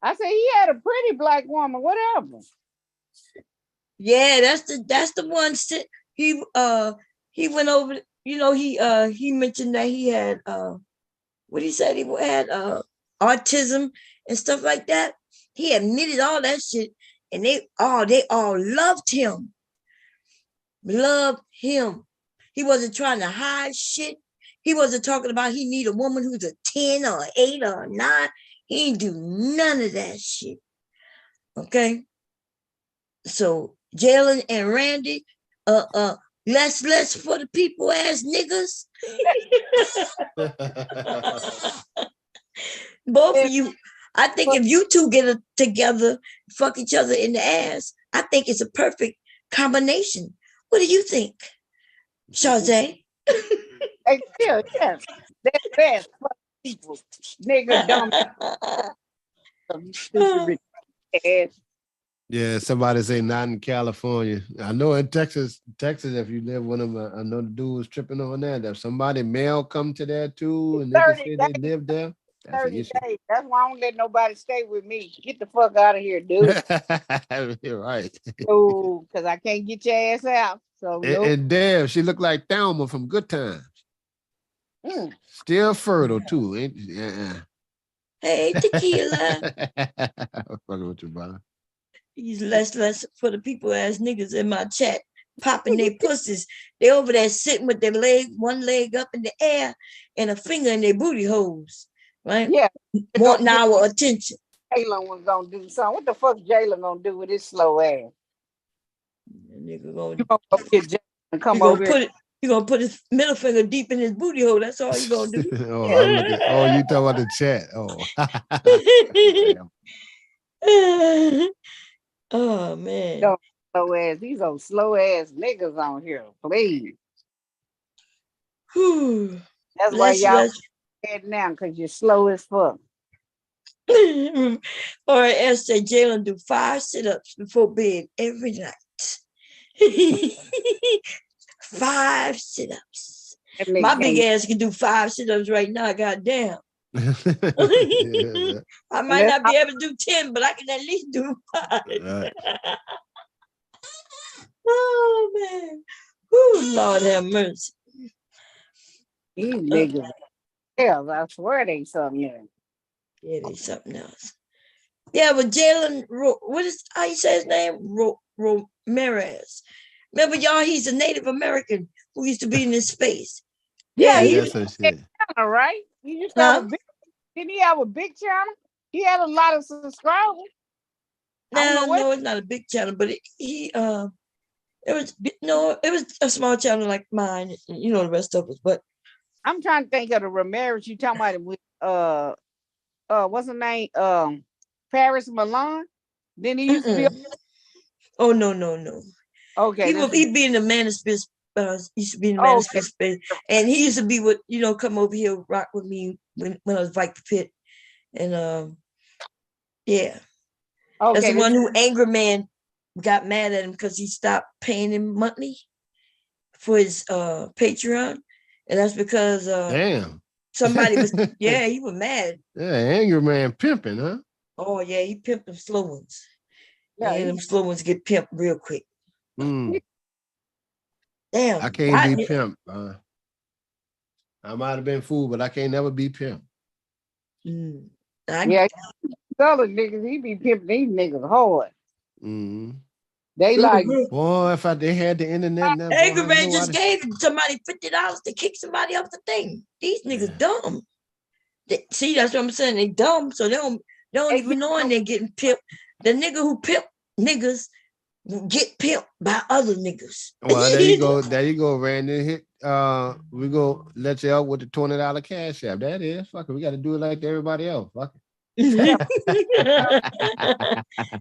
I said he had a pretty black woman, whatever. Yeah, that's the one. He went over, you know, he mentioned that he had what he said, he had autism and stuff like that. He admitted all that shit, and they all loved him. Loved him. He wasn't trying to hide shit. He wasn't talking about he need a woman who's a 10 or 8 or 9. He ain't do none of that shit. Okay. So Jalen and Randy, less for the people ass niggas. Both of you, I think if you two get together, fuck each other in the ass, I think it's a perfect combination. What do you think? Shazay. Hey, still, yes. That's best. Fuck people. Nigga, dumb. Stupid rich ass. Yeah, somebody say not in California. I know in Texas, if you live one of them, I know the dude was tripping on that. If somebody male come to there too, and they can say they live there, that's an 30 issue. days. That's why I don't let nobody stay with me. Get the fuck out of here, dude. You're right. Oh, because I can't get your ass out. So And damn, she looked like Thelma from Good Times. Still fertile too. Hey, tequila. Fucking with you, brother. He's less for the people ass niggas in my chat popping their pussies. They over there sitting with their one leg up in the air and a finger in their booty holes, right? Yeah. Wanting our attention. Jalen was gonna do something. What the fuck Jalen gonna do with his slow ass? Nigga gonna go get Jalen and come over here. He gonna put his middle finger deep in his booty hole. That's all he gonna do. I'm looking. Oh, you talking about the chat? Oh. Oh man. No, slow ass. These old slow ass niggas on here, please. That's why y'all head now, because you're slow as fuck. All right, Esther, Jalen do 5 sit-ups before bed every night. 5 sit-ups. My big ass can do 5 sit-ups right now, goddamn. I might not be able to do 10, but I can at least do 5. Oh man. Oh Lord have mercy. These niggas. Hell, I swear they something else. Yeah, they something else. Yeah, but Jalen, what is how you say his name? Ramirez. Remember, y'all, he's a Native American who used to be in this space. Yeah, he was all right. He used to have a big, didn't he have a big channel? He had a lot of subscribers. No, it's not a big channel, but it was a small channel like mine, and you know the rest of us. But I'm trying to think of the Ramirez you talking about with what's her name? Paris Milan. Then he used to be. Oh no. Okay, he be in the Manosphere. Used to be in the Manosphere space, and he used to be with come over here rock with me when I was Viper Pit, and yeah. Okay, that's the one who Angry Man got mad at him because he stopped paying him monthly for his Patreon, and that's because damn somebody was he was mad. Yeah, Angry Man pimping, huh? Oh yeah, he pimped them slow ones. Yeah, and them slow ones get pimped real quick. Damn, I can't be pimped. I might have been fooled, but I can't never be pimped. Yeah, other niggas, he be pimping these niggas hard. They like, boy, if they had the internet now, Angry Man just gave somebody $50 to kick somebody off the thing. These niggas dumb. See, that's what I'm saying. They dumb, so they don't even know and they're getting pimped. The nigga who pimp niggas get pimped by other niggas. Well, there you go, Randy. Hit we go let you out with the $20 cash app. That is fuck it. We got to do it like everybody else. Fuck it.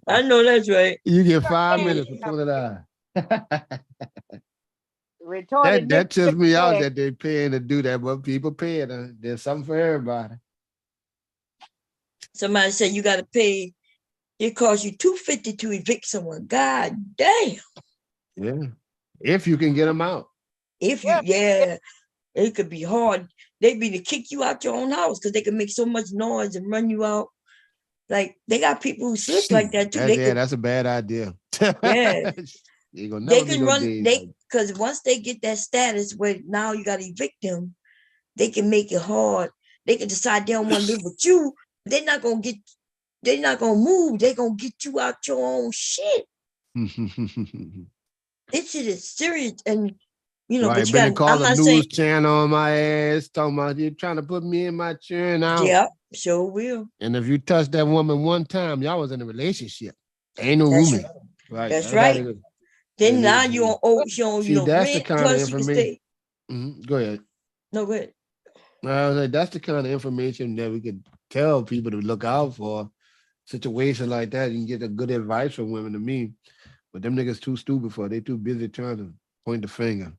I know that's right. You get 5 minutes for $20. That tells me out that they're paying to do that, but people pay it. There's something for everybody. Somebody said you got to pay. It costs you $250 to evict someone. God damn. Yeah, if you can get them out. If you, it could be hard. They be to kick you out your own house because they can make so much noise and run you out. Like they got people who slip like that too. That's a bad idea. Yeah, they can run. Because once they get that status where now you got to evict them, they can make it hard. They can decide they don't want to live with you. They're not gonna move. They're gonna get you out your own shit. This shit is serious, and but you got. Call the news channel on my ass talking about you trying to put me in my churn out. Yeah, sure will. And if you touch that woman one time, y'all was in a relationship. Ain't no rooming. Right. That's right. Then now you on that's rent, the kind of information. Go ahead. No, go ahead. I was like, that's the kind of information that we could tell people to look out for. Situation like that, you can get a good advice from women to me. But them niggas too stupid for it. They too busy trying to point the finger.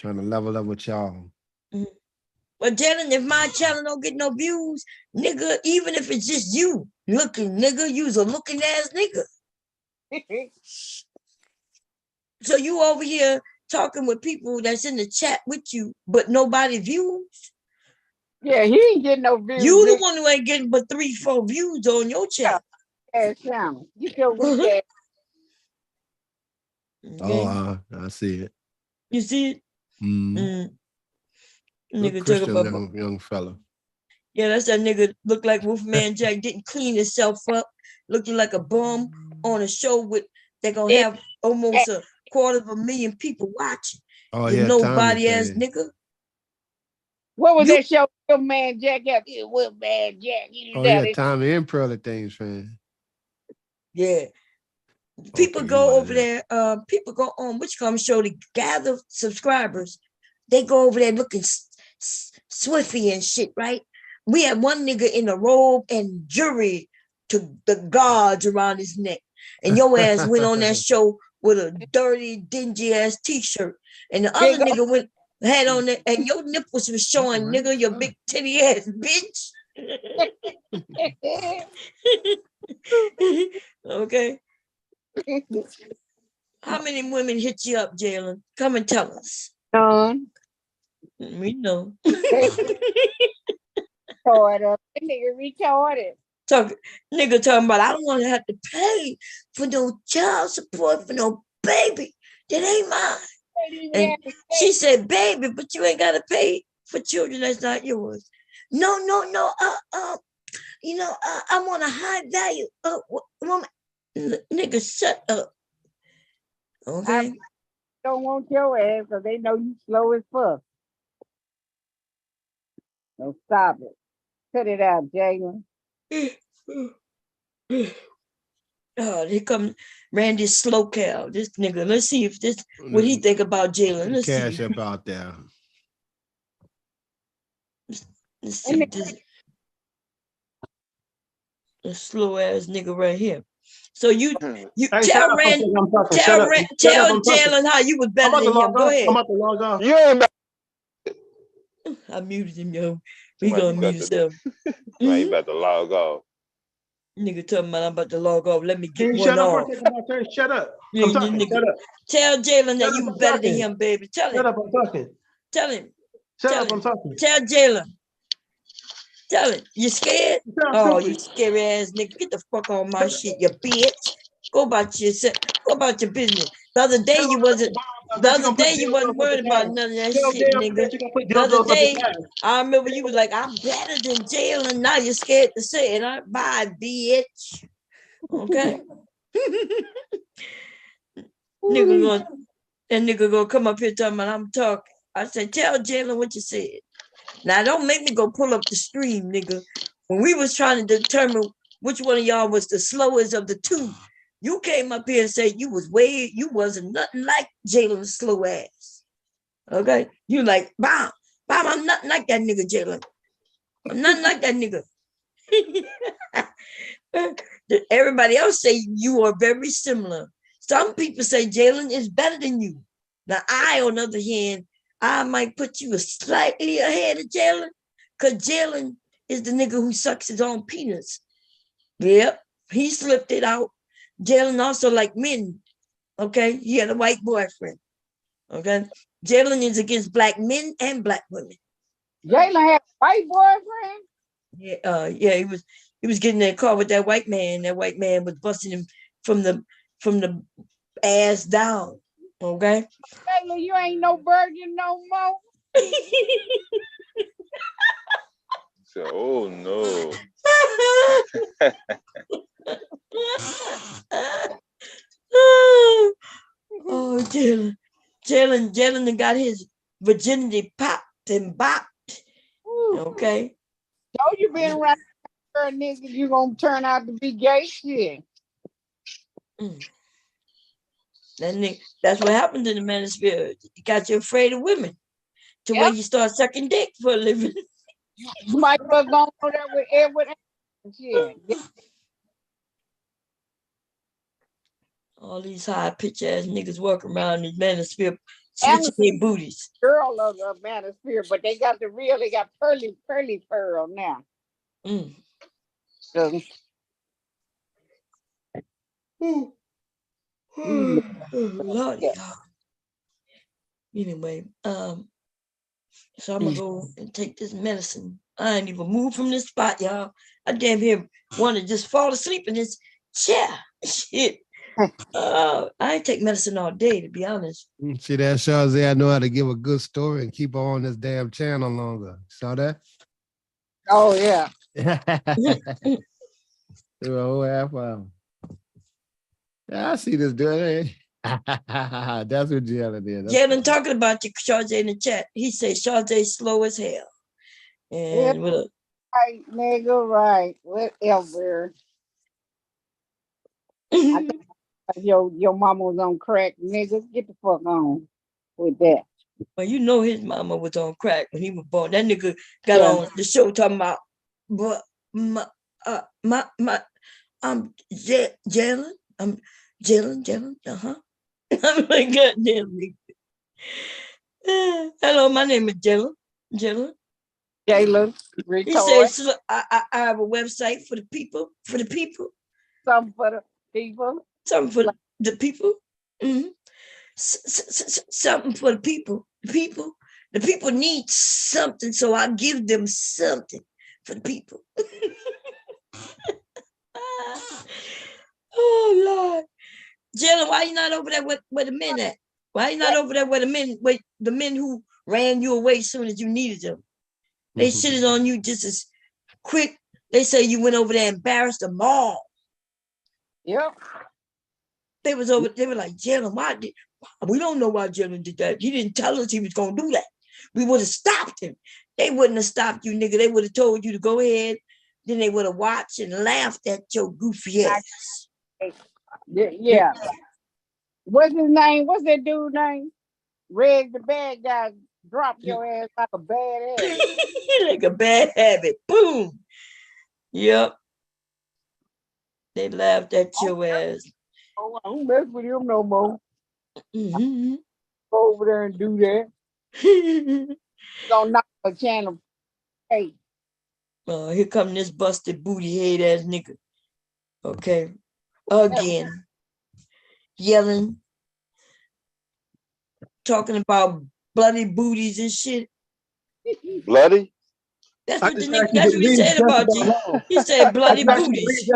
Trying to level up with y'all. But Jalen, if my channel don't get no views, nigga, even if it's just you looking, nigga, you's a looking ass nigga. So you over here talking with people that's in the chat with you, but nobody views. Yeah, he ain't getting no views. You the one who ain't getting but 3-4 views on your chat. Channel. You feel good. Oh, I see it. You see it? Nigga Christian talk about young fella. Yeah, that's that nigga look like Wolfman Jack didn't clean himself up, looking like a bum on a show with they're gonna have almost 250,000 people watching. Oh you yeah, nobody ass nigga. What was that show? Wolfman Jack. Wolfman Jack. Oh yeah, Tommy and Pearly Things fan. Yeah. People go over there, people go on which comes show to gather subscribers. They go over there looking swiffy and shit, right? We had one nigga in a robe and jewelry to the guards around his neck. And your ass went on that show with a dirty, dingy ass t-shirt. And the other nigga had on it, and your nipples was showing, nigga, your big titty ass bitch. Okay. How many women hit you up, Jalen? Come and tell us. None. We know. Retarded. Nigga talking about, I don't want to have to pay for no child support for no baby. That ain't mine. And she said, baby, but you ain't got to pay for children that's not yours. No. I want a high value woman. Nigga, shut up. Okay. I don't want your ass because they know you slow as fuck. No, stop it. Cut it out, Jalen. Oh, here comes Randy Slow Cow. This nigga. Let's see if this what he think about Jalen. Let's Cash see. up out there. Let's see this slow ass nigga right here. So you tell Jalen how you was better than him. Go ahead. I'm about to log off. You ain't I muted him, yo. We gonna mute him. You about to log off. Nigga talking about I'm about to log off. Let me get one shut off. Shut up. I'm talking. Shut up. Tell Jalen that you better than him, baby. Tell him. Shut up. I'm talking. Tell him. Shut up. I'm talking. Tell Jalen. Tell him. You scared? Oh, you scary ass nigga. Get the fuck on my shit, you bitch. Go about yourself. Go about your business. The other day you wasn't worried about none of that shit, nigga. The other day, I remember you was like, I'm better than Jalen. Now you're scared to say it. Bye, bitch. Okay. Nigga gonna come up here talking about I'm talking. I said, tell Jalen what you said. Now don't make me go pull up the stream, nigga. When we was trying to determine which one of y'all was the slowest of the two, you came up here and said you wasn't nothing like Jalen's slow ass. Okay? You like, bam, I'm nothing like that nigga, Jalen. I'm nothing like that nigga. Everybody else say you are very similar. Some people say Jalen is better than you. Now I, on the other hand, I might put you slightly ahead of Jalen, because Jalen is the nigga who sucks his own penis. Yep, he slipped it out. Jalen also like men. Okay, he had a white boyfriend. Okay, Jalen is against black men and black women. Jalen had a white boyfriend? Yeah, he was getting in a car with that white man. That white man was busting him from the ass down. Okay. Jalen, you ain't no virgin no more. So, oh no. Oh, Jalen got his virginity popped and bopped. Okay. So you been around her nigga, you gonna turn out to be gay shit. That's what happens in the manosphere. You got you afraid of women to where you start sucking dick for a living. You might well go on there with Edward. Shit. All these high pitch ass niggas walking around in the manosphere switching their booties. Girl of the manosphere, but they got they got pearly pearl now. Lordy. Anyway, so I'm gonna go and take this medicine. I ain't even moved from this spot, y'all. I damn near want to just fall asleep in this chair. Shit. I ain't take medicine all day, to be honest. See that, Shazzy? I know how to give a good story and keep her on this damn channel longer. Saw that? Oh yeah. Through a whole half hour. Yeah, I see this dude. That's what Jalen did. Jalen talking about you, Shazzy, in the chat. He said Shazzy slow as hell. And what up? Right, nigga, right. Whatever. I think your mama was on crack, nigga. Get the fuck on with that. Well, you know his mama was on crack when he was born. That nigga got on the show talking about, but I'm Jalen. I'm Jalen. I'm like, goddamn nigga. Hello, my name is Jalen. Jalen. He says I have a website for the people. Something for the people. Something for the people. Mm-hmm. Something for the people. The people need something, so I give them something for the people. Oh Lord, Jalen, why you not over there where the men at? Why you not over there where the men who ran you away as soon as you needed them? They shitted on you just as quick. They say you went over there and embarrassed them all. Yep. They were like, Jalen, we don't know why Jalen did that. He didn't tell us he was gonna do that. We would have stopped him. They wouldn't have stopped you, nigga. They would have told you to go ahead. Then they would have watched and laughed at your goofy ass. Yeah. What's his name? What's that dude's name? Reg the bad guy dropped your ass like a bad habit. Like a bad habit. Boom. Yep. They laughed at your ass. Oh, I don't mess with him no more. Go over there and do that. Gonna knock a channel. Hey. Here come this busted booty head ass nigga. Okay. Again. Yelling. Talking about bloody booties and shit. Bloody? That's what he said about you. He said bloody booties.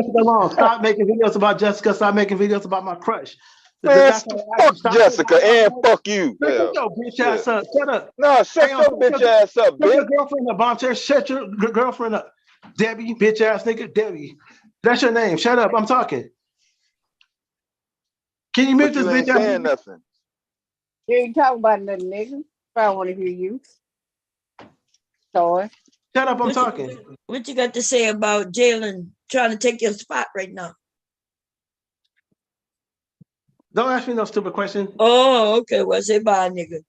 Stop making videos about Jessica. Stop making videos about my crush. Man, fuck Jessica and fuck you. Shut your bitch ass up. Shut up. No, shut your bitch ass up, bitch. Shut your girlfriend up, bombshell. Shut your girlfriend up. Debbie, bitch ass nigga. Debbie. That's your name. Shut up. I'm talking. Can you mute this bitch ass? Saying nothing. You ain't talking about nothing, nigga. I don't want to hear you. Sorry. Shut up, I'm talking. What you got to say about Jalen trying to take your spot right now? Don't ask me no stupid question. Oh, okay. Well, say bye, nigga.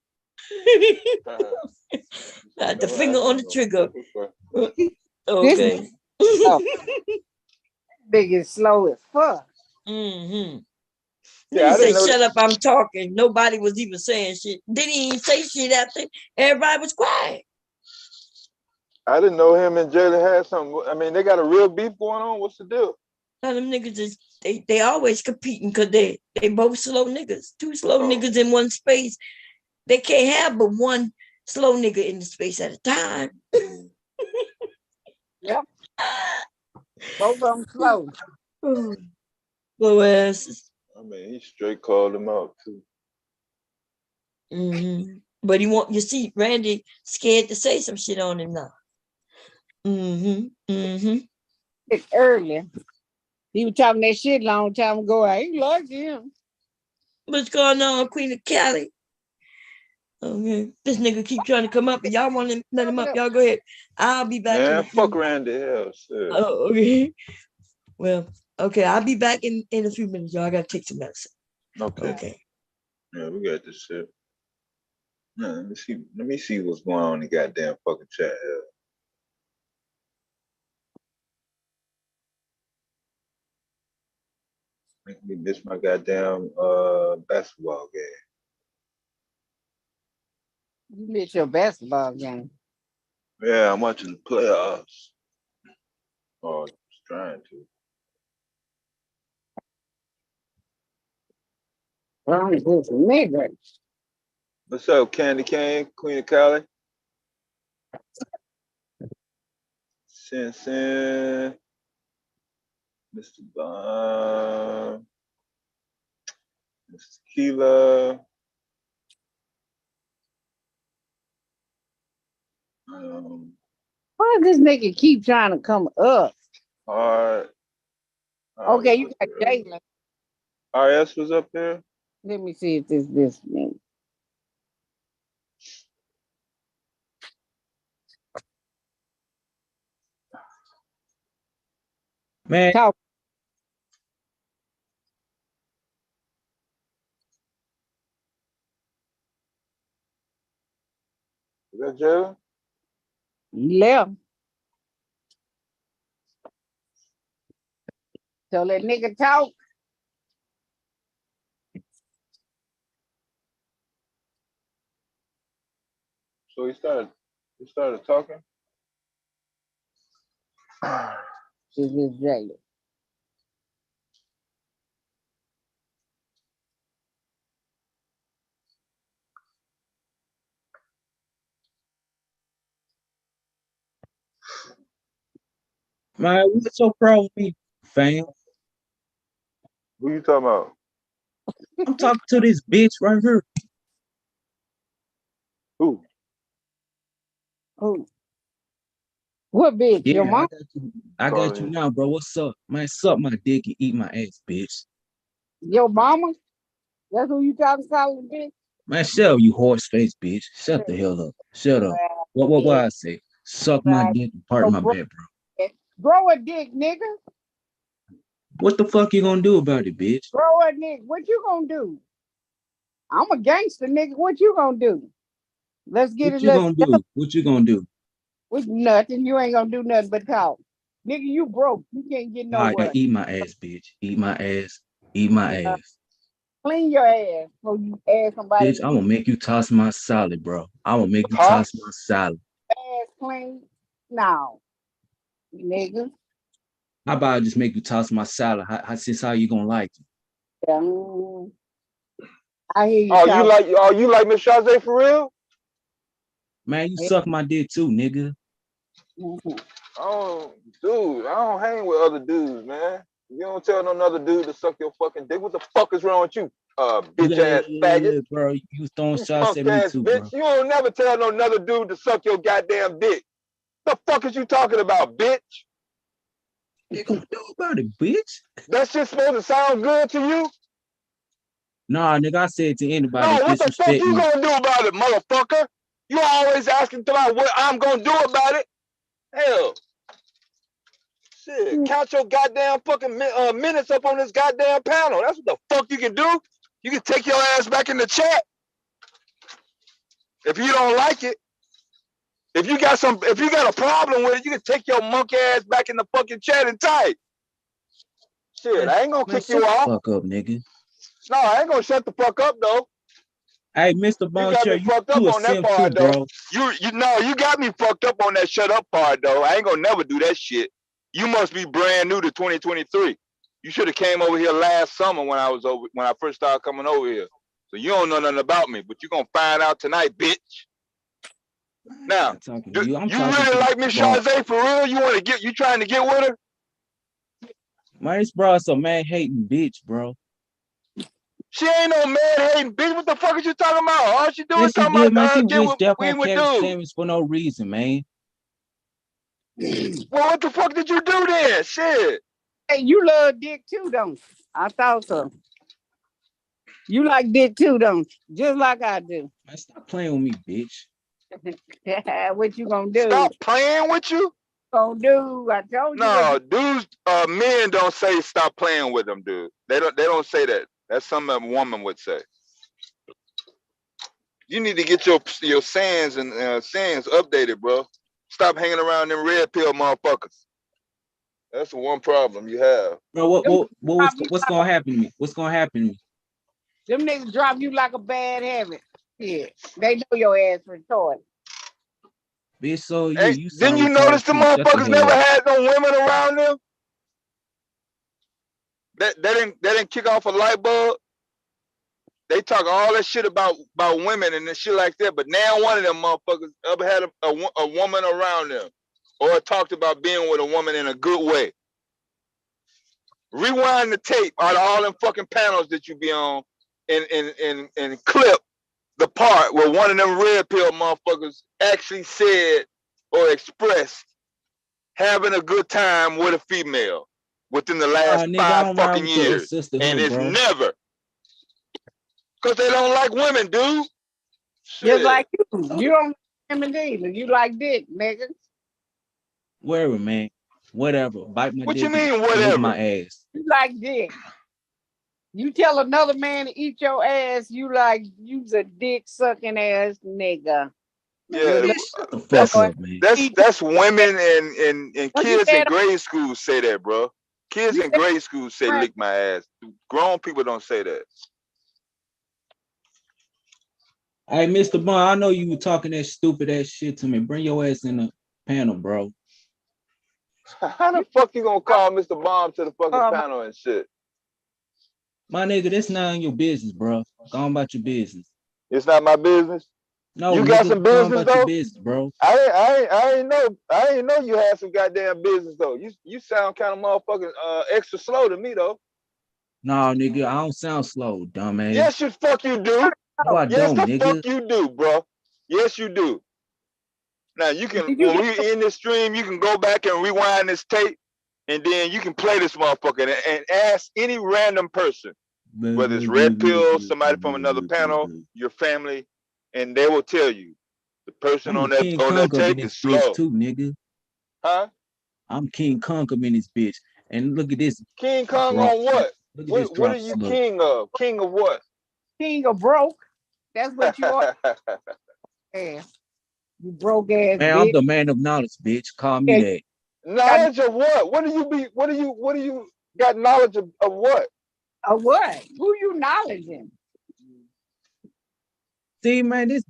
The finger on the trigger. Okay. Big and slow as fuck. Mm-hmm. Yeah, he said, shut up, I'm talking. Nobody was even saying shit. Didn't even say shit after everybody was quiet. I didn't know him and Jalen had something. I mean, they got a real beef going on. What's the deal? Now them niggas is they always competing because they both slow niggas. Two slow niggas in one space. They can't have but one slow nigga in the space at a time. Yep. Both of them slow. Slow asses. I mean, he straight called him out too. Mm-hmm. But you see, Randy scared to say some shit on him now. It's early. He was talking that shit long time ago. I ain't like him. What's going on, Queen of Cali? Okay. This nigga keep trying to come up, and y'all want to let him up. Y'all go ahead. I'll be back. Man, fuck Randy. Hell, shit. Oh, okay. Well, okay. I'll be back in a few minutes, y'all. I gotta take some medicine. Okay. Yeah, we got this shit. Let me see what's going on in the goddamn fucking chat here. Make me miss my goddamn basketball game. You missed your basketball game. Yeah, I'm watching the playoffs. Oh, just trying to. Nigga. What's up, Candy Cane, Queen of Cali? Sin, Mr. Bond, Mr. Tequila. Why does this nigga keep trying to come up? All right. Okay, you got Jalen. RS was up there. Let me see if this me. Man. Talk. Is that Jalen? Left. So let nigga talk. So he started talking. This is Jalen. Man, what's your problem with me, fam? Who you talking about? I'm talking to this bitch right here. Who? Who? What bitch? Yeah, Your mom? I got you now, bro. What's up? Man, suck my dick and eat my ass, bitch. Your mama? That's who you talking to, bitch? Man, shut up, you horse face bitch. Shut the hell up. Shut up. What I say? Suck my dick and part my back, bro. Grow a dick, nigga. What the fuck you gonna do about it, bitch? Grow a dick. What you gonna do? I'm a gangster, nigga. What you gonna do? Let's get What it. you gonna do? What you gonna do? With nothing. You ain't gonna do nothing but talk. Nigga, you broke. You can't get All nowhere. right, eat my ass, bitch. Eat my ass. Eat my ass. Clean your ass so you ask somebody. Bitch, I'm gonna make you toss my salad, bro. I'm gonna make you toss my salad. Ass clean? No. Nigga. How about I just make you toss my salad? How you gonna like it? I hear you. You like Miss Chazé for real? Man, you suck my dick too, nigga. Oh, dude, I don't hang with other dudes, man. You don't tell no other dude to suck your fucking dick. What the fuck is wrong with you, bitch ass faggot? Yeah, bro. You throwing shots at me too, bitch. bro. You don't never tell no another dude to suck your goddamn dick. The fuck is you talking about, bitch? What you gonna do about it, bitch? That shit supposed to sound good to you? Nah, nigga, I said to anybody. No, what the fuck you gonna do about it, motherfucker? You always asking about what I'm gonna do about it. Hell. Shit, count your goddamn fucking minutes up on this goddamn panel. That's what the fuck you can do. You can take your ass back in the chat. If you don't like it, if you got a problem with it, you can take your monkey ass back in the fucking chat and type. Shit, I ain't gonna kick you off. Fuck up, nigga. No, I ain't gonna shut the fuck up though. Hey, Mr. Bonshare, you fucked up on that part though. You got me fucked up on that shut up part though. I ain't gonna never do that shit. You must be brand new to 2023. You should have came over here last summer when I first started coming over here. So you don't know nothing about me, but you're gonna find out tonight, bitch. Now, you really like Miss Chazé for real? You trying to get with her? Man, this bro's a man hating bitch, bro. She ain't no man hating bitch. What the fuck is you talking about? All she doing is talking man, about she get wished death on with Kevin dudes. Samuels for no reason, man. Well, what the fuck did you do then? Shit. Hey, you love dick too, don't you? I thought so. You like dick too, don't you? Just like I do. Man, stop playing with me, bitch. What you gonna do? Stop playing with you? Gonna do? I told you. No, dudes, men don't say stop playing with them, dude. They don't say that. That's something a woman would say. You need to get your sayings and sayings updated, bro. Stop hanging around them red pill motherfuckers. That's the one problem you have. Bro, what's gonna happen to me? What's gonna happen to me? Them niggas drop you like a bad habit. Yeah, they know your ass retarded. Bitch, so Hey, you didn't sound you notice retarded the too. Shut the motherfuckers hell never up. had no women around them? That didn't kick off a light bulb. They talk all that shit about women and shit like that, but now one of them motherfuckers ever had a woman around them, or talked about being with a woman in a good way. Rewind the tape out of all them fucking panels that you be on, and clip the part where one of them red pill motherfuckers actually said or expressed having a good time with a female within the last Nigga, I 5 don't ride fucking with your years, sisterhood, and it's bro. never. Because they don't like women, dude. Shit. Just like you. You don't like women either. You like dick, nigga. Whatever, man. Whatever. Bite my What dick you mean, and lick whatever? my ass. You like dick. You tell another man to eat your ass, you like you's a dick sucking ass nigga. Yeah, Shut the fuck up, man. that's women and kids in said- grade school say that, bro. Kids in grade school say lick my ass. Grown people don't say that. Hey, Mr. Bond, I know you were talking that stupid ass shit to me. Bring your ass in the panel, bro. How the fuck you gonna call Mr. Bomb to the fucking panel and shit? My nigga, that's not in your business, bro. Go on about your business. It's not my business. No, you nigga, got some go on business about your though. business, bro. I ain't know you had some goddamn business though. You sound kind of motherfucking extra slow to me though. No, nigga, I don't sound slow, dumbass. Yes, you fuck you do. No, I Yes, don't, the nigga. fuck you do, bro. Yes, you do. Now you can, when we in this stream, you can go back and rewind this tape, and then you can play this motherfucker and ask any random person, whether it's Red Pill, somebody from another panel, your family, and they will tell you the person I'm on the King that Kong up in tape is this bitch slow. too, nigga. Huh? I'm King Kong up in this bitch. And look at this. King Kong drop. on what? Look at this What drop are you slug. king of? King of what? King of broke. That's what you are. Yeah. You broke ass Man, bitch. I'm the man of knowledge, bitch. Call me that. Knowledge of what? What do you got knowledge of what? Of what? Who you knowledging? See, man, this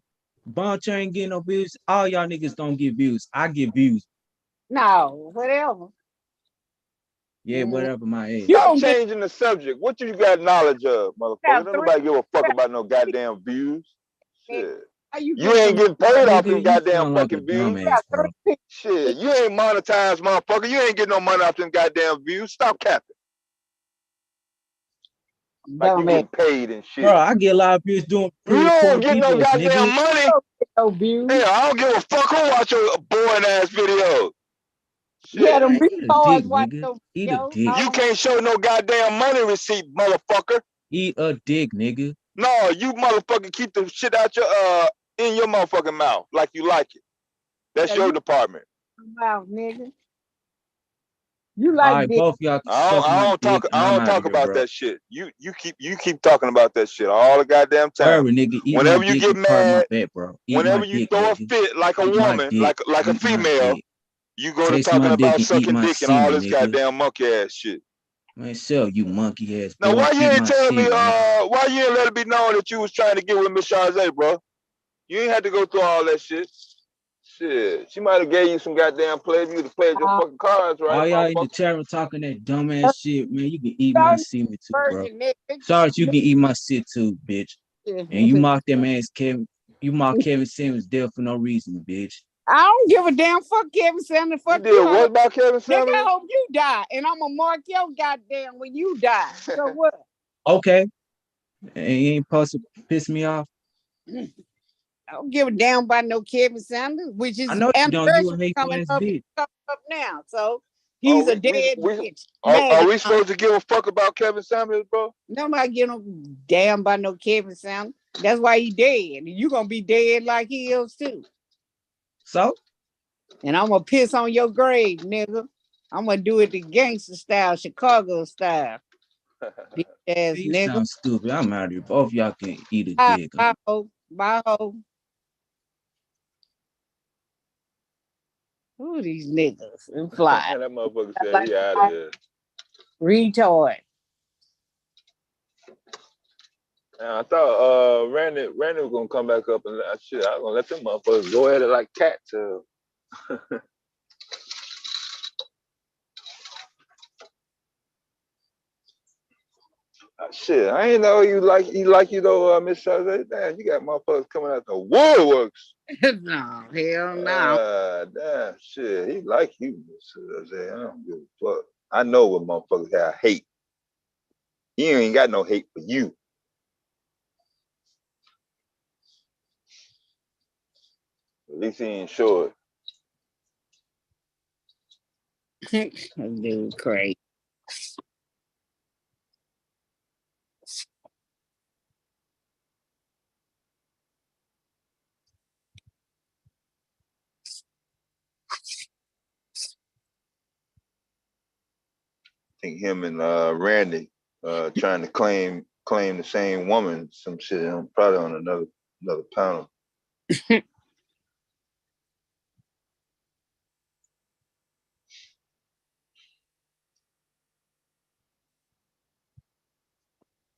bunch ain't getting no views. All y'all niggas don't get views. I get views. No, whatever. Yeah, whatever my age. Stop changing the subject. What you got knowledge of, motherfucker? Don't nobody give a fuck about no goddamn views. Shit. You ain't getting paid off them goddamn fucking views. Shit, you ain't monetized, motherfucker. You ain't getting no money off them goddamn views. Stop capping. Like you getting paid and shit. Bro, I get a lot of views doing You don't get no videos, goddamn nigga. money. No views. Hey, I don't give a fuck who watch your boring ass videos. Shit. Yeah, them Eat a dick, retards watch nigga. those Eat a videos. dick. You can't show no goddamn money receipt, motherfucker. Eat a dick, nigga. No, you motherfucker keep the shit out your in your motherfucking mouth like you like it. That's your department. Mouth, nigga. You All like right, dick. both y'all can suck I my don't dick, talk. and I I'm don't out talk of here, about bro. that shit. You keep talking about that shit all the goddamn time. Whatever, nigga. Eat Whenever my you dick get and part my mad, back, bro. Eat whenever my you dick, throw a nigga. fit like a Eat my woman, dick. like a Eat my female, dick. you go to Taste talking my dick about and eat sucking my dick and all semen, this nigga. goddamn monkey ass shit. Man, sell you monkey ass Now boy. why you Eat ain't my telling me semen, nigga. why you ain't let it be known that you was trying to get with Miss Chazé, bro? You ain't had to go through all that shit. Shit. She might have gave you some goddamn play. You to play your fucking cards, right? All y'all in the chat room talking that dumbass shit, man. You can eat my semen too, bro. Sarge, you can eat my shit too, bitch. And you mock that man's Kevin. You mock Kevin Samuels dead for no reason, bitch. I don't give a damn. Fuck Kevin Samuels. Fuck you. Did what about Kevin Samuels? Nigga, I hope you die, and I'm gonna mark your goddamn when you die. So what? Okay. And you ain't supposed to piss me off. I don't give a damn about no Kevin Samuels, which is I know you don't. You a anniversary hateful ass bitch. coming up now. So he's a dead bitch. Are we supposed to give a fuck about Kevin Samuels, bro? Nobody give no damn about no Kevin Samuels. That's why he dead. You gonna be dead like he is too. So? And I'm gonna piss on your grave, nigga. I'm gonna do it the gangster style, Chicago style. Bitch ass You nigga. sound stupid. I'm out of here. Both y'all can eat a Bye, dick. bye, ho. Bye, ho. Who are these niggas? And fly. That motherfucker said he out of here. Retard. I thought Randy was gonna come back up and shit. I was gonna let them motherfuckers go at it like cats. Shit, I ain't know you though, Miss Saturday. Damn, you got motherfuckers coming out the woodworks. No, hell no. Damn, shit, he like you, Miss Saturday. I don't give a fuck. I know what motherfuckers have hate. He ain't got no hate for you. At least he ain't short. Dude, crazy. I think him and Randy trying to claim the same woman, some shit. I'm probably on another panel.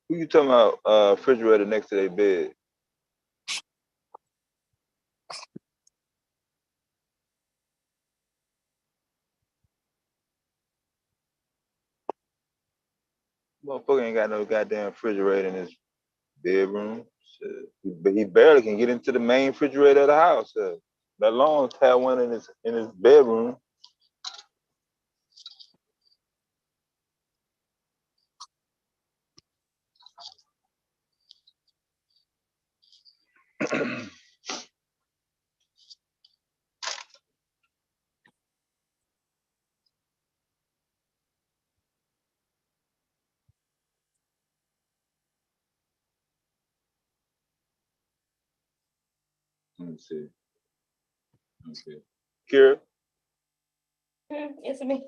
Who you talking about? Refrigerator next to their bed. Motherfucker ain't got no goddamn refrigerator in his bedroom. Shit. He barely can get into the main refrigerator of the house. Let alone have one in his bedroom. Let me see. Okay. Kira? It's me.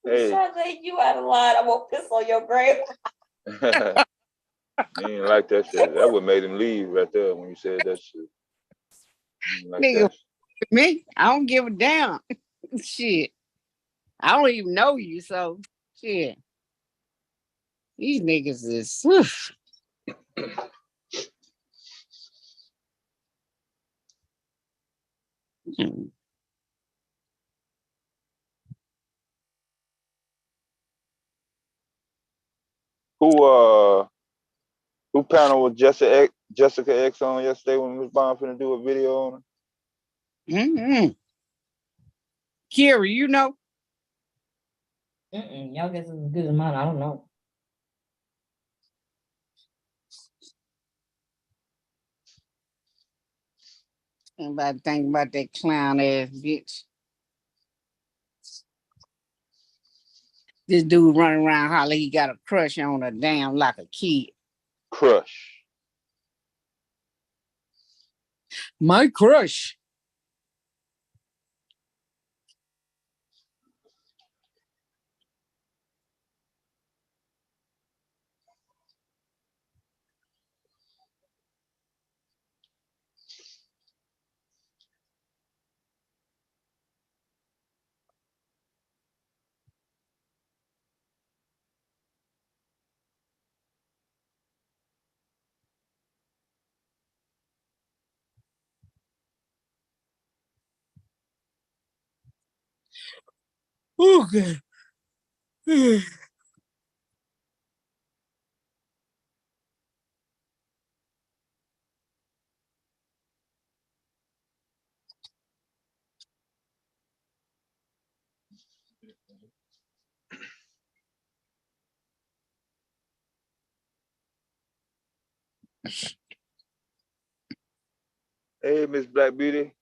Hey. Charlotte, you out of line. I won't piss on your grave. He ain't like that shit. That what made him leave right there when you said that shit. Like Nigga, that. me, I don't give a damn. Shit. I don't even know you, so shit. These niggas is Who panel was Jessica X on yesterday when Miss Bond finna do a video on her? Kira, you know? Y'all guess is as good as mine. I don't know. Anybody think about that clown ass bitch? This dude running around hollering he got a crush on her damn like a kid. Crush. My crush. Okay. Hey, Miss Black Beauty.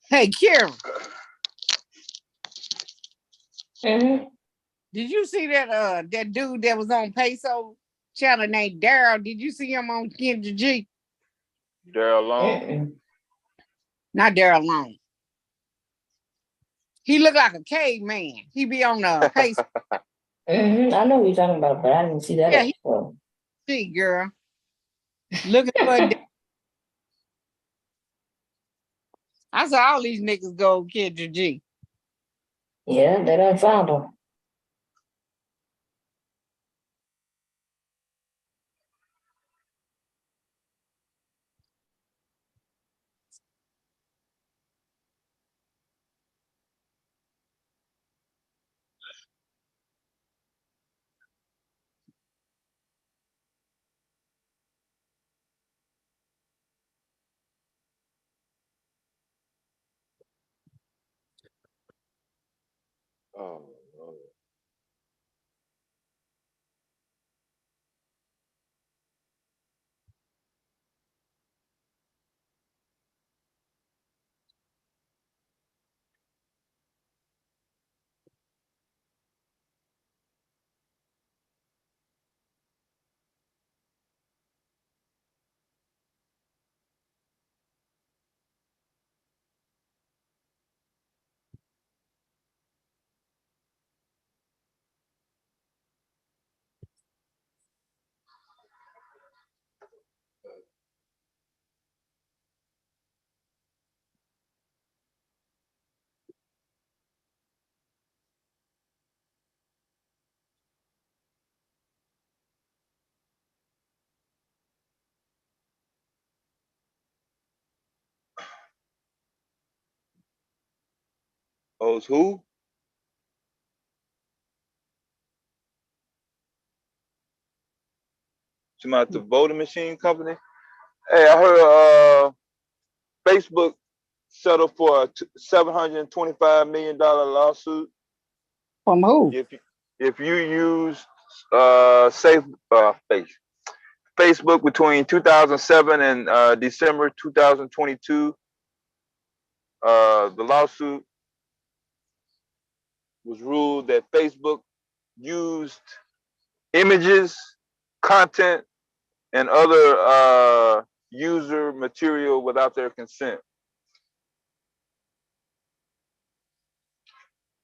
Hey, Karen. Mm-hmm. Did you see that that dude that was on Peso channel named Daryl? Did you see him on Kendra G? Daryl Long. Not Daryl Long. He looked like a caveman. He be on the Peso. I know what you're talking about, but I didn't see that. Yeah, see, girl. Looking for I saw all these niggas go Kendra G. Yeah, they done found him. Oh, it's who? Somebody at the voting machine company? Hey, I heard Facebook settled for a $725 million lawsuit. From who? If you use Facebook between 2007 and December 2022, the lawsuit was ruled that Facebook used images, content, and other user material without their consent.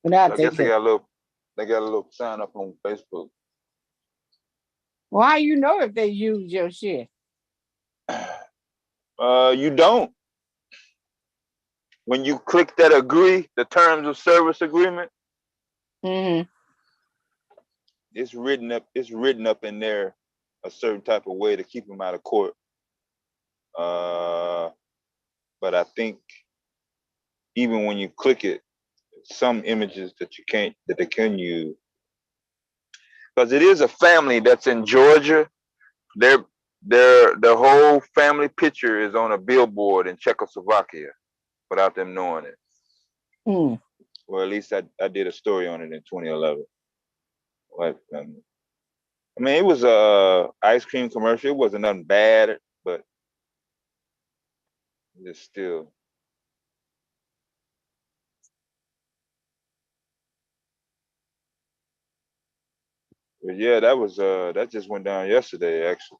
So I guess they got a little sign up on Facebook. Well, how you know if they use your shit? You don't. When you click that agree, the terms of service agreement, it's written up in there a certain type of way to keep them out of court. But I think even when you click it, some images that they can use. Because it is a family that's in Georgia. Their whole family picture is on a billboard in Czechoslovakia without them knowing it. Or at least I did a story on it in 2011. Like, I mean, it was a ice cream commercial. It wasn't nothing bad, but it's still. But yeah, that just went down yesterday, actually.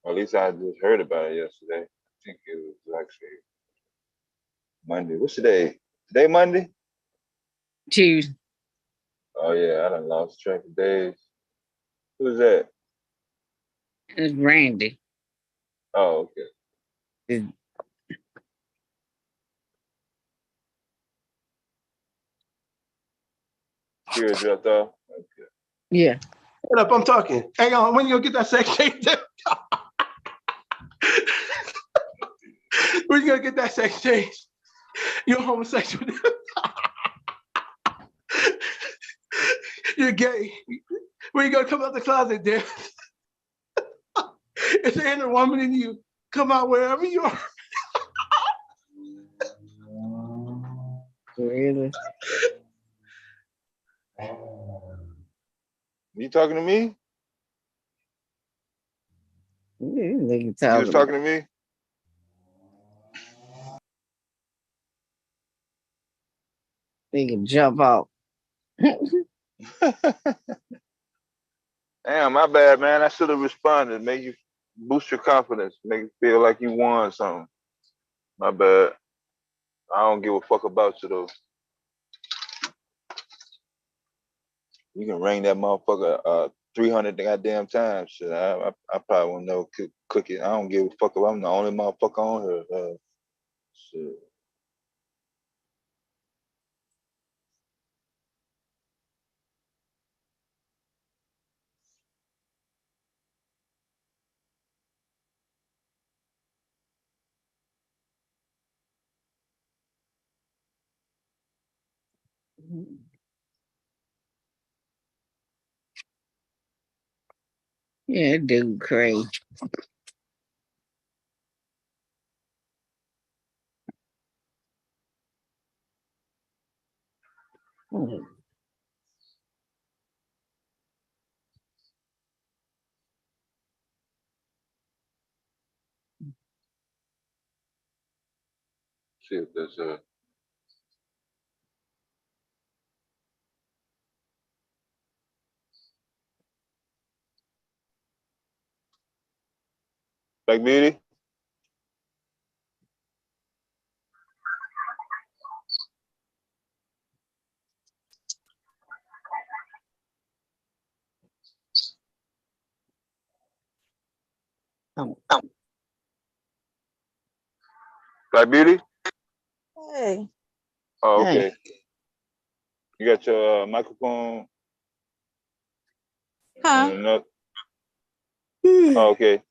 Or at least I just heard about it yesterday. I think it was actually Monday. What's today? Today Monday? Tuesday. Oh yeah, I done lost track of days. Who's that? It's Randy. Oh, okay. Spirit dropped off. Okay. Yeah. Shut up, I'm talking. Hang on, when you gonna get that sex change? When you gonna get that sex change? You're homosexual. You're gay. When you gonna come out the closet, dear? It's the inner woman in you. Come out wherever you are. Really? You talking to me? You was talking to me? They can jump out. Damn, my bad, man. I should have responded. Make you boost your confidence. Make you feel like you won something. My bad. I don't give a fuck about you though. You can ring that motherfucker 300 goddamn times. Shit, I probably won't never cook it. I don't give a fuck if I'm the only motherfucker on here. Shit. Yeah, dude, crazy. See if there's a Black Beauty. Black Beauty. Hey. Oh, okay. Hey. You got your microphone. Huh? Oh, okay.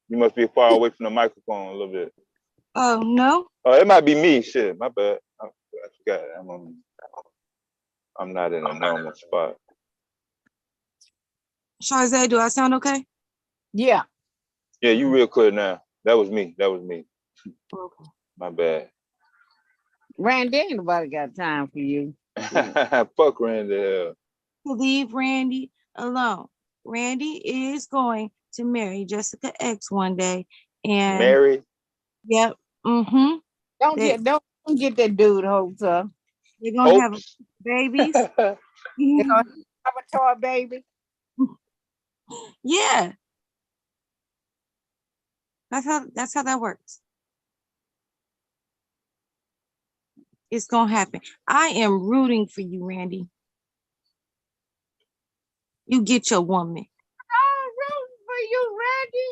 You must be far away from the microphone a little bit. Oh, no? Oh, it might be me. Shit, my bad. I forgot. I'm not in a normal spot. Charzay, do I sound okay? Yeah. Yeah, you real clear now. That was me. Okay. My bad. Randy, ain't nobody got time for you. Fuck Randy. Leave Randy alone. Randy is going to marry Jessica X one day. And marry? Yep. Mm-hmm. Don't get that dude hopes up. They're gonna have babies. They're gonna have a toy baby. Yeah. That's how that works. It's gonna happen. I am rooting for you, Randy. You get your woman. I'm rooting for you, Randy.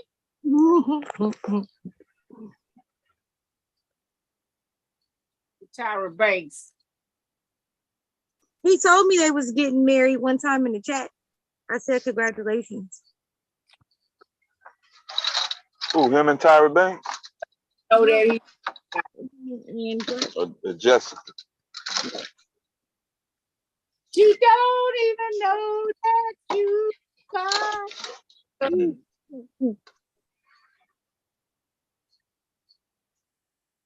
Tyra Banks. He told me they was getting married one time in the chat. I said congratulations. Who, him and Tyra Banks? Oh, that Jessica. You don't even know that you cried.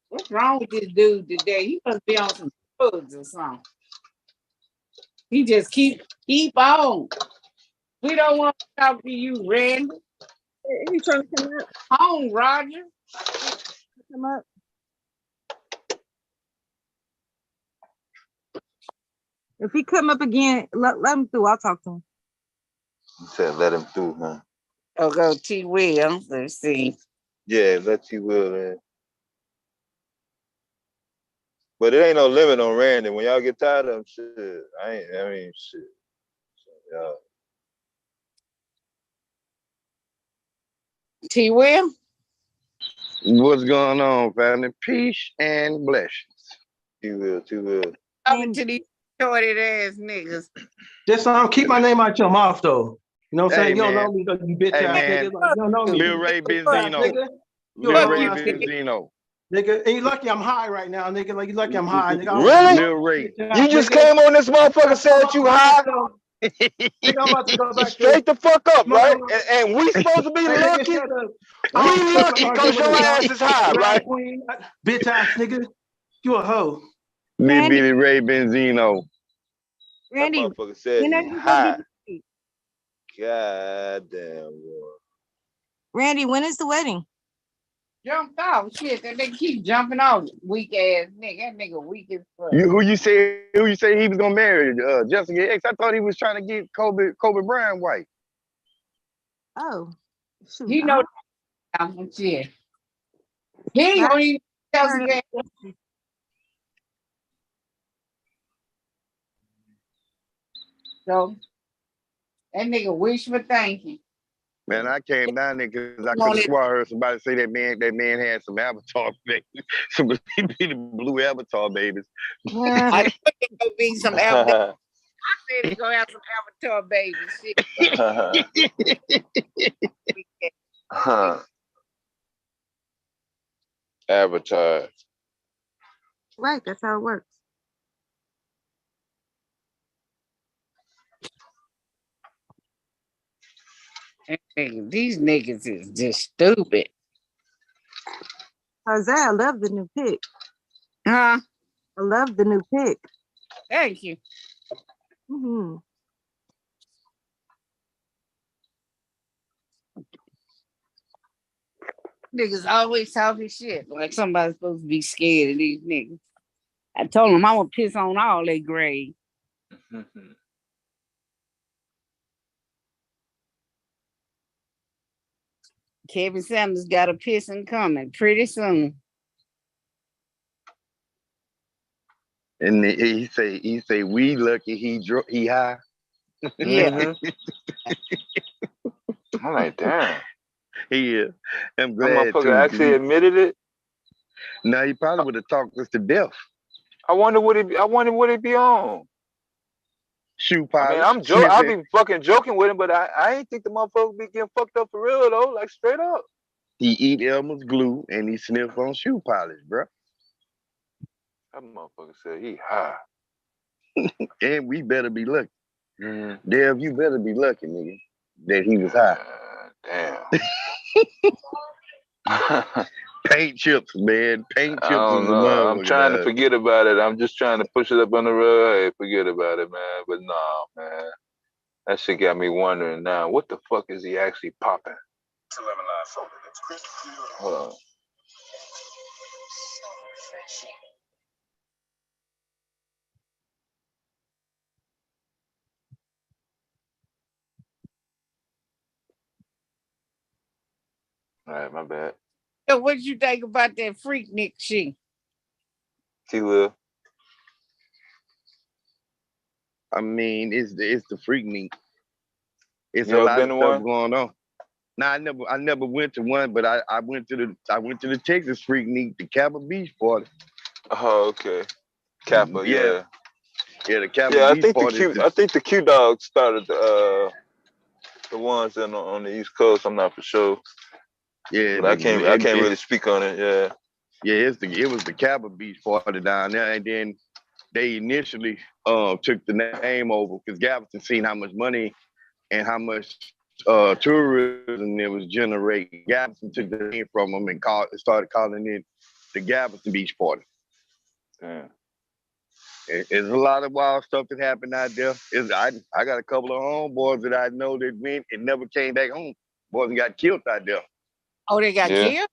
What's wrong with this dude today? He must be on some drugs or something. He just keep on. We don't want to talk to you, Randy. He trying to come up. Home, Roger. Come up. If he come up again, let him through. I'll talk to him. You said let him through, huh? Oh, go T. Williams. Let's see. Yeah, let T. Will in. But it ain't no limit on Randy. When y'all get tired of him, shit. Shit. Yeah. T. Will? What's going on, family? Peace and blessings. T. Will. Talking to these shorted ass niggas. Just keep my name out your mouth, though. You know what I'm saying? You don't man. know me because you bitch ass nigga. Like, you don't know me. Lil Ray Benzino. Lil Ray Benzino. Nigga, and you lucky I'm high right now, nigga. Like you lucky I'm high, nigga. Really? Lil Ray. You just came on this motherfucker said you high? Nigga, I'm about to go back straight the fuck up, right? And we supposed to be lucky? We lucky because your ass is high, right? Bitch ass nigga. You a hoe. Big Billy Ray Benzino. Randy, that motherfucker said you high. God damn, boy. Randy, when is the wedding? Jumped off. Shit, that nigga keep jumping off. Weak ass nigga. That nigga weak as fuck. Who you say he was gonna marry? Jessica X. I thought he was trying to get Kobe Bryant wife. Oh, shoot. He know that shit. He ain't gonna even Jessica. So that nigga wish for thanking. Man, I came down there because I could have swore I heard somebody say that man had some avatar babies, some blue avatar babies. I think it's gonna be some avatar. I said he's gonna have some avatar babies. Shit. Avatar. Right, that's how it works. These niggas is just stupid. Isaiah, I love the new pic. Huh? I love the new pic. Thank you. Mm-hmm. Niggas always talking shit like somebody's supposed to be scared of these niggas. I told them I'm gonna piss on all their grave. Kevin Sanders got a pissing coming pretty soon. And he say we lucky he high. Yeah. I'm like, damn. Yeah, I'm That glad motherfucker too. actually admitted it. No, he probably would have talked us to death. I wonder what it be on. Shoe polish. I mean, I be fucking joking with him, but I ain't think the motherfucker be getting fucked up for real though, like straight up. He eat Elmer's glue and he sniff on shoe polish, bro. That motherfucker said he high. And we better be lucky. Dev, you better be lucky, nigga, that he was high. Damn. Paint chips, man. Paint chips. I don't know. I'm trying to forget about it. I'm just trying to push it up on the rug. Hey, forget about it, man. But nah, man. That shit got me wondering now. What the fuck is he actually popping? Hold on. All right, my bad. So what did you think about that Freaknik shit? T-Will. I mean, it's the Freaknik. It's You a ever lot been of to stuff one? going on. Nah, I never went to one, but I went to the Texas Freaknik, the Kappa Beach party. Oh, okay. Kappa, yeah. Yeah, the Kappa Beach party. I think the Q Dogs started the ones on the East Coast. I'm not for sure. Yeah, but I can't really speak on it. Yeah. Yeah, it was the Kappa Beach party down there, and then they initially took the name over because Galveston seen how much money and how much tourism it was generating. Galveston took the name from them and started calling it the Galveston Beach Party. Damn. There's a lot of wild stuff that happened out there. I got a couple of homeboys that I know that went and never came back home. Boys got killed out there. Oh, they got killed?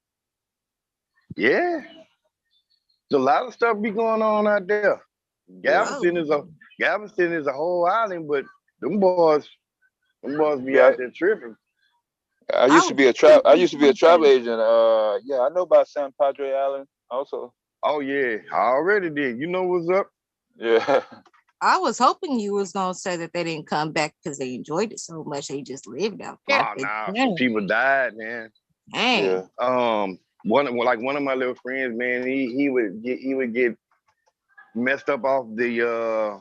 Yeah. There's a lot of stuff be going on out there. Galveston is a whole island, but them boys be out there tripping. I used to be a travel agent. Yeah, I know about San Padre Island also. Oh yeah, I already did. You know what's up? Yeah. I was hoping you was gonna say that they didn't come back because they enjoyed it so much they just lived out there. Oh nah, some people died, man. Dang. Yeah. One of my little friends, man, he would get messed up off the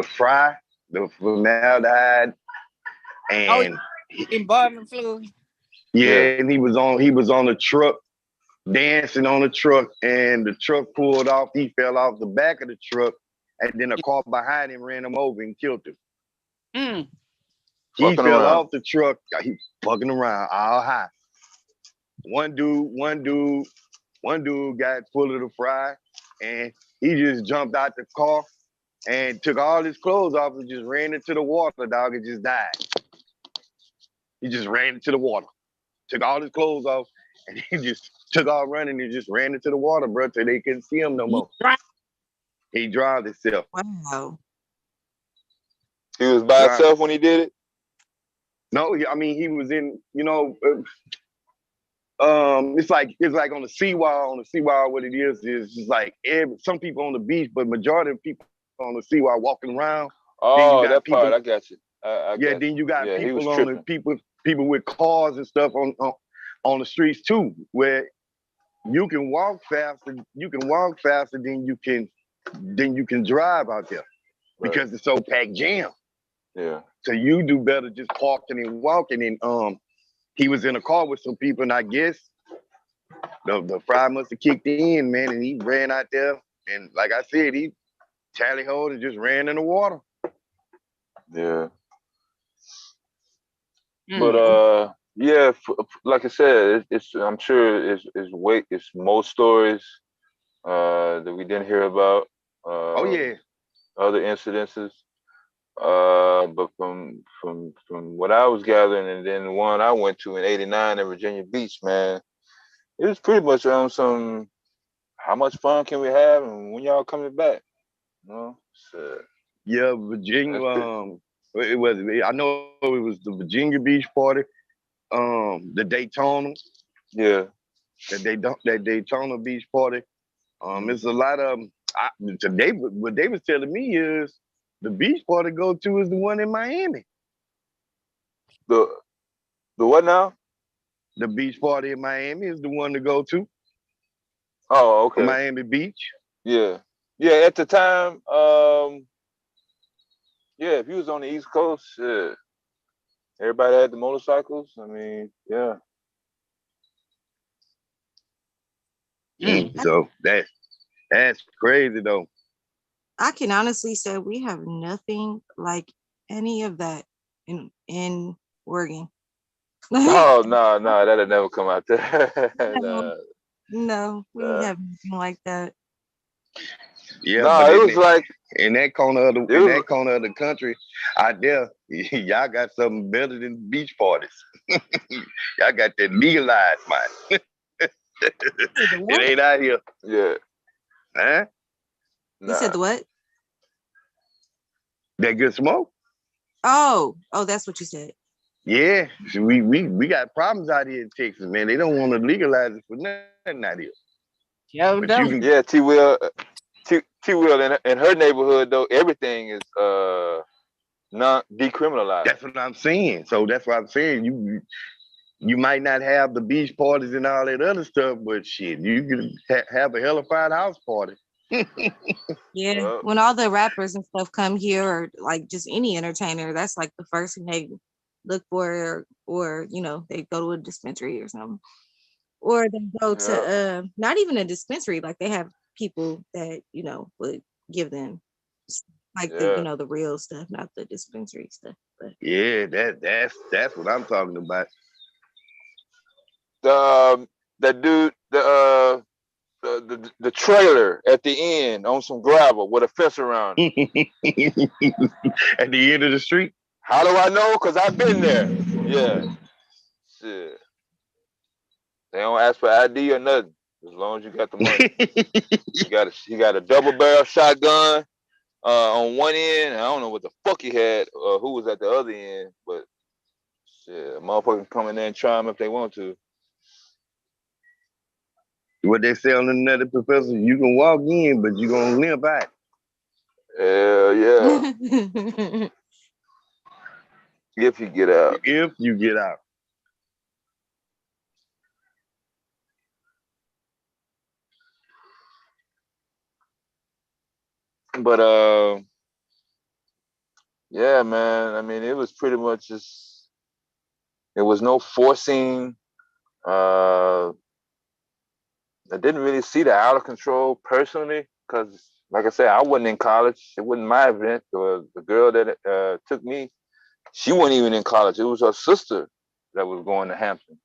fry, the formaldehyde, and embalming fluid. Yeah, and he was on the truck, dancing on the truck, and the truck pulled off. He fell off the back of the truck, and then a car behind him ran him over and killed him. He fell off the truck. He fucking around all high. One dude got full of the fry, and he just jumped out the car and took all his clothes off and just ran into the water, dog, and just died. He just ran into the water. took all his clothes off, and he just took off running and just ran into the water, bro, till they couldn't see him no more. He drowned himself. Wow. He was by himself when he did it? No, I mean, he was in, you know, it's like on the seawall. On the seawall, what it is just like some people on the beach, but majority of people on the seawall walking around. Oh, that people, part, I got you. Yeah, then you got people on the people with cars and stuff on the streets too, where you can walk faster. You can walk faster than you can drive out there because it's so packed jam. Yeah. So you do better just parking and walking. And he was in a car with some people, and I guess the fry must have kicked in, man, and he ran out there. And like I said, he tally-hoed and just ran in the water. Yeah. But yeah, like I said, I'm sure it's most stories that we didn't hear about. Oh yeah. Other incidences. But from what I was gathering, and then the one I went to in '89 at Virginia Beach, man, it was pretty much on some how much fun can we have and when y'all coming back? You know? So, yeah, Virginia. It was. I know it was the Virginia Beach party. The Daytona. Yeah. That Daytona Beach party. It's a lot of today. What they was telling me is the beach party to go to is the one in Miami. The what now? The beach party in Miami is the one to go to. Oh, okay. Miami Beach. Yeah. Yeah, at the time, yeah, if you was on the East Coast, everybody had the motorcycles. I mean, yeah. So that's crazy though. I can honestly say we have nothing like any of that in Oregon. Oh no, that'll never come out there. No, we have nothing like that. Yeah, no, but it was like in that corner of the country out there, y'all got something better than beach parties. Y'all got that legalized, man. It ain't out here. Yeah. Huh? You said the what? That good smoke. Oh, that's what you said. Yeah, we got problems out here in Texas, man. They don't want to legalize it for nothing out here. Yeah, T Will in her neighborhood though, everything is not decriminalized. That's what I'm saying. So that's what I'm saying. You might not have the beach parties and all that other stuff, but shit, you can have a hellified house party. Yeah, when all the rappers and stuff come here, or like just any entertainer, that's like the first thing they look for, or you know, they go to a dispensary or something, or they go to not even a dispensary, like they have people that you know would give them like the you know the real stuff, not the dispensary stuff. But yeah, that's what I'm talking about. That dude, the trailer at the end on some gravel with a fence around it. At the end of the street. How do I know? Because I've been there. Yeah. Shit. They don't ask for ID or nothing as long as you got the money. he got a double barrel shotgun on one end. I don't know what the fuck he had or who was at the other end, but shit, a motherfucker can come in there and try them if they want to. What they say on the Nutty Professor, you can walk in, but you're gonna limp out. Hell yeah. If you get out. If you get out. But yeah, man. I mean, it was pretty much just there was no forcing. I didn't really see the out of control personally, because like I said, I wasn't in college. It wasn't my event. The girl that took me, she wasn't even in college. It was her sister that was going to Hampton.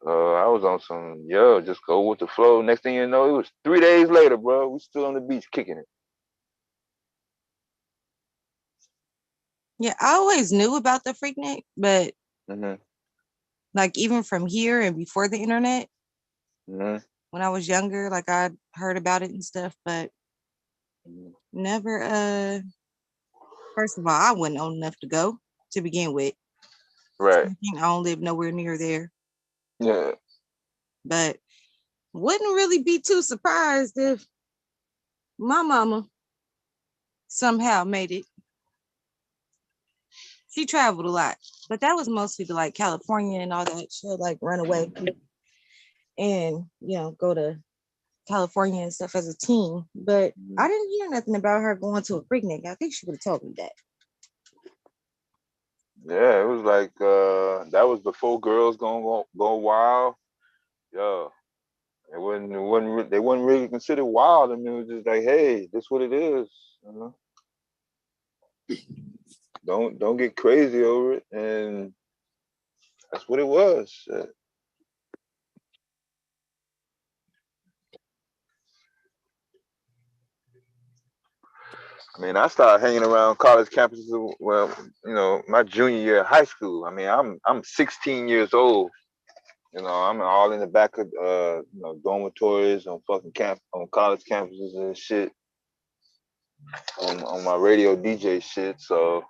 I was on some, just go with the flow. Next thing you know, it was 3 days later, bro. We still on the beach kicking it. yeah, I always knew about the Freaknik, but like even from here and before the internet. Mm-hmm. When I was younger, like I heard about it and stuff, but never. First of all, I wasn't old enough to go to begin with. Right. I don't live nowhere near there. Yeah. But wouldn't really be too surprised if my mama somehow made it. She traveled a lot, but that was mostly to like California and all that. She'll like run away and, you know, go to California and stuff as a teen. But I didn't hear nothing about her going to a Freaknik. I think she would have told me that. Yeah, it was like that was before girls go wild. Yo, they wasn't really considered wild. I mean, it was just like, hey, this what it is. You know? Don't get crazy over it, and that's what it was. I mean, I started hanging around college campuses. Well, you know, my junior year of high school. I mean, I'm 16 years old. You know, I'm all in the back of you know, dormitories on on college campuses and shit. On my radio DJ shit. So,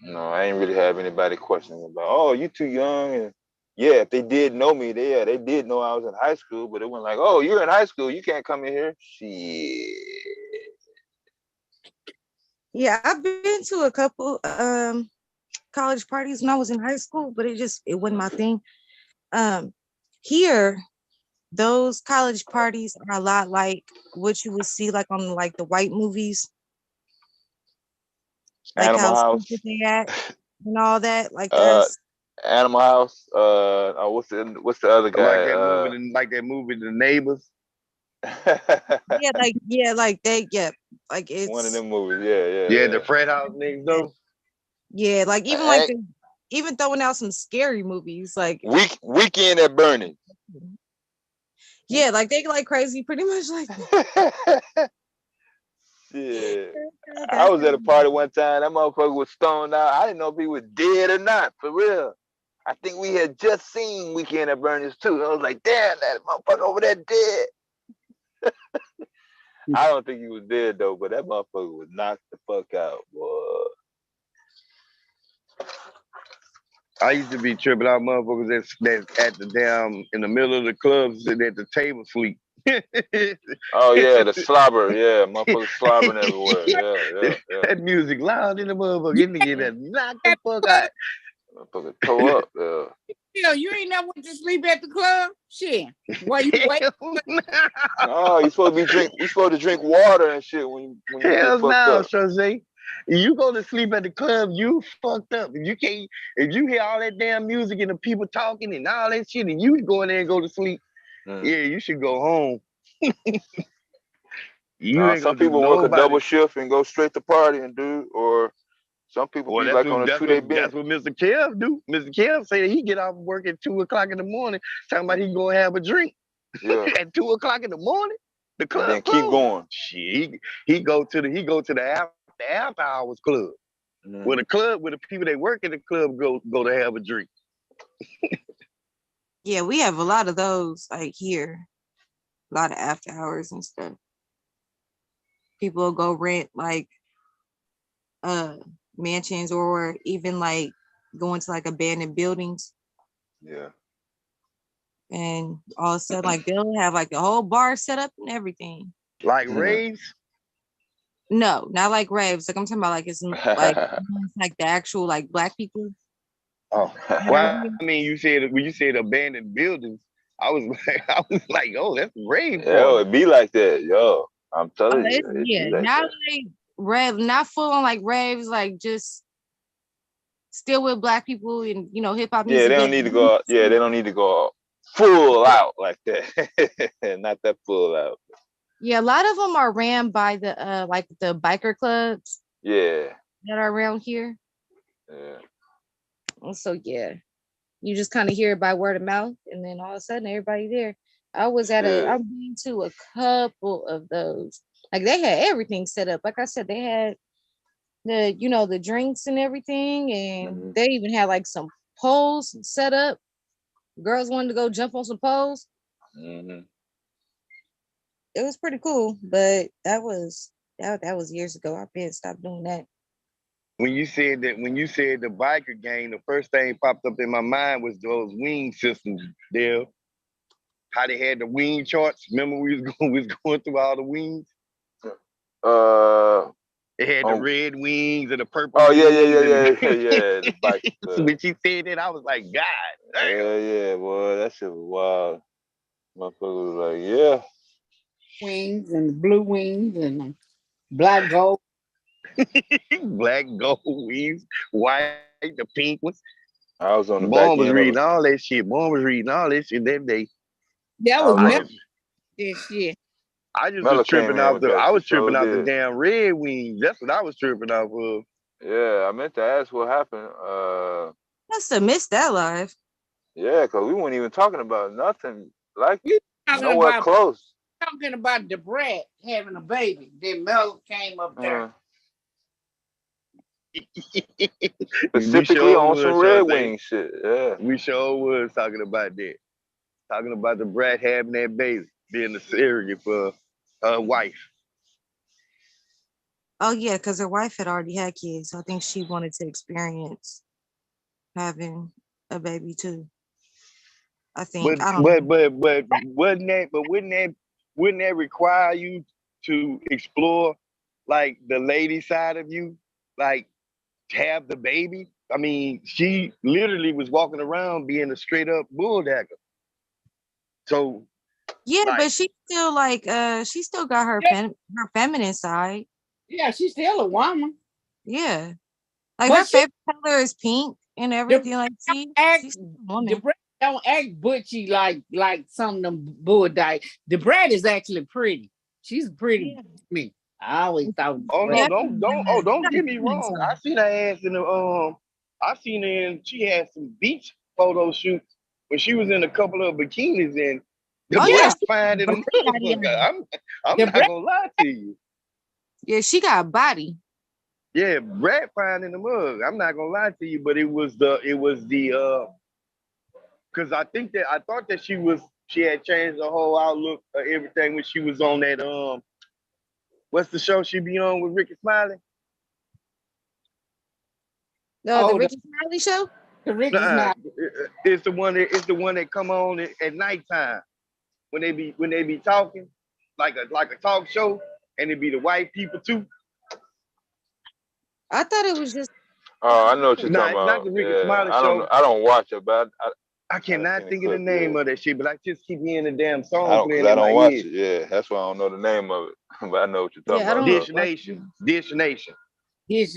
you know, I ain't really have anybody questioning about, oh, you too young. And yeah, if they did know me, they did know I was in high school, but it wasn't like, oh, you're in high school, you can't come in here. Shit. Yeah, I've been to a couple college parties when I was in high school, but it wasn't my thing. Here, those college parties are a lot like what you would see like on like the white movies. Like Animal how House they at and all that. Like that's Animal House. What's the other guy? Like that movie, The Neighbors. like it's one of them movies. Yeah, the frat house next door. Yeah, like even throwing out some scary movies like Weekend at Bernie's. Yeah, like they like crazy, pretty much like that. Yeah, I was at a party one time. That motherfucker was stoned out. I didn't know if he was dead or not, for real. I think we had just seen Weekend at Bernie's too. I was like, damn, that motherfucker over there dead. I don't think he was dead though, but that motherfucker was knocked the fuck out, boy. I used to be tripping out motherfuckers that at the damn in the middle of the club sitting at the table sleep. Oh yeah, the slobber, yeah, motherfuckers slobbering everywhere. Yeah. That music loud in the motherfucker, you nigga that knock the fuck out. Motherfucker toe up, Yeah, you ain't never went to sleep at the club? Shit. Why you wait? No, you supposed to drink water and shit when you Hell get fucked up. Jose. You go to sleep at the club, you fucked up. If you hear all that damn music and the people talking and all that shit, and you go in there and go to sleep, yeah, you should go home. Some people work a double shift and go straight to party and do, or some people be like on a 2-day binge. That's what Mr. Kev do. Mr. Kev say that he get off work at 2 o'clock in the morning, talking about he gonna have a drink. Yeah. At 2 o'clock in the morning, the club and then keep going. Shit, he go to the after hours club. Where the people that work at the club go to have a drink. Yeah, we have a lot of those like here. A lot of after hours and stuff. People will go rent like mansions or even like go into like abandoned buildings. Yeah. And all of a sudden like they'll have like a whole bar set up and everything. Like raves? No, not like raves. Like I'm talking about like it's like the actual like black people. Oh, well, I mean, when you said abandoned buildings, I was like, oh, that's rave. Yo, it be like that, yo. I'm telling you, yeah, like not that. Like rave, not full on like raves, like just still with black people and hip hop music. Yeah, they don't need to go out. Yeah, they don't need to go full out like that. Not that full out. Yeah, a lot of them are ran by the like the biker clubs. Yeah. That are around here. Yeah. So yeah, you just kind of hear it by word of mouth, and then all of a sudden everybody there. I've been to a couple of those. Like they had everything set up. Like I said, they had the drinks and everything, and they even had like some poles set up. Girls wanted to go jump on some poles. Mm-hmm. It was pretty cool, but that was years ago. I've been stopped doing that. When you said the biker gang, the first thing popped up in my mind was those wing systems there. How they had the wing charts. Remember we was going through all the wings? It had the red wings and the purple wings. Yeah. The bike, when she said that, I was like, God damn. Yeah, boy, that shit was wild. Motherfucker was like, yeah. Wings and blue wings and black gold. Black gold wings, white, the pink ones. I was on the Mom back was end reading all that shit. Mom was reading all that shit that day. That was this shit. I just was tripping off the damn red wings. That's what I was tripping off of. Yeah, I meant to ask what happened. Must have missed that live. Yeah, because we weren't even talking about nothing like nowhere close. Talking about the brat having a baby. Then Mel came up there. Specifically on some Red Wing shit. Yeah. We sure was talking about that. Talking about the brat having that baby, being the surrogate for her wife. Oh yeah, because her wife had already had kids. So I think she wanted to experience having a baby too. I think. But wouldn't that require you to explore like the lady side of you, like have the baby? I mean, she literally was walking around being a straight up bulldagger. So yeah, but she still she still got her her feminine side. Yeah, she's still a woman. Yeah, like her favorite color is pink and everything. Like she's a woman. The brat don't act butchy like some of them bulldogs. The brat is actually pretty. She's pretty. Yeah. Me, I always thought. Oh no, don't get me wrong. I seen her ass in the I seen her in. She had some beach photo shoots when she was in a couple of bikinis and the brat fine in the motherfucker. I'm not gonna lie to you. Yeah, she got a body. Yeah, brat fine in the mug. I'm not gonna lie to you, but it was the because I thought that she had changed the whole outlook of everything when she was on that what's the show she be on with Ricky Smiley? No, the Ricky Smiley show? The Ricky Smiley. It's the one that come on at nighttime when they be talking like a talk show, and it be the white people too. I thought it was just. Oh, I know what you're talking about. Not the Ricky Smiley show. I don't watch it, but I cannot think of the name of that shit, but I just keep hearing the damn song playing. I don't watch it. Yeah, that's why I don't know the name of it. But I know what you're talking about. Dish Nation.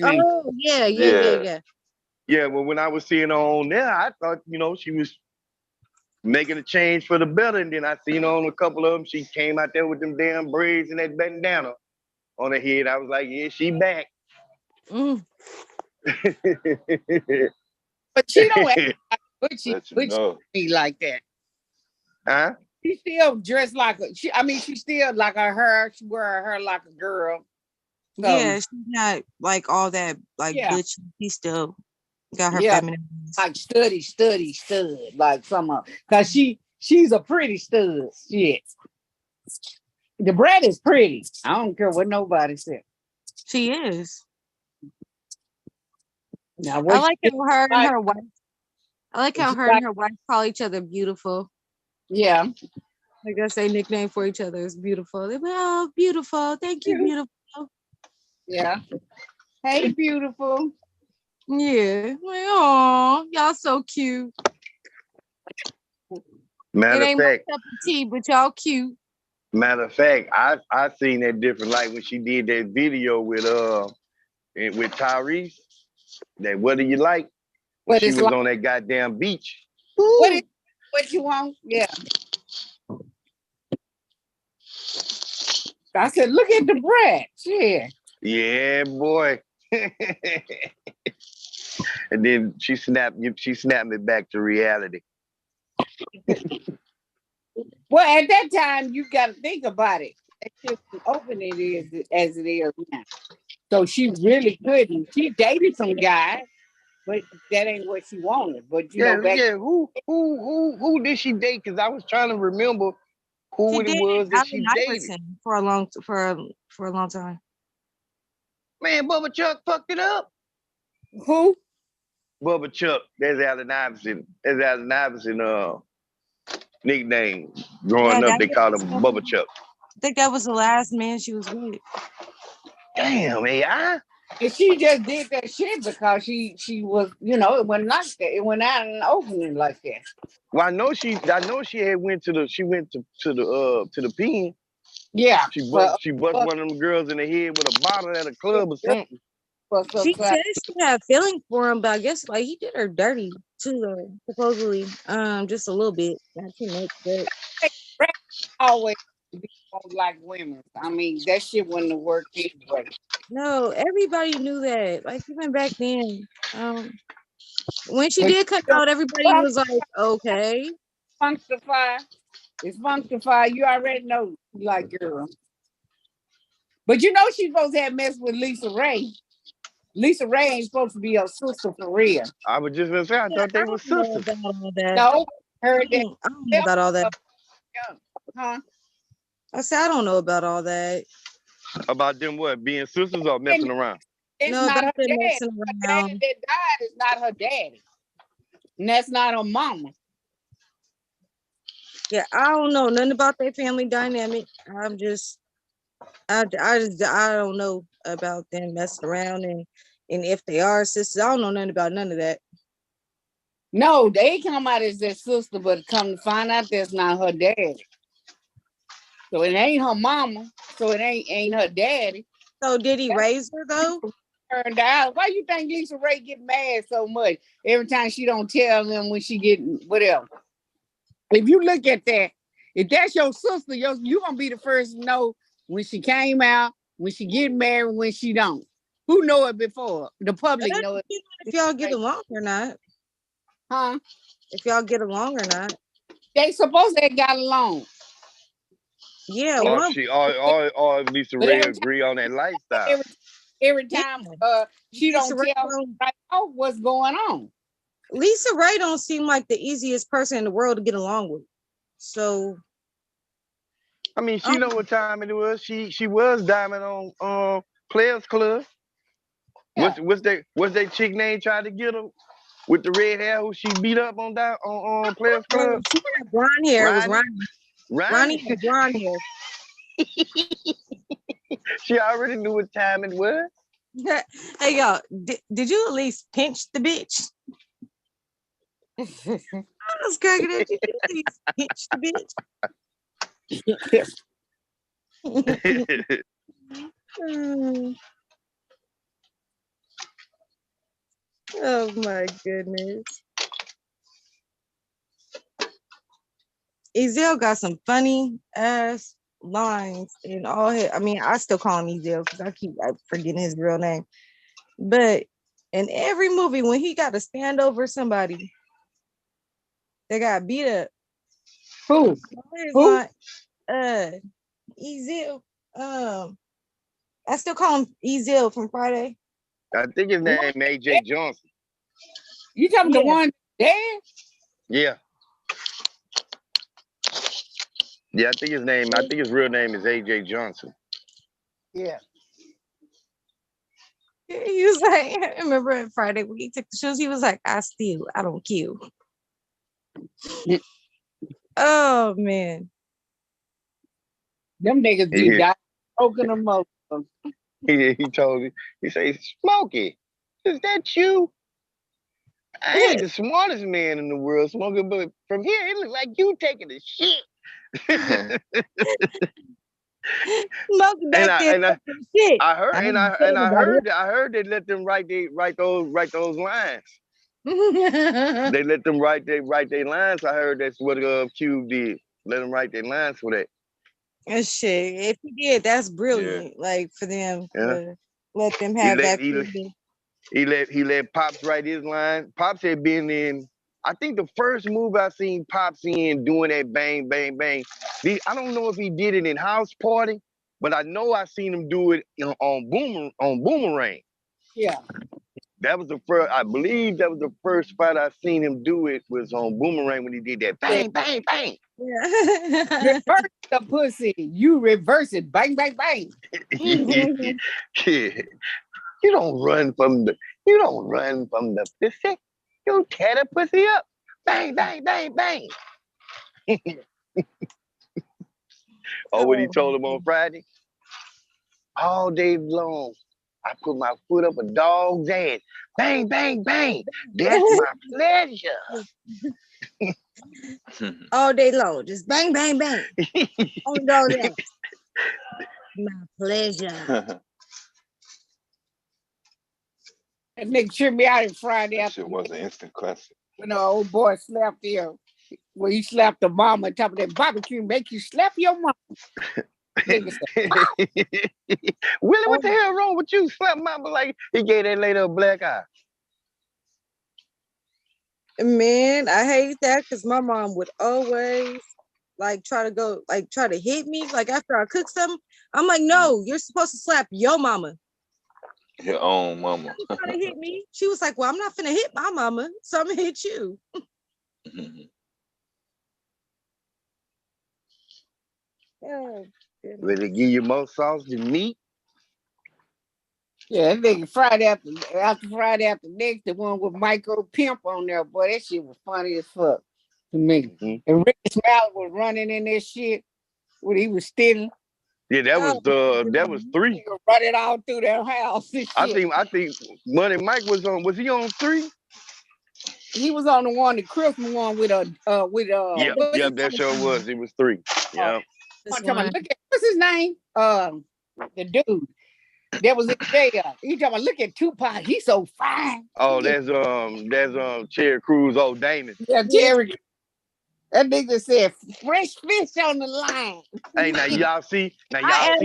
Oh, yeah. Yeah, well, when I was seeing her on there, I thought, she was making a change for the better. And then I seen her on a couple of them. She came out there with them damn braids and that bandana on her head. I was like, yeah, she back. Mm. But she don't act butchy like that. Huh? She still dressed like she still like her hair. She wear her hair like a girl. So, yeah, she's not like all that butch. She still got her feminine. Like stud, like some of because she's a pretty stud. Shit. The brat is pretty. I don't care what nobody said. She is. Now, I like how her and her wife. I like how her and her wife call each other beautiful. Yeah. Like that's their nickname for each other is beautiful. They're like, oh, beautiful. Thank you, beautiful. Yeah. Hey, beautiful. Yeah. Like, oh, y'all so cute. Matter it ain't of fact, my cup of tea, but y'all cute. Matter of fact, I seen that different light when she did that video with Tyrese. That what do you like? When she was on that goddamn beach. What you want? Yeah. I said, look at the brat. Yeah. Yeah, boy. And then she snapped me back to reality. Well, at that time, you got to think about it. It's just open it is as it is now. So she really couldn't. She dated some guy. but that ain't what she wanted. But you Yeah, know, back who did she date? Because I was trying to remember who it was that she dated. For a long time. Man, Bubba Chuck fucked it up. Who? Bubba Chuck. That's Allen Iverson. That's Allen Iverson nickname. Growing up, they called him Bubba Chuck. I think that was the last man she was with. Damn, AI. And she just did that shit because she was, you know, it went like that. It went out in the opening like that. Well, I know she had went to the pen. Yeah. She bust one of them girls in the head with a bottle at a club or something. She said she had feelings for him, but I guess like he did her dirty too, supposedly. Just a little bit, not too much, but always like women. I mean, that shit wouldn't have worked anyway. No, everybody knew that. Like even back then, when she did come out, everybody was like, "Okay." It's Functify. You already know, like, girl. But you know she's supposed to have messed with Lisa Ray. Lisa Ray ain't supposed to be her sister for real. I was just gonna say I thought they were sisters. No, heard that. I don't know about all that. Huh? I said I don't know about all that. About them what? Being sisters or messing around? It's not her daddy. Her daddy that died is not her daddy. And that's not her mama. Yeah, I don't know nothing about their family dynamic. I don't know about them messing around and if they are sisters. I don't know nothing about none of that. No, they come out as their sister, but come to find out that's not her daddy. So it ain't her mama. So it ain't her daddy. So did he raise her though? Turned out. Why you think Lisa Ray get mad so much every time she don't tell them when she get whatever? If you look at that, if that's your sister, you gonna be the first to know when she came out, when she get married, when she don't. Who know it before? The public know it. If y'all get along or not. Huh? If y'all get along or not. They supposed to have got along. Yeah. Or Lisa Ray agree on that lifestyle. Every time she don't tell right now what's going on. Lisa Ray don't seem like the easiest person in the world to get along with. So I mean, she know what time it was. She was diamond on Players Club. Yeah. What's that chick name tried to get her with the red hair who she beat up on Players Club? She had blonde hair. It was Ronnie had blonde hair. She already knew what time it was. Hey y'all, did you at least pinch the bitch? I was cracking at you. Did you at least pinch the bitch? Oh my goodness. Ezel got some funny ass lines in all his. I mean, I still call him Ezel because I keep forgetting his real name. But in every movie, when he got to stand over somebody, they got beat up. Who? Line, Ezel. I still call him Ezel from Friday. I think his name AJ Johnson. You talking the one there? Yeah. Yeah, I think his real name is AJ Johnson. Yeah. He was like, I remember on Friday when he took the shows, he was like, I steal, I don't kill. Oh man. Them niggas be got broken them up. He told me, he said, Smokey, is that you? I ain't the smartest man in the world, Smokey, but from here it looks like you taking the shit. Smoking back there. I heard they let them write those lines. They let them write their lines. I heard that's what Cube did. Let them write their lines for that. And shit, if he did, that's brilliant. Yeah. Like for them to let them have that. He let Pops write his line. Pops had been in. I think the first movie I seen Pops in doing that bang bang bang. I don't know if he did it in House Party, but I know I seen him do it on Boomerang. Yeah. That was the first. I believe that was the first spot I seen him do it was on Boomerang when he did that bang bang bang. Yeah. Reverse the pussy. You reverse it. Bang bang bang. Yeah. You don't run from the pussy. You tear the pussy up. Bang bang bang bang. Oh, what he told him on Friday? All day long, I put my foot up a dog's ass. Bang, bang, bang. That's my pleasure. All day long, just bang, bang, bang. On dog's ass. My pleasure. That nigga tripped me out on Friday That after. shit was an instant classic. When the old boy slapped him, when he slapped the mama on top of that barbecue, make you slap your mama. Willie, what the hell wrong with you? Slap mama like he gave that lady a black eye. Man, I hate that because my mom would always like try to hit me. Like after I cook something, I'm like, no, you're supposed to slap your mama. Your own mama. She trying to hit me. She was like, well, I'm not finna hit my mama, so I'm gonna hit you. Yeah. Will they give you more sauce than meat? Yeah, that nigga Friday after Friday after next, the one with Michael Pimp on there, boy, that shit was funny as fuck to me. And Rick Smiley was running in that shit when he was stealing. Yeah, that was 3. Run it all through their house. I think Money Mike was he on 3? He was on the one, the Christmas one with Yep, that sure was. It was 3. Yeah. Look at what's his name? The dude that was in jail. You talking about look at Tupac? He's so fine. Oh, that's Cherry Crews, old Damon. Yeah, Jerry. That nigga said fresh fish on the line. Hey, now y'all see now y'all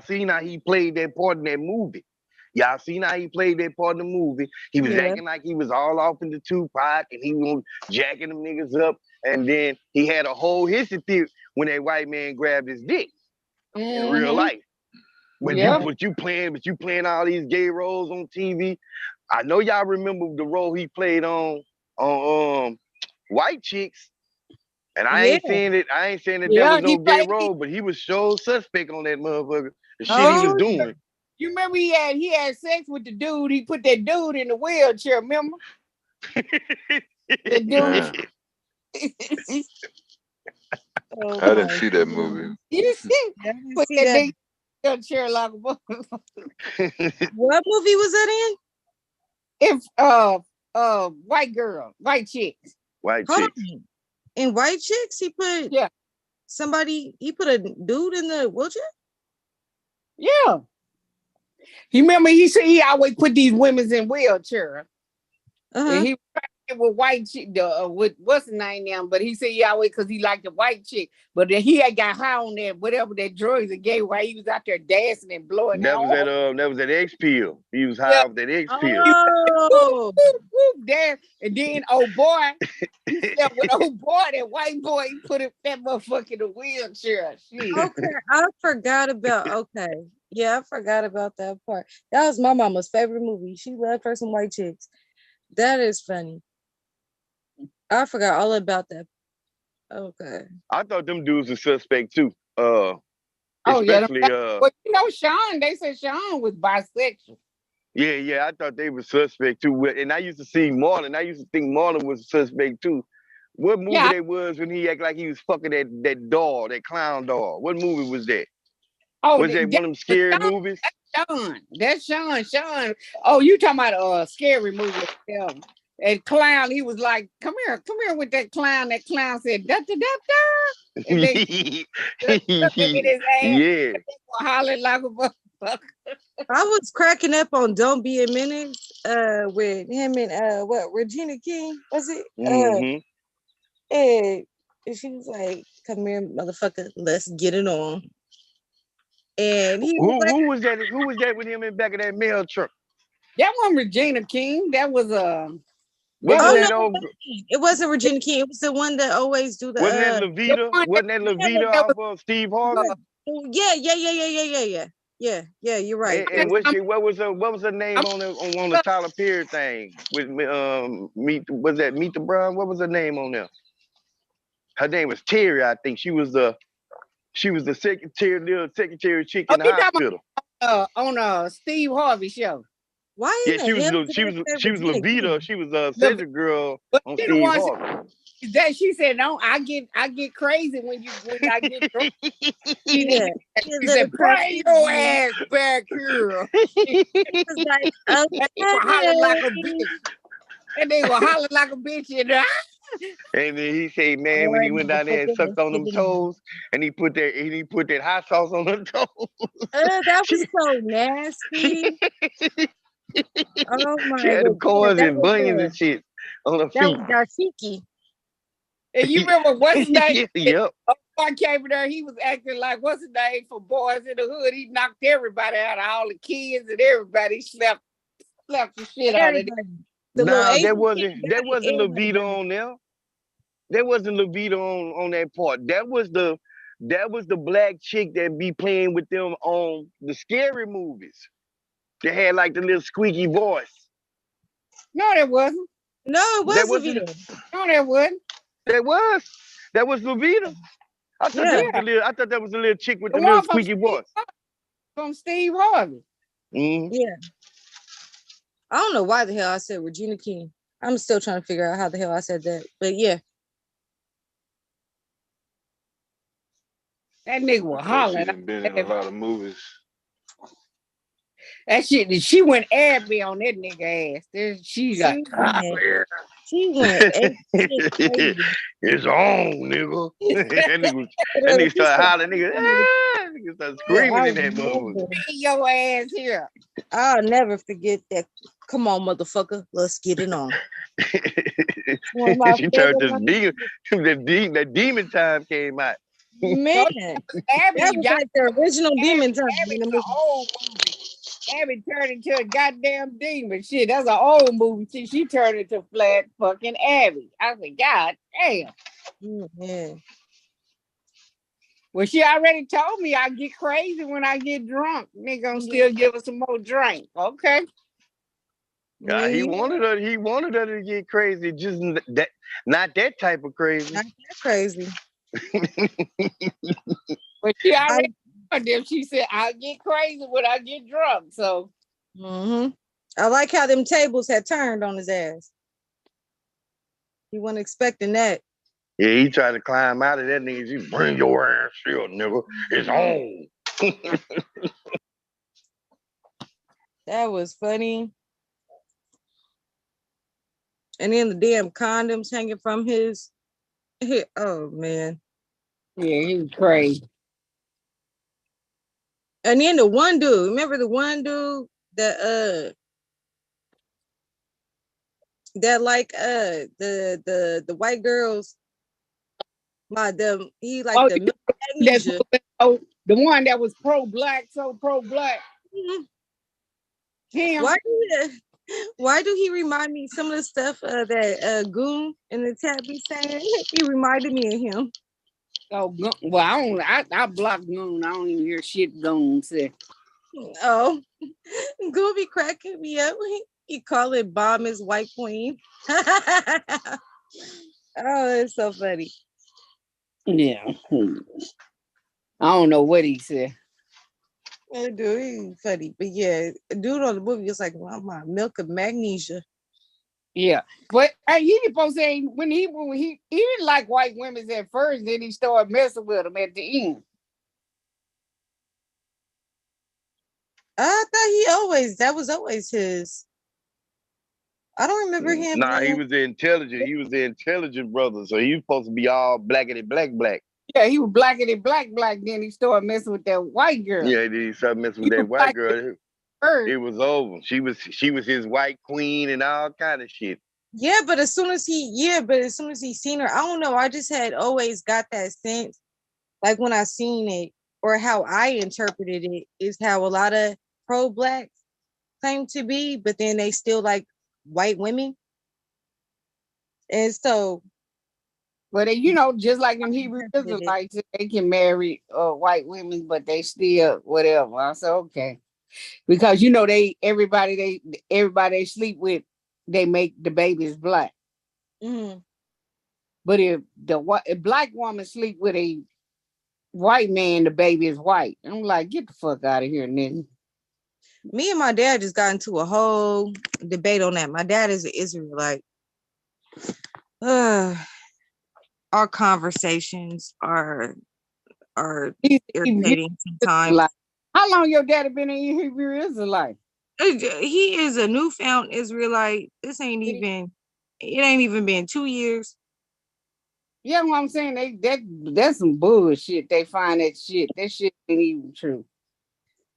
see now he played that part in that movie. Y'all seen how he played that part in the movie. He was acting like he was all off into Tupac and he was jacking them niggas up. And then he had a whole history when that white man grabbed his dick in real life. But you playing all these gay roles on TV. I know y'all remember the role he played on White Chicks. And I ain't saying that there was no gay role, but he was so suspect on that motherfucker. The shit he was doing. You remember he had sex with the dude. He put that dude in the wheelchair. Remember? The dude. I didn't see that movie. You see? Put that nigga in the wheelchair like a motherfucker. What movie was that in? If White Girl, White Chicks. White Chicks. In White Chicks, he put he put a dude in the wheelchair? Yeah. You remember he said he always put these women in wheelchair. And he with white chick, with what's the name now? But he said he always because he liked the white chick. But then he had got high on that whatever that drugs that gave while he was out there dancing and blowing. That was that X pill. He was high off that X pill. Oh, damn! And then old boy, he slept with old boy, that white boy. He put that motherfucker in the wheelchair. Shit. Okay, I forgot about. Yeah, I forgot about that part. That was my mama's favorite movie. She loved her some white chicks. That is funny. I forgot all about that. Okay. I thought them dudes were suspect too. Well, Sean, they said Sean was bisexual. Yeah, I thought they were suspect too. And I used to see Marlon. I used to think Marlon was a suspect too. What movie that was when he acted like he was fucking that doll, that clown doll? What movie was that? Oh, was that one of them scary movies? That's Sean. Oh, you talking about a scary movie? And clown, he was like, "Come here with that clown." That clown said, "Da da da da," and then in his ass, hollering like a motherfucker. I was cracking up on "Don't Be a Menace" with him and Regina King was it? And she was like, "Come here, motherfucker, let's get it on." And he who was that? Who was that with him in back of that mail truck? That wasn't Regina King. That was it wasn't Regina King. It was the one that always do the. Wasn't that Levita? Wasn't that Levita off of Steve Harvey? Yeah. Yeah, you're right. And what was her name on the Tyler Perry thing with Meet the Brown? What was her name on there? Her name was Terry, I think. She was the secretary chick in the hospital. On Steve Harvey show. Why? Yeah, she was Levita. She was Cedric girl on Steve Harvey. That she said, no, I get crazy when I get drunk. She said, bring your ass back here. She was like, hollering like a bitch. And they were hollering like a bitch. And then he said, man, when he went down there and sucked on them toes, and he put that hot sauce on them toes. That was so nasty. Oh my She had them corns and bunions and shit on her feet. That was Dashiki. And you remember what's his name? Yep. I came in there, he was acting like, what's his name for Boys in the Hood? He knocked everybody out, all the kids and everybody. He slapped the shit out of them. No, that wasn't Levita on there. That wasn't Levita on that part. That was the black chick that be playing with them on the scary movies. They had like the little squeaky voice. No, that wasn't. No, it wasn't Levita. No, that wasn't. That was Levita. I thought that was the little chick with the little squeaky voice. From Steve Harvey. Mm-hmm. Yeah. I don't know why the hell I said Regina King. I'm still trying to figure out how the hell I said that. But yeah. That nigga was hollering. She's been in a lot of movies. That shit, she went Abby on that nigga ass. She went it's on, nigga. that nigga started hollering, nigga started screaming in that motherfucker. Your ass here. I'll never forget that. Come on, motherfucker. Let's get it on. She turned that demon time came out. Man, that was like the original demon time. Abby turned into a goddamn demon. Shit, that's an old movie. She turned into flat fucking Abby. I said, God damn. Yeah. Well, she already told me I get crazy when I get drunk. Nigga gonna still give us some more drink. Okay. Yeah, he wanted her to get crazy, just not that type of crazy. Not that crazy. But she already told them, she said, I'll get crazy when I get drunk. So I like how them tables had turned on his ass. He wasn't expecting that. Yeah, he tried to climb out of that nigga. You bring your ass here, nigga. It's on. That was funny. And then the damn condoms hanging from his head. Oh man. Yeah, he was crazy. And then the one dude, remember the one dude that like the white girls, he like the one that was pro-black, so pro-black. Him. Why do he remind me some of the stuff that Goon in the chat be saying? He reminded me of him. Oh well, I blocked Goon. I don't even hear shit Goon say. Oh, Goon be cracking me up. He call it Bomb his white queen. Oh, it's so funny. Yeah. I don't know what he said. Dude, he's funny. But yeah, dude on the movie was like, well, my milk of magnesia. Yeah. But he supposed to say when he didn't like white women at first, then he started messing with them at the end. I thought that was always his. I don't remember him. Nah, he was the intelligent. He was the intelligent brother, so he was supposed to be all blackety black. Yeah, he was blackety black. Then he started messing with that white girl. Yeah, then he started messing with that white girl. It was over. She was his white queen and all kind of shit. Yeah, but as soon as he seen her, I don't know. I just had always got that sense, like when I seen it, or how I interpreted it, is how a lot of pro-blacks claim to be, but then they still like white women. And so But they, just like them Hebrew Israelites, they can marry white women, but they still whatever. I said okay, because everybody they sleep with, they make the babies black. Mm-hmm. But if a black woman sleep with a white man, the baby is white. I'm like, get the fuck out of here, nigga. Me and my dad just got into a whole debate on that. My dad is an Israelite. Our conversations are irritating sometimes. How long your daddy been in Hebrew Israelite? He is a newfound Israelite. It ain't even been 2 years. Yeah, what I'm saying, that's some bullshit. They find that shit. That shit ain't even true.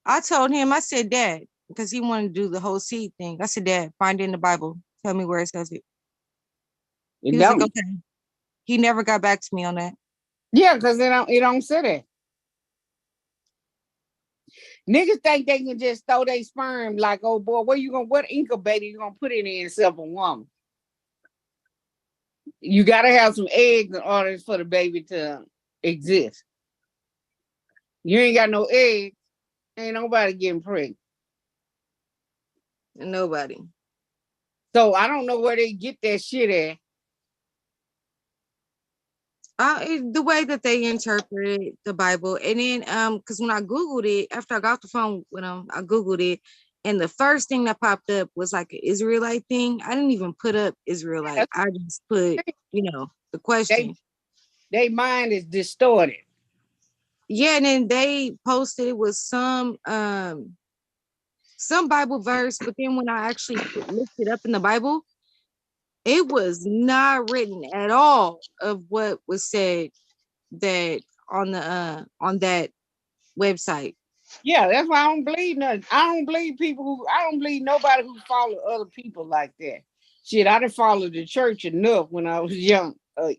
I told him, I said, Dad, because he wanted to do the whole seed thing. I said, Dad, find it in the Bible. Tell me where it says it. He was like, okay. He never got back to me on that. Yeah, because it don't say that. Niggas think they can just throw their sperm like, oh boy, what incubator you gonna put it in except a woman? You gotta have some eggs in order for the baby to exist. You ain't got no eggs, ain't nobody getting pregnant. Nobody. So I don't know where they get that shit at. The way that they interpret the Bible, and then because when I Googled it, after I got off the phone with them, I Googled it, and the first thing that popped up was like an Israelite thing. I didn't even put up Israelite. I just put, the question. They mind is distorted. Yeah, and then they posted it was some Bible verse, but then when I actually looked it up in the Bible, it was not written at all of what was said that on that website. Yeah, that's why I don't believe nothing. I don't believe nobody who follow other people like that. Shit, I done followed the church enough when I was young, and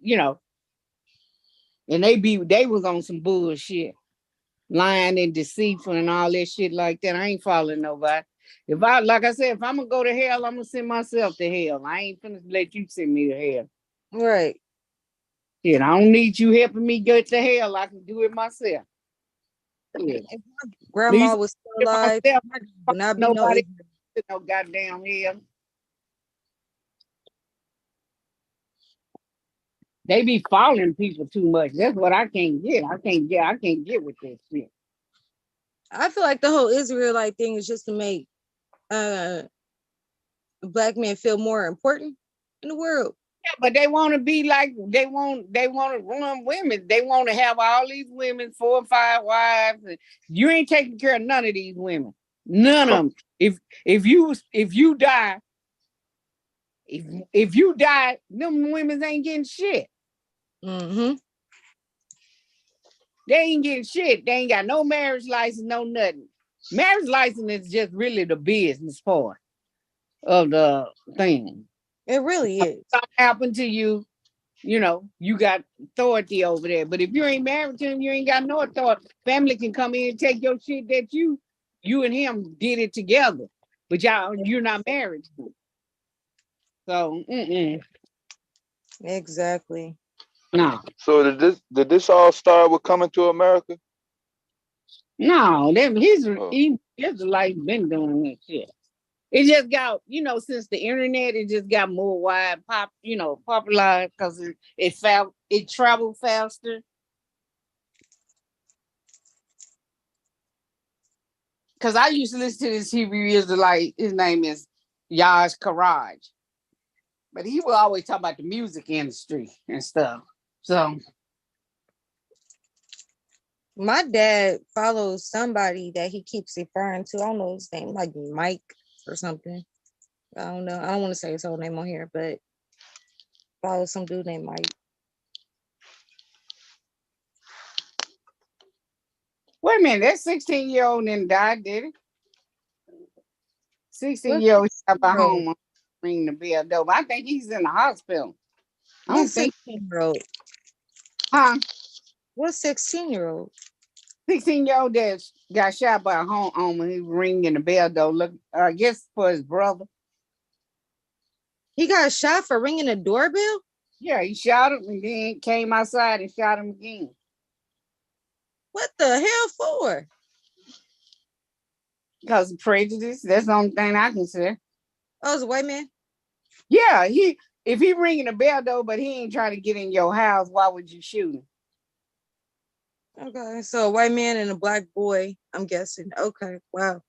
they was on some bullshit, lying and deceitful and all that shit like that. I ain't following nobody. Like I said, if I'm gonna go to hell, I'm gonna send myself to hell. I ain't finna let you send me to hell. Right. Yeah, I don't need you helping me get to hell. I can do it myself. Yeah. If my grandma was still alive, would not be nobody no goddamn hell. They be following people too much. That's what I can't get. I can't get with this shit. I feel like the whole Israelite thing is just to make black men feel more important in the world. Yeah, but they want to be like they want to run women. They want to have all these women, 4 or 5 wives. You ain't taking care of none of these women. None of them. If you die, them women ain't getting shit. Mm-hmm. They ain't getting shit. They ain't got no marriage license, no nothing. Marriage license is just really the business part of the thing. It really is. Something happened to you, you got authority over there. But if you ain't married to him, you ain't got no authority. Family can come in and take your shit that you and him did it together. But you're not married to him. So, Exactly. No. So did this all start with coming to America? No, he's like been doing this shit. It just got, since the internet, it just got more popularized because it traveled faster. Because I used to listen to this Hebrew Israelite, his name is Yash Karaj. But he would always talk about the music industry and stuff. So my dad follows somebody that he keeps referring to. I don't know his name, like Mike or something. I don't know. I don't want to say his whole name on here, but follow some dude named Mike. Wait a minute, that 16-year-old didn't die, did he? 16-year-old got by home ring the bell. I think he's in the hospital. I don't think 16-year-old. Huh? What 16-year-old? 16-year-old that got shot by a homeowner. He was ringing the bell though. Look, I guess for his brother. He got shot for ringing the doorbell? Yeah, he shot him and then came outside and shot him again. What the hell for? Because of prejudice. That's the only thing I can say. Oh, it's a white man? Yeah, if he ringing a bell though, but he ain't trying to get in your house, why would you shoot him? Okay, so a white man and a black boy, I'm guessing. Okay, wow.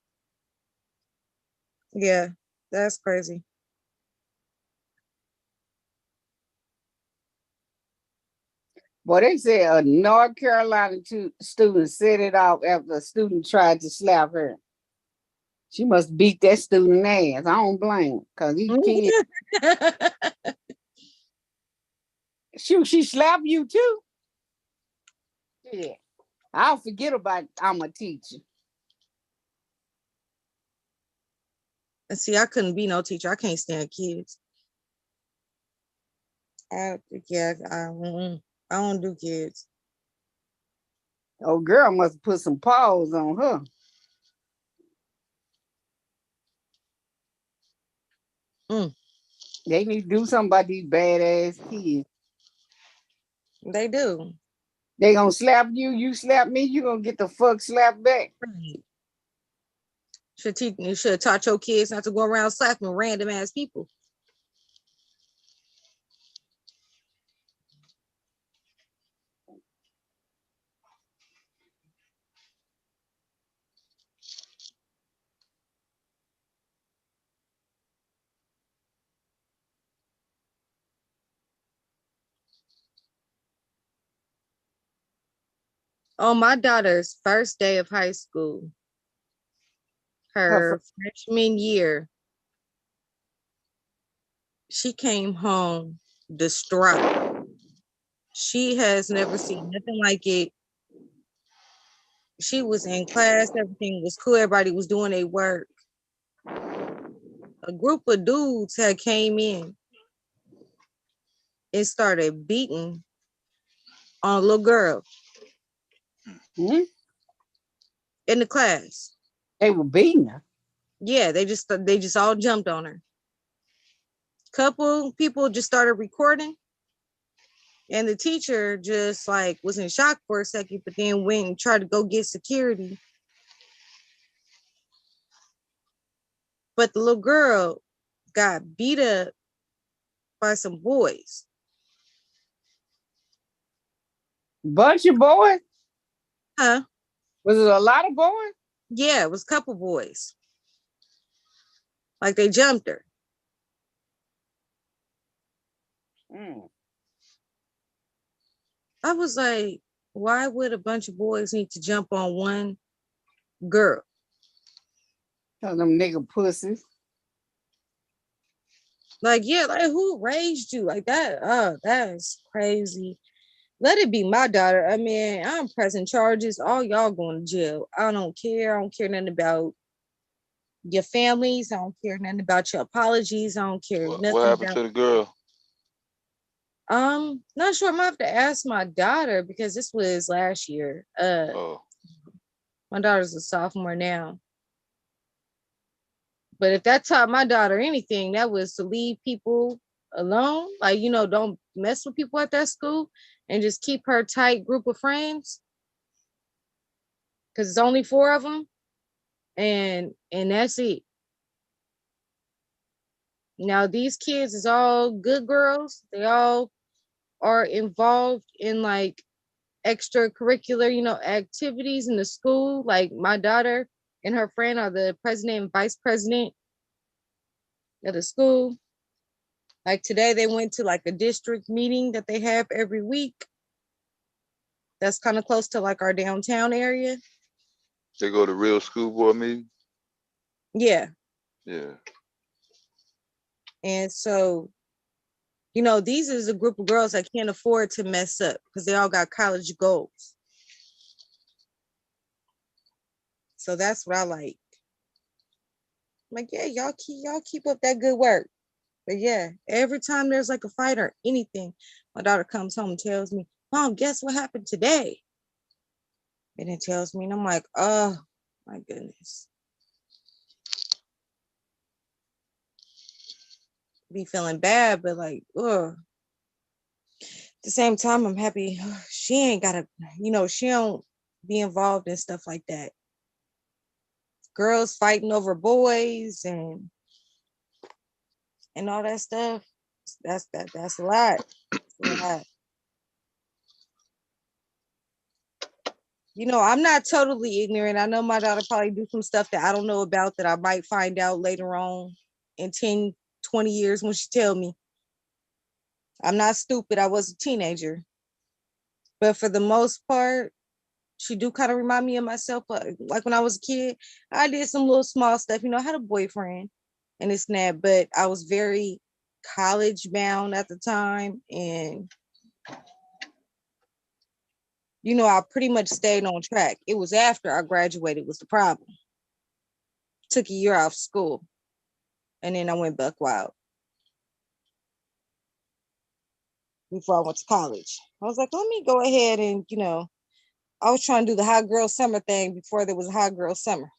Yeah, that's crazy. Well, they said a North Carolina student set it off after a student tried to slap her. She must beat that student ass. I don't blame her, because he kid. She slapped you too? Yeah. I'll forget about I'm a teacher. And see, I couldn't be no teacher. I can't stand kids. I don't do kids. Oh, girl must put some paws on her. They need to do something about these badass kids. They do. They gonna slap you, you slap me, you gonna get the fuck slapped back. You should have taught your kids not to go around slapping random ass people. On my daughter's first day of high school, her freshman year, she came home distraught. She has never seen nothing like it. She was in class, everything was cool, everybody was doing their work. A group of dudes had came in and started beating on a little girl in the class. They were beating her. Yeah, they just all jumped on her. Couple people just started recording, and the teacher just like was in shock for a second, but then went and tried to go get security. But the little girl got beat up by some boys. Bunch of boys? Huh? Was it a lot of boys? Yeah, it was a couple boys. Like they jumped her. I was like, why would a bunch of boys need to jump on one girl? Tell them nigga pussies. Like, yeah, like who raised you like that? Oh, that is crazy. Let it be my daughter. I mean, I'm pressing charges. All y'all going to jail. I don't care. I don't care nothing about your families. I don't care nothing about your apologies. I don't care nothing. What happened to the girl? Not sure. I'm gonna have to ask my daughter because this was last year. My daughter's a sophomore now. But if that taught my daughter anything, that was to leave people alone. Like, don't mess with people at that school and just keep her tight group of friends. Because it's only 4 of them. And that's it. Now, these kids is all good girls. They all are involved in like extracurricular, activities in the school. Like my daughter and her friend are the president and vice president of the school. Like today they went to like a district meeting that they have every week. That's kind of close to like our downtown area. They go to real school board meeting? Yeah. Yeah. And so, these is a group of girls that can't afford to mess up because they all got college goals. So that's what I like. I'm like, yeah, y'all keep up that good work. But yeah, every time there's like a fight or anything, my daughter comes home and tells me, Mom, guess what happened today? And it tells me, and I'm like, oh my goodness. Be feeling bad, but like, ugh. the same time, I'm happy she ain't gotta, she don't be involved in stuff like that. Girls fighting over boys and all that stuff. That's a lot. That's a lot. I'm not totally ignorant. I know my daughter probably do some stuff that I don't know about that I might find out later on in 10, 20 years when she tell me. I'm not stupid. I was a teenager. But for the most part, she do kind of remind me of myself. Like when I was a kid, I did some little small stuff. I had a boyfriend and it's that, but I was very college bound at the time. And, I pretty much stayed on track. It was after I graduated was the problem. Took a year off school. And then I went buck wild. Before I went to college. I was like, let me go ahead and, I was trying to do the hot girl summer thing before there was a hot girl summer.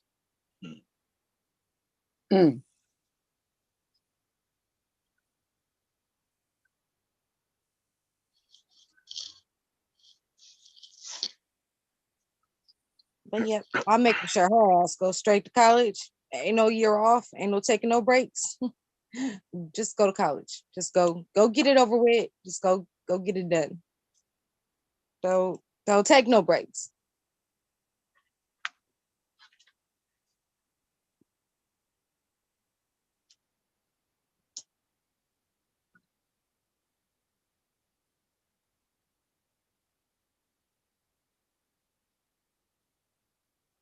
Mm. But yeah, I'm making sure her ass goes straight to college. Ain't no year off. Ain't no taking no breaks. Just go to college. Just go get it over with. Just go get it done. Don't take no breaks.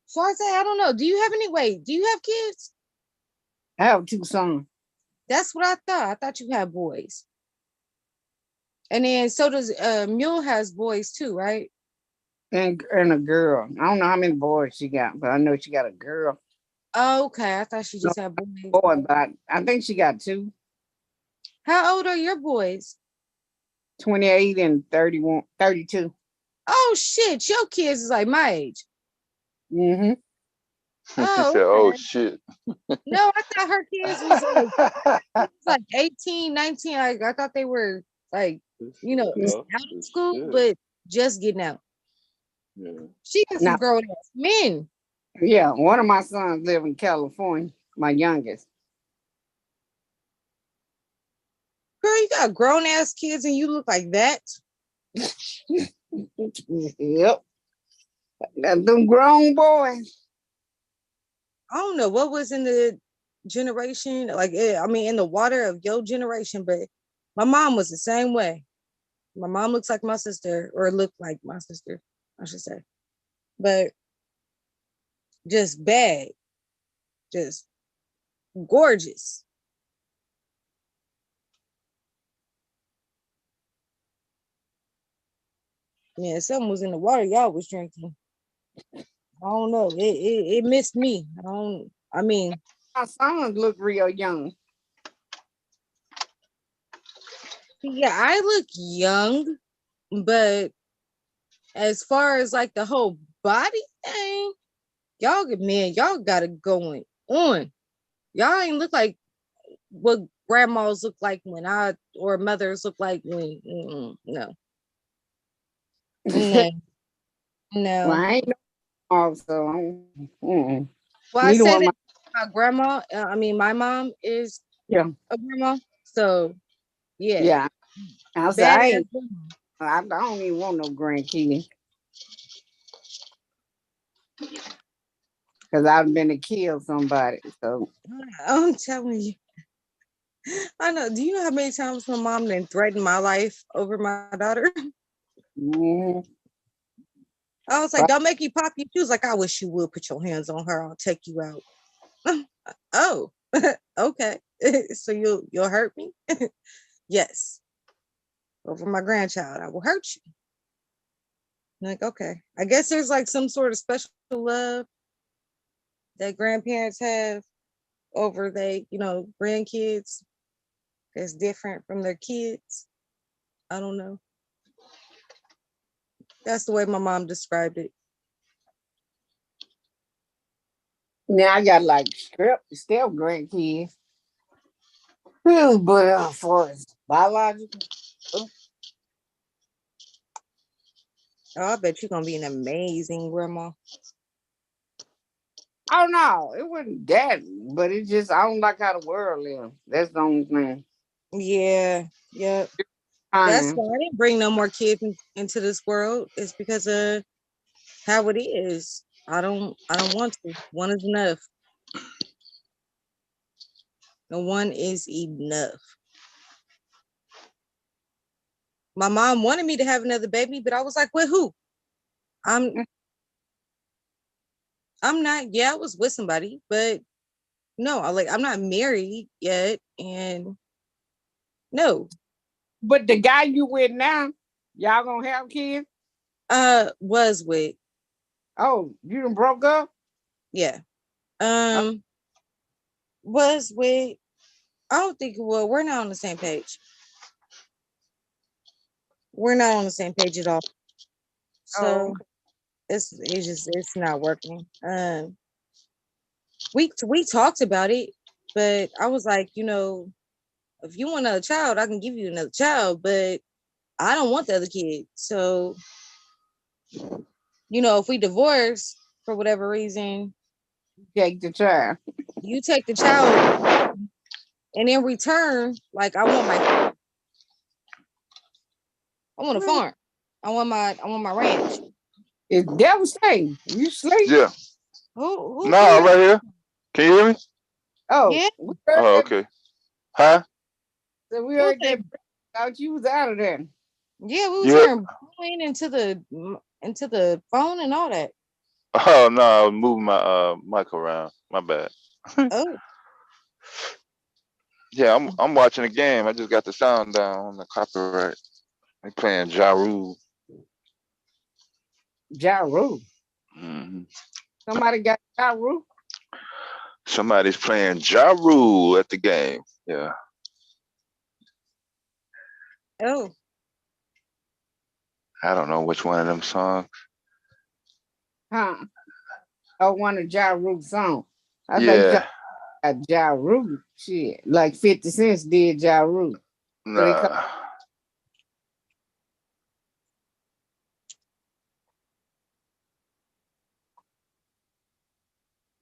So I say, I don't know. Do you have kids? I have 2 sons. That's what I thought. I thought you had boys. And then so does Mule has boys too, right? And a girl. I don't know how many boys she got, but I know she got a girl. Oh, okay. I thought she just had boys. Boy, but I think she got 2. How old are your boys? 28 and 31, 32. Oh shit, your kids is like my age. Mm-hmm. Oh, said, oh shit. No, I thought her kids was like 18, 19. Like I thought they were like, out of school, but just getting out. Yeah. She got some grown ass men. Yeah, one of my sons live in California, my youngest. Girl, you got grown ass kids and you look like that. Yep. Got them grown boys. I don't know what was in the generation, in the water of your generation, but my mom was the same way. My mom looks like my sister, or looked like my sister, I should say. But just bad, just gorgeous. Yeah, something was in the water y'all was drinking. I don't know. It missed me. My sons look real young. Yeah, I look young, but as far as like the whole body thing, y'all got it going on. Y'all ain't look like what grandmas look like or mothers look like when, no. No. Well, I ain't also. Well, I say that my grandma, my mom is a grandma, so yeah. Yeah. I don't even want no grandkids. Because I've been to kill somebody. So I'm telling you. I know. Do you know how many times my mom then threatened my life over my daughter? Mm-hmm. I was like, don't make you pop you. She was like, I wish you would put your hands on her. I'll take you out. Oh, okay. So you'll hurt me? Yes. Over my grandchild, I will hurt you. I'm like, okay. I guess there's like some sort of special love that grandparents have over grandkids that's different from their kids. I don't know. That's the way my mom described it. Now I got like still grandkids. But as far as biological, Oh, I bet you're gonna be an amazing grandma. Oh no, it wasn't that, but it just I don't like how the world lives. That's the only thing. Yeah, yep. That's why I didn't bring no more kids into this world. It's because of how it is. I don't want to. One is enough. No, one is enough. My mom wanted me to have another baby, but I was like, with who? I'm not, yeah, I was with somebody, but no, I'm not married yet. And no. But the guy you with now, y'all gonna have kids? Was with. Oh, you done broke up? Yeah. Was with, I don't think, well, we're not on the same page. We're not on the same page at all. So it's not working. We talked about it, but I was like, if you want another child, I can give you another child, but I don't want the other kid. So, if we divorce for whatever reason, take the child. You take the child, and in return, like I want a farm. I want my ranch. It's devastating. You sleep? Yeah. Who No, right here. Can you hear me? Oh, yeah. Oh, okay. Huh? So we heard that out. You was out of there. Yeah, we was hearing blowing into the phone and all that. Oh no, I was moving my mic around. My bad. Oh. Yeah, I'm watching a game. I just got the sound down on the copyright. They playing Ja Rule. Ja Rule. Mm-hmm. Somebody got Ja Rule? Somebody's playing Ja Rule at the game. Yeah. Oh. I don't know which one of them songs. Huh? Oh, one of Ja Rule's songs. I Yeah. thought Ja Rule shit. Like 50 Cent did Ja Rule. Nah.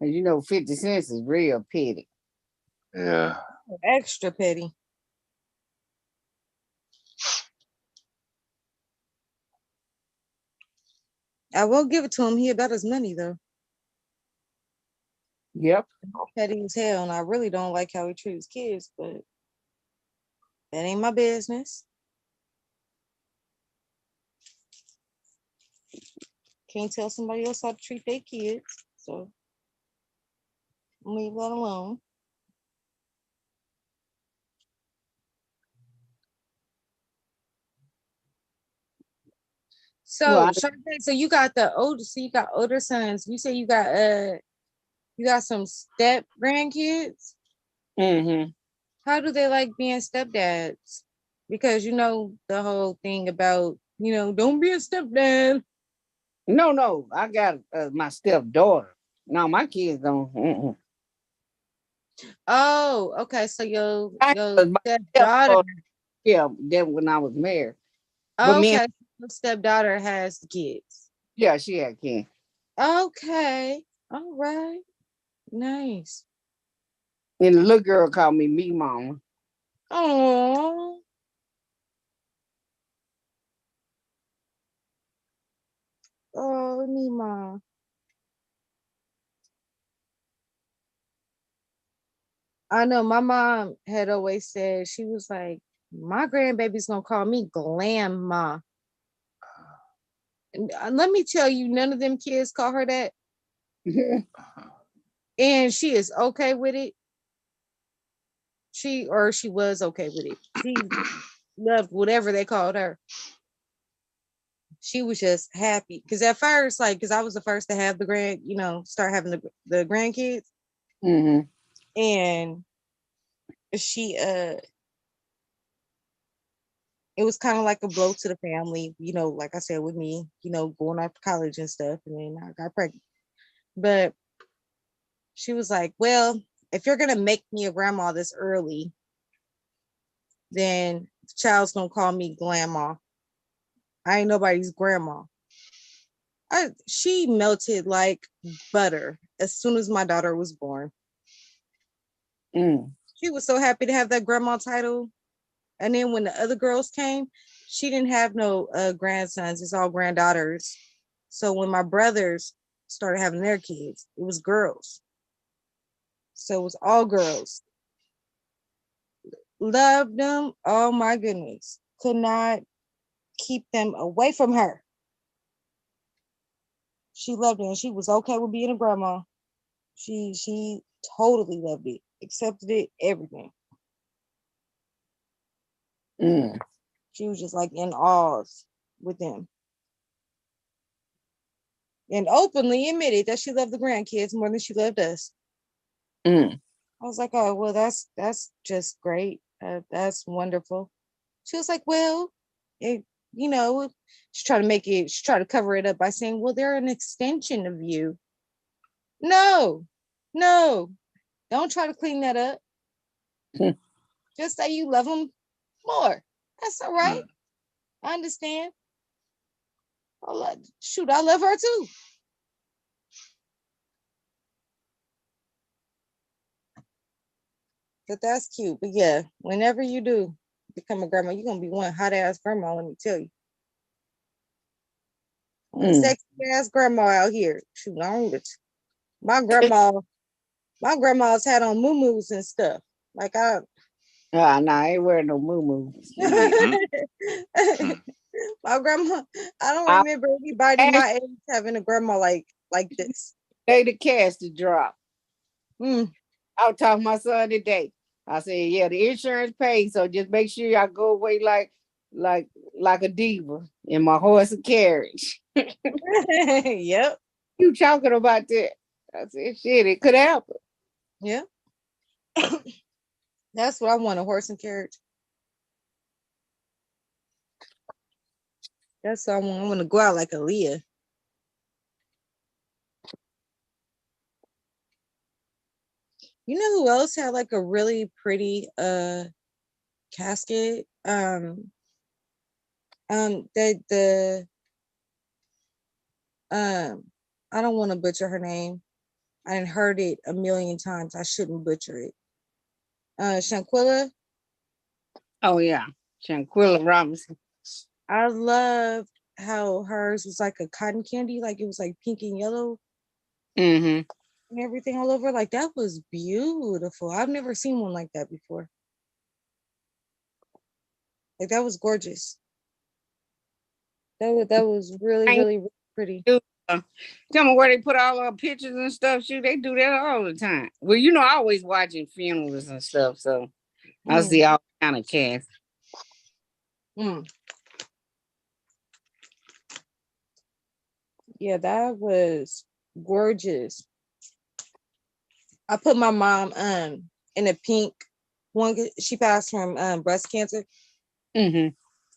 And 50 Cent is real petty. Yeah. Extra petty. I will give it to him. He about his money though. Yep. Petty as hell, and I really don't like how he treats kids, but that ain't my business. Can't tell somebody else how to treat their kids, so leave that alone. So, so you got older sons. You say you got some step grandkids. Mm-hmm. How do they like being stepdads? Because the whole thing about don't be a stepdad. No, I got my stepdaughter. No, my kids don't. Mm-mm. Oh, okay. So your stepdaughter. Yeah, that when I was married. But okay, your stepdaughter has the kids. Yeah, she had kids. Okay, all right, nice. And the little girl called me mama. Oh. Oh, me mom. I know my mom had always said, she was like, my grandbaby's gonna call me Grandma. And let me tell you, none of them kids call her that. And she is okay with it. She was okay with it. She loved whatever they called her. She was just happy. Because at first, because I was the first to have the start having the grandkids. Mm-hmm. And she it was kind of like a blow to the family, like I said, with me, going off to college and stuff, and then I got pregnant. But she was like, well, if you're gonna make me a grandma this early, then the child's gonna call me Grandma. I ain't nobody's grandma. She melted like butter as soon as my daughter was born. She was so happy to have that grandma title. And then when the other girls came, she didn't have no grandsons. It's all granddaughters. So when my brothers started having their kids, it was girls. So it was all girls. Loved them. Oh my goodness. Could not keep them away from her. She loved it, and she was okay with being a grandma. She totally loved it, accepted it, everything. She was just like in awe with them. And openly admitted that she loved the grandkids more than she loved us. I was like, oh, well, that's just great. That's wonderful. She was like, well, she tried to cover it up by saying, well, they're an extension of you. No, don't try to clean that up. Just say you love them more. That's all right. I understand. I love her too. But that's cute. But yeah, whenever you do become a grandma, you're gonna be one hot ass grandma, let me tell you. Sexy ass grandma out here. Shoot, my grandma's had on muumuus and stuff. Like nah, I ain't wearing no muumuus. My grandma, I don't remember anybody my age having a grandma like this. They the casket drop. I was talking to my son today. I said, yeah, the insurance pays, so just make sure y'all go away like a diva in my horse and carriage. Yep. You talking about that? I said, shit, it could happen. Yeah. That's what I want, a horse and carriage. That's what I want. I want to go out like Aaliyah. You know who else had like a really pretty casket? I don't want to butcher her name. I heard it a million times. I shouldn't butcher it. Shanquilla. Oh yeah, Shanquilla Robinson. I loved how hers was like a cotton candy, like it was like pink and yellow. And everything all over. Like that was beautiful. I've never seen one like that before. Like that was gorgeous. That was really, really, really pretty. Tell me where they put all our pictures and stuff. Shoot, they do that all the time. Well, I always watching funerals and stuff, so I see all kind of cast. Yeah, that was gorgeous. I put my mom in a pink one. She passed from breast cancer. So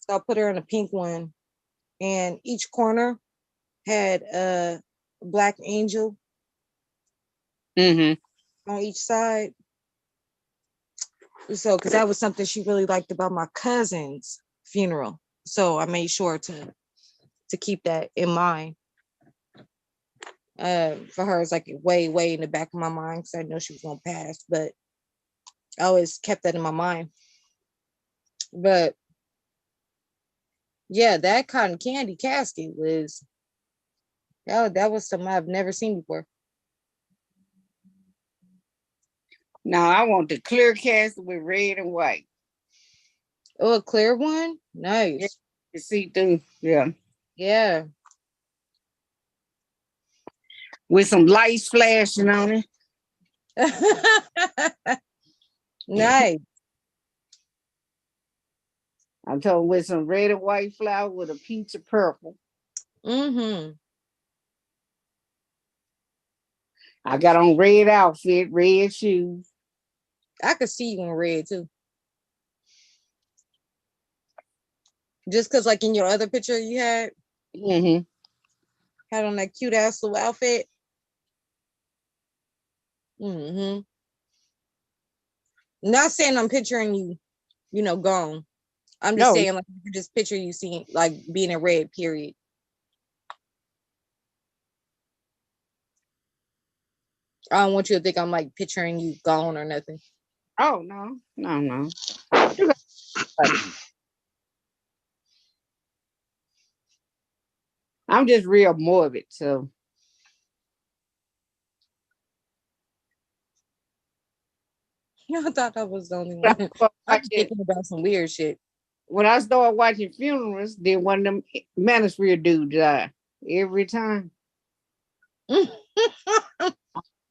I put her in a pink one, and each corner had a black angel on each side. So, because that was something she really liked about my cousin's funeral. So I made sure to keep that in mind. For her, it's like way, way in the back of my mind because I know she was gonna pass, but I always kept that in my mind. But yeah, that cotton candy casket was that was something I've never seen before. Now I want the clear casket with red and white. Oh, a clear one? Nice. Yeah, you see through. Yeah. Yeah. With some lights flashing on it. Nice. I'm talking with some red and white flower with a peach of purple. I got on red outfit, red shoes. I could see you in red too. Just because like in your other picture you had had on that cute ass little outfit. Not saying I'm picturing you, gone. I'm just saying like you just picture you seeing like being in red, period. I don't want you to think I'm like picturing you gone or nothing. Oh no. I'm just real morbid, so. I thought I was the only one. I was thinking about some weird shit. When I started watching funerals, then one of them manosphere dudes died every time.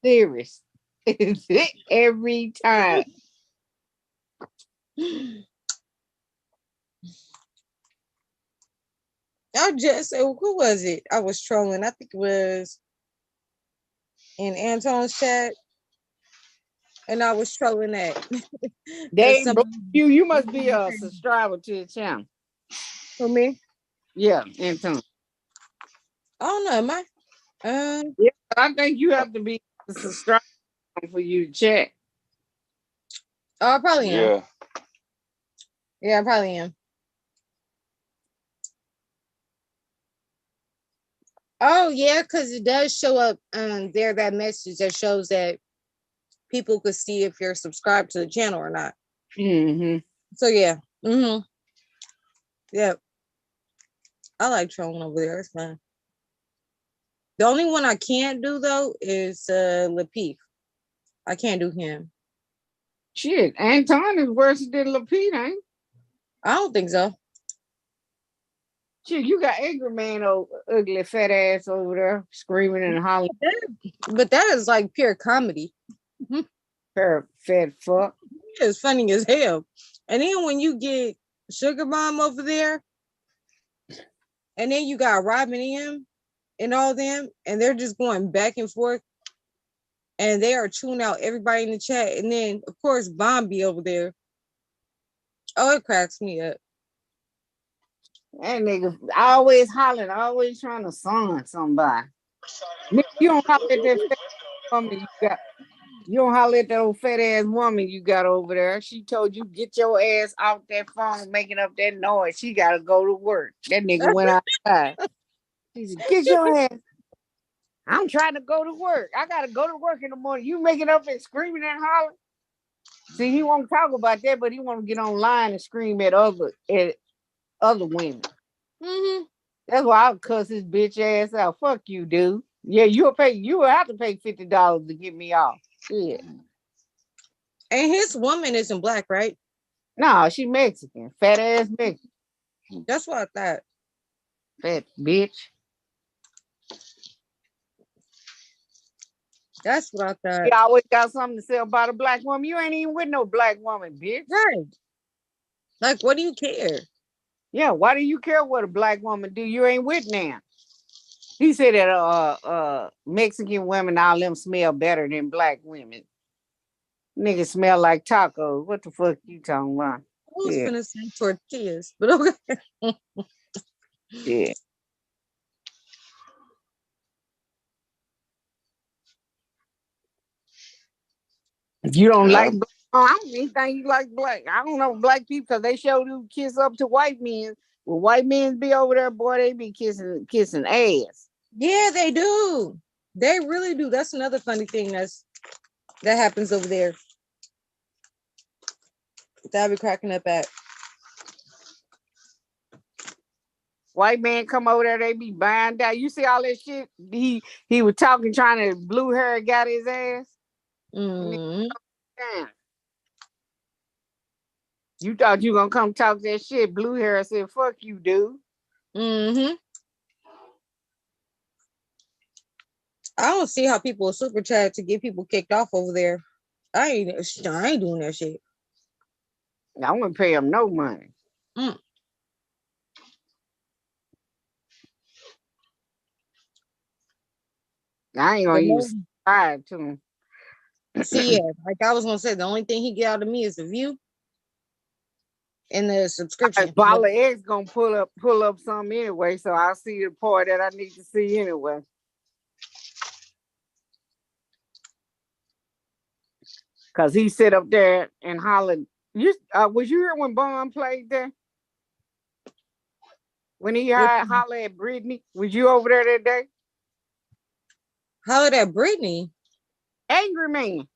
Serious. Every time. I just who was it? I was trolling. I think it was in Anton's chat. And I was trolling that. You must be a subscriber to the channel. For me? Yeah, Anton. I don't know, am I? Yeah, I think you have to be a subscriber for you to chat. Oh, I probably am. Yeah, I probably am. Oh, yeah, because it does show up there, that message that shows that people could see if you're subscribed to the channel or not. Mm-hmm. So, yeah. Mm-hmm. Yeah. I like trolling over there. It's fun. The only one I can't do, though, is Lapeef. I can't do him. Shit, Anton is worse than Lapeef, ain't? I don't think so. Shit, you got angry man, old ugly fat ass over there screaming and hollering. But that is like pure comedy. Pure fat fuck. It's funny as hell. And then when you get Sugar Bomb over there, and then you got Robin M and all them, and they're just going back and forth, and they are chewing out everybody in the chat. And then, of course, Bombi over there. Oh, it cracks me up. That nigga always hollering, always trying to son somebody. Nigga, you don't holler at that fat woman you got. You don't holler at that old fat ass woman you got over there. She told you get your ass out that phone making up that noise. She gotta go to work. That nigga went outside. She said, get your ass. I'm trying to go to work. I gotta go to work in the morning. You making up and screaming and hollering. See, he won't talk about that, but he want to get online and scream at other women. Mm-hmm. That's why I'll cuss his bitch ass out. Fuck you, dude. Yeah, you will have to pay $50 to get me off. Yeah. And his woman isn't black, right? No, she Mexican. Fat ass Mexican. That's what I thought. Fat bitch. That's what I thought. You always got something to say about a black woman. You ain't even with no black woman, bitch. Right. Like, what do you care? Yeah, why do you care what a black woman do? You ain't with now. He said that Mexican women, all them smell better than black women. Niggas smell like tacos. What the fuck you talking about? I was gonna say tortillas, but okay. Yeah. If you don't like black, I don't even think you like black. I don't know black people because they show you kiss up to white men. When white men be over there, boy, they be kissing ass. Yeah, they do. They really do. That's another funny thing that happens over there. That I be cracking up at. White man come over there, they be buying down. You see all that shit? He was talking, trying to blue hair, got his ass. Mm-hmm. You thought you gonna come talk that shit? Blue hair said, "Fuck you, dude." Mm-hmm. I don't see how people super chat to get people kicked off over there. I ain't doing that shit. I wouldn't pay them no money. I ain't gonna even subscribe to him. See, yeah, like I was gonna say, the only thing he get out of me is the view and the subscription. Bala X gonna pull up something anyway, so I'll see the part that I need to see anyway. Cause he sit up there and hollered. Was you here when Bond played there? When he hollered at Brittany, was you over there that day? Hollered at Brittany? Angry Man.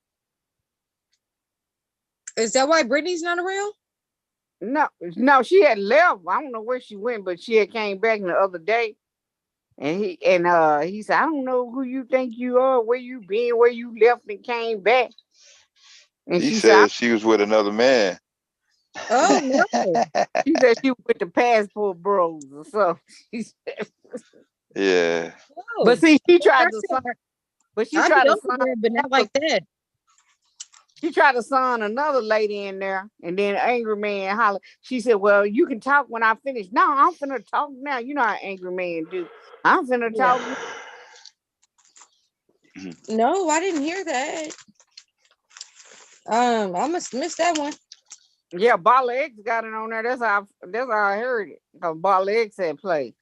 Is that why Brittany's not around? No, she had left. I don't know where she went, but she had came back the other day. And he said, I don't know who you think you are, where you been, where you left and came back. And she said she was with another man. Oh no. She said she was with the passport bros or something. Yeah. But see, she tried to sign, but she tried to sign, but not like that. She tried to sign another lady in there, and then Angry Man holler. She said, well, you can talk when I finish. No, I'm finna talk now. You know how Angry Man do. I'm finna talk. No, I didn't hear that. I must miss that one. Yeah, Bala X got it on there. That's how I heard it. Because Bala X had played.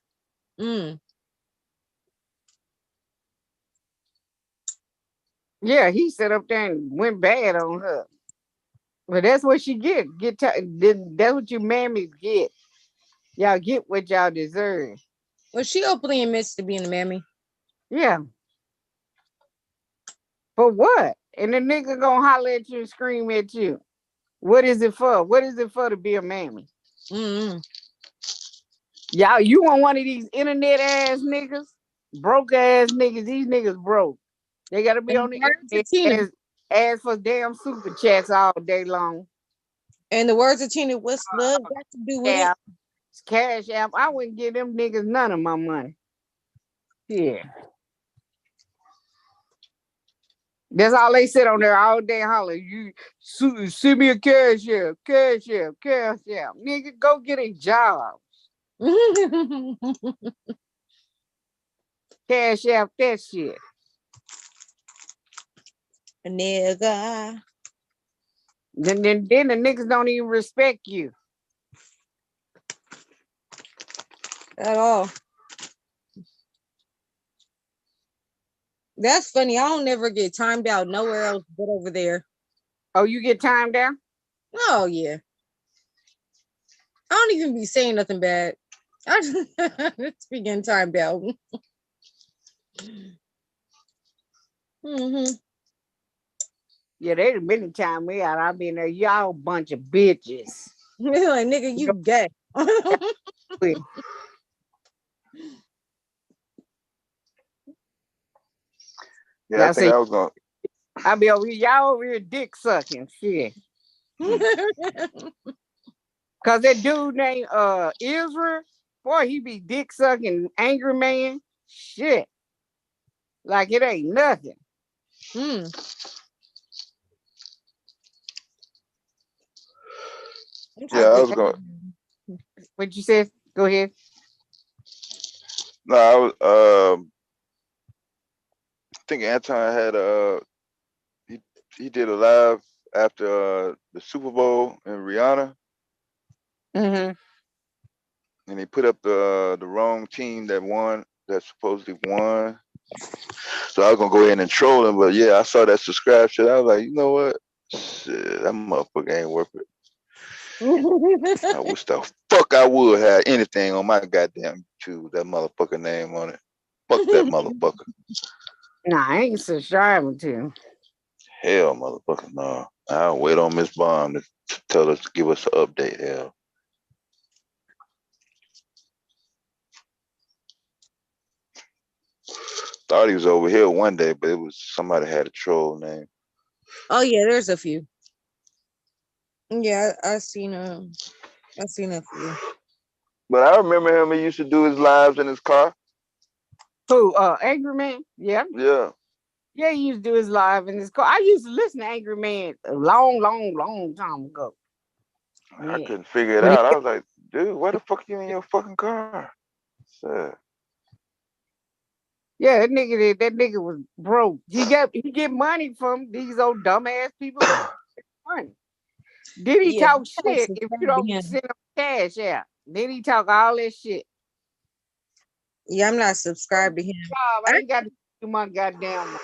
Yeah, he sat up there and went bad on her. But that's what she get. That's what you mammies get. Y'all get what y'all deserve. Well, she openly admits to being a mammy. Yeah. For what? And the nigga gonna holler at you and scream at you. What is it for? What is it for to be a mammy? Y'all, you want one of these internet ass niggas? Broke ass niggas. These niggas broke. They gotta be on the internet ask for damn super chats all day long. And the words of Tina, what's love got to do with it? It's Cash App. I wouldn't give them niggas none of my money. Yeah. That's all they sit on there all day hollering. You send me a cash app, cash app, cash app. Nigga, go get a job. Cash app that shit. Nigga. Then the niggas don't even respect you. At all. That's funny. I don't never get timed out nowhere else but over there. Oh, you get timed out? Oh, yeah. I don't even be saying nothing bad. I just be getting timed out. Yeah, they done been time me out. I been there, y'all bunch of bitches. Like, nigga, you gay. Yeah, I think I was gonna. I be over here, y'all over here dick sucking shit. Cause that dude named Israel, boy, he be dick sucking Angry Man. Shit. Like it ain't nothing. Yeah, I was going. What you said? Go ahead. No, I was. I think Anton had he did a live after the Super Bowl in Rihanna. And he put up the wrong team that supposedly won. So I was gonna go ahead and troll him, but yeah, I saw that subscribe shit. I was like, you know what? Shit, that motherfucker ain't worth it. I wish the fuck I would have anything on my goddamn YouTube with that motherfucker name on it. Fuck that motherfucker. Nah, I ain't subscribing to him. Hell, motherfucker, no. I'll wait on Miss Bond to tell us to give us an update. Hell. Thought he was over here one day, but it was somebody had a troll name. Oh yeah, there's a few. Yeah, I seen a few. But I remember him. He used to do his lives in his car. Who? Angry Man? Yeah. Yeah. Yeah, he used to do his live in his car. I used to listen to Angry Man a long time ago. I couldn't figure it out. I was like, dude, why the fuck you in your fucking car? Sad. Yeah, that nigga was broke. He get money from these old dumbass people. Money. Then he talk shit if you don't send him cash out. Then he talk all that shit. Yeah, I'm not subscribed to him. I ain't got to do my goddamn.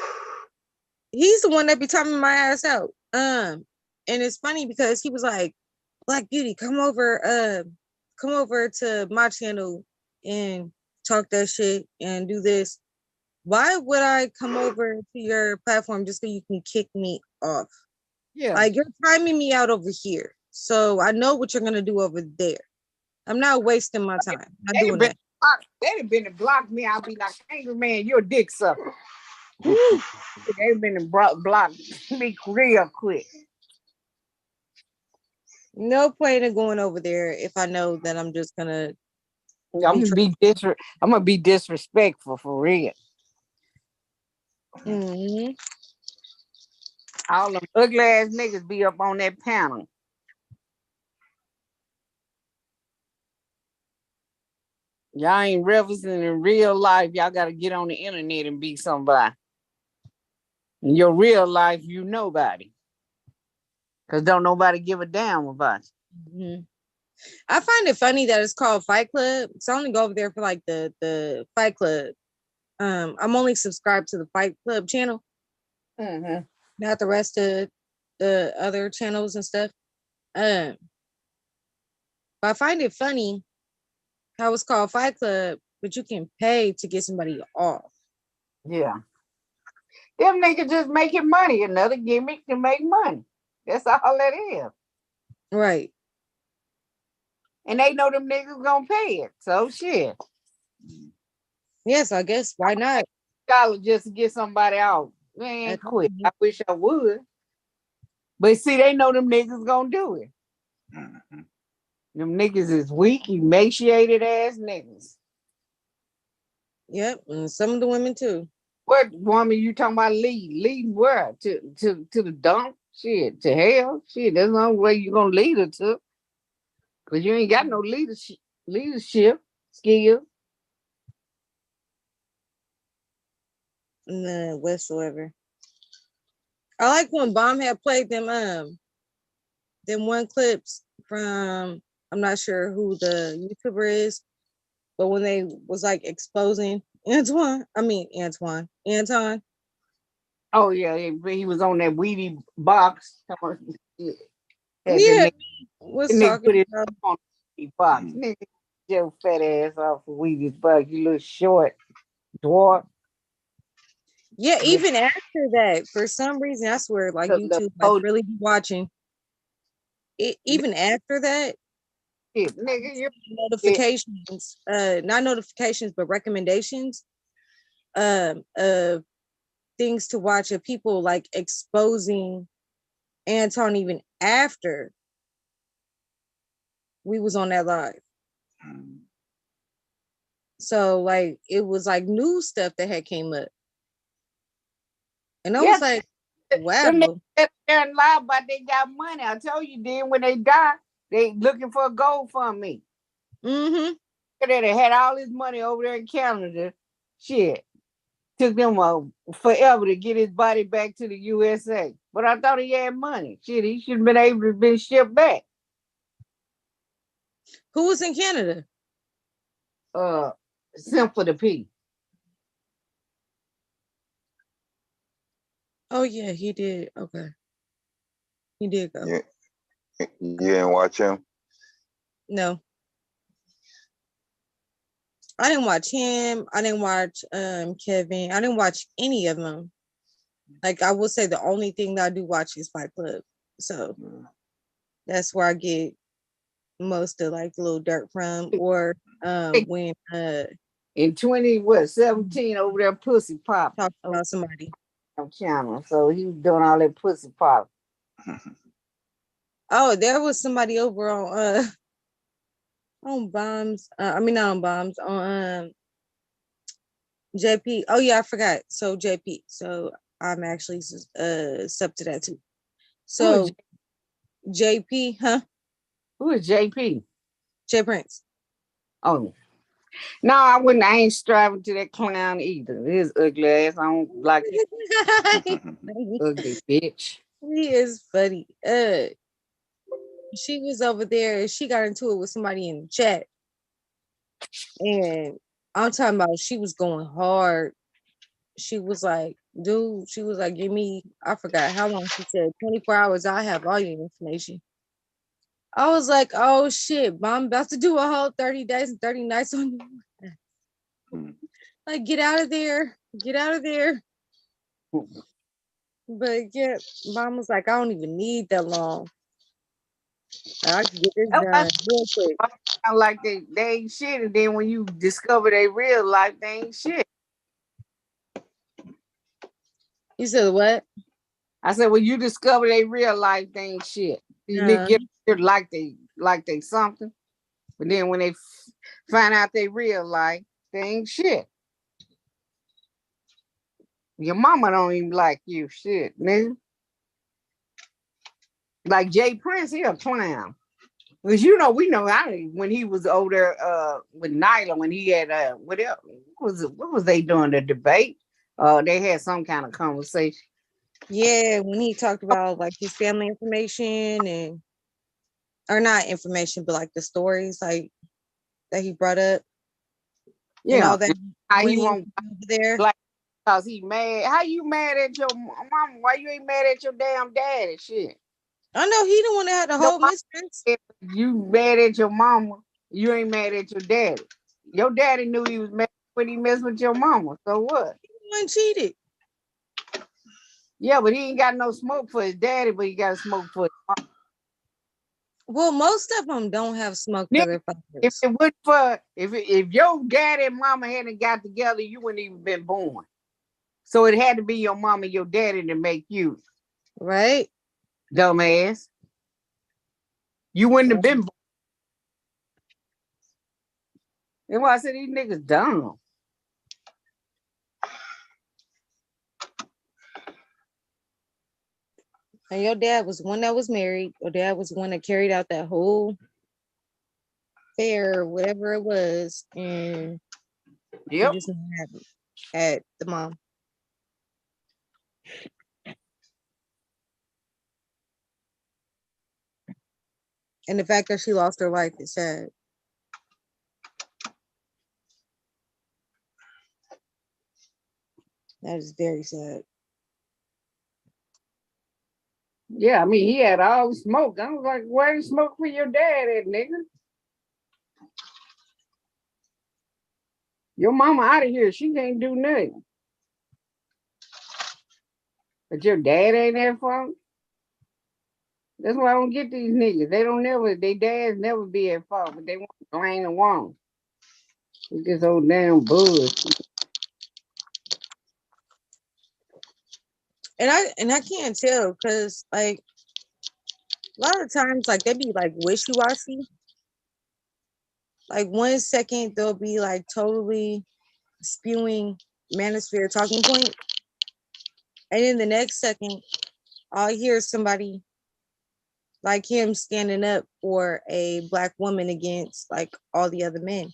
He's the one that be talking my ass out. And it's funny because he was like, Black Beauty, come over to my channel and talk that shit and do this. why would I come over to your platform just so you can kick me off? Yeah. Like, you're timing me out over here. So I know what you're going to do over there. I'm not wasting my time. I'm not doing that. They'd have been to block me. I'll be like, angry man, you're a dick sucker. They've been to block me real quick. No point in going over there if I know that I'm just gonna. I'm gonna be disrespectful for real. Mm-hmm. All them ugly ass niggas be up on that panel. Y'all ain't representing in real life. Y'all gotta get on the internet and be somebody. In your real life, you nobody. Cause don't nobody give a damn about you. Mm-hmm. I find it funny that it's called Fight Club. So I only go over there for like the Fight Club. I'm only subscribed to the Fight Club channel. Mm-hmm. Not the rest of the other channels and stuff. But I find it funny how it's called Fight Club, but you can pay to get somebody off. Yeah. Them niggas just making money. Another gimmick to make money. That's all that is. Right. And they know them niggas gonna pay it. So shit. Yes, I guess. Why not? $1 just to get somebody out. Man, quit. I wish I would. But see, they know them niggas gonna do it. Mm-hmm. Them niggas is weak, emaciated ass niggas. Yep, and some of the women too. What woman you talking about lead? Lead where? To the dump? Shit, to hell? Shit, that's the only way you gonna lead her to. Cause you ain't got no leadership skill. None whatsoever. I like when Bomb had played them one clips from, I'm not sure who the YouTuber is, but when they was like exposing Anton. Oh yeah, he was on that weedy box. Yeah, was talking about on the box. Nigga, your fat ass off of Weedy's box, you little short dwarf. Yeah, even after that, for some reason, I swear, like YouTube, like really be watching. Even after that, nigga, your notifications, not notifications, but recommendations, of things to watch of people like exposing Anton even after we was on that live. So like it was like new stuff that had came up. And I was like, wow. They're lie about they got money. I told you then when they die, they looking for a GoFundMe. Mm-hmm. They had all this money over there in Canada. Shit. Took them forever to get his body back to the USA. But I thought he had money. Shit, he should have been able to be shipped back. Who was in Canada? Simple to P. Oh yeah, he did. Okay. He did go. Yeah. You didn't watch him? No. I didn't watch him. I didn't watch Kevin. I didn't watch any of them. Like I will say the only thing that I do watch is Fight Club. So that's where I get most of like Little Dirt from, or when in 17 over there pussy pop talking about somebody on channel. So he was doing all that pussy pop. Oh, there was somebody over on Bombs. I mean not on Bombs, on JP. Oh yeah, I forgot. So JP. So I'm actually sub to that too. So JP, huh? Who is JP? J Prince. Oh. No, I wouldn't. I ain't striving to that clown either. His ugly ass. I don't like it. Ugly bitch. He is funny. She was over there and she got into it with somebody in the chat. And I'm talking about she was going hard. She was like, dude, she was like, give me, I forgot how long she said, 24 hours, I have all your information. I was like, oh shit, I'm about to do a whole 30 days and 30 nights on you. Like, get out of there. Get out of there. But yeah, mom was like, I don't even need that long. I can get this done real quick. Like they ain't shit, and then when you discover they real life, they ain't shit. You said what? I said, when you discover they real life, they ain't shit. You need to get like they something, but then when they find out they real life, they ain't shit. Your mama don't even like you, shit, nigga. Like Jay Prince, he a clown. Because we know when he was over there with Nyla, when he had what was they doing, the debate? They had some kind of conversation. Yeah, when he talked about like his family information or not information, but like the stories like that he brought up. Yeah, and all that. How he won't there like because he mad. How you mad at your mama? Why you ain't mad at your damn daddy? Shit. I know he the one that had the whole mistress. You mad at your mama. You ain't mad at your daddy. Your daddy knew he was mad when he messed with your mama. So what? He wasn't cheated. Yeah, but he ain't got no smoke for his daddy, but he got smoke for his mama. Well, most of them don't have smoke for their fathers. If it would for if your daddy and mama hadn't got together, you wouldn't even been born. So it had to be your mama and your daddy to make you. Right? Dumbass. You wouldn't have been born. That's why I said these niggas dumb. And your dad was one that was married. Your dad was one that carried out that whole fair, whatever it was, and yep. He just had the mom. And the fact that she lost her life is sad. That is very sad. Yeah, I mean, he had all the smoke. I was like, where's the smoke for your dad at, nigga? Your mama out of here. She can't do nothing. But your dad ain't that fault. That's why I don't get these niggas. Their dads never be at fault, but they want to blame the woman. It's this old damn bullshit. And I can't tell because like a lot of times like they be like wishy-washy. Like 1 second they'll be like totally spewing manosphere talking point. And then the next second I'll hear somebody like him standing up for a Black woman against like all the other men.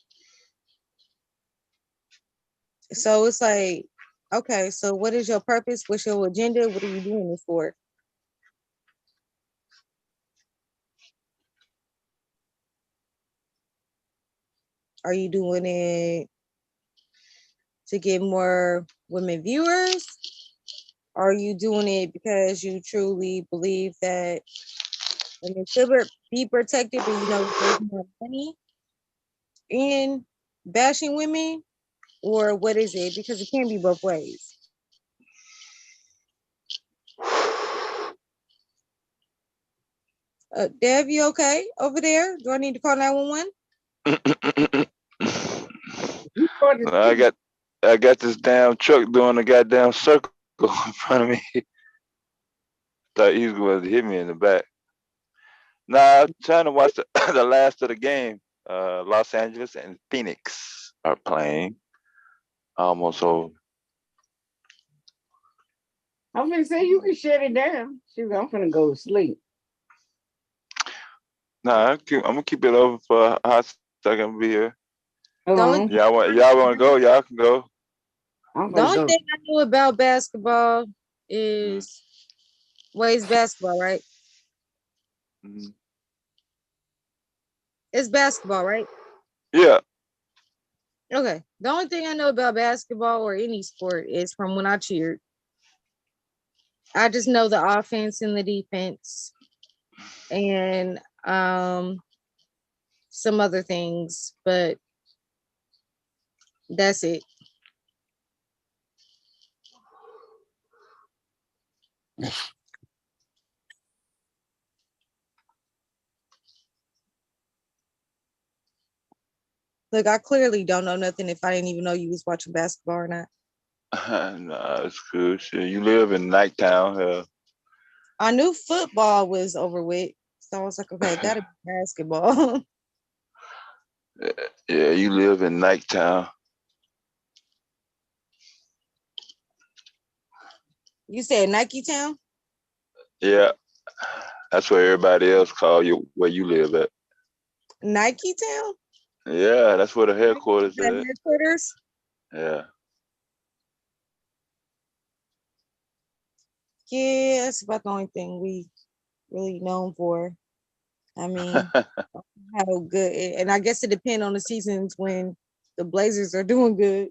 So it's like, okay, so what is your purpose? What's your agenda? What are you doing this for? Are you doing it to get more women viewers? Are you doing it because you truly believe that women should be protected, but there's more money in bashing women? Or what is it? Because it can't be both ways. Dev, you okay over there? Do I need to call 911? I got this damn truck doing a goddamn circle in front of me. Thought he was going to hit me in the back. Nah, I'm trying to watch the last of the game. Los Angeles and Phoenix are playing. Almost over. I'm gonna say you can shut it down. Shoot, I'm gonna go to sleep. Nah, I'm gonna keep it over for a hot second. Be here. Y'all want to go? Y'all can go. The only thing I know about basketball is it's basketball, right? Mm-hmm. It's basketball, right? Yeah. Okay. The only thing I know about basketball or any sport is from when I cheered. I just know the offense and the defense and some other things, but That's it. Look, I clearly don't know nothing if I didn't even know you was watching basketball or not. Nah, it's good shit. You live in Nighttown, hell. I knew football was over with, so I was like, okay, gotta be basketball. Yeah, you live in Nighttown. You said Nike Town? Yeah, that's where everybody else call you where you live at. Nike Town? Yeah, that's where the headquarters The at. headquarters? Yeah. Yeah, that's about the only thing we really known for. I mean, how good, and I guess it depends on the seasons when the Blazers are doing good.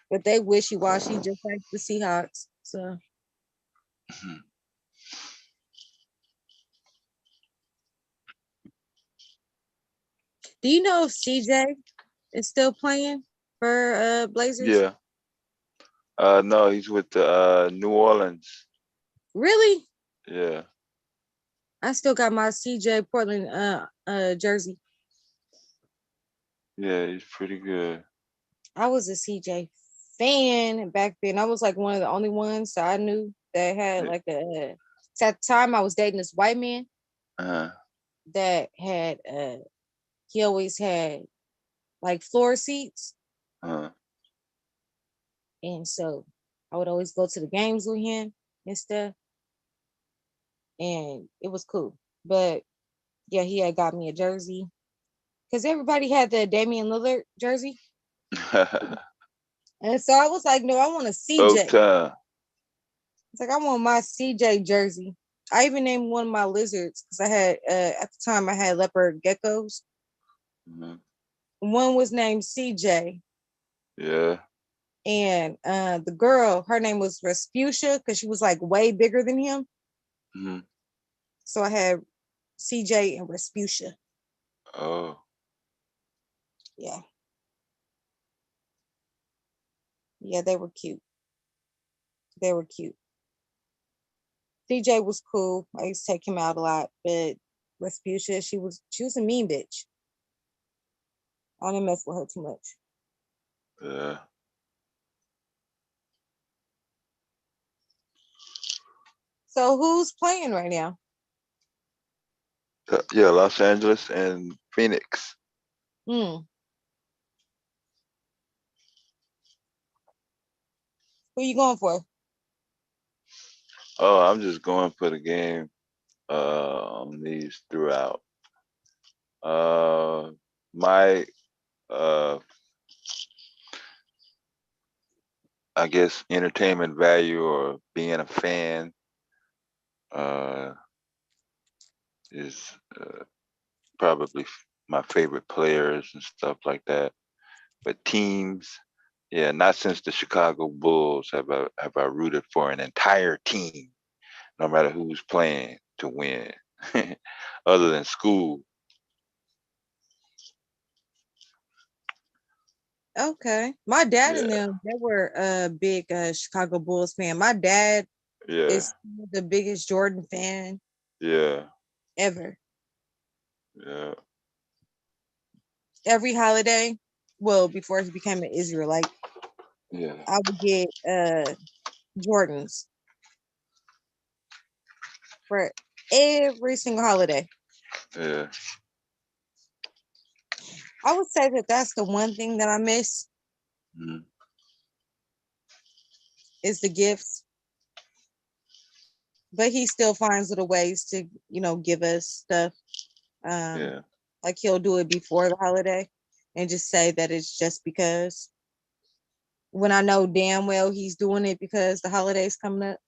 But they wishy-washy just like the Seahawks. So do you know if CJ is still playing for Blazers? Yeah. No, he's with the New Orleans. Really? Yeah. I still got my CJ Portland jersey. Yeah, he's pretty good. I was a CJ fan back then. I was like one of the only ones that I knew that had like a. At the time, I was dating this white man that had. He always had like floor seats, and so I would always go to the games with him and stuff, and it was cool. But yeah, he had got me a jersey because everybody had the Damian Lillard jersey. And so I was like, no, I want a CJ. It's like, I want my CJ jersey. I even named one of my lizards because I had, at the time, I had leopard geckos. One was named CJ. Yeah. And the girl, her name was Respucia because she was like way bigger than him. So I had CJ and Respucia. Oh. Yeah. Yeah, they were cute. They were cute. CJ was cool. I used to take him out a lot, but Respucia, she was a mean bitch. I didn't mess with her too much. Yeah. So who's playing right now? Yeah, Los Angeles and Phoenix. Who you going for? Oh, I'm just going for the game on these throughout. My I guess entertainment value or being a fan is probably my favorite players and stuff like that. But teams, yeah, not since the Chicago Bulls have I rooted for an entire team, no matter who's playing, to win, other than school. Okay. My dad and them, they were a big Chicago Bulls fan. My dad is the biggest Jordan fan ever. Yeah. Every holiday, well, before he became an Israelite, I would get Jordans for every single holiday. Yeah. I would say that that's the one thing that I miss is the gifts. But he still finds little ways to, give us stuff. Like he'll do it before the holiday and just say that it's just because. When I know damn well he's doing it because the holiday's coming up.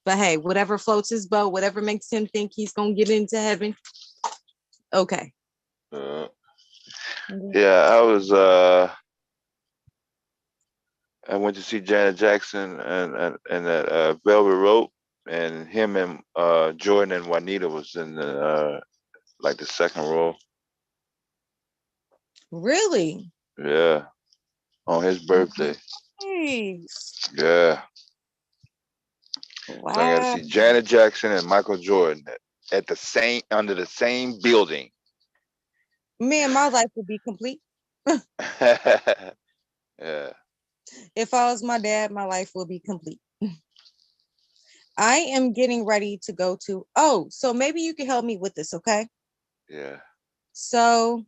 But hey, whatever floats his boat, whatever makes him think he's gonna get into heaven. Okay. Yeah, I went to see Janet Jackson and that Velvet Rope, and him and Jordan and Juanita was in the like the second row. Really? Yeah, on his birthday. Nice. Yeah. Wow. So I got to see Janet Jackson and Michael Jordan under the same building. Man, my life would be complete. Yeah. If I was my dad, my life would be complete. I am getting ready to go to. Oh, so maybe you can help me with this, okay? Yeah. So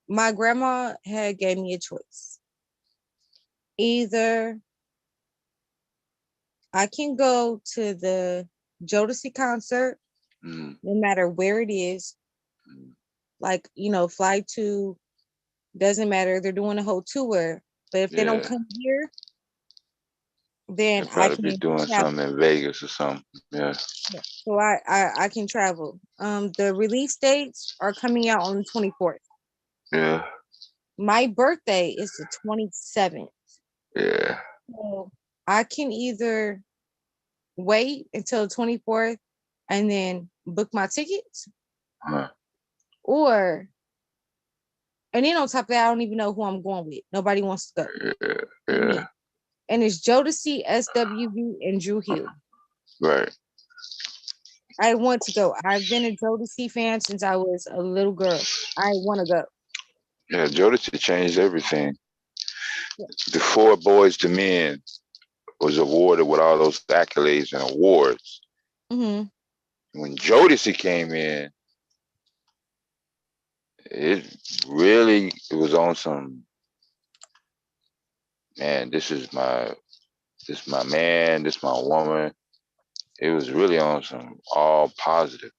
my grandma had gave me a choice. Either I can go to the Jodeci concert, no matter where it is. Like, fly to, doesn't matter. They're doing a whole tour. But if they don't come here, then They'll I probably be can doing travel. something in Vegas or something. Yeah. So I can travel. The release dates are coming out on the 24th. Yeah. My birthday is the 27th. Yeah. So I can either wait until the 24th and then book my tickets, or, and then on top of that, I don't even know who I'm going with. Nobody wants to go. Yeah. And it's Jodeci, SWV, and Drew Hill. Right. I want to go. I've been a Jodeci fan since I was a little girl. I want to go. Yeah, Jodeci changed everything. The Four Boys to Men was awarded with all those accolades and awards. Mm-hmm. When Jodeci came in, it was on some, man, this is my man, this is my woman. It was really on some all positive,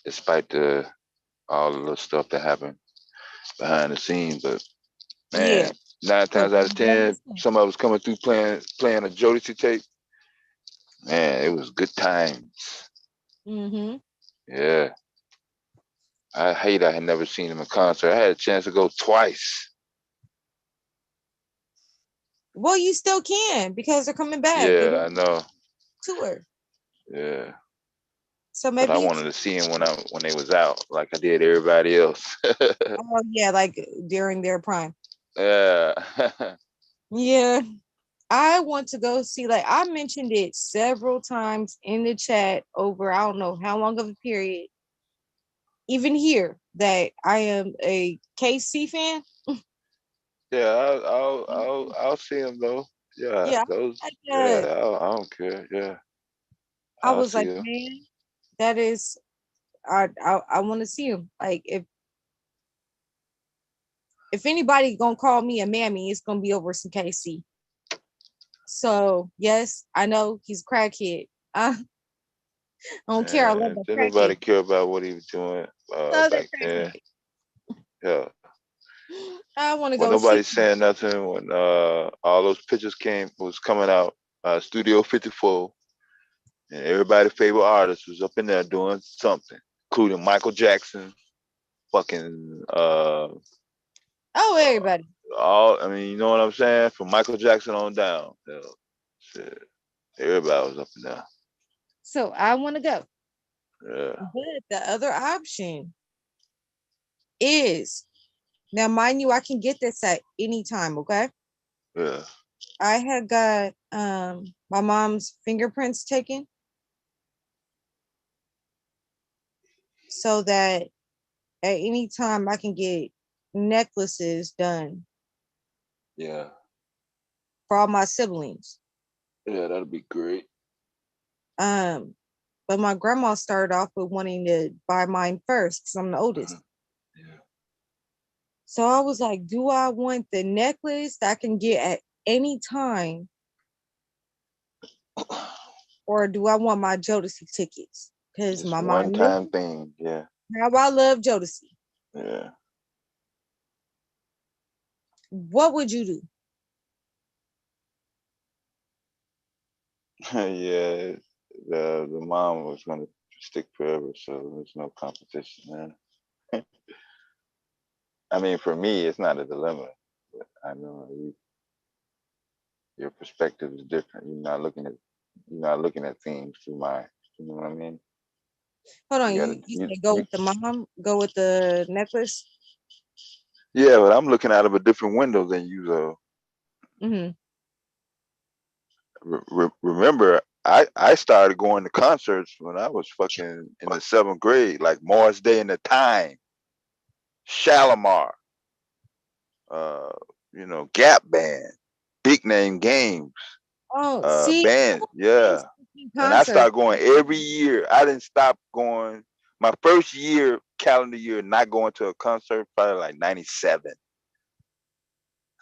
despite all the little stuff that happened behind the scenes. But man, 9 times out of 10, somebody was coming through playing a Jodeci tape. Man, it was good times. Mm-hmm. Yeah. I had never seen him in concert. I had a chance to go twice. Well, you still can because they're coming back. Yeah, I know. Tour. Yeah. So but maybe I wanted to see him when they was out, like I did everybody else. Oh yeah, like during their prime. Yeah. Yeah. I want to go see, like I mentioned it several times in the chat over I don't know how long of a period. Even here that I am a KC fan. Yeah, I'll see him though. Yeah, Yeah, I don't care. Yeah, I I'll was see like, him. man, that is, I want to see him. Like if anybody gonna call me a mammy, it's gonna be over some KC. So yes, I know he's a crackhead. I don't care. I love the Didn't crackhead. nobody care about what he was doing back then. Yeah. I want to When go nobody see. saying nothing, when all those pictures was coming out, Studio 54, and everybody's favorite artist was up in there doing something, including Michael Jackson, fucking everybody. I mean, you know what I'm saying? From Michael Jackson on down. Shit. Everybody was up in there. So I want to go. Yeah. But the other option is, now mind you, I can get this at any time, okay? Yeah. I had got my mom's fingerprints taken so that at any time I can get necklaces done Yeah. for all my siblings. Yeah, that'd be great. But my grandma started off with wanting to buy mine first because I'm the oldest. Yeah. So I was like, do I want the necklace that I can get at any time? Or do I want my Jodeci tickets? Because my mom one-time thing, yeah. Now I love Jodeci. Yeah. What would you do? Yeah, the mom was gonna stick forever, so there's no competition, man. I mean, for me, it's not a dilemma. But I know your perspective is different. You're not looking at things through my You know what I mean? Hold on, you say go with the mom, go with the necklace. Yeah, but I'm looking out of a different window than you though. Remember, I started going to concerts when I was fucking in the 7th grade, like Morris Day and the Time, Shalimar, you know, Gap Band, Big Name Games, band, yeah. And I started going every year. I didn't stop going. My first year, calendar year, not going to a concert, probably like 97.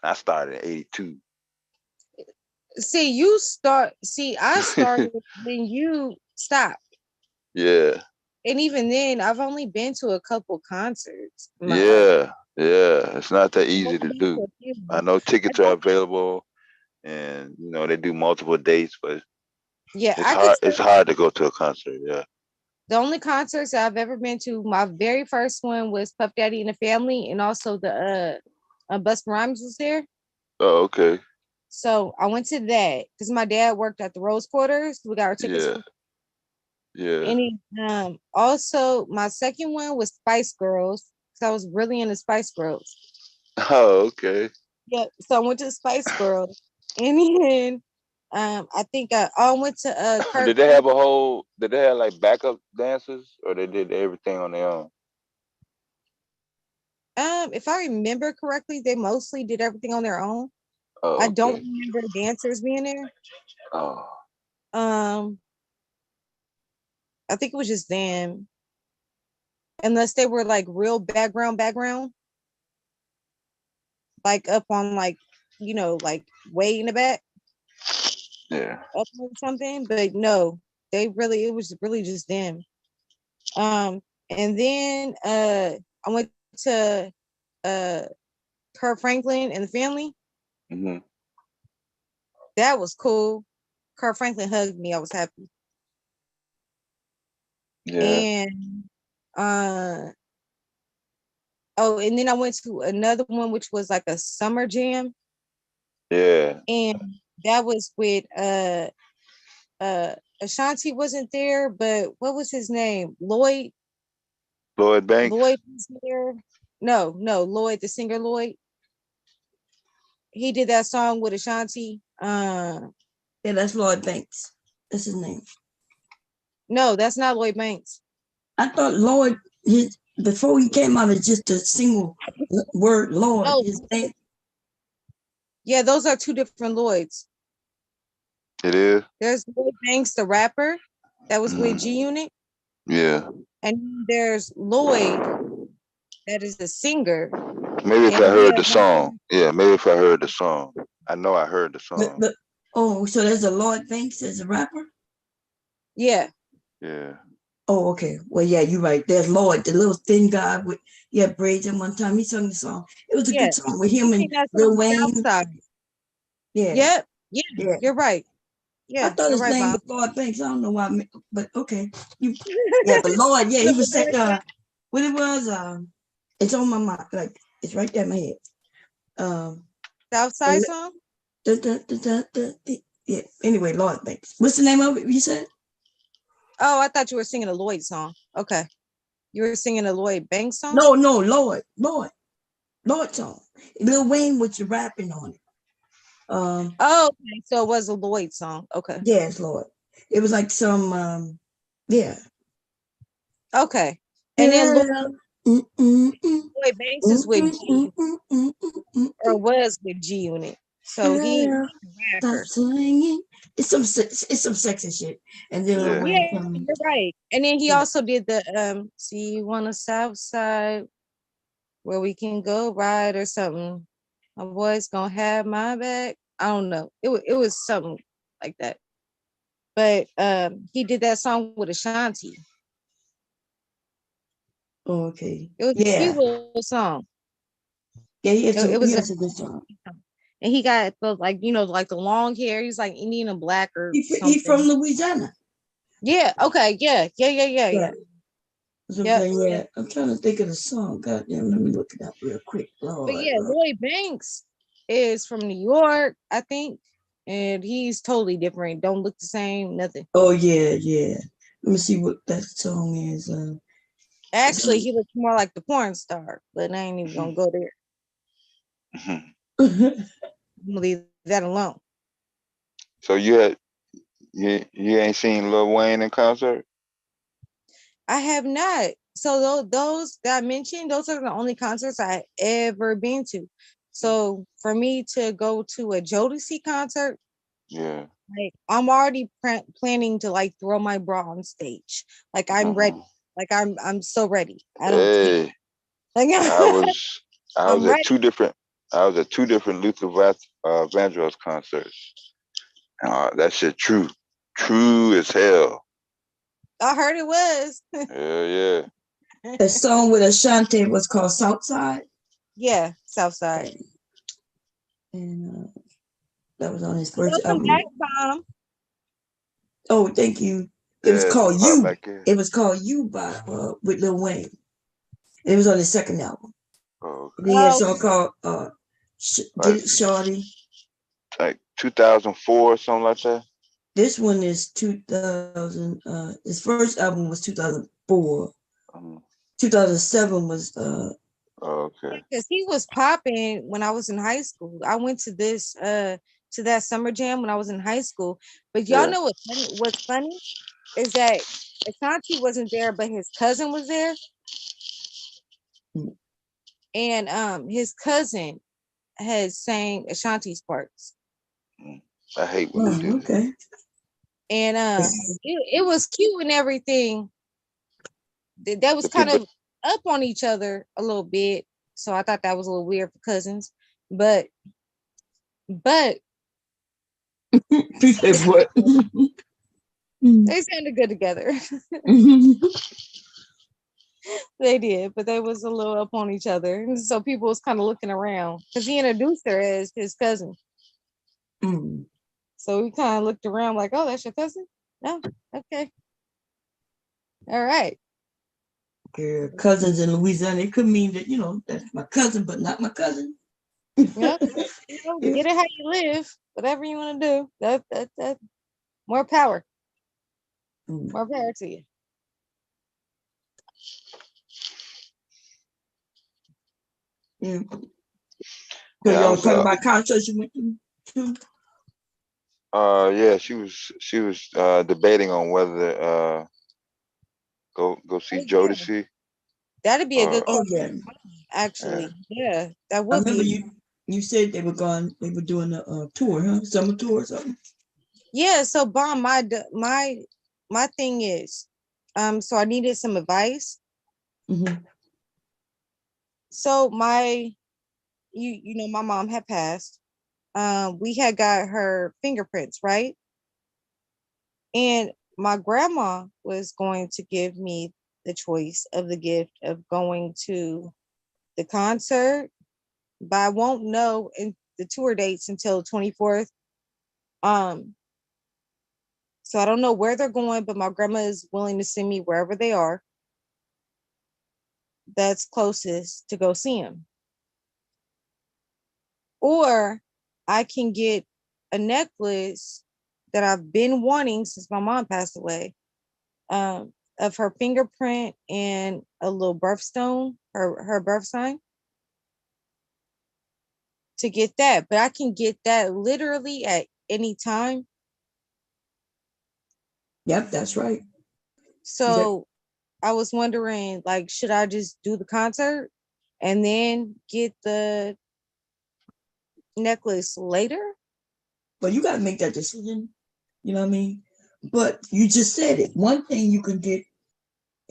I started in 82. See, I started when you stopped. Yeah. And even then, I've only been to a couple concerts. Yeah. It's not that easy to do. I know tickets are available, and you know they do multiple dates, but yeah, it's hard. It's hard to go to a concert. Yeah. The only concerts I've ever been to, my very first one was Puff Daddy and the Family, and also the Busta Rhymes was there. Oh, okay. So I went to that because my dad worked at the Rose Quarters. We got our tickets. Yeah. And also my second one was Spice Girls because I was really into Spice Girls. Oh, okay. Yeah, so I went to Spice Girls, and then I think I went to Did they have Did they have like backup dancers, or they did everything on their own? If I remember correctly, they mostly did everything on their own. Oh, okay. I don't remember dancers being there. Oh. I think it was just them. Unless they were like real background. Like up on like, you know, like way in the back. Yeah. Up on something. But no, it was really just them. And then I went to Kurt Franklin and the Family. Mm-hmm. That was cool. Kurt Franklin hugged me. I was happy. Yeah. And and then I went to another one which was like a summer jam. Yeah. And that was with Ashanti wasn't there, but what was his name? Lloyd Banks. Lloyd was there. No, Lloyd, the singer Lloyd. He did that song with Ashanti. Yeah, that's Lloyd Banks. That's his name. No, that's not Lloyd Banks. I thought Lloyd, before he came out, it's just a single word, Lloyd. Oh. His name. Yeah, those are two different Lloyds. It is. There's Lloyd Banks, the rapper, that was with G Unit. Yeah. And there's Lloyd, that is the singer. Maybe if I heard the song. Yeah, maybe if I heard the song. I know I heard the song. So there's a Lloyd Banks as a rapper? Yeah. Yeah. Oh, okay. Well, yeah, you're right. There's Lloyd, the little thin guy with braids. And one time he sung the song. It was a good song with him and Lil Wayne. Yeah. Yeah. You're right. Yeah, I thought his name was Lloyd Banks. I don't know why, but okay. But Lloyd, he was that. What it was? It's on my mind. Like it's right there in my head. Southside song. Yeah. Anyway, Lloyd Banks. What's the name of it? You said? Oh, I thought you were singing a Lloyd song. Okay. You were singing a Lloyd Banks song? No, Lloyd song. Lil Wayne was rapping on it. Okay. So it was a Lloyd song. Okay. Yeah, it's Lloyd. It was like some yeah. Okay. And then Lloyd Banks is with G or was with G Unit. So he stop swinging. It's some sexy shit. And then you're right. And then he also did the see you on the south side where we can go ride or something. My boy's gonna have my back. I don't know. It was something like that. But he did that song with Ashanti. Oh, okay. It was a cute song. Yeah, it was a good song. And he got the like the long hair. He's like Indian and black or something. He's from Louisiana. Yeah. Okay. Yeah. Yeah. I'm trying to think of the song. God damn, let me look it up real quick. But Lloyd Banks is from New York, I think, and he's totally different. Don't look the same. Nothing. Oh yeah. Let me see what that song is. Actually, he looks more like the porn star, but I ain't even gonna go there. I'm gonna leave that alone. So you ain't seen Lil Wayne in concert? I have not. So those that I mentioned, those are the only concerts I ever been to. So for me to go to a Jodeci concert, yeah, like I'm already planning to like throw my bra on stage. Like I'm ready. Like I'm so ready. I don't care. Like, I was I'm at ready. two different Luther Vandross concerts. That shit true as hell. I heard it was. Yeah. The song with Ashanti was called Southside. Yeah, Southside. And that was on his first Welcome album. back, Mom. Oh, thank you. It was called You. It was called You by with Lil Wayne. It was on his second album. Oh, okay. He had a song called Get It Shorty. Like 2004 or something like that. This one is 2000. His first album was 2004. 2007 was. Okay. Because he was popping when I was in high school. I went to this to that summer jam when I was in high school. But y'all know what's funny is that Ashanti wasn't there, but his cousin was there. And his cousin had sang Ashanti's parts. I hate when they do that. Okay. And it was cute and everything. That was kind of up on each other a little bit. So I thought that was a little weird for cousins. But they said what? They sounded good together. They did, but they was a little up on each other. So people was kind of looking around because he introduced her as his cousin. So we kind of looked around like, oh, that's your cousin? No, okay. All right. Yeah, cousins in Louisiana, it could mean that, that's my cousin, but not my cousin. Yep. Get it how you live, whatever you want to do. That more power. More power to you. Yeah. So y'all talking about concerts you went to? Yeah, she was debating on whether go see Jodeci. That'd be a good actually. Yeah, that would I remember be. you said they were doing a tour, huh? Summer tour or something. Yeah, so Bomb, my thing is, so I needed some advice. So my mom had passed. We had got her fingerprints, right? And my grandma was going to give me the choice of the gift of going to the concert, but I won't know in the tour dates until the 24th. So I don't know where they're going, but my grandma is willing to send me wherever they are that's closest to go see him. Or I can get a necklace that I've been wanting since my mom passed away, of her fingerprint and a little birthstone, her birth sign, to get that. But I can get that literally at any time. Yep, that's right. So I was wondering, like, should I just do the concert and then get the necklace later? Well, you got to make that decision. You know what I mean? But you just said it. One thing you can get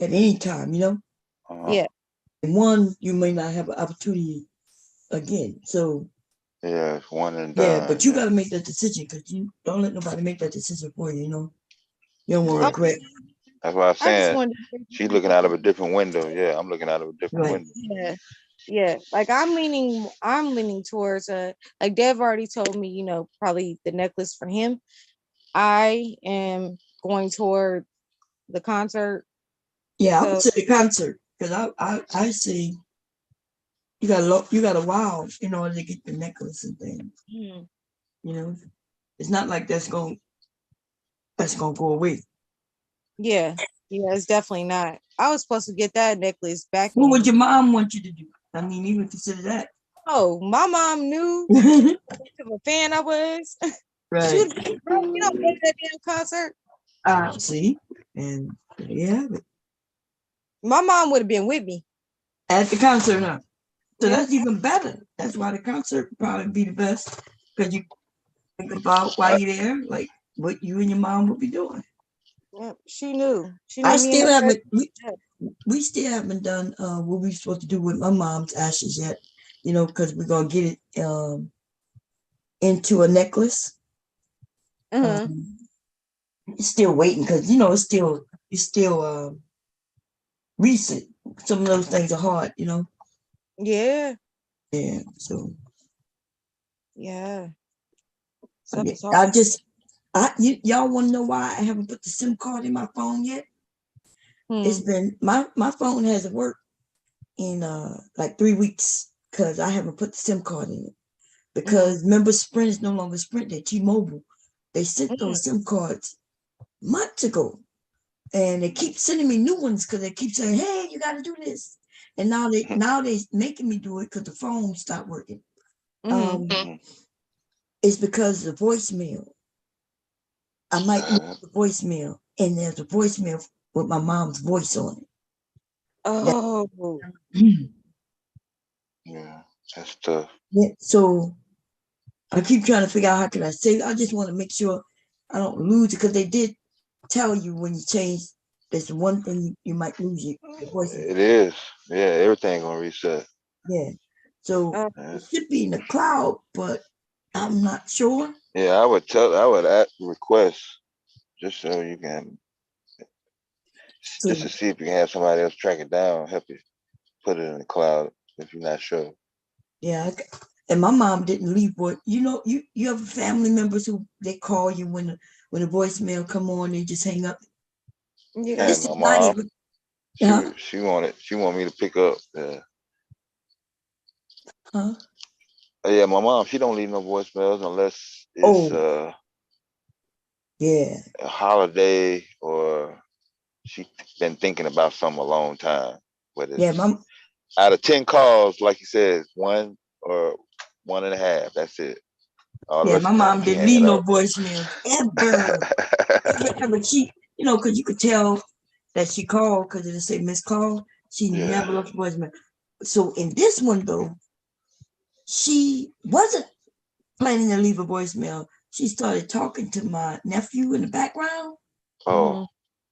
at any time, Yeah. And one, you may not have an opportunity again. So yeah, it's one and done. Yeah, but you got to make that decision because you don't let nobody make that decision for you. You don't want to regret. That's why I'm saying she's looking out of a different window. Yeah, I'm looking out of a different window. Yeah. Like I'm leaning towards like Dev already told me, probably the necklace for him. I am going toward the concert. Yeah, I would say the concert because I see you got a while in order to get the necklace and things. It's not like that's gonna go away. Yeah, it's definitely not. I was supposed to get that necklace back. What would your mom want you to do? I mean, even consider that. Oh, my mom knew how much of a fan I was. Right. She was, you don't go to that damn concert. See, and yeah, my mom would have been with me at the concert, huh? So that's even better. That's why the concert would probably be the best, because you think about while you're there, like what you and your mom would be doing. Yep, she knew. She knew I me still and haven't. We still haven't done what we're supposed to do with my mom's ashes yet. You know, because we're gonna get it into a necklace. Still waiting because it's still recent. Some of those things are hard, Yeah. Yeah. So. Yeah. Y'all want to know why I haven't put the SIM card in my phone yet? It's been my phone hasn't worked in like 3 weeks because I haven't put the SIM card in it. Because remember, Sprint is no longer Sprint, they're T-Mobile. They sent those SIM cards months ago, and they keep sending me new ones because they keep saying, "Hey, you got to do this," and now they making me do it because the phone stopped working. It's because of the voicemail. I might lose the voicemail, and there's a voicemail with my mom's voice on it. Oh. Yeah, that's tough. Yeah, so I keep trying to figure out how can I save it. I just want to make sure I don't lose it, because they did tell you when you change, there's one thing you might lose your voice. It is. Yeah, everything gonna reset. Yeah. So it should be in the cloud, but I'm not sure. Yeah, I would request just so you can just to see if you can have somebody else track it down, help you put it in the cloud if you're not sure. Yeah, and my mom didn't leave what you have family members who they call you when the voicemail come on, they just hang up. Yeah, this my mom. She wanted me to pick up. Huh? Yeah, my mom, she don't leave no voicemails unless it's a holiday or she's been thinking about something a long time. But it's out of 10 calls, like you said, 1 or 1.5. That's it. My mom didn't leave no voicemails ever. Ever. She, because you could tell that she called because it say missed call. She never left voicemail. So in this one though, she wasn't planning to leave a voicemail. She started talking to my nephew in the background. Oh.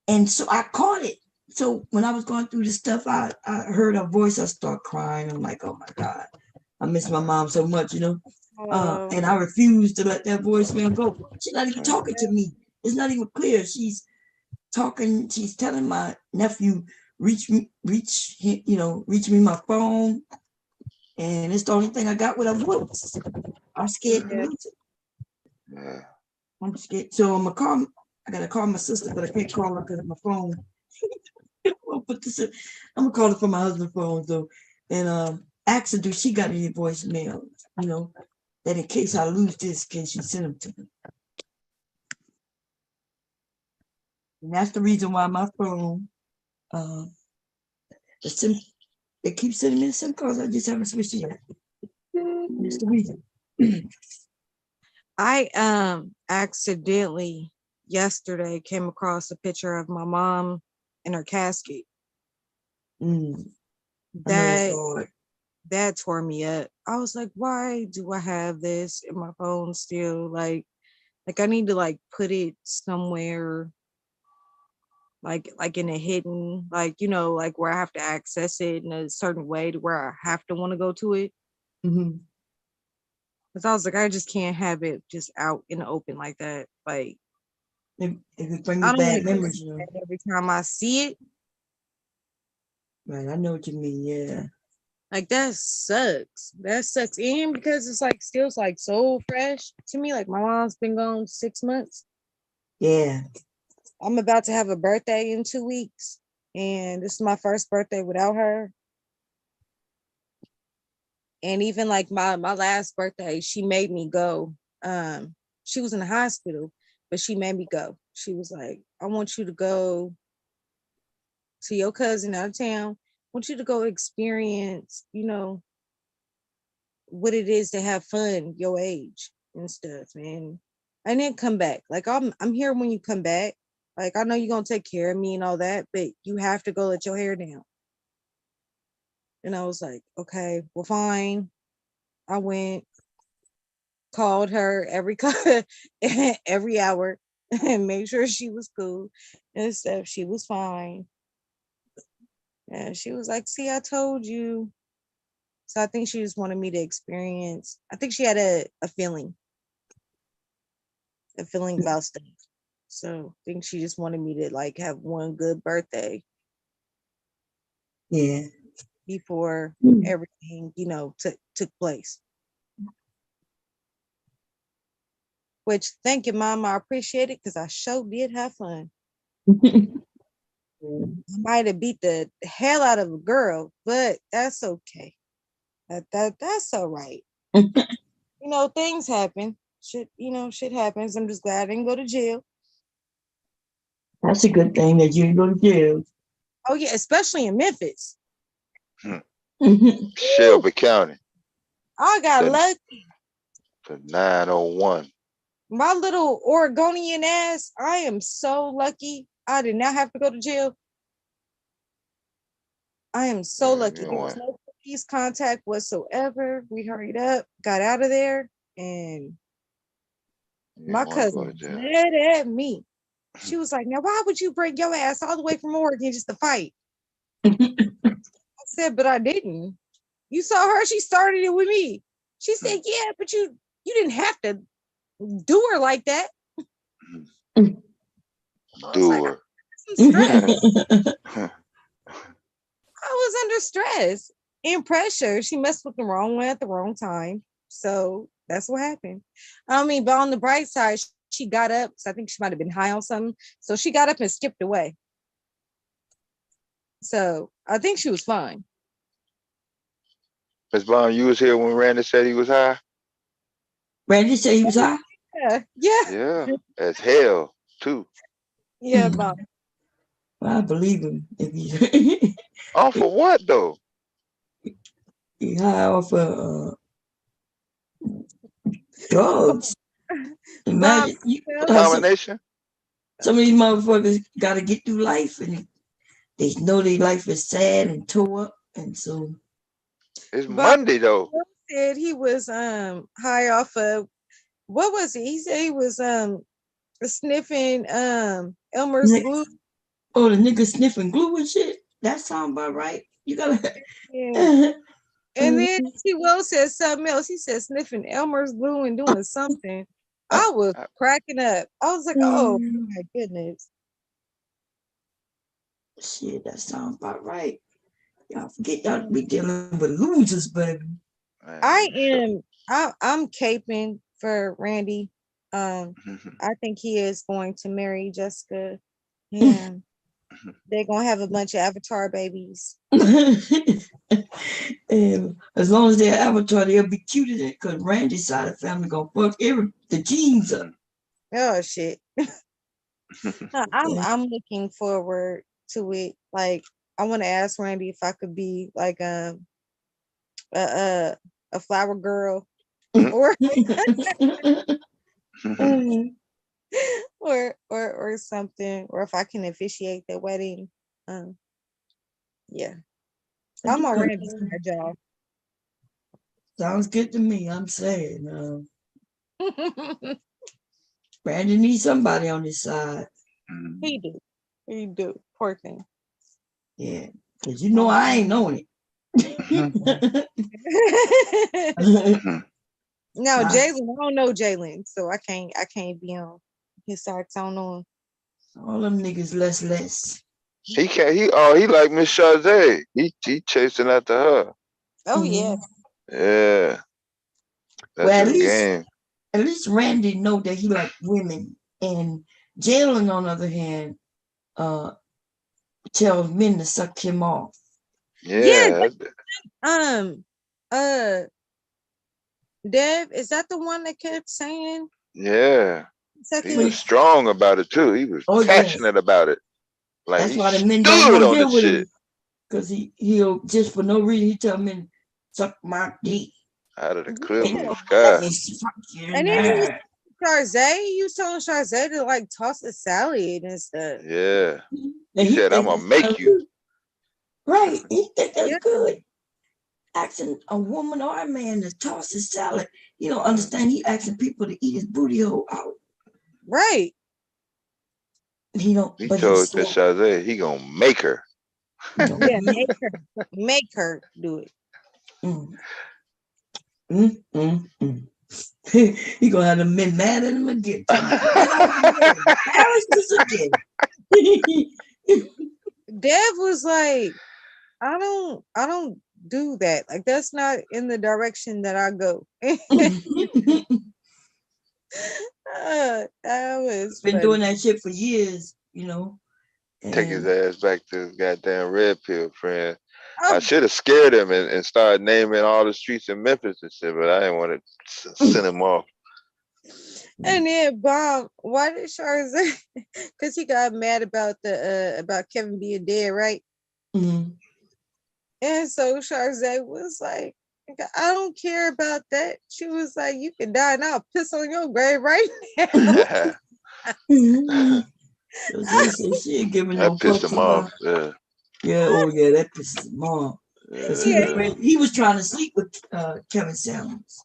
And so I caught it. So when I was going through the stuff, I heard her voice. I start crying. I'm like, oh my God, I miss my mom so much, and I refuse to let that voicemail go. She's not even talking to me. It's not even clear. She's talking. She's telling my nephew, reach me my phone. And it's the only thing I got with her voice. I'm scared to lose it. Yeah. I'm scared. So I gotta call my sister, but I can't call her because of my phone. I'm gonna call her from my husband's phone though, and ask her, do she got any voicemail? That in case I lose this, can she send them to me? And that's the reason why my phone, they keep sending me the SIM cards. I just haven't switched it yet. That's the reason. I accidentally yesterday came across a picture of my mom in her casket. That tore me up. I was like, why do I have this in my phone still? Like I need to put it somewhere like in a hidden, where I have to access it in a certain way to where I have to want to go to it. Because I was like, I just can't have it just out in the open like that. Like, if it brings you bad memories, every time I see it. Right, I know what you mean. Yeah, like that sucks. That sucks, and because it's still so fresh to me. Like my mom's been gone 6 months. Yeah, I'm about to have a birthday in 2 weeks, and this is my first birthday without her. And even my last birthday, she made me go. She was in the hospital, but she made me go. She was like, I want you to go to your cousin out of town. I want you to go experience, you know, what it is to have fun your age and stuff, man. And then come back. Like I'm here when you come back. Like I know you're gonna take care of me and all that, but you have to go let your hair down. And I was like, okay, well, fine. I went, called her every hour and made sure she was cool and stuff. She was fine. And she was like, see, I told you. So I think she just wanted me to experience. I think she had a feeling about stuff. So I think she just wanted me to like have one good birthday. Yeah. Before everything, you know, took place. Which, thank you, Mom. I appreciate it because I sure did have fun. I might have beat the hell out of a girl, but that's okay. That's all right. You know, things happen. Shit happens. I'm just glad I didn't go to jail. That's a good thing that you didn't go to jail. Oh yeah, especially in Memphis. Shelby County. I got lucky. The 901. My little Oregonian ass, I am so lucky. I did not have to go to jail. I am so lucky. There was no police contact whatsoever. We hurried up, got out of there, and my cousin was mad at me. She was like, now why would you bring your ass all the way from Oregon just to fight? I said, but I didn't. You saw her, she started it with me. She said, yeah, but you didn't have to do her like that. Do her. I was under stress and pressure. She messed with the wrong one at the wrong time. So that's what happened. I mean, but on the bright side, she got up. So I think she might have been high on something. So she got up and skipped away. So I think she was fine. Ms. Bond, you was here when Randy said he was high? Randy said he was high? Yeah. Yeah, as hell, too. Yeah, Bob. I believe him. If he off of what, though? He high off of drugs. Imagine a combination. Some of these motherfuckers got to get through life, and they know their life is sad and tore up, and so it's Monday though. Said he was high off of what was it? He said he was sniffing Elmer's glue. Oh, the nigga sniffing glue and shit. That sound about right. You gotta. Yeah. And then he Will said something else. He said sniffing Elmer's glue and doing something. I was cracking up. I was like, oh my goodness. Shit, that sounds about right. Y'all forget y'all be dealing with losers, baby. I'm caping for Randy. I think he is going to marry Jessica, and they're gonna have a bunch of Avatar babies. And as long as they're Avatar, they'll be cute in it because Randy's side of the family gonna fuck the genes up. Oh shit. I'm looking forward to it. Like I want to ask Randy if I could be like a flower girl or or something, or if I can officiate the wedding. Yeah. I'm on Randy's side, y'all. Sounds good to me. I'm saying Brandon needs somebody on his side. He do. Poor thing. Yeah, because you know I ain't knowing it. No, Jalen, I don't know Jalen, so I can't be on his side. I don't know him. All them niggas less. He can't. He like Miss Chazé. He chasing after her. Oh yeah. Yeah. That's his game. At least Randy know that he like women, and Jalen on the other hand, tells men to suck him off. Yeah. Dev, is that the one that kept saying? Yeah. He was strong about it too. He was passionate about it. Like that's he why the men don't stood want to on deal the with shit. him. Because he'll just for no reason, he tell men, suck my dick. Out of the clear blue sky. And then he was he was telling Charze to like toss a salad and stuff. Yeah. He said, I'm gonna make you. Right. He think that's good. Asking a woman or a man to toss his salad. You don't understand. He asking people to eat his booty hole out. Right. He told that Charze he gonna make her. Yeah, make her do it. He gonna have the men mad at him again. Dev was like, I don't do that. Like that's not in the direction that I go. That was been funny. doing that shit for years, you know. Take his ass back to his goddamn red pill friend. I should have scared him and started naming all the streets in Memphis and shit, but I didn't want to send him off. And then Bob, why did Charze? Because he got mad about about Kevin being dead, right? Mm-hmm. And so Charze was like, I don't care about that. She was like, you can die and I'll piss on your grave right now. She ain't giving that no pissed fucks him about. off. Yeah. Yeah. Oh yeah, that pisses him off. Because he was trying to sleep with Kevin Samuels.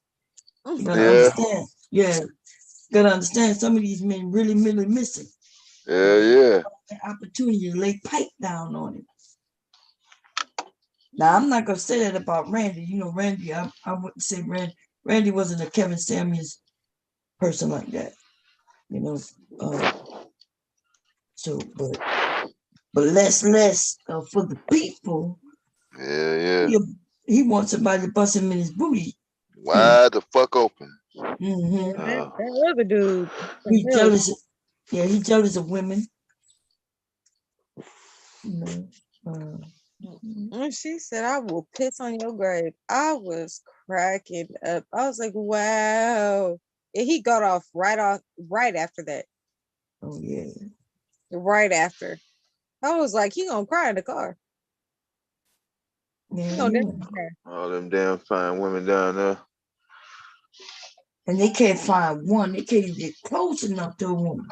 You gotta understand. Yeah. You gotta understand. Some of these men really missing. Yeah. An opportunity to lay pipe down on him. Now I'm not gonna say that about Randy. You know, Randy. I wouldn't say Randy wasn't a Kevin Samuels person like that. You know. So, but less for the people. Yeah. He wants somebody to bust him in his booty. Wide the fuck open. Mm-hmm. That other dude. He jealous. Yeah, he jealous of women. You know. When she said, I will piss on your grave, I was cracking up. I was like, wow. And he got off right after that. Oh, yeah. Right after. I was like, he gonna cry in the car. Yeah. All them damn fine women down there. And they can't find one. They can't even get close enough to a woman.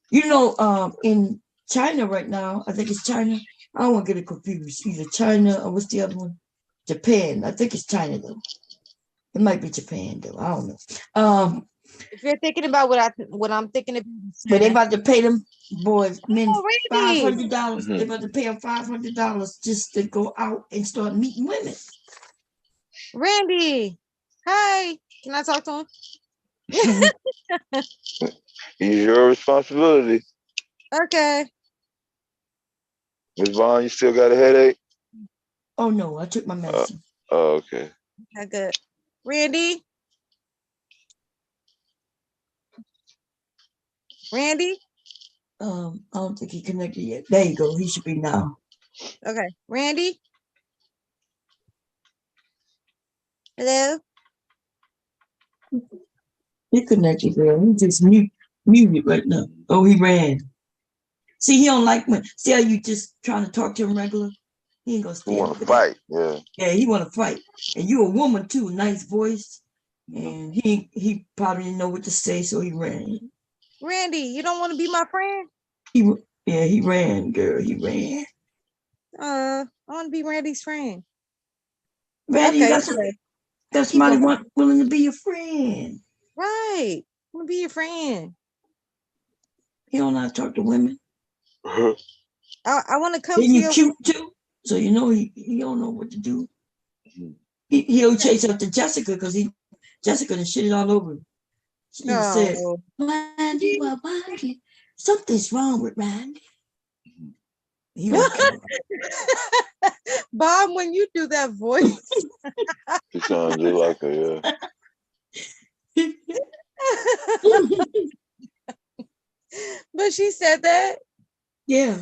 You know, in China right now, I think it's China. I don't want to get it confused. Either China or what's the other one? Japan. I think it's China though. It might be Japan though. I don't know. If you're thinking about what I'm thinking about, but they about to pay them boys men $500. Mm-hmm. They about to pay them $500 just to go out and start meeting women. Randy, hi. Can I talk to him? It's your responsibility. Okay. Ms. Vaughn, you still got a headache? Oh no, I took my medicine. Oh, okay. Good. Randy? Randy? I don't think he connected yet. There you go. He should be now. Okay. Randy? Hello? He connected, girl. He just muted right now. Oh, he ran. See, he don't like when. See how you just trying to talk to him regular? He ain't gonna stand. He want to fight, yeah. Yeah, he want to fight. And you a woman too, nice voice. And he probably didn't know what to say, so he ran. Randy, you don't want to be my friend? He ran, girl. He ran. I want to be Randy's friend. Randy, okay, that's somebody willing to be your friend. Right. I want to be your friend. He don't know how to talk to women. I want to come to you cute too. So you know he don't know what to do. He'll chase up to Jessica because Jessica done shit it all over him. She said, Randy, something's wrong with Randy. He don't care. Bob, when you do that voice. You sound just like her, yeah. But she said that? Yeah.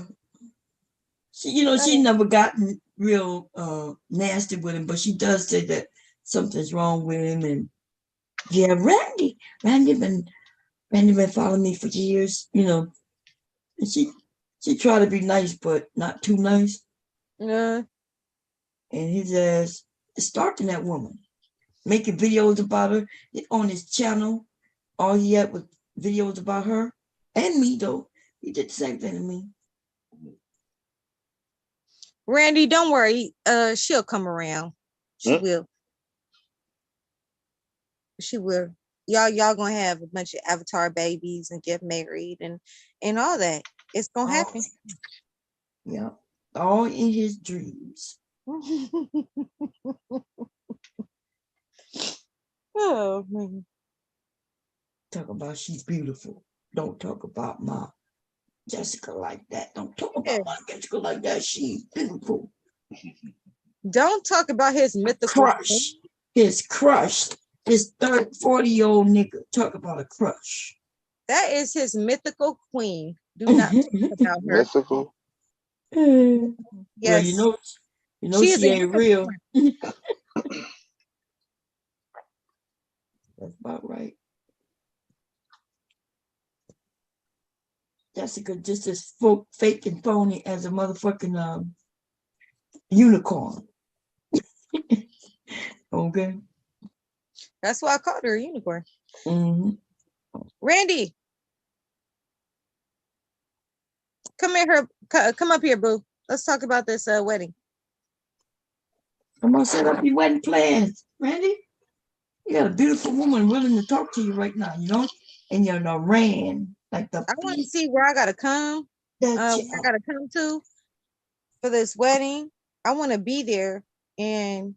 She never gotten real nasty with him, but she does say that something's wrong with him. And yeah, Randy been Randy been following me for years, you know. And she tried to be nice, but not too nice. Yeah. And his ass is stalking that woman, making videos about her on his channel. All he had was videos about her and me, though. He did the same thing to me. Randy, don't worry. She'll come around. She will. She will. Y'all gonna have a bunch of avatar babies and get married and all that. It's gonna happen. Yeah, all in his dreams. Oh man. Talk about she's beautiful. Don't talk about my Jessica like that. Don't talk about my Jessica like that. She's beautiful. Don't talk about his mythical crush. His crush. His 40-year-old nigga. Talk about a crush. That is his mythical queen. Do not talk about her. Mythical. Yes. Well, you know she ain't real. That's about right. Jessica just as fake and phony as a motherfucking unicorn. Okay. That's why I called her a unicorn. Mm-hmm. Randy, come up here, boo. Let's talk about this wedding. I'm gonna set up your wedding plans, Randy. You got a beautiful woman willing to talk to you right now, you know, and you're in Iran, like the. I want to see where I gotta come. Where I gotta come to for this wedding. I want to be there, and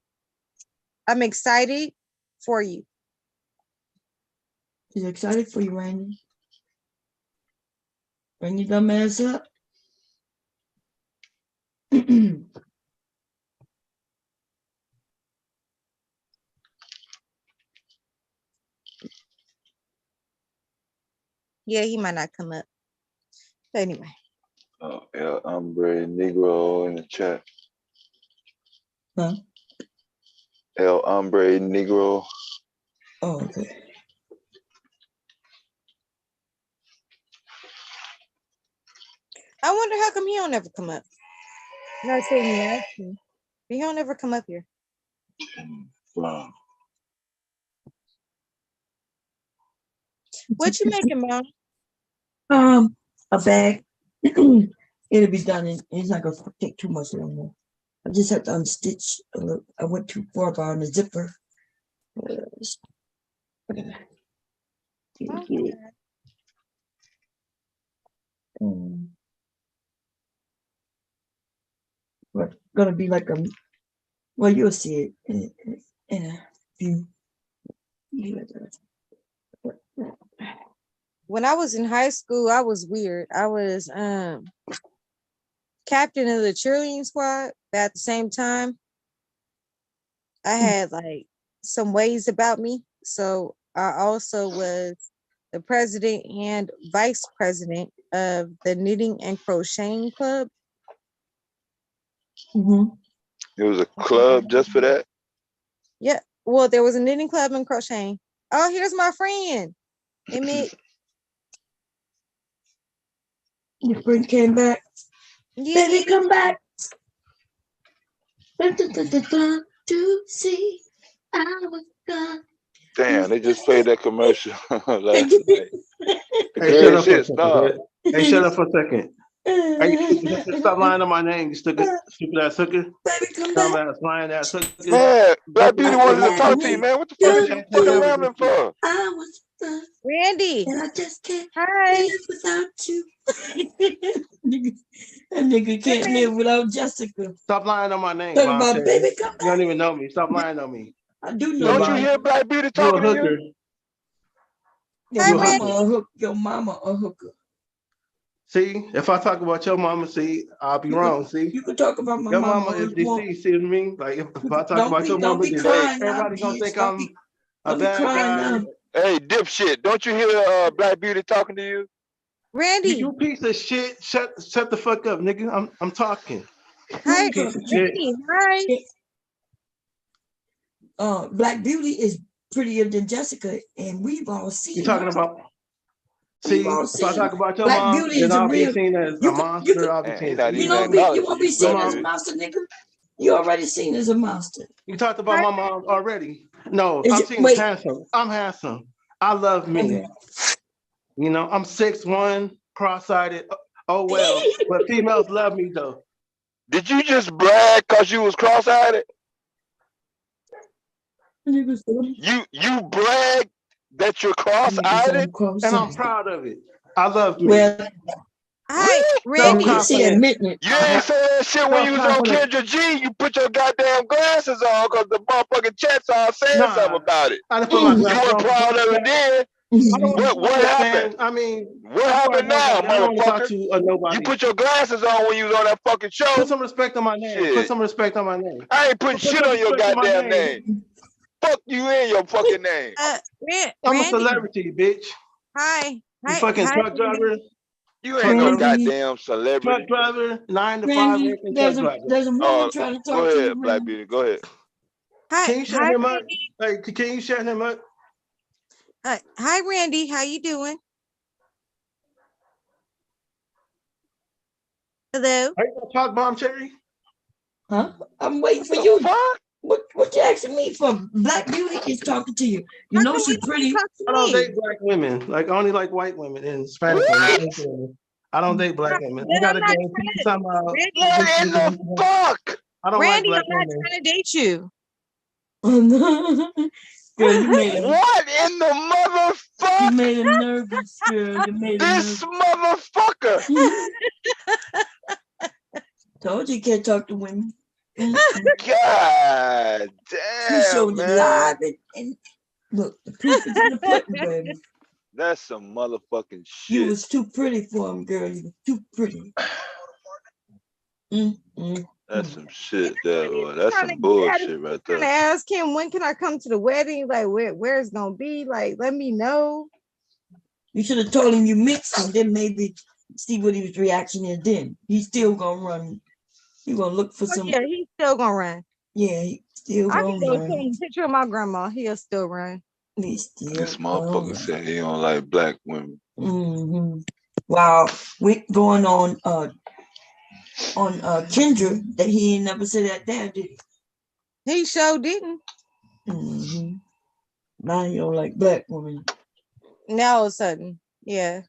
I'm excited for you. She's excited for you, Randy. Bring your dumb ass up. Yeah, he might not come up. But anyway. El Hombre Negro in the chat. Huh? El Hombre Negro. Oh, okay. I wonder how come he don't ever come up. I'm not saying he has to. He don't ever come up here. Wow. What you making, Mom? A bag. It'll be done. It's not gonna take too much longer. I just have to unstitch a little. I went too far behind the zipper. But gonna be like a. Well, you'll see it in a few. When I was in high school, I was weird. I was captain of the cheerleading squad, but at the same time, I had like some ways about me. So I also was the president and vice president of the knitting and crocheting club. Mm-hmm. It was a club just for that? Yeah. Well, there was a knitting club and crocheting. Oh, here's my friend. Emmett. Your friend came back. Yeah. Baby, come back. To see I was gone. Damn, they just played that commercial last night. Hey, shut up for a second. Hey, shut up for a second. Hey, stop lying on my name, you stupid ass hooker. Dumb ass, lying ass hooker. Man, Black Beauty wanted to talk to you, man. What the fuck are you fucking rambling for? I was Randy. And I just can't live without you. That nigga can't live without Jessica. Stop lying on my name, Talk about baby, come back. You don't even know me. Stop lying on me. I do know. Don't you hear Black Beauty talking to you? Your mama a hooker. See, if I talk about your mama, see, I'll be wrong. See, you can talk about my your mama is deceased. See what I mean? Like if I talk about your mama, then everybody gonna think I'm a bad guy. Hey, dipshit! Don't you hear Black Beauty talking to you? Randy, you piece of shit! Shut the fuck up, nigga. I'm talking. Hi, piece of shit. Hi. Black Beauty is prettier than Jessica, and we've all seen. You talking about? See, if I talk about your Black mom, Beauty then is a I'll be real. seen as a monster. I'll be seen as You know me. You want to be seen as a monster, nigga? You already seen as a monster. You talked about my mom already. No, Is I'm it- seen as wait. handsome. I'm handsome. I love me. Okay. You know, I'm 6'1", cross-sided. Oh well, but females love me though. Did you just brag because you was cross-eyed? You brag that you're cross-eyed? And I'm proud of it. I love me. Well, hi, Randy. You see, admitting it. You ain't say that shit when you was on Kendra G. You put your goddamn glasses on because the motherfucking chats all saying something about it. I done put my You glasses weren't on. proud of it then. What happened? I mean, what happened now, I don't want to talk motherfucker? to nobody. You put your glasses on when you was on that fucking show. Put some respect on my name. Shit. Put some respect on my name. I ain't putting Put shit some on your respect on my goddamn name. Fuck you and your fucking name. I'm a Randy. celebrity, bitch. Hi. You fucking truck driver. You ain't no goddamn celebrity. Truck driver, 9 to 5 Randy, working truck driver. there's a woman trying to talk Go to ahead, you. Black Beauty. Go ahead. Hi. Can you shut him up? Like, can you shut him up? Hi, Randy. How you doing? Hello. Are you gonna talk, Bomb Cherry? Huh? I'm waiting for you. What you asking me for? Black Beauty is talking to you. You know she's pretty. I don't date black women. Like, I only like white women and Spanish women. I don't date black women. I gotta guarantee you somehow. What in the fuck? I don't Randy, like I'm black not women. trying to date you. Girl, you made him. What in the motherfucker? You made him nervous, girl. You made him This nervous. motherfucker. Told you can't talk to women. God She damn, showed you man. live and look, the proof is in the pudding, baby. That's some motherfucking shit. You was too pretty for him, girl. You were too pretty. That's some shit there, boy. That's some bullshit right I'm trying to there. ask him, when can I come to the wedding? Like, where it's gonna be? Like, let me know. You should have told him you mixed and then maybe see what his reaction is then. He's still gonna run. He's gonna look for some. Yeah, he's still gonna run. Yeah, he's still I gonna can go run. take a picture of my grandma. He'll still run. He's still This motherfucker said he don't like black women. Wow, we going on Kendra that he ain't never said that there, did he? He sure didn't. Now he don't like black women. Now all of a sudden, yeah.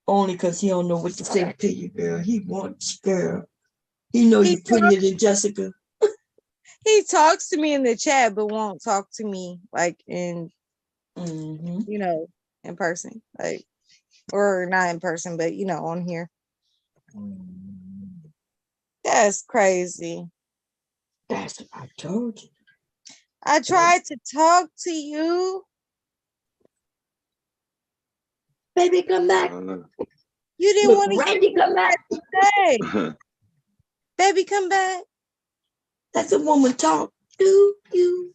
Only because he don't know what to say to you, girl. He wants you, girl. He know you prettier than Jessica. He talks to me in the chat, but won't talk to me like in, you know, in person, like, or not in person, but you know, on here. That's crazy. That's what I told you. I tried to talk to you. Baby, come back. You didn't want to Randy, come back. Hey, baby, come back. That's a woman talk. Do you?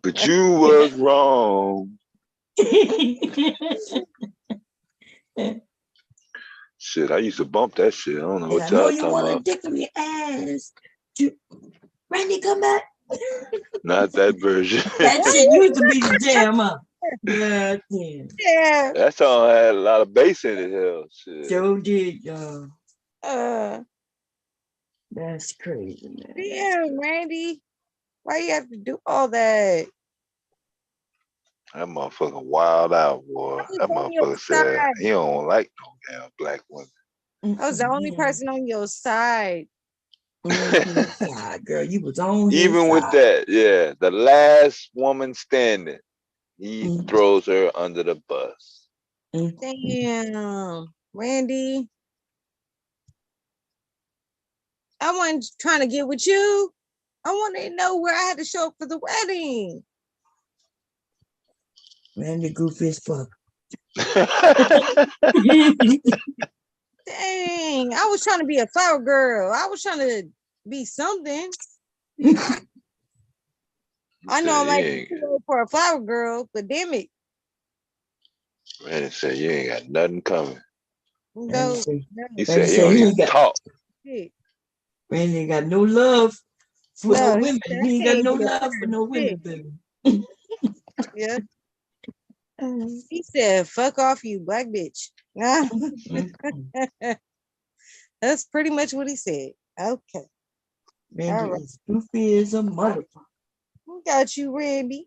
But you was wrong. Shit, I used to bump that shit. I don't know what I know y'all you talking want a about. dick from your ass. Randy, come back. Not that version. That shit used to be the jam, huh? Yeah, yeah. That song had a lot of bass in it. Hell, shit. Joe did, y'all. That's crazy, man. Damn, Randy. Why you have to do all that? That motherfucker wild out, boy. That motherfucker said he don't like no damn black women. I was the only person on your side. Girl, you was on his Even with side. that, yeah, the last woman standing, he throws her under the bus. Damn, Randy. I wasn't trying to get with you. I wanted to know where I had to show up for the wedding. Randy goofy as fuck. Dang, I was trying to be a flower girl. I was trying to be something. I know I'm like too old for a flower girl, but damn it. Randy said you ain't got nothing coming. No, He said you don't even talk. Randy ain't got no love for no women. He ain't got no can't be a love for no women, baby. Yeah. He said, "Fuck off, you black bitch." That's pretty much what he said. Okay. Randy is goofy as a motherfucker. Who got you, Randy?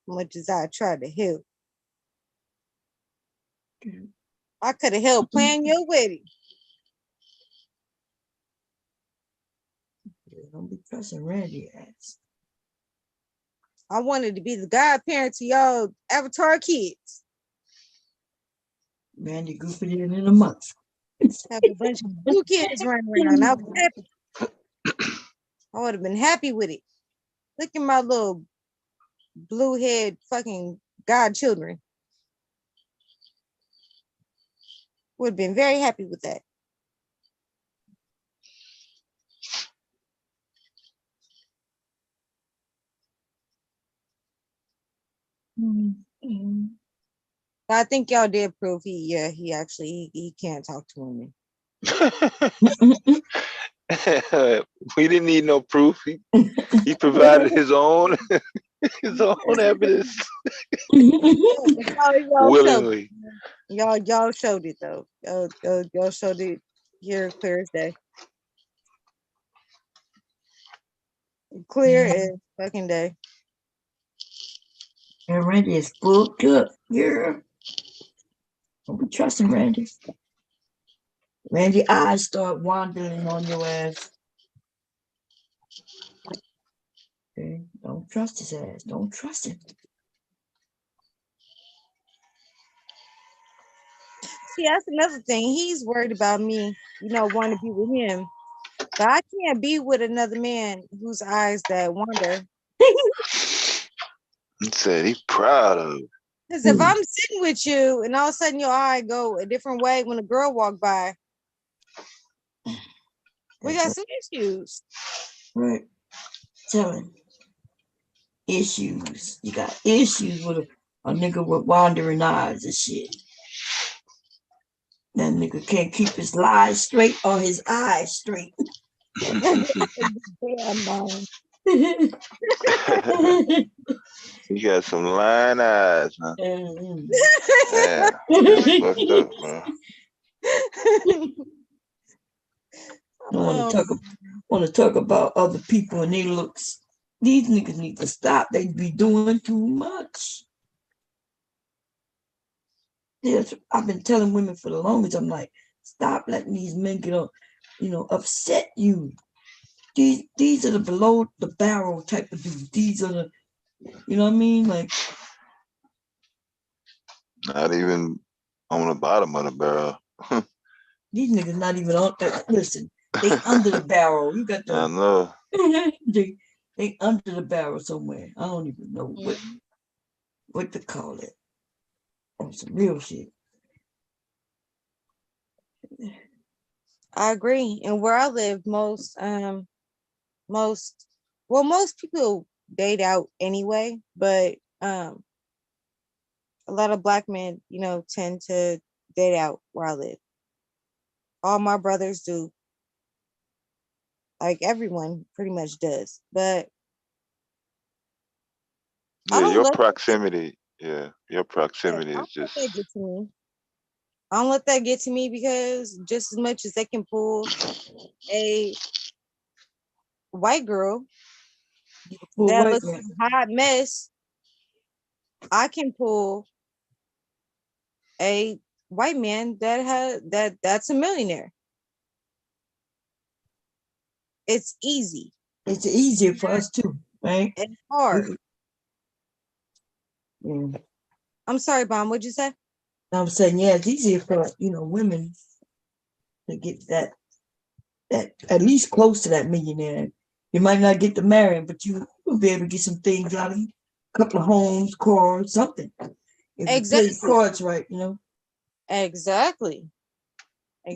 Much as I tried to help, I could have helped plan your wedding. Don't be pressing Randy ass. I wanted to be the godparent to y'all Avatar kids. Randy goofy in a month. Have a bunch of blue kids running around. I was happy. I would have been happy with it. Look at my little blue head fucking godchildren. Would have been very happy with that. I think y'all did prove he actually he can't talk to women. We didn't need no proof. He provided his own evidence willingly. Y'all showed it though. Y'all showed it here clear as day. Clear as fucking day. And Randy is booked up. Yeah. Don't be trusting Randy. Randy eyes start wandering on your ass. Okay. Don't trust his ass. Don't trust him. See, that's another thing. He's worried about me, wanting to be with him. But I can't be with another man whose eyes that wander. He said he's proud of it. Because if I'm sitting with you and all of a sudden your eye go a different way when a girl walk by, we got some issues. Right. Telling issues. You got issues with a nigga with wandering eyes and shit. That nigga can't keep his lies straight or his eyes straight. Damn, Mom. You got some lying eyes, man. Yeah, that's fucked up, man. I want to talk about other people and their looks. These niggas need to stop. They be doing too much. Yes, I've been telling women for the longest. I'm like, stop letting these men get up, upset you. These are the below the barrel type of dudes. These are the, you know what I mean? Like, not even on the bottom of the barrel. These niggas not even on that. Listen, they under the barrel. You got the. I know. they under the barrel somewhere. I don't even know what to call it. On some real shit. I agree. And where I live, most people date out anyway, but a lot of black men, tend to date out where I live. All my brothers do. Like everyone pretty much does. But yeah, your proximity. Yeah, your proximity is just. I don't let that get to me because just as much as they can pull a white girl that looks a hot mess, I can pull a white man that's a millionaire. It's easy. It's easier for us too, right? It's hard. Yeah. I'm sorry, Bomb. What'd you say? I'm saying, yeah, it's easier for women to get that at least close to that millionaire. You might not get to marry him, but you will be able to get some things out of him. A couple of homes, cars, something. If exactly. You play cards right, Exactly.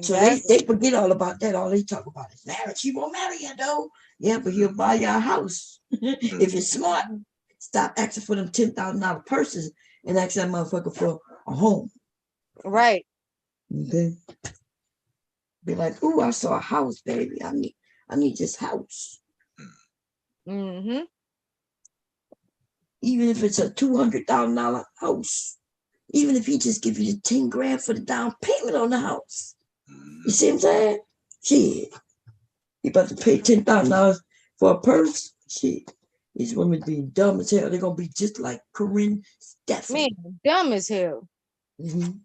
So they forget all about that. All they talk about is marriage. He won't marry you though. Yeah, but he'll buy you a house. If you're smart, stop asking for them $10,000 purses and ask that motherfucker for a home. Right. Okay. Be like, ooh, I saw a house, baby. I need this house. Mm-hmm. Even if it's a $200,000 house, even if he just give you the 10 grand for the down payment on the house, you see what I'm saying? Shit, you about to pay $10,000 for a purse? Shit, these women be dumb as hell. They're gonna be just like Corinne Stephanie. Man, dumb as hell. Mm-hmm.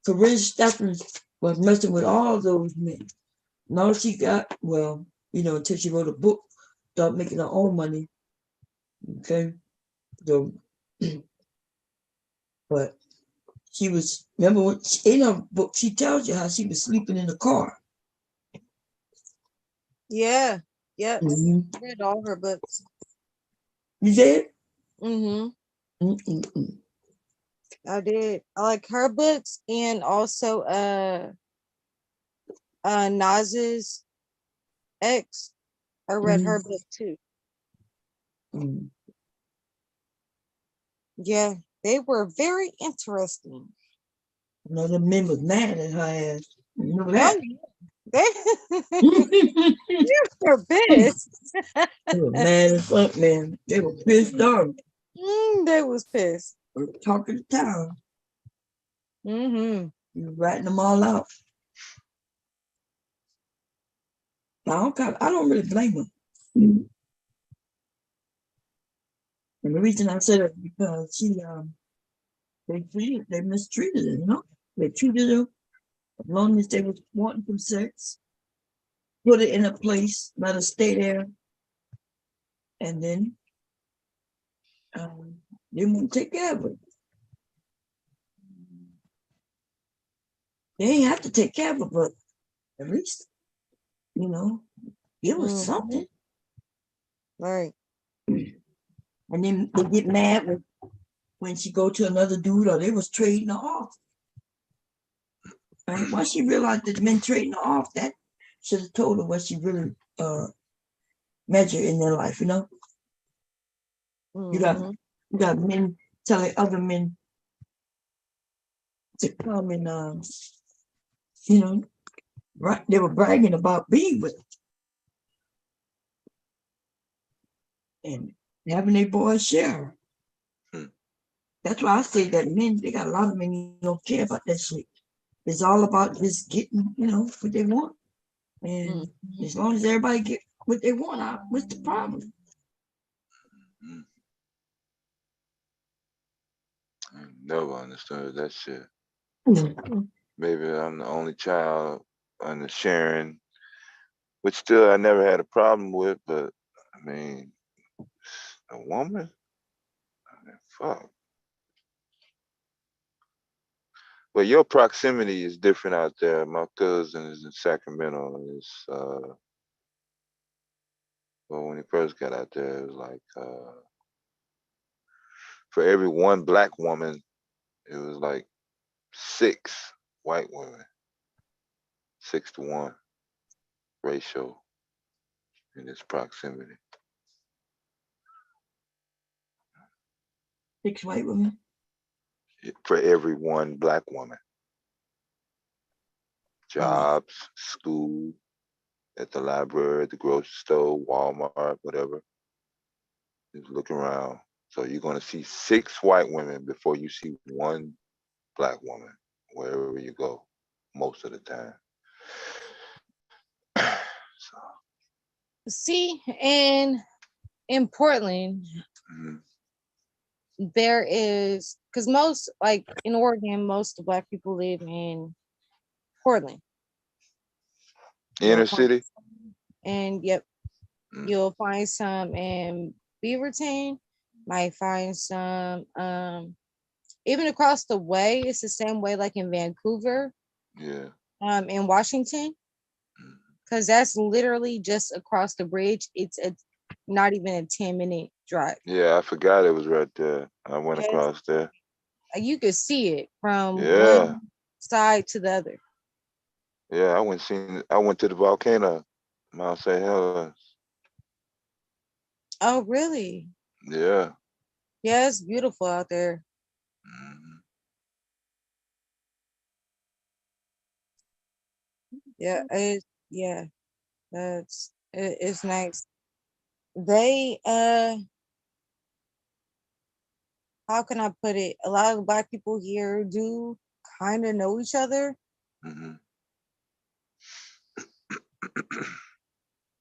Corinne Stephanie was messing with all those men. And all she got, well, until she wrote a book, start making her own money. Okay. So, but she was, remember when in her book, she tells you how she was sleeping in the car. Yeah. Yep. Mm-hmm. I read all her books. You did? Mm-hmm. Mm-mm-mm. I did. I like her books and also Nas's ex. I read her book too. Mm-hmm. Yeah, they were very interesting. The men was mad at her ass. You know that? They were pissed. They were mad as fuck, man. They were pissed off. They was pissed. Talk of the town. Mm-hmm. You writing them all out. I don't really blame them. And the reason I said it is because they mistreated her, They treated her as long as they was wanting some sex, put it in a place, let her stay there, and then they won't take care of it. They ain't have to take care of it, but at least, give her something. Right. And then they get mad when she go to another dude or they was trading her off. Right? Once she realized that men trading her off, that should have told her what she really measure in their life, Mm-hmm. You got men telling other men to come and right? They were bragging about being with her and having their boys share. That's why I say that men, they got a lot of men who don't care about that shit. It's all about just getting, what they want. And as long as everybody get what they want, what's the problem? I never understood that shit. Maybe I'm the only child under sharing, which still I never had a problem with, but I mean, a woman? Fuck. Well, your proximity is different out there. My cousin is in Sacramento. Well, when he first got out there, it was like for every one black woman, it was like 6 white women, 6-to-1 ratio in its proximity. 6 white women? For every one black woman. Jobs, school, at the library, at the grocery store, Walmart, whatever. Just look around. So you're going to see 6 white women before you see 1 black woman, wherever you go, most of the time. See, and in Portland, there is, because most, like in Oregon, most of Black people live in Portland. Inner city? And yep, you'll find some in Beaverton, might find some even across the way. It's the same way like in Vancouver. Yeah. In Washington, because that's literally just across the bridge. It's not even a 10-minute drive. Yeah, I forgot it was right there. I went across there. You could see it from one side to the other. Yeah, I went to the volcano, Mount St. Helens. Oh, really? Yeah. Yeah, it's beautiful out there. Yeah, it's nice. they how can I put it? A lot of Black people here do kind of know each other.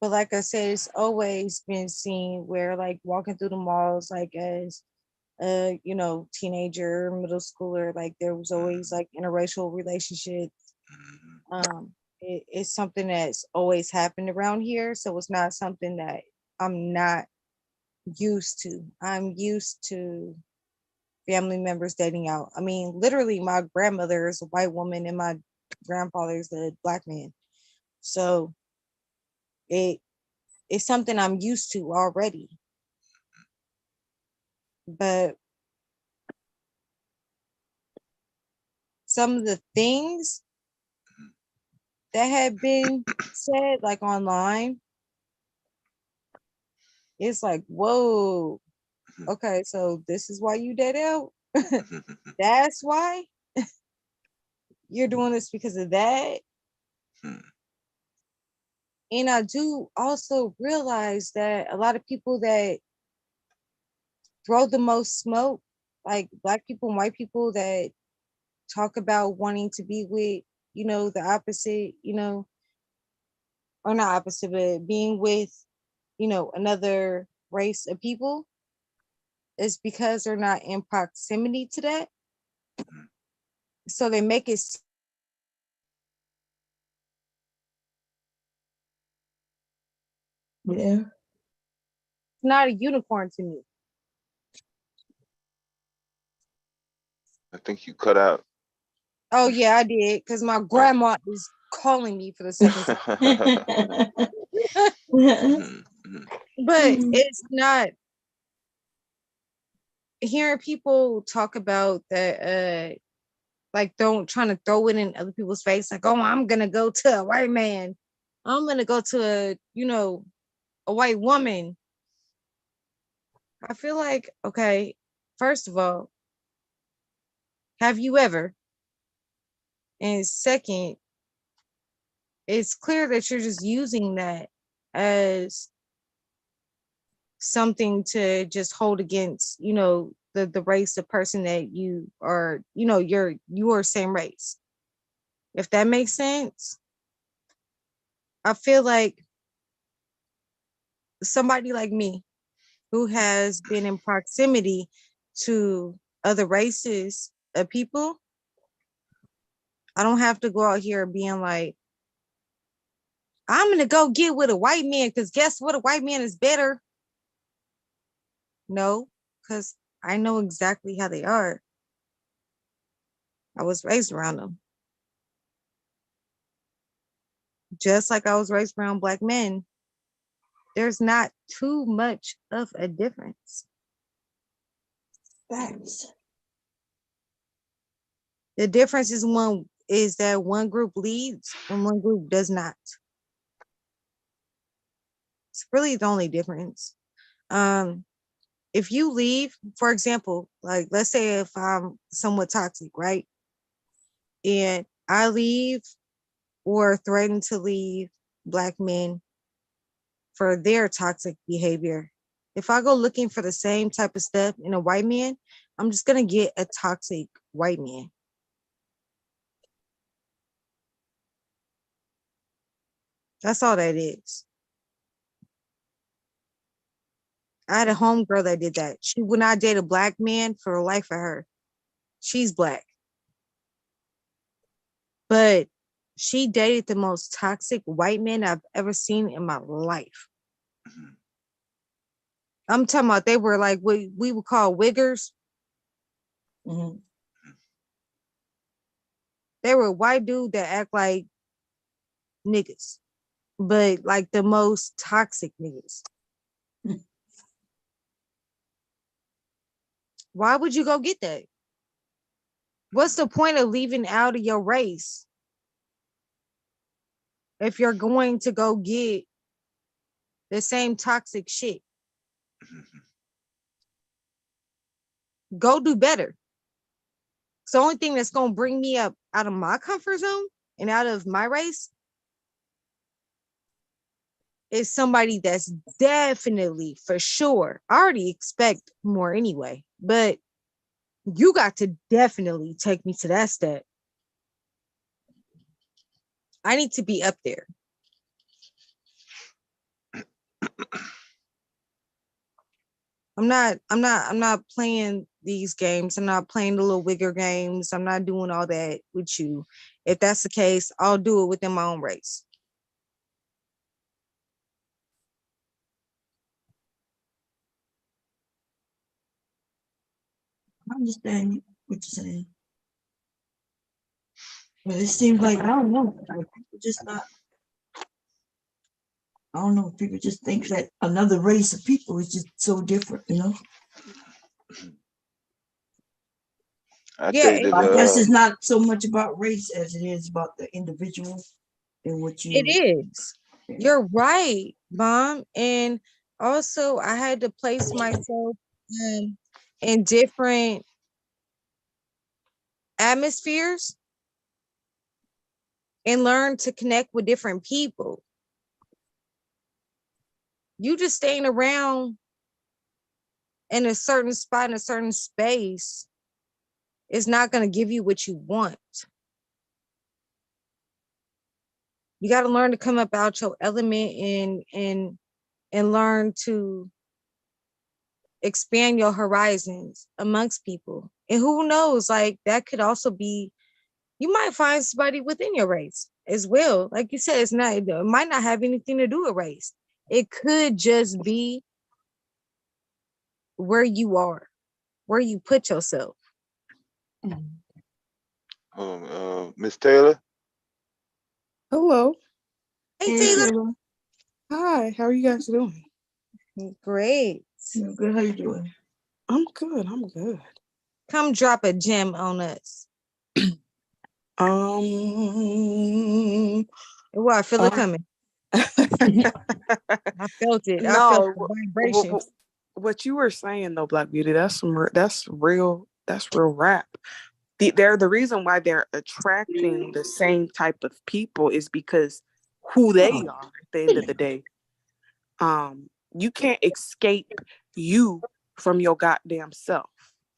But like I said, it's always been seen where like walking through the malls, like as you know, teenager, middle schooler, like there was always like interracial relationships. It's something that's always happened around here. So it's not something that I'm not used to. I'm used to family members dating out. I mean, literally my grandmother is a white woman and my grandfather is a Black man. So it's something I'm used to already. But some of the things that have been said, like online, it's like, whoa, okay, so this is why you did out. That's why you're doing this, because of that. And I do also realize that a lot of people that throw the most smoke, like Black people and white people that talk about wanting to be with, you know, the opposite, you know, or not opposite, but being with, you know, another race of people, is because they're not in proximity to that. So they make it Yeah. It's not a unicorn to me. I think you cut out. Oh yeah, I did, because my grandma is calling me for the second time. But it's not, hearing people talk about that, like trying to throw it in other people's face, like, oh, I'm gonna go to a white man, I'm gonna go to a, you know, a white woman. I feel like, okay, first of all, have you ever? And second, it's clear that you're just using that as something to just hold against, you know, the race, the person that you are, you know, you are same race. If that makes sense. I feel like somebody like me who has been in proximity to other races of people, I don't have to go out here being like, I'm gonna go get with a white man because guess what? A white man is better. No, because I know exactly how they are. I was raised around them. Just like I was raised around Black men, there's not too much of a difference. Thanks. The difference is that one group leads and one group does not. It's really the only difference. If you leave, for example, like let's say if I'm somewhat toxic, right? And I leave or threaten to leave Black men for their toxic behavior. If I go looking for the same type of stuff in a white man, I'm just gonna get a toxic white man. That's all that is. I had a homegirl that did that. She would not date a Black man for the life of her. She's Black. But she dated the most toxic white man I've ever seen in my life. I'm talking about they were like what we would call wiggers. They were white dudes that act like niggas, but like the most toxic niggas. Why would you go get that? What's the point of leaving out of your race if you're going to go get the same toxic shit? Go do better. It's the only thing that's going to bring me up out of my comfort zone and out of my race is somebody that's definitely, for sure, I already expect more anyway, but you got to definitely take me to that step. I need to be up there. I'm not playing these games. I'm not playing the little wigger games. I'm not doing all that with you. If that's the case, I'll do it within my own race. I understand what you're saying. But it seems like, I don't know, like people just not, I don't know, people just think that another race of people is just so different, you know? I guess it's not so much about race as it is about the individual and what you. It is. You're right, Mom. And also, I had to place myself in different atmospheres and learn to connect with different people. You just staying around in a certain spot, in a certain space, is not going to give you what you want. You got to learn to come up out your element and learn to expand your horizons amongst people. And who knows, like that could also be, you might find somebody within your race as well. Like you said, it might not have anything to do with race. It could just be where you are, where you put yourself. Miss Taylor. Hello. Hey, Taylor. Hi, how are you guys doing? Great. Good, how you doing? I'm good, I'm good. Come drop a gem on us. Well, I feel it coming. I felt it. I felt the vibrations. What you were saying though, Black Beauty, that's real rap. The reason why they're attracting the same type of people is because who they are at the end of the day. You can't escape you from your goddamn self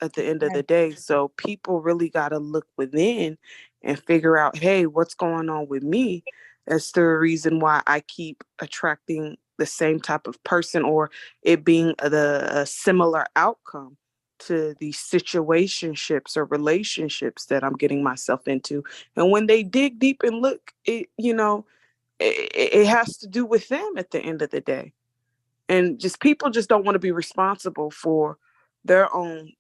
at the end of the day. So people really got to look within and figure out, hey, what's going on with me? That's the reason why I keep attracting the same type of person, or it being a similar outcome to the situationships or relationships that I'm getting myself into. And when they dig deep and look, it has to do with them at the end of the day. And just people just don't want to be responsible for their own,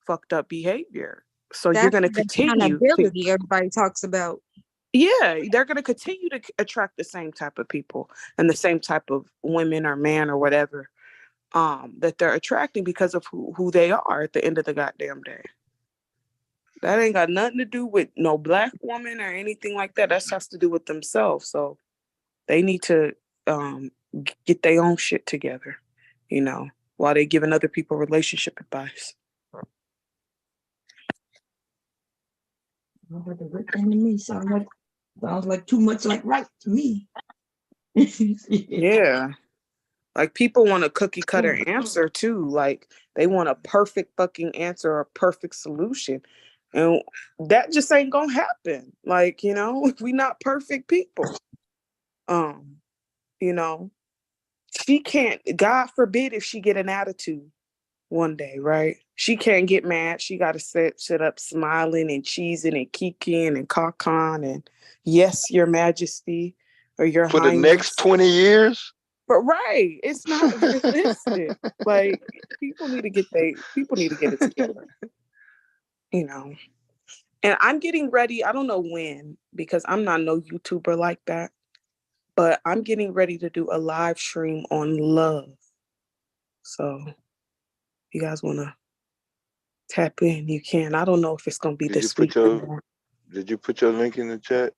fucked up behavior. So you're going to continue. Accountability everybody talks about. Yeah, they're going to continue to attract the same type of people and the same type of women or man or whatever that they're attracting because of who they are at the end of the goddamn day. That ain't got nothing to do with no Black woman or anything like that. That has to do with themselves. So they need to get their own shit together, while they giving other people relationship advice. Sounds like too much like right to me. Yeah. Like people want a cookie cutter answer too. Like they want a perfect fucking answer or a perfect solution. And that just ain't gonna happen. Like, we not perfect people. She can't, God forbid if she get an attitude one day, right? She can't get mad. She got to sit up smiling and cheesing and kikiing and cockon and yes, your majesty or your for highness. The next 20 years. But right, it's not realistic. Like people need to get it together. And I'm getting ready. I don't know when, because I'm not no YouTuber like that, but I'm getting ready to do a live stream on love. So you guys want to tap in, you can. I don't know if it's going to be this week. Did you put your link in the chat?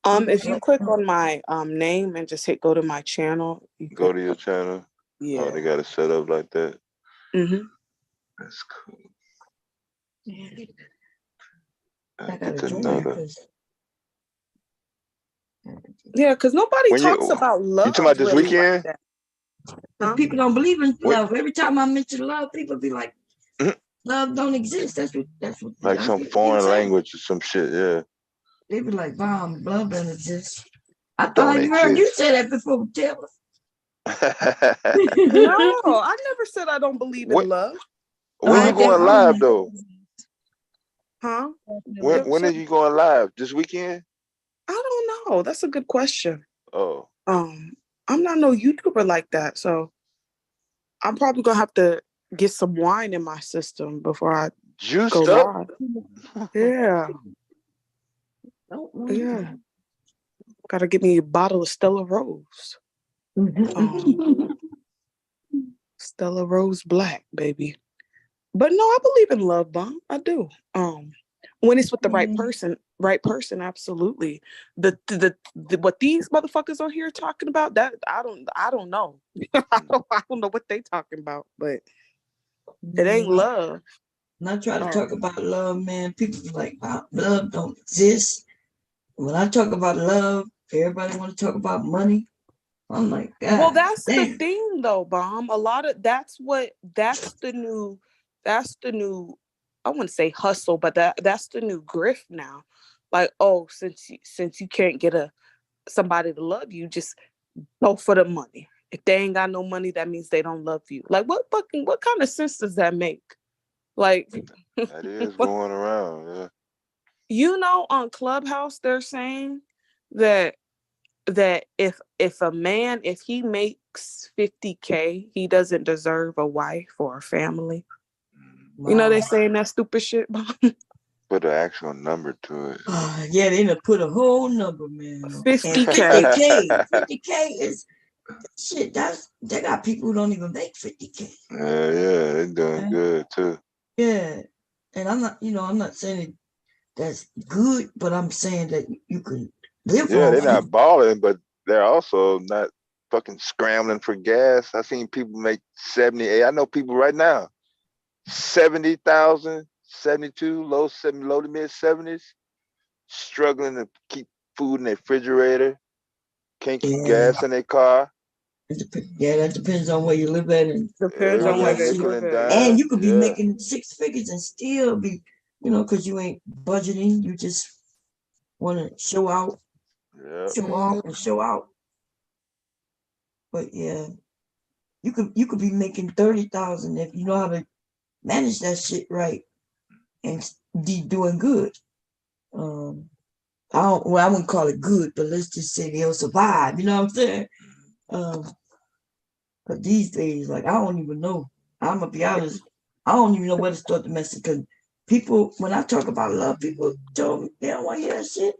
If you click on my name and just hit go to my channel. Go to your channel? Yeah. Oh, they got it set up like that? Mm-hmm. That's cool. I gotta join that. Yeah, because nobody talks about love. You talking about this really weekend? like But people don't believe in love. Every time I mention love, people be like, love don't exist. That's what like some foreign language or some shit, yeah. They be like, love doesn't exist. I thought Don't I heard you exist. say that before, Taylor. No, I never said I don't believe in love. When you going live though? Huh? When are you going live? This weekend? I don't know. That's a good question. Oh. I'm not no YouTuber like that, so I'm probably gonna have to get some wine in my system before I Juiced go up? live. Yeah. Yeah. Gotta get me a bottle of Stella Rose. Stella Rose Black, baby. But no, I believe in love bomb. I do. When it's with the right person, absolutely. The what these motherfuckers on here talking about, that I don't know. I don't know what they talking about, but it ain't love. When I try to talk about love, man, people be like, love don't exist. When I talk about love, everybody want to talk about money. I'm like, God. Well, that's the thing though, Bomb. A lot of that's the new, I wouldn't say hustle, but that's the new grift now. Like, oh, since you can't get somebody to love you, just go for the money. If they ain't got no money, that means they don't love you. Like, what kind of sense does that make? Like, that is going around, yeah. You know, on Clubhouse, they're saying that if a man, if he makes 50K, he doesn't deserve a wife or a family. Wow. You know, they saying that stupid shit. Put an actual number to it. Yeah, they done put a whole number, man. 50K. 50K is shit. They got people who don't even make 50K. Yeah, they're doing good too. Yeah, and I'm not saying that's good, but I'm saying that you can live. Yeah, they're not balling, but they're also not fucking scrambling for gas. I seen people make 78. I know people right now, 70,000, 72, low to mid 70s, struggling to keep food in their refrigerator, can't keep gas in their car. Yeah, that depends on where you live at, and depends on where you live at. And you could be making 6 figures and still be, because you ain't budgeting. You just want to show out, show off, and show out. But yeah, you could be making 30,000 if you know how to manage that shit right and be doing good. I wouldn't call it good, but let's just say they'll survive. You know what I'm saying? But these days, like, I don't even know. I'm gonna be honest. I don't even know where to start the message, because people, when I talk about love, people tell me they don't want to hear that shit.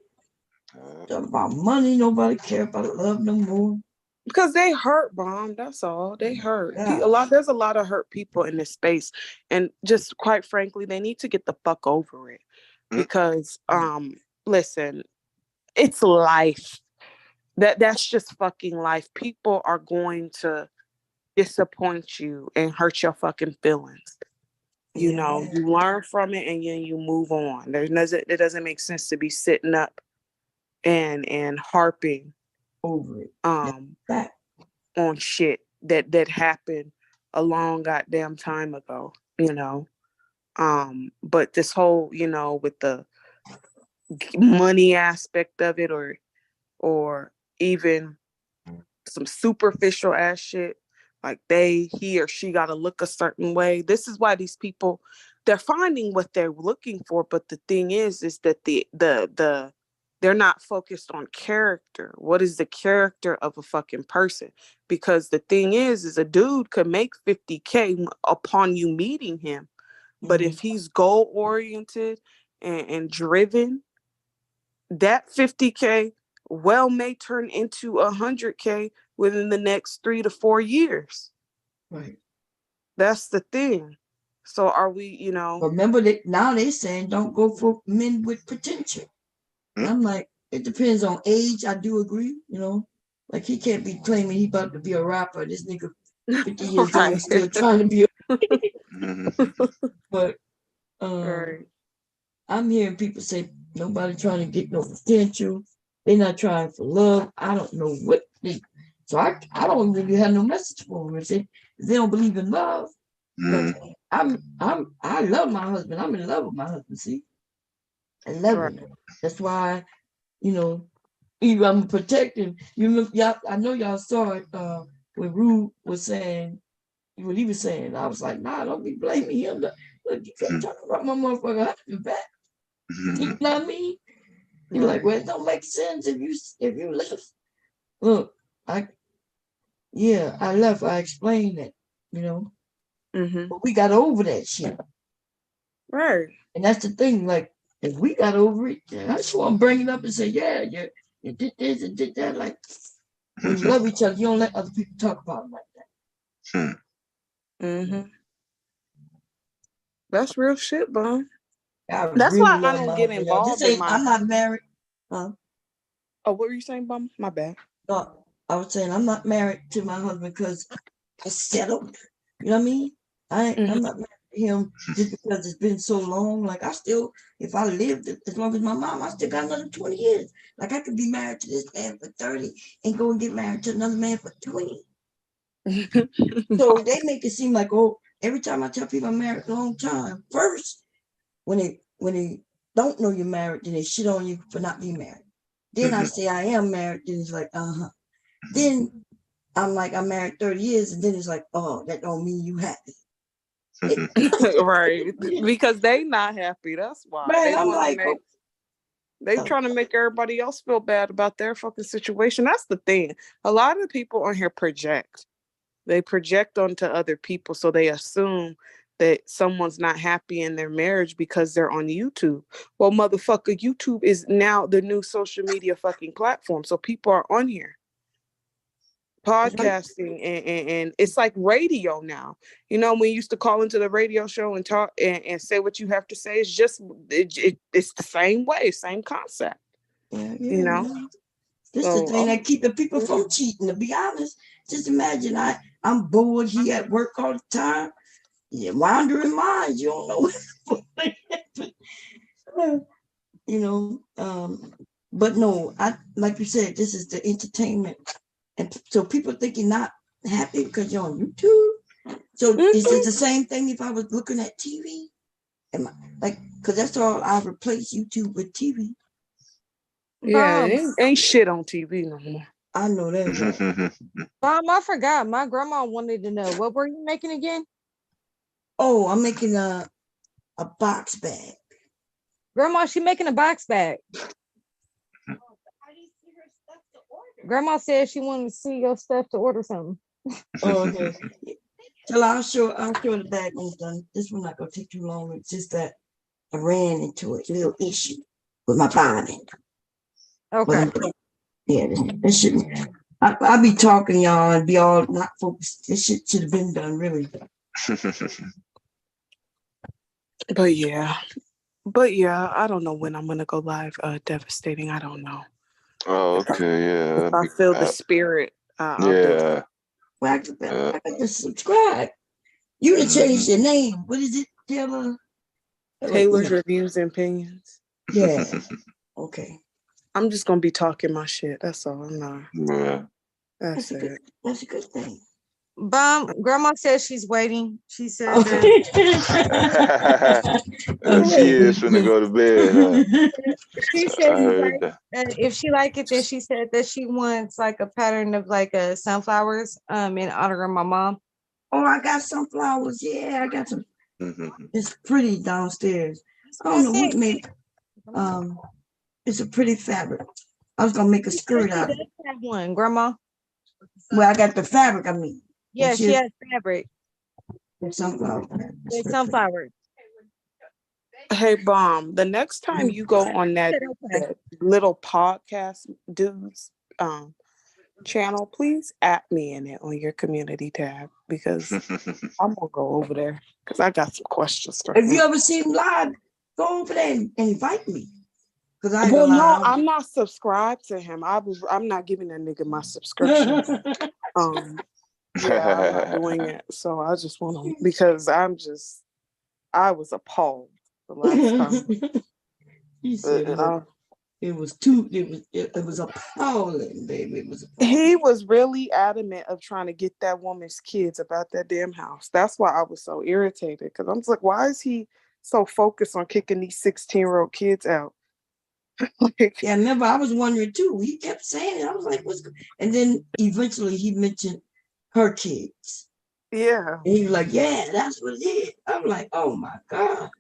Talk about money, nobody care about love no more. Because they hurt, Bomb. That's all. They hurt. Yeah. There's a lot of hurt people in this space, and just quite frankly, they need to get the fuck over it. Because, listen, it's life. That's just fucking life. People are going to disappoint you and hurt your fucking feelings. You know, you learn from it and then you move on. It doesn't make sense to be sitting up and harping over it on shit that happened a long goddamn time ago, but this whole, with the money aspect of it, or even some superficial ass shit, like he or she got to look a certain way. This is why these people, they're finding what they're looking for, but the thing is that they're not focused on character. What is the character of a fucking person? Because the thing is a dude could make 50K upon you meeting him, but if he's goal oriented and driven, that 50K may turn into 100K within the next 3 to 4 years. Right. That's the thing. So are we, Remember that now they're saying don't go for men with potential. And I'm like, it depends on age. I do agree, like he can't be claiming he about to be a rapper. This nigga 50 years old still trying to be but I'm hearing people say nobody trying to get no potential. They're not trying for love. I don't know what they. So I don't really have no message for them. If they don't believe in love, I love my husband. I'm in love with my husband. See, I love him. That's why, I'm protecting. You remember, y'all, I know y'all saw it when Rude was saying what he was saying. I was like, nah, don't be blaming him. Look, you can't talk about my motherfucker husband back. You know what I mean? You're like, well, it don't make sense if you left. Look, I left. I explained it, but we got over that shit. Right. And that's the thing. Like, if we got over it, I just want to bring it up and say, yeah, you did this and did that. Like, when you love each other, you don't let other people talk about it like that. Mm-hmm. That's real shit, Bum. That's why I don't get involved in I'm not married. Huh? Oh, what were you saying, Bum? My bad. No, I was saying I'm not married to my husband because I settled. You know what I mean? I'm not married to him just because it's been so long. Like, if I lived as long as my mom, I still got another 20 years. Like, I could be married to this man for 30 and go and get married to another man for 20. So they make it seem like, oh, every time I tell people I'm married a long time, first, when they don't know you're married, then they shit on you for not being married. Then I say I am married, then it's like, Then I'm like, I'm married 30 years, and then it's like, oh, that don't mean you happy. Right. Because they not happy. That's why. Man, I'm like, they trying to make everybody else feel bad about their fucking situation. That's the thing. A lot of people on here project. They project onto other people, so they assume that someone's not happy in their marriage because they're on YouTube. Well, motherfucker, YouTube is now the new social media fucking platform. So people are on here podcasting and it's like radio now. When you used to call into the radio show and talk and say what you have to say, it's just it's the same way, same concept. Yeah. This is the thing that keep the people from cheating, to be honest. Just imagine I'm bored, he at work all the time. Yeah, wandering minds, you don't know. But no, like you said, this is the entertainment. And so people think you're not happy because you're on YouTube. So is it the same thing if I was looking at TV? Because that's all I replace YouTube with TV. Yeah, ain't shit on TV no more. I know that. Mom, I forgot. My grandma wanted to know, what were you making again? Oh, I'm making a box bag. Grandma, she making a box bag. Grandma said she wanted to see your stuff to order something. Oh, okay. So I'll show the bag when it's done. This one's not gonna take too long. It's just that I ran into a little issue with my bonding. Okay. Yeah, this shit. I be talking y'all and be all not focused. This shit should have been done, really. But yeah, I don't know when I'm gonna go live. Devastating. I don't know. Oh, okay, yeah. If I feel the spirit. Yeah. Well, I can just subscribe. You can change your name. What is it, Taylor? Taylor's Reviews and Opinions. Yeah. Okay. I'm just gonna be talking my shit. That's all. I'm not. Yeah. That's it. That's a good thing. Grandma says she's waiting. She said she is finna go to bed. She said if she like it, then she said that she wants like a pattern of like sunflowers in honor of my mom. Oh, I got sunflowers. Yeah, I got some. It's pretty downstairs. I don't know what made. It's a pretty fabric. I was gonna make a skirt out of it. Have one, Grandma. Well, I got the fabric. I mean. Yeah, she has fabric. It's sunflowers. It's sunflowers. Hey, Bomb, the next time you go on that little podcast dude's channel, please add me in it on your community tab because I'm gonna go over there because I got some questions for him. If you ever see him live, go over there and invite me. I'm not subscribed to him. I'm not giving that nigga my subscription. Yeah, I'm not doing it. So I just want to, because I was appalled the last time. It was too. It was appalling, baby. It was appalling. He was really adamant of trying to get that woman's kids about that damn house. That's why I was so irritated, because I'm just like, why is he so focused on kicking these 16-year-old kids out? Yeah, remember, I was wondering too. He kept saying it. I was like, what's going? And then eventually he mentioned her kids. Yeah. And he was like, yeah, that's what it is. I'm like, oh my God.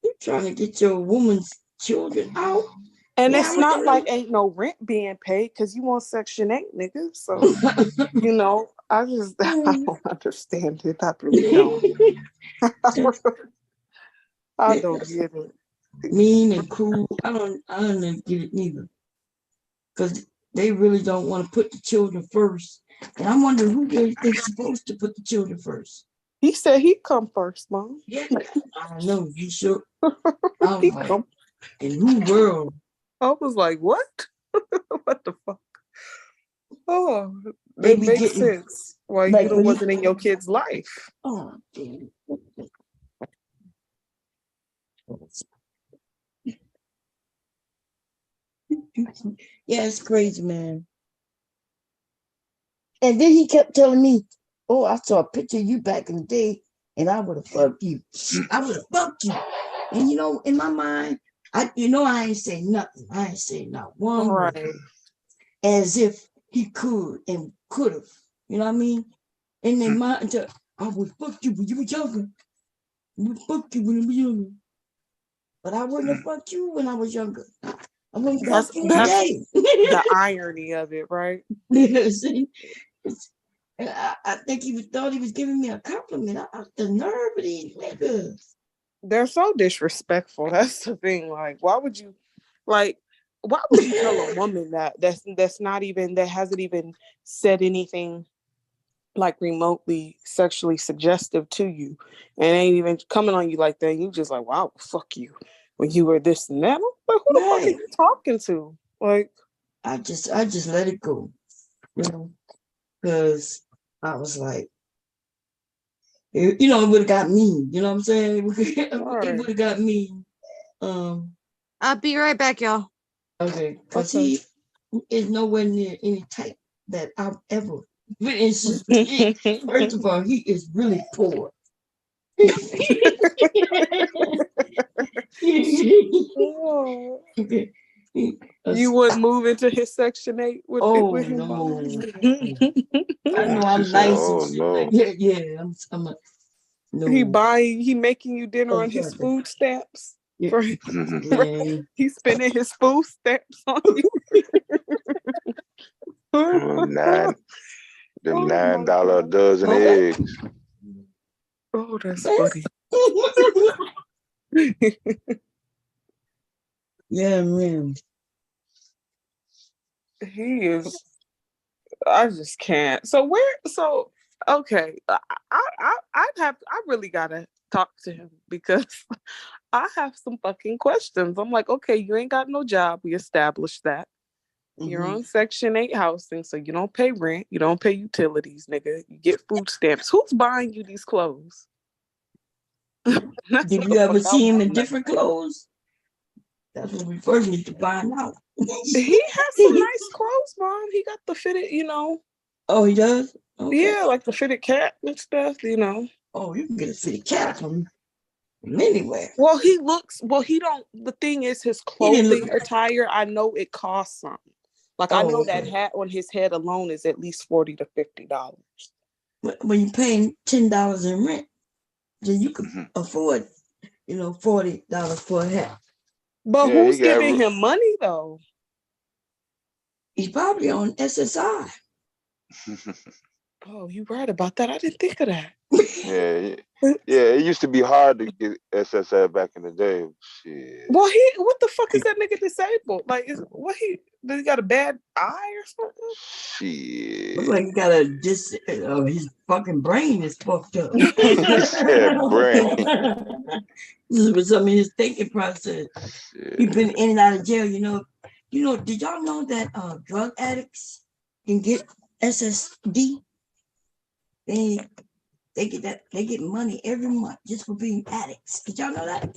You're trying to get your woman's children out. And it's not like ain't no rent being paid because you want Section 8, nigga. So, you know, I don't understand it. I really don't. I don't get it. Mean and cruel. I don't get it neither. Because they really don't want to put the children first. And I'm wondering who they're supposed to put the children first. He said he'd come first, Mom. Yeah, I know. You sure? I was like, in who world? I was like, what? What the fuck? Oh, They it makes sense why like, you wasn't in your kid's life. Oh, damn. Yeah, it's crazy, man. And then he kept telling me, oh, I saw a picture of you back in the day, and I would have fucked you. I would have fucked you. And you know, in my mind, I ain't say nothing. I ain't say not one word. As if he could and could have. You know what I mean? In their mind, I would fuck you when you were younger. I would fuck you when you were younger. But I wouldn't have fucked you when I was younger. I wouldn't fuck you today. The irony of it, right? I think he thought he was giving me a compliment. The nerve of these niggas. They're so disrespectful. That's the thing. Like, why would you tell a woman that's not even, that hasn't even said anything like remotely sexually suggestive to you and ain't even coming on you like that? You just like, wow, fuck you when you were this and that. Like, who the fuck are you talking to? Like, I just let it go, you know, because I was like, it would have got me. You know what I'm saying? It would have got me. I'll be right back, y'all. Okay, because he is nowhere near any type that I've ever been interested in. First of all, he is really poor. You wouldn't move into his Section 8 with him? No. I know I'm nice and shit like that. Yeah, I'm a no. He making you dinner on his food stamps. Yeah. He's spending his food stamps on you. $9 a dozen eggs. Oh, that's funny. Yeah, man. He is. I just can't. Okay. I really gotta talk to him because I have some fucking questions. I'm like, okay, you ain't got no job. We established that. You're on Section 8 housing, so you don't pay rent. You don't pay utilities, nigga. You get food stamps. Who's buying you these clothes? Did you ever see him in different clothes? That's what we first need to find out. He has some nice clothes, Mom. He got the fitted, Oh, he does? Okay. Yeah, like the fitted cap and stuff, Oh, you can get a fitted cap from anywhere. Well, the thing is, his clothing attire, I know it costs something. Like, I know that hat on his head alone is at least $40 to $50. When you're paying $10 in rent, then you can afford, $40 for a hat. But who's giving him money, though? He's probably on SSI. Oh, you're right about that. I didn't think of that. Yeah, it used to be hard to get SSI back in the day. Shit. Well, what the fuck is that nigga disabled? Like, does he got a bad eye or something? Shit. Looks like he got his fucking brain is fucked up. Brain. This was some of his thinking process. He's been in and out of jail, did y'all know that drug addicts can get SSD? they get money every month just for being addicts. Did y'all know that?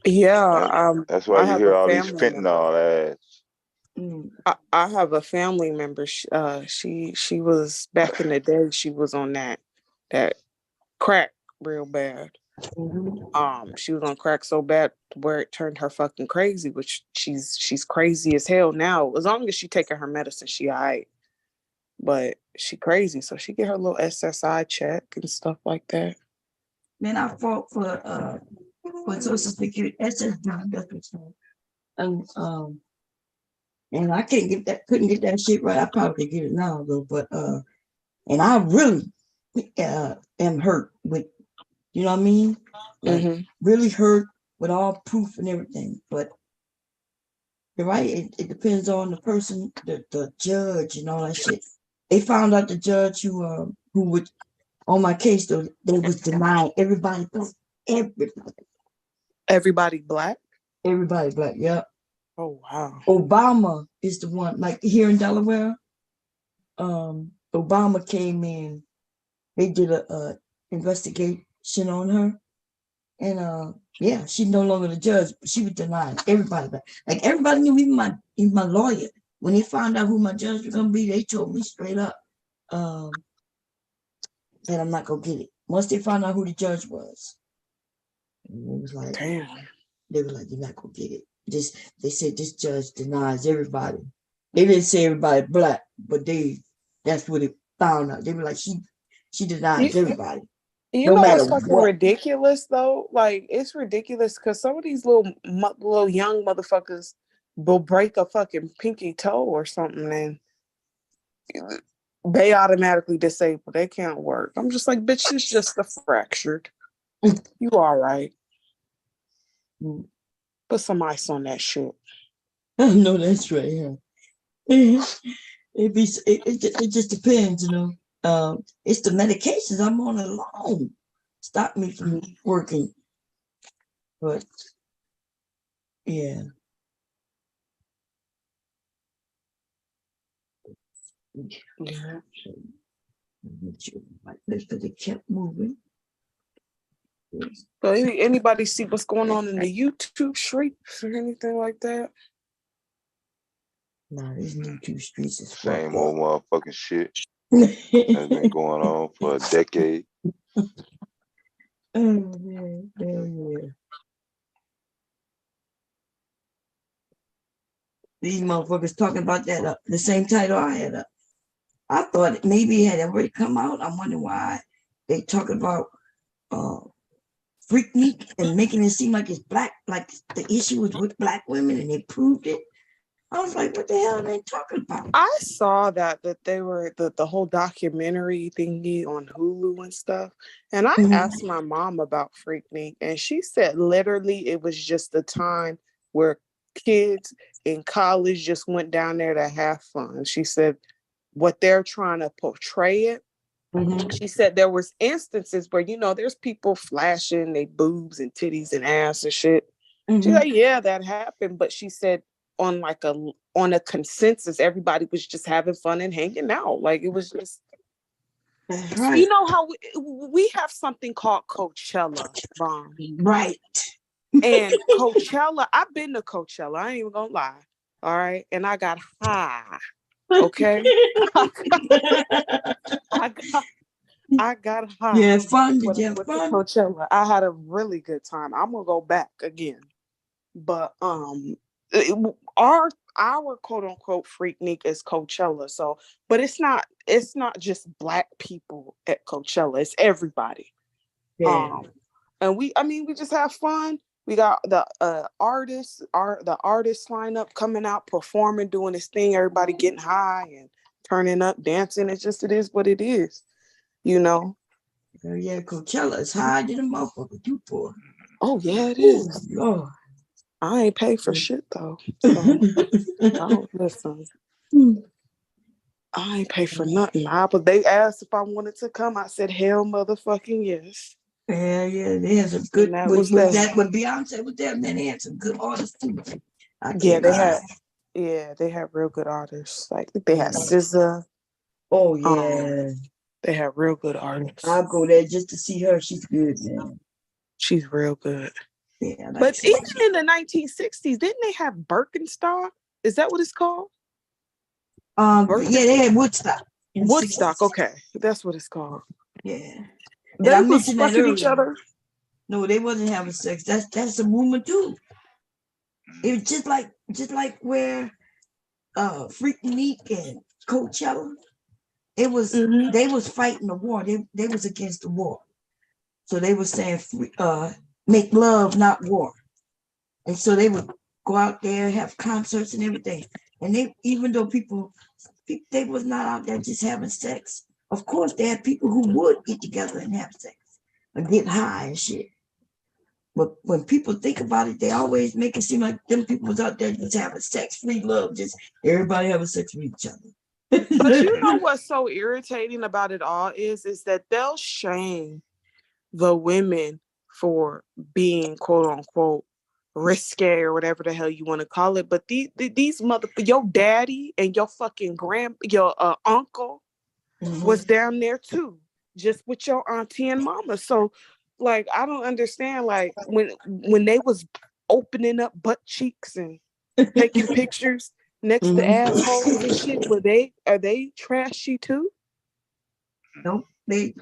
Yeah, that's why I you have hear a all these family member. fentanyl ads. I have a family member. She was back in the day. She was on that crack real bad. She was on crack so bad where it turned her fucking crazy. Which she's crazy as hell now. As long as she taking her medicine, she alright. But she crazy, so she get her little SSI check and stuff like that. Man, I fought for Social Security, SSI, and I couldn't get that shit right. I probably could get it now though, but and I really am hurt with, you know what I mean? Like really hurt with all proof and everything. But you're right, it depends on the person, the judge and all that shit. They found out the judge who would on my case though, they was denying everybody black. Everybody black, yeah. Oh wow. Obama is the one, like here in Delaware. Obama came in, they did a investigation on her, and yeah, she's no longer the judge, but she was denying everybody black. Like everybody knew, even my lawyer. When they found out who my judge was gonna be, they told me straight up that I'm not gonna get it. Once they found out who the judge was, it was like, damn. They were like, you're not gonna get it. They said this judge denies everybody. They didn't say everybody black, but that's what it found out. They were like, she denies everybody. You know what's fucking ridiculous though? Like it's ridiculous because some of these little young motherfuckers will break a fucking pinky toe or something and they automatically disabled. They can't work. I'm just like, bitch, it's just a fractured. You all right. Put some ice on that shit. I know that's right. Yeah. It just depends, you know. It's the medications I'm on alone stop me from working. But yeah. Yeah. They kept moving. So anybody see what's going on in the YouTube streets or anything like that? No, these YouTube streets is same old motherfucking shit has been going on for a decade. Oh man, yeah. These motherfuckers talking about that the same title I had up. I thought maybe it had already come out. I'm wondering why they talking about Freaknik and making it seem like it's black, like the issue was with black women, and they proved it. I was like, what the hell are they talking about? I saw that they were the whole documentary thingy on Hulu and stuff. And I asked my mom about Freaknik, and she said literally it was just a time where kids in college just went down there to have fun. She said what they're trying to portray it. She said there was instances where, you know, there's people flashing their boobs and titties and ass and shit. She's like, yeah, that happened. But she said on a consensus, everybody was just having fun and hanging out. Like it was just, right. You know how we have something called Coachella, Bomb. Right. And Coachella, I've been to Coachella. I ain't even gonna lie. All right. And I got high. Okay. I got high. Yeah, fun. Did you have fun? Coachella. I had a really good time. I'm gonna go back again. But our quote unquote Freaknik is Coachella. So, but it's not just black people at Coachella. It's everybody. Yeah. And we just have fun. We got the artists lineup coming out, performing, doing this thing. Everybody getting high and turning up, dancing. It is what it is, you know. Yeah, Coachella is high than a motherfucker. You poor. Oh yeah, it is. Lord. I ain't paid for shit though. So I don't listen. I ain't pay for nothing. But they asked if I wanted to come. I said, hell motherfucking yes. Yeah, they had some good. When Beyonce was there, man, they had some good artists too. They had real good artists. Like they had SZA. Oh yeah. They have real good artists. I'll go there just to see her. She's good, man. She's real good. Yeah, but even in the 1960s, didn't they have Birkenstock? Is that what it's called? Yeah, they had Woodstock. Woodstock, okay, that's what it's called. Yeah, they was fucking each other. No, they wasn't having sex. That's a rumor too. It was just like where Freaknik and Coachella. It was they was fighting the war. They was against the war. So they were saying make love, not war. And so they would go out there, have concerts and everything. And they, even though they was not out there just having sex. Of course, they had people who would get together and have sex and get high and shit. But when people think about it, they always make it seem like them people was out there just having sex, free love, just everybody having sex with each other. But you know what's so irritating about it all is that they'll shame the women for being quote unquote risque or whatever the hell you want to call it. But these your daddy and your fucking your uncle was down there too, just with your auntie and mama. So like, I don't understand, like when they was opening up butt cheeks and taking pictures next to assholes and shit, are they trashy too? Nope. They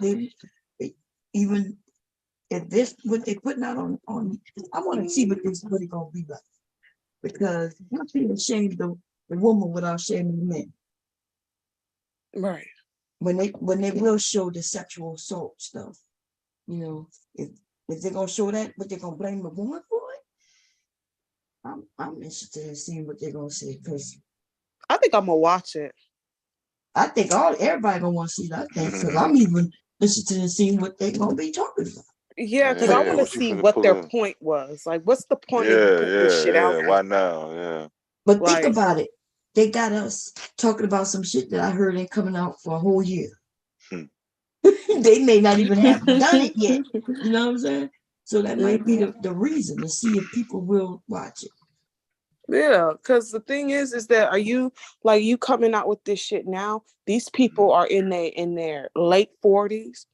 even if this what they putting out on I want to see what it gonna be like, because I'm not being ashamed of the woman without shaming the man. Right. When they will show the sexual assault stuff, you know, if they're gonna show that, but they're gonna blame the woman for it. I'm interested in seeing what they're gonna say, because I think I'm gonna watch it. I think everybody gonna want to see that thing, because I'm even interested in seeing what they're gonna be talking about. Yeah, because I want to see what their point was. Like, what's the point of you putting this shit out there? Why now? Yeah. But think about it. They got us talking about some shit that I heard ain't coming out for a whole year. They may not even have done it yet. You know what I'm saying? So that might be the reason, to see if people will watch it. Yeah, because the thing is that are you coming out with this shit now? These people are in their late 40s,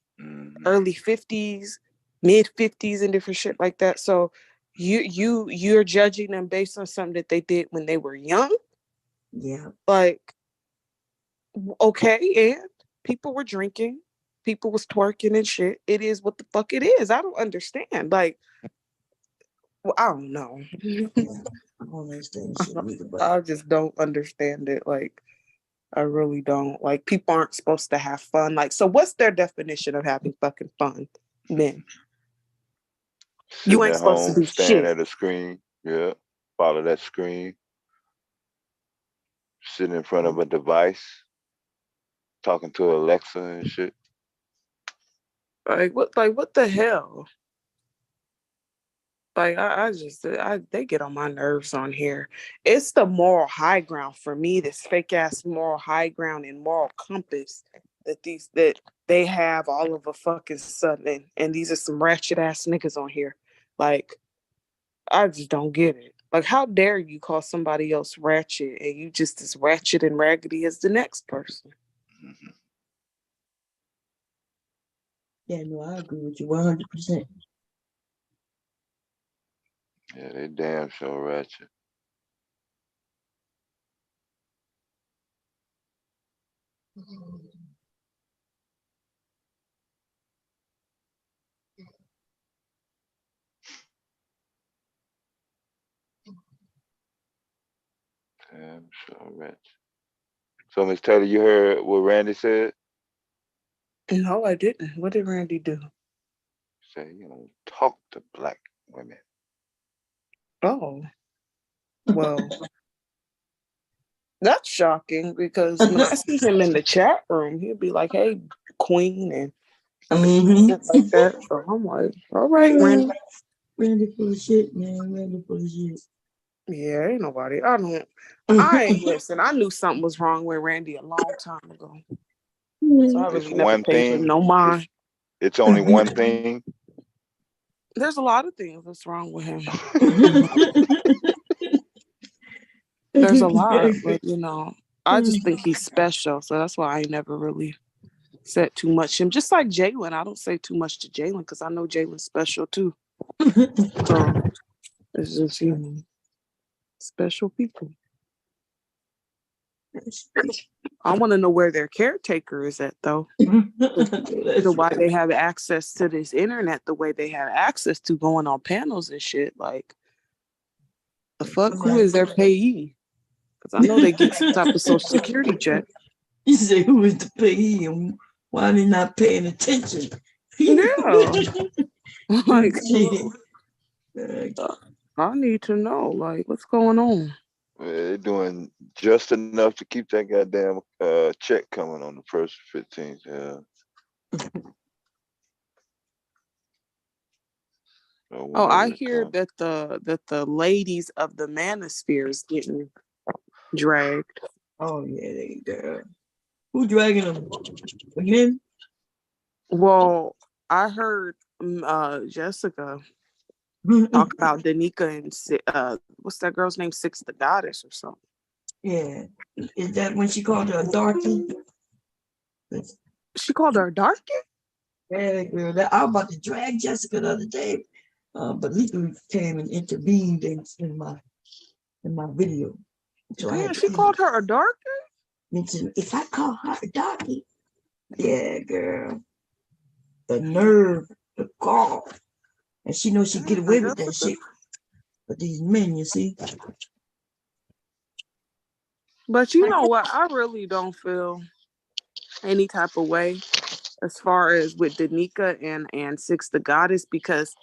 early 50s, mid 50s, and different shit like that. So you're judging them based on something that they did when they were young. Yeah. Like, okay, and people were drinking, people was twerking and shit. It is what the fuck it is. I don't understand. Like, well, I don't know. I don't understand shit either, but I just don't understand it. Like, I really don't. Like, people aren't supposed to have fun. Like, so what's their definition of having fucking fun? Men. You ain't supposed to do staring shit. at a screen. Yeah. Follow that screen. Sitting in front of a device. Talking to Alexa and shit. Like what the hell? Like, they get on my nerves on here. It's the moral high ground for me, this fake ass moral high ground and moral compass that they have all of a fucking sudden. And these are some ratchet ass niggas on here. Like, I just don't get it. Like, how dare you call somebody else ratchet and you just as ratchet and raggedy as the next person? Yeah, no, I agree with you 100%. Yeah, they damn sure ratchet. Damn sure ratchet. So, Miss Taylor, you heard what Randy said? No, I didn't. What did Randy do? Say, talk to black women. Oh, well, that's shocking, because when I see him in the chat room, he'll be like, "Hey, queen," and like that. So I'm like, "All right, Randy." Randy full of shit, man. Randy full of shit. Yeah, ain't nobody. Listen, I knew something was wrong with Randy a long time ago. So I really never paid him no mind. It's only one thing. There's a lot of things that's wrong with him. There's a lot, but I just think he's special. So that's why I never really said too much. And just like Jalen, I don't say too much to Jalen because I know Jalen's special too. So it's just, you know, special people. I want to know where their caretaker is at, though. So why they have access to this internet the way they have access to, going on panels and shit. Like, the fuck? Who is their payee? Because I know they get some type of social security check. You say, who is the payee and why are they not paying attention? Yeah. Like, I need to know, like, what's going on? They're doing just enough to keep that goddamn check coming on the first 15th. Yeah. Oh, I hear that the ladies of the manosphere is getting dragged. Oh yeah, they girl. Who dragging them? Again? Well, I heard Jessica talk about Danica and what's that girl's name? Six the Goddess or something. Yeah. Is that when she called her a darkie? She called her a darkie? Yeah, girl. I was about to drag Jessica the other day. But Lisa came and intervened in my video. So yeah, she called her a darkie? If I call her a darkie, yeah, girl. The nerve, the gall. And she knows she get away with that shit. But these men, you see. But you know what? I really don't feel any type of way as far as with Danica and Six the Goddess, because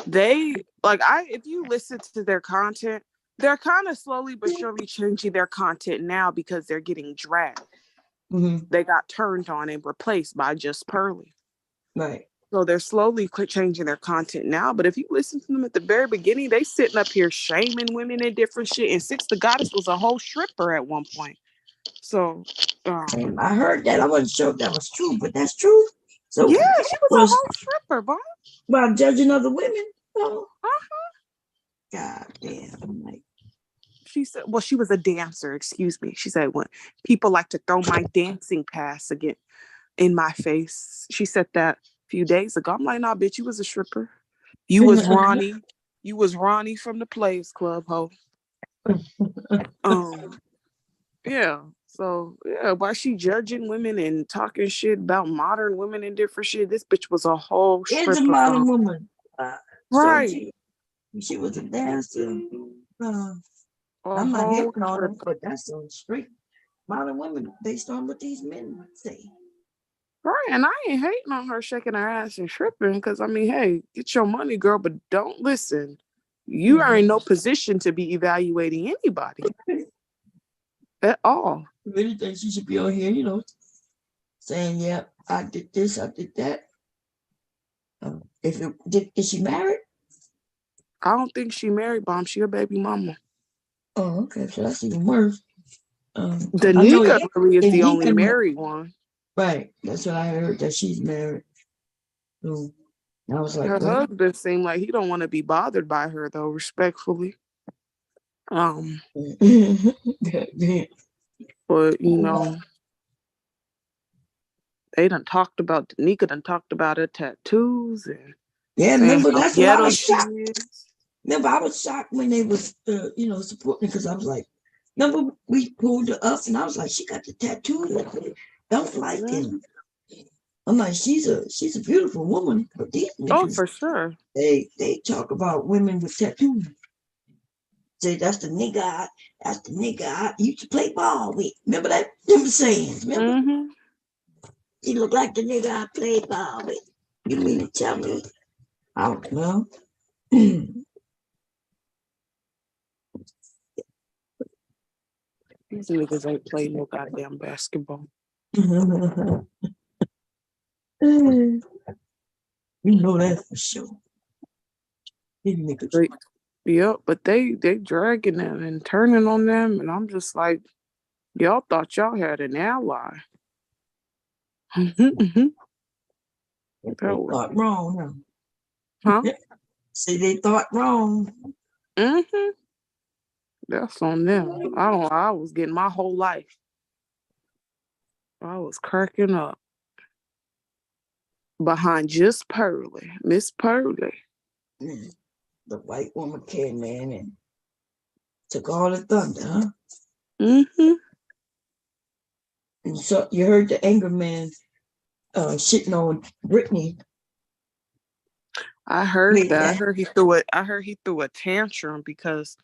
they, like, if you listen to their content, they're kind of slowly but surely changing their content now because they're getting dragged. Mm-hmm. They got turned on and replaced by just Pearly. Right. So they're slowly changing their content now. But if you listen to them at the very beginning, they sitting up here shaming women and different shit. And Six the Goddess was a whole stripper at one point. So I heard that. I wasn't sure if that was true, but that's true. So yeah, she was a whole stripper, bro. While judging other women. So, God damn. I'm like, she said, well, she was a dancer, excuse me. She said, when people like to throw my dancing pass again in my face. She said that a few days ago. I'm like, nah, bitch, you was a stripper. You was Ronnie. You was Ronnie from the Players Club, ho. Yeah. So yeah, why she judging women and talking shit about modern women and different shit? This bitch was a whole stripper. It's a modern woman. Right. So she was a dancer. I'm not hating on her, but that's on straight modern women based on what these men say. Right, and I ain't hating on her shaking her ass and tripping, because I mean, hey, get your money, girl, but don't listen. You are in no position to be evaluating anybody at all. I really think she should be on here, you know, saying, yeah, I did this, I did that. Is she married? I don't think she married, Bomb. She a baby mama. Oh, okay, so that's even worse. Danica really is the only married one. Right, that's what I heard, that she's married. So I was like, her husband seemed like he don't want to be bothered by her, though, respectfully. But you know, they done talked about, Danica done talked about her tattoos and remember that's what I was shocked. Remember, I was shocked when they was supporting, because I was like, remember we pulled her up and I was like, she got the tattoo. Don't like him. I'm like, she's a beautiful woman, but these niggas, for sure. They talk about women with tattoos. Say that's the nigga I used to play ball with. Remember that? Them sayings. Remember? He looked like the nigga I played ball with. You mean to tell me? I don't know. These niggas ain't played no goddamn basketball. You know that for sure. Yep, but they dragging them and turning on them, and I'm just like, y'all thought y'all had an ally. They thought wrong, huh? See, they thought wrong. That's on them. I was getting my whole life. I was cracking up. Behind just Pearly, Miss Pearly. The white woman came in and took all the thunder, huh? Mm-hmm. And so you heard the anger man shitting on Brittany. I heard that. I heard he threw a tantrum because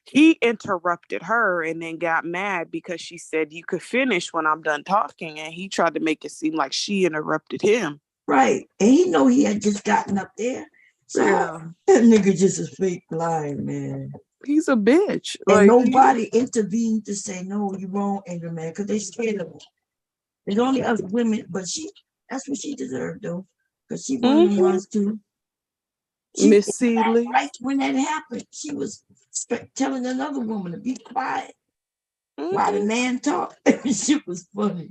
he interrupted her and then got mad because she said you could finish when I'm done talking, and he tried to make it seem like she interrupted him. Right. And he know he had just gotten up there. So that nigga just a fake lying, man. He's a bitch. And nobody intervened to say, no, you wrong, anger man, because they scared of him. There's only other women, but that's what she deserved, though, because she one of the ones too. Miss Seeley. Right when that happened, she was telling another woman to be quiet while the man talked. Shit was funny.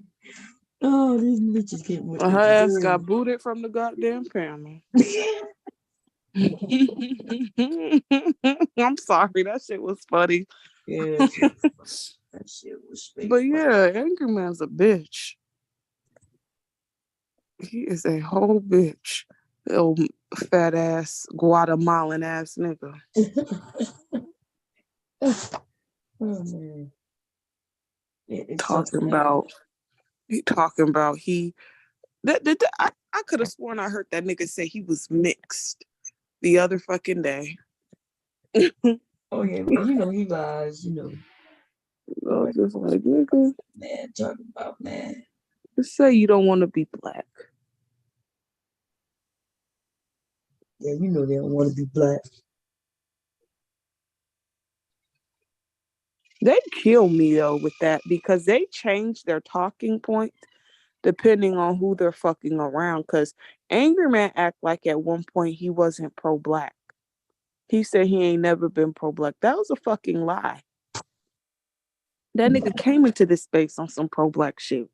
Oh, these bitches getting with her ass got booted from the goddamn panel. I'm sorry, that shit was funny. Yeah, that shit was fake. But yeah, Angry Man's a bitch. He is a whole bitch. Little fat ass Guatemalan ass nigga. Oh man. Talking about I could have sworn I heard that nigga say he was mixed the other fucking day. Oh yeah, well, you know he lies, you know. I was just like, nigga. Man, talking about man. Just say you don't want to be black. Yeah, you know they don't want to be black. They kill me though with that because they change their talking point depending on who they're fucking around. Because Angry Man act like at one point he wasn't pro-black. He said he ain't never been pro-black. That was a fucking lie. That nigga came into this space on some pro-black shit.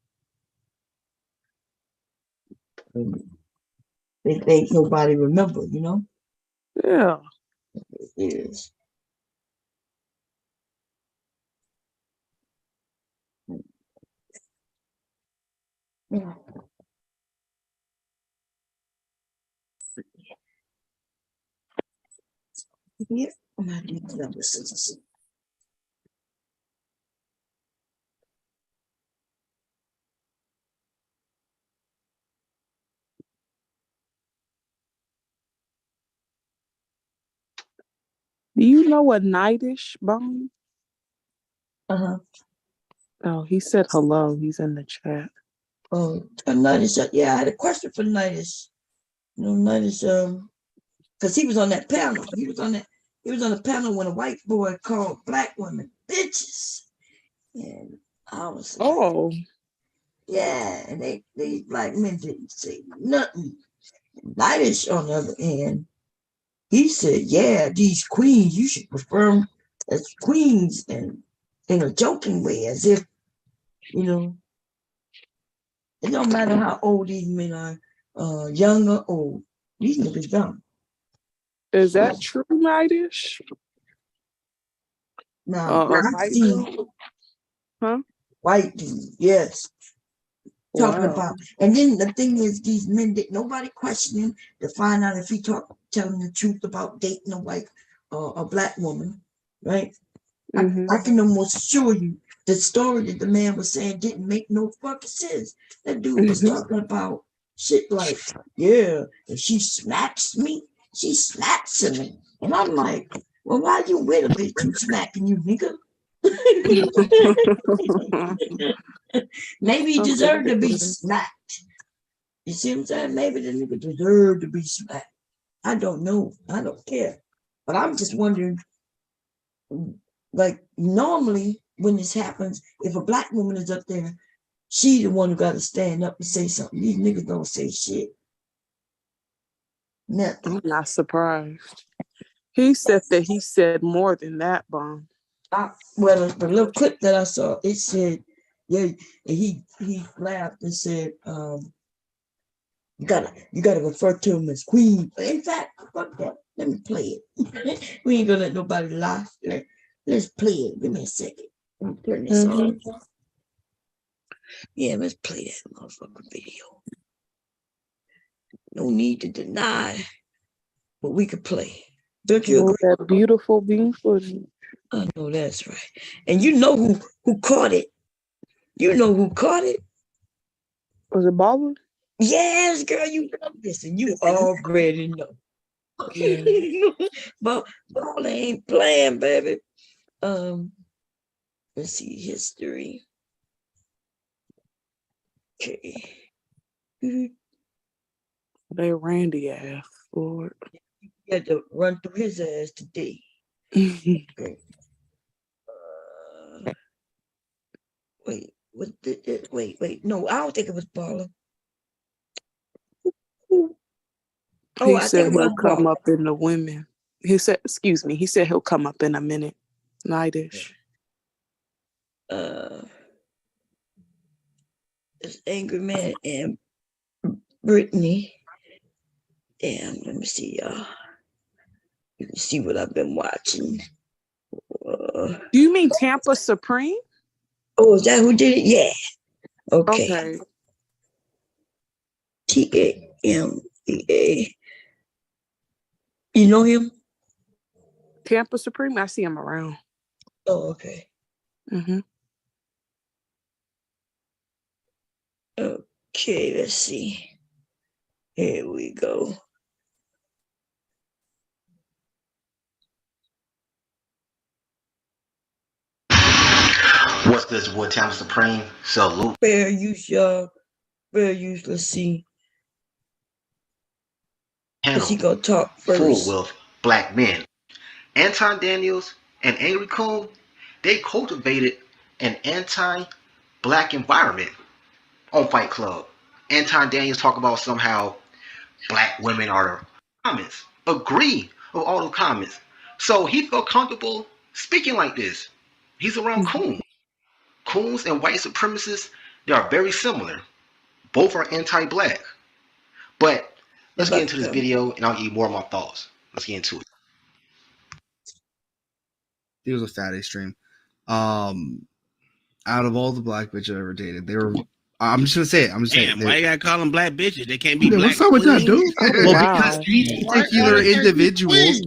They think nobody remember, you know? Yeah. It is. Yeah. Yeah. I'm gonna do the numbers. Do you know what Nightish, Bone? Uh-huh. Oh, he said hello. He's in the chat. Oh, Nightish. Yeah, I had a question for Nightish. You know, Nightish, because he was on that panel. He was on the panel when a white boy called black women bitches. And I was like, oh, yeah, and they black men didn't say nothing. Nightish, on the other hand, he said, yeah, these queens, you should prefer them as queens, and in a joking way, as if, you know, it don't matter how old these men are, young or old, these niggas young. Is that true, Nightish? Now, white dude, white dude, yes. Talking about, and then the thing is, these men that nobody questioning to find out if he telling the truth about dating a white a black woman, right? Mm-hmm. I can almost assure you the story that the man was saying didn't make no fucking sense. That dude was talking about shit like, yeah, if she smacks me, she smacks me. And I'm like, well, why you with a bitch who's smacking you, nigga? Maybe he deserved to be smacked. You see what I'm saying? Maybe the nigga deserved to be smacked. I don't know. I don't care. But I'm just wondering, like, normally when this happens, if a black woman is up there, she the one who got to stand up and say something. These niggas don't say shit. Nothing. I'm not surprised. He said that he said more than that, Bon. Well, the little clip that I saw, it said, yeah, he laughed and said, you gotta refer to him as queen. In fact, fuck that. Let me play it. We ain't gonna let nobody lie. Let's play it. Give me a second. Let me turn this on. Yeah, let's play that motherfucking video. No need to deny what we could play. Don't you agree? That beautiful bean footage. I know that's right. And you know who caught it? You know who caught it? Was it Baller? Yes, girl, you know this, and you already know. Yeah. But Baller ain't playing, baby. Let's see history. Okay. They Randy ass, Lord. You had to run through his ass today. Okay. Wait, what did it? Wait. No, I don't think it was Baller. He said he'll come up in the women. He said, excuse me, he said he'll come up in a minute. Nightish. It's Angry Man and Brittany. Damn, let me see, y'all. You can see what I've been watching. Do you mean Tampa Supreme? Oh, is that who did it? Yeah. Okay. TAMPA. You know him? Tampa Supreme? I see him around. Oh, okay. Mm-hmm. Okay, let's see. Here we go. What's this, boy? Tampa Supreme. Salute. Fair use, y'all. Fair use. Let's see. Is he gonna talk first? Full with black men. Anton Daniels and Angry Coon, they cultivated an anti-black environment on Fight Club. Anton Daniels talk about somehow black women are comments. Agree with all the comments. So he felt comfortable speaking like this. He's around Coon. Coons and white supremacists, they are very similar. Both are anti-black. But let's get into this video and I'll give you more of my thoughts. Let's get into it. It was a Saturday stream. Out of all the black bitches I ever dated, they were. I'm just gonna say it. I'm just saying. Why you gotta call them black bitches? They can't be black. What's up with that, dude? Well, Wow. because these particular individuals.